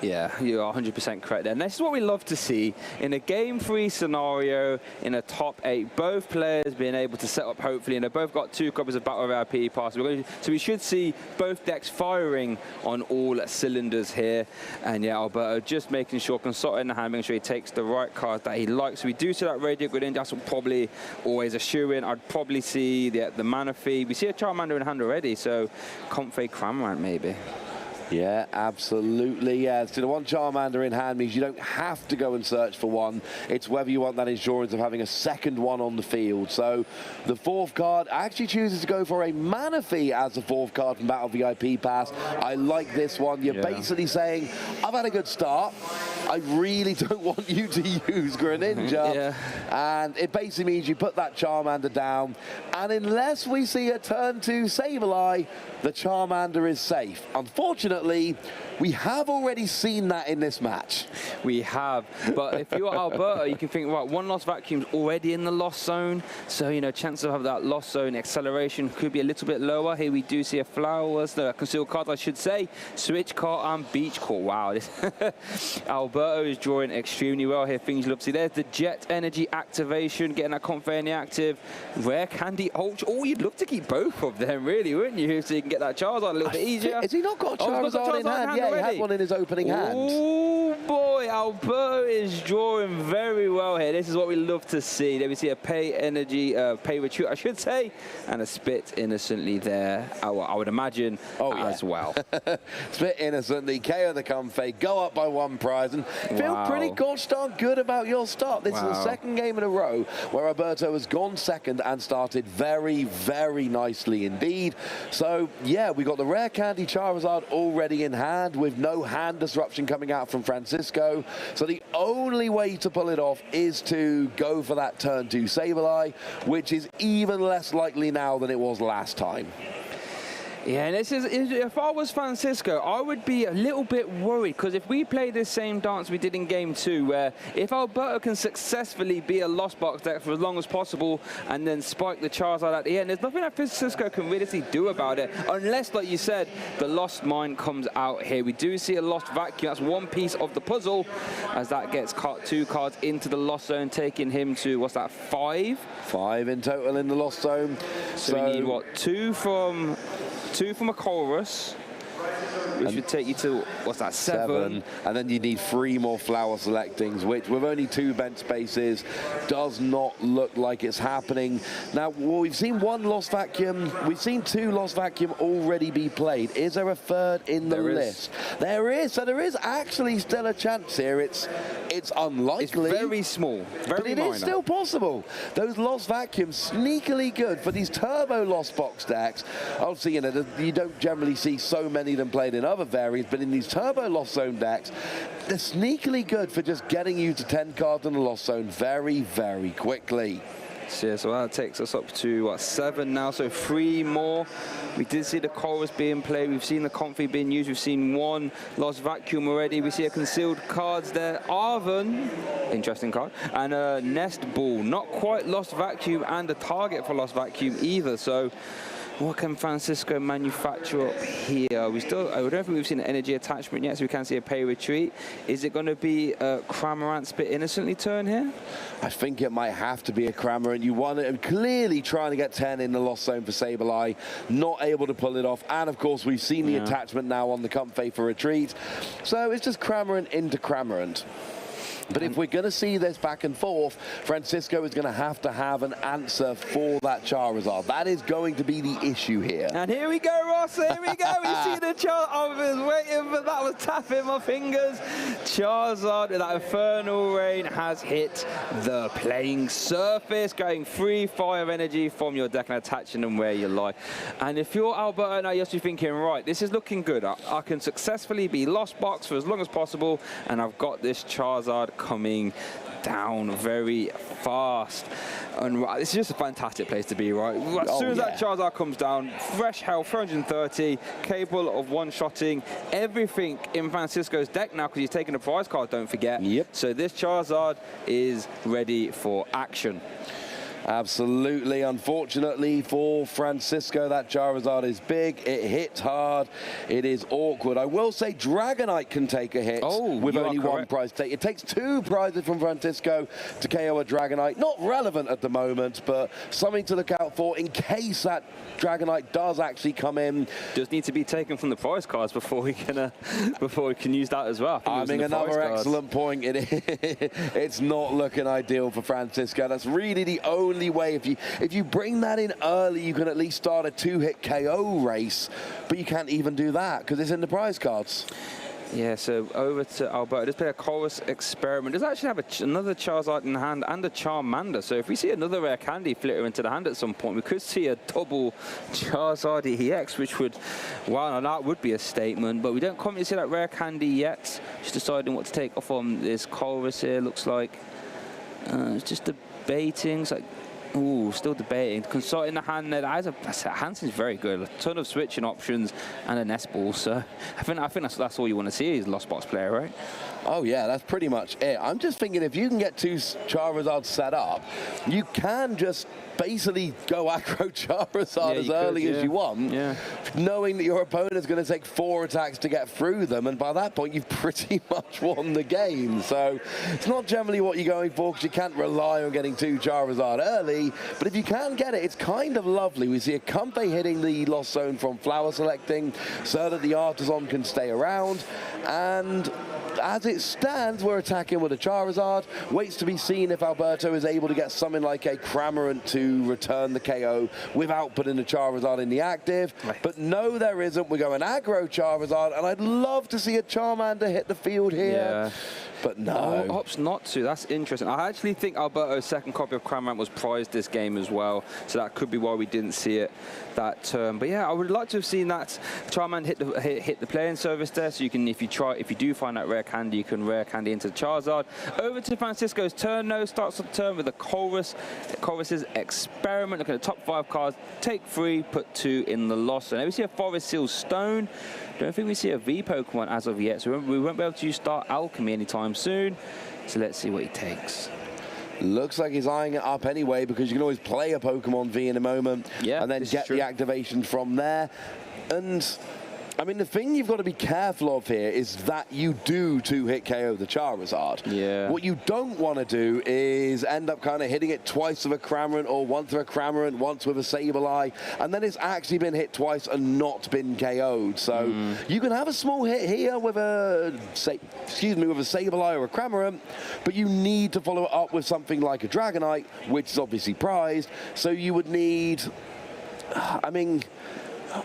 Yeah, you are 100% correct there. And this is what we love to see in a game 3 scenario in a top 8. Both players being able to set up, hopefully, and they've both got 2 copies of Battle of RP Pass. So we should see both decks firing on all cylinders here. And yeah, Alberto just making sure, consulting in the hand, making sure he takes the right card that he likes. So we do see that Radiant Greninja, that's probably always a shoe-in. I'd probably see the Manaphy. We see a Charmander in hand already, so Comfey Cramorant maybe. Yeah, absolutely, yeah. So the 1 Charmander in hand means you don't have to go and search for one. It's whether you want that insurance of having a second one on the field. So the 4th card actually chooses to go for a Manaphy as the 4th card from Battle VIP Pass. I like this one. You're basically saying, I've had a good start. I really don't want you to use Greninja. And it basically means you put that Charmander down. And unless we see a turn 2 Sableye, the Charmander is safe. Unfortunately, we have already seen that in this match. We have, but if you're Alberto, you can think, right, 1 Lost Vacuum's already in the Lost Zone, so, you know, chances of having that Lost Zone acceleration could be a little bit lower. Here we do see a Flowers, the concealed card, I should say, Switch card and Beach Court. Wow, this Alberto is drawing extremely well here. Things you love to see. There's the Jet Energy activation, getting that Comfey in the active. Rare Candy Ultra. Oh, you'd love to keep both of them, really, wouldn't you? So you can get that Charizard a little bit easier. Has he not got a Charizard in hand? Yeah, he had one in his opening hand. Oh boy, Alberto is drawing very well here. This is what we love to see. There we see a Pay Energy, Pay Retreat, I should say, and a Spit Innocently there, I would imagine, as well. Spit Innocently, KO the Comfey, go up by 1 prize, and feel pretty gosh darn good about your start. This is the 2nd game in a row where Alberto has gone second and started very, very nicely indeed. So, yeah, we got the Rare Candy Charizard already in hand with no hand disruption coming out from Francisco. So the only way to pull it off is to go for that turn 2 Sableye, which is even less likely now than it was last time. Yeah, and this is, if I was Francisco, I would be a little bit worried, because if we play this same dance we did in game 2, where if Alberto can successfully be a Lost Box deck for as long as possible and then spike the Charizard at the end, there's nothing that Francisco can really do about it, unless, like you said, the Lost Mine comes out here. We do see a Lost Vacuum. That's 1 piece of the puzzle, as that gets 2 cards into the Lost Zone, taking him to, what's that, 5? 5 in total in the Lost Zone. So we need, what, 2 from a Chorus, which would take you to, what's that, 7? And then you need 3 more flower selectings, which with only 2 bench spaces does not look like it's happening. Now, well, we've seen 1 Lost Vacuum, we've seen 2 Lost Vacuum already be played. Is there a 3rd in the list? There is, so there is actually still a chance here. It's unlikely. It's very small, but it is still possible. Those Lost Vacuums, sneakily good for these turbo Lost Box decks. Obviously, you know, you don't generally see so many of them played in other variants, but in these turbo Lost Zone decks, they're sneakily good for just getting you to 10 cards in the Lost Zone very, very quickly. So, yeah, so that takes us up to, what, 7 now, so 3 more. We did see the chorus being played. We've seen the Comfy being used. We've seen 1 Lost Vacuum already. We see a concealed cards there. Arven, interesting card, and a Nest Ball. Not quite Lost Vacuum and a target for Lost Vacuum either. So what can Francisco manufacture up here? I don't think we've seen an energy attachment yet, so we can see a pay retreat. Is it going to be a Cramorant Spit Innocently turn here? I think it might have to be a Cramorant. You want it, and clearly trying to get 10 in the Lost Zone for Sableye, not able to pull it off. And of course, we've seen the attachment now on the Comfey for retreat. So it's just Cramorant into Cramorant. But if we're going to see this back and forth, Francisco is going to have an answer for that Charizard. That is going to be the issue here. And here we go, Ross. Here we go. We see the Charizard. I was waiting for that. Was tapping my fingers. Charizard, that Infernal Rain has hit the playing surface, going 3-5 energy from your deck and attaching them where you like. And if you're Alberto now, you're just thinking, right, this is looking good. I can successfully be Lost Box for as long as possible, and I've got this Charizard coming down very fast. And this is just a fantastic place to be, right? As soon as that Charizard comes down, fresh health, 430, capable of one-shotting everything in Francisco's deck now, because he's taking the prize card, don't forget. Yep. So this Charizard is ready for action. Absolutely. Unfortunately for Francisco, that Charizard is big. It hits hard. It is awkward. I will say Dragonite can take a hit with only 1 prize take. It takes 2 prizes from Francisco to KO a Dragonite. Not relevant at the moment, but something to look out for in case that Dragonite does actually come in. Does need to be taken from the prize cards before we can use that as well. I mean, another excellent point. It's not looking ideal for Francisco. That's really the only way. If you bring that in early, you can at least start a 2-hit KO race, but you can't even do that because it's in the prize cards. Yeah, so over to Alberto. Let's play a Chorus Experiment. Does actually have another Charizard in hand and a Charmander. So if we see another Rare Candy flitter into the hand at some point, we could see a double Charizard EX, which would, well, that would be a statement. But we don't currently see that Rare Candy yet. Just deciding what to take off on this Chorus here. Looks like it's just debating. It's like, ooh, still debating. Consult in the hand there. Hansen's very good. A ton of switching options and a Nest Ball. So I think that's all you want to see is Lost Box player, right? Oh yeah, that's pretty much it. I'm just thinking if you can get 2 Charizards set up, you can just basically go aggro Charizard as early as you want, knowing that your opponent's going to take 4 attacks to get through them, and by that point you've pretty much won the game. So it's not generally what you're going for, because you can't rely on getting 2 Charizard early, but if you can get it, it's kind of lovely. We see a Comfey hitting the Lost Zone from Flower Selecting so that the Artisan can stay around, and as it stands, we're attacking with a Charizard. Waits to be seen if Alberto is able to get something like a Cramorant to return the KO without putting the Charizard in the active. But no, there isn't. We're going aggro Charizard, and I'd love to see a Charmander hit the field here. But no. Opts not to. That's interesting. I actually think Alberto's second copy of Cramorant was prized this game as well, so that could be why we didn't see it that turn. But yeah, I would like to have seen that Charmander hit the playing service there. So you can, if you do find that Rare Candy, you can Rare Candy into the Charizard. Over to Francisco's turn now. Starts the turn with the Chorus's Experiment. Look at the top 5 cards. Take 3, put 2 in the Lost. And then we see a Forest Seal Stone. Don't think we see a V Pokemon as of yet, so we won't be able to use Star Alchemy anytime soon. So let's see what he takes. Looks like he's eyeing it up anyway, because you can always play a Pokemon V in a moment and then get the activation from there. And I mean, the thing you've got to be careful of here is that you do 2-hit KO the Charizard. Yeah. What you don't want to do is end up kind of hitting it twice with a Cramorant, or once with a Cramorant, once with a Sableye, and then it's actually been hit twice and not been KO'd. So you can have a small hit here with a, with a Sableye or a Cramorant, but you need to follow it up with something like a Dragonite, which is obviously prized. So you would need, I mean,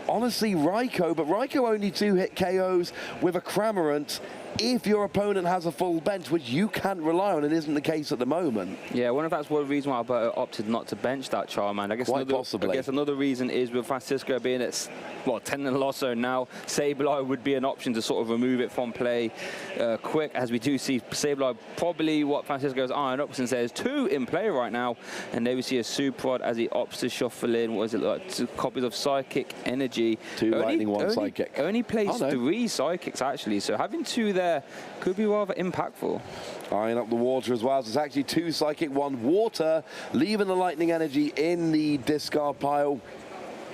honestly, Raikou, but Raikou only 2-hit KOs with a Cramorant if your opponent has a full bench, which you can't rely on. It isn't the case at the moment. Yeah, I wonder if that's one reason why Alberto opted not to bench that Charmander. I guess another reason is with Francisco being at, well, 10 and loss zone now, Sableye would be an option to sort of remove it from play quick, as we do see Sableye probably what Francisco's eyeing up, since there's 2 in play right now, and there we see a Suprod as he opts to shuffle in, what is it, like 2 copies of Psychic Energy. 2 Lightning, 1 Psychic. Only plays 3 Psychics, actually, so having 2 there could be rather impactful. Eyeing up the water as well. So it's actually 2 Psychic, 1 Water, leaving the Lightning Energy in the discard pile.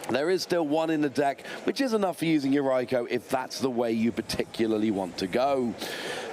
There is still 1 in the deck, which is enough for using your Raikou if that's the way you particularly want to go.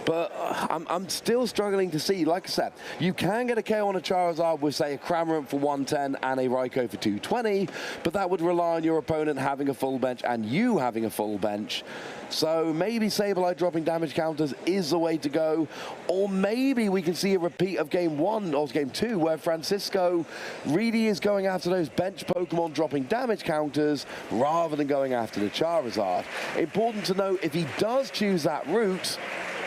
But I'm still struggling to see, like I said, you can get a KO on a Charizard with, say, a Cramorant for 110 and a Raikou for 220, but that would rely on your opponent having a full bench and you having a full bench. So maybe Sableye dropping damage counters is the way to go, or maybe we can see a repeat of Game 1 or Game 2 where Francisco really is going after those bench Pokemon dropping damage counters rather than going after the Charizard. Important to note, if he does choose that route,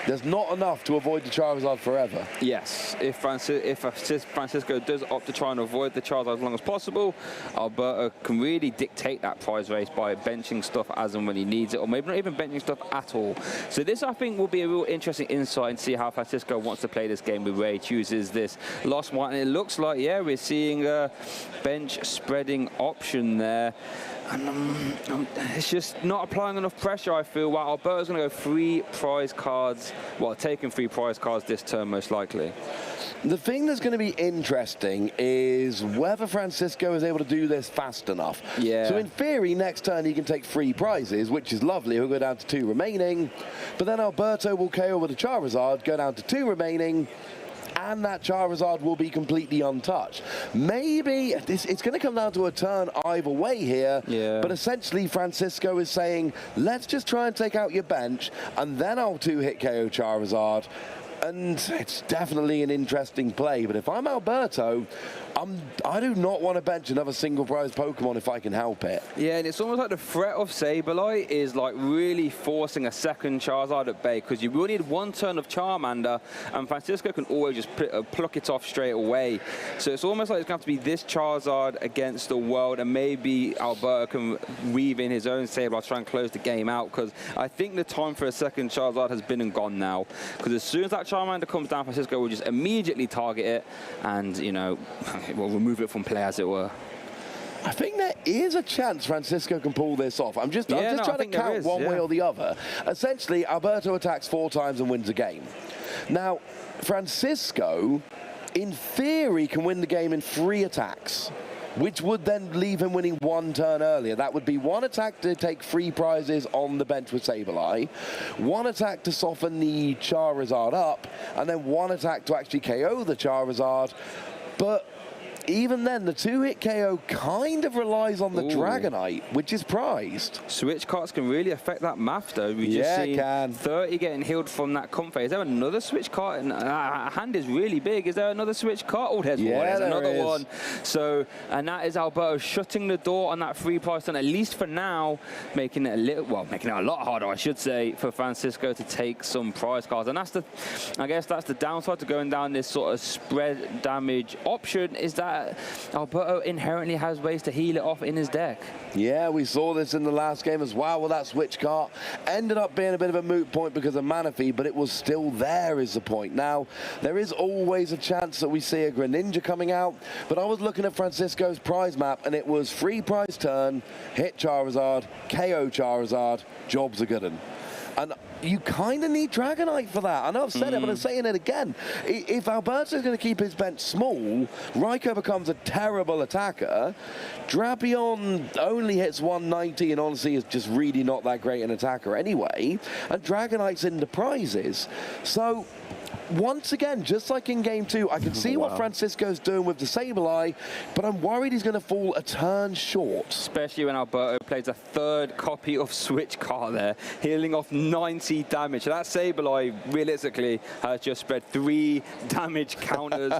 there's not enough to avoid the Charizard forever. Yes, if Francisco does opt to try and avoid the Charizard as long as possible, Alberto can really dictate that prize race by benching stuff as and when he needs it, or maybe not even benching stuff at all. So this, I think, will be a real interesting insight and see how Francisco wants to play this game with Ray chooses this Lost One. And it looks like, yeah, we're seeing a bench spreading option there. And it's just not applying enough pressure, I feel, while Alberto's going to go 3 prize cards, well, taking 3 prize cards this turn, most likely. The thing that's going to be interesting is whether Francisco is able to do this fast enough. Yeah. So in theory, next turn he can take 3 prizes, which is lovely. He'll go down to 2 remaining. But then Alberto will KO with a Charizard, go down to 2 remaining, and that Charizard will be completely untouched. Maybe it's going to come down to a turn either way here, but essentially Francisco is saying, let's just try and take out your bench, and then I'll 2-hit KO Charizard. And it's definitely an interesting play, but if I'm Alberto, I do not want to bench another single prize Pokemon if I can help it. Yeah, and it's almost like the threat of Sableye is like really forcing a second Charizard at bay, because you will need 1 turn of Charmander, and Francisco can always just pluck it off straight away. So it's almost like it's going to have to be this Charizard against the world, and maybe Alberto can weave in his own Sableye, try and close the game out, because I think the time for a second Charizard has been and gone now, because as soon as that Charmander comes down, Francisco will just immediately target it and, you know, will remove it from play, as it were. I think there is a chance Francisco can pull this off. I'm just trying to count one way or the other. Essentially, Alberto attacks 4 times and wins a game. Now, Francisco, in theory, can win the game in 3 attacks, which would then leave him winning 1 turn earlier. That would be 1 attack to take 3 prizes on the bench with Sableye, 1 attack to soften the Charizard up, and then 1 attack to actually KO the Charizard. But even then, the 2-hit KO kind of relies on the Dragonite, which is prized. Switch cards can really affect that math, though. We just see 30 getting healed from that Comfort. Is there another switch card? And hand is really big. Is there another switch card? Oh, there's one. There's another one. So, and that is Alberto shutting the door on that 3 prize turn, at least for now, making it a little, well, making it a lot harder, I should say, for Francisco to take some prize cards. And that's the, I guess that's the downside to going down this sort of spread damage option, is that Alberto inherently has ways to heal it off in his deck. Yeah, we saw this in the last game as well with that switch card. Ended up being a bit of a moot point because of Manaphy, but it was still there is the point. Now, there is always a chance that we see a Greninja coming out, but I was looking at Francisco's prize map, and it was 3 prize turn, hit Charizard, KO Charizard, job's a good one. And you kind of need Dragonite for that. I know I've said it, but I'm saying it again. If Alberto is going to keep his bench small, Raikou becomes a terrible attacker. Drapion only hits 190 and honestly is just really not that great an attacker anyway. And Dragonite's in the prizes. So once again, just like in game 2, I can see what Francisco's doing with the Sableye, but I'm worried he's going to fall a turn short. Especially when Alberto plays a third copy of Switch Car there, healing off 90 damage. So that Sableye realistically has just spread 3 damage counters.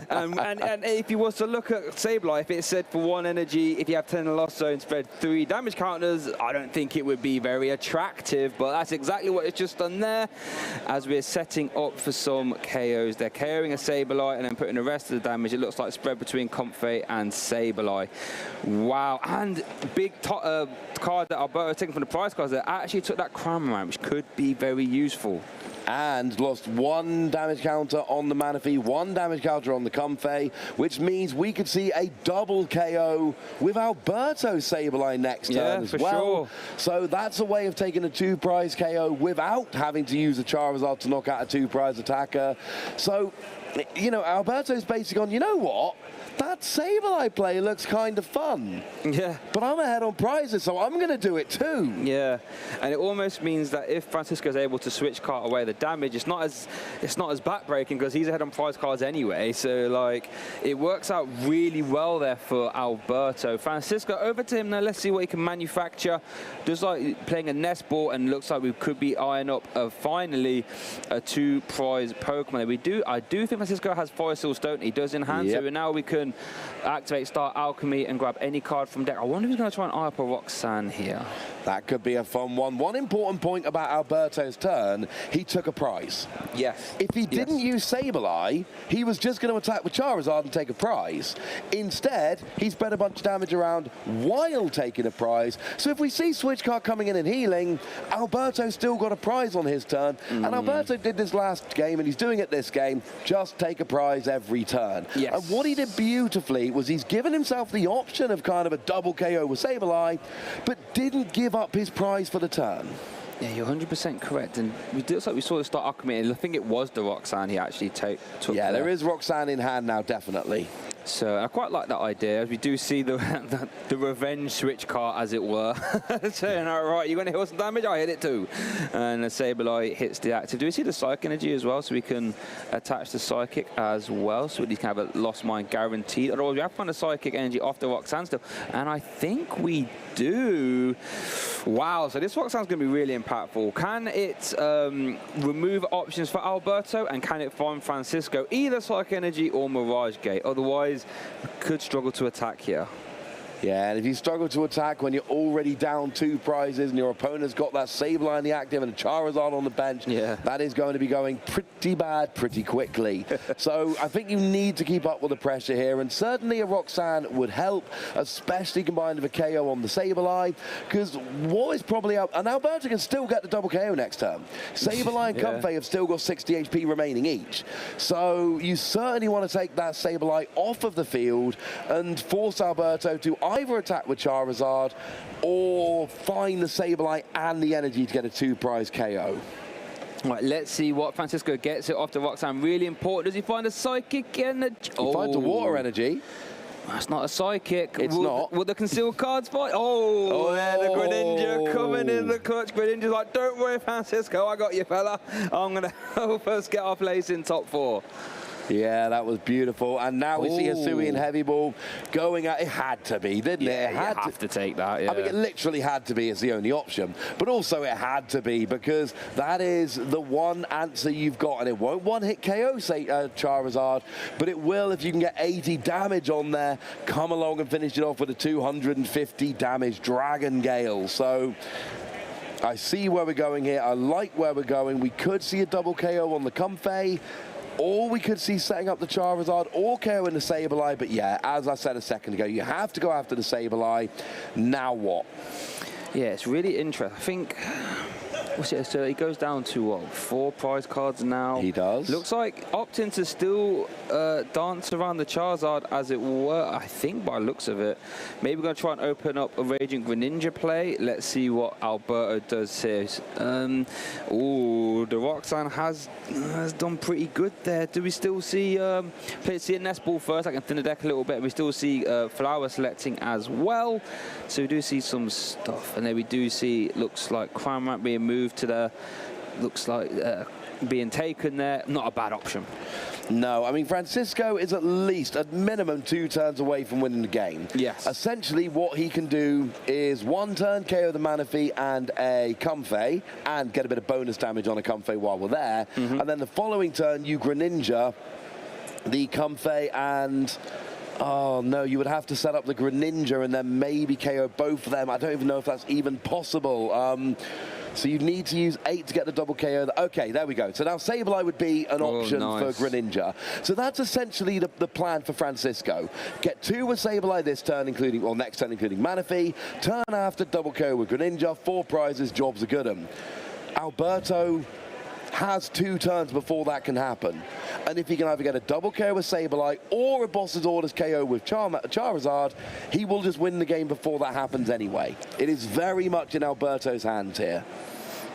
and if you was to look at Sableye, if it said for 1 energy, if you have 10 lost zone, spread 3 damage counters, I don't think it would be very attractive, but that's exactly what it's just done there. As we're setting up for some KOs, they're KOing a Sableye and then putting the rest of the damage, it looks like, spread between Comfey and Sableye. Wow, and big card that Alberto taking from the prize cards there actually took that Cramorant, which could be very useful. And lost 1 damage counter on the Manaphy, 1 damage counter on the Comfey, which means we could see a double KO with Alberto's Sableye next turn as well. Sure. So that's a way of taking a 2-prize KO without having to use a Charizard to knock out a 2-prize attacker. So, you know, Alberto's basically on, you know what? That Sableye play looks kind of fun. Yeah. But I'm ahead on prizes, so I'm going to do it too. Yeah, and it almost means that if Francisco's able to switch cart away the damage, it's not as backbreaking because he's ahead on prize cards anyway. So like, it works out really well there for Alberto. Francisco, over to him now. Let's see what he can manufacture. Just like playing a nest ball, and looks like we could be eyeing up finally a 2-prize Pokemon. I do think Francisco has Forest Hill Stone. He does in hand, so now we can activate Star Alchemy and grab any card from deck. I wonder if he's going to try and eye up a Roxanne here. That could be a fun one. One important point about Alberto's turn, he took a prize. Yes. If he didn't use Sableye, he was just going to attack with Charizard and take a prize. Instead, he spread a bunch of damage around while taking a prize. So if we see Switch Card coming in and healing, Alberto still got a prize on his turn. And Alberto did this last game, and he's doing it this game. Just take a prize every turn. Yes. And what he did beautifully was he's given himself the option of kind of a double KO with Sableye, but didn't give up his prize for the turn. Yeah, you're 100% correct. And it looks like we saw the Star Alchemy, and I think it was the Roxanne he actually took. Yeah, there is Roxanne in hand now, definitely. So I quite like that idea, as we do see the revenge switch card, as it were. Saying, all right, you're going to hit some damage? I hit it too. And the Sableye hits the active. Do we see the Psychic Energy as well? So we can attach the Psychic as well. So we can have a Lost Mind guaranteed. Otherwise, we have to find the Psychic Energy off the Roxanne still. And I think we do. Wow, so this Roxanne's going to be really impactful. Can it remove options for Alberto? And can it find Francisco? Either Psychic Energy or Mirage Gate. Otherwise, we could struggle to attack here. Yeah, and if you struggle to attack when you're already down 2 prizes and your opponent's got that Sableye in the active and a Charizard on the bench, that is going to be going pretty bad pretty quickly. So I think you need to keep up with the pressure here, and certainly a Roxanne would help, especially combined with a KO on the Sableye, because what is probably up, and Alberto can still get the double KO next turn. Sableye and Comfey have still got 60 HP remaining each. So you certainly want to take that Sableye off of the field and force Alberto to either attack with Charizard or find the Sableye and the energy to get a 2-prize KO. Right, let's see what Francisco gets it off the Roxanne. Really important. Does he find a Psychic Energy? He finds a Water Energy. That's not a Psychic. It's not. Will the concealed cards fight? Oh, yeah, the Greninja coming in the clutch. Greninja's like, don't worry, Francisco, I got you, fella. I'm going to help us get our place in top 4. Yeah, that was beautiful. And now we see Hisui and Heavy Ball going at it. Had to be, didn't it? It had to take that, yeah. I mean, it literally had to be as the only option. But also it had to be because that is the one answer you've got. And it won't one-hit KO, say, Charizard, but it will, if you can get 80 damage on there, come along and finish it off with a 250 damage Dragon Gale. So I see where we're going here. I like where we're going. We could see a double KO on the Comfey, or we could see setting up the Charizard or KOing the Sableye. But yeah, as I said a second ago, you have to go after the Sableye. Now what? Yeah, it's really interesting. I think, so he goes down to, what, 4 prize cards now? He does. Looks like opting to still dance around the Charizard, as it were, I think, by the looks of it. Maybe we're going to try and open up a Radiant Greninja play. Let's see what Alberto does here. Oh, the Roxanne has done pretty good there. Do we still see a Nest Ball first? I can thin the deck a little bit. We still see Flower selecting as well. So we do see some stuff. And then we do see, looks like Cramorant being moved to the, looks like being taken there, not a bad option. No, I mean, Francisco is at least, at minimum, 2 turns away from winning the game. Yes. Essentially, what he can do is 1 turn KO the Manaphy and a Comfey, and get a bit of bonus damage on a Comfey while we're there. And then the following turn, you Greninja the Comfey and... Oh, no, you would have to set up the Greninja and then maybe KO both of them. I don't even know if that's even possible. So you need to use 8 to get the double KO. Okay, there we go. So now Sableye would be an option for Greninja. So that's essentially the plan for Francisco. Get 2 with Sableye this turn, including, or next turn, including Manaphy. Turn after, double KO with Greninja. 4 prizes, jobs are good 'em. Alberto has 2 turns before that can happen. And if he can either get a double KO with Sableye or a Boss's Orders KO with Charizard, he will just win the game before that happens anyway. It is very much in Alberto's hands here.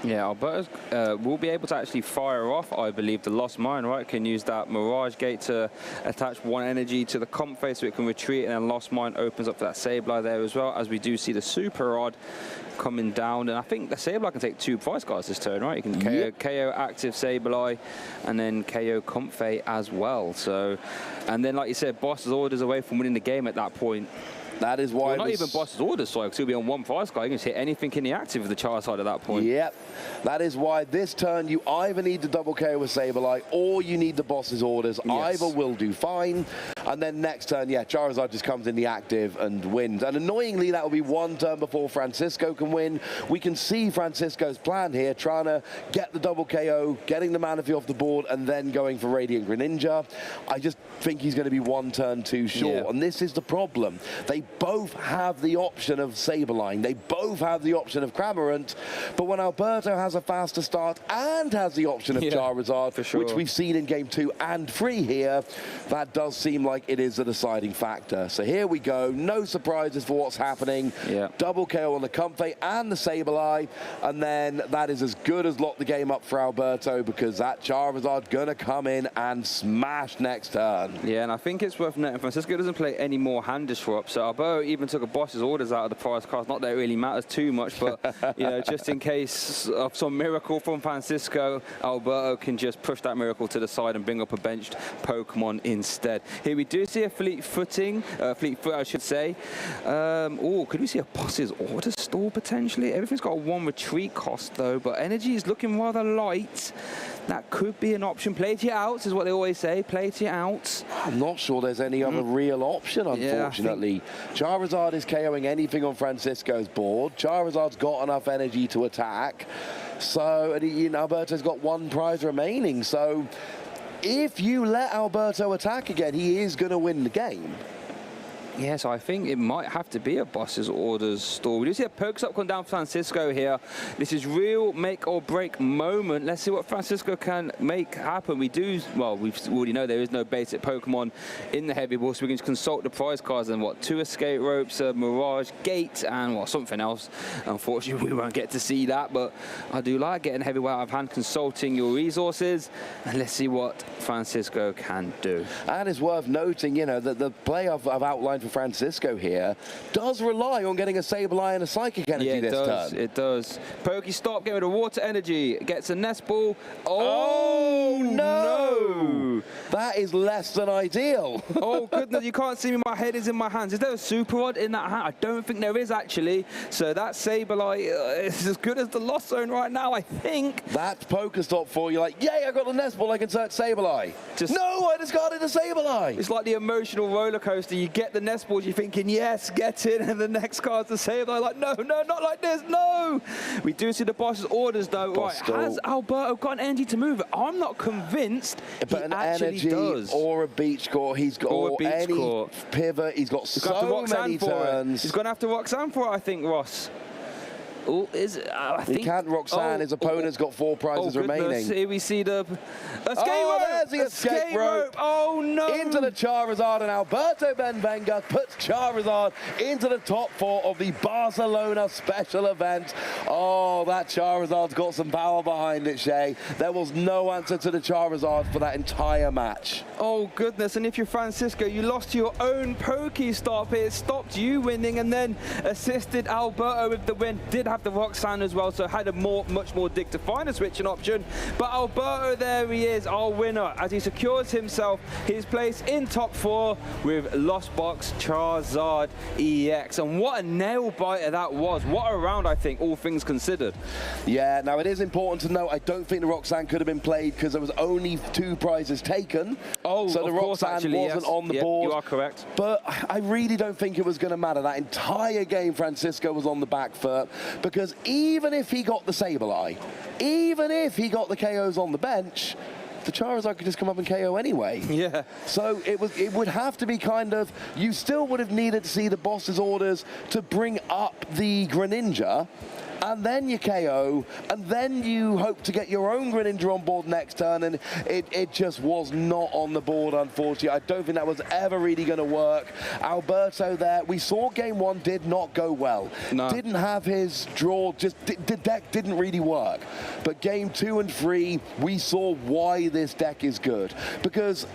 Yeah, Alberto will be able to actually fire off, I believe, the Lost Mine, right? Can use that Mirage Gate to attach 1 energy to the Comfey so it can retreat, and then Lost Mine opens up for that Sableye there as well, as we do see the Super Rod coming down. And I think the Sableye can take 2 prize cards this turn, right? You can KO active Sableye and then KO Comfey as well. So, and then, like you said, Boss's Orders away from winning the game at that point. That is why... Well, not even Boss's Orders, so he'll be on 1 prize card. You can just hit anything in the active of the Charizard at that point. Yep. That is why this turn you either need the double KO with Sableye or you need the Boss's Orders. Yes. Either will do fine. And then next turn, yeah, Charizard just comes in the active and wins. And annoyingly, that will be 1 turn before Francisco can win. We can see Francisco's plan here, trying to get the double KO, getting the Manaphy off the board, and then going for Radiant Greninja. I just think he's going to be 1 turn too short. And this is the problem. They both have the option of Sableye. They both have the option of Cramorant. But when Alberto has a faster start and has the option of Charizard, for sure, which we've seen in game 2 and 3 here, that does seem like it is a deciding factor. So here we go. No surprises for what's happening. Double KO on the Comfey and the Sableye. And then that is as good as lock the game up for Alberto, because that Charizard gonna come in and smash next turn. Yeah, and I think it's worth noting Francisco doesn't play any more hand disrupt. So Alberto even took a Boss's Orders out of the prize cards. Not that it really matters too much, but you know, just in case of some miracle from Francisco, Alberto can just push that miracle to the side and bring up a benched Pokemon instead. Here we do see a Fleet Foot, I should say. Oh, could we see a Boss's Orders stall potentially? Everything's got a 1 retreat cost though, but energy is looking rather light. That could be an option. Play to your outs is what they always say. Play to your outs. I'm not sure there's any other real option, unfortunately. Charizard is KOing anything on Francisco's board. Charizard's got enough energy to attack. So, and Alberto's got 1 prize remaining. So, if you let Alberto attack again, he is going to win the game. Yeah, so I think it might have to be a Boss's Orders stall. We do see a Pokestop come down for Francisco here. This is real make or break moment. Let's see what Francisco can make happen. We do, well, we already know there is no basic Pokemon in the heavy ball, so we can just consult the prize cards and 2 escape ropes, a Mirage Gate, and something else. Unfortunately, we won't get to see that, but I do like getting heavyweight out of hand, consulting your resources, and let's see what Francisco can do. And it's worth noting, you know, that the play I've outlined for Francisco here does rely on getting a Sableye and a Psychic Energy this turn. It does. Pokestop, getting rid of Water Energy, gets a Nest Ball. Oh no! That is less than ideal. Oh goodness, you can't see me, my head is in my hands. Is there a Super Rod in that hand? I don't think there is actually. So that Sableye is as good as the Lost Zone right now, I think. That's Pokestop for you, like, yay, I got the Nest Ball, I can search Sableye. No, I discarded a Sableye. It's like the emotional roller coaster. You get the Nest Balls, you're thinking, yes, get in, and the next card's the Sableye, like, no, not like this, no! We do see the Boss's Orders, though. Right, has Alberto got an energy to move it? I'm not convinced but he an actually energy does. Or a Beach Court, he's got any pivot, he's got so many turns. He's going to have to Roxanne for it, I think, Ross. Oh, is it? I think he can't Roxanne. His opponent's got 4 prizes remaining. Here we see the escape rope. There's the escape rope. Oh no! Into the Charizard, and Alberto Benvenga puts Charizard into the top 4 of the Barcelona Special Event. Oh, that Charizard's got some power behind it, Shay. There was no answer to the Charizard for that entire match. Oh goodness! And if you're Francisco, you lost your own Pokestop. It stopped you winning, and then assisted Alberto with the win. Did have the Roxanne as well, so had a much more dig to find a switching option. But Alberto, there he is, our winner, as he secures himself his place in top 4 with Lost Box Charizard EX. And what a nail biter that was. What a round, I think, all things considered. Yeah, now it is important to note, I don't think the Roxanne could have been played because there was only 2 prizes taken. Oh, so the Roxanne wasn't on the board. You are correct. But I really don't think it was going to matter. That entire game, Francisco was on the back foot, because even if he got the Sableye, even if he got the KOs on the bench, the Charizard could just come up and KO anyway. Yeah. So it would have to be kind of, you still would have needed to see the boss's orders to bring up the Greninja, and then you KO, and then you hope to get your own Greninja on board next turn, and it just was not on the board, unfortunately. I don't think that was ever really going to work. Alberto there, we saw game 1 did not go well. No. Didn't have his draw, just the deck didn't really work. But game 2 and 3, we saw why this deck is good. Because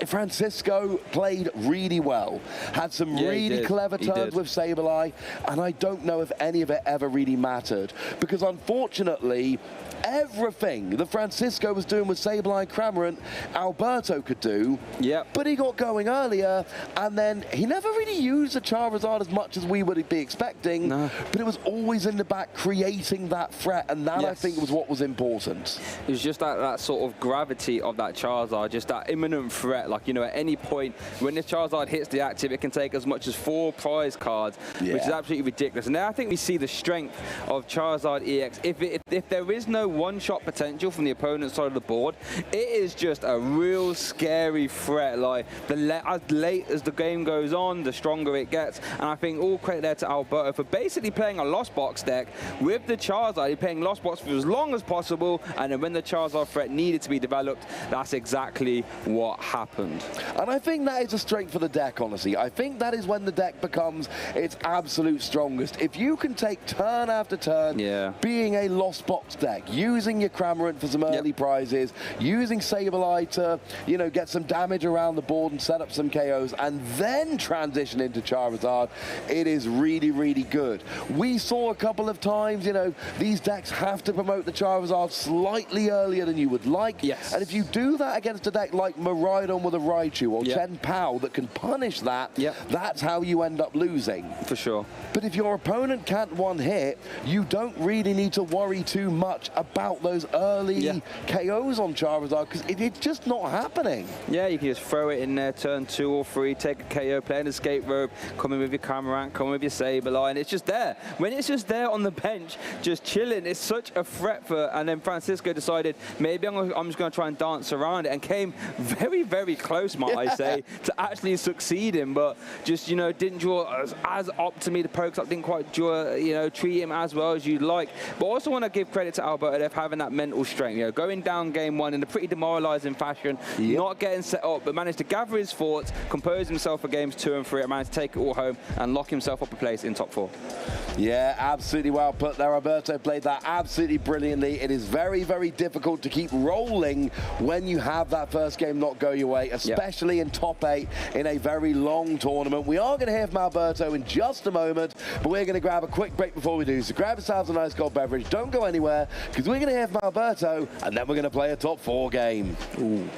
Francisco played really well, had some really clever turns with Sableye, and I don't know if any of it ever really mattered. Because unfortunately, everything that Francisco was doing with Sableye and Cramorant, Alberto could do. Yep. But he got going earlier, and then he never really used the Charizard as much as we would be expecting. No. But it was always in the back creating that threat, and that I think was what was important. It was just that sort of gravity of that Charizard, just that imminent threat. Like, you know, at any point when the Charizard hits the active, it can take as much as 4 prize cards, which is absolutely ridiculous. And there I think we see the strength of Charizard EX. If there is no one-shot potential from the opponent's side of the board, it is just a real scary threat. Like, as late as the game goes on, the stronger it gets. And I think all credit there to Alberto for basically playing a Lost Box deck with the Charizard. He's playing Lost Box for as long as possible, and then when the Charizard threat needed to be developed, that's exactly what happened. And I think that is a strength for the deck, honestly. I think that is when the deck becomes its absolute strongest. If you can take turn after turn, being a Lost Box deck, using your Cramorant for some early prizes, using Sableye to, you know, get some damage around the board and set up some KOs, and then transition into Charizard, it is really, really good. We saw a couple of times, you know, these decks have to promote the Charizard slightly earlier than you would like. Yes. And if you do that against a deck like Miraidon with a Raichu or Chen Pao that can punish that, that's how you end up losing. For sure. But if your opponent can't one-hit, you don't really need to worry too much about those early KOs on Charizard, because it's just not happening. Yeah, you can just throw it in there, turn 2 or 3, take a KO, play an escape rope, come in with your Cramorant, come in with your Sableye, and it's just there. When it's just there on the bench, just chilling, it's such a threat for. And then Francisco decided, maybe I'm just going to try and dance around it, and came very, very close, might I say, to actually succeeding, but just, you know, didn't draw as optimally. The Pokestop didn't quite draw, you know, treat him as well as you'd like. But I also want to give credit to Alberto for having that mental strength, you know, going down game 1 in a pretty demoralizing fashion, not getting set up, but managed to gather his thoughts, compose himself for games 2 and 3, and managed to take it all home and lock himself up a place in top 4. Yeah, absolutely well put there. Alberto played that absolutely brilliantly. It is very, very difficult to keep rolling when you have that first game not go your way, especially in top 8 in a very long tournament. We are going to hear from Alberto in just a moment, but we're going to grab a quick break before we do. So grab yourselves a nice cold beverage. Don't go anywhere, because we're going to hear from Alberto, and then we're going to play a top 4 game. Ooh.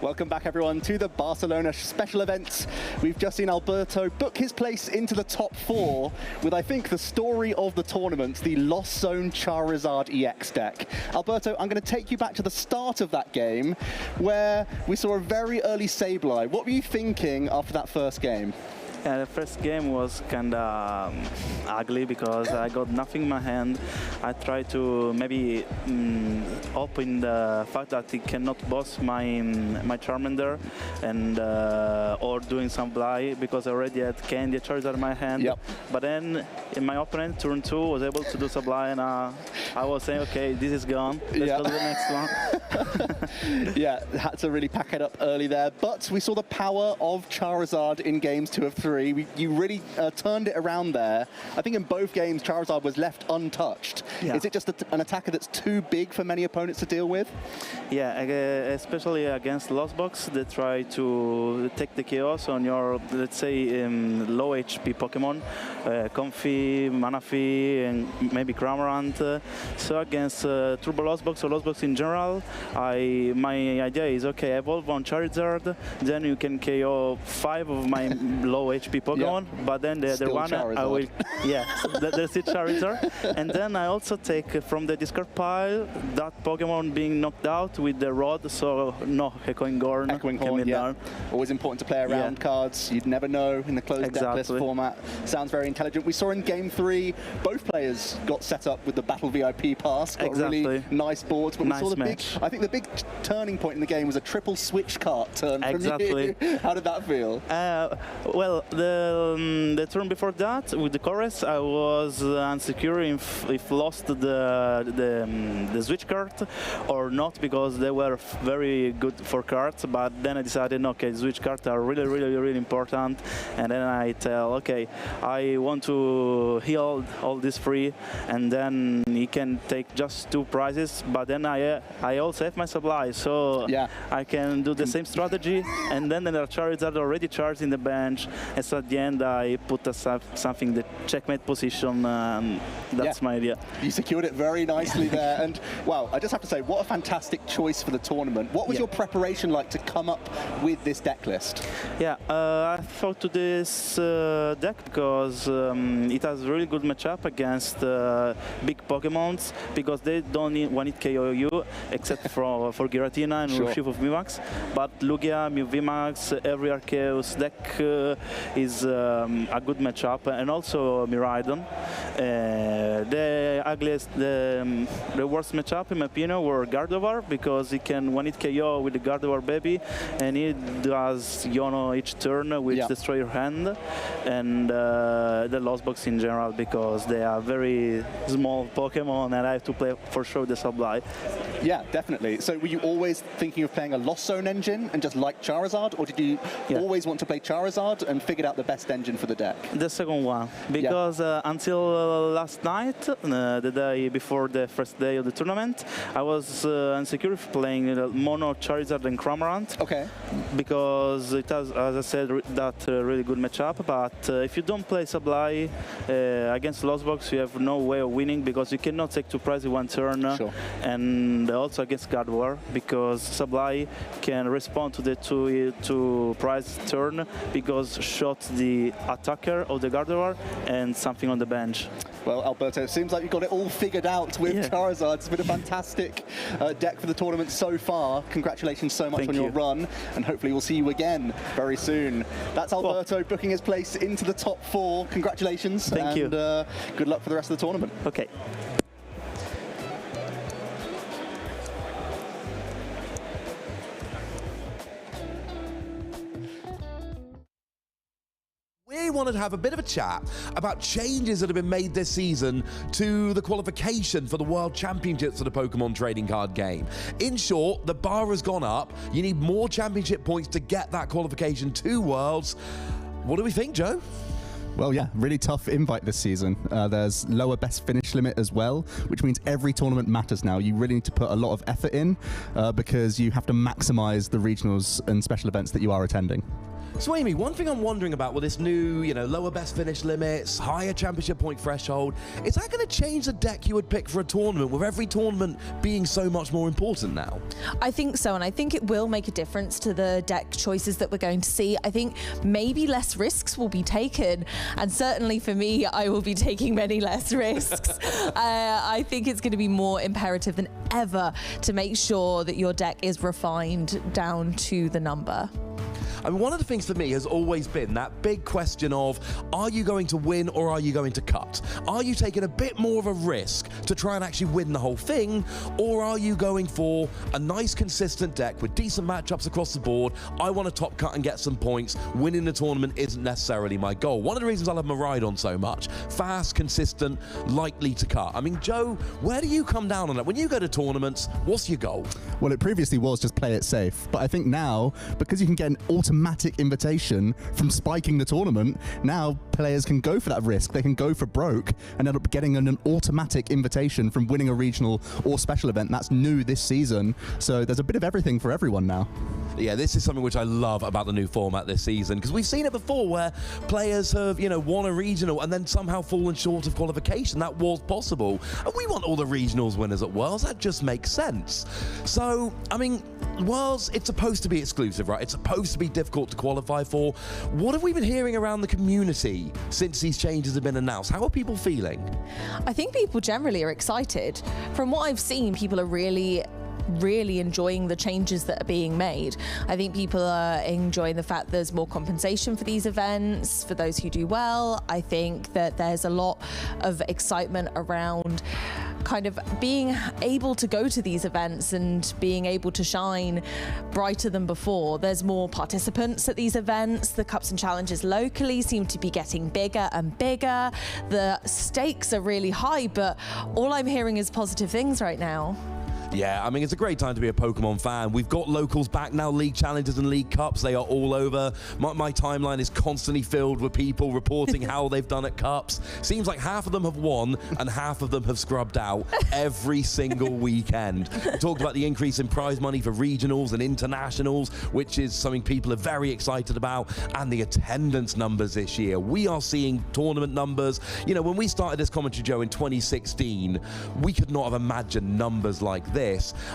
Welcome back, everyone, to the Barcelona Special Event. We've just seen Alberto book his place into the top 4 with, I think, the story of the tournament, the Lost Zone Charizard EX deck. Alberto, I'm going to take you back to the start of that game where we saw a very early Sableye. What were you thinking after that first game? Yeah, the first game was kind of ugly because I got nothing in my hand. I tried to maybe open the fact that it cannot boss my Charmander and or doing some Bly because I already had Candy Charizard in my hand. Yep. But then in my opponent, turn 2, was able to do Sublime, and I was saying, okay, this is gone. Let's go to the next one. Yeah, had to really pack it up early there. But we saw the power of Charizard in games 2 of 3. You really turned it around there. I think in both games, Charizard was left untouched. Yeah. Is it just an attacker that's too big for many opponents to deal with? Yeah, especially against Lost Box, they try to take the chaos on your, let's say, low HP Pokemon, Comfy, Manaphy, and maybe Cramorant. So against Turbo Lost Box or Lost Box in general, my idea is, okay, evolve on Charizard, then you can KO 5 of my low HP Pokemon, but then the other one Charizard. I will, that's it, Charizard. And then I also take from the discard pile that Pokemon being knocked out with the rod, so no Echoing Horn. Always important to play around cards. You'd never know in the closed deck list format. Sounds very intelligent. We saw in game 3, both players got set up with the Battle VIP pass, got really nice boards, but we saw the big, I think the big turning point in the game was a triple switch cart turn from you. How did that feel? Well, the turn before that, with the chorus, I was unsecure if lost the switch card or not, because they were very good for cards. But then I decided, okay, switch cards are really important. And then I tell, okay, I want to heal all this free, and then he can take just 2 prizes. But then I also have my supply, so I can do the same strategy. And then the Charizard already charged in the bench. And so at the end, I put something the checkmate position. That's my idea. You secured it very nicely there. And wow, I just have to say, what a fantastic choice for the tournament. What was your preparation like to come up with this deck list? Yeah, I thought to this deck because it has a really good matchup against big Pokemons, because they don't one-hit KO you, except for Giratina and Urshifu of VMAX. But Lugia, Mew VMAX, every Arceus deck is a good matchup, and also Miraidon. The ugliest, the worst matchup in my opinion were Gardevoir, because he can one-hit KO with the Gardevoir baby, and he does Yono each turn, which destroy your hand, and the Lost Box in general, because they are very small Pokemon, and I have to play for sure the Sublime. Yeah, definitely. So were you always thinking of playing a Lost Zone engine and just like Charizard, or did you always want to play Charizard and figured out the best engine for the deck? The second one, because until last night, the day before the first day of the tournament, I was insecure playing Mono, Charizard and Cramorant. Okay. Because it has, as I said, that really good matchup, but if you don't play Sublime against Lost Box, you have no way of winning, because you cannot take 2 prizes in 1 turn. And also against Gardevoir, because Sublime can respond to the 2 prize turn, because shot the attacker of the Gardevoir and something on the bench. Well, Alberto, it seems like you've got it all figured out with Charizard. It's been a fantastic deck for the tournament so far. Congratulations so much on your run, and hopefully we'll see you again very soon. That's Alberto booking his place into the top 4. Congratulations. Thank you. Good luck for the rest of the tournament. Okay. We wanted to have a bit of a chat about changes that have been made this season to the qualification for the World Championships for the Pokemon trading card game. In short, the bar has gone up. You need more championship points to get that qualification to Worlds. What do we think, Joe? Well, yeah, really tough invite this season. There's lower best finish limit as well, which means every tournament matters now. You really need to put a lot of effort in because you have to maximize the regionals and special events that you are attending. So Amy, one thing I'm wondering about with this new, lower best finish limits, higher championship point threshold, is that going to change the deck you would pick for a tournament, with every tournament being so much more important now? I think so, and I think it will make a difference to the deck choices that we're going to see. I think maybe less risks will be taken, and certainly for me, I will be taking many less risks. I think it's going to be more imperative than ever to make sure that your deck is refined down to the number. I mean, one of the things for me has always been that big question of, are you going to win or are you going to cut? Are you taking a bit more of a risk to try and actually win the whole thing, or are you going for a nice consistent deck with decent matchups across the board? I want to top cut and get some points. Winning the tournament isn't necessarily my goal. One of the reasons I love Maridon so much, fast, consistent, likely to cut. I mean, Joe, where do you come down on that? When you go to tournaments, what's your goal? Well, it previously was just play it safe, but I think now, because you can get an automatic invitation from spiking the tournament, now players can go for that risk. They can go for broke and end up getting an automatic invitation from winning a regional or special event. That's new this season, so there's a bit of everything for everyone now. Yeah, this is something which I love about the new format this season, because we've seen it before where players have, won a regional and then somehow fallen short of qualification. That was possible. And we want all the regionals winners at Worlds. That just makes sense. So, I mean, Worlds, it's supposed to be exclusive, right? It's supposed to be difficult to qualify for. What have we been hearing around the community since these changes have been announced? How are people feeling? I think people generally are excited. From what I've seen, people are really enjoying the changes that are being made. I think people are enjoying the fact there's more compensation for these events, for those who do well. I think that there's a lot of excitement around kind of being able to go to these events and being able to shine brighter than before. There's more participants at these events. The cups and challenges locally seem to be getting bigger and bigger. The stakes are really high, but all I'm hearing is positive things right now. Yeah, I mean, it's a great time to be a Pokemon fan. We've got locals back now, League Challenges and League Cups. They are all over. My timeline is constantly filled with people reporting how they've done at Cups. Seems like half of them have won and half of them have scrubbed out every single weekend. We talked about the increase in prize money for regionals and internationals, which is something people are very excited about, and the attendance numbers this year. We are seeing tournament numbers. When we started this commentary, Joe, in 2016, we could not have imagined numbers like this.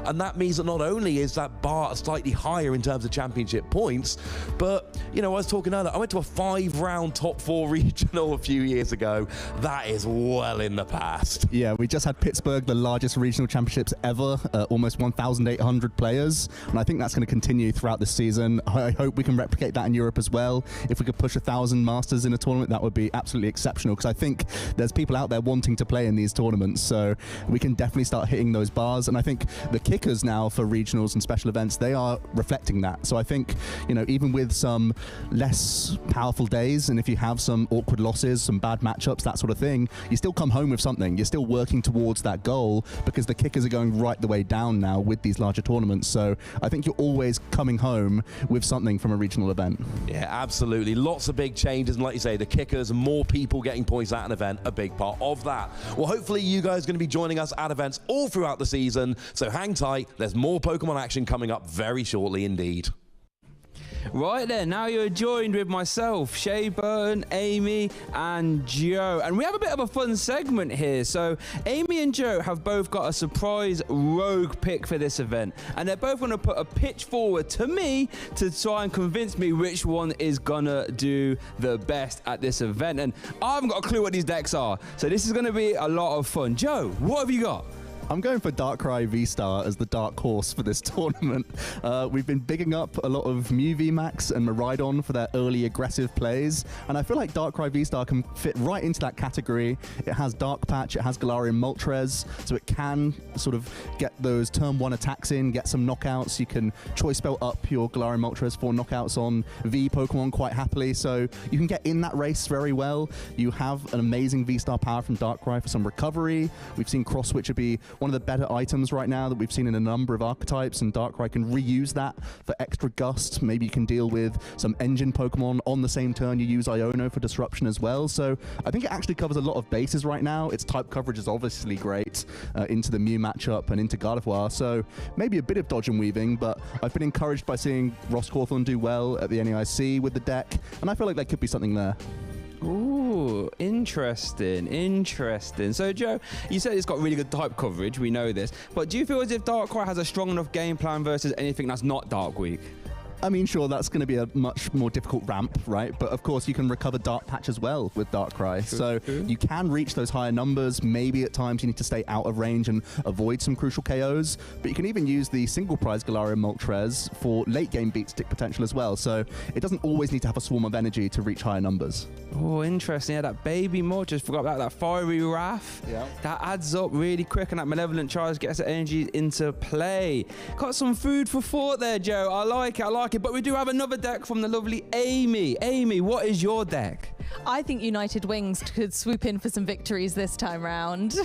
And that means that not only is that bar slightly higher in terms of championship points, but, I was talking earlier, I went to a 5-round top 4 regional a few years ago. That is well in the past. Yeah, we just had Pittsburgh, the largest regional championships ever, almost 1,800 players. And I think that's going to continue throughout the season. I hope we can replicate that in Europe as well. If we could push 1,000 Masters in a tournament, that would be absolutely exceptional, because I think there's people out there wanting to play in these tournaments. So we can definitely start hitting those bars. And I think the kickers now for regionals and special events, they are reflecting that. So I think, even with some less powerful days, and if you have some awkward losses, some bad matchups, that sort of thing, you still come home with something. You're still working towards that goal, because the kickers are going right the way down now with these larger tournaments. So I think you're always coming home with something from a regional event. Yeah, absolutely. Lots of big changes. And like you say, the kickers, more people getting points at an event, a big part of that. Well, hopefully you guys are going to be joining us at events all throughout the season. So hang tight, there's more Pokemon action coming up very shortly indeed. Right then, now you're joined with myself, Shay Burton, Amy and Joe. And we have a bit of a fun segment here. So Amy and Joe have both got a surprise rogue pick for this event. And they're both going to put a pitch forward to me to try and convince me which one is going to do the best at this event. And I haven't got a clue what these decks are. So this is going to be a lot of fun. Joe, what have you got? I'm going for Darkrai V-Star as the dark horse for this tournament. We've been bigging up a lot of Mew VMAX and Maridon for their early aggressive plays, and I feel like Darkrai V-Star can fit right into that category. It has Dark Patch, it has Galarian Moltres, so it can sort of get those turn 1 attacks in, get some knockouts. You can choice spell up your Galarian Moltres for knockouts on V Pokemon quite happily, so you can get in that race very well. You have an amazing V-Star power from Darkrai for some recovery. We've seen Cross Switcher be one of the better items right now that we've seen in a number of archetypes, and Darkrai can reuse that for extra gust. Maybe you can deal with some engine Pokemon on the same turn you use Iono for disruption as well. So I think it actually covers a lot of bases right now. Its type coverage is obviously great into the Mew matchup and into Gardevoir, so maybe a bit of dodge and weaving, but I've been encouraged by seeing Ross Cawthorn do well at the NAIC with the deck, and I feel like there could be something there. Ooh, interesting, interesting. So, Joe, you said it's got really good type coverage, we know this, but do you feel as if Darkrai has a strong enough game plan versus anything that's not Dark Week? I mean, sure, that's going to be a much more difficult ramp, right? But of course, you can recover Dark Patch as well with Darkrai. So you can reach those higher numbers. Maybe at times you need to stay out of range and avoid some crucial KOs. But you can even use the single prize Galarian Moltres for late game beat stick potential as well. So it doesn't always need to have a swarm of energy to reach higher numbers. Oh, interesting. Yeah, that baby Moltres, forgot about that fiery Wrath. Yeah. That adds up really quick, and that Malevolent Charge gets the energy into play. Got some food for thought there, Joe. I like it, I like it. But we do have another deck from the lovely Amy. Amy, what is your deck? I think United Wings could swoop in for some victories this time round.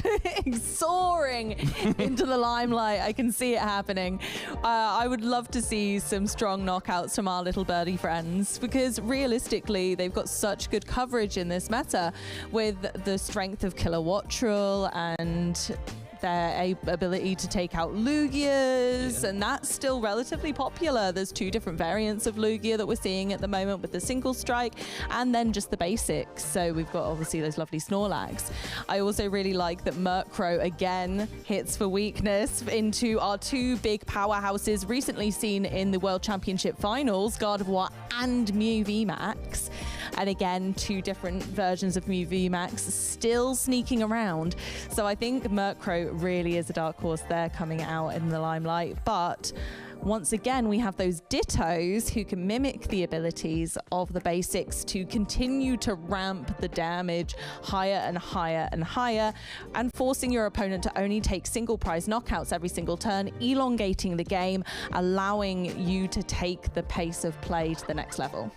Soaring into the limelight. I can see it happening. I would love to see some strong knockouts from our little birdie friends, because realistically, they've got such good coverage in this meta with the strength of Kilowattrel and their ability to take out Lugias, and that's still relatively popular. There's two different variants of Lugia that we're seeing at the moment, with the single strike and then just the basics. So we've got obviously those lovely Snorlax. I also really like that Murkrow again hits for weakness into our two big powerhouses recently seen in the World Championship Finals, Gardevoir and Mew VMAX. And again, two different versions of Mew VMAX still sneaking around. So I think Murkrow really is a dark horse there coming out in the limelight. But once again, we have those Dittos who can mimic the abilities of the basics to continue to ramp the damage higher and higher and higher, and forcing your opponent to only take single prize knockouts every single turn, elongating the game, allowing you to take the pace of play to the next level.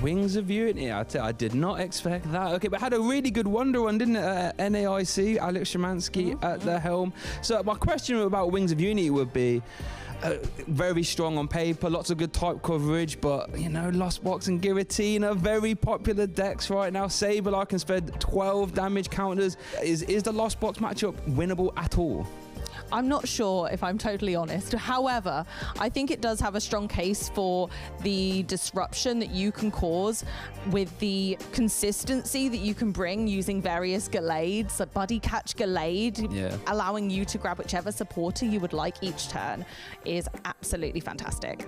Wings of Unity, I did not expect that. Okay, but had a really good Wonder One, didn't it? NAIC, Alex Szymanski at the helm. So my question about Wings of Unity would be, very strong on paper, lots of good type coverage, but, you know, Lost Box and Giratina, very popular decks right now. Sableye can spread 12 damage counters. Is the Lost Box matchup winnable at all? I'm not sure, if I'm totally honest. However, I think it does have a strong case for the disruption that you can cause with the consistency that you can bring using various Gallades, like Buddy Catch Gallade, allowing you to grab whichever supporter you would like each turn is absolutely fantastic.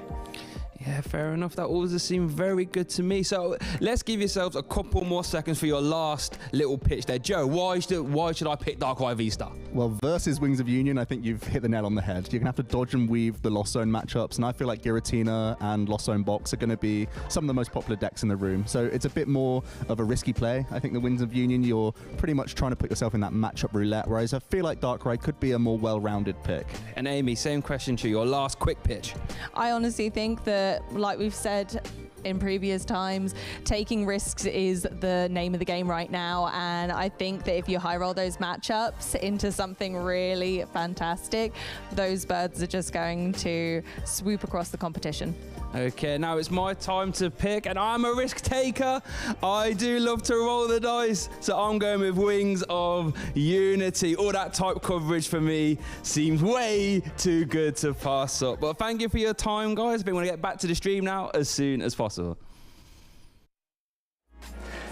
Yeah, fair enough. That all just seemed very good to me. So let's give yourselves a couple more seconds for your last little pitch there. Joe, why should I pick Darkrai V-Star? Well, versus Wings of Union, I think you've hit the nail on the head. You're going to have to dodge and weave the Lost Zone matchups, and I feel like Giratina and Lost Zone Box are going to be some of the most popular decks in the room. So it's a bit more of a risky play. I think the Wings of Union, you're pretty much trying to put yourself in that matchup roulette, whereas I feel like Darkrai could be a more well-rounded pick. And Amy, same question to you. Your last quick pitch. I honestly think that, like we've said in previous times, taking risks is the name of the game right now, and I think that if you high roll those matchups into something really fantastic, those birds are just going to swoop across the competition. Okay, now it's my time to pick, and I'm a risk taker. I do love to roll the dice, so I'm going with Wings of Unity. All that type coverage for me seems way too good to pass up. But thank you for your time, guys. I want to get back to the stream now as soon as possible.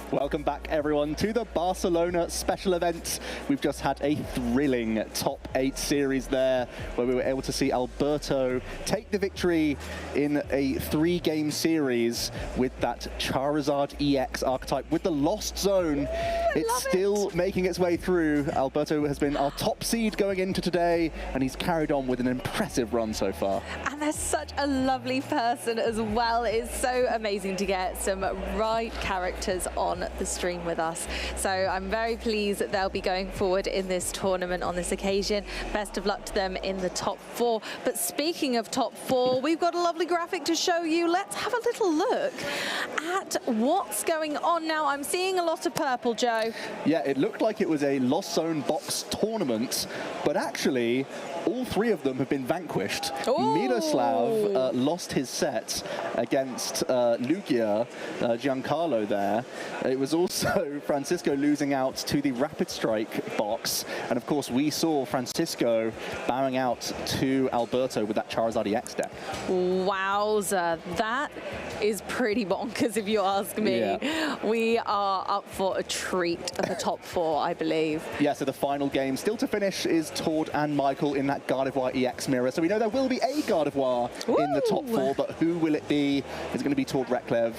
Welcome back, everyone, to the Barcelona Special Event. We've just had a thrilling top 8 series there, where we were able to see Alberto take the victory in a 3-game series with that Charizard EX archetype with the Lost Zone. It's still making its way through. Alberto has been our top seed going into today, and he's carried on with an impressive run so far. And they're such a lovely person as well. It's so amazing to get some right characters on on the stream with us. So I'm very pleased that they'll be going forward in this tournament on this occasion. Best of luck to them in the top 4. But speaking of top 4, we've got a lovely graphic to show you. Let's have a little look at what's going on now. I'm seeing a lot of purple, Joe. Yeah, it looked like it was a Lost Zone box tournament, but actually all 3 of them have been vanquished. Miroslav lost his set against Lugia, Giancarlo there. It was also Francisco losing out to the Rapid Strike box. And of course, we saw Francisco bowing out to Alberto with that Charizard EX deck. Wowza, that is pretty bonkers if you ask me. Yeah. We are up for a treat at the top 4, I believe. Yeah, so the final game still to finish is Tord and Michael in that Gardevoir EX mirror. So we know there will be a Gardevoir in the top 4, but who will it be? It's going to be Tord Reklev,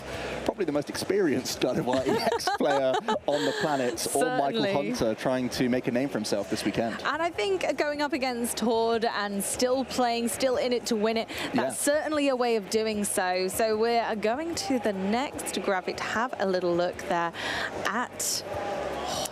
probably the most experienced Gardevoir EX player on the planet, or Michael Hunter trying to make a name for himself this weekend. And I think going up against Tord and still playing, still in it to win it, that's certainly a way of doing so. So we're going to the next graphic to have a little look there at...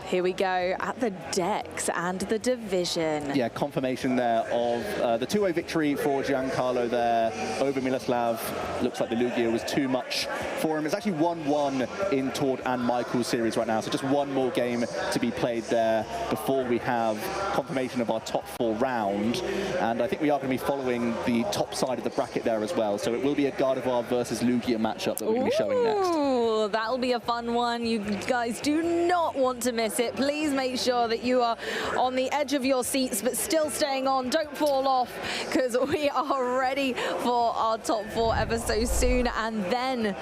Here we go, at the decks and the division. Yeah, confirmation there of the 2-0 victory for Giancarlo there over Miroslav. Looks like the Lugia was too much for him. It's actually 1-1 in Tord and Michael's series right now, so just one more game to be played there before we have confirmation of our top 4 round. And I think we are going to be following the top side of the bracket there as well, so it will be a Gardevoir versus Lugia matchup that we're going to be showing next. Ooh, that'll be a fun one. You guys do not want to miss it. Please make sure that you are on the edge of your seats, but still staying on. Don't fall off, because we are ready for our top 4 ever so soon, and then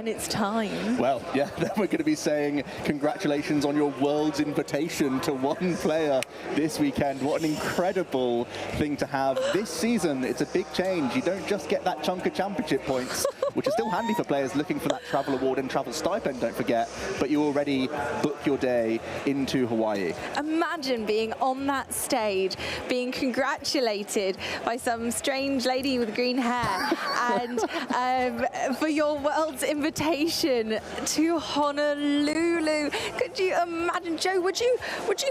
it's time. Well, yeah, then we're going to be saying congratulations on your world's invitation to 1 player this weekend. What an incredible thing to have this season. It's a big change. You don't just get that chunk of championship points, which is still handy for players looking for that travel award and travel stipend, don't forget, but you already book your day into Hawaii. Imagine being on that stage, being congratulated by some strange lady with green hair, and for your world's invitation to Honolulu. Could you imagine, Joe? Would you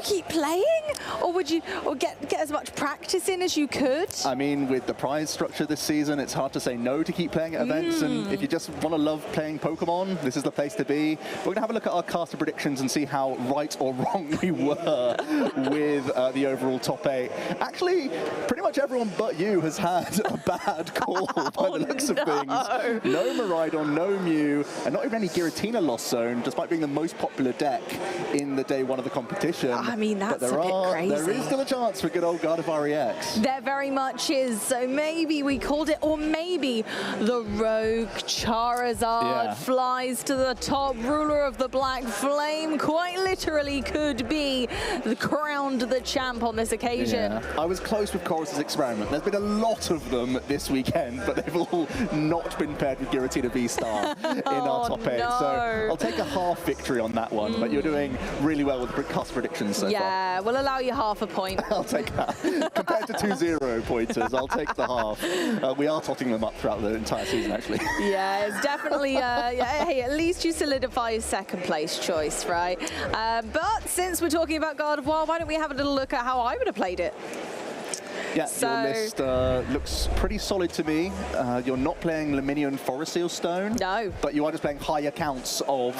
keep playing, or would you get as much practice in as you could? I mean, with the prize structure this season, it's hard to say no to keep playing at events. And if you just want to love playing Pokemon, this is the place to be. We're going to have a look at our caster predictions and see how right or wrong we were with the overall top 8. Actually, pretty much everyone but you has had a bad call by the looks of things. No Miraidon, no Mew, and not even any Giratina Lost Zone, despite being the most popular deck in the day 1 of the competition. I mean, that's a bit crazy. There is still a chance for good old Gardevoir EX. There very much is. So maybe we called it, or maybe the Rogue Charizard flies to the top. Ruler of the Black Flame quite literally could be crowned the champ on this occasion. Yeah. I was close with Chorus's experiment. There's been a lot of them this weekend, but they've all not been paired with Giratina V-Star in our top 8. No. So I'll take a half victory on that one, but you're doing really well with the cast predictions so far. Yeah, we'll allow you half a point. I'll take that. Compared to 2 0 pointers, I'll take the half. We are totting them up throughout the entire season, actually. Yeah, it's definitely, hey, at least you solidify your second place choice, right? But since we're talking about Gardevoir, why don't we have a little look at how I would have played it? Yeah, your list looks pretty solid to me. You're not playing Luminion Forest Seal Stone. No. But you are just playing higher counts of,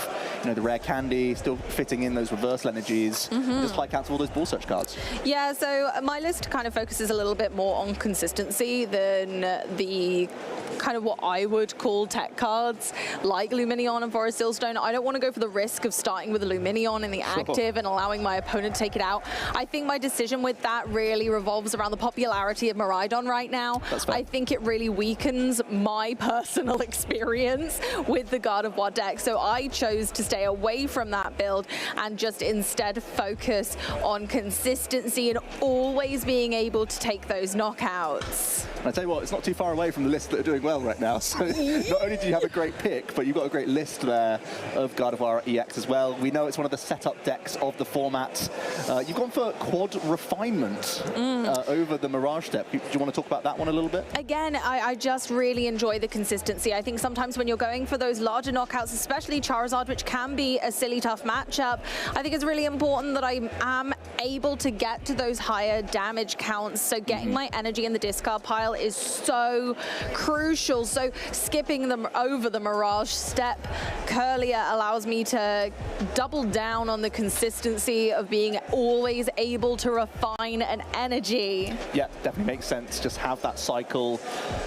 the rare candy, still fitting in those reversal energies, just high counts of all those ball search cards. Yeah, so my list kind of focuses a little bit more on consistency than the kind of what I would call tech cards, like Luminion and Forest Sealstone. I don't want to go for the risk of starting with a Luminion in the active and allowing my opponent to take it out. I think my decision with that really revolves around the popularity of Miraidon right now. I think it really weakens my personal experience with the Gardevoir deck. So I chose to stay away from that build and just instead focus on consistency and always being able to take those knockouts. I tell you what, it's not too far away from the list that are doing well right now. So not only do you have a great pick, but you've got a great list there of Gardevoir EX as well. We know it's one of the setup decks of the format. You've gone for Quad Refinement over the Mirage Step. Do you want to talk about that one a little bit? Again, I just really enjoy the consistency. I think sometimes when you're going for those larger knockouts, especially Charizard, which can be a silly tough matchup, I think it's really important that I am able to get to those higher damage counts. So getting my energy in the discard pile is so crucial. So skipping them over the Mirage Step Curlier allows me to double down on the consistency of being always able to refine an energy. Yeah, definitely makes sense. Just have that cycle.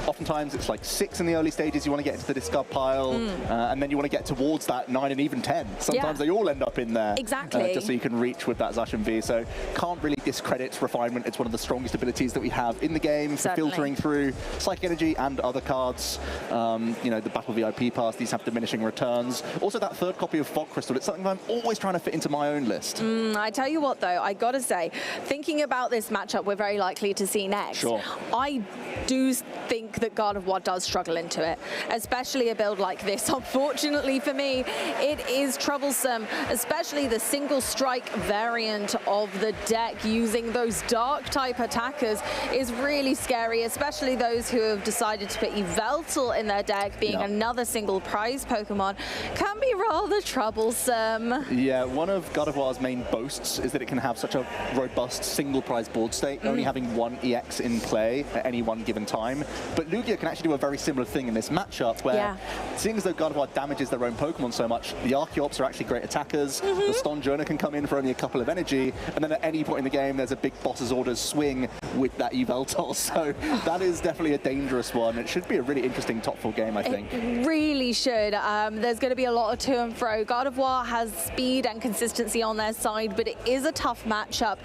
Oftentimes it's like 6 in the early stages, you want to get into the discard pile, and then you want to get towards that 9 and even 10. Sometimes they all end up in there. Exactly. Just so you can reach with that Zacian V. So can't really discredit refinement. It's one of the strongest abilities that we have in the game for filtering through Psychic Energy and other cards. You know, the Battle VIP Pass, these have diminishing returns. Also that third copy of Fog Crystal, it's something I'm always trying to fit into my own list. I tell you what though, I gotta say, thinking about this matchup we're very likely to see next, I do think that God of War does struggle into it, especially a build like this. Unfortunately for me, it is troublesome, especially the single strike variant of the deck using those dark type attackers is really scary, especially those who have decided to put Yveltal in their deck, being another single prize Pokemon, can be rather troublesome. Yeah, one of God of War's main boasts is that it can have such a robust single prize board state, only having one EX in play at any one given time. But Lugia can actually do a very similar thing in this matchup where, seeing as though God of War damages their own Pokemon so much, the Archeops are actually great attackers, the Stonjourner can come in for only a couple of energy, and then at any point in the game there's a big boss's orders swing with that Yveltal. So that is definitely a dangerous one. It should be a really interesting top 4 game, I think. It really should. There's going to be a lot of to and fro. God of War has speed and consistency on their side, but it is a tough matchup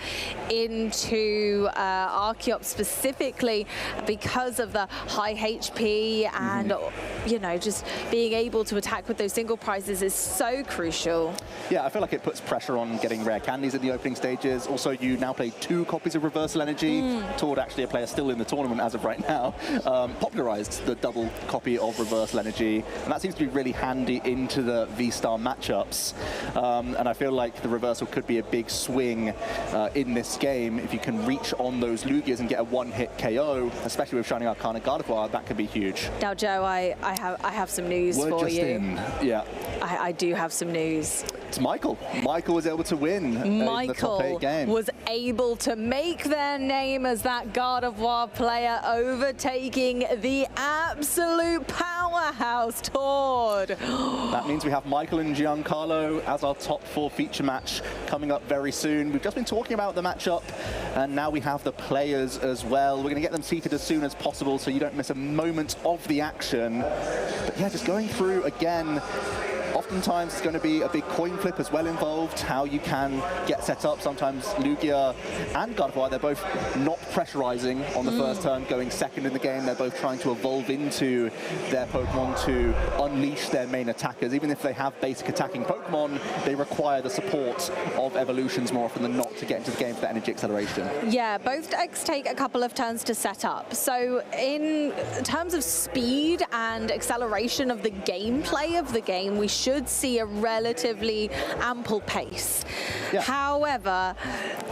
into Archeops specifically because of the high HP and, you know, just being able to attack with those single prizes is so crucial. Yeah, I feel like it puts pressure on getting rare candies in the opening stages. Also, you now play 2 copies of Reversal Energy. Tord, actually a player still in the tournament as of right now, popularized the double copy of Reversal Energy, and that seems to be really handy into the V-Star matchups. And I feel like the Reversal could be a big swing in this game. If you can reach on those Lugias and get a one-hit KO, especially with Shining Arcana God of War, that could be huge. Now, Joe, I have some news for you. Yeah. I do have some news. It's Michael. Michael was able to win in the top 8 game. Was able to make their name as that God of War player, overtaking the absolute powerhouse Tord. That means we have Michael and Giancarlo as our top 4 feature match coming up very soon. We've just been talking about the matchup, and now we have the players as well. We're going to get them seated as soon as possible so you don't miss a moment of the action. But yeah, just going through again, oftentimes it's going to be a big coin flip as well involved, how you can get set up. Sometimes Lugia and God of War, they're both not pressurizing on the first turn, going second in the game. They're both trying to evolve into their Pokemon to unleash their main attackers. Even if they have basic attacking Pokemon, they require the support of evolutions more often than not to get into the game for that energy acceleration. Yeah, both decks take a couple of turns to set up. So in terms of speed and acceleration of the gameplay of the game, we should see a relatively ample pace. However,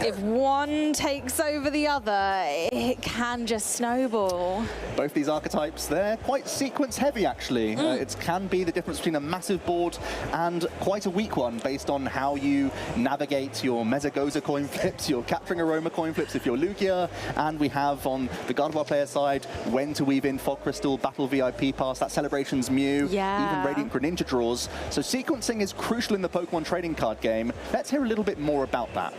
if one takes over the other, it can just snowball. Both these archetypes, they're quite sequence heavy actually. It can be the difference between a massive board and quite a weak one based on how you navigate your Mezagoza coin flips, your Capturing Aroma coin flips if you're Lugia, and we have on the God of War player side when to weave in Fog Crystal, Battle VIP Pass, that Celebrations Mew, even Radiant Greninja draws. So sequencing is crucial in the Pokemon trading card game. Let's hear a little bit more about that.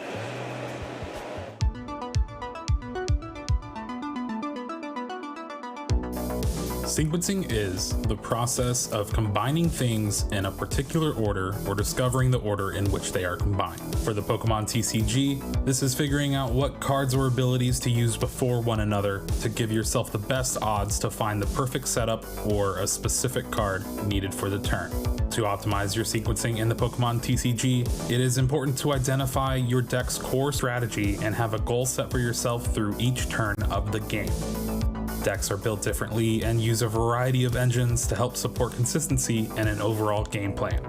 Sequencing is the process of combining things in a particular order or discovering the order in which they are combined. For the Pokemon TCG, this is figuring out what cards or abilities to use before one another to give yourself the best odds to find the perfect setup or a specific card needed for the turn. To optimize your sequencing in the Pokemon TCG, it is important to identify your deck's core strategy and have a goal set for yourself through each turn of the game. Decks are built differently and use a variety of engines to help support consistency and an overall game plan.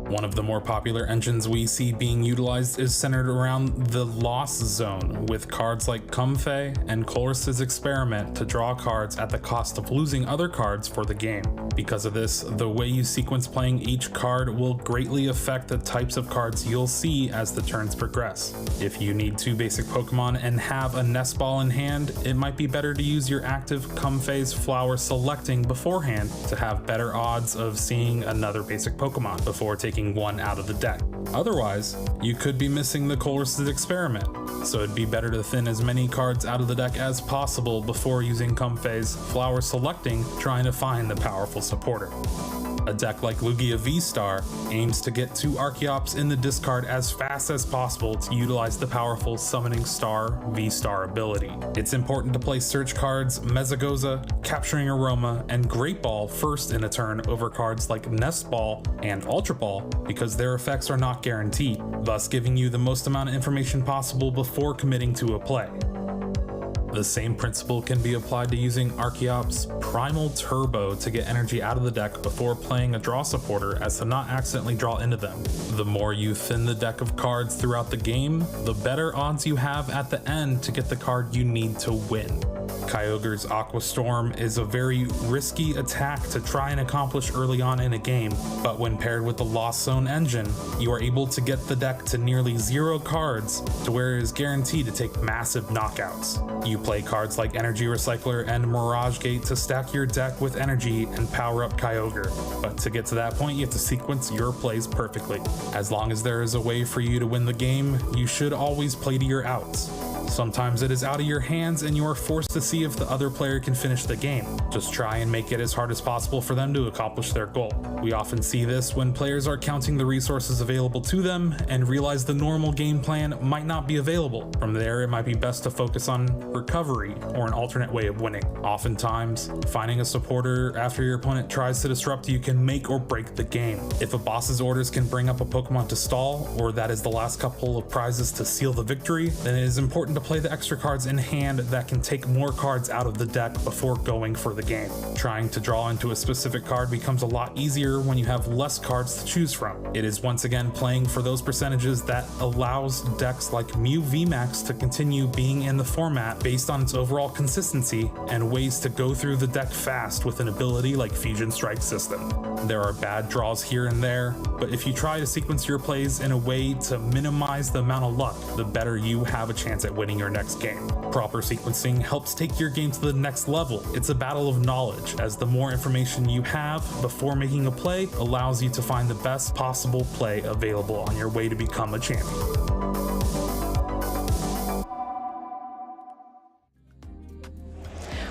One of the more popular engines we see being utilized is centered around the Lost Zone, with cards like Comfey and Colress's Experiment to draw cards at the cost of losing other cards for the game. Because of this, the way you sequence playing each card will greatly affect the types of cards you'll see as the turns progress. If you need 2 basic Pokemon and have a Nest Ball in hand, it might be better to use your active Comfey's Flower Selecting beforehand to have better odds of seeing another basic Pokemon before taking one out of the deck. Otherwise, you could be missing the Colress's Experiment, so it'd be better to thin as many cards out of the deck as possible before using Comfey's Flower Selecting, trying to find the powerful supporter. A deck like Lugia V-Star aims to get 2 Archeops in the discard as fast as possible to utilize the powerful Summoning Star V-Star ability. It's important to play search cards Mesagoza, Capturing Aroma, and Great Ball first in a turn over cards like Nest Ball and Ultra Ball because their effects are not guaranteed, thus giving you the most amount of information possible before committing to a play. The same principle can be applied to using Archeop's Primal Turbo to get energy out of the deck before playing a draw supporter as to not accidentally draw into them. The more you thin the deck of cards throughout the game, the better odds you have at the end to get the card you need to win. Kyogre's Aqua Storm is a very risky attack to try and accomplish early on in a game, but when paired with the Lost Zone engine, you are able to get the deck to nearly 0 cards to where it is guaranteed to take massive knockouts. You play cards like Energy Recycler and Mirage Gate to stack your deck with energy and power up Kyogre, but to get to that point you have to sequence your plays perfectly. As long as there is a way for you to win the game, you should always play to your outs. Sometimes it is out of your hands and you are forced to see if the other player can finish the game. Just try and make it as hard as possible for them to accomplish their goal. We often see this when players are counting the resources available to them and realize the normal game plan might not be available. From there, it might be best to focus on recovery or an alternate way of winning. Oftentimes, finding a supporter after your opponent tries to disrupt you can make or break the game. If a boss's orders can bring up a Pokemon to stall, or that is the last couple of prizes to seal the victory, then it is important to play the extra cards in hand that can take more cards out of the deck before going for the game. Trying to draw into a specific card becomes a lot easier when you have less cards to choose from. It is once again playing for those percentages that allows decks like Mew VMAX to continue being in the format based on its overall consistency and ways to go through the deck fast with an ability like Fusion Strike System. There are bad draws here and there, but if you try to sequence your plays in a way to minimize the amount of luck, the better you have a chance at winning your next game. Proper sequencing helps take your game to the next level. It's a battle of knowledge, as the more information you have before making a play allows you to find the best possible play available on your way to become a champion.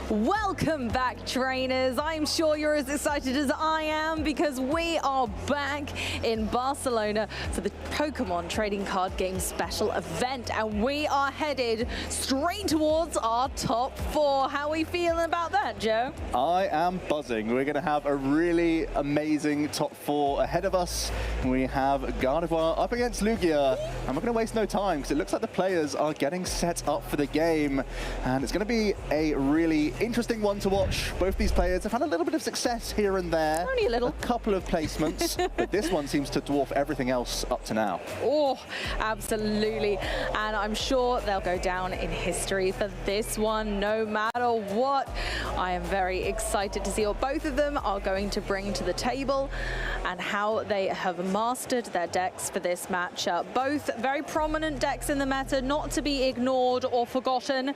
Welcome back, trainers. I'm sure you're as excited as I am because we are back in Barcelona for the Pokemon Trading Card Game Special Event, and we are headed straight towards our top 4. How are we feeling about that, Joe? I am buzzing. We're going to have a really amazing top 4 ahead of us. We have Gardevoir up against Lugia, and we're going to waste no time because it looks like the players are getting set up for the game, and it's going to be a really interesting one to watch. Both these players have had a little bit of success here and there. Only a little. A couple of placements, but this one seems to dwarf everything else up to now. Oh, absolutely. And I'm sure they'll go down in history for this one, no matter what. I am very excited to see what both of them are going to bring to the table and how they have mastered their decks for this matchup. Both very prominent decks in the meta, not to be ignored or forgotten.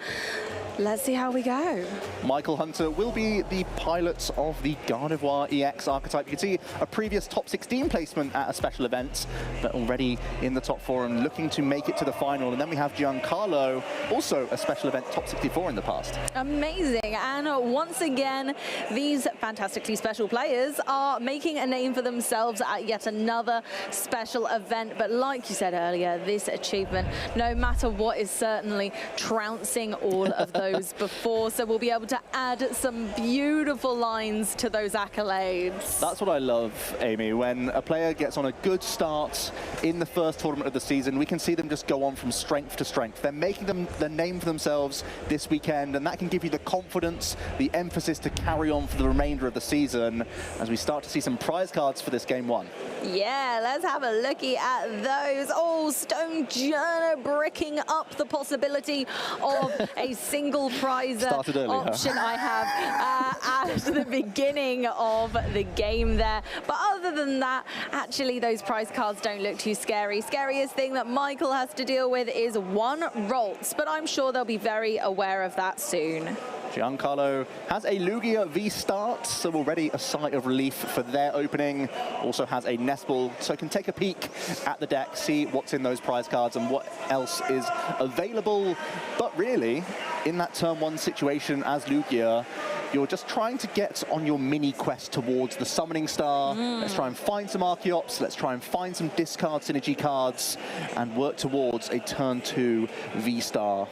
Let's see how we go. Michael Hunter will be the pilot of the Gardevoir EX archetype. You can see a previous top 16 placement at a special event, but already in the top 4 and looking to make it to the final. And then we have Giancarlo, also a special event top 64 in the past. Amazing. And once again, these fantastically special players are making a name for themselves at yet another special event. But like you said earlier, this achievement, no matter what, is certainly trouncing all of those those before, so we'll be able to add some beautiful lines to those accolades. That's what I love, Amy. When a player gets on a good start in the first tournament of the season, we can see them just go on from strength to strength. They're making the name for themselves this weekend, and that can give you the confidence, the emphasis to carry on for the remainder of the season as we start to see some prize cards for this game one. Yeah, let's have a looky at those. Oh, Stone Journer bricking up the possibility of a single prize option I have at the beginning of the game there. But other than that, actually those prize cards don't look too scary. Scariest thing that Michael has to deal with is 1 Ralts, but I'm sure they'll be very aware of that soon. Giancarlo has a Lugia V-Start, so already a sigh of relief for their opening. Also has a Nest Ball, so can take a peek at the deck, see what's in those prize cards and what else is available. But really, in that turn 1 situation as Lugia, you're just trying to get on your mini quest towards the Summoning Star. Let's try and find some Archeops, let's try and find some discard synergy cards and work towards a turn 2 V-Star.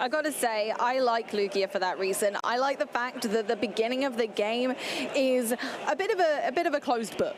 I gotta say, I like Lugia for that reason. I like the fact that the beginning of the game is a bit of a closed book.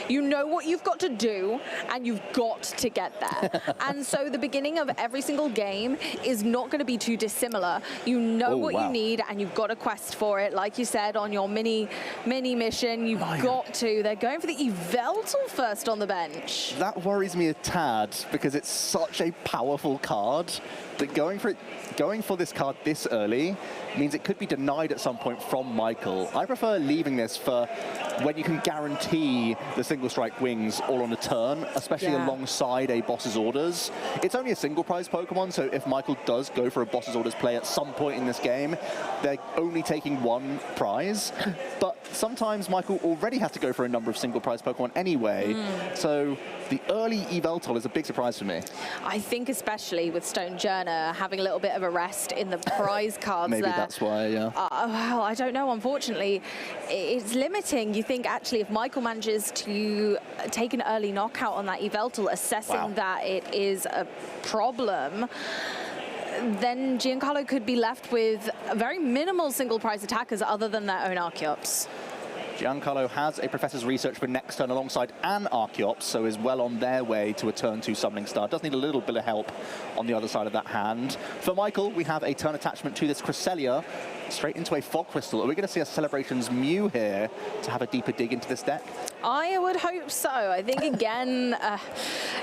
You know what you've got to do, and you've got to get there. And so the beginning of every single game is not going to be too dissimilar. You know what you need, and you've got a quest for it. Like you said, on your mini mission, you've got to. They're going for the Yveltal first on the bench. That worries me a tad, because it's such a powerful card that going for this card this early means it could be denied at some point from Michael. I prefer leaving this for when you can guarantee the single strike wings all on a turn, especially alongside a boss's orders. It's only a single prize Pokemon, so if Michael does go for a boss's orders play at some point in this game, they're only taking 1 prize. But sometimes Michael already has to go for a number of single prize Pokemon anyway. So the early Yveltal is a big surprise for me. I think especially with Stone Journer having a little bit of a rest in the prize cards Maybe there. That's why, yeah. Well, I don't know, unfortunately. It's limiting. You think, actually, if Michael manages to take an early knockout on that Yveltal, assessing that it is a problem, then Giancarlo could be left with very minimal single prize attackers other than their own Archeops. Giancarlo has a Professor's Research for next turn alongside an Archeops, so is well on their way to a turn 2 Summoning Star. Does need a little bit of help on the other side of that hand. For Michael, we have a turn attachment to this Cresselia, straight into a Fog Crystal. Are we going to see a Celebrations Mew here to have a deeper dig into this deck? I would hope so. I think, again,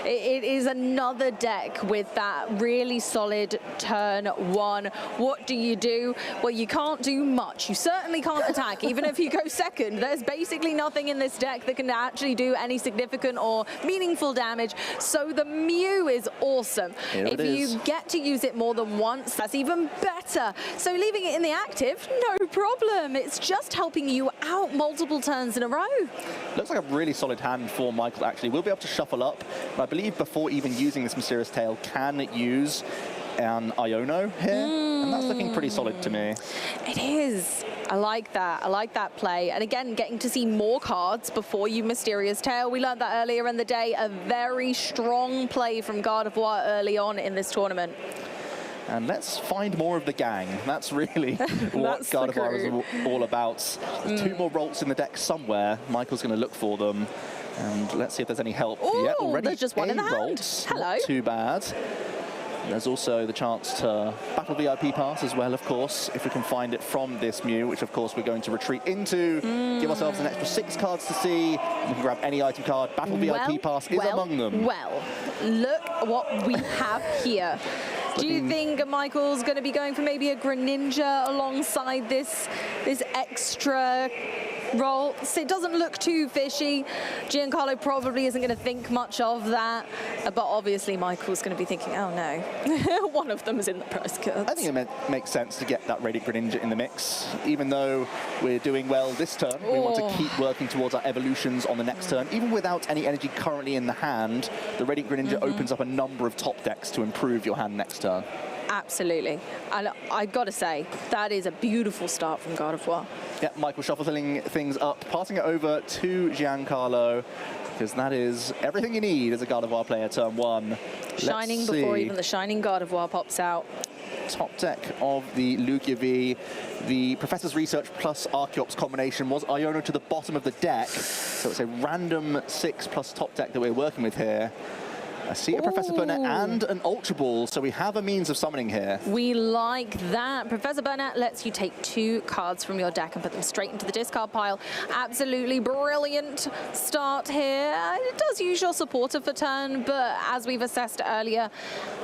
it is another deck with that really solid turn 1. What do you do? Well, you can't do much. You certainly can't attack. Even if you go second, there's basically nothing in this deck that can actually do any significant or meaningful damage. So the Mew is awesome. If you get to use it more than once, that's even better. So leaving it in the active, no problem. It's just helping you out multiple turns in a row. Looks like a really solid hand for Michael, actually. We'll be able to shuffle up. I believe before even using this Mysterious Tail, can use an Iono here, and that's looking pretty solid to me. It is. I like that. I like that play. And again, getting to see more cards before you Mysterious Tail. We learned that earlier in the day. A very strong play from Gardevoir early on in this tournament. And let's find more of the gang. That's really what Gardevoir is all about. There's 2 more Ralts in the deck somewhere. Michael's going to look for them. And let's see if there's any help. Ooh, already there's just 1 in the hand. Hello. Not too bad. There's also the chance to battle VIP pass as well, of course, if we can find it from this Mew, which of course we're going to retreat into. Give ourselves an extra 6 cards to see. We can grab any item card. Battle VIP pass is among them. Well, look what we have here. Do you think Michael's going to be going for maybe a Greninja alongside this extra Ralts? It doesn't look too fishy. Giancarlo probably isn't going to think much of that, but obviously Michael's going to be thinking, oh no, one of them is in the prize cards. I think it makes sense to get that Radiant Greninja in the mix. Even though we're doing well this turn, we want to keep working towards our evolutions on the next turn. Even without any energy currently in the hand, the Radiant Greninja opens up a number of top decks to improve your hand next turn. Absolutely. And I've got to say, that is a beautiful start from Gardevoir. Yeah, Michael shuffling things up, passing it over to Giancarlo, because that is everything you need as a Gardevoir player turn 1. Shining before even the Shining Gardevoir pops out. top deck of the Lugia V. The Professor's Research plus Archeops combination was Iono to the bottom of the deck. So it's a random 6 plus top deck that we're working with here. I see a Professor Burnett and an Ultra Ball, so we have a means of summoning here. We like that. Professor Burnett lets you take 2 cards from your deck and put them straight into the discard pile. Absolutely brilliant start here. It does use your supporter for turn, but as we've assessed earlier,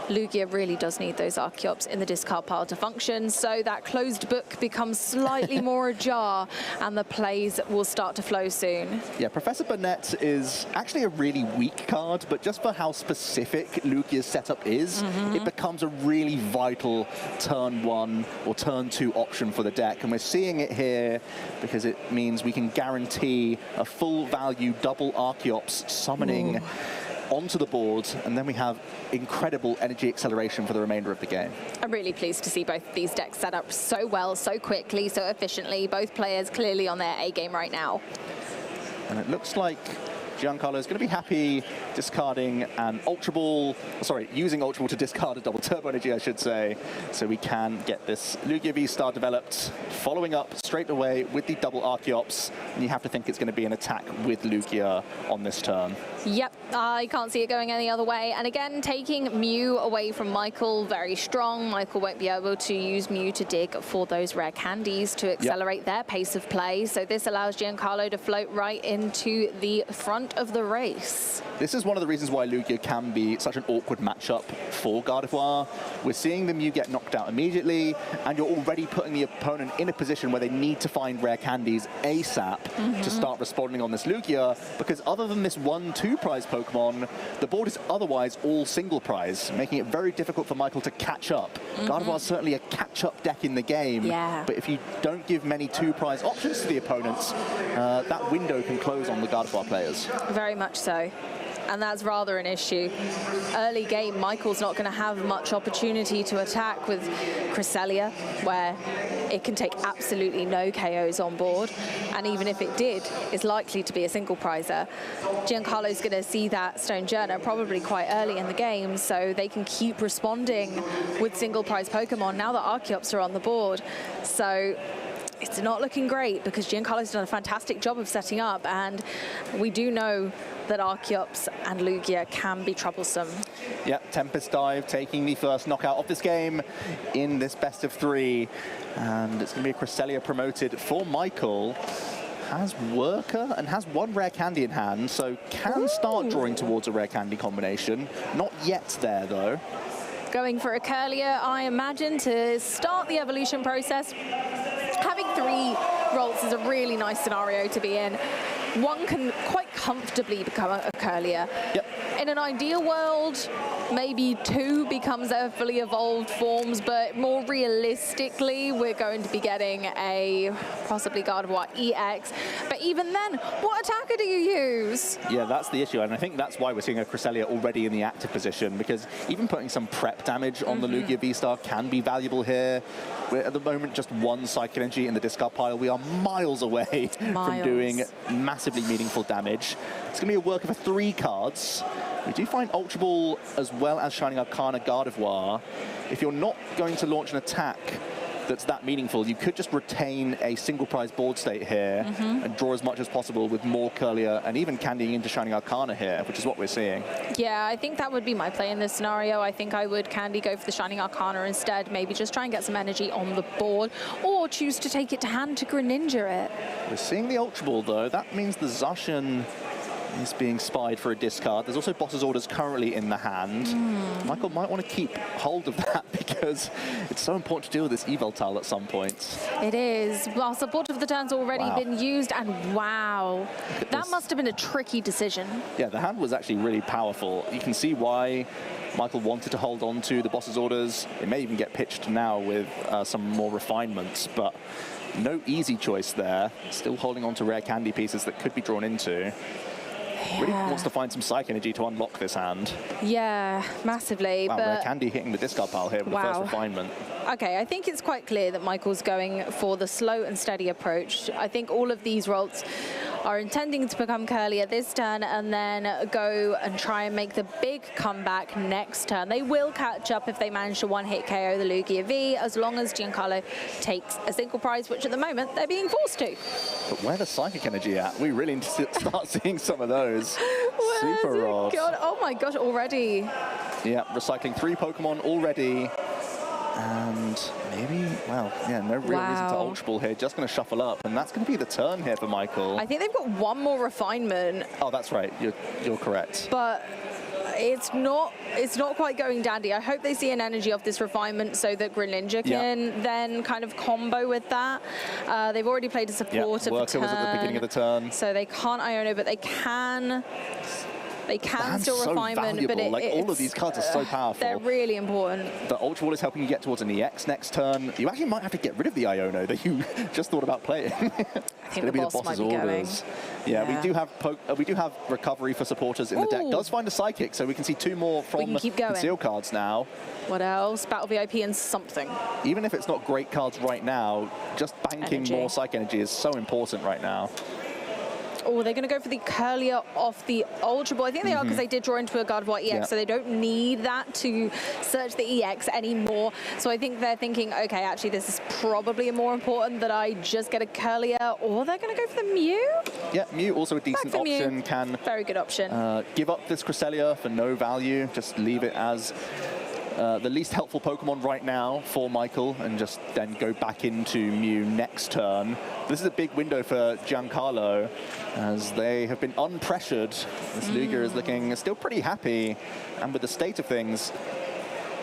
Lugia really does need those Archeops in the discard pile to function, so that closed book becomes slightly more ajar, and the plays will start to flow soon. Yeah, Professor Burnett is actually a really weak card, but just for how specific Lugia's setup is, it becomes a really vital turn 1 or turn 2 option for the deck. And we're seeing it here because it means we can guarantee a full value double Archeops summoning onto the board, and then we have incredible energy acceleration for the remainder of the game. I'm really pleased to see both of these decks set up so well, so quickly, so efficiently. Both players clearly on their A game right now. And it looks like Giancarlo is going to be happy discarding an Ultra Ball, sorry, using Ultra Ball to discard a double Turbo Energy, I should say, so we can get this Lugia V-Star developed, following up straight away with the double Archeops, and you have to think it's going to be an attack with Lugia on this turn. Yep, I can't see it going any other way. And again, taking Mew away from Michael, very strong. Michael won't be able to use Mew to dig for those rare candies to accelerate their pace of play. So this allows Giancarlo to float right into the front of the race. This is one of the reasons why Lugia can be such an awkward matchup for Gardevoir. We're seeing the Mew get knocked out immediately, and you're already putting the opponent in a position where they need to find rare candies ASAP to start responding on this Lugia, because other than this 1-2 prize Pokemon, the board is otherwise all single prize, making it very difficult for Michael to catch up. Gardevoir is certainly a catch-up deck in the game, but if you don't give many 2 prize options to the opponents, that window can close on the Gardevoir players. Very much so. And that's rather an issue. Early game, Michael's not going to have much opportunity to attack with Cresselia, where it can take absolutely no KOs on board. And even if it did, it's likely to be a single prizer. Giancarlo's going to see that Stone Journey probably quite early in the game, so they can keep responding with single prize Pokemon now that Archeops are on the board. So it's not looking great because Giancarlo's done a fantastic job of setting up, and we do know that Archeops and Lugia can be troublesome. Yep, Tempest Dive taking the first knockout of this game in this best of 3. And it's going to be a Cresselia promoted for Michael. Has Worker and has 1 rare candy in hand, so can start drawing towards a rare candy combination. Not yet there, though. Going for a Curlier, I imagine, to start the evolution process. Having 3 rolls is a really nice scenario to be in. 1 can quite comfortably become a Curlier. In an ideal world, maybe 2 becomes their fully evolved forms, but more realistically, we're going to be getting a possibly Gardevoir EX. But even then, what attacker do you use? Yeah, that's the issue, and I think that's why we're seeing a Cresselia already in the active position, because even putting some prep damage on the Lugia V-Star can be valuable here. We're at the moment just 1 Psychic Energy in the discard pile. We are miles away from doing massively meaningful damage. It's going to be a work of 3 cards. We do find Ultra Ball as well as Shining Arcana Gardevoir. If you're not going to launch an attack that's that meaningful, you could just retain a single prize board state here and draw as much as possible with more Curlier and even candying into Shining Arcana here, which is what we're seeing. Yeah, I think that would be my play in this scenario. I think I would candy go for the Shining Arcana instead, maybe just try and get some energy on the board, or choose to take it to hand to Greninja it. We're seeing the Ultra Ball, though. That means the Zacian is being spied for a discard. There's also Boss's Orders currently in the hand. Michael might want to keep hold of that because it's so important to deal with this Yveltal at some point. It is. Well, support of the turn's already been used, and wow, that must have been a tricky decision. Yeah, the hand was actually really powerful. You can see why Michael wanted to hold on to the Boss's Orders. It may even get pitched now with some more refinements, but no easy choice there. Still holding on to rare candy pieces that could be drawn into. Really wants to find some Psych Energy to unlock this hand. Yeah, massively. Wow, but rare candy hitting the discard pile here with the first refinement. Okay, I think it's quite clear that Michael's going for the slow and steady approach. I think all of these rolls are intending to become Curlier this turn and then go and try and make the big comeback next turn. They will catch up if they manage to one-hit KO the Lugia V, as long as Giancarlo takes a single prize, which at the moment they're being forced to. But where the Psychic Energy at? We really need to start seeing some of those. Super Rod. God, oh my gosh, already. Yeah, recycling 3 Pokemon already. And maybe, wow, yeah, no real reason to Ultra Ball here. Just going to shuffle up, and that's going to be the turn here for Michael. I think they've got one more refinement. Oh, that's right. You're correct. But it's not quite going dandy. I hope they see an energy off this refinement so that Greninja can then kind of combo with that. They've already played a supporter for turn. Worker was at the beginning of the turn. So they can't Iono, but they can. They can still so refinement, valuable. but like all of these cards are so powerful. They're really important. The Ultra Ball is helping you get towards an EX next turn. You actually might have to get rid of the Iono that you just thought about playing. I think the boss might be going. Yeah, we do have recovery for supporters in the deck. Does find a Psychic, so we can see 2 more from conceal cards now. What else? Battle VIP and something. Even if it's not great cards right now, just banking more Psych Energy is so important right now. Oh, they're going to go for the Curlier off the Ultra Ball. I think they are because they did draw into a Gardevoir EX, so they don't need that to search the EX anymore. So I think they're thinking, okay, actually, this is probably more important that I just get a Curlier, or they're going to go for the Mew. Yeah, Mew also a decent option. Can very good option. Give up this Cresselia for no value. Just leave it as the least helpful Pokemon right now for Michael, and just then go back into Mew next turn. This is a big window for Giancarlo, as they have been unpressured. This Lugia is looking still pretty happy, and with the state of things,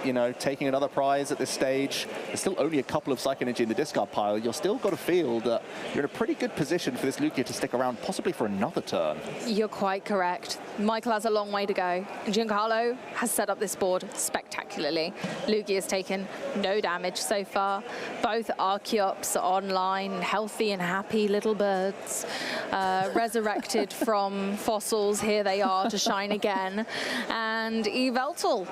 you know, taking another prize at this stage. There's still only a couple of Psych Energy in the discard pile. You've still got to feel that you're in a pretty good position for this Lugia to stick around, possibly for another turn. You're quite correct. Michael has a long way to go. Giancarlo has set up this board spectacularly. Lugia has taken no damage so far. Both Archeops online, healthy and happy little birds. Resurrected from fossils, here they are to shine again. And Yveltal,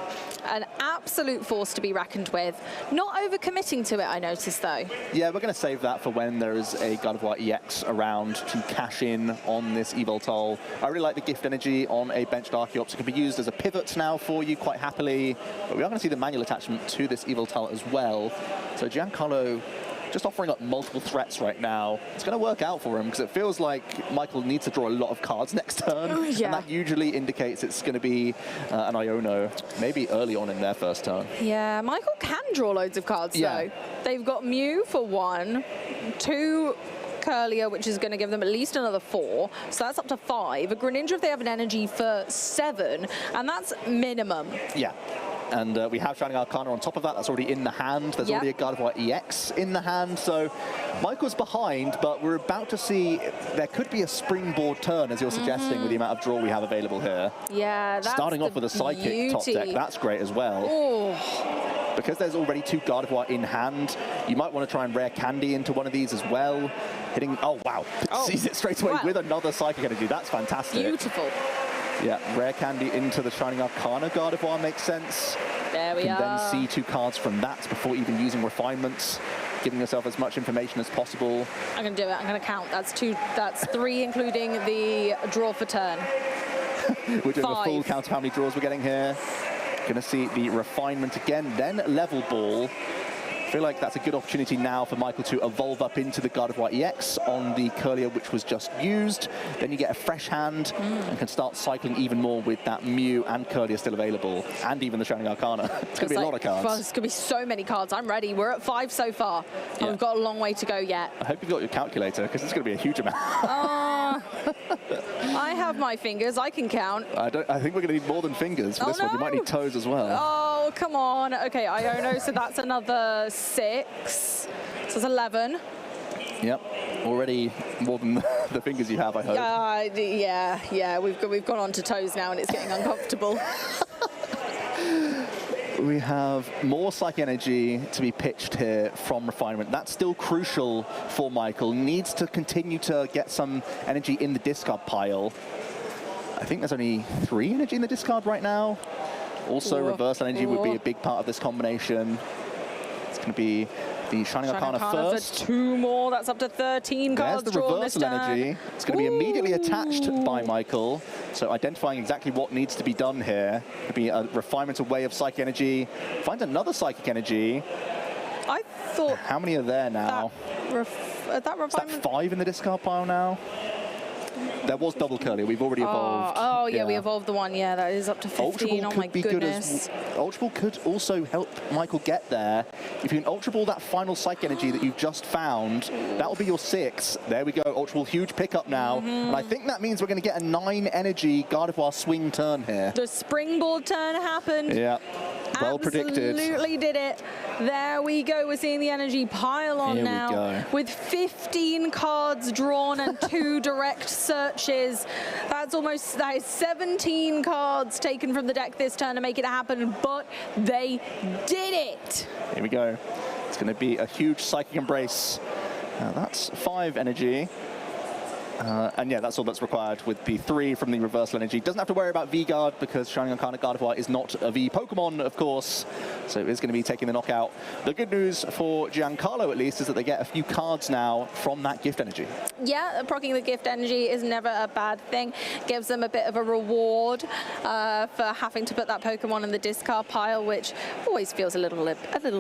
an absolute force to be reckoned with. Not overcommitting to it, I noticed, though. Yeah, we're going to save that for when there is a Gardevoir EX around to cash in on this Yveltal. I really like the Gift Energy on a benched Archeops. It can be used as a pivot now for you quite happily. But we are going to see the manual attachment to this Yveltal as well. So Giancarlo just offering up multiple threats right now. It's going to work out for him, because it feels like Michael needs to draw a lot of cards next turn. And that usually indicates it's going to be an Iono, maybe early on in their first turn. Yeah, Michael can draw loads of cards, though. They've got Mew for 1, 2 Curlier, which is going to give them at least another 4, so that's up to 5. A Greninja if they have an energy for 7, and that's minimum. Yeah. And we have Shining Arcana on top of that. That's already in the hand. There's already a Gardevoir EX in the hand. So Michael's behind, but we're about to see there could be a springboard turn, as you're suggesting, with the amount of draw we have available here. Yeah, that's starting off with a Psychic top deck. That's great as well. Oh. Because there's already 2 Gardevoir in hand, you might want to try and Rare Candy into one of these as well. Hitting, oh wow, sees it straight away with another Psychic Energy. That's fantastic. Beautiful. Yeah, Rare Candy into the Shining Arcana Gardevoir makes sense. There we are. You can then see 2 cards from that before even using refinements, giving yourself as much information as possible. I'm going to do it. I'm going to count. That's 2. That's 3, including the draw for turn. We're doing 5. a full count of how many draws we're getting here. Going to see the refinement again, then level ball. I feel like that's a good opportunity now for Michael to evolve up into the Gardevoir EX on the Curlier, which was just used. Then you get a fresh hand and can start cycling even more with that Mew and Curlier still available, and even the Shining Arcana. It's going to be a lot of cards. Well, it's going to be so many cards. I'm ready. We're at 5 so far, and we've got a long way to go yet. I hope you've got your calculator, because it's going to be a huge amount. I have my fingers. I can count. I think we're going to need more than fingers for this one. You might need toes as well. Oh, come on. Okay, Iono, so that's another 6. So it's 11. Yep, already more than the fingers you have, I hope. Yeah. We've gone on to toes now, and it's getting uncomfortable. We have more Psych Energy to be pitched here from Refinement. That's still crucial for Michael. Needs to continue to get some energy in the discard pile. I think there's only 3 energy in the discard right now. Also, Reverse Energy would be a big part of this combination. It's going to be The Shining Arcana first. For 2 more. That's up to 13 cards There's the drawn this reversal turn. energy. It's going to be immediately attached by Michael. So identifying exactly what needs to be done here. Could be a refinement away of Psychic Energy. Find another Psychic Energy. I thought... How many are there now? That refinement... Is that 5 in the discard pile now? There was double curly. We've already evolved. Oh, yeah, we evolved the one. Yeah, that is up to 15. Oh, my goodness. Ultra Ball could also help Michael get there. If you can Ultra Ball that final Psych Energy that you've just found, that will be your 6. There we go. Ultra Ball, huge pickup now. And I think that means we're going to get a 9 energy Gardevoir swing turn here. The springboard turn happened. Yeah. Well predicted. Absolutely did it. There we go. We're seeing the energy pile on now. With 15 cards drawn and 2 direct searches. That is 17 cards taken from the deck this turn to make it happen, but they did it. Here we go. It's going to be a huge Psychic Embrace. That's 5 energy. And yeah, that's all that's required with the 3 from the reversal energy. Doesn't have to worry about V-Guard because Shining Arcana Gardevoir is not a V Pokemon, of course. So it is going to be taking the knockout. The good news for Giancarlo, at least, is that they get a few cards now from that gift energy. Yeah, proccing the gift energy is never a bad thing. Gives them a bit of a reward for having to put that Pokemon in the discard pile, which always feels a little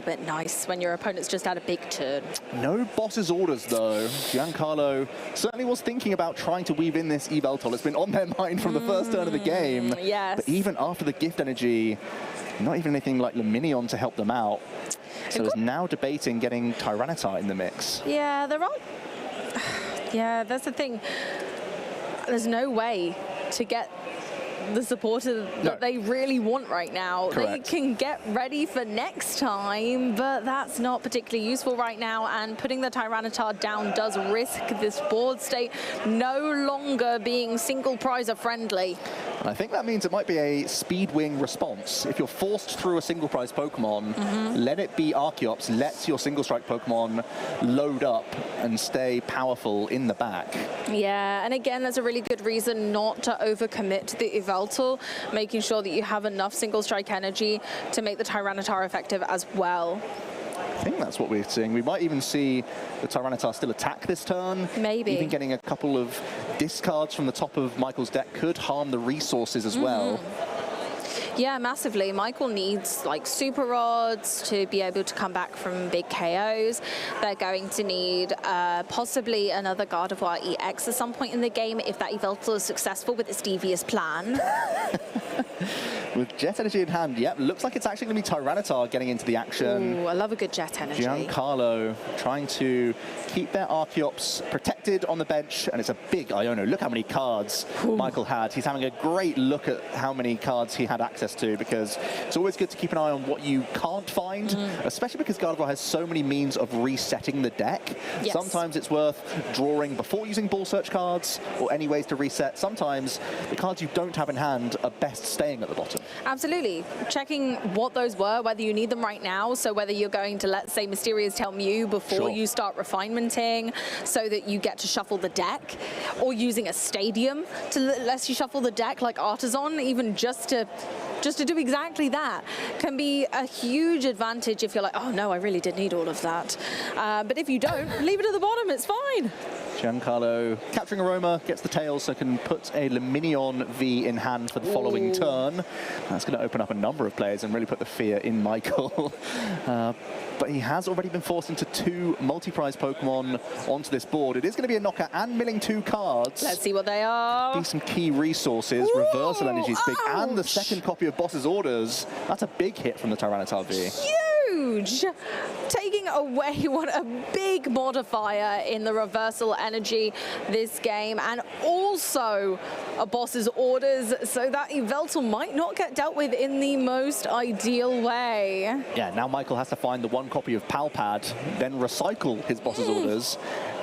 bit nice when your opponent's just had a big turn. No boss's orders, though. Giancarlo certainly was thinking about trying to weave in this Yveltal. It's been on their mind from the first turn of the game. Yes. But even after the gift energy, not even anything like Luminion to help them out. So it's now debating getting Tyranitar in the mix. Yeah, there are... Yeah, that's the thing. There's no way to get the supporter that they really want right now. Correct. They can get ready for next time, but that's not particularly useful right now, and putting the Tyranitar down does risk this board state no longer being single prizer friendly. And I think that means it might be a Speed Wing response. If you're forced through a single prize Pokemon, let it be Archeops, let your single strike Pokemon load up and stay powerful in the back. Yeah, and again, that's a really good reason not to overcommit to the Yveltal, making sure that you have enough single strike energy to make the Tyranitar effective as well. I think that's what we're seeing. We might even see the Tyranitar still attack this turn. Maybe. Even getting a couple of discards from the top of Michael's deck could harm the resources as well. Yeah, massively. Michael needs like super rods to be able to come back from big KOs. They're going to need possibly another Gardevoir EX at some point in the game if that Yveltal is successful with its devious plan. With Jet Energy in hand, yep, looks like it's actually going to be Tyranitar getting into the action. Ooh, I love a good Jet Energy. Giancarlo trying to keep their Archeops protected on the bench, and it's a big Iono. Look how many cards Michael had. He's having a great look at how many cards he had access to, because it's always good to keep an eye on what you can't find, especially because Gardevoir has so many means of resetting the deck. Yes. Sometimes it's worth drawing before using ball search cards, or any ways to reset. Sometimes the cards you don't have in hand are best staying at the bottom. Absolutely. Checking what those were, whether you need them right now, so whether you're going to, let's say, Mysterious Tell Mew before you start refinementing so that you get to shuffle the deck, or using a Stadium to let you shuffle the deck like Artisan, even just to do exactly that, can be a huge advantage if you're like, oh no, I really did need all of that. But if you don't, leave it at the bottom, it's fine. Giancarlo capturing Aroma, gets the tail, so can put a Luminion V in hand for the following turn. That's going to open up a number of players and really put the fear in Michael. But he has already been forced into 2 multi-prize Pokemon onto this board. It is going to be a knockout and milling 2 cards. Let's see what they are. Be some key resources. Reversal Energy is big, and the second copy of Boss's Orders. That's a big hit from the Tyranitar V. Huge! Taking away a big modifier in the reversal energy this game, and also a Boss's Orders, so that Yveltal might not get dealt with in the most ideal way. Yeah, now Michael has to find the 1 copy of Palpad, then recycle his Boss's Orders,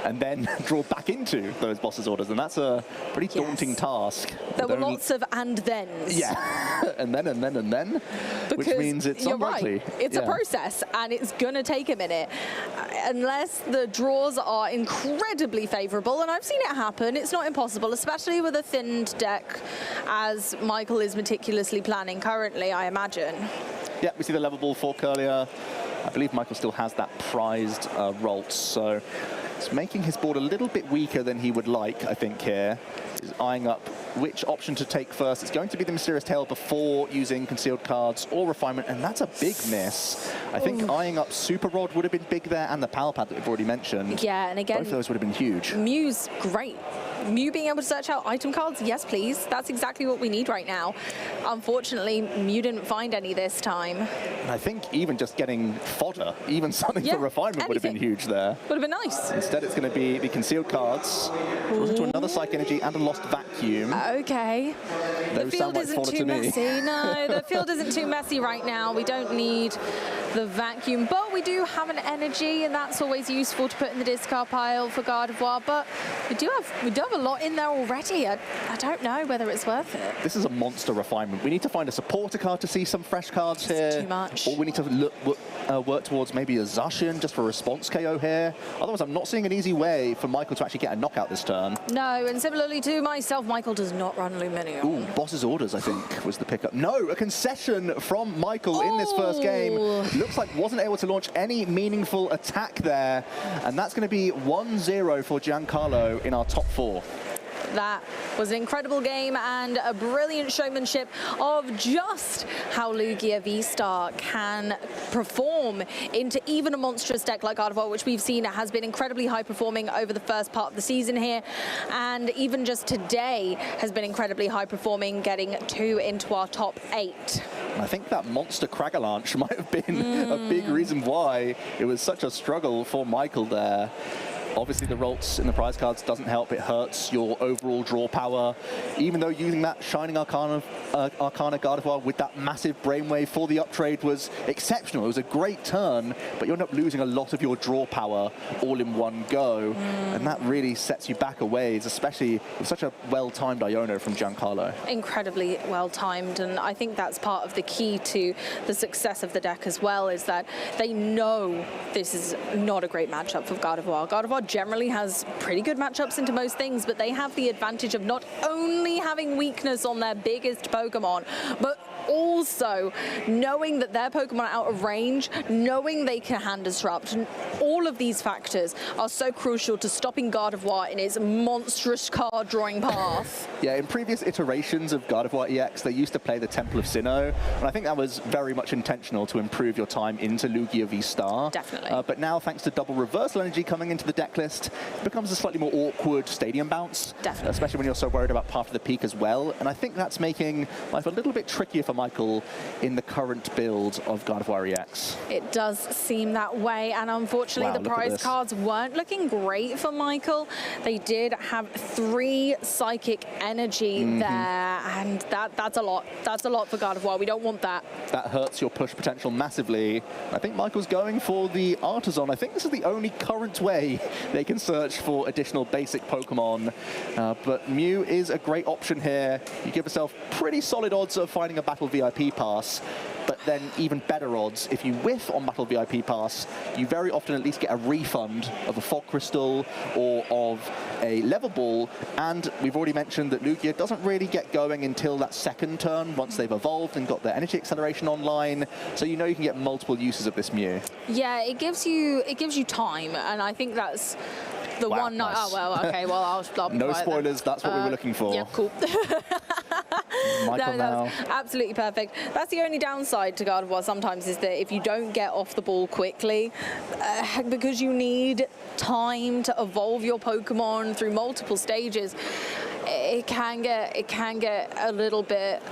and then draw back into those Boss's Orders, and that's a pretty daunting task. There were lots of and thens. Yeah, and then, because which means it's unlikely. Right. It's a process, and it's gonna take a minute. Unless the draws are incredibly favorable, and I've seen it happen, it's not impossible, especially with a thinned deck, as Michael is meticulously planning currently, I imagine. Yeah, we see the level ball fork earlier. I believe Michael still has that prized Ralts, so it's making his board a little bit weaker than he would like, I think, here. He's eyeing up which option to take first. It's going to be the Mysterious Tail before using Concealed Cards or Refinement, and that's a big miss. I think eyeing up Super Rod would have been big there, and the Pal Pad that we've already mentioned. Yeah, and again, both of those would have been huge. Mew's great. Mew being able to search out item cards, yes please. That's exactly what we need right now. Unfortunately, Mew didn't find any this time. And I think even just getting fodder, even something for Refinement would have been huge there. Would have been nice. Instead, it's going to be the Concealed Cards, goes into another Psych Energy and a Lost Vacuum. Okay. The field isn't too messy. No, the field isn't too messy right now. We don't need the Vacuum, but we do have an Energy, and that's always useful to put in the discard pile for Gardevoir. But we do have a lot in there already. I don't know whether it's worth it. This is a monster Refinement. We need to find a supporter card to see some fresh cards here. Too much. Or we need to work towards maybe a Zacian just for response KO here. Otherwise, I'm not seeing an easy way for Michael to actually get a knockout this turn. No, and similarly to myself, Michael does not run Luminium. Ooh, Boss's Orders, I think, was the pickup. No, a concession from Michael in this first game. Looks like wasn't able to launch any meaningful attack there. And that's going to be 1-0 for Giancarlo in our top 4. That was an incredible game and a brilliant showmanship of just how Lugia V-Star can perform into even a monstrous deck like Gardevoir, which we've seen has been incredibly high performing over the first part of the season here, and even just today has been incredibly high performing, getting 2 into our top 8. I think that monster Cragalanche might have been a big reason why it was such a struggle for Michael there. Obviously, the Ralts in the prize cards doesn't help. It hurts your overall draw power. Even though using that Shining Arcana Gardevoir with that massive Brainwave for the uptrade was exceptional. It was a great turn, but you end up losing a lot of your draw power all in one go. And that really sets you back a ways, especially with such a well-timed Iono from Giancarlo. Incredibly well-timed, and I think that's part of the key to the success of the deck as well, is that they know this is not a great matchup for Gardevoir. Gardevoir generally has pretty good matchups into most things, but they have the advantage of not only having weakness on their biggest Pokemon, but also knowing that their Pokemon are out of range, knowing they can hand disrupt. All of these factors are so crucial to stopping Gardevoir in its monstrous card drawing path. Yeah, in previous iterations of Gardevoir EX, they used to play the Temple of Sinnoh, and I think that was very much intentional to improve your time into Lugia V-Star. Definitely. But now, thanks to double reversal energy coming into the deck list, it becomes a slightly more awkward stadium bounce. Definitely. Especially when you're so worried about Path of the Peak as well. And I think that's making life a little bit trickier for Michael in the current build of Gardevoir EX. It does seem that way, and unfortunately the prize cards weren't looking great for Michael. They did have 3 Psychic Energy there, and that's a lot. That's a lot for Gardevoir. We don't want that. That hurts your push potential massively. I think Michael's going for the Artisan. I think this is the only current way they can search for additional basic Pokemon, but Mew is a great option here. You give yourself pretty solid odds of finding a Battle VIP pass, but then even better odds if you whiff on Battle VIP pass, you very often at least get a refund of a Fog Crystal or of a Level Ball, and we've already mentioned that Lugia doesn't really get going until that second turn once they've evolved and got their energy acceleration online, so you know you can get multiple uses of this Mew. Yeah, it gives you time, and I think that's the one. Nice. Oh well, okay. Well, I'll no spoilers. That's what we were looking for. Yeah, cool. Michael no, now. that's absolutely perfect. That's the only downside to Gardevoir sometimes, is that if you don't get off the ball quickly, because you need time to evolve your Pokemon through multiple stages, it can get a little bit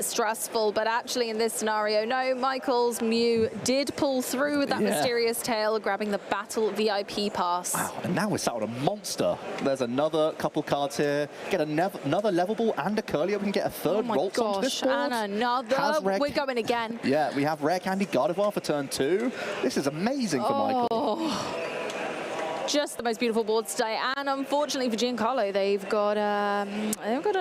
stressful. But actually in this scenario, no, Michael's Mew did pull through with that Mysterious Tail, grabbing the Battle VIP pass. Wow, and now we're sat on a monster. There's another couple cards here. Get another Level Ball and a Curly. We can get a third Ralts onto this board. And another. We're going again. Yeah, we have Rare Candy Gardevoir for turn 2. This is amazing for Michael. Just the most beautiful boards today, and unfortunately for Giancarlo, they've got a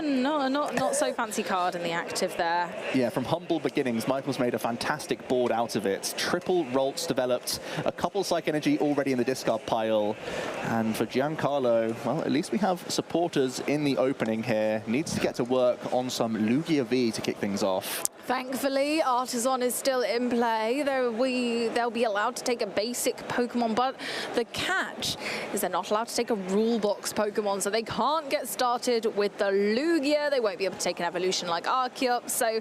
not so fancy card in the active there. Yeah, from humble beginnings, Michael's made a fantastic board out of it. Triple Ralts developed, a couple Psych Energy already in the discard pile, and for Giancarlo, well, at least we have supporters in the opening here. Needs to get to work on some Lugia V to kick things off. Thankfully, Artisan is still in play. They'll be allowed to take a basic Pokemon, but the catch is they're not allowed to take a rule box Pokemon, so they can't get started with the Lugia. They won't be able to take an evolution like Archeops. So,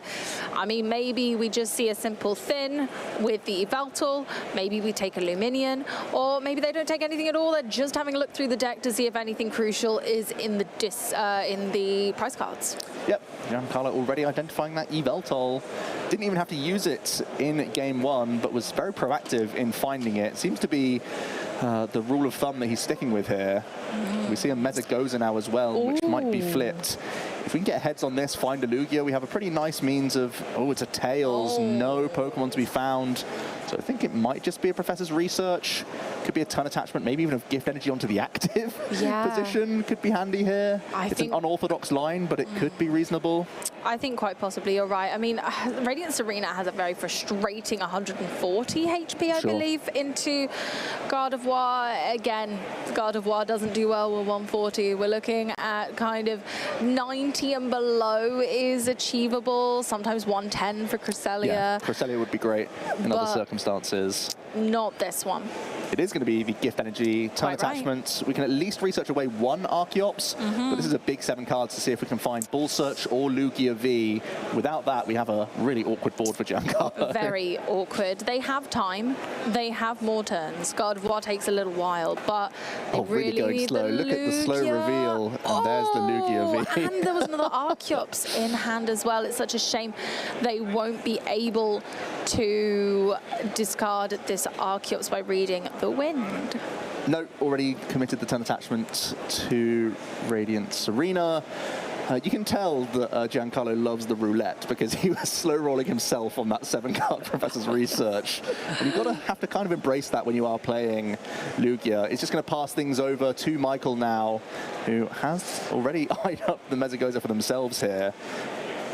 I mean, maybe we just see a simple Thin with the Yveltal. Maybe we take a Luminion, or maybe they don't take anything at all. They're just having a look through the deck to see if anything crucial is in the prize cards. Yep, Giancarlo already identifying that Yveltal. Didn't even have to use it in game one, but was very proactive in finding it. Seems to be the rule of thumb that he's sticking with here. We see a Mesagoza now as well, which might be flipped. If we can get heads on this, find a Lugia, we have a pretty nice means of, it's a Tails, no Pokemon to be found. So I think it might just be a Professor's Research. Could be a Turn Attachment, maybe even a Gift Energy onto the active position could be handy here. It's an unorthodox line, but it could be reasonable. I think quite possibly you're right. I mean, Radiant Serena has a very frustrating 140 HP, I believe, into Gardevoir. Again, Gardevoir doesn't do well with 140. We're looking at kind of 90 and below is achievable, sometimes 110 for Cresselia. Yeah, Cresselia would be great in other circumstances. Not this one. It is going to be the Gift Energy, Turn Attachment. We can at least research away one Archeops, but this is a big 7 cards to see if we can find Bull Search or Lugia V. Without that, we have a really awkward board for Giancarlo. Very awkward. They have time. They have more turns. Gardevoir takes a little while, but they really going need slow. the Look at the slow reveal, and there's the Lugia V. And there was another Archeops in hand as well. It's such a shame they won't be able to discard this Archeops by reading the wind. No, already committed the Turn Attachment to Radiant Serena. You can tell that Giancarlo loves the roulette because he was slow rolling himself on that 7-card Professor's Research. And you've got to have to kind of embrace that when you are playing Lugia. It's just going to pass things over to Michael now, who has already eyed up the Mesagoza for themselves here.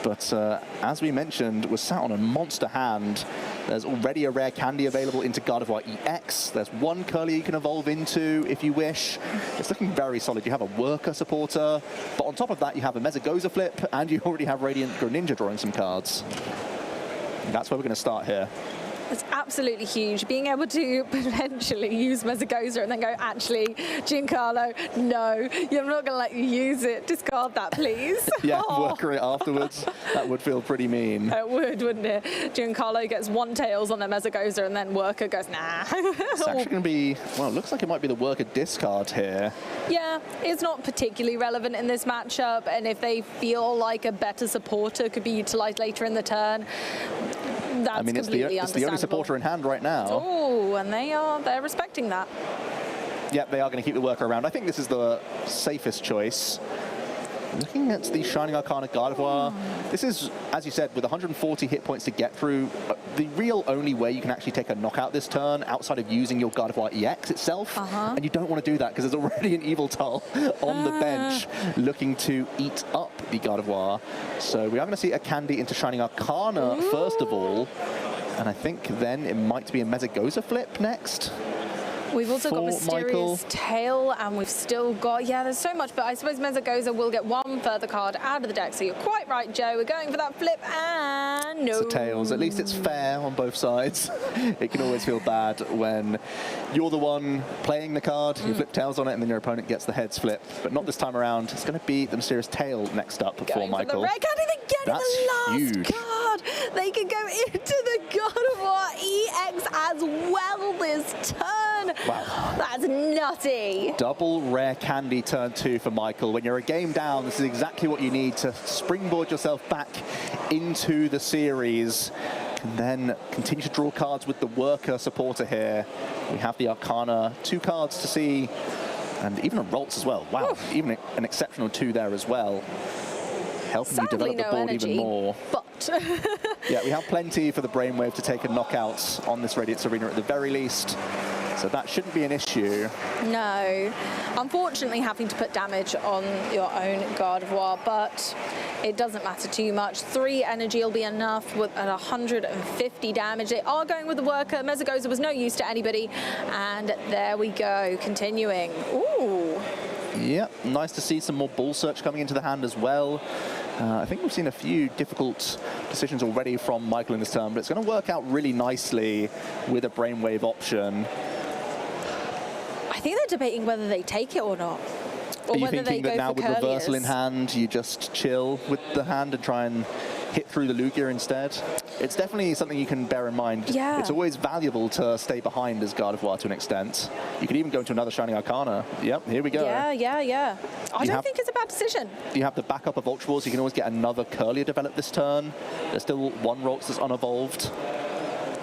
But as we mentioned, was sat on a monster hand. There's already a rare candy available into Gardevoir EX. There's one Curly you can evolve into if you wish. It's looking very solid. You have a Worker supporter, but on top of that, you have a Mesagoza flip, and you already have Radiant Greninja drawing some cards. And that's where we're going to start here. It's absolutely huge. Being able to potentially use Mesagoza and then go, actually, Giancarlo, no, I'm not going to let you use it. Discard that, please. Yeah, Worker it afterwards. That would feel pretty mean. It would, wouldn't it? Giancarlo gets one Tails on their Mesagoza and then Worker goes, nah. It's actually going to be, well, it looks like it might be the Worker discard here. Yeah, it's not particularly relevant in this matchup, and if they feel like a better supporter could be utilized later in the turn, that's completely it's the only supporter in hand right now. Oh, and they're respecting that. Yep, they are going to keep the Worker around. I think this is the safest choice. Looking at the Shining Arcana Gardevoir, this is, as you said, with 140 hit points to get through, the real only way you can actually take a knockout this turn outside of using your Gardevoir EX itself, and you don't want to do that because there's already an Yveltal on the bench looking to eat up the Gardevoir. So we are going to see a candy into Shining Arcana first of all, and I think then it might be a Mesagoza flip next. We've also got Mysterious Tail, and we've still got, there's so much, but I suppose Mesagoza will get one further card out of the deck, so you're quite right, Joe. We're going for that flip, and no. It's a Tails. At least it's fair on both sides. It can always feel bad when you're the one playing the card, you flip Tails on it, and then your opponent gets the heads flip. But not this time around. It's going to be the Mysterious Tail next up for Michael. The red candy, they're getting the last huge card. They can go into the Gardevoir EX as well this turn. Wow. That's nutty. Double rare candy turn 2 for Michael. When you're a game down, this is exactly what you need to springboard yourself back into the series. And then continue to draw cards with the Worker supporter here. We have the Arcana 2 cards to see, and even a Ralts as well. Wow, even an exceptional 2 there as well. Helping you develop the board even more. But yeah, we have plenty for the Brainwave to take a knockout on this Radiant Arena at the very least. So that shouldn't be an issue. No. Unfortunately, having to put damage on your own Gardevoir, but it doesn't matter too much. 3 energy will be enough with at 150 damage. They are going with the Worker. Mesagoza was no use to anybody. And there we go, continuing. Ooh. Yep, nice to see some more Bull Search coming into the hand as well. I think we've seen a few difficult decisions already from Michael in this turn, but it's going to work out really nicely with a brainwave option. I think they're debating whether they take it or not. Or Are you whether they thinking that go now for with reversal in Curliers? hand, you just chill with the hand and try and hit through the Lugia instead? It's definitely something you can bear in mind. Yeah. It's always valuable to stay behind as Gardevoir to an extent. You could even go into another Shining Arcana. Yep, here we go. Yeah. I don't think it's a bad decision. You have the backup of Ultra Balls. You can always get another Curlier developed this turn. There's still one Rocks that's unevolved.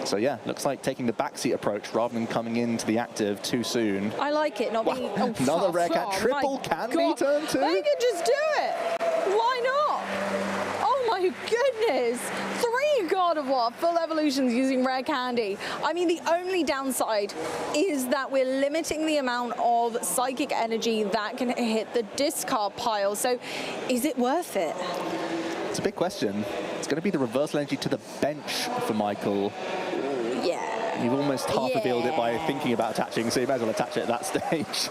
So yeah, looks like taking the backseat approach rather than coming into the active too soon. I like it, not being... Oh, Another rare cat, my triple candy God. turn two. They can just do it. Why not? Oh my goodness. 3 Gardevoir full evolutions using rare candy. I mean, the only downside is that we're limiting the amount of psychic energy that can hit the discard pile. So is it worth it? It's a big question. It's going to be the reversal energy to the bench for Michael. Yeah. You've almost half revealed it by thinking about attaching, so you may as well attach it at that stage.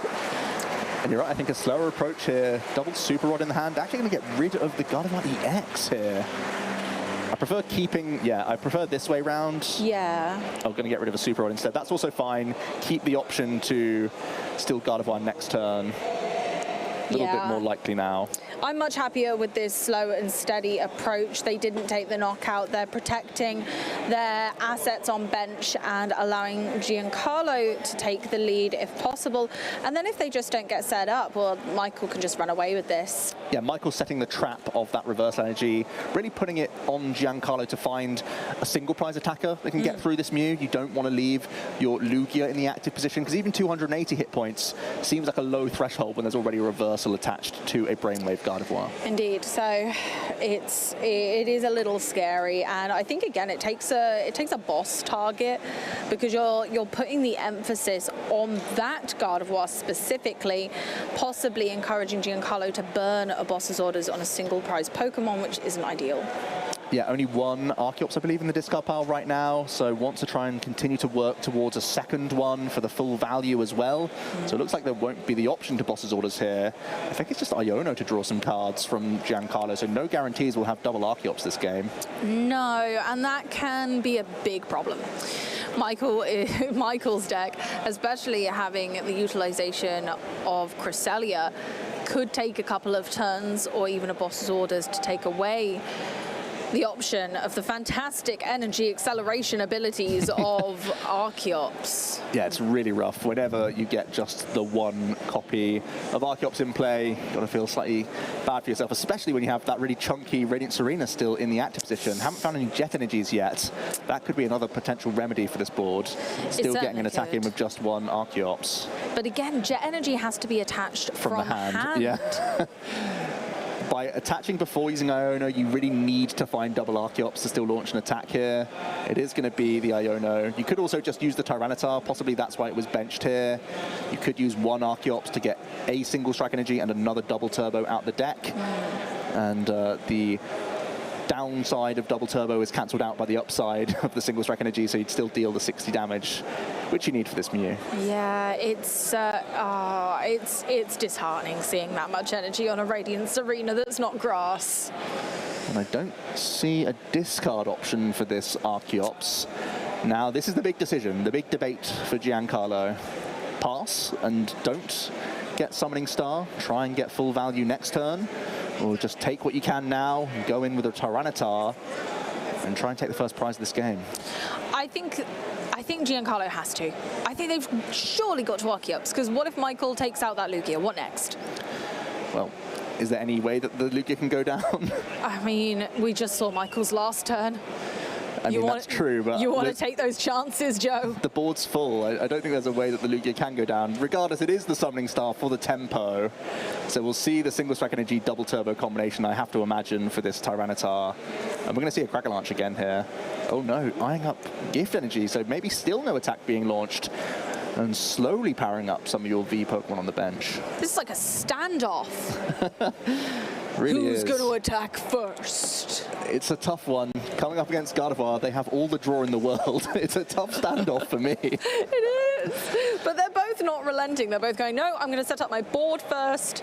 And you're right, I think a slower approach here. Double Super Rod in the hand. Actually going to get rid of the Gardevoir EX here. I prefer keeping, I prefer this way round. Yeah. I'm going to get rid of a Super Rod instead. That's also fine. Keep the option to steal Gardevoir next turn. A little bit more likely now. I'm much happier with this slow and steady approach. They didn't take the knockout. They're protecting their assets on bench and allowing Giancarlo to take the lead if possible. And then if they just don't get set up, well, Michael can just run away with this. Yeah, Michael's setting the trap of that reversal energy, really putting it on Giancarlo to find a single prize attacker that can get through this Mew. You don't want to leave your Lugia in the active position, because even 280 hit points seems like a low threshold when there's already a reversal attached to a Brainwave Gardevoir. Indeed. So it is a little scary, and I think again it takes a boss target, because you're putting the emphasis on that Gardevoir specifically, possibly encouraging Giancarlo to burn a boss's orders on a single prize Pokemon, which isn't ideal. Yeah, only one Archeops, I believe, in the discard pile right now, so wants to try and continue to work towards a second one for the full value as well. So it looks like there won't be the option to boss's orders here. I think it's just Iono to draw some cards from Giancarlo, so no guarantees we'll have double Archeops this game. No, and that can be a big problem. Michael's deck, especially having the utilization of Cresselia, could take a couple of turns or even a boss's orders to take away the option of the fantastic energy acceleration abilities of Archeops. Yeah, it's really rough. Whenever you get just the one copy of Archeops in play, you've got to feel slightly bad for yourself, especially when you have that really chunky Radiant Serena still in the active position. Haven't found any Jet Energies yet. That could be another potential remedy for this board. Still getting an attack in with just one Archeops. But again, Jet Energy has to be attached from the hand. Yeah. By attaching before using Iono, you really need to find double Archeops to still launch an attack here. It is going to be the Iono. You could also just use the Tyranitar. Possibly that's why it was benched here. You could use one Archeops to get a single strike energy and another double turbo out the deck. And the downside of double turbo is cancelled out by the upside of the single strike energy, so you'd still deal the 60 damage, which you need for this Mew. Yeah, it's disheartening seeing that much energy on a Radiant Serena that's not grass. And I don't see a discard option for this Archeops. Now, this is the big decision, the big debate for Giancarlo. Pass and don't get Summoning Star, try and get full value next turn, or just take what you can now, go in with a Tyranitar, and try and take the first prize of this game. I think Giancarlo has to. I think they've surely got to Archeops, because what if Michael takes out that Lugia? What next? Well, is there any way that the Lugia can go down? I mean, we just saw Michael's last turn. I mean, that's true, but... You want to take those chances, Joe? The board's full. I don't think there's a way that the Lugia can go down. Regardless, it is the Summoning Star for the tempo. So we'll see the single strike energy double turbo combination, I have to imagine, for this Tyranitar. And we're going to see a Crackerlaunch again here. Oh no, eyeing up Gift Energy, so maybe still no attack being launched. And slowly powering up some of your V Pokemon on the bench. This is like a standoff. Really Who's is. going to attack first? It's a tough one. Coming up against Gardevoir, they have all the draw in the world. It's a tough standoff for me. It is. But they're both both not relenting. They're both going, no, I'm going to set up my board first,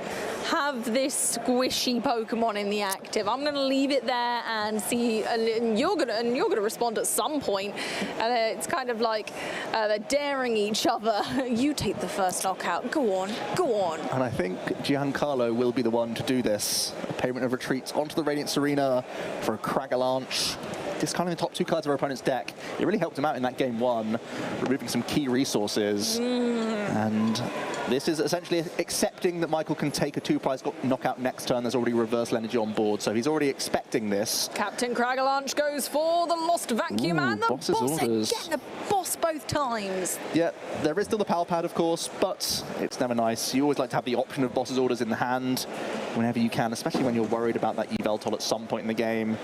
have this squishy Pokemon in the active. I'm going to leave it there and see, and you're going to respond at some point. And it's kind of like they're daring each other. You take the first knockout. Go on, go on. And I think Giancarlo will be the one to do this. A payment of retreats onto the Radiance Arena for a Cragalanche. Discarding the top 2 cards of our opponent's deck. It really helped him out in that game 1, removing some key resources. And this is essentially accepting that Michael can take a 2-prize knockout next turn. There's already reversal energy on board, so he's already expecting this. Captain Cragalanche goes for the Lost Vacuum and the boss's boss orders. again, the boss both times. Yeah, there is still the Power Pad, of course, but it's never nice. You always like to have the option of boss's orders in the hand whenever you can, especially when you're worried about that Yveltal at some point in the game.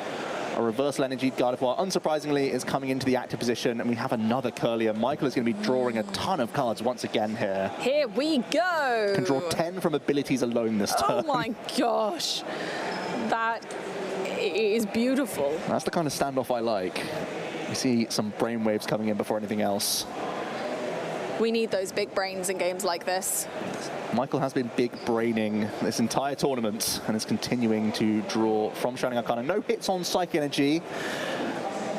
A reversal energy Gardevoir, unsurprisingly, is coming into the active position, and we have another Curlier. Michael is going to be drawing a ton of cards once again here. Here we go. Can draw 10 from abilities alone this turn. Oh my gosh. That is beautiful. That's the kind of standoff I like. We see some brainwaves coming in before anything else. We need those big brains in games like this. Michael has been big braining this entire tournament and is continuing to draw from Shining Arcana. No hits on Psychic Energy,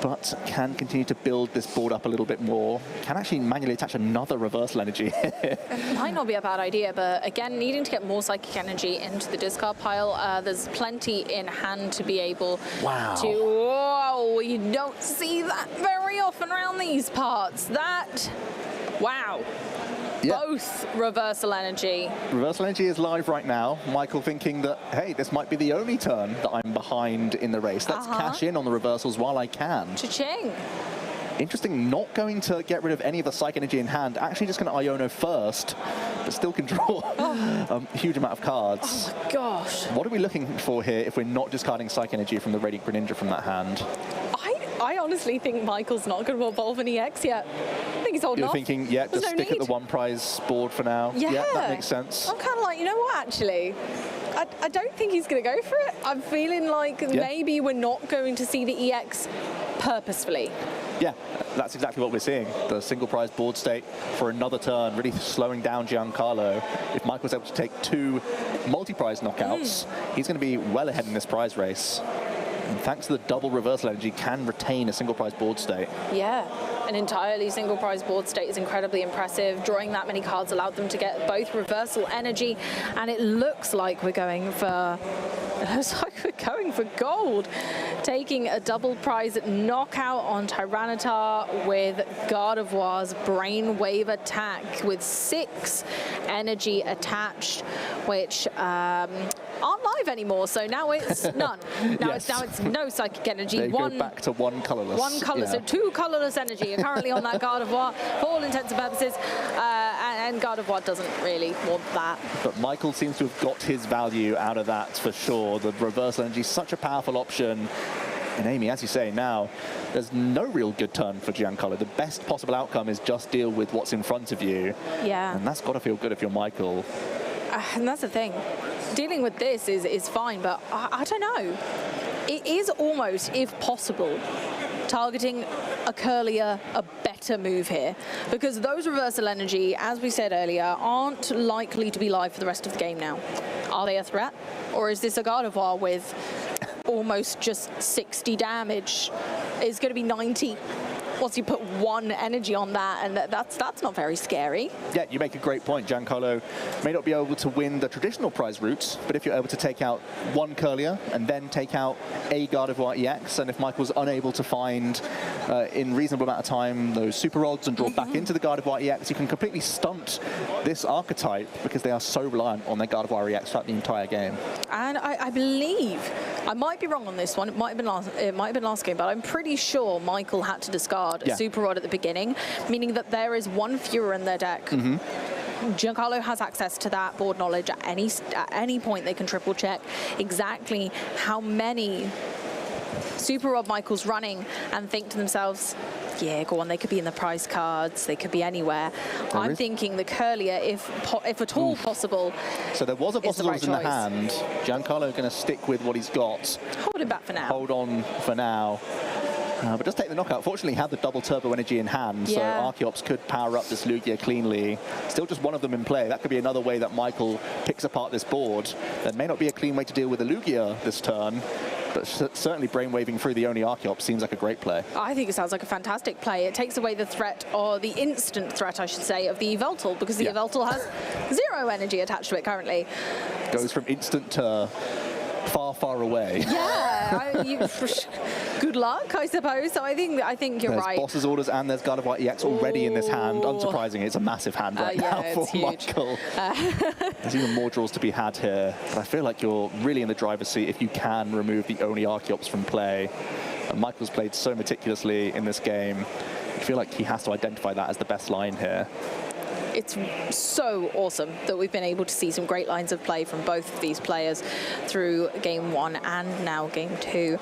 but can continue to build this board up a little bit more. Can actually manually attach another reversal energy. It might not be a bad idea, but again, needing to get more Psychic Energy into the discard pile. There's plenty in hand to be able to... Whoa, you don't see that very often around these parts. That... Wow. Yep. Both reversal energy. Reversal energy is live right now. Michael thinking that, hey, this might be the only turn that I'm behind in the race. Let's cash in on the reversals while I can. Cha-ching. Interesting, not going to get rid of any of the Psychic Energy in hand. Actually just going to Iono first, but still can draw a huge amount of cards. Oh, gosh. What are we looking for here if we're not discarding Psychic Energy from the Radiant Greninja from that hand? I honestly think Michael's not going to evolve an EX yet. I think he's holding off. You're thinking, yeah, just stick at the 1-prize board for now. Yeah, that makes sense. I'm kind of like, you know what, actually? I don't think he's going to go for it. I'm feeling like maybe we're not going to see the EX purposefully. Yeah, that's exactly what we're seeing. The single prize board state for another turn, really slowing down Giancarlo. If Michael's able to take 2 multi-prize knockouts, he's going to be well ahead in this prize race. And thanks to the double reversal energy, can retain a single prize board state. Yeah, an entirely single prize board state is incredibly impressive. Drawing that many cards allowed them to get both reversal energy, and it looks like we're going for... It looks like we're going for gold. Taking a double prize knockout on Tyranitar with Gardevoir's Brainwave attack with 6 energy attached, which aren't live anable, so now it's none. Now it's no Psychic Energy. They go back to 1 colorless. 1 color, so 2 colorless energy are currently on that Gardevoir for all intents and purposes, and Gardevoir doesn't really want that. But Michael seems to have got his value out of that for sure. The reversal energy is such a powerful option. And Amy, as you say, now there's no real good turn for Giancarlo. The best possible outcome is just deal with what's in front of you. Yeah. And that's got to feel good if you're Michael. And that's the thing. Dealing with this is fine, but I don't know. It is almost, if possible, targeting a Curlier a better move here, because those reversal energy, as we said earlier, aren't likely to be live for the rest of the game now. Are they a threat? Or is this a Gardevoir with almost just 60 damage? It's going to be 90 once you put 1 energy on that, and that's not very scary. Yeah, you make a great point. Giancarlo may not be able to win the traditional prize route, but if you're able to take out 1 Curlier and then take out a Gardevoir EX, and if Michael's unable to find in reasonable amount of time those super rods and draw back into the Gardevoir EX, you can completely stunt this archetype because they are so reliant on their Gardevoir EX throughout the entire game. And I believe, I might be wrong on this one, it might have been last game, but I'm pretty sure Michael had to discard a Super Rod at the beginning, meaning that there is 1 fewer in their deck. Giancarlo has access to that board knowledge at any point. They can triple check exactly how many Super Rod Michael's running and think to themselves, yeah, go on, they could be in the prize cards, they could be anywhere. I'm thinking the Curlier, if at all possible. So there was a boss's orders in the hand. Giancarlo going to stick with what he's got. Hold him back for now. Hold on for now. But does take the knockout. Fortunately, he had the double turbo energy in hand, so Archeops could power up this Lugia cleanly. Still just one of them in play. That could be another way that Michael picks apart this board. There may not be a clean way to deal with the Lugia this turn, but certainly brainwaving through the only Archeops seems like a great play. I think it sounds like a fantastic play. It takes away the threat, or the instant threat, I should say, of the Yveltal, because the Yveltal has 0 energy attached to it currently. Goes from instant to far, far away. Yeah, good luck, I suppose. So I think you're right. There's Boss's Orders and there's God of War EX already in this hand. Unsurprisingly, it's a massive hand right now for Michael. There's even more draws to be had here. But I feel like you're really in the driver's seat if you can remove the only Archeops from play. And Michael's played so meticulously in this game. I feel like he has to identify that as the best line here. It's so awesome that we've been able to see some great lines of play from both of these players through game 1 and now game 2.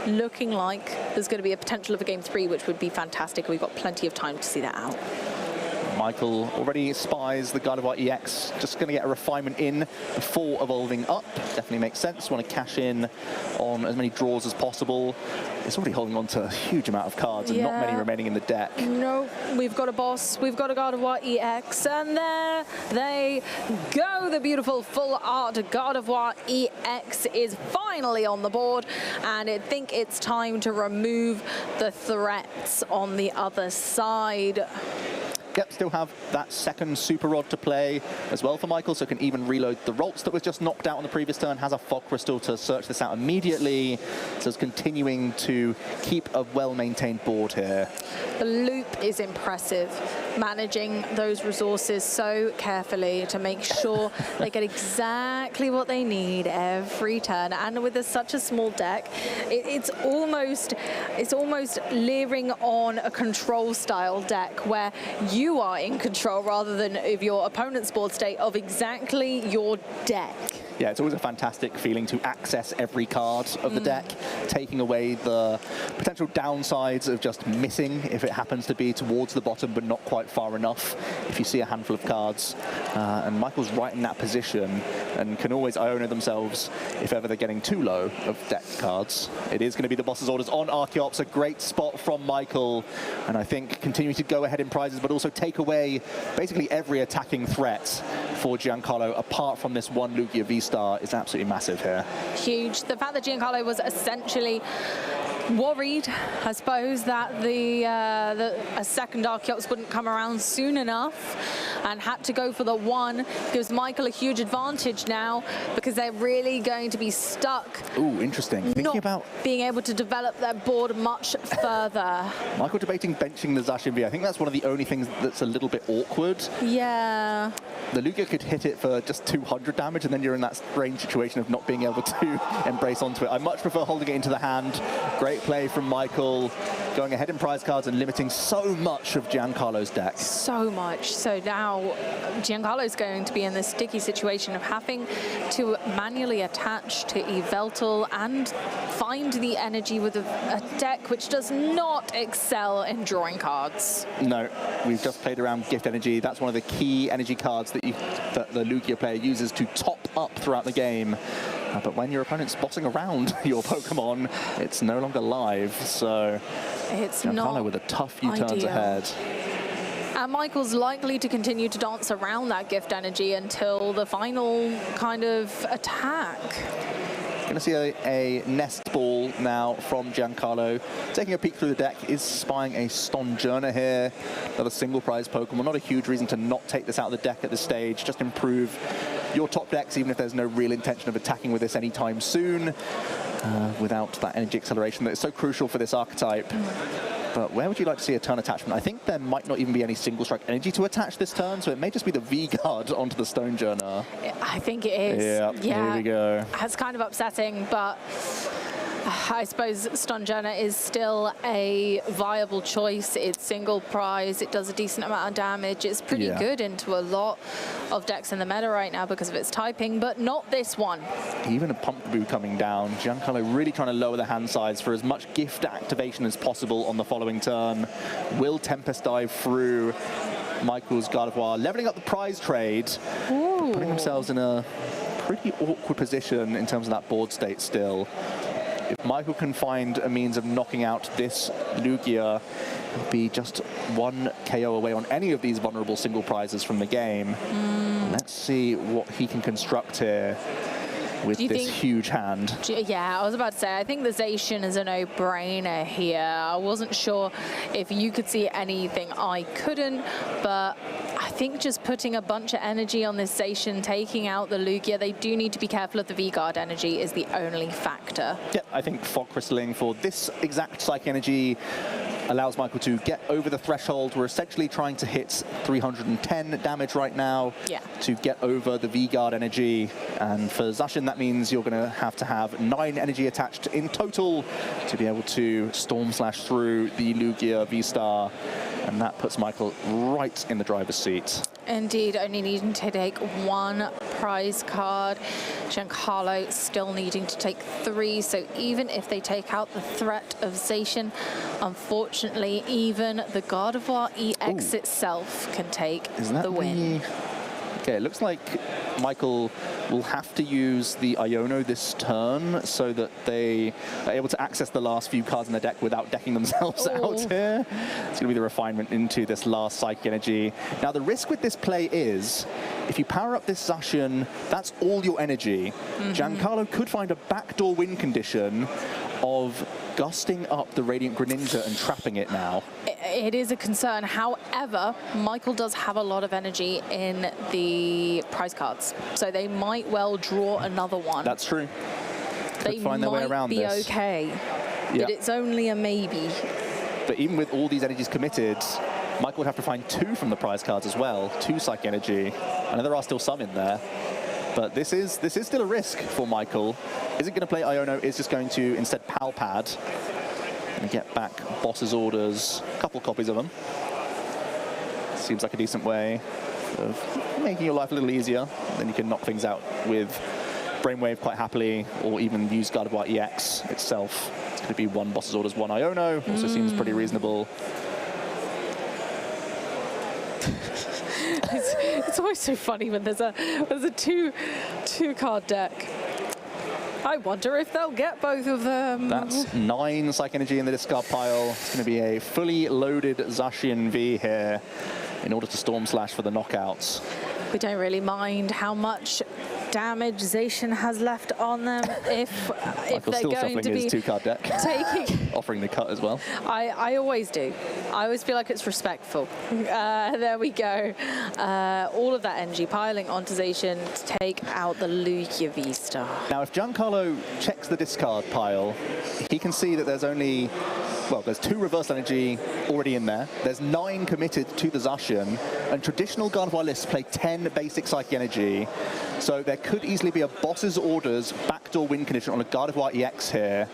Looking like there's going to be a potential of a game 3, which would be fantastic. We've got plenty of time to see that out. Michael already spies the God of War EX, just going to get a refinement in before evolving up. Definitely makes sense. Want to cash in on as many draws as possible. It's already holding on to a huge amount of cards and not many remaining in the deck. No, we've got a boss, we've got a God of War EX, and there they go. The beautiful full art God of War EX is finally on the board, and I think it's time to remove the threats on the other side. Yep, still have that second Super Rod to play as well for Michael, so can even reload the Ralts that was just knocked out on the previous turn, has a Fog Crystal to search this out immediately, so it's continuing to keep a well-maintained board here. The loop is impressive, managing those resources so carefully to make sure they get exactly what they need every turn, and with such a small deck, it's almost leering on a control-style deck where you are in control rather than of your opponent's board state of exactly your deck. Yeah, it's always a fantastic feeling to access every card of the deck, taking away the potential downsides of just missing if it happens to be towards the bottom but not quite far enough if you see a handful of cards. And Michael's right in that position and can always Iona themselves if ever they're getting too low of deck cards. It is going to be the Boss's Orders on Archeops, a great spot from Michael, and I think continuing to go ahead in prizes but also take away basically every attacking threat for Giancarlo apart from this one Lugia V-Star is absolutely massive here. Huge. The fact that Giancarlo was essentially worried, I suppose, that a second Archeops wouldn't come around soon enough and had to go for the one gives Michael a huge advantage now because they're really going to be stuck. Ooh, interesting. Thinking about being able to develop their board much further. Michael debating benching the Zacian V. I think that's one of the only things that's a little bit awkward. Yeah. The Lugia could hit it for just 200 damage and then you're in that strange situation of not being able to embrace onto it. I much prefer holding it into the hand. Great play from Michael, going ahead in prize cards and limiting so much of Giancarlo's deck. So much. So now Giancarlo's going to be in this sticky situation of having to manually attach to Yveltal and find the energy with a deck which does not excel in drawing cards. No, we've just played around Gift Energy. That's one of the key energy cards that the Lugia player uses to top up throughout the game. But when your opponent's bossing around your Pokemon, it's no longer live, so it's Giancarlo with a tough few turns ahead. And Michael's likely to continue to dance around that Gift Energy until the final kind of attack. Going to see a Nest Ball now from Giancarlo. Taking a peek through the deck, is spying a Stonjourner here. Another single prize Pokemon. Not a huge reason to not take this out of the deck at this stage. Just improve your top decks, even if there's no real intention of attacking with this anytime soon. Without that energy acceleration that is so crucial for this archetype. But where would you like to see a turn attachment? I think there might not even be any single strike energy to attach this turn, so it may just be the V-Guard onto the Stonjourner. I think it is. Yeah, here we go. It's kind of upsetting, but I suppose Stonjourner is still a viable choice. It's single prize, it does a decent amount of damage. It's pretty good into a lot of decks in the meta right now because of its typing, but not this one. Even a Pumpkaboo coming down. Giancarlo really trying to lower the hand size for as much gift activation as possible on the following turn. Will Tempest dive through Michael's God of War, leveling up the prize trade, putting themselves in a pretty awkward position in terms of that board state still. If Michael can find a means of knocking out this Lugia, he'll be just one KO away on any of these vulnerable single prizes from the game. Let's see what he can construct here with this huge hand. Yeah, I was about to say, I think the Zacian is a no-brainer here. I wasn't sure if you could see anything I couldn't, but I think just putting a bunch of energy on this Zacian, taking out the Lugia, they do need to be careful of the V-Guard energy is the only factor. Yeah, I think Fog Crystalling for this exact Psychic Energy allows Michael to get over the threshold. We're essentially trying to hit 310 damage right now to get over the V-Guard energy. And for Zacian, that means you're going to have 9 energy attached in total to be able to Storm Slash through the Lugia V-Star. And that puts Michael right in the driver's seat. Indeed, only needing to take 1 prize card. Giancarlo still needing to take 3, so even if they take out the threat of Zacian, unfortunately, even the Gardevoir EX itself can take the win. Okay, it looks like Michael will have to use the Iono this turn so that they are able to access the last few cards in the deck without decking themselves out here. It's going to be the refinement into this last Psychic Energy. Now, the risk with this play is, if you power up this Zacian, that's all your energy. Giancarlo could find a backdoor win condition of gusting up the Radiant Greninja and trapping it now. It is a concern. However, Michael does have a lot of energy in the prize cards, so they might well draw another one. That's true. Could find their way around this. They might be okay, but it's only a maybe. But even with all these energies committed, Michael would have to find 2 from the prize cards as well, 2 Psychic Energy. I know there are still some in there. But this is still a risk for Michael. Isn't going to play Iono, is just going to instead Pal Pad and get back Boss's Orders, a couple copies of them. Seems like a decent way of making your life a little easier. Then you can knock things out with Brainwave quite happily, or even use Gardevoir EX itself. It's going to be 1 Boss's Orders, 1 Iono. Also seems pretty reasonable. It's always so funny when there's a two card deck. I wonder if they'll get both of them. That's 9 Psychic Energy in the discard pile. It's going to be a fully loaded Zacian V here in order to Storm Slash for the knockouts. We don't really mind how much damage Zacian has left on them if they're going to be his 2-card deck, taking offering the cut as well. I always do. I always feel like it's respectful. There we go. All of that energy piling onto Zacian to take out the Lugia V-Star. Now, if Giancarlo checks the discard pile, he can see that there's only, well, there's 2 reverse energy already in there. There's 9 committed to the Zacian, and traditional Gardevoir lists play 10 basic Psychic Energy. So there could easily be a Boss's Orders backdoor win condition on a Gardevoir EX here.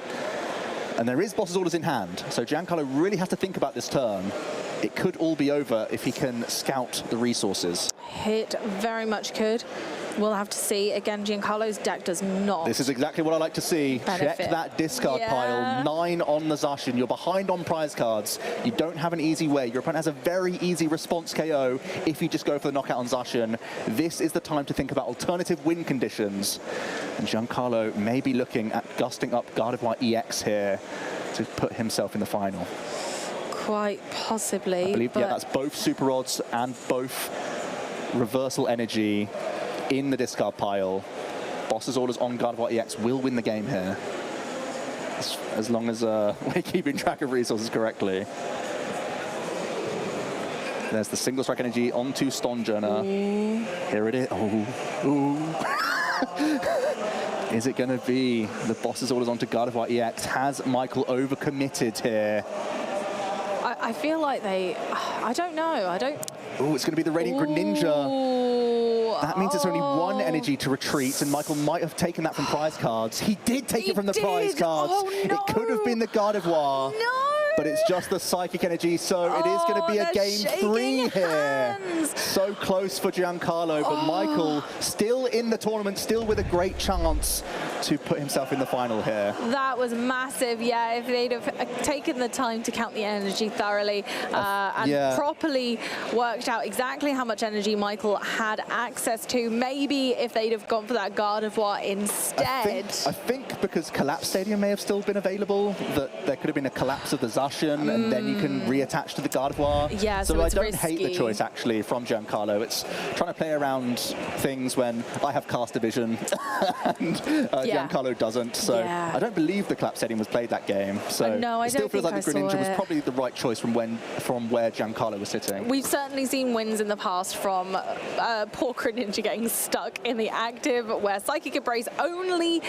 And there is Boss's Orders in hand, so Giancarlo really has to think about this turn. It could all be over if he can scout the resources. It very much could. We'll have to see. Again, Giancarlo's deck does not. This is exactly what I like to see. Benefit. Check that discard pile. 9 on the Zacian. You're behind on prize cards. You don't have an easy way. Your opponent has a very easy response KO if you just go for the knockout on Zacian. This is the time to think about alternative win conditions. And Giancarlo may be looking at gusting up Gardevoir EX here to put himself in the final. Quite possibly. I believe, yeah, that's both Super Odds and both Reversal Energy in the discard pile. Boss's Orders on Gardevoir EX will win the game here, as long as we're keeping track of resources correctly. There's the single strike energy onto Stonjourner. Here it is. Is it going to be the Boss's Orders onto Gardevoir EX? Has Michael overcommitted here? I feel like they... I don't know. Oh, it's going to be the Radiant Greninja. That means it's only 1 energy to retreat, and Michael might have taken that from prize cards. He did take it from the prize cards. Oh, no. It could have been the Gardevoir. No! But it's just the Psychic Energy, so it is going to be a game 3 here. So close for Giancarlo, but Michael still in the tournament, still with a great chance to put himself in the final here. That was massive, yeah. If they'd have taken the time to count the energy thoroughly and properly worked out exactly how much energy Michael had access to, maybe if they'd have gone for that Gardevoir instead. I think because Collapse Stadium may have still been available, that there could have been a collapse of the Zacian, and then you can reattach to the Gardevoir. Yeah, so I don't risky. hate the choice, actually, from Giancarlo. It's trying to play around things when I have caster vision and Giancarlo doesn't. So I don't believe the Collapse Stadium was played that game. So no, I it still feels like the Greninja was it. probably the right choice from where Giancarlo was sitting. We've certainly seen wins in the past from poor Greninja getting stuck in the active, where Psychic Embrace only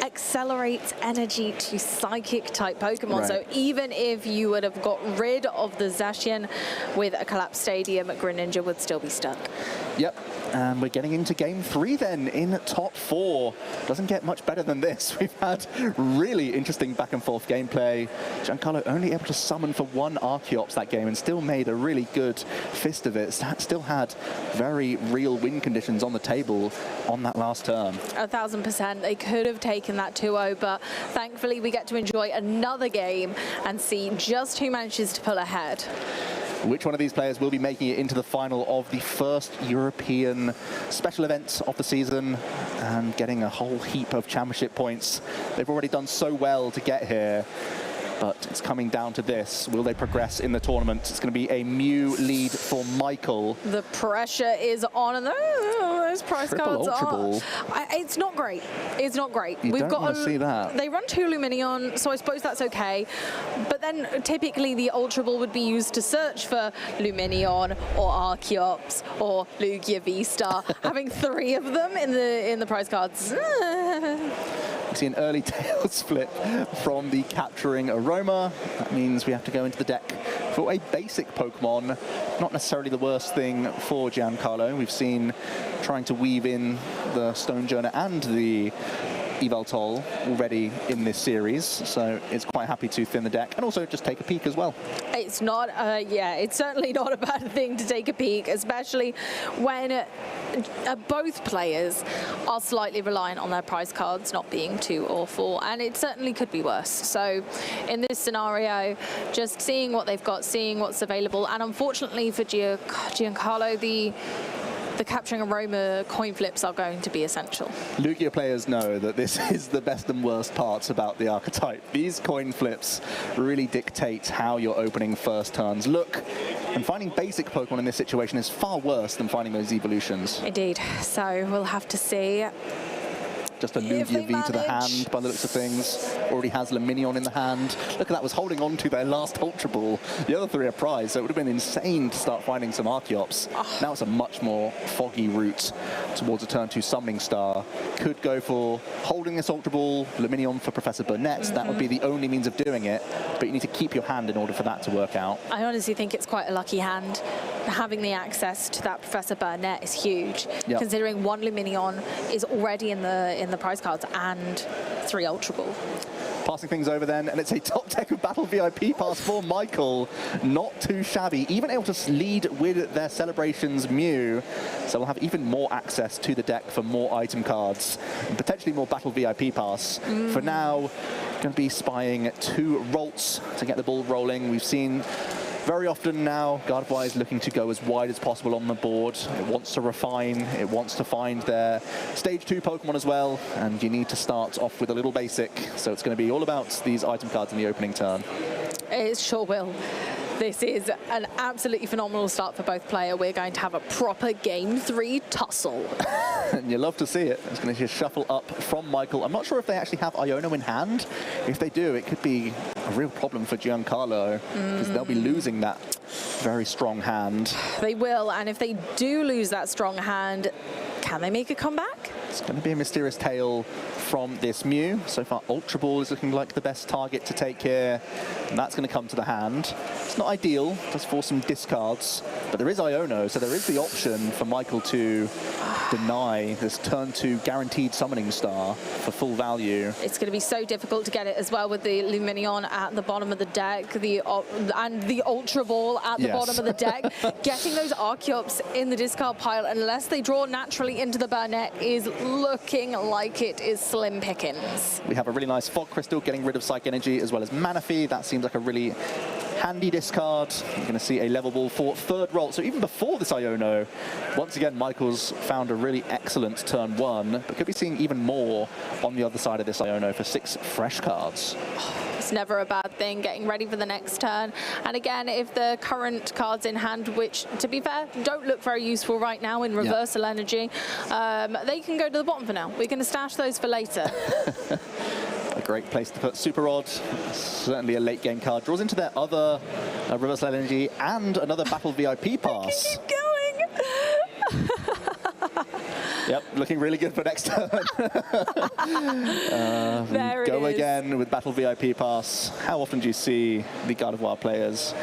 accelerates energy to Psychic-type Pokemon. Right. So even if you would have got rid of the Zacian with a Collapse Stadium, Greninja would still be stuck. Yep, and we're getting into game 3 then in top 4. Doesn't get much better than this. We've had really interesting back and forth gameplay. Giancarlo only able to summon for 1 Archeops that game and still made a really good fist of it. Still had very real win conditions on the table on that last turn. 1000%. They could have taken that 2-0, but thankfully we get to enjoy another game and see just who manages to pull ahead. Which one of these players will be making it into the final of the first European special event of the season and getting a whole heap of championship points? They've already done so well to get here, but it's coming down to this. Will they progress in the tournament? It's going to be a Mew lead for Michael. The pressure is on, and those price Triple cards Ultra Ball. it's not great. It's not great. You don't want to see that. They run 2 Luminion, so I suppose that's okay. But then typically the Ultra Ball would be used to search for Luminion or Archeops or Lugia V-Star. Having 3 of them in the prize cards. We see an early tail split from the Capturing Aroma. That means we have to go into the deck for a basic Pokemon. Not necessarily the worst thing for Giancarlo. We've seen trying to weave in the Stonejourner and the Yveltal already in this series, so it's quite happy to thin the deck and also just take a peek as well. It's not, it's certainly not a bad thing to take a peek, especially when both players are slightly reliant on their prize cards not being too awful, and it certainly could be worse. So in this scenario, just seeing what they've got, seeing what's available, and unfortunately for Giancarlo, the Capturing Aroma coin flips are going to be essential. Lugia players know that this is the best and worst parts about the archetype. These coin flips really dictate how your opening first turns look, and finding basic Pokemon in this situation is far worse than finding those evolutions. Indeed, so we'll have to see. Just a Lugia V to the hand by the looks of things. Already has Luminion in the hand. Look at that, was holding on to their last Ultra Ball. The other 3 are prize, so it would have been insane to start finding some Archeops. Now it's a much more foggy route towards a turn 2 Summoning Star. Could go for holding this Ultra Ball, Luminion for Professor Burnett. That would be the only means of doing it, but you need to keep your hand in order for that to work out. I honestly think it's quite a lucky hand. Having the access to that Professor Burnett is huge, considering 1 Luminion is already in the prize cards and 3 Ultra Ball. Passing things over then, and it's a top deck of Battle VIP pass for Michael. Not too shabby, even able to lead with their Celebrations Mew. So we'll have even more access to the deck for more item cards, and potentially more Battle VIP pass. For now, going to be spying 2 Rolts to get the ball rolling. We've seen very often now, Gardevoir is looking to go as wide as possible on the board. It wants to refine, it wants to find their Stage 2 Pokemon as well, and you need to start off with a little basic. So it's going to be all about these item cards in the opening turn. It sure will. This is an absolutely phenomenal start for both players. We're going to have a proper Game 3 tussle. And you love to see it. It's going to just shuffle up from Michael. I'm not sure if they actually have Iono in hand. If they do, it could be a real problem for Giancarlo, because they'll be losing that very strong hand. They will, and if they do lose that strong hand, can they make a comeback? It's going to be a Mysterious Tail from this Mew. So far, Ultra Ball is looking like the best target to take here, and that's going to come to the hand. It's not ideal, just for some discards, but there is Iono, so there is the option for Michael to deny this turn 2 guaranteed Summoning Star for full value. It's going to be so difficult to get it as well with the Luminion at the bottom of the deck, and the Ultra Ball at the bottom of the deck. Getting those Archeops in the discard pile, unless they draw naturally into the Burnett, is looking like it is slim pickings. We have a really nice Fog Crystal getting rid of Psych Energy as well as Manaphy. That seems like a really handy discard. You're going to see a level ball for third roll. So even before this Iono, once again, Michael's found a really excellent turn one, but could be seeing even more on the other side of this Iono for 6 fresh cards. It's never a bad thing, getting ready for the next turn. And again, if the current cards in hand, which, to be fair, don't look very useful right now in reversal energy, they can go to the bottom for now. We're going to stash those for later. A great place to put Super Rod. Certainly a late game card. Draws into their other reversal energy and another Battle VIP pass. Keep going! Yep, looking really good for next turn. There go it is. again with Battle VIP pass. How often do you see the Gardevoir players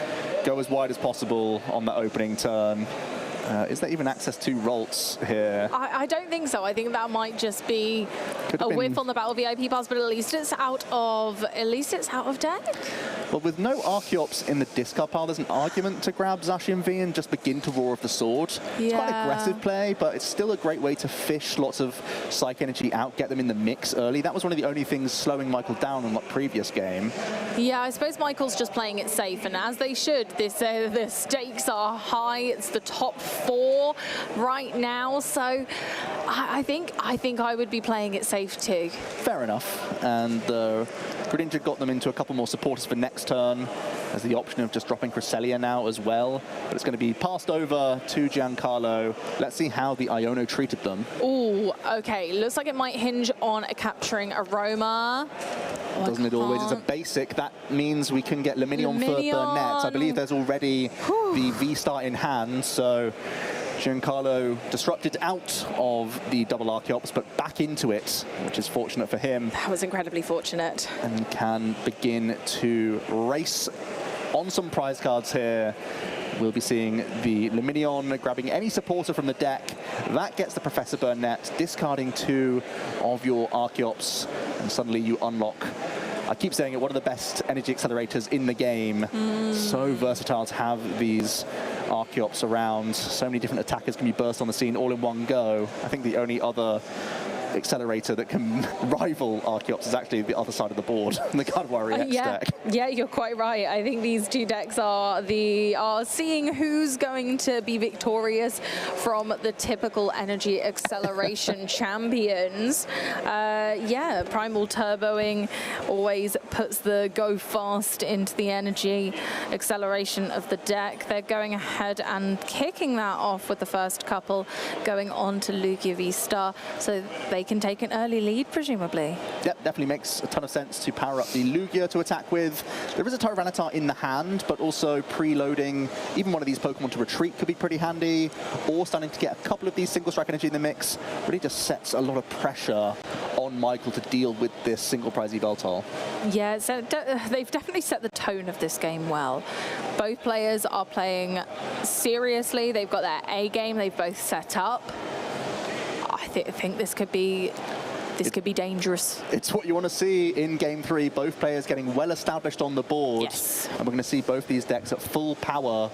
go as wide as possible on the opening turn? Is there even access to Ralts here? I don't think so. I think that might just be a whiff on the Battle VIP pass, but at least it's out of deck. Well, with no Archeops in the discard pile, there's an argument to grab Zacian V and just begin to Roar of the Sword. It's quite an aggressive play, but it's still a great way to fish lots of Psych Energy out, get them in the mix early. That was one of the only things slowing Michael down in that previous game. Yeah, I suppose Michael's just playing it safe, and as they should. The stakes are high. It's the top 4 right now, so I think I would be playing it safe too. Fair enough, and Greninja got them into a couple more supporters for next turn. There's the option of just dropping Cresselia now as well, but it's going to be passed over to Giancarlo. Let's see how the Iono treated them. Ooh, okay, looks like it might hinge on a capturing Aroma. Doesn't it always? It's a basic. That means we can get Luminion for Burnett. I believe there's already the V-Star in hand, so Giancarlo disrupted out of the double Archeops, but back into it, which is fortunate for him. That was incredibly fortunate. And can begin to race on some prize cards here. We'll be seeing the Luminion grabbing any supporter from the deck. That gets the Professor Burnett, discarding 2 of your Archeops, and suddenly you unlock, I keep saying it, one of the best energy accelerators in the game. So versatile to have these Archeops around. So many different attackers can be burst on the scene all in one go. I think the only other accelerator that can rival Archeops is actually the other side of the board, the Gardevoir EX deck. Yeah, you're quite right. I think these 2 decks are seeing who's going to be victorious from the typical energy acceleration champions. Yeah, Primal Turboing always puts the go fast into the energy acceleration of the deck. They're going ahead and kicking that off with the first couple, going on to Lugia V-Star, so they can take an early lead, presumably. Yep, definitely makes a ton of sense to power up the Lugia to attack with. There is a Tyranitar in the hand, but also preloading even one of these Pokemon to retreat could be pretty handy, or starting to get a couple of these single strike energy in the mix really just sets a lot of pressure on Michael to deal with this single prize Yveltal. Yeah, so they've definitely set the tone of this game well. Both players are playing seriously. They've got their A game. They've both set up. I think this could be dangerous. It's what you want to see in Game 3. Both players getting well established on the board. Yes. And we're going to see both these decks at full power.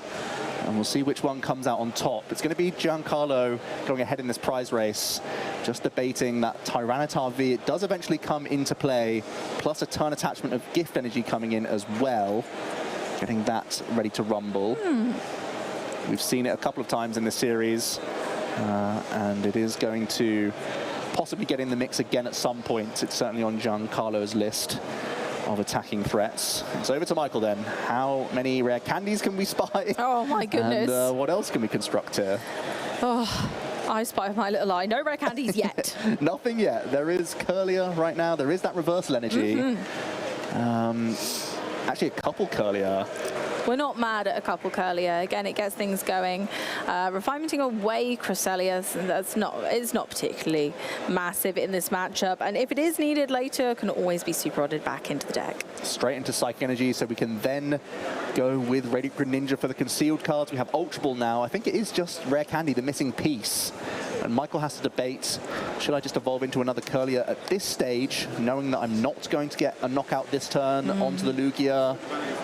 And we'll see which one comes out on top. It's going to be Giancarlo going ahead in this prize race, just debating that Tyranitar V. It does eventually come into play, plus a turn attachment of gift energy coming in as well. Getting that ready to rumble. We've seen it a couple of times in this series. And it is going to possibly get in the mix again at some point. It's certainly on Giancarlo's list of attacking threats. So over to Michael then. How many rare candies can we spy? Oh my goodness. And what else can we construct here? Oh, I spy my little eye. No rare candies yet. Nothing yet. There is Curlia right now. There is that reversal energy. Actually, a couple Curlia. We're not mad at a couple Curlia. Again, it gets things going. Refinementing away Cresselia, it's not particularly massive in this matchup. And if it is needed later, it can always be super rodded back into the deck. Straight into Psychic Energy, so we can then go with Radiant Greninja for the concealed cards. We have Ultra Ball now. I think it is just Rare Candy, the missing piece. And Michael has to debate, should I just evolve into another Curlia at this stage, knowing that I'm not going to get a knockout this turn onto the Lugia,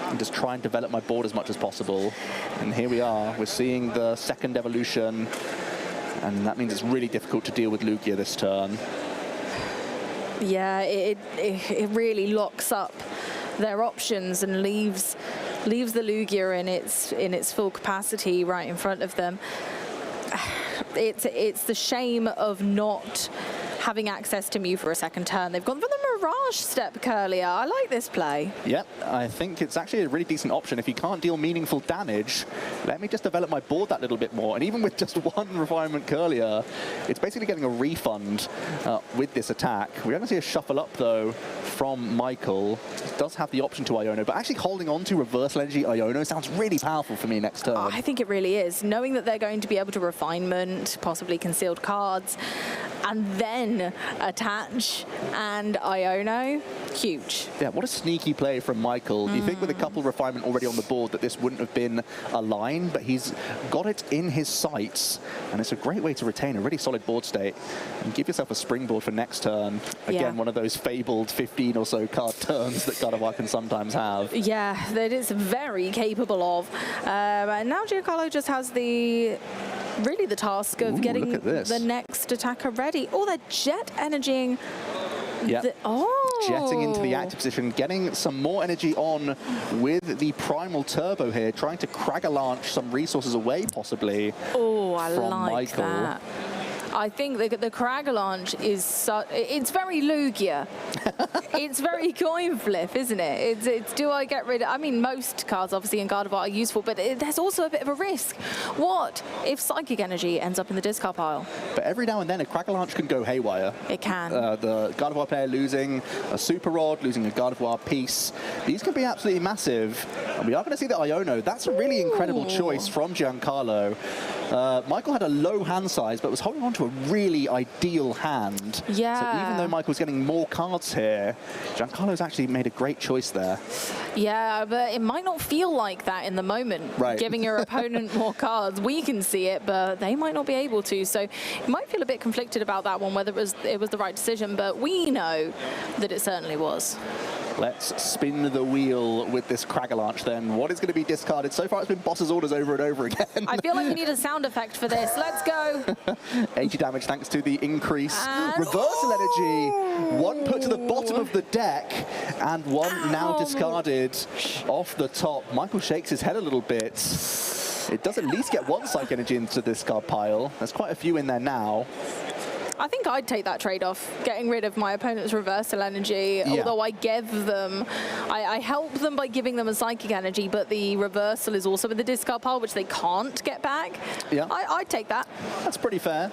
and just try and develop my board as much as possible. And here we are, we're seeing the second evolution. and that means it's really difficult to deal with Lugia this turn. Yeah, it really locks up their options and leaves the Lugia in its full capacity right in front of them. It's the shame of not having access to Mew for a second turn. They've gone for the Mirage step earlier. I like this play. Yep, I think it's actually a really decent option. If you can't deal meaningful damage, let me just develop my board that little bit more. And even with just one Refinement Curlier, it's basically getting a refund with this attack. We're going to see a shuffle up, though, from Michael. He does have the option to Iono, but actually holding on to Reversal Energy Iono sounds really powerful for me next turn. Oh, I think it really is. Knowing that they're going to be able to Refinement, possibly concealed cards, and then attach and Iono, huge. Yeah, what a sneaky play from Michael. Do you think with a couple Refinement already on the board that this wouldn't have been a line? But he's got it in his sights, and it's a great way to retain a really solid board state and give yourself a springboard for next turn. Again, one of those fabled 15 or so card turns that Gardevoir can sometimes have. Yeah, that it's very capable of. And now Giancarlo just has the task of getting the next attacker ready. Oh, they're jet energying. Yeah. Jetting into the active position, getting some more energy on with the Primal Turbo here, trying to Cragalaunch some resources away, possibly. Oh, I from like Michael. that. I think the Cragalaunch is it's very Lugia. It's very coin flip, isn't it? It's do I get rid of... I mean, most cards, obviously, in Gardevoir are useful, but there's also a bit of a risk. What if Psychic Energy ends up in the discard pile? But every now and then, a Cragalaunch can go haywire. It can. The Gardevoir player losing a Super Rod, losing a Gardevoir piece. These can be absolutely massive. And we are going to see the Iono. That's a really incredible choice from Giancarlo. Michael had a low hand size, but was holding on to a really ideal hand. Yeah. So even though Michael's getting more cards here, Giancarlo's actually made a great choice there. Yeah, but it might not feel like that in the moment. Right. Giving your opponent more cards, we can see it, but they might not be able to. So you might feel a bit conflicted about that one, whether it was the right decision, but we know that it certainly was. Let's spin the wheel with this Cragalaunch then. What is going to be discarded? So far it's been Boss's orders over and over again. I feel like we need a sound effect for this. Let's go. 80 damage thanks to the increase. Reversal Energy. One put to the bottom of the deck and one now discarded off the top. Michael shakes his head a little bit. It does at least get one Psych Energy into the discard pile. There's quite a few in there now. I think I'd take that trade-off, getting rid of my opponent's Reversal Energy, although I give them, I help them by giving them a Psychic Energy, but the Reversal is also in the discard pile, which they can't get back. Yeah. I'd take that. That's pretty fair.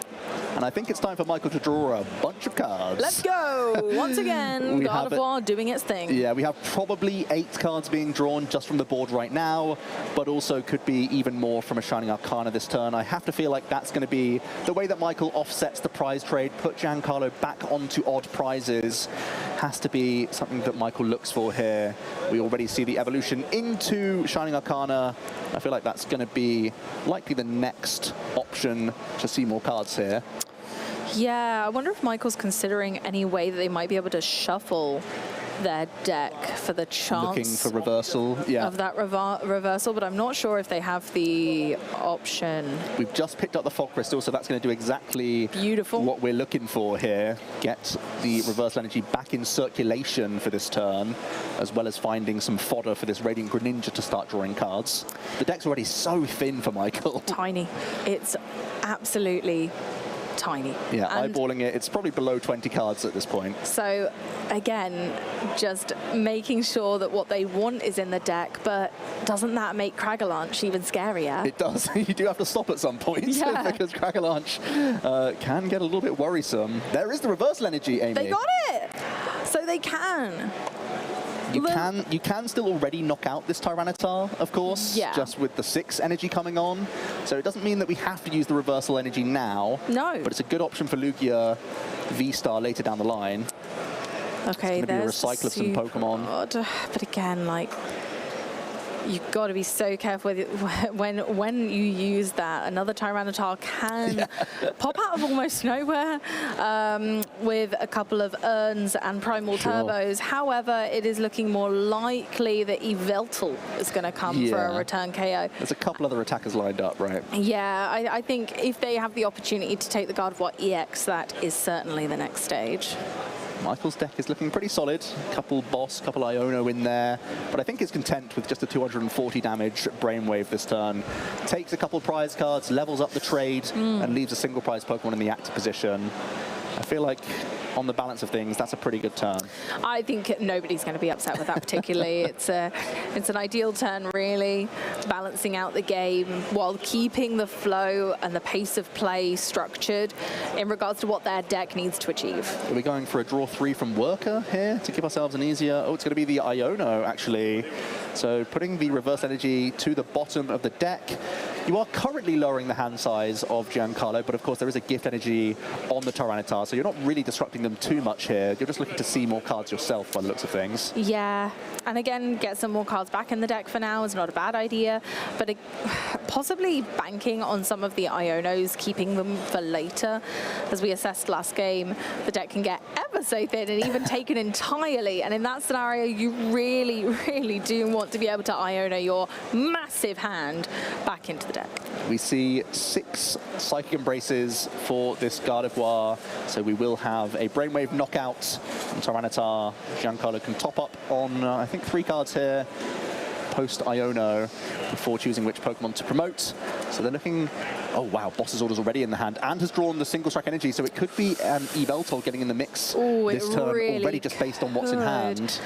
And I think it's time for Michael to draw a bunch of cards. Let's go! Once again, Gardevoir doing its thing. Yeah, we have probably 8 cards being drawn just from the board right now, but also could be even more from a Shining Arcana this turn. I have to feel like that's going to be the way that Michael offsets the prize trade, put Giancarlo back onto odd prizes. Has to be something that Michael looks for here. We already see the evolution into Shining Arcana. I feel like that's going to be likely the next option to see more cards here. Yeah, I wonder if Michael's considering any way that they might be able to shuffle their deck for the chance looking for reversal, of that reversal, but I'm not sure if they have the option. We've just picked up the Fog Crystal, so that's going to do exactly what we're looking for here. Get the Reversal Energy back in circulation for this turn, as well as finding some fodder for this Radiant Greninja to start drawing cards. The deck's already so thin for Michael. Tiny. It's absolutely tiny. Yeah, eyeballing it, it's probably below 20 cards at this point. So again, just making sure that what they want is in the deck, but doesn't that make Cragalaunch even scarier? It does. You do have to stop at some point because Cragalaunch can get a little bit worrisome. There is the Reversal Energy, Amy. They got it! So they can. You can still already knock out this Tyranitar, of course, just with the 6 energy coming on. So it doesn't mean that we have to use the Reversal Energy now. No. But it's a good option for Lugia V-Star later down the line. Okay, there's going to be a recycle of some Pokemon. But again, like, You've got to be so careful with it when you use that. Another Tyranitar can pop out of almost nowhere with a couple of Urns and Primal Turbos. However, it is looking more likely that Yveltal is going to come for a return KO. There's a couple other attackers lined up, right? Yeah, I think if they have the opportunity to take the Gardevoir EX, that is certainly the next stage. Michael's deck is looking pretty solid. Couple Boss, couple Iono in there. But I think he's content with just a 240 damage Brainwave this turn. Takes a couple prize cards, levels up the trade, and leaves a single prize Pokemon in the active position. I feel like on the balance of things, that's a pretty good turn. I think nobody's going to be upset with that particularly. It's an ideal turn, really, balancing out the game while keeping the flow and the pace of play structured in regards to what their deck needs to achieve. Are we going for a draw 3 from Worker here to give ourselves an easier... Oh, it's going to be the Iono, actually. So putting the reverse energy to the bottom of the deck. You are currently lowering the hand size of Giancarlo, but of course there is a gift energy on the Tyranitar, so you're not really disrupting them too much here. You're just looking to see more cards yourself by the looks of things. Yeah, and again, get some more cards back in the deck for now is not a bad idea, but possibly banking on some of the Ionos, keeping them for later. As we assessed last game, the deck can get ever so thin and even taken entirely, and in that scenario, you really, really do want to be able to Iono your massive hand back into the deck. We see 6 Psychic Embraces for this Gardevoir, so we will have a Brainwave knockout from Tyranitar. Giancarlo can top up on, I think, 3 cards here, post Iono, before choosing which Pokemon to promote. So they're looking... Oh, wow, Boss's Order's already in the hand and has drawn the single strike energy, so it could be Yveltal getting in the mix this turn really already just based on what's in hand.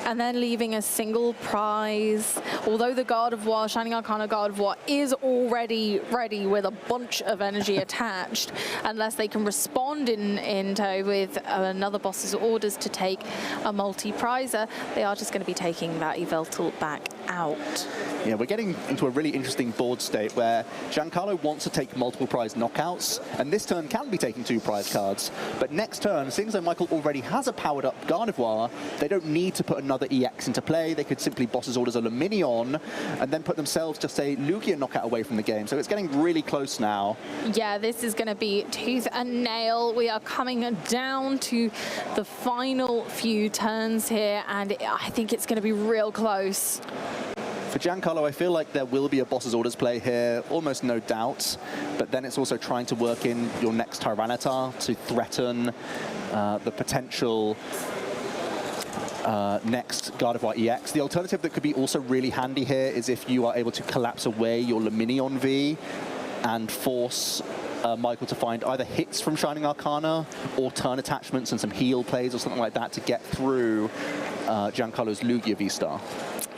And then leaving a single prize. Although the Gardevoir, Shining Arcana Gardevoir, is already ready with a bunch of energy attached, unless they can respond in tow with another Boss's Orders to take a multi-prizer, they are just going to be taking that Yveltal back out. Yeah, we're getting into a really interesting board state where Giancarlo wants to take multiple prize knockouts, and this turn can be taking 2 prize cards. But next turn, seeing as though Michael already has a powered up Gardevoir, they don't need to put another EX into play. They could simply Boss's Orders a Luminion and then put themselves just a Lugia knockout away from the game. So it's getting really close now. Yeah, this is going to be tooth and nail. We are coming down to the final few turns here, and I think it's going to be real close. For Giancarlo, I feel like there will be a Boss's Orders play here, almost no doubt. But then it's also trying to work in your next Tyranitar to threaten the potential next Gardevoir EX. The alternative that could be also really handy here is if you are able to collapse away your Luminion V and force Michael to find either hits from Shining Arcana or turn attachments and some heal plays or something like that to get through Giancarlo's Lugia V-Star.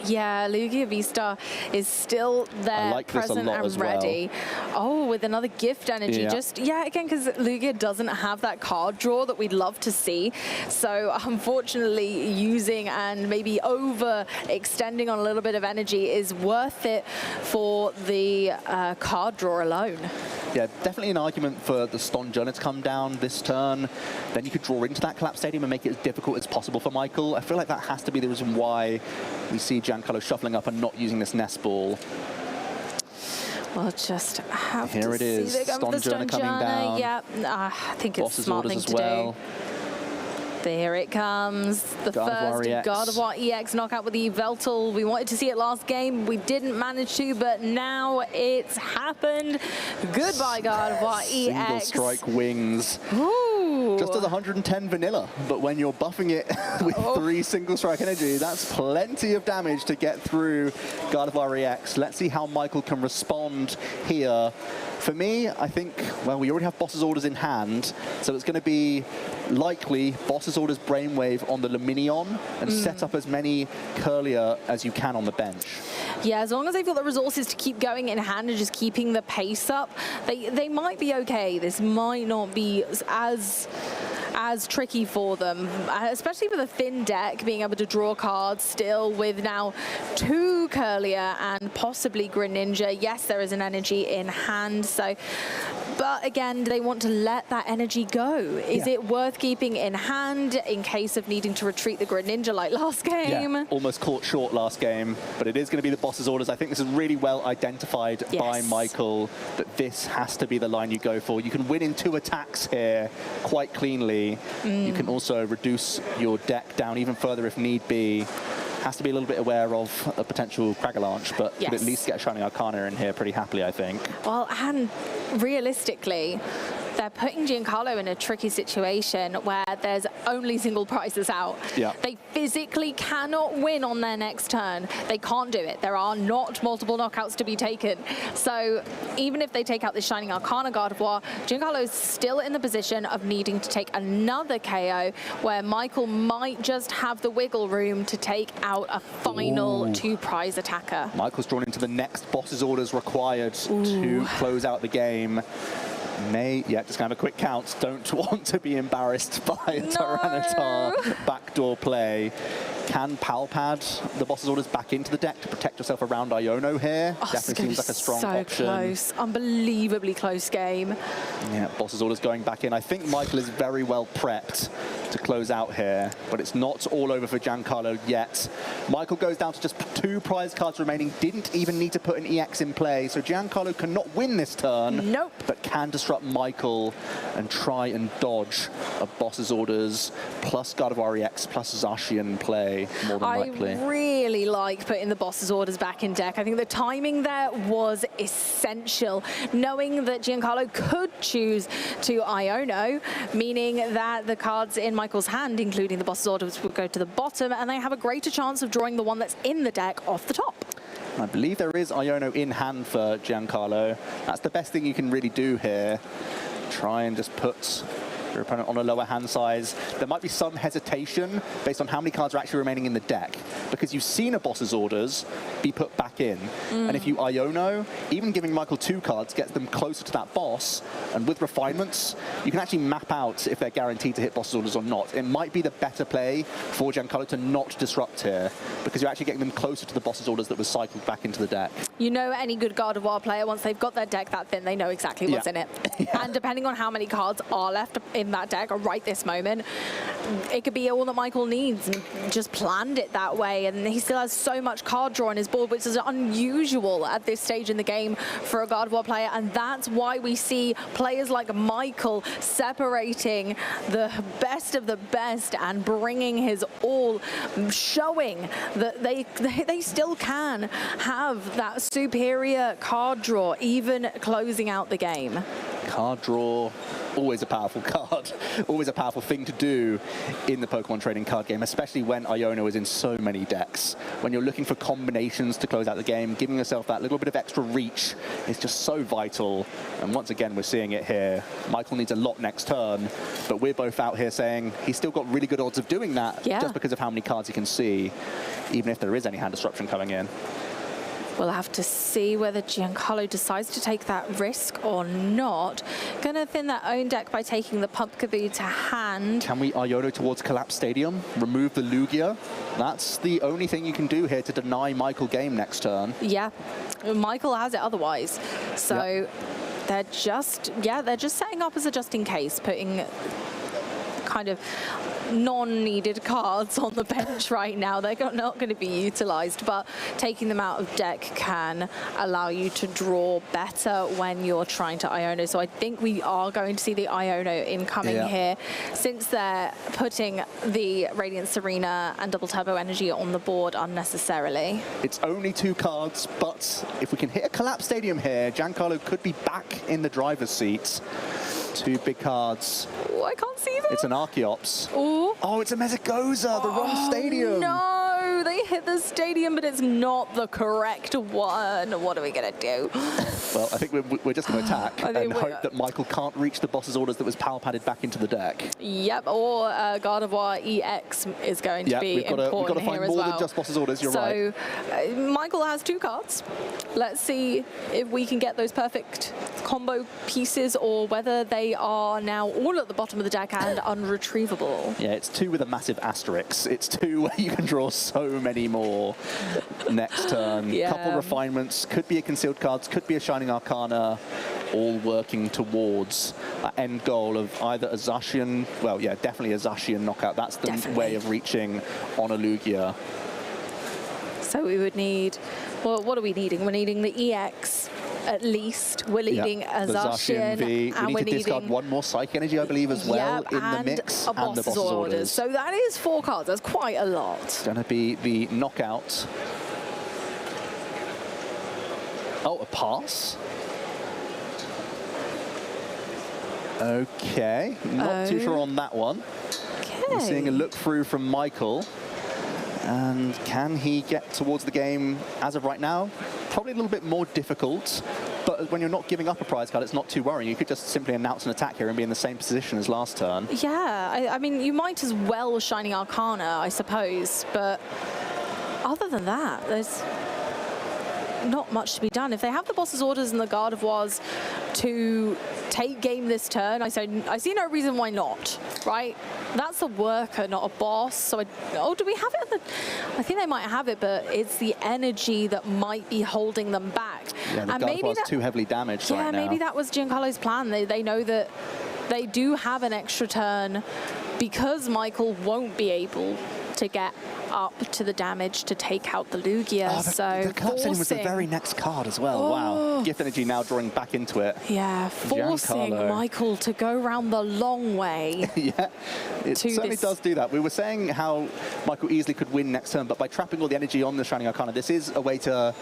Yeah, Lugia V-Star is still there, present and ready. Oh, with another gift energy. Yeah. Again, because Lugia doesn't have that card draw that we'd love to see. So unfortunately, using and maybe overextending on a little bit of energy is worth it for the card draw alone. Yeah, definitely an argument for the Stonjourner to come down this turn. Then you could draw into that Collapse Stadium and make it as difficult as possible for Michael. I feel like that has to be the reason why we see Giancarlo shuffling up and not using this Nest Ball. We'll just have Here to it is, see the Stonjourner coming down. Yeah, I think it's Boss's a smart Orders thing to do. There it comes, the first Gardevoir EX knockout with the Yveltal. We wanted to see it last game, we didn't manage to, but now it's happened. Goodbye, Gardevoir EX. Single strike wings. Ooh. Just does 110 vanilla, but when you're buffing it with 3 single strike energy, that's plenty of damage to get through Gardevoir EX. Let's see how Michael can respond here. For me, I think, well, we already have Boss's Orders in hand, so it's going to be likely Boss's Orders Brainwave on the Luminion and set up as many Curlier as you can on the bench. Yeah, as long as they've got the resources to keep going in hand and just keeping the pace up, they might be okay. This might not be as tricky for them, especially with a thin deck, being able to draw cards still with now 2 Curlier and possibly Greninja. Yes, there is an energy in hand, so, But again, they want to let that energy go. Is it worth keeping in hand in case of needing to retreat the Grid Ninja like last game? Yeah, almost caught short last game, but it is going to be the boss's orders. I think this is really well identified by Michael, that this has to be the line you go for. You can win in 2 attacks here quite cleanly. You can also reduce your deck down even further if need be. Has to be a little bit aware of a potential Cragalanche, but could at least get a Shining Arcana in here pretty happily, I think. Well, and realistically, they're putting Giancarlo in a tricky situation where there's only single prizes out. They physically cannot win on their next turn. They can't do it. There are not multiple knockouts to be taken. So even if they take out the Shining Arcana Gardevoir, Giancarlo is still in the position of needing to take another KO, where Michael might just have the wiggle room to take out a final 2-prize attacker. Michael's drawn into the next boss's orders required to close out the game. Just gonna have a quick count. Don't want to be embarrassed by a Tyranitar backdoor play. Can Palpad the boss's orders back into the deck to protect yourself around Iono here? Definitely seems like a strong option. Close, unbelievably close game. Yeah, boss's orders going back in. I think Michael is very well prepped to close out here, but it's not all over for Giancarlo yet. Michael goes down to just 2 prize cards remaining, didn't even need to put an EX in play, so Giancarlo cannot win this turn, but can disrupt Michael and try and dodge a boss's orders plus Gardevoir EX plus Zacian play, more than likely. I really like putting the boss's orders back in deck. I think the timing there was essential, knowing that Giancarlo could choose to Iono, meaning that the cards in Michael's hand, including the boss's orders, would go to the bottom, and they have a greater chance of drawing the one that's in the deck off the top. I believe there is Iono in hand for Giancarlo. That's the best thing you can really do here. Try and just put your opponent on a lower hand size. There might be some hesitation based on how many cards are actually remaining in the deck, because you've seen a boss's orders be put back in. And if you Iono, even giving Michael 2 cards gets them closer to that boss, and with refinements, you can actually map out if they're guaranteed to hit boss's orders or not. It might be the better play for Giancarlo to not disrupt here, because you're actually getting them closer to the boss's orders that was cycled back into the deck. You know, any good Gardevoir player, once they've got their deck that thin, they know exactly what's in it. And depending on how many cards are left in that deck right this moment, it could be all that Michael needs, and just planned it that way. And he still has so much card draw on his board, which is unusual at this stage in the game for a Gardevoir player. And that's why we see players like Michael separating the best of the best and bringing his all, showing that they still can have that superior card draw, even closing out the game. Card draw, always a powerful card, always a powerful thing to do in the Pokemon trading card game, especially when Iono is in so many decks. When you're looking for combinations to close out the game, giving yourself that little bit of extra reach is just so vital. And once again, we're seeing it here. Michael needs a lot next turn, but we're both out here saying he's still got really good odds of doing that just because of how many cards he can see, even if there is any hand disruption coming in. We'll have to see whether Giancarlo decides to take that risk or not. Going to thin their own deck by taking the Pumpkaboo to hand. Can we Iono towards Collapse Stadium? Remove the Lugia? That's the only thing you can do here to deny Michael game next turn. Yeah, Michael has it otherwise. So they're just setting up as a just in case, putting kind of non-needed cards on the bench right now. They're not going to be utilized, but taking them out of deck can allow you to draw better when you're trying to Iono. So I think we are going to see the Iono incoming here, since they're putting the Radiant Serena and Double Turbo Energy on the board unnecessarily. It's only 2 cards, but if we can hit a Collapse Stadium here, Giancarlo could be back in the driver's seat. 2 big cards. Oh, I can't see them. It's an Archeops. Ooh. Oh, it's a Mesagoza, the wrong stadium. No, they hit the stadium, but it's not the correct one. What are we going to do? Well, I think we're just going to attack and hope that Michael can't reach the boss's orders that was power-padded back into the deck. Yep, or Gardevoir EX is going to be important we've got to find more than just boss's orders, you're right. So Michael has 2 cards. Let's see if we can get those perfect combo pieces, or whether they are now all at the bottom of the deck and unretrievable. Yeah, it's 2 with a massive asterisk. It's 2 where you can draw so many more next turn. Couple refinements, could be a concealed cards, could be a Shining Arcana. all working towards that end goal of either a Zacian, well, yeah, definitely a Zacian knockout. That's the way of reaching on a Lugia. So we would need, well, what are we needing? We're needing the EX at least. We're needing a Zacian, V. and we need to discard one more Psychic Energy, I believe, as well in the mix, and the Boss's Orders. So that is 4 cards. That's quite a lot. It's going to be the knockout. Oh, a pass. Okay, not too sure on that one. We're seeing a look through from Michael. And can he get towards the game as of right now? Probably a little bit more difficult, but when you're not giving up a prize card, it's not too worrying. You could just simply announce an attack here and be in the same position as last turn. Yeah, I mean, you might as well Shining Arcana, I suppose, but other than that, there's not much to be done. If they have the Boss's Orders and the Gardevoirs to take game this turn, I see no reason why not, right? That's a worker, not a boss. So, do we have it? I think they might have it, but it's the energy that might be holding them back. Yeah, the Gardevoir's too heavily damaged right now. Yeah, maybe that was Giancarlo's plan. They know that they do have an extra turn because Michael won't be able to get up to the damage to take out the Lugia. The Collapse Ending was the very next card as well. Wow. Gift Energy now drawing back into it. Yeah, forcing Michael to go around the long way. Yeah, it certainly does do that. We were saying how Michael easily could win next turn, but by trapping all the energy on the Shining Arcana, this is a way to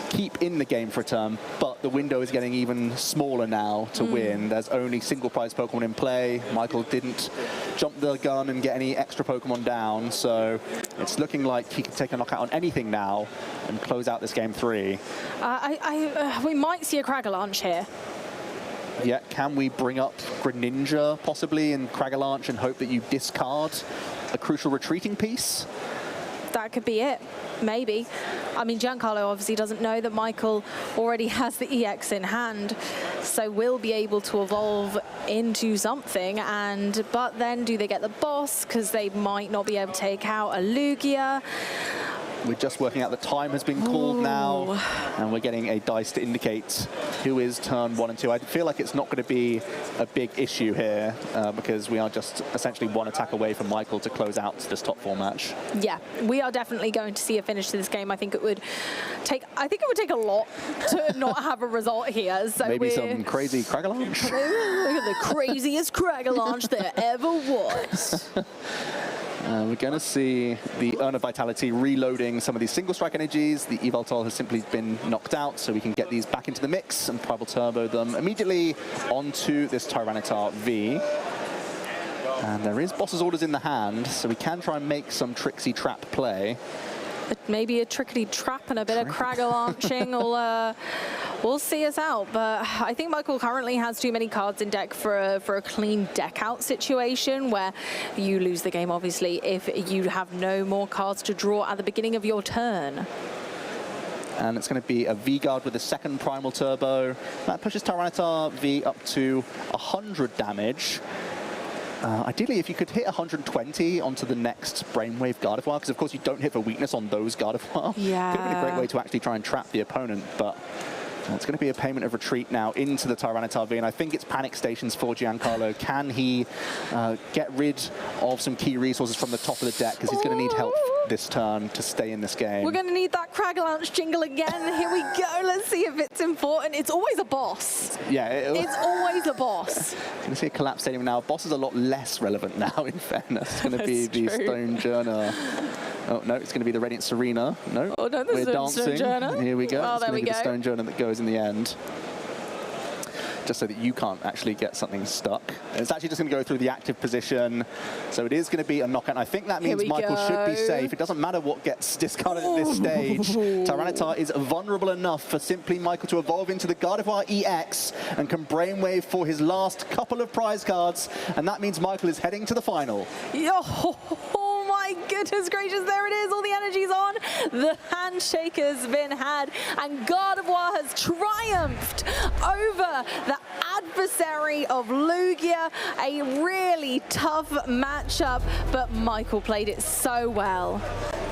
keep in the game for a turn, but the window is getting even smaller now to win. There's only single prize Pokemon in play. Michael didn't jump the gun and get any extra Pokemon down, so it's looking like he can take a knockout on anything now and close out this game 3. We might see a Cragalanche here. Yeah, can we bring up Greninja possibly in Cragalanche and hope that you discard a crucial retreating piece? That could be it. Maybe. I mean, Giancarlo obviously doesn't know that Michael already has the EX in hand, so will be able to evolve into something. But then do they get the boss? Because they might not be able to take out a Lugia. We're just working out the time has been called now, and we're getting a dice to indicate who is turn 1 and 2. I feel like it's not going to be a big issue here because we are just essentially 1 attack away from Michael to close out this top 4 match. Yeah, we are definitely going to see a finish to this game. I think it would take a lot to not have a result here. So maybe some crazy Cragalanche. Look at the craziest Cragalanche there ever was. We're going to see the Urn of Vitality reloading some of these single strike energies. The Evoltol has simply been knocked out, so we can get these back into the mix and Primal Turbo them immediately onto this Tyranitar V. And there is Boss's Orders in the hand, so we can try and make some tricksy trap play. Maybe a trickety trap and a bit of Cragalanching will see us out. But I think Michael currently has too many cards in deck for a clean deck out situation where you lose the game, obviously, if you have no more cards to draw at the beginning of your turn. And it's going to be a V-Guard with a second Primal Turbo. That pushes Tyranitar V up to 100 damage. Ideally, if you could hit 120 onto the next Brainwave Gardevoir, because of course you don't hit for weakness on those Gardevoir. Yeah. Could have been a great way to actually try and trap the opponent, but it's going to be a payment of retreat now into the Tyranitar V, and I think it's panic stations for Giancarlo. Can he get rid of some key resources from the top of the deck, because he's going to need help this turn to stay in this game. We're going to need that Cragalanche jingle again. Here we go. Let's see if it's important. It's always a boss. Yeah. It's always a boss. Going to see a Collapse Stadium now. Boss is a lot less relevant now, in fairness. It's going to be the Stonejourner. Oh, no, it's going to be the Radiant Serena. No, oh, no, we're dancing. Here we go. Oh, it's there going we to be go. the Stonejourner that goes in the end. Just so that you can't actually get something stuck. It's actually just going to go through the active position. So it is going to be a knockout. I think that means Michael should be safe. It doesn't matter what gets discarded at this stage. Tyranitar is vulnerable enough for simply Michael to evolve into the Gardevoir EX and can Brainwave for his last couple of prize cards. And that means Michael is heading to the final. Oh my goodness gracious, there it is. All the energy's on. The handshake has been had. And Gardevoir has triumphed over the adversary of Lugia. A really tough matchup, but Michael played it so well.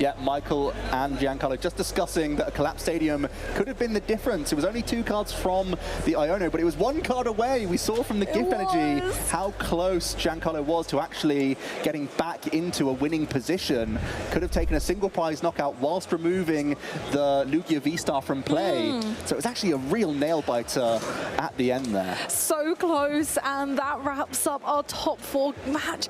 Yeah, Michael and Giancarlo just discussing that a collapsed stadium could have been the difference. It was only 2 cards from the Iono, but it was 1 card away. We saw from the gift energy how close Giancarlo was to actually getting back into a winning position. Could have taken a single prize knockout whilst removing the Lugia V-Star from play. So it was actually a real nail-biter at the end there. So close, and that wraps up our top 4 match.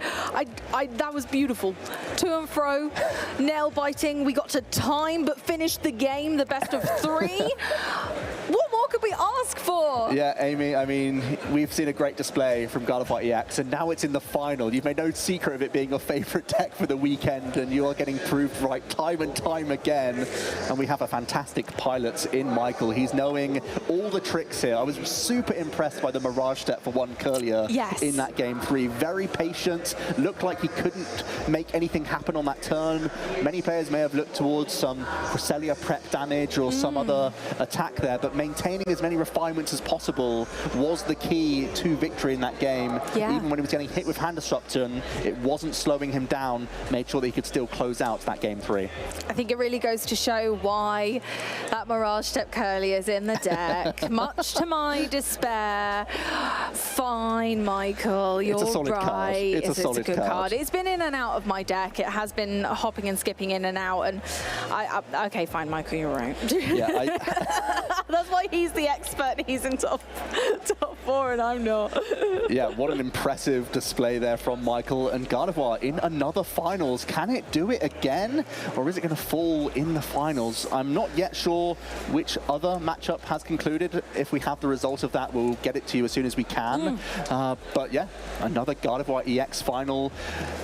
That was beautiful. To and fro, nail-biting. We got to time, but finished the game, the best of 3. What more could we ask for? Yeah, Amy, I mean, we've seen a great display from God of War EX, and now it's in the final. You've made no secret of it being your favorite deck for the weekend, and you are getting proved right time and time again. And we have a fantastic pilot in Michael. He's knowing all the tricks here. I was super impressed by the Mirage step for 1 Curlier in that game 3. Very patient, looked like he couldn't make anything happen on that turn. Many players may have looked towards some Cresselia prep damage or some other attack there, but maintaining as many refinements as possible was the key to victory in that game. Even when he was getting hit with hand disruption, it wasn't slowing him down, made sure that he could still close out that game 3. I think it really goes to show why that Mirage Step Curly is in the deck. Much to my despair. Fine, Michael, you're it's a solid right. Card. It's a good card. It's been in and out of my deck. It has been hopping and skipping in and out. And okay, fine, Michael, you're right. Yeah, that's why he's the expert. He's in top 4 and I'm not. Yeah, what an impressive display there from Michael. And Gardevoir in another finals. Can it do it again? Or is it going to fall in the finals? I'm not yet sure which other matchup has concluded. If we have the result of that, we'll get it to you as soon as we can. But yeah, another Gardevoir EX final.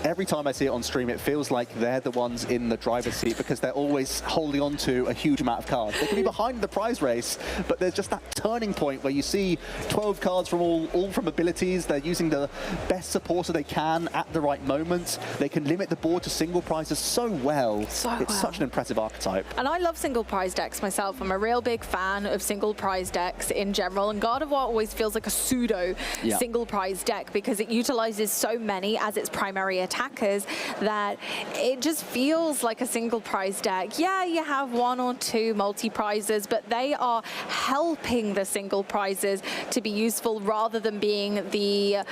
Every time I see it on stream, it feels like they're the ones in the driver's seat because they're always holding on to a huge amount of cards. They can be behind the prize race, but there's just that turning point where you see 12 cards from all from abilities. They're using the best supporter they can at the right moment. They can limit the board to single prizes so well. It's such an impressive archetype. And I love single prize decks myself. I'm a real big fan of single prize decks in general, and Gardevoir always feels like a pseudo single prize deck because it utilizes so many as its primary attackers that it just feels like a single prize deck. Yeah, you have 1 or 2 multi-prizes, but they are helping the single prizes to be useful rather than being the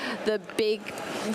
big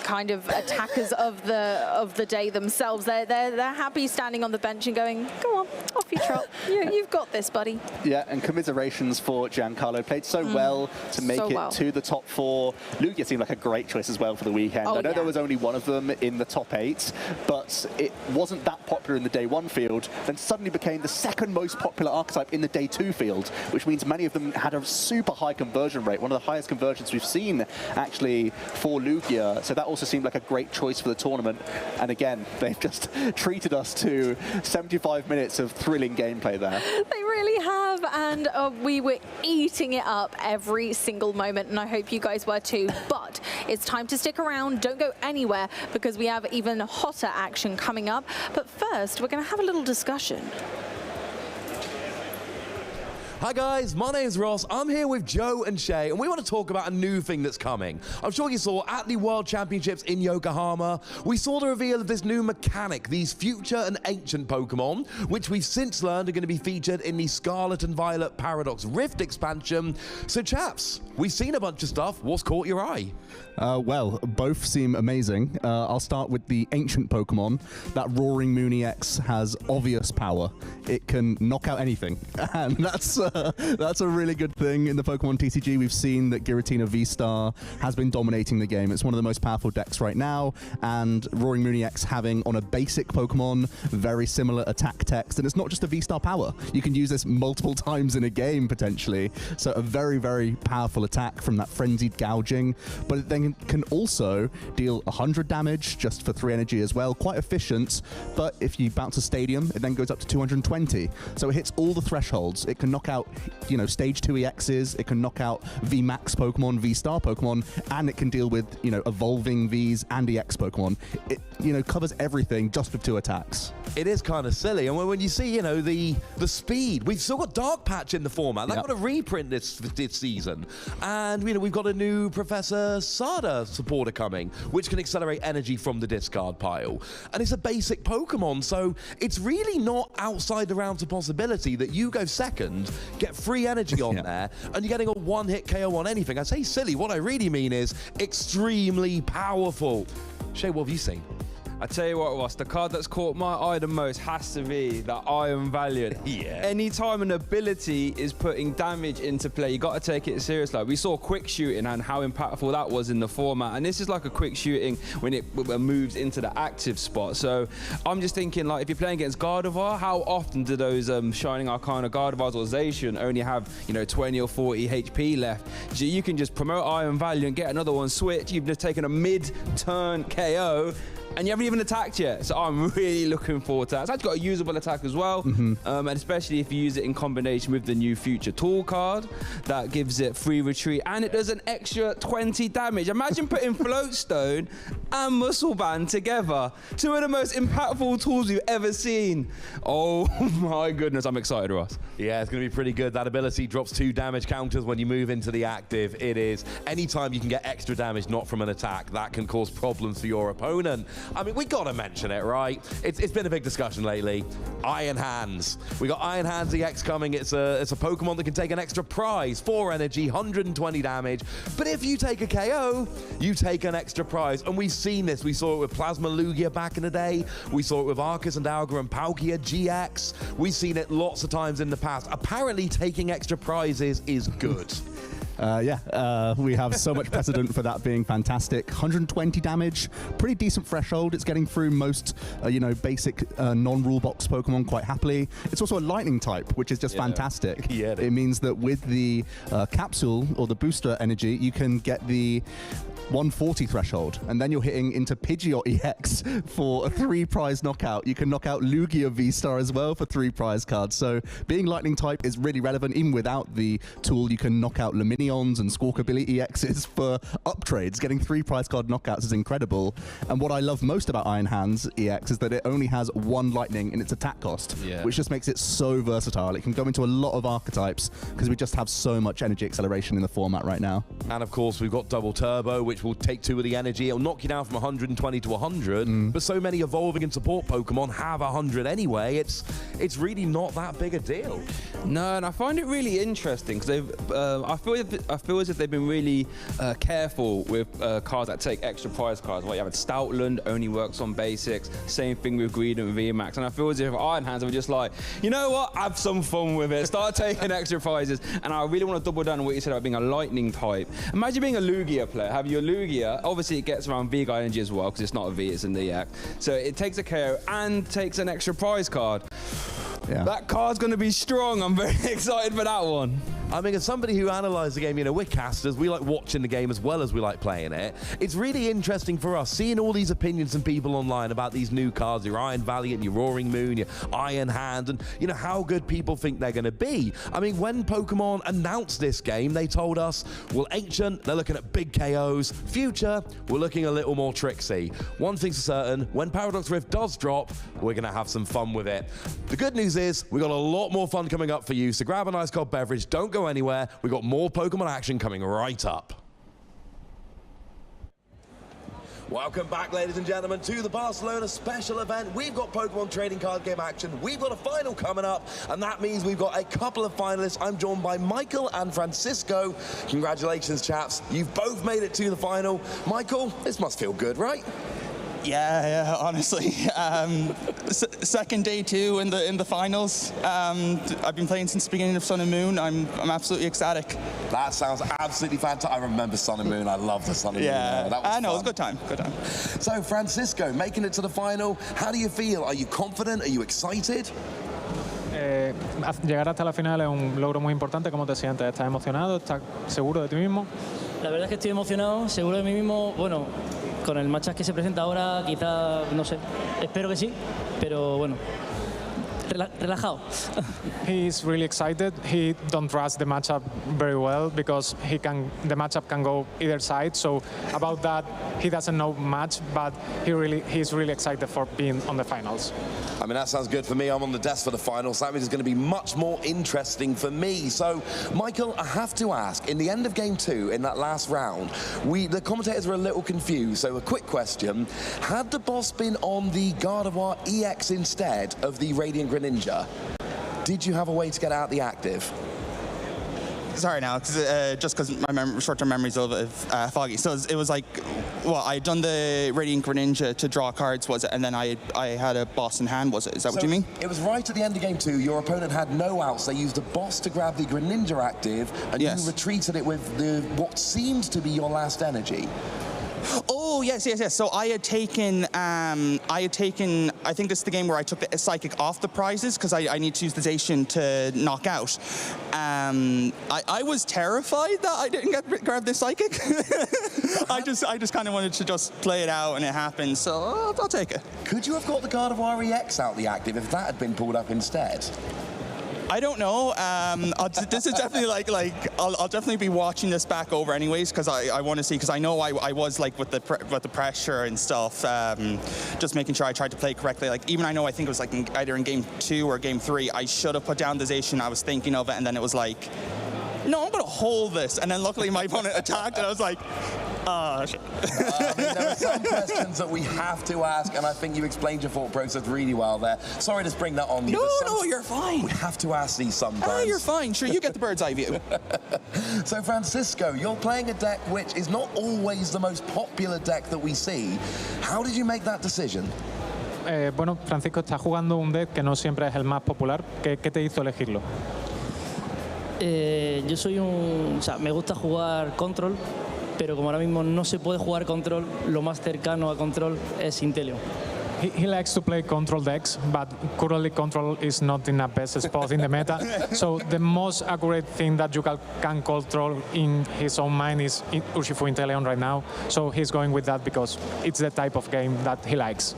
kind of attackers of the day themselves. They're happy standing on the bench and going, go on, off you trot. You've got this, buddy. Yeah, and commiserations for Giancarlo. Played so well to make it to the top 4. Lugia seemed like a great choice as well for the weekend. I know there was only 1 of them in the top 8, but it wasn't that popular in the day 1 field, then suddenly became the 2nd most popular archetype in the day 2 field, which means many of them had a super high conversion rate, one of the highest conversions we've seen actually for Lugia. So that also seemed like a great choice for the tournament. And again, they've just treated us to 75 minutes of thrilling gameplay there. They really have, and we were eating it up every single moment, and I hope you guys were too. But it's time to stick around. Don't go anywhere because we have even hotter action coming up. But first, we're going to have a little discussion. Hi guys, my name's Ross. I'm here with Joe and Shay, and we want to talk about a new thing that's coming. I'm sure you saw at the World Championships in Yokohama, we saw the reveal of this new mechanic, these future and ancient Pokemon, which we've since learned are going to be featured in the Scarlet and Violet Paradox Rift expansion. So chaps, we've seen a bunch of stuff. What's caught your eye? Well, both seem amazing. I'll start with the ancient Pokemon. That Roaring Moon EX has obvious power. It can knock out anything, and that's a really good thing. In the Pokemon TCG, we've seen that Giratina V-Star has been dominating the game. It's one of the most powerful decks right now, and Roaring Moon EX having on a basic Pokemon very similar attack text, and it's not just a V-Star power. You can use this multiple times in a game, potentially. So a very, very powerful attack from that Frenzied Gouging, but it then can also deal 100 damage just for 3 energy as well. Quite efficient, but if you bounce a stadium, it then goes up to 220. So it hits all the thresholds. It can knock out, stage 2 EXs, it can knock out VMAX Pokemon, V-Star Pokemon, and it can deal with, evolving Vs and EX Pokemon. It, covers everything just with 2 attacks. It is kind of silly. And when you see, you know, the speed, we've still got Dark Patch in the format. They've got a reprint this season. And, you know, we've got a new Professor Sada supporter coming, which can accelerate energy from the discard pile. And it's a basic Pokemon, so it's really not outside the realms of possibility that you go second, get free energy on there, and you're getting a one-hit KO on anything. I say silly, what I really mean is extremely powerful. Shay, what have you seen? I tell you what, Ross, the card that's caught my eye the most has to be that Iron Valiant. Anytime an ability is putting damage into play, you got to take it seriously. Like, we saw quick shooting and how impactful that was in the format, and this is like a quick shooting when it moves into the active spot. So I'm just thinking, like, if you're playing against Gardevoir, how often do those Shining Arcana Gardevoirs or Zacian only have, you know, 20 or 40 HP left? So you can just promote Iron Valiant, get another one, switch. You've just taken a mid-turn KO, and you haven't even attacked yet. So I'm really looking forward to that. It's actually got a usable attack as well, and especially if you use it in combination with the new Future Tool card, that gives it free retreat, and it does an extra 20 damage. Imagine putting Floatstone and Muscle Band together. Two of the most impactful tools we've ever seen. Oh my goodness, I'm excited, Ross. Yeah, it's going to be pretty good. That ability drops 2 damage counters when you move into the active. It is anytime you can get extra damage not from an attack, that can cause problems for your opponent. I mean, we got to mention it, right? It's been a big discussion lately. Iron Hands. We got Iron Hands EX coming. It's a Pokemon that can take an extra prize, 4 energy, 120 damage. But if you take a KO, you take an extra prize. And we've seen this. We saw it with Plasma Lugia back in the day. We saw it with Arceus and Alga and Palkia GX. We've seen it lots of times in the past. Apparently, taking extra prizes is good. We have so much precedent for that being fantastic. 120 damage, pretty decent threshold. It's getting through most, basic non-rule box Pokemon quite happily. It's also a lightning type, which is just fantastic. It means that with the capsule or the booster energy, you can get the 140 threshold, and then you're hitting into Pidgeot EX for a 3 prize knockout. You can knock out Lugia V-Star as well for 3 prize cards. So being lightning type is really relevant. Even without the tool, you can knock out Luminions and Squawkabilly EXs for uptrades. Getting 3 prize card knockouts is incredible. And what I love most about Iron Hands EX is that it only has 1 lightning in its attack cost, which just makes it so versatile. It can go into a lot of archetypes because we just have so much energy acceleration in the format right now. And of course, we've got Double Turbo, which will take 2 of the energy. It'll knock you down from 120 to 100, but so many evolving and support Pokemon have 100 anyway. It's really not that big a deal. No, and I find it really interesting because I feel as if they've been really careful with cards that take extra prize cards. Like you have Stoutland, only works on basics. Same thing with Greedent and VMAX. And I feel as if Iron Hands are just like, you know what? Have some fun with it. Start taking extra prizes. And I really want to double down on what you said about being a lightning type. Imagine being a Lugia player. Have your Lugia. Obviously, it gets around V energy as well because it's not a V, it's in the EX. So it takes a KO and takes an extra prize card. That card's going to be strong. I'm very excited for that one. I mean, as somebody who analyses the game, we're casters. We like watching the game as well as we like playing it. It's really interesting for us seeing all these opinions from people online about these new cards, your Iron Valiant, your Roaring Moon, your Iron Hand, and how good people think they're going to be. I mean, when Pokemon announced this game, they told us, well, Ancient, they're looking at big KOs. Future, we're looking a little more tricksy. One thing's for certain, when Paradox Rift does drop, we're going to have some fun with it. The good news is, we got a lot more fun coming up for you, so grab a nice cold beverage, don't go anywhere. We got more Pokemon action coming right up. Welcome back, ladies and gentlemen, to the Barcelona Special Event. We've got Pokemon trading card game action. We've got a final coming up, and that means we've got a couple of finalists. I'm joined by Michael and Francisco. Congratulations, chaps. You've both made it to the final. Michael, this must feel good, right? Yeah, honestly. Second day 2 in the finals. I've been playing since the beginning of Sun and Moon. I'm absolutely ecstatic. That sounds absolutely fantastic. I remember Sun and Moon. I love the Sun and Moon. Yeah, That was I know, fun. it was a good time. Good time. So, Francisco, making it to the final, how do you feel? Are you confident? Are you excited? Llegar hasta la final es un logro muy importante, como te sientes. ¿Estás emocionado? ¿Estás seguro de ti mismo? La verdad es que estoy emocionado, seguro de mí mismo. Bueno, con el matchup que se presenta ahora, quizá, no sé, espero que sí, pero bueno, relajado. He's really excited. He don't trust the matchup very well because the matchup can go either side. So about that, he doesn't know much, but he's really excited for being on the finals. I mean, that sounds good for me. I'm on the desk for the finals. That means it's going to be much more interesting for me. So, Michael, I have to ask, in the end of game 2, in that last round, the commentators were a little confused. So a quick question. Had the boss been on the Gardevoir EX instead of the Radiant Greninja, did you have a way to get out the active? Sorry now, just because my short-term memory is a little bit foggy. So it was like, well, I had done the Radiant Greninja to draw cards, was it? And then I had a boss in hand, was it? Is that what you mean? It was right at the end of game 2. Your opponent had no outs. They used a boss to grab the Greninja active, and you retreated it with what seemed to be your last energy. Oh, yes. So I had taken, I think this is the game where I took the Psychic off the prizes because I need to use the Zacian to knock out. I was terrified that I didn't grab the Psychic. I just kind of wanted to just play it out and it happened, so I'll take it. Could you have got the Gardevoir EX out the active if that had been pulled up instead? I don't know. This is definitely I'll definitely be watching this back over anyways because I want to see, because I know I was like with the pressure and stuff, just making sure I tried to play correctly. Like even I think it was like either in game 2 or game 3 I should have put down the Zacian. I was thinking of it and then it was like, no, I'm gonna hold this, and then luckily my opponent attacked and I was like, oh shit. There are some questions that we have to ask, and I think you explained your thought process really well there. Sorry to bring that on you. No, you're fine. We have to ask these sometimes. Oh, you're fine. Sure, you get the bird's eye view. So, Francisco, you're playing a deck which is not always the most popular deck that we see. How did you make that decision? Bueno, Francisco está jugando un deck que no siempre es el más popular. ¿Qué te hizo elegirlo? Yo soy o sea, me gusta jugar Control, pero como ahora mismo no se puede jugar Control, lo más cercano a Control es Inteleon. He likes to play Control decks, but currently Control is not in the best spot in the meta. So the most accurate thing that you can control in his own mind is Urshifu Inteleon right now. So he's going with that because it's the type of game that he likes.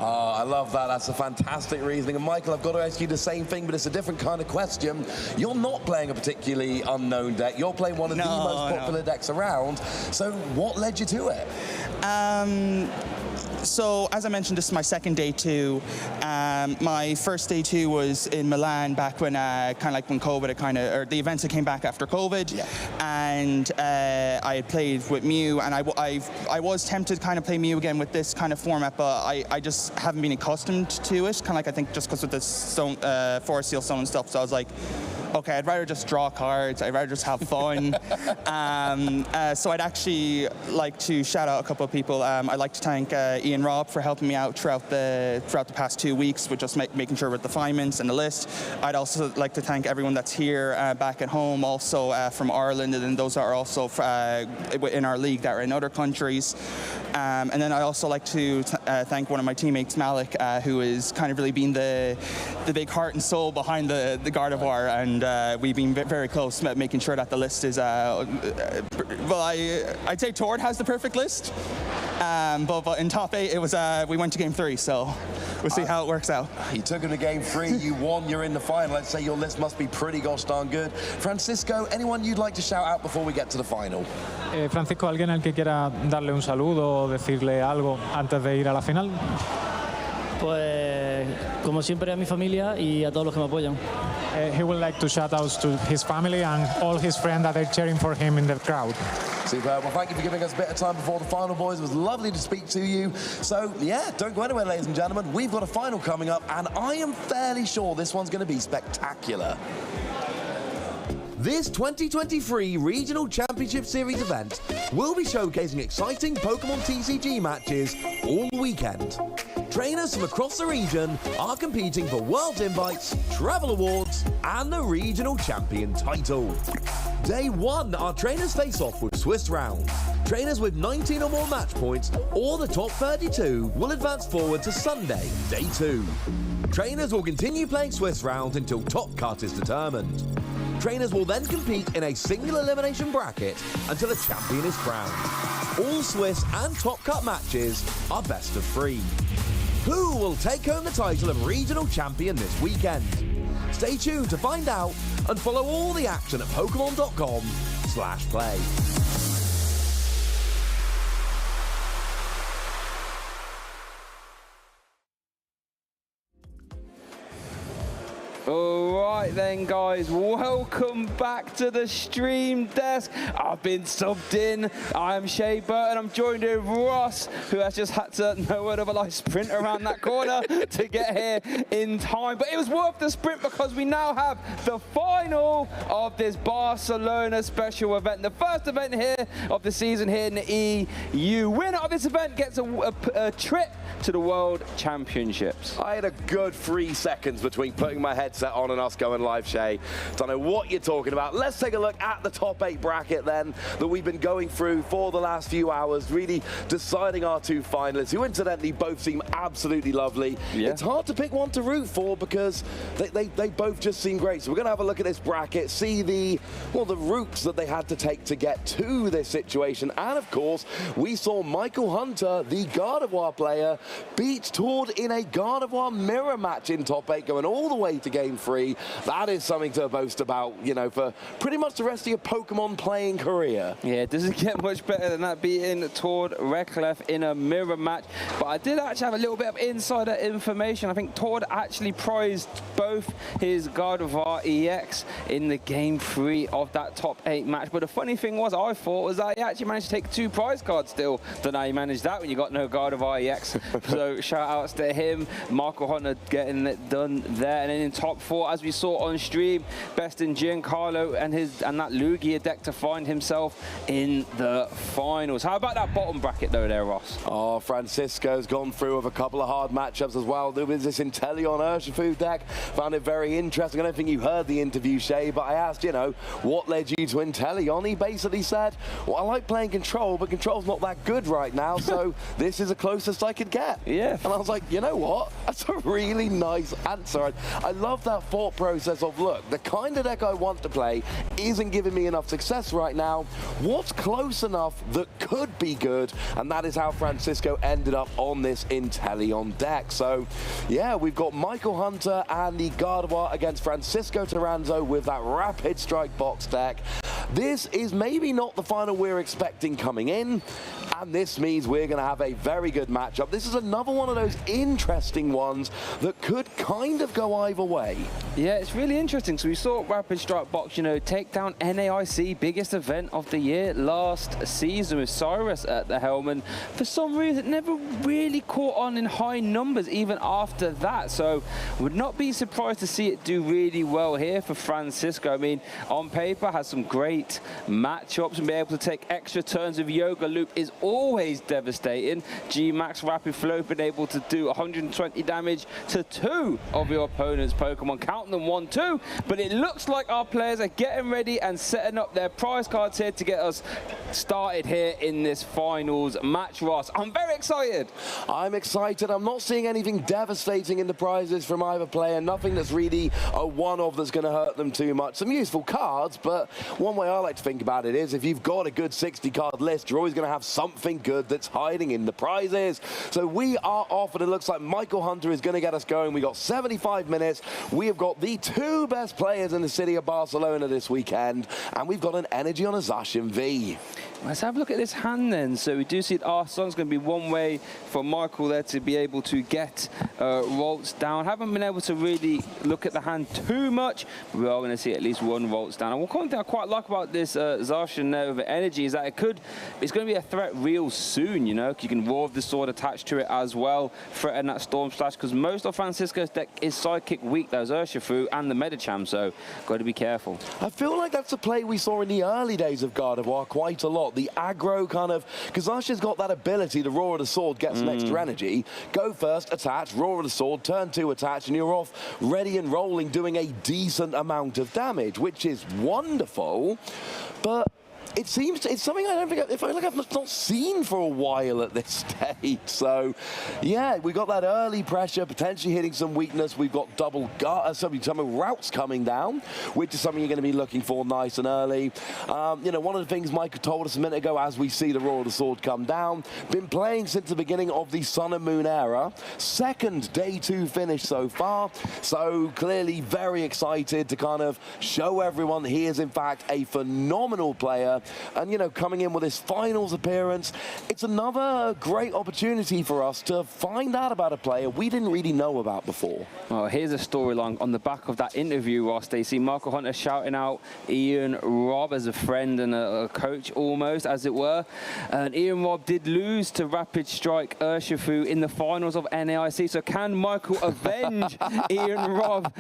Oh, I love that. That's a fantastic reasoning. And Michael, I've got to ask you the same thing, but it's a different kind of question. You're not playing a particularly unknown deck. You're playing one of the most popular decks around. So what led you to it? So, as I mentioned, this is my second day 2. My first day 2 was in Milan back when, kind of like when COVID, or the events that came back after COVID. Yeah. And I had played with Mew, and I was tempted to kind of play Mew again with this kind of format, but I just haven't been accustomed to it. Kind of like, I think, just because with the Forest Seal Stone and stuff. So I was like, okay, I'd rather just draw cards. I'd rather just have fun. So I'd actually like to shout out a couple of people. I'd like to thank Ian Robb for helping me out throughout the past 2 weeks with just making sure with the refinements and the list. I'd also like to thank everyone that's here back at home, also from Ireland, and then those that are also in our league that are in other countries. And then I'd also like to thank one of my teammates, Malik, who has kind of really been the big heart and soul behind the Gardevoir, and we've been very close making sure that the list is, well, I'd say Tord has the perfect list, but in top 8 it was we went to game 3, so we'll see how it works out. You took him to game 3, you won, you're in the final. Let's say your list must be pretty gosh darn good. Francisco, anyone you'd like to shout out before we get to the final? Francisco, ¿alguien al que quiera darle un saludo o decirle algo antes de ir a la final? Pues, como siempre, a mi familia y a todos los que me apoyan. He would like to shout out to his family and all his friends that are cheering for him in the crowd. Superb. Well, thank you for giving us a bit of time before the final, boys. It was lovely to speak to you. So, yeah, don't go anywhere, ladies and gentlemen. We've got a final coming up, and I am fairly sure this one's going to be spectacular. This 2023 Regional Championship Series event will be showcasing exciting Pokémon TCG matches all weekend. Trainers from across the region are competing for World Invites, Travel Awards, and the Regional Champion title. Day 1, our trainers face off with Swiss Round. Trainers with 19 or more match points, or the top 32, will advance forward to Sunday, Day 2. Trainers will continue playing Swiss Round until top cut is determined. Trainers will then compete in a single elimination bracket until a champion is crowned. All Swiss and top cut matches are best of 3. Who will take home the title of regional champion this weekend? Stay tuned to find out and follow all the action at Pokemon.com/play. Alright then guys, welcome back to the stream desk. I've been subbed in. I am Shea Burton. I'm joined with Ross, who has just had to no word of a lie sprint around that corner to get here in time. But it was worth the sprint because we now have the final of this Barcelona special event. The first event here of the season here in the EU. Winner of this event gets a trip to the World Championships. I had a good 3 seconds between putting my headset on and us going live, Shay. Don't know what you're talking about. Let's take a look at the top 8 bracket then that we've been going through for the last few hours, really deciding our 2 finalists, who incidentally both seem absolutely lovely. Yeah. It's hard to pick one to root for because they both just seem great. So we're going to have a look at this bracket, see the routes that they had to take to get to this situation. And of course, we saw Michael Hunter, the Gardevoir player, beat Tord in a Gardevoir mirror match in top 8, going all the way to game 3. That is something to boast about, you know, for pretty much the rest of your Pokemon playing career. Yeah, it doesn't get much better than that, beating Tord Reclef in a mirror match. But I did actually have a little bit of insider information. I think Tord actually prized both his Gardevoir EX in the game 3 of that top 8 match. But the funny thing was, I thought, was that he actually managed to take 2 prize cards still. Don't know how you managed that when you got no Gardevoir EX. So shout outs to him. Michael Hunter getting it done there. And then in top 4, as we saw on stream, besting Giancarlo and that Lugia deck to find himself in the finals. How about that bottom bracket though there, Ross? Oh, Francisco's gone through with a couple of hard matchups as well. There was this Inteleon Urshifu deck. Found it very interesting. I don't think you heard the interview, Shay, but I asked, you know, what led you to Inteleon? He basically said, well, I like playing Control, but Control's not that good right now, so this is the closest I could get. Yeah. And I was like, you know what? That's a really nice answer. I love that thought process of, look, the kind of deck I want to play isn't giving me enough success right now. What's close enough that could be good? And that is how Francisco ended up on this Inteleon deck. So, yeah, we've got Michael Hunter and the Gardevoir against Francisco Taranzo with that Rapid Strike box deck. This is maybe not the final we're expecting coming in, and this means we're going to have a very good matchup. This is another one of those interesting ones that could kind of go either way. Yeah, it's really interesting. So we saw Rapid Strike Box, you know, take down NAIC, biggest event of the year last season with Cyrus at the helm, and for some reason it never really caught on in high numbers even after that. So would not be surprised to see it do really well here for Francisco. I mean, on paper has some great matchups, and be able to take extra turns of Yoga Loop is always devastating. G-Max Rapid Flow been able to do 120 damage to 2 of your opponent's Pokemon, counting them 1-2. But it looks like our players are getting ready and setting up their prize cards here to get us started here in this finals match, Ross. I'm very excited. I'm excited. I'm not seeing anything devastating in the prizes from either player. Nothing that's really a one-off that's going to hurt them too much. Some useful cards, but one way I like to think about it is if you've got a good 60-card list, you're always going to have something good that's hiding in the prizes. So we are off, and it looks like Michael Hunter is going to get us going. We got 75 minutes. We have got the 2 best players in the city of Barcelona this weekend, and we've got an energy on a Zacian V. Let's have a look at this hand then. So we do see that our son's going to be one way for Michael there to be able to get Rolts down. Haven't been able to really look at the hand too much, but we are going to see at least 1 Rolts down. And one thing I quite like about this Zacian there with energy is that it's going to be a threat real soon, you know. You can Roar of the Sword attached to it as well, threaten that Storm Slash, because most of Francisco's deck is Sidekick weak. That was Urshifu and the Medicham, so got to be careful. I feel like that's a play we saw in the early days of Gardevoir quite a lot. The aggro kind of, because Zacian's got that ability, the Roar of the Sword gets some extra energy. Go first, attach, Roar of the Sword, turn 2, attach, and you're off ready and rolling, doing a decent amount of damage, which is wonderful. But It's something I don't think I feel like I've not seen for a while at this stage. So, yeah, we got that early pressure, potentially hitting some weakness. We've got double some routes coming down, which is something you're going to be looking for nice and early. You know, one of the things Michael told us a minute ago, as we see the Roar of the Sword come down, been playing since the beginning of the Sun and Moon era. Second day 2 finish so far. So clearly very excited to kind of show everyone that he is in fact a phenomenal player. And, you know, coming in with his finals appearance, it's another great opportunity for us to find out about a player we didn't really know about before. Well, here's a storyline on the back of that interview, Ross. They see Michael Hunter shouting out Ian Robb as a friend and a coach almost, as it were. And Ian Robb did lose to Rapid Strike Urshifu in the finals of NAIC. So can Michael avenge Ian Robb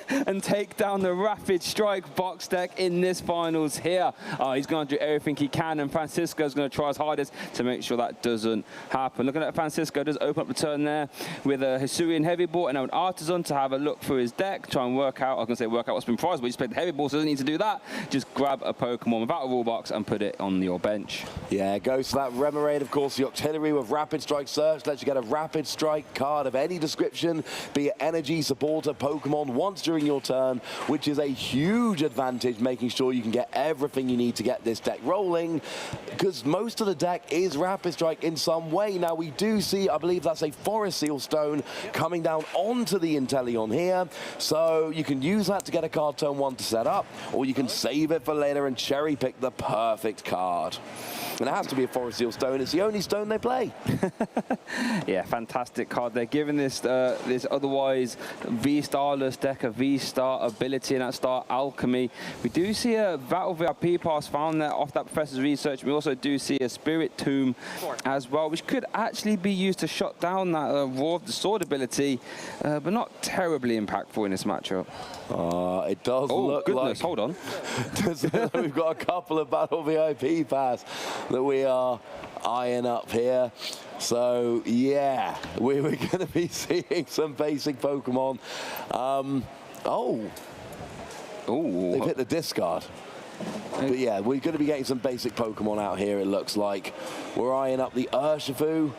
and take down the Rapid Strike box deck in this finals here? He's going to do everything he can, and Francisco's going to try his hardest to make sure that doesn't happen. Looking at Francisco, does open up the turn there with a Hisuian heavy ball and an Artisan to have a look through his deck, try and work out, I was going to say work out what's been prized, but he's played the heavy ball, so doesn't need to do that. Just grab a Pokemon without a rule box and put it on your bench. Yeah, goes to that Remoraid, of course, the Octillery with Rapid Strike Search lets you get a Rapid Strike card of any description, be it energy, supporter, Pokemon, once during your turn, which is a huge advantage, making sure you can get everything you need to get this deck rolling, because most of the deck is Rapid Strike in some way. Now, we do see, I believe that's a Forest Seal Stone coming down onto the Inteleon here, so you can use that to get a card turn 1 to set up, or you can save it for later and cherry pick the perfect card. And it has to be a Forest Seal Stone. It's the only stone they play. Yeah, fantastic card. They're giving this this otherwise V-Starless deck a V-Star ability and that Star Alchemy. We do see a Battle VIP pass found there off that Professor's research. We also do see a Spirit Tomb as well, which could actually be used to shut down that Roar of the Sword ability, but not terribly impactful in this matchup. It does look goodness, like... hold on. We've got a couple of Battle VIP pass that we are eyeing up here. So, yeah, we're going to be seeing some basic Pokemon. They've hit the discard. But yeah, we're going to be getting some basic Pokemon out here, it looks like. We're eyeing up the Urshifu.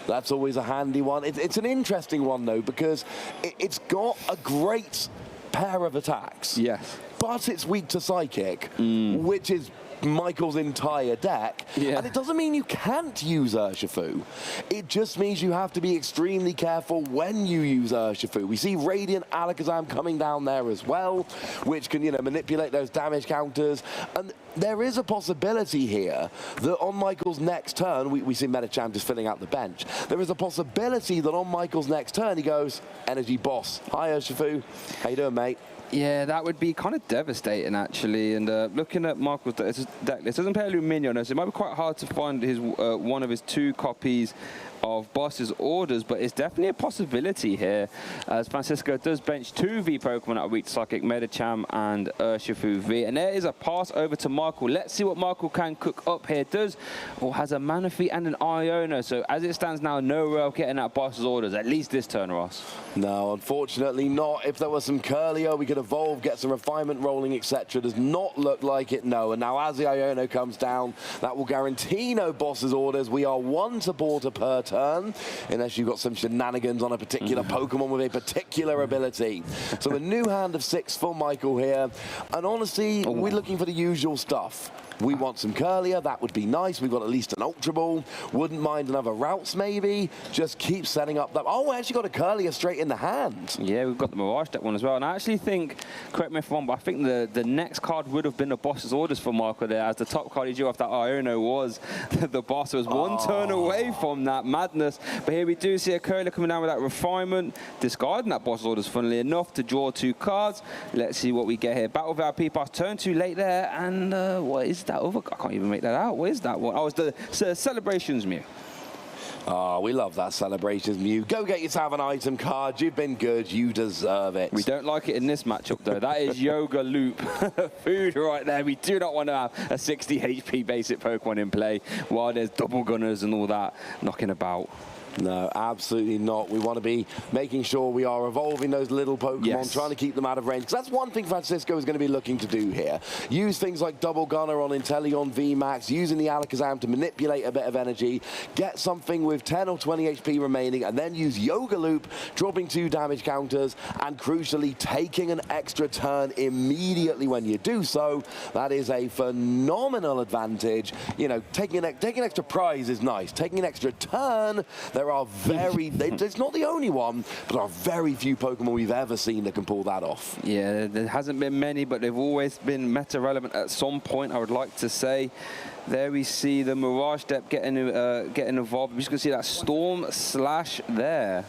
That's always a handy one. It's an interesting one, though, because it's got a great pair of attacks. Yes. But it's weak to Psychic, which is Michael's entire deck. Yeah. And it doesn't mean you can't use Urshifu. It just means you have to be extremely careful when you use Urshifu. We see Radiant Alakazam coming down there as well, which can, you know, manipulate those damage counters. And there is a possibility here that on Michael's next turn, we see Medicham just filling out the bench. There is a possibility that on Michael's next turn, he goes, Energy Boss. Hi, Urshifu. How you doing, mate? Yeah, that would be kind of devastating, actually. And looking at Michael's deck list, doesn't play Luminion, so it might be quite hard to find his one of his 2 copies of Boss's orders, but it's definitely a possibility here, as Francisco does bench 2 V Pokemon that are weak to Psychic, Medicham and Urshifu V. And there is a pass over to Michael. Let's see what Michael can cook up here. Does, or has a Manaphy and an Iono. So as it stands now, no way of getting that Boss's orders, at least this turn, Ross. No, unfortunately not. If there was some Curlier, we could evolve, get some refinement rolling, etc. Does not look like it, no. And now as the Iono comes down, that will guarantee no Boss's orders. We are 1 supporter per turn, unless you've got some shenanigans on a particular Pokemon with a particular ability. So a new hand of 6 for Michael here. And honestly, we're looking for the usual stuff. We want some Curlier, that would be nice. We've got at least an Ultra Ball. Wouldn't mind another Routes, maybe. Just keep setting up that. Oh, we actually got a Curlier straight in the hand. Yeah, we've got the Mirage deck one as well. And I actually think, correct me if I'm wrong, but I think the next card would have been the Boss's orders for Michael there, as the top card he drew off that Iono was the Boss. Was 1 turn away from that madness. But here we do see a Curlier coming down with that refinement, discarding that Boss's orders, funnily enough, to draw 2 cards. Let's see what we get here. Battle VIP pass, turn 2 late there, and what is that over? I can't even make that out. What is that one? Oh, it's the Celebrations Mew. Oh, we love that Celebrations Mew. Go get yourself an item card. You've been good. You deserve it. We don't like it in this matchup, though. That is Yoga Loop food right there. We do not want to have a 60 HP basic Pokemon in play while there's double gunners and all that knocking about. No, absolutely not. We want to be making sure we are evolving those little Pokemon, trying to keep them out of range. Because that's one thing Francisco is going to be looking to do here. Use things like Double Gunner on Inteleon VMAX, using the Alakazam to manipulate a bit of energy, get something with 10 or 20 HP remaining, and then use Yoga Loop, dropping 2 damage counters, and crucially, taking an extra turn immediately when you do so. That is a phenomenal advantage. You know, taking an extra prize is nice. Taking an extra turn, there are it's not the only one, but there are very few Pokemon we've ever seen that can pull that off. Yeah, there hasn't been many, but they've always been meta-relevant at some point, I would like to say. There we see the Mirage Depth getting involved. We're just going to see that Storm Slash there.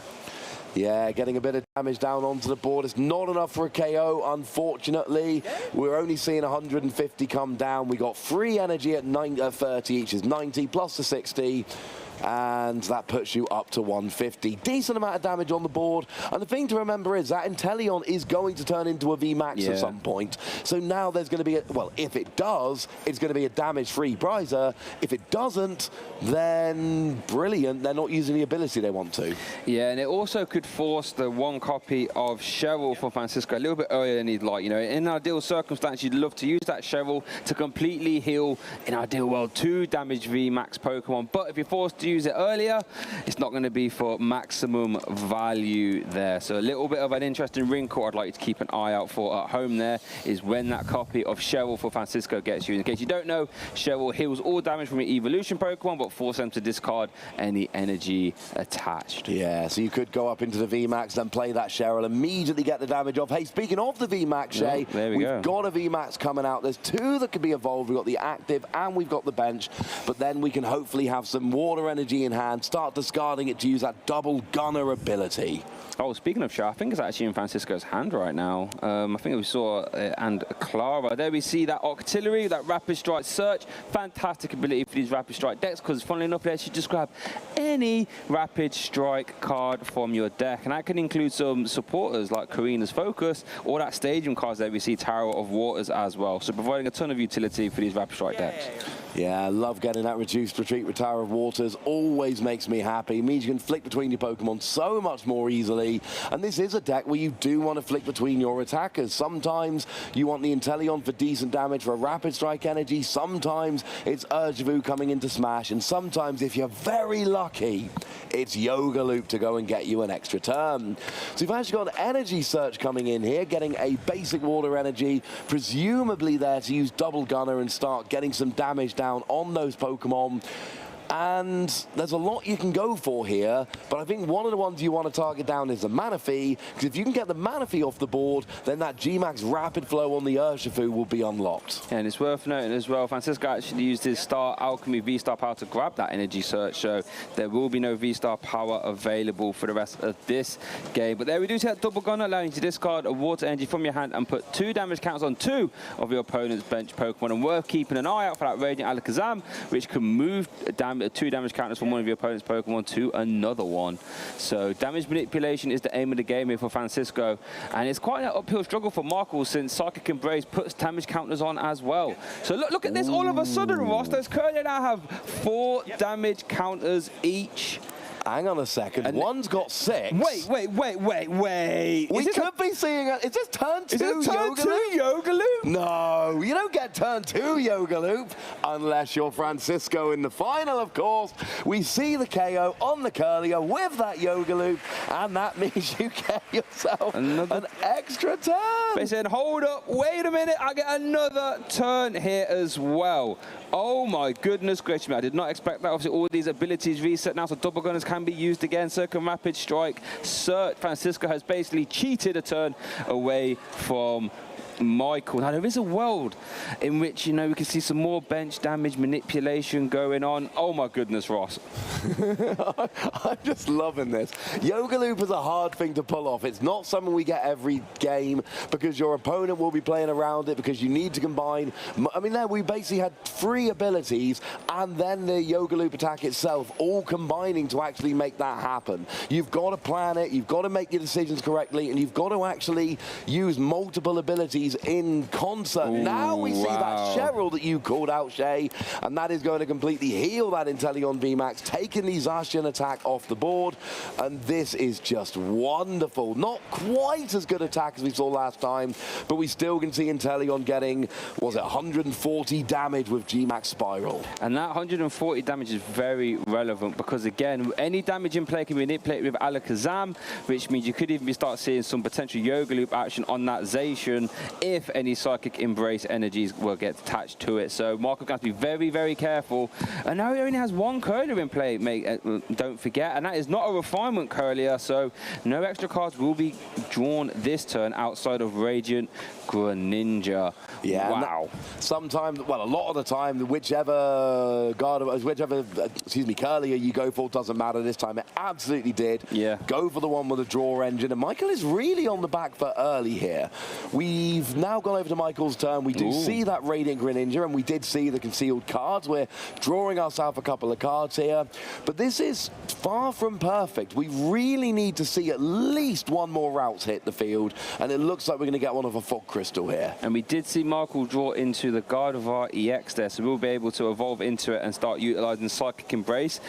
Yeah, getting a bit of damage down onto the board. It's not enough for a KO, unfortunately. We're only seeing 150 come down. We got free energy at 30 each, is 90 plus the 60. And that puts you up to 150. Decent amount of damage on the board. And the thing to remember is that Inteleon is going to turn into a VMAX at some point. So now there's going to be, well, if it does, it's going to be a damage-free Bryzer. If it doesn't, then brilliant. They're not using the ability they want to. Yeah, and it also could force the 1 copy of Cheryl for Francisco a little bit earlier than he'd like. You know, in an ideal circumstance, you'd love to use that Cheryl to completely heal, in an ideal world, 2 damage VMAX Pokemon. But if you're forced to use it earlier, it's not going to be for maximum value there. So a little bit of an interesting wrinkle I'd like you to keep an eye out for at home there is when that copy of Cheryl for Francisco gets you. In case you don't know, Cheryl heals all damage from your evolution Pokemon, but force them to discard any energy attached. Yeah, so you could go up into the VMAX, then play that Cheryl, immediately get the damage off. Hey, speaking of the VMAX, Shay, we've got a VMAX coming out. There's 2 that could be evolved. We've got the active and we've got the bench, but then we can hopefully have some water energy in hand, start discarding it to use that Double Gunner ability. Oh, speaking of Char, I think it's actually in Francisco's hand right now. I think we saw and Clara. There we see that Octillery, that Rapid Strike Search. Fantastic ability for these Rapid Strike decks, because funnily enough, they should just grab any Rapid Strike card from your deck. And that can include some supporters like Karina's Focus, or that Stadium cards there we see Tower of Waters as well. So providing a ton of utility for these Rapid Strike decks. Yeah, I love getting that reduced retreat with Tower of Waters. Always makes me happy. It means you can flick between your Pokemon so much more easily. And this is a deck where you do want to flick between your attackers. Sometimes you want the Inteleon for decent damage for a Rapid Strike energy. Sometimes it's Urshifu coming into Smash. And sometimes, if you're very lucky, it's Yoga Loop to go and get you an extra turn. So you've actually got an Energy Search coming in here, getting a basic water energy, presumably there to use Double Gunner and start getting some damage down on those Pokemon. And there's a lot you can go for here, but I think one of the ones you want to target down is the Manaphy, because if you can get the Manaphy off the board, then that G-Max Rapid Flow on the Urshifu will be unlocked. And it's worth noting as well, Francisco actually used his Star Alchemy V-Star power to grab that Energy Search, so there will be no V-Star power available for the rest of this game. But there we do see that Double Gunner, allowing you to discard a Water Energy from your hand and put 2 damage counters on 2 of your opponent's bench Pokemon, and worth keeping an eye out for that Radiant Alakazam, which can move 2 damage counters from one of your opponent's Pokemon to another one. So damage manipulation is the aim of the game here for Francisco, and it's quite an uphill struggle for Markle, since Psychic Embrace puts damage counters on as well. So look at this, all of a sudden, Ross, those currently now have 4 damage counters each. Hang on a second. And one's got 6. Wait. We could be seeing it. Is this turn 2 Yoga Loop? No, you don't get turn 2 Yoga Loop unless you're Francisco in the final, of course. We see the KO on the Curlier with that Yoga Loop, and that means you get yourself an extra turn. They said, hold up, wait a minute, I get another turn here as well. Oh my goodness gracious me, I did not expect that. Obviously all these abilities reset now, so Double Gunners can be used again. Circle Rapid Strike Search. Francisco has basically cheated a turn away from Michael. Now there is a world in which, you know, we can see some more bench damage manipulation going on. Oh my goodness, Ross. I'm just loving this. Yoga Loop is a hard thing to pull off. It's not something we get every game, because your opponent will be playing around it, because you need to combine. I mean, there we basically had 3 abilities and then the Yoga Loop attack itself all combining to actually make that happen. You've got to plan it, you've got to make your decisions correctly, and you've got to actually use multiple abilities abilities in concert. Ooh, now we see that wow. Cheryl that you called out, Shay, and that is going to completely heal that Inteleon VMAX, taking the Zacian attack off the board, and this is just wonderful. Not quite as good attack as we saw last time, but we still can see Inteleon getting, was it 140 damage with G-Max Spiral. And that 140 damage is very relevant because, again, any damage in play can be manipulated with Alakazam, which means you could even start seeing some potential Yoga Loop action on that Zacian if any Psychic Embrace energies will get attached to it. So Marco has to be very, very careful. And now he only has one curler in play, don't forget, and that is not a refinement curler, so no extra cards will be drawn this turn outside of Radiant Greninja. Yeah. Wow. Sometimes, well, a lot of the time, whichever curlier you go for doesn't matter. This time it absolutely did. Yeah. Go for the one with the draw engine, and Michael is really on the back foot early here. We've now gone over to Michael's turn. We do see that Radiant Greninja, and we did see the concealed cards. We're drawing ourselves a couple of cards here, but this is far from perfect. We really need to see at least one more route hit the field, and it looks like we're going to get one of a Fog Crystal here. And we did see Michael draw into the Gardevoir EX there, so we'll be able to evolve into it and start utilizing Psychic Embrace.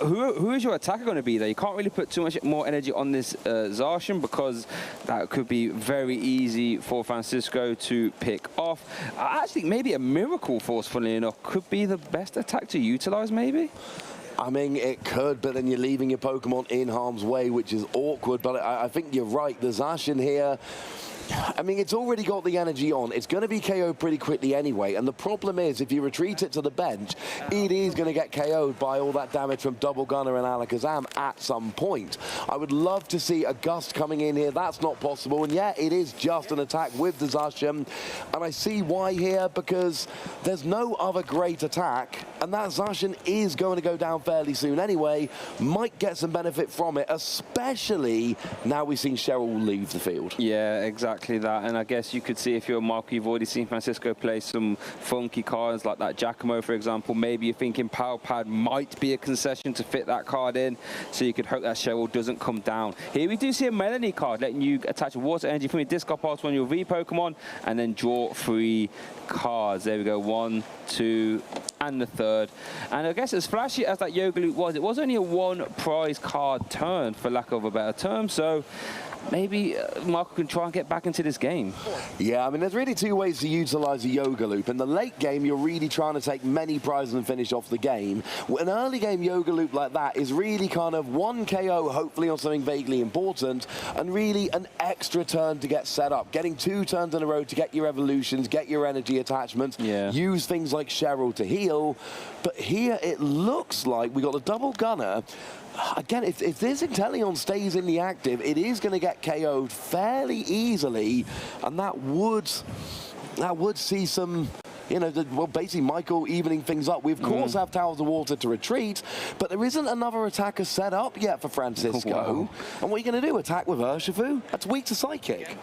Who is your attacker going to be there? You can't really put too much more energy on this Zacian because that could be very easy for Francisco to pick off. Actually, maybe a Miracle Force, funnily enough, could be the best attack to utilize, maybe? I mean, it could, but then you're leaving your Pokemon in harm's way, which is awkward. But I think you're right. The Zacian here, I mean, it's already got the energy on. It's going to be KO'd pretty quickly anyway. And the problem is, if you retreat it to the bench, it is going to get KO'd by all that damage from Double Gunner and Alakazam at some point. I would love to see a Gust coming in here. That's not possible. And yeah, it is just an attack with the Zacian. And I see why here, because there's no other great attack. And that Zacian is going to go down fairly soon anyway. Might get some benefit from it, especially now we've seen Cheryl leave the field. Yeah, exactly that. And I guess you could see, if you're Marco, you've already seen Francisco play some funky cards like that Giacomo, for example. Maybe you're thinking Power Pad might be a concession to fit that card in, so you could hope that Cheryl doesn't come down. Here we do see a Melanie card letting you attach water energy from your discard pile to one of your V Pokemon and then draw 3 cards. There we go, 1, 2, and the third. And I guess as flashy as that Yoga Loop was, it was only a 1 prize card turn, for lack of a better term. So maybe Marco can try and get back into this game. Yeah, I mean, there's really 2 ways to utilize a Yoga Loop. In the late game, you're really trying to take many prizes and finish off the game. An early game Yoga Loop like that is really kind of 1 KO, hopefully on something vaguely important, and really an extra turn to get set up. Getting 2 turns in a row to get your evolutions, get your energy attachments, use things like Cheryl to heal. But here it looks like we got a Double Gunner. Again, if this Inteleon stays in the active, it is going to get KO'd fairly easily, and that would see some, you know, well, basically Michael evening things up. We, of course, have Towers of Water to retreat, but there isn't another attacker set up yet for Francisco. Wow. And what are you going to do, attack with Urshifu? That's weak to Psychic.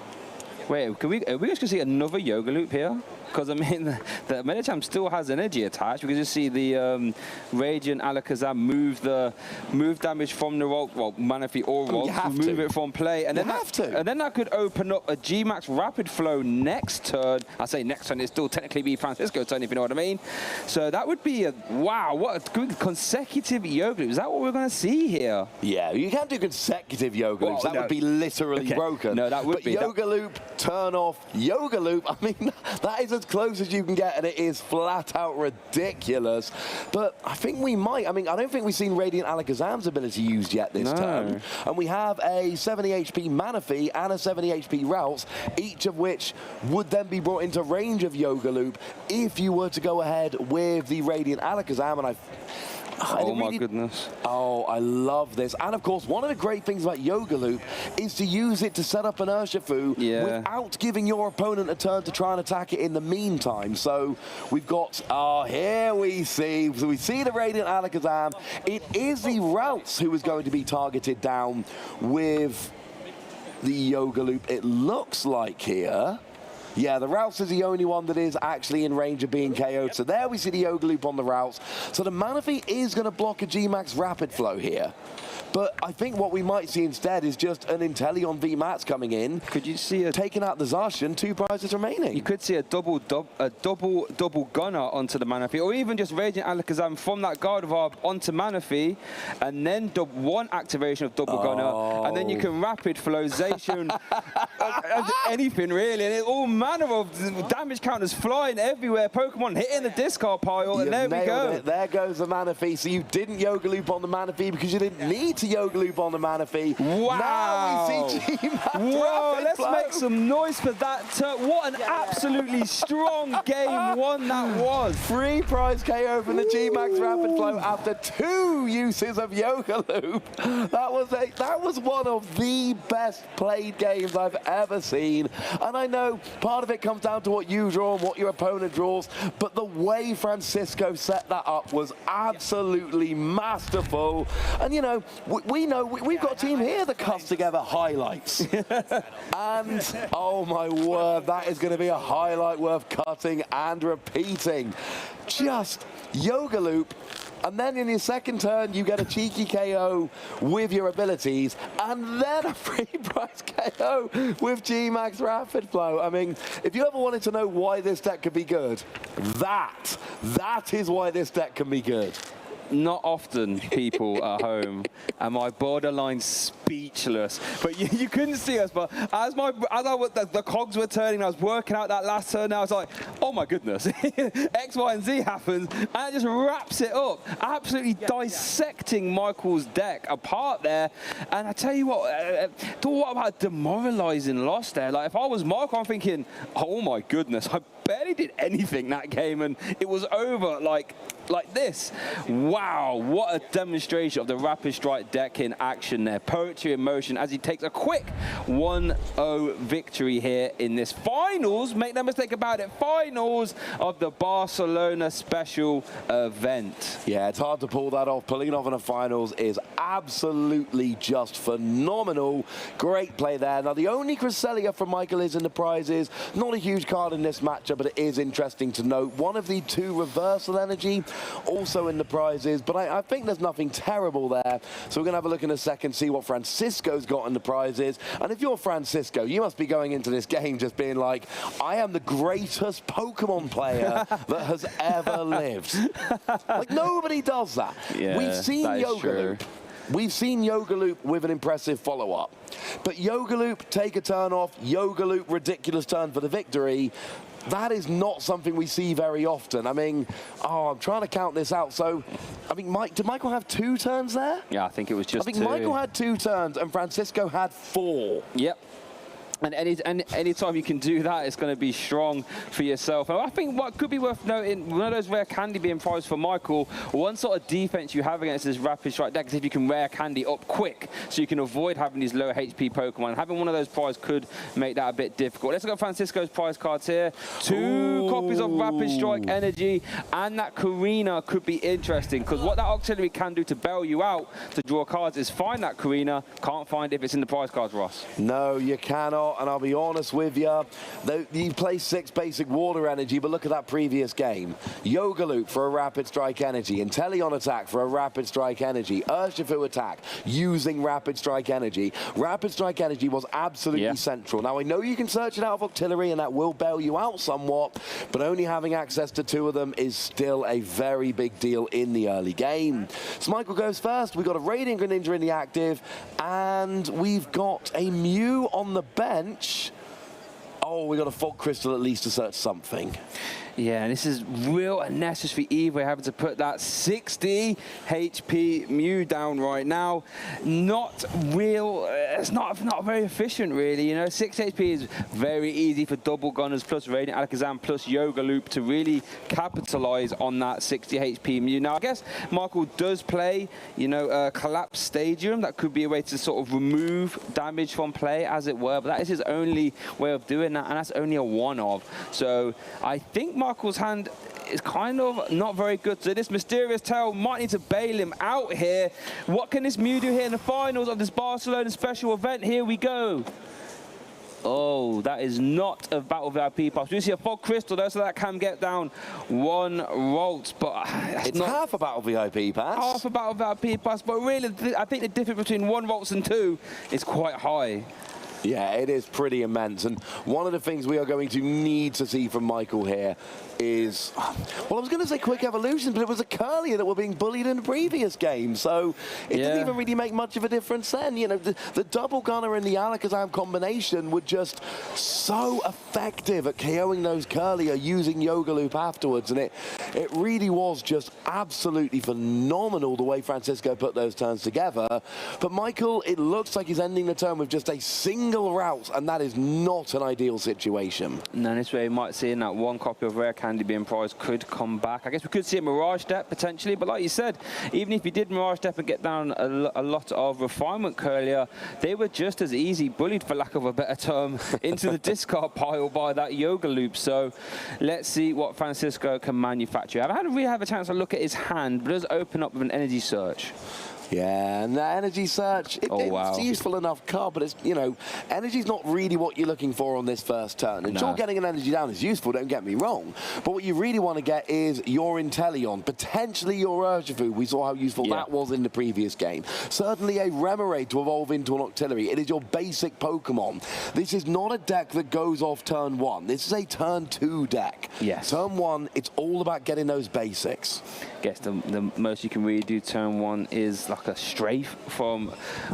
Wait, are we just going to see another Yoga Loop here? Because, I mean, the Medicham still has energy attached. We can just see the Radiant Alakazam move damage from the Rock, well, Manaphy or Rock, move it from play. And then that could open up a G-Max Rapid Flow next turn. I say next turn, it'd still technically be Francisco's turn, if you know what I mean. So that would be wow, what a good consecutive Yoga Loop. Is that what we're going to see here? Yeah, you can't do consecutive Yoga Loops. That would be literally broken. No, that would be. Yoga Loop, turn off, Yoga Loop. I mean, that is as close as you can get, and it is flat out ridiculous. But I think we might. I mean, I don't think we've seen Radiant Alakazam's ability used yet this turn. And we have a 70 HP Manaphy and a 70 HP Routes, each of which would then be brought into range of Yoga Loop if you were to go ahead with the Radiant Alakazam. And oh my goodness. Oh, I love this. And of course, one of the great things about Yoga Loop is to use it to set up an Urshifu without giving your opponent a turn to try and attack it in the meantime. So we've got, here we see the Radiant Alakazam. It is the Routes who is going to be targeted down with the Yoga Loop, it looks like here. Yeah, the Routes is the only one that is actually in range of being KO'd. So there we see the Yoga Loop on the Routes. So the Manaphy is going to block a G-Max Rapid Flow here. But I think what we might see instead is just an Inteleon v Mats coming in. Could you see a taking out the Zacian, 2 prizes remaining? You could see a double gunner onto the Manaphy, or even just Radiant Alakazam from that Gardevoir onto Manaphy, and then one activation of double gunner, and then you can rapid flowzation anything really, and all manner of damage counters flying everywhere. Pokemon hitting the discard pile, and there we go. There goes the Manaphy. So you didn't Yoga Loop on the Manaphy because you didn't need to Yoga Loop on the Manaphy. Wow! Now we see G-Max. Whoa! Let's make some noise for that. What an absolutely strong game one that was. 3 prize KO from the G-Max Rapid Flow after 2 uses of Yoga Loop. That was one of the best played games I've ever seen. And I know part of it comes down to what you draw and what your opponent draws, but the way Francisco set that up was absolutely masterful. And you know, we've got a team here that cuts together highlights. And oh my word, that is going to be a highlight worth cutting and repeating. Just Yoga Loop, and then in your second turn you get a cheeky KO with your abilities, and then a free prize KO with G-Max Rapid Flow. I mean, if you ever wanted to know why this deck could be good, that is why this deck can be good. Not often, people at home, am I borderline speechless. But you couldn't see us, but as the cogs were turning, I was working out that last turn, I was like, oh my goodness, X, Y, and Z happens, and it just wraps it up, absolutely dissecting Michael's deck apart there. And I tell you what about a demoralizing loss there? Like, if I was Michael, I'm thinking, oh my goodness, I barely did anything that game, and it was over like this. Wow, what a demonstration of the Rapid Strike deck in action there. Poetry in motion as he takes a quick 1-0 victory here in this finals, make no mistake about it, finals of the Barcelona Special Event. Yeah, it's hard to pull that off. Pulling it off in a finals is absolutely just phenomenal. Great play there. Now, the only Cresselia from Michael is in the prizes. Not a huge card in this matchup, but it is interesting to note. One of the 2 reversal energy also in the prizes, but I think there's nothing terrible there. So we're going to have a look in a second, see what Francisco's got in the prizes. And if you're Francisco, you must be going into this game just being like, I am the greatest Pokemon player that has ever lived. Like, nobody does that. Yeah, we've seen Yoga Loop. We've seen Yoga Loop with an impressive follow-up. But Yoga Loop, take a turn off. Yoga Loop, ridiculous turn for the victory. That is not something we see very often. I mean, I'm trying to count this out. So, I mean, did Michael have 2 turns there? Yeah, I think it was just 2. I think Michael had 2 turns and Francisco had 4. Yep. And any time you can do that, it's going to be strong for yourself. And I think what could be worth noting, one of those rare candy being prized for Michael, one sort of defense you have against this Rapid Strike deck is if you can rare candy up quick, so you can avoid having these low HP Pokemon. Having one of those prizes could make that a bit difficult. Let's look at Francisco's prize cards here. 2 copies of Rapid Strike Energy, and that Karina could be interesting, because what that auxiliary can do to bail you out to draw cards is find that Karina. Can't find it if it's in the prize cards, Ross. No, you cannot. And I'll be honest with you, you play 6 basic water energy, but look at that previous game. Yoga Loop for a Rapid Strike Energy, Inteleon attack for a Rapid Strike Energy, Urshifu attack using Rapid Strike Energy. Rapid Strike Energy was absolutely central. Now, I know you can search it out of Octillery, and that will bail you out somewhat, but only having access to 2 of them is still a very big deal in the early game. So Michael goes first. We've got a Radiant Greninja in the active, and we've got a Mew on the bench. Oh, we got a Fog Crystal at least to search something. Yeah, and this is real unnecessary either, having to put that 60 HP Mew down right now. Not real, it's not very efficient really, you know. 6 HP is very easy for double gunners plus Radiant Alakazam plus Yoga Loop to really capitalize on that 60 HP Mew. Now, I guess Michael does play, you know, Collapse Stadium. That could be a way to sort of remove damage from play, as it were, but that is his only way of doing that, and that's only a 1-of. So I think Michael's hand is kind of not very good. So this Mysterious Tail might need to bail him out here. What can this Mew do here in the finals of this Barcelona Special Event? Here we go. Oh, Michael. That is not a Battle VIP pass. We see a Fog Crystal though, so that can get down 1 Volt, but it's not half a Battle VIP pass. Half a Battle VIP pass, but really, I think the difference between 1 Volts and 2 is quite high. Yeah, it is pretty immense. And one of the things we are going to need to see from Michael here is, well, I was going to say quick evolution, but it was a Curlier that were being bullied in the previous game. So it didn't even really make much of a difference then. You know, the double gunner and the Alakazam combination were just so effective at KOing those Curlier using Yoga Loop afterwards. And it really was just absolutely phenomenal the way Francisco put those turns together. But Michael, it looks like he's ending the turn with just a single route, and that is not an ideal situation. No, this way you might see in that 1 copy of Rare Candy being prized could come back. I guess we could see a Mirage Step potentially, but like you said, even if you did Mirage Step and get down a lot of Refinement Curlier, they were just as easy bullied, for lack of a better term, into the discard pile by that Yoga Loop. So let's see what Francisco can manufacture. I haven't really had a chance to look at his hand, but it does open up with an Energy Search. Yeah, and that Energy Search, it's useful enough card, but it's, you know, Energy's not really what you're looking for on this first turn. And sure, getting an Energy down is useful, don't get me wrong, but what you really want to get is your Inteleon, potentially your Urshifu. We saw how useful that was in the previous game. Certainly a Remoraid to evolve into an Octillery. It is your basic Pokemon. This is not a deck that goes off turn 1. This is a turn 2 deck. Yes. Turn 1, it's all about getting those basics. Guess the most you can really do turn 1 is like a strafe from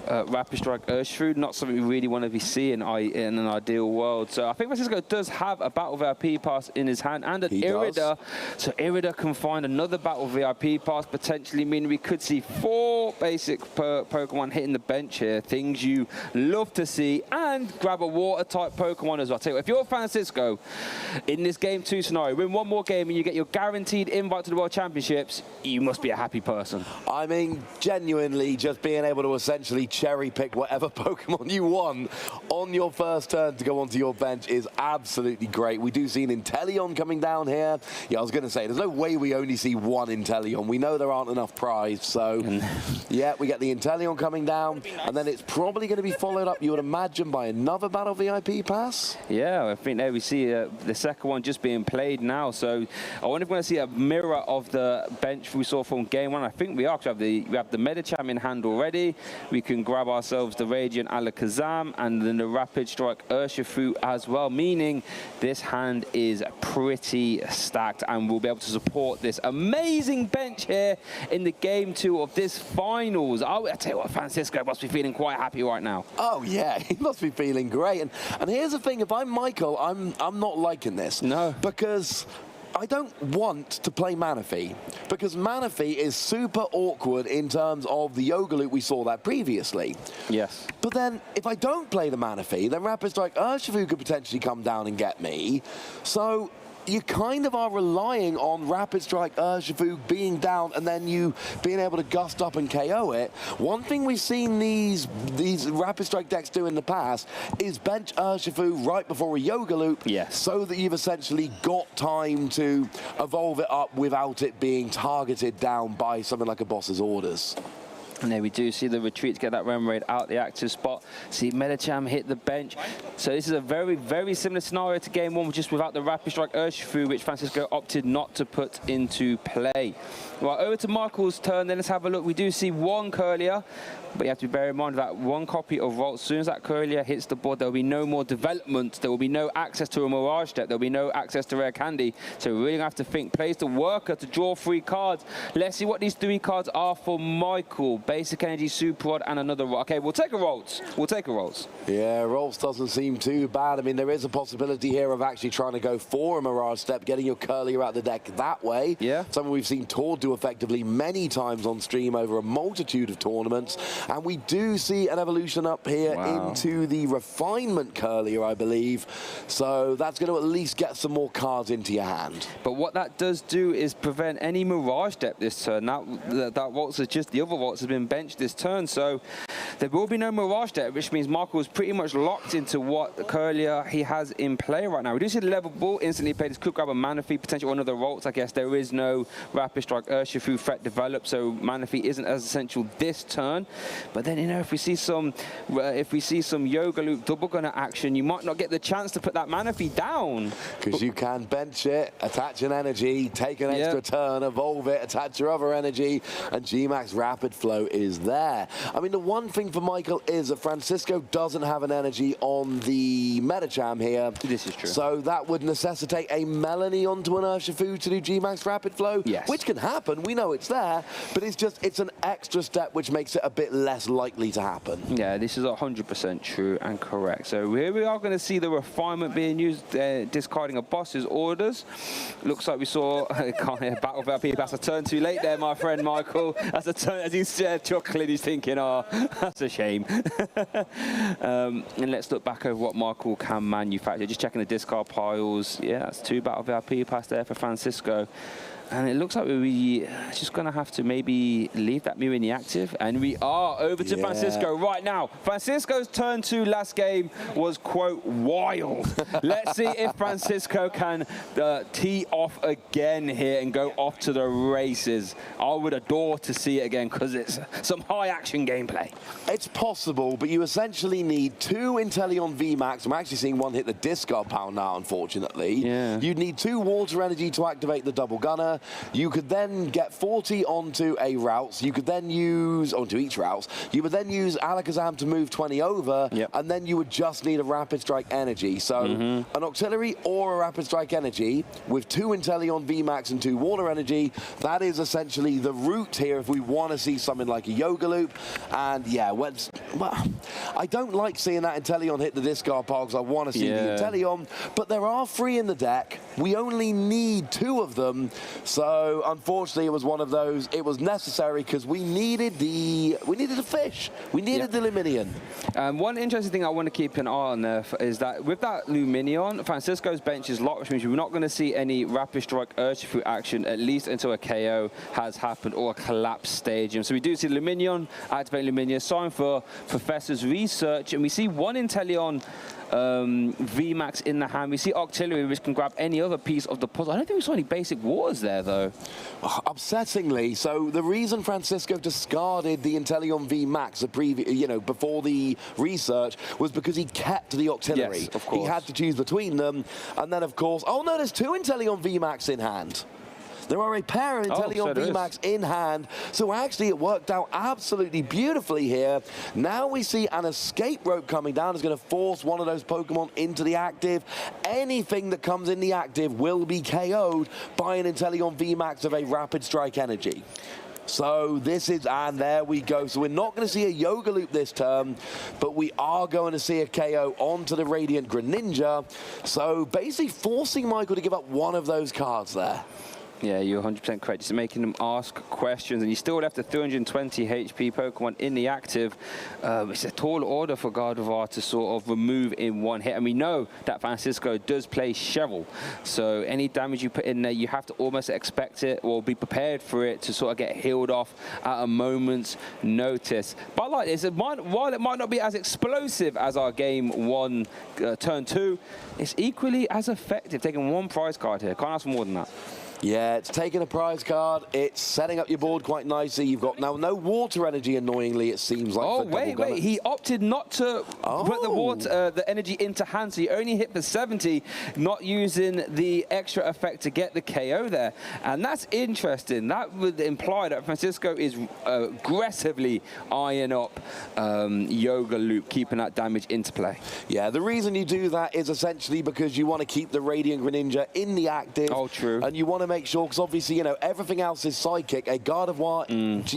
Rapid Strike Urshifu, not something we really want to be seeing in an ideal world. So I think Francisco does have a Battle VIP pass in his hand and an Irida. So Irida can find another Battle VIP pass, potentially meaning we could see 4 basic Pokemon hitting the bench here, things you love to see, and grab a water type Pokemon as well. I'll tell you what, if you're Francisco in this game 2 scenario, win 1 more game and you get your guaranteed invite to the World Championships, you must be a happy person. I mean, genuinely, just being able to essentially cherry pick whatever Pokemon you want on your first turn to go onto your bench is absolutely great. We do see an Inteleon coming down here. Yeah, I was going to say, there's no way we only see 1 Inteleon. We know there aren't enough prized, so yeah, we get the Inteleon coming down, and then it's probably going to be followed up, you would imagine, by another Battle VIP pass. Yeah, I think there we see the second one just being played now, so I wonder if we're going to see a mirror of the bench we saw from game 1. I think we are, because we have the Medicham in hand already. We can grab ourselves the Radiant Alakazam and then the Rapid Strike Urshifu as well, meaning this hand is pretty stacked and we'll be able to support this amazing bench here in the game 2 of this finals. I tell you what, Francisco must be feeling quite happy right now. Oh yeah, he must be feeling great. And here's the thing, if I'm Michael, I'm not liking this. No. Because I don't want to play Manaphy, because Manaphy is super awkward in terms of the Yoga Loop. We saw that previously. Yes. But then, if I don't play the Manaphy, then Rapid Strike Urshifu could potentially come down and get me. So you kind of are relying on Rapid Strike Urshifu being down and then you being able to gust up and KO it. One thing we've seen these Rapid Strike decks do in the past is bench Urshifu right before a Yoga Loop, so that you've essentially got time to evolve it up without it being targeted down by something like a boss's orders. And there we do see the retreat to get that Remoraid out the active spot. See Medicham hit the bench. So this is a very, very similar scenario to game 1, just without the Rapid Strike Urshifu, which Francisco opted not to put into play. Right, over to Michael's turn, then let's have a look. We do see 1 Curlier, but you have to bear in mind that 1 copy of Volt. As soon as that Curlier hits the board, there will be no more development. There will be no access to a Mirage Step. There will be no access to Rare Candy. So we're really going to have to think. Plays the Worker to draw 3 cards. Let's see what these 3 cards are for Michael. Basic Energy, Super Rod, and another Rod. Okay, we'll take a Rolls. We'll take a Rolls. Yeah, Rolls doesn't seem too bad. I mean, there is a possibility here of actually trying to go for a Mirage Step, getting your Curlier out of the deck that way. Yeah. Something we've seen Tord do effectively many times on stream over a multitude of tournaments. And we do see an evolution up here into the Refinement Curlier, I believe. So that's going to at least get some more cards into your hand. But what that does do is prevent any Mirage Step this turn. That Waltz is just, the other Waltz has been benched this turn. So There will be no Mirage deck, which means Michael is pretty much locked into what Curlier he has in play right now. We do see the level ball instantly played. This could grab a Mana Feed, potentially one of the Rolts. I guess there is no Rapid Strike Urshifu threat developed, so Mana Feed isn't as essential this turn. But then, you know, if we see some Yoga Loop double gunner action, you might not get the chance to put that Mana Feed down. Because you can bench it, attach an energy, take an extra turn, evolve it, attach your other energy, and G-Max Rapid Flow is there. I mean, the one thing for Michael is that Francisco doesn't have an energy on the Metacham here. This is true. So that would necessitate a Melanie onto an Urshifu to do G-Max Rapid Flow, which can happen. We know it's there, but it's an extra step which makes it a bit less likely to happen. Yeah, this is 100% true and correct. So here we are going to see the refinement being used, discarding a boss's orders. Looks like we saw battle for IP. That's a turn too late there, my friend Michael. That's a turn, as he's chuckling, he's thinking, oh, that's a shame. And let's look back over what Michael can manufacture. Just checking the discard piles. Yeah, that's 2 battle VIP pass there for Francisco. And it looks like we're just going to have to maybe leave that Mew in the active. And we are over to Francisco right now. Francisco's turn 2 last game was, quote, wild. Let's see if Francisco can tee off again here and go off to the races. I would adore to see it again because it's some high-action gameplay. It's possible, but you essentially need 2 Inteleon VMAX. I'm actually seeing one hit the discard pile now, unfortunately. Yeah. You'd need 2 Water Energy to activate the double gunner. You could then get 40 onto a route. You could then use, onto each route, you would then use Alakazam to move 20 over, and then you would just need a Rapid Strike Energy. So an Auxiliary or a Rapid Strike Energy with 2 Inteleon VMAX and 2 Water Energy, that is essentially the route here if we want to see something like a Yoga Loop. And yeah, well, I don't like seeing that Inteleon hit the discard pile because I want to see the Inteleon, but there are 3 in the deck. We only need 2 of them. So unfortunately, it was one of those. It was necessary because we needed a fish. We needed the Luminion. One interesting thing I want to keep an eye on there is that with that Luminion, Francisco's bench is locked, which means we're not going to see any Rapid Strike Urshifu action at least until a KO has happened or a collapse stadium. So we do see Luminion, activate Luminion, sign for Professor's Research, and we see 1 Inteleon VMAX in the hand. We see Octillery, which can grab any other piece of the puzzle. I don't think we saw any basic waters there, though. Upsettingly. So the reason Francisco discarded the Inteleon VMAX before the research was because he kept the Octillery. Yes, of course. He had to choose between them. And then, of course, oh no, there's 2 Inteleon VMAX in hand. There are a pair of Inteleon VMAX in hand, so actually it worked out absolutely beautifully here. Now we see an escape rope coming down is going to force one of those Pokemon into the active. Anything that comes in the active will be KO'd by an Inteleon VMAX of a Rapid Strike Energy. So this is, and there we go. So we're not going to see a Yoga Loop this turn, but we are going to see a KO onto the Radiant Greninja. So basically forcing Michael to give up one of those cards there. Yeah, you're 100% correct. Just making them ask questions, and you still left a 320 HP Pokemon in the active. It's a tall order for Gardevoir to sort of remove in one hit, and we know that Francisco does play Cheryl. So any damage you put in there, you have to almost expect it or be prepared for it to sort of get healed off at a moment's notice. But like this, while it might not be as explosive as our game 1, turn 2, it's equally as effective. Taking 1 prize card here. Can't ask for more than that. Yeah, it's taking a prize card. It's setting up your board quite nicely. You've got now no water energy, annoyingly, it seems like. Oh, wait. He opted not to put the energy into hand, so he only hit for 70, not using the extra effect to get the KO there. And that's interesting. That would imply that Francisco is aggressively eyeing up Yoga Loop, keeping that damage into play. Yeah, the reason you do that is essentially because you want to keep the Radiant Greninja in the active. Oh, true. And you want to make sure, because obviously, you know, everything else is Psychic. A Gardevoir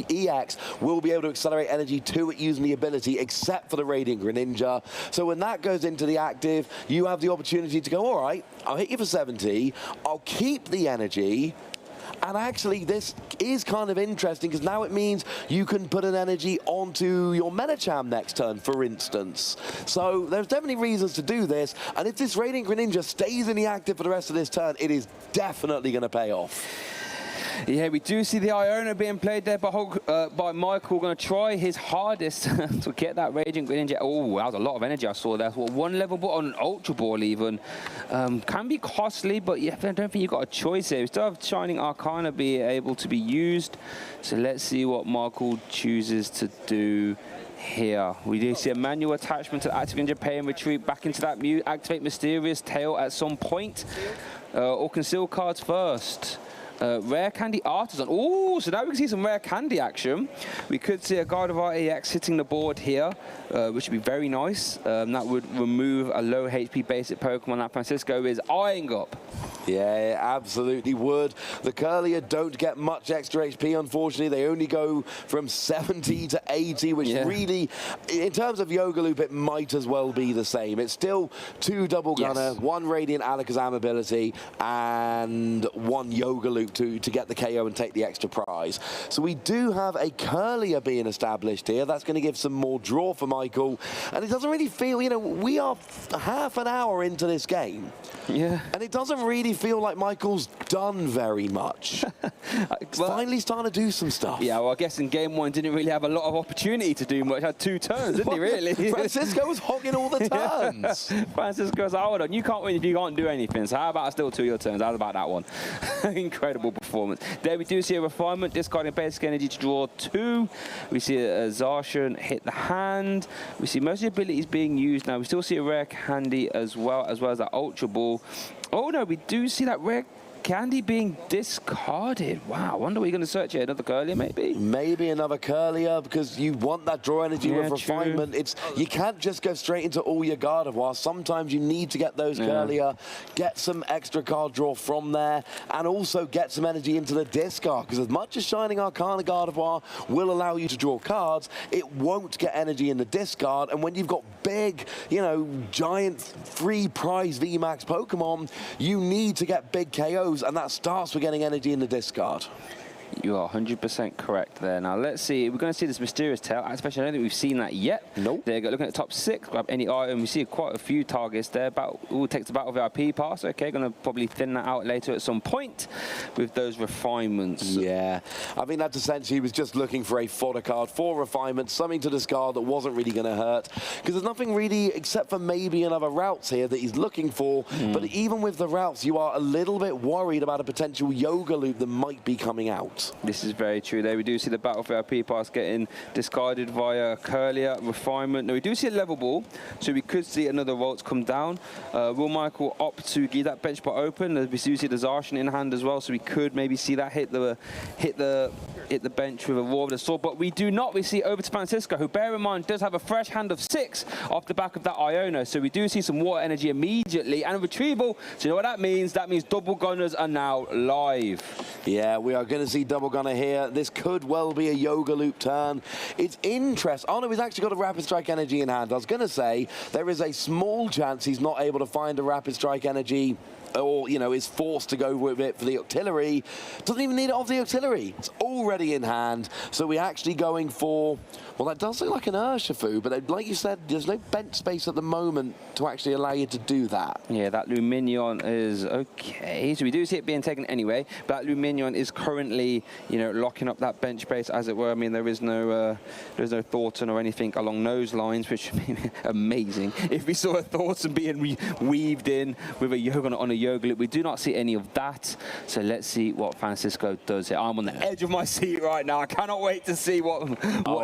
EX will be able to accelerate energy to it using the ability, except for the Radiant Greninja. So when that goes into the active, you have the opportunity to go, all right, I'll hit you for 70, I'll keep the energy. And actually, this is kind of interesting because now it means you can put an energy onto your Metacham next turn, for instance. So there's definitely reasons to do this. And if this Radiant Greninja stays in the active for the rest of this turn, it is definitely going to pay off. Yeah, we do see the Iona being played there by Michael. Going to try his hardest to get that Raging Greninja. Oh, that was a lot of energy I saw there. Well, one level ball on an Ultra Ball even. Can be costly, but yeah, I don't think you've got a choice here. We still have Shining Arcana be able to be used. So let's see what Michael chooses to do here. We do see a manual attachment to the active Ninja, pay and retreat back into that mute, activate Mysterious Tail at some point, or conceal cards first. Rare Candy Artisan. Oh, so now we can see some Rare Candy action. We could see a Gardevoir EX hitting the board here, which would be very nice. That would remove a low HP basic Pokemon that Francisco is eyeing up. Yeah, it absolutely would. The Curlier don't get much extra HP, unfortunately. They only go from 70 to 80, which really, in terms of Yoga Loop, it might as well be the same. It's still 2 Double Gunner, 1 Radiant Alakazam ability, and 1 Yoga Loop to get the KO and take the extra prize. So we do have a Curlier being established here. That's going to give some more draw for Michael. And it doesn't really feel, you know, we are half an hour into this game. Yeah. And it doesn't really feel like Michael's done very much. He's finally starting to do some stuff. Yeah, well, I guess in game 1 didn't really have a lot of opportunity to do much. Had 2 turns, didn't he, really? Francisco was hogging all the turns. Francisco's like, hold on, you can't win if you can't do anything. So how about I still 2 your turns? How about that one? Incredible performance. There we do see a refinement, discarding basic energy to draw 2. We see a Zacian hit the hand. We see most of the abilities being used now. We still see a Rare Candy as well as that Ultra Ball. Oh no, we do see that Rare Candy being discarded. Wow, I wonder what you're going to search here. Another Curlier, maybe? Maybe another Curlier, because you want that draw energy with refinement. It's, you can't just go straight into all your Gardevoir. Sometimes you need to get those Curlier, get some extra card draw from there, and also get some energy into the discard, because as much as Shining Arcana Gardevoir will allow you to draw cards, it won't get energy in the discard, and when you've got big, you know, giant free prize VMAX Pokemon, you need to get big KOs, and that starts with getting energy in the discard. You are 100% correct there. Now, let's see. We're going to see this Mysterious Tail. Especially, I don't think we've seen that yet. Nope. They're looking at the top 6. Grab any item. We see quite a few targets there. Takes the Battle VIP pass. Okay, going to probably thin that out later at some point with those refinements. Yeah. I think that's essentially he was just looking for a fodder card for refinement, something to discard that wasn't really going to hurt. Because there's nothing really, except for maybe another routes here that he's looking for. But even with the routes, you are a little bit worried about a potential Yoga Loop that might be coming out. This is very true there. We do see the Battle VIP pass getting discarded via Curlier refinement. Now, we do see a level ball, so we could see another Waltz come down. Will Michael opt to get that bench spot open? We do see the Zacian in hand as well, so we could maybe see that hit the bench with a Roar of the Sword, but we do not. We see over to Francisco, who, bear in mind, does have a fresh hand of 6 off the back of that Iona, so we do see some water energy immediately, and a retrieval. So you know what that means? That means double gunners are now live. Yeah, we are going to see double gunner here. This could well be a Yoga Loop turn. It's interesting. Oh no, he's actually got a Rapid Strike energy in hand. I was going to say there is a small chance he's not able to find a Rapid Strike energy, or, you know, is forced to go with it for the Octillery. Doesn't even need it off the Octillery. It's already in hand. So we're actually going for, well, that does look like an Urshifu, but like you said, there's no bench space at the moment to actually allow you to do that. Yeah, that Luminion is okay. So we do see it being taken anyway, but that Luminion is currently, you know, locking up that bench space, as it were. I mean, there's no Thornton or anything along those lines, which would be amazing. If we saw a Thornton being weaved in with a Yoga on a Yoga Loop, we do not see any of that. So let's see what Francisco does here. I'm on the edge of my seat right now. I cannot wait to see what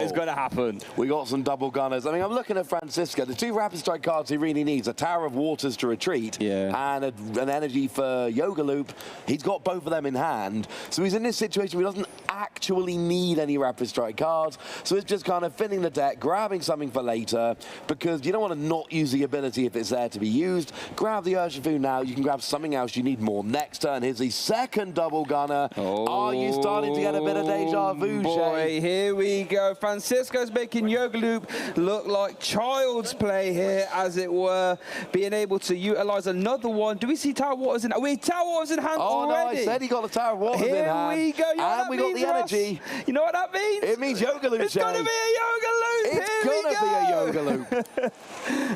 is going to happen. We got some double gunners. I mean, I'm looking at Francisco. The 2 Rapid Strike cards he really needs, a Tower of Waters to retreat, and an energy for Yoga Loop. He's got both of them in hand. So he's in this situation where he doesn't actually need any Rapid Strike cards. So it's just kind of filling the deck, grabbing something for later, because you don't want to not use the ability if it's there to be used. Grab the Urshifu now. You can grab something else. You need more next turn. Here's the second double gunner. Are you starting to get a bit of deja vu, boy, here we go. Francisco's making Yoga Loop look like child's play here, as it were, being able to utilize another one. Do we see Tower Waters in? Tower Waters in hand already. No, I said he got the Tower Waters in hand. Here we go. You know and we got the energy. You know what that means? It means Yoga Loop. It's gonna be a Yoga Loop. It's gonna be a Yoga Loop.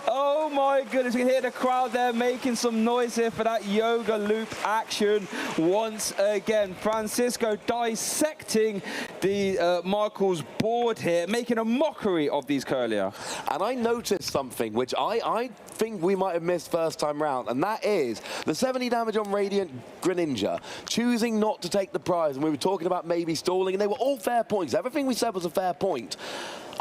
Oh my goodness, we can hear the crowd there making some noise here for that Yoga Loop action once again. Francisco dissecting the Michael's board here, making a mockery of these Curlier. And I noticed something which I think we might have missed first time round, and that is the 70 damage on Radiant Greninja, choosing not to take the prize. And we were talking about maybe stalling, and they were all fair points. Everything we said was a fair point.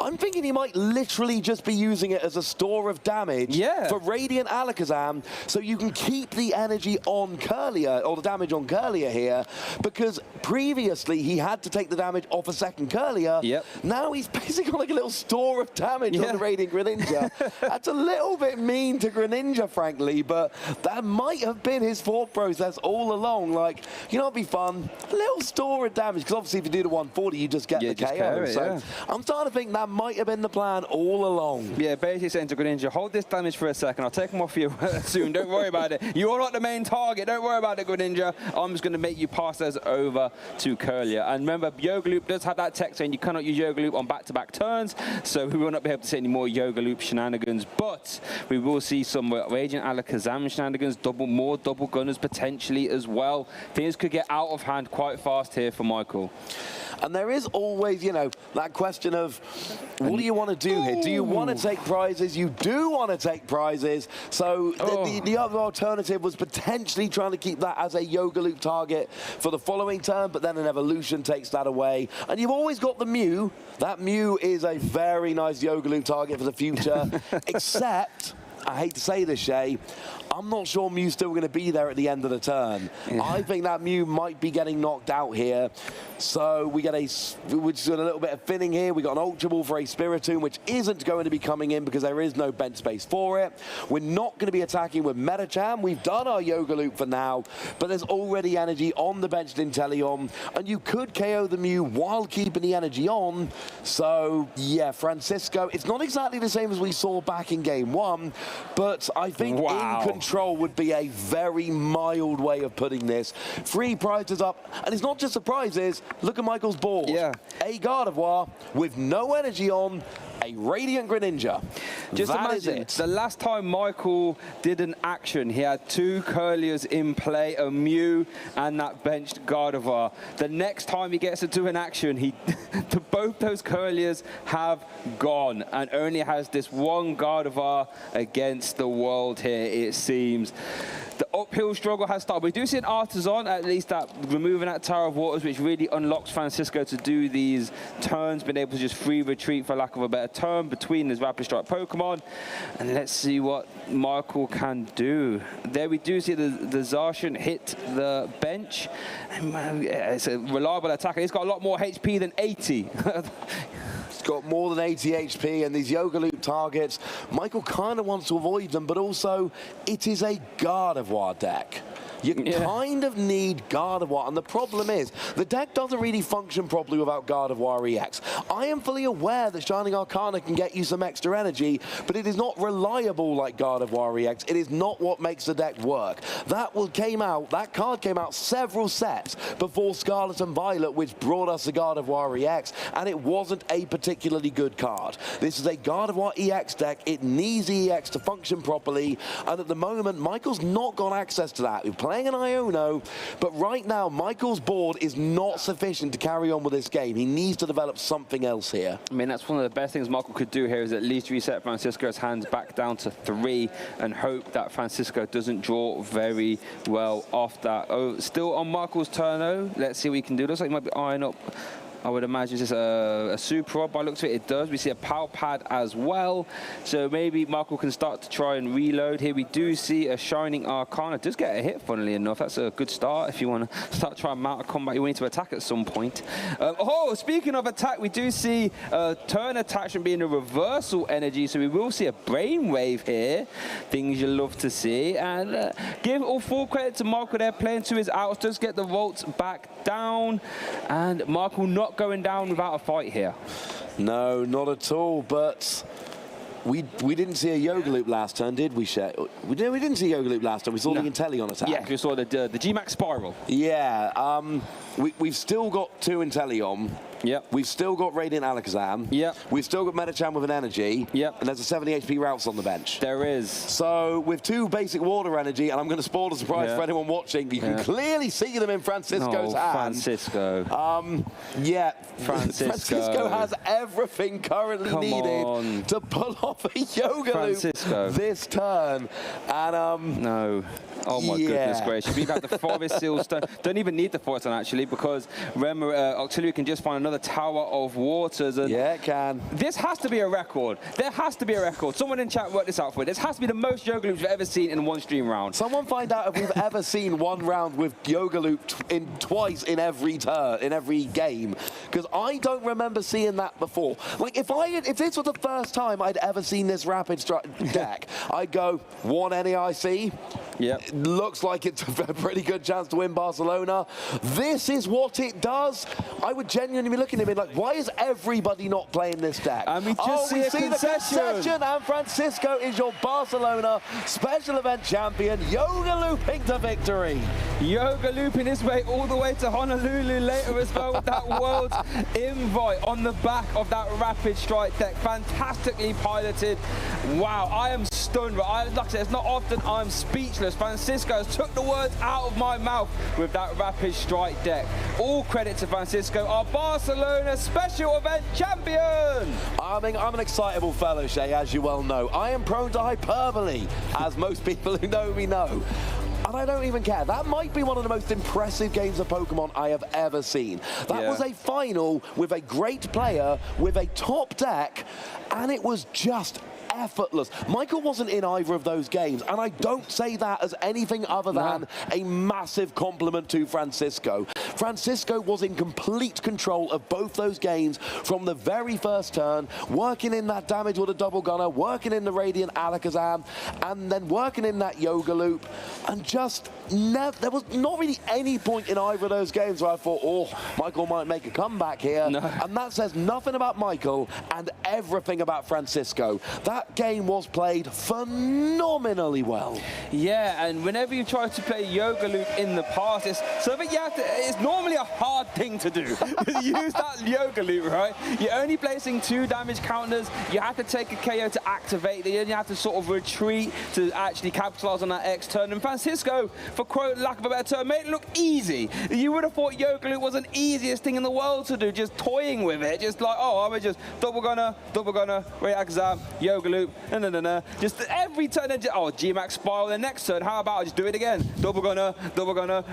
I'm thinking he might literally just be using it as a store of damage for Radiant Alakazam, so you can keep the energy on Curlier, or the damage on Curlier here, because previously he had to take the damage off a second Curlier. Now he's basically got like a little store of damage on the Radiant Greninja. That's a little bit mean to Greninja, frankly, but that might have been his thought process all along. Like, you know, it'd be fun, a little store of damage, because obviously if you do the 140, you just get the KO. So I'm starting to think that might have been the plan all along. Yeah, basically saying to Greninja, hold this damage for a second. I'll take them off you soon. Don't worry about it. You're not the main target. Don't worry about it, Greninja. I'm just going to make you pass those over to Curlier. And remember, Yoga Loop does have that text saying you cannot use Yoga Loop on back-to-back turns, so we will not be able to see any more Yoga Loop shenanigans. But we will see some Radiant Alakazam shenanigans, more double gunners potentially as well. Things could get out of hand quite fast here for Michael. And there is always, you know, that question of what do you want to do here? Do you want to take prizes? You do want to take prizes. So the other alternative was potentially trying to keep that as a Yoga Loop target for the following turn, but then an evolution takes that away. And you've always got the Mew. That Mew is a very nice Yoga Loop target for the future, except, I hate to say this, Shay, I'm not sure Mew's still going to be there at the end of the turn. I think that Mew might be getting knocked out here. So we're just doing a little bit of thinning here. We got an Ultra Ball for a Spiritomb, which isn't going to be coming in because there is no bench space for it. We're not going to be attacking with Metacham. We've done our Yoga Loop for now, but there's already energy on the bench in Inteleon, and you could KO the Mew while keeping the energy on. So yeah, Francisco, it's not exactly the same as we saw back in game 1, but I think in control would be a very mild way of putting this. 3 prizes up, and it's not just the prizes. Look at Michael's board. A Gardevoir with no energy on, a Radiant Greninja. Just imagine, the last time Michael did an action, he had 2 Curliers in play, a Mew and that benched Gardevoir. The next time he gets to do an action, both those Curliers have gone, and only has this one Gardevoir against the world here, it seems. The uphill struggle has started. We do see an Artisan, at least that removing that Tower of Waters, which really unlocks Francisco to do these turns, being able to just free retreat, for lack of a better term, between his Rapid Strike Pokemon. And let's see what Michael can do. There we do see the Zacian hit the bench. It's a reliable attacker. He's got a lot more HP than 80. Got more than 80 HP, and these Yoga Loop targets, Michael kind of wants to avoid them, but also it is a Gardevoir deck. You kind of need Gardevoir, and the problem is the deck doesn't really function properly without Gardevoir EX. I am fully aware that Shining Arcana can get you some extra energy, but it is not reliable like Gardevoir EX. It is not what makes the deck work. That card came out several sets before Scarlet and Violet, which brought us the Gardevoir EX, and it wasn't a particularly good card. This is a Gardevoir EX deck. It needs EX to function properly, and at the moment, Michael's not got access to that. We're playing an Iono, but right now, Michael's board is not sufficient to carry on with this game. He needs to develop something else here. I mean, that's one of the best things Michael could do here, is at least reset Francisco's hands back down to 3 and hope that Francisco doesn't draw very well off that. Oh, still on Michael's turn, though. Let's see what he can do. Looks like he might be eyeing up I would imagine it's just a super rod by the looks of it. It does. We see a power pad as well. So maybe Michael can start to try and reload. Here we do see a Shining Arcana. Does get a hit, funnily enough. That's a good start if you want to start trying to mount a combat. You need to attack at some point. Oh, speaking of attack, we do see turn attachment being a reversal energy. So we will see a brainwave here. Things you love to see. And give all full credit to Michael there, playing to his outs. Does get the Volts back down. And Michael not going down without a fight here. No, not at all, but we didn't see a Yoga Loop last turn, did we, Shay? We didn't see Yoga Loop last turn. We saw the Inteleon attack. Yeah, we saw the G-Max Spiral. Yeah, we've still got 2 Inteleon. Yep. We've still got Radiant Alakazam. Yep. We've still got Medicham with an energy. Yep. And there's a 70 HP Routes on the bench. There is. So with 2 basic water energy, and I'm going to spoil the surprise for anyone watching, you can clearly see them in Francisco's hand. Francisco. Yeah. Francisco has everything currently needed to pull off a Yoga Loop this turn. And no. Oh my goodness gracious. We've had the Forest Seal Stone. Don't even need the Forest Stone actually, because remember, Auxiliary can just find another Tower of Waters. And yeah, it can. This has to be a record. There has to be a record. Someone in chat worked this out for me. This has to be the most Yoga Loops we've ever seen in one stream round. Someone find out if we've ever seen one round with Yoga Loop twice in every turn, in every game. Because I don't remember seeing that before. Like, if this was the first time I'd ever seen this Rapid deck, I'd go, 1 NAIC. Yep. Looks like it's a pretty good chance to win Barcelona. This is what it does. I would genuinely be looking at me like, why is everybody not playing this deck? And we just see the concession, and Francisco is your Barcelona Special Event champion, Yoga Looping to victory. Yoga Looping his way all the way to Honolulu later as well with that World's Invite on the back of that Rapid Strike deck. Fantastically piloted. Wow, I am stunned. Like I said, it's not often I'm speechless. Francisco has took the words out of my mouth with that Rapid Strike deck. All credit to Francisco, our Barcelona Special Event champion. I mean, I'm an excitable fellow, Shay, as you well know. I am prone to hyperbole, as most people who know me know. And I don't even care. That might be one of the most impressive games of Pokemon I have ever seen. That was a final with a great player, with a top deck, and it was just effortless. Michael wasn't in either of those games, and I don't say that as anything other than a massive compliment to Francisco. Francisco was in complete control of both those games from the very first turn, working in that damage with a double gunner, working in the Radiant Alakazam, and then working in that Yoga Loop, and just there was not really any point in either of those games where I thought, oh, Michael might make a comeback here. No. And that says nothing about Michael and everything about Francisco. That game was played phenomenally well. Yeah, and whenever you try to play Yoga Loop in the past, it's normally a hard thing to do. Use that Yoga Loop, right? You're only placing 2 damage counters. You have to take a KO to activate. Then you have to sort of retreat to actually capitalize on that X turn. And Francisco, for quote lack of a better term, made it look easy. You would have thought Yoga Loop was the easiest thing in the world to do, just toying with it. Just like, oh, I would just double gunner, Ray Akazam, Yoga Loop, just every turn, G-Max Spiral, the next turn, how about I just do it again? Double gunner,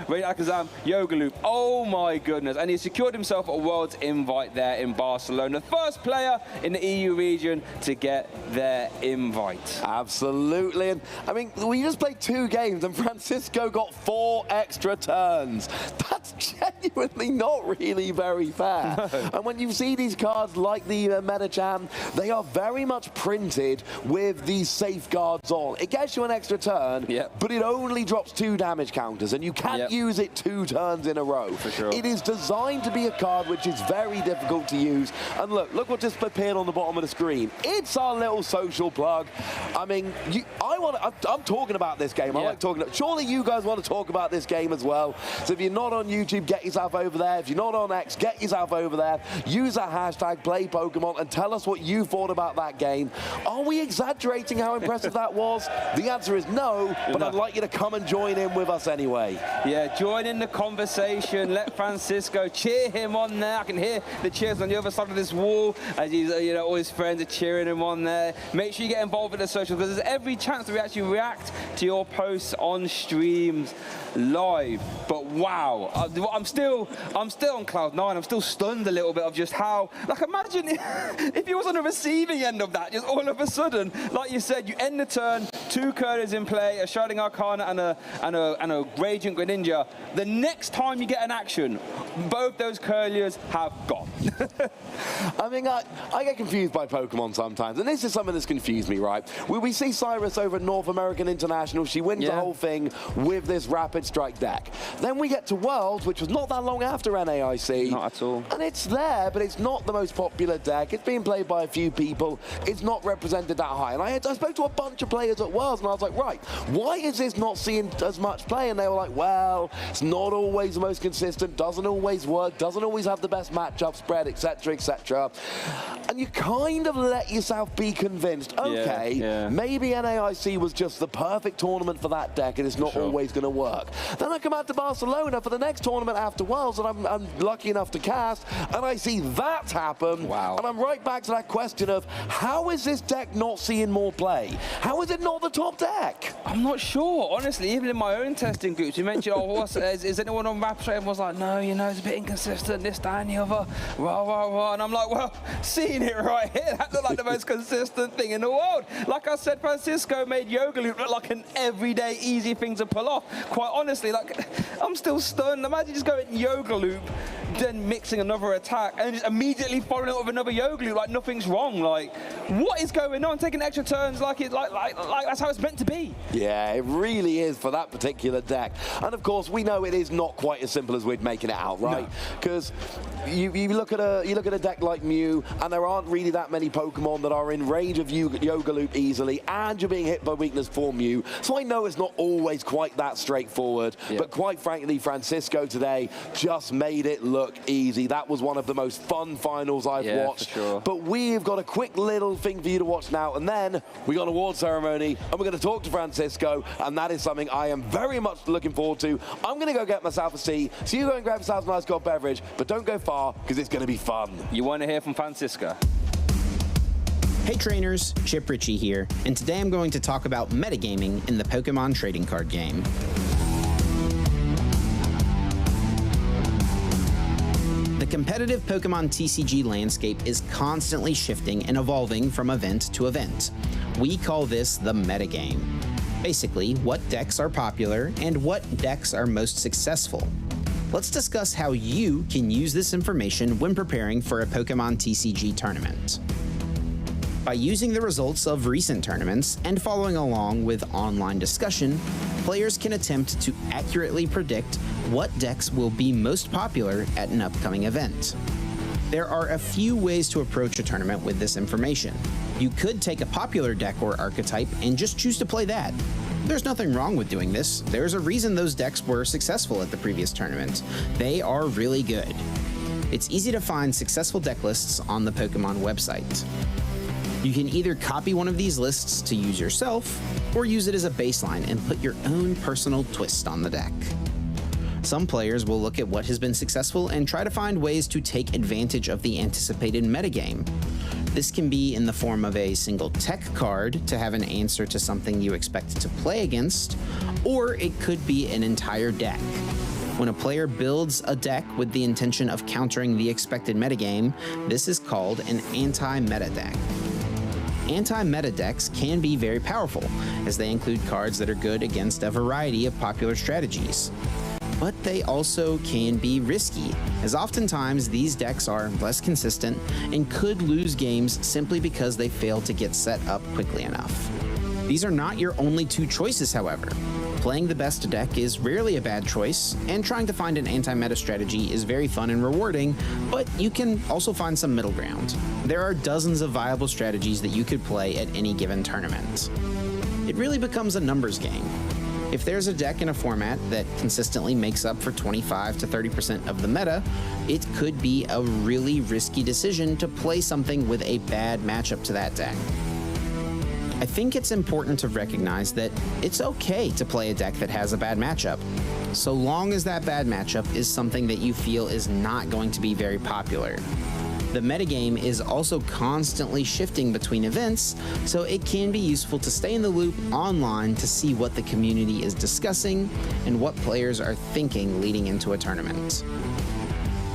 Ray Akazam, Yoga Loop. Oh my goodness. And he secured himself a World's Invite there in Barcelona. First player in the EU region to get their invite. Absolutely. And I mean, we just played 2 games and Francisco got 4 extra turns. That's genuinely not really very fair. No. And when you see these cards like the Medicham, they are very much printed with these safeguards on. It gets you an extra turn, but it only drops 2 damage counters, and you can't use it 2 turns in a row. For sure. It is designed to be a card which is very difficult to use. And look what just appeared on the bottom of the screen. It's our little social plug. I mean, I'm talking about this game. I like talking. Surely you guys want to talk about this game as well. So if you're not on YouTube, get yourself over there. If you're not on X, get yourself over there. Use that hashtag #PlayPokemon and tell us what you thought about that game. Are we exaggerating how impressive that was? The answer is no, but I'd like you to come and join in with us anyway. Yeah, join in the conversation. Let Francisco cheer him on there. I can hear the cheers on the other side of this wall as he's, all his friends are cheering him on there. Make sure you get involved with the socials, because there's every chance that we actually react to your posts on streams live. But wow, I'm still on cloud 9. I'm still stunned a little bit of just how, like, imagine if you was on the receiving end of that, just all of a sudden, like you said, you end the turn, 2 Couriers in play, a Sharding Arcana and a Radiant Greninja. The next time you get an action, both those Couriers have gone. I mean, I get confused by Pokemon sometimes, and this is something that's confused me, right? We see Cyrus over at North American International. She wins the whole thing with this Rapid Strike deck. Then we get to Worlds, which was not that long after NAIC. Not at all. And it's there, but it's not the most popular deck. It's being played by a few people. It's not represented that high. And I spoke to a bunch of players at Worlds, and I was like, right, why is this not seeing as much play? And they were like, well, it's not always the most consistent, doesn't always work, doesn't always have the best matchup spread, etc., etc. And you kind of let yourself be convinced, okay, maybe NAIC was just the perfect tournament for that deck, and it's not always going to work. Then I come out to Barcelona for the next tournament after Worlds, and I'm lucky enough to cast, and I see that happen. Wow. And I'm right back to that question of, how is this deck not seeing more play? How is it not the top deck? I'm not sure, honestly. Even in my own testing groups, you mentioned, oh, is anyone on Rapid Strike? And was like, no, you know, it's a bit inconsistent, this, that, and the other, rah. And I'm like, well, seeing it right here, that looked like the most consistent thing in the world. Like I said, Francisco made Yoga Loop look like an everyday easy thing to pull off. Quite honestly, like, I'm still stunned. Imagine just going Yoga Loop, then mixing another attack, and just immediately following it with another Yoga Loop, like nothing's wrong. Like, what is going on? Taking extra turns like that's how it's meant to be. Yeah, it really is for that particular deck. And of course, we know it is not quite as simple as we're making it out, right? Because you look at a deck like Mew, and there aren't really that many Pokemon that are in range of Yoga Loop easily, and you're being hit by weakness for Mew. So I know it's not always quite that straightforward, but quite frankly, Francisco today just made it look easy. That was one of the most fun finals I've watched. For sure. But we've got a quick little thing for you to watch now, and then we got an award ceremony, and we're going to talk to Francisco, and that is something I am very much looking forward to. I'm going to go get myself a seat, so you go and grab yourself a nice cold beverage, but don't go far, because it's going to be fun. You want to hear from Francisco? Hey trainers, Chip Ritchie here, and today I'm going to talk about metagaming in the Pokemon trading card game. The competitive Pokemon TCG landscape is constantly shifting and evolving from event to event. We call this the metagame. Basically, what decks are popular and what decks are most successful. Let's discuss how you can use this information when preparing for a Pokemon TCG tournament. By using the results of recent tournaments and following along with online discussion, players can attempt to accurately predict what decks will be most popular at an upcoming event. There are a few ways to approach a tournament with this information. You could take a popular deck or archetype and just choose to play that. There's nothing wrong with doing this. There's a reason those decks were successful at the previous tournament. They are really good. It's easy to find successful deck lists on the Pokemon website. You can either copy one of these lists to use yourself, or use it as a baseline and put your own personal twist on the deck. Some players will look at what has been successful and try to find ways to take advantage of the anticipated metagame. This can be in the form of a single tech card to have an answer to something you expect to play against, or it could be an entire deck. When a player builds a deck with the intention of countering the expected metagame, this is called an anti-meta deck. Anti-meta decks can be very powerful, as they include cards that are good against a variety of popular strategies. But they also can be risky, as oftentimes these decks are less consistent and could lose games simply because they fail to get set up quickly enough. These are not your only two choices, however. Playing the best deck is rarely a bad choice, and trying to find an anti-meta strategy is very fun and rewarding, but you can also find some middle ground. There are dozens of viable strategies that you could play at any given tournament. It really becomes a numbers game. If there's a deck in a format that consistently makes up for 25 to 30% of the meta, it could be a really risky decision to play something with a bad matchup to that deck. I think it's important to recognize that it's okay to play a deck that has a bad matchup, so long as that bad matchup is something that you feel is not going to be very popular. The metagame is also constantly shifting between events, so it can be useful to stay in the loop online to see what the community is discussing and what players are thinking leading into a tournament.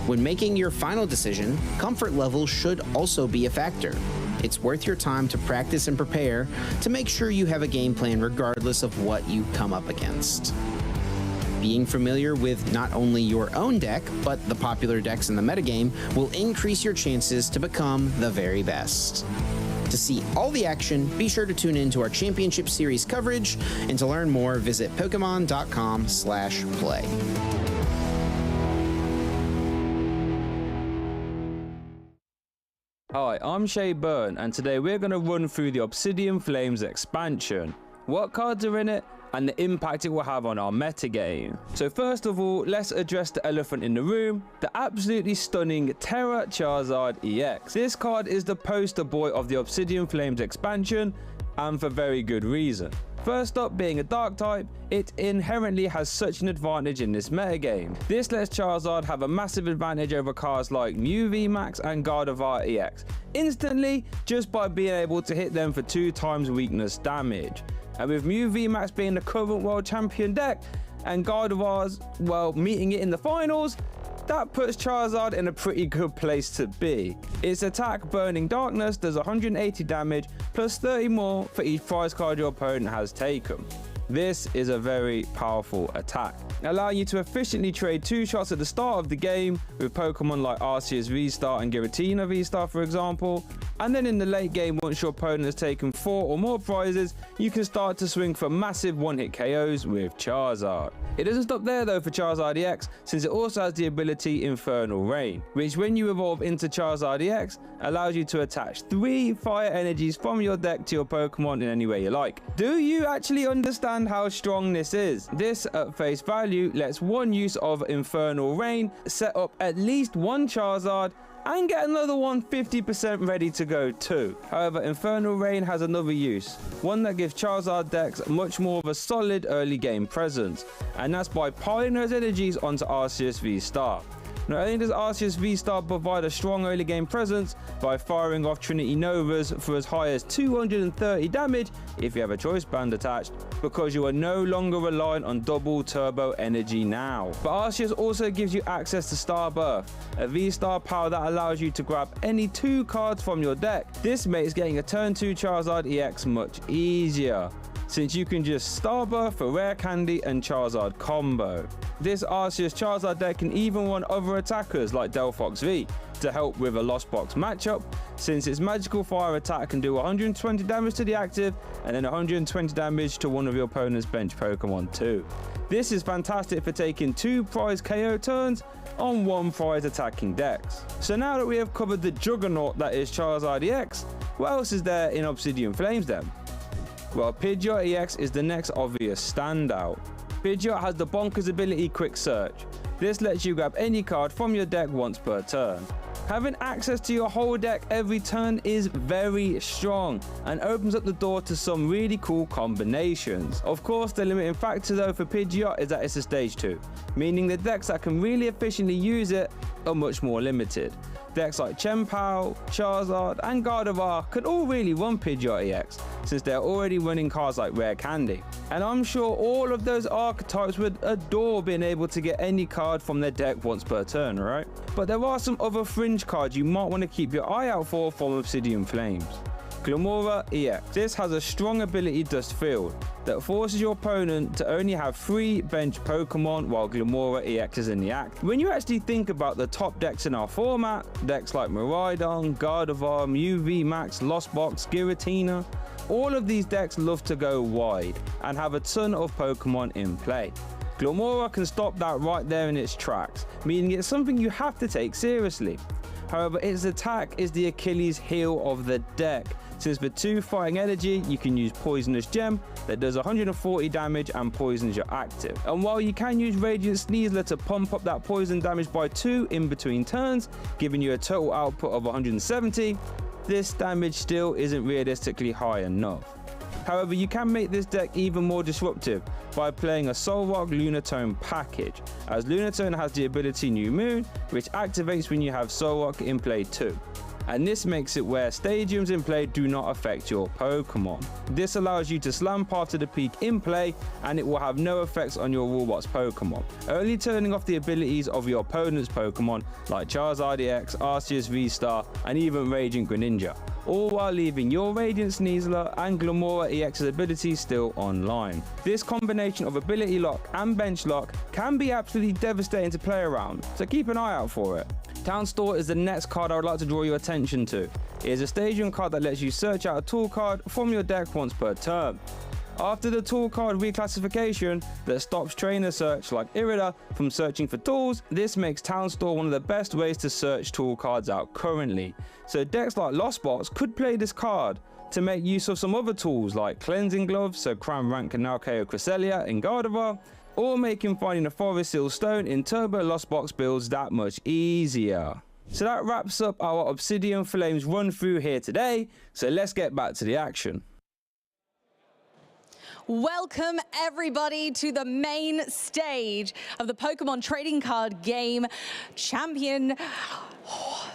When making your final decision, comfort level should also be a factor. It's worth your time to practice and prepare to make sure you have a game plan regardless of what you come up against. Being familiar with not only your own deck, but the popular decks in the metagame will increase your chances to become the very best. To see all the action, be sure to tune in to our Championship Series coverage, and to learn more, visit Pokemon.com/play. Hi, I'm Shay Byrne, and today we're going to run through the Obsidian Flames expansion, what cards are in it, and the impact it will have on our metagame. So first of all, let's address the elephant in the room, the absolutely stunning Terra Charizard EX. This card is the poster boy of the Obsidian Flames expansion, and for very good reason. First up, being a dark type, it inherently has such an advantage in this metagame. This lets Charizard have a massive advantage over cards like Mew VMAX and Gardevoir EX, instantly just by being able to hit them for 2 times weakness damage. And with Mew VMAX being the current world champion deck, and Gardevoir's, well, meeting it in the finals, that puts Charizard in a pretty good place to be. Its attack, Burning Darkness, does 180 damage plus 30 more for each prize card your opponent has taken. This is a very powerful attack, allowing you to efficiently trade 2 shots at the start of the game with Pokemon like Arceus V-Star and Giratina V-Star, for example. And then in the late game, once your opponent has taken 4 or more prizes, you can start to swing for massive one-hit KOs with Charizard. It doesn't stop there though for Charizard EX, since it also has the ability Infernal Rain, which when you evolve into Charizard EX, allows you to attach 3 fire energies from your deck to your Pokemon in any way you like. Do you actually understand how strong this is? This at face value lets one use of Infernal Rain set up at least 1 Charizard and get another one 50% ready to go too. However, Infernal Rain has another use, one that gives Charizard decks much more of a solid early game presence, and that's by piling those energies onto Arceus V-Star. Not only does Arceus V-Star provide a strong early game presence by firing off Trinity Novas for as high as 230 damage if you have a choice band attached, because you are no longer reliant on double turbo energy now. But Arceus also gives you access to Starbirth, a V-Star power that allows you to grab any 2 cards from your deck. This makes getting a turn 2 Charizard EX much easier, since you can just Starbirth for Rare Candy and Charizard combo. This Arceus Charizard deck can even run other attackers like Delphox V to help with a Lost Box matchup, since its magical fire attack can do 120 damage to the active and then 120 damage to one of your opponent's bench Pokemon too. This is fantastic for taking 2 prize KO turns on 1 prize attacking decks. So now that we have covered the juggernaut that is Charizard EX, what else is there in Obsidian Flames then? Well, Pidgeot EX is the next obvious standout. Pidgeot has the bonkers ability Quick Search. This lets you grab any card from your deck once per turn. Having access to your whole deck every turn is very strong and opens up the door to some really cool combinations. Of course, the limiting factor though for Pidgeot is that it's a stage 2, meaning the decks that can really efficiently use it are much more limited. Decks like Chien-Pao, Charizard and Gardevoir can all really run Pidgeot EX, since they're already running cards like Rare Candy. And I'm sure all of those archetypes would adore being able to get any card from their deck once per turn, right? But there are some other fringe cards you might want to keep your eye out for from Obsidian Flames. Glimmora EX. This has a strong ability Dust Field that forces your opponent to only have 3 bench Pokemon while Glimmora EX is in the act. When you actually think about the top decks in our format, decks like Miraidon, Gardevoir, Mew VMAX, Lost Box, Giratina, all of these decks love to go wide and have a ton of Pokemon in play. Glimmora can stop that right there in its tracks, meaning it's something you have to take seriously. However, its attack is the Achilles heel of the deck, since with 2 fighting energy, you can use Poisonous Gem that does 140 damage and poisons your active. And while you can use Radiant Sneasler to pump up that poison damage by 2 in between turns, giving you a total output of 170, this damage still isn't realistically high enough. However, you can make this deck even more disruptive by playing a Solrock Lunatone package, as Lunatone has the ability New Moon, which activates when you have Solrock in play too. And this makes it where stadiums in play do not affect your Pokemon. This allows you to slam Path to the Peak in play, and it will have no effects on your Rulebox Pokemon, only turning off the abilities of your opponent's Pokemon like Charizard EX, Arceus V-Star, and even Radiant Greninja, all while leaving your Radiant Sneasler and Glamora EX's abilities still online. This combination of ability lock and bench lock can be absolutely devastating to play around, so keep an eye out for it. Town Store is the next card I would like to draw your attention to. It is a stadium card that lets you search out a tool card from your deck once per turn. After the tool card reclassification that stops trainer search like Irida from searching for tools, this makes Town Store one of the best ways to search tool cards out currently. So decks like Lost Box could play this card to make use of some other tools like Cleansing Gloves, so Cram Rank can now KO Cresselia in Gardevoir, or making finding a Forest Seal Stone in Turbo Lost Box builds that much easier. So that wraps up our Obsidian Flames run through here today, so let's get back to the action. Welcome everybody to the main stage of the Pokemon Trading Card Game Champion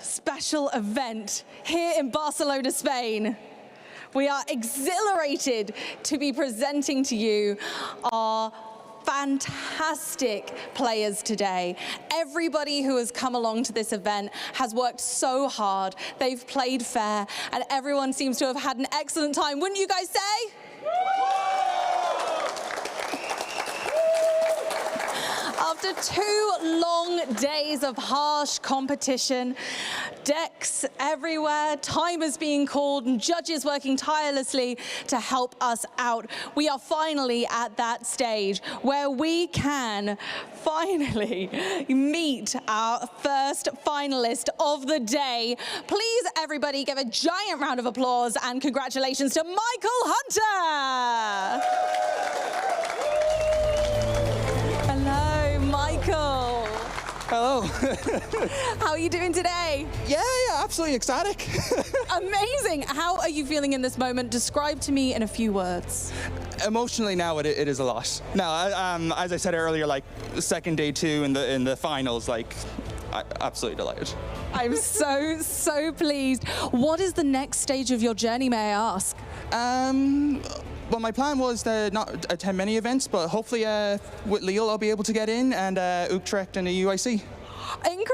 Special Event here in Barcelona, Spain. We are exhilarated to be presenting to you our fantastic players today. Everybody who has come along to this event has worked so hard. They've played fair, and everyone seems to have had an excellent time. Wouldn't you guys say? After 2 long days of harsh competition, decks everywhere, timers being called, and judges working tirelessly to help us out, we are finally at that stage where we can finally meet our first finalist of the day. Please, everybody, give a giant round of applause and congratulations to Michael Hunter. Michael. Hello. How are you doing today? Yeah, absolutely ecstatic. Amazing. How are you feeling in this moment? Describe to me in a few words. Emotionally now, it is a lot. Now, as I said earlier, like second day 2 in the finals, like absolutely delighted. I'm so pleased. What is the next stage of your journey, may I ask? Well, my plan was to not attend many events, but hopefully with Lille I'll be able to get in, and Utrecht and the UIC. Incredible!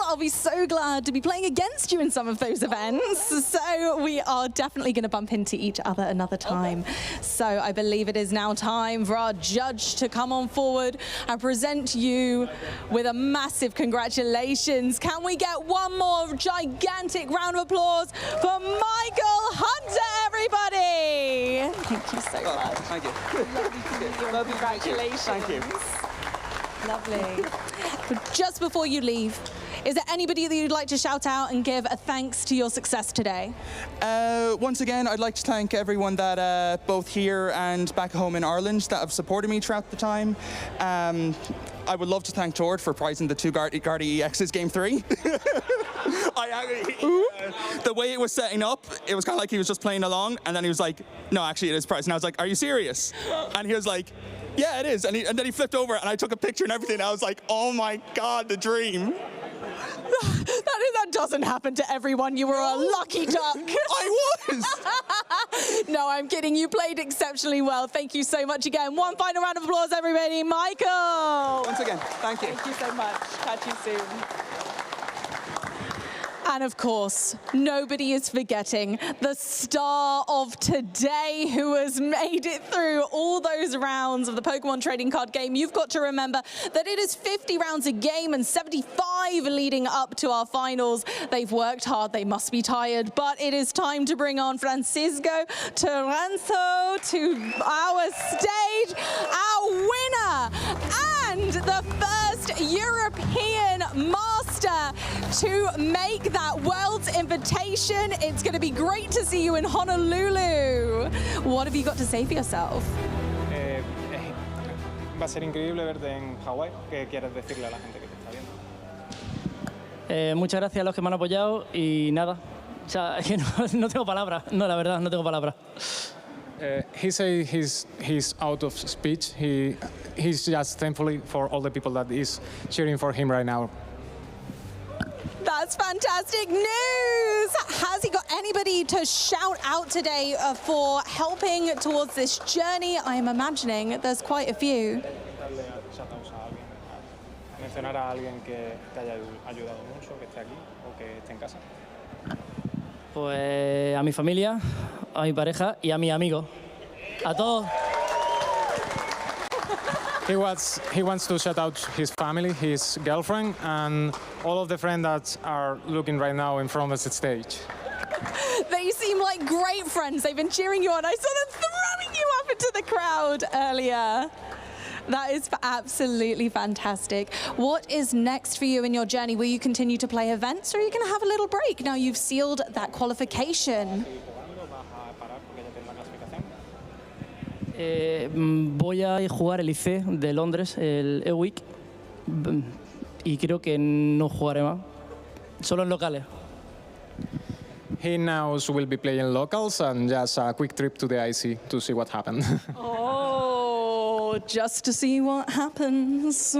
I'll be so glad to be playing against you in some of those events. So we are definitely going to bump into each other another time. Okay. So I believe it is now time for our judge to come on forward and present you with a massive congratulations. Can we get one more gigantic round of applause for Michael Hunter, everybody? Thank you so much. Thank you. Lovely. Congratulations. Thank you. Lovely. But just before you leave, is there anybody that you'd like to shout out and give a thanks to your success today? Once again, I'd like to thank everyone that both here and back home in Ireland that have supported me throughout the time. I would love to thank George for prizing the 2 Guardi EXs Game 3. The way it was setting up, it was kind of like he was just playing along, and then he was like, no, actually it is priced. And I was like, are you serious? And he was like, yeah, it is. And then he flipped over, and I took a picture and everything. I was like, oh my God, the dream. That doesn't happen to everyone. You were a lucky duck. I was. No, I'm kidding. You played exceptionally well. Thank you so much again. One final round of applause, everybody. Michael. Once again, thank you. Thank you so much. Catch you soon. And of course, nobody is forgetting the star of today who has made it through all those rounds of the Pokemon Trading Card Game. You've got to remember that it is 50 rounds a game and 75 leading up to our finals. They've worked hard, they must be tired, but it is time to bring on Francisco Toranzo to our stage, our winner, and the first European master to make that world's invitation. It's going to be great to see you in Honolulu. What have you got to say for yourself? Va a ser increíble verte en Hawái. ¿Qué quieres decirle a la gente que te está viendo? Muchas gracias a los que me han apoyado y nada. O sea, que no tengo palabras. No, la verdad, no tengo palabras. He say he's out of speech. He's just thankful for all the people that is cheering for him right now. That's fantastic news! Has he got anybody to shout out today for helping towards this journey? I am imagining there's quite a few. Mencionar a alguien que te haya ayudado mucho, que esté aquí o que esté en casa. Pues a mi familia, a mi pareja y a mi amigo. A todos. He wants to shout out his family, his girlfriend, and all of the friends that are looking right now in front of the stage. They seem like great friends. They've been cheering you on. I saw them throwing you up into the crowd earlier. That is absolutely fantastic. What is next for you in your journey? Will you continue to play events, or are you going to have a little break now you've sealed that qualification? Voy a jugar el IC de Londres, el E-Week, y creo que no jugaré más, solo en locales. He now will be playing locals and just a quick trip to the IC to see what happened. Oh, just to see what happens.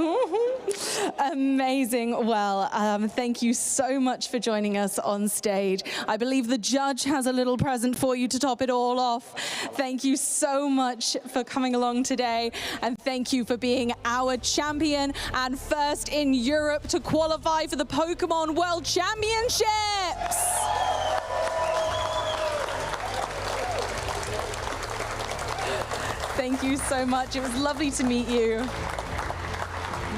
Amazing. Well, thank you so much for joining us on stage. I believe the judge has a little present for you to top it all off. Thank you so much for coming along today, and thank you for being our champion and first in Europe to qualify for the Pokemon World Championships. Thank you so much. It was lovely to meet you.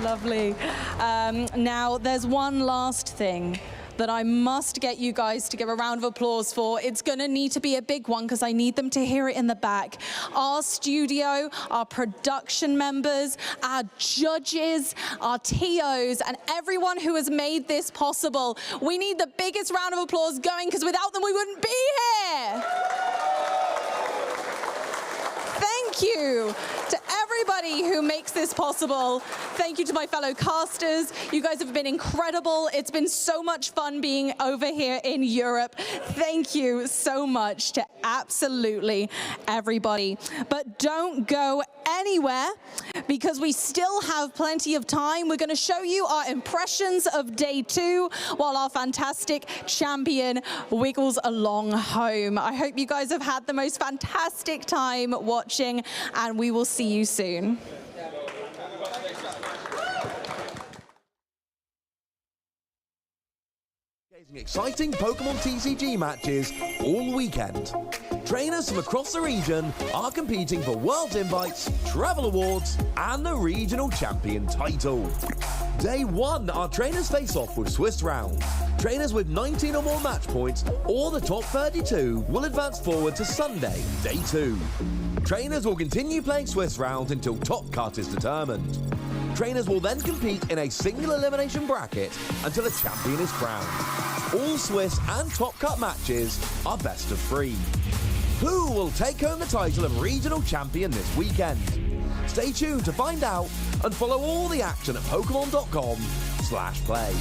Lovely. Now, there's one last thing that I must get you guys to give a round of applause for. It's going to need to be a big one because I need them to hear it in the back. Our studio, our production members, our judges, our TOs, and everyone who has made this possible. We need the biggest round of applause going because without them we wouldn't be here. Thank you to everybody who makes this possible. Thank you to my fellow casters. You guys have been incredible. It's been so much fun being over here in Europe. Thank you so much to absolutely everybody. But don't go anywhere because we still have plenty of time. We're going to show you our impressions of day 2 while our fantastic champion wiggles along home. I hope you guys have had the most fantastic time watching, and we will see you soon. Exciting Pokemon TCG matches all weekend. Trainers from across the region are competing for World Invites, Travel Awards, and the Regional Champion title. Day 1, our trainers face off with Swiss Round. Trainers with 19 or more match points, or the top 32, will advance forward to Sunday, Day 2. Trainers will continue playing Swiss Round until top cut is determined. Trainers will then compete in a single elimination bracket until a champion is crowned. All Swiss and top cut matches are best of 3. Who will take home the title of regional champion this weekend? Stay tuned to find out and follow all the action at Pokemon.com/play.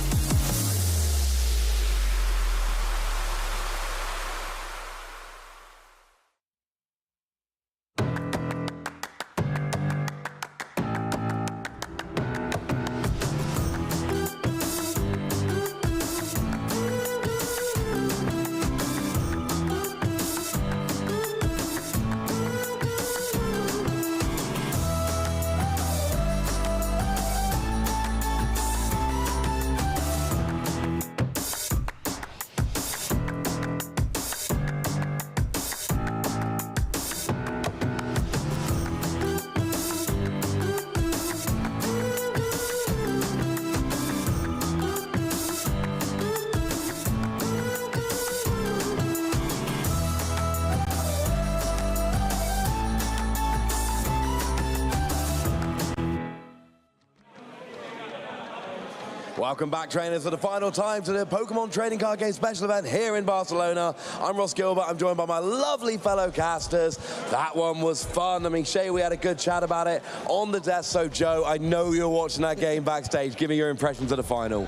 Welcome back, trainers, for the final time to the Pokemon Trading Card Game Special Event here in Barcelona. I'm Ross Gilbert. I'm joined by my lovely fellow casters. That one was fun. I mean, Shay, we had a good chat about it on the desk. So, Joe, I know you're watching that game backstage. Give me your impressions of the final.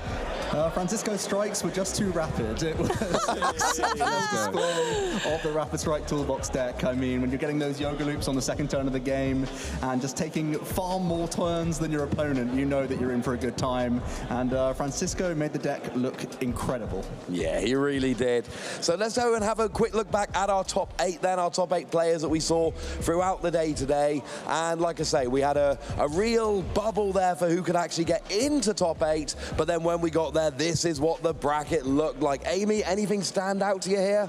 Francisco's strikes were just too rapid. It was a display of the Rapid Strike Toolbox deck. I mean, when you're getting those yoga loops on the second turn of the game and just taking far more turns than your opponent, you know that you're in for a good time. And Francisco made the deck look incredible. Yeah, he really did. So let's go and have a quick look back at our top 8 then, our top 8 players that we saw throughout the day today. And like I say, we had a real bubble there for who could actually get into top 8. But then when we got there, this is what the bracket looked like. Amy, anything stand out to you here?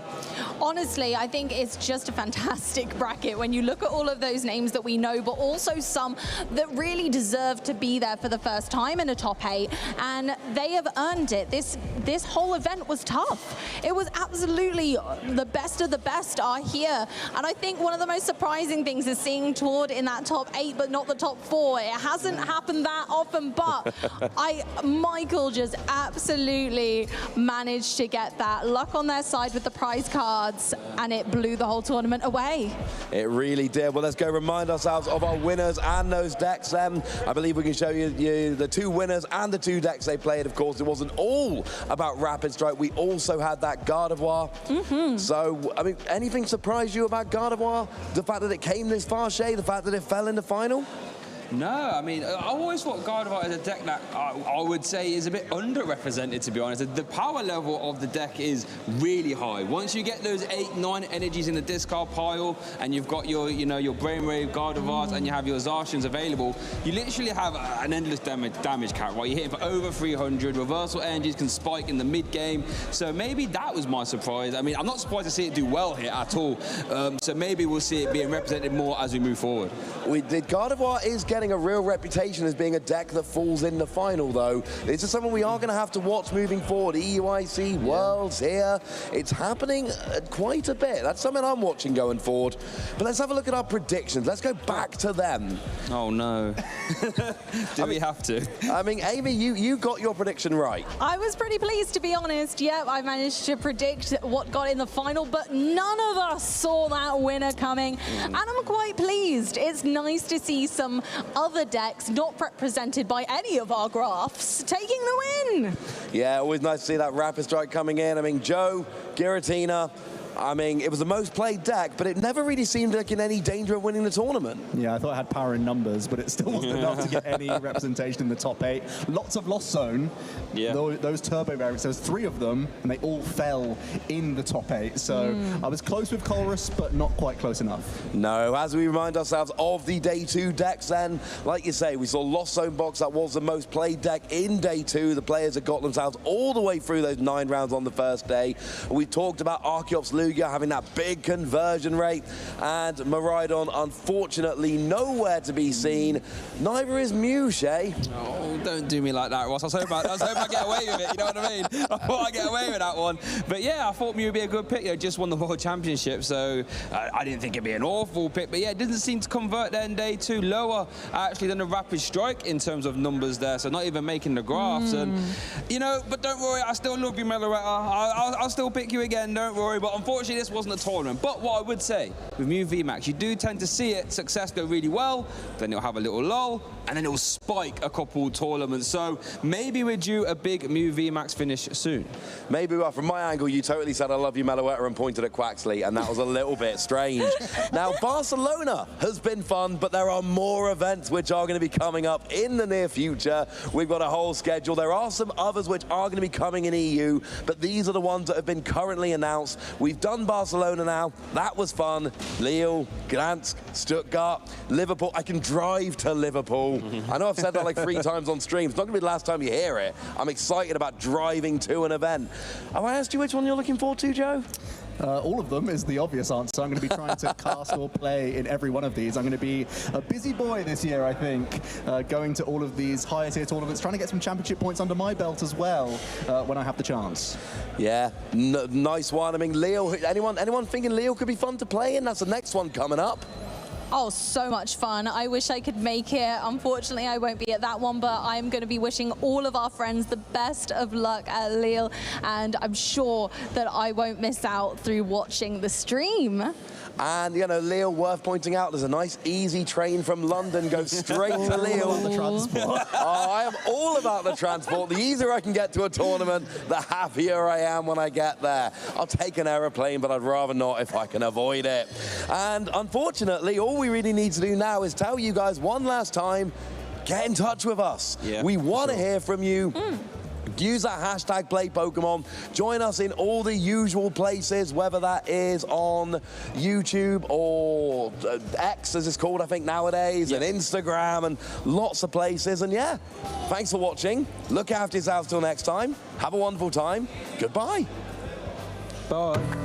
Honestly, I think it's just a fantastic bracket when you look at all of those names that we know, but also some that really deserve to be there for the first time in a top 8, and they have earned it. This whole event was tough. It was absolutely the best of the best are here, and I think one of the most surprising things is seeing Tord in that top 8, but not the top 4. It hasn't happened that often, but Michael just absolutely managed to get that luck on their side with the prize cards, and it blew the whole tournament away. It really did. Well, let's go remind ourselves of our winners and those decks then. I believe we can show you the 2 winners and the 2 decks they played. Of course, it wasn't all about Rapid Strike. We also had that Gardevoir. So, I mean, anything surprise you about Gardevoir? The fact that it came this far, Shay? The fact that it fell in the final? No, I mean, I always thought Gardevoir is a deck that I would say is a bit underrepresented, to be honest. The power level of the deck is really high. Once you get those 8, 9 energies in the discard pile, and you've got your, your Brainwave Gardevoirs, and you have your Zacians available, you literally have an endless damage count, right? You're hitting for over 300. Reversal energies can spike in the mid game, so maybe that was my surprise. I mean, I'm not surprised to see it do well here at all. So maybe we'll see it being represented more as we move forward. Gardevoir is getting a real reputation as being a deck that falls in the final, though. This is something we are going to have to watch moving forward. EUIC, Worlds here. It's happening quite a bit. That's something I'm watching going forward. But let's have a look at our predictions. Let's go back to them. Oh, no. Do we have to? I mean, Amy, you got your prediction right. I was pretty pleased, to be honest. Yeah, I managed to predict what got in the final, but none of us saw that winner coming. And I'm quite pleased. It's nice to see some other decks not represented by any of our graphs taking the win. Yeah, always nice to see that Rapid Strike coming in. I mean, Joe, Giratina, I mean, it was the most played deck, but it never really seemed like in any danger of winning the tournament. Yeah, I thought it had power in numbers, but it still wasn't enough to get any representation in the top 8. Lots of Lost Zone. Yeah. Those turbo variants, there was 3 of them, and they all fell in the top 8. So I was close with Colrus, but not quite close enough. No, as we remind ourselves of the day 2 decks then, like you say, we saw Lost Zone Box. That was the most played deck in day 2. The players had got themselves all the way through those 9 rounds on the first day. We talked about Archeops Lugia having that big conversion rate, and Miraidon, unfortunately, nowhere to be seen. Neither is Mew, Shay. Oh, don't do me like that, Ross. I was hoping I'd get away with it, you know what I mean? I thought I'd get away with that one. But yeah, I thought Mew would be a good pick. Just won the World Championship, so I didn't think it'd be an awful pick. But yeah, it didn't seem to convert there in day 2. Lower, actually, than the Rapid Strike in terms of numbers there, so not even making the graphs. And, but don't worry, I still love you, Meloetta. I'll still pick you again, don't worry. But unfortunately, this wasn't a tournament. But what I would say, with Mew VMAX, you do tend to see success go really well, then it'll have a little lull, and then it'll spike a couple tournaments. So maybe we're due a big Mew VMAX finish soon. Maybe. Well, from my angle, you totally said I love you, Meloetta, and pointed at Quaxley, and that was a little bit strange. Now, Barcelona has been fun, but there are more events which are going to be coming up in the near future. We've got a whole schedule. There are some others which are going to be coming in EU, but these are the ones that have been currently announced. We've done Barcelona now. That was fun. Lille, Gdansk, Stuttgart, Liverpool. I can drive to Liverpool. I know I've said that like 3 times on stream. It's not going to be the last time you hear it. I'm excited about driving to an event. Have I asked you which one you're looking forward to, Joe? All of them is the obvious answer. I'm going to be trying to cast or play in every one of these. I'm going to be a busy boy this year, I think, going to all of these higher tier tournaments, trying to get some championship points under my belt as well when I have the chance. Yeah, nice one. I mean, Lille, anyone thinking Lille could be fun to play in? That's the next one coming up. Oh, so much fun. I wish I could make it. Unfortunately, I won't be at that one, but I'm going to be wishing all of our friends the best of luck at Lille, and I'm sure that I won't miss out through watching the stream. And, you know, Lille, worth pointing out, there's a nice, easy train from London, goes straight to Lille. The transport. Oh, I am all about the transport. The easier I can get to a tournament, the happier I am when I get there. I'll take an aeroplane, but I'd rather not if I can avoid it. And unfortunately, all we really need to do now is tell you guys one last time, get in touch with us. Yeah, we want to hear from you. Use that hashtag #PlayPokemon. Join us in all the usual places, whether that is on YouTube or X, as it's called, I think, nowadays, and Instagram, and lots of places. And yeah, thanks for watching. Look after yourselves till next time. Have a wonderful time. Goodbye. Bye.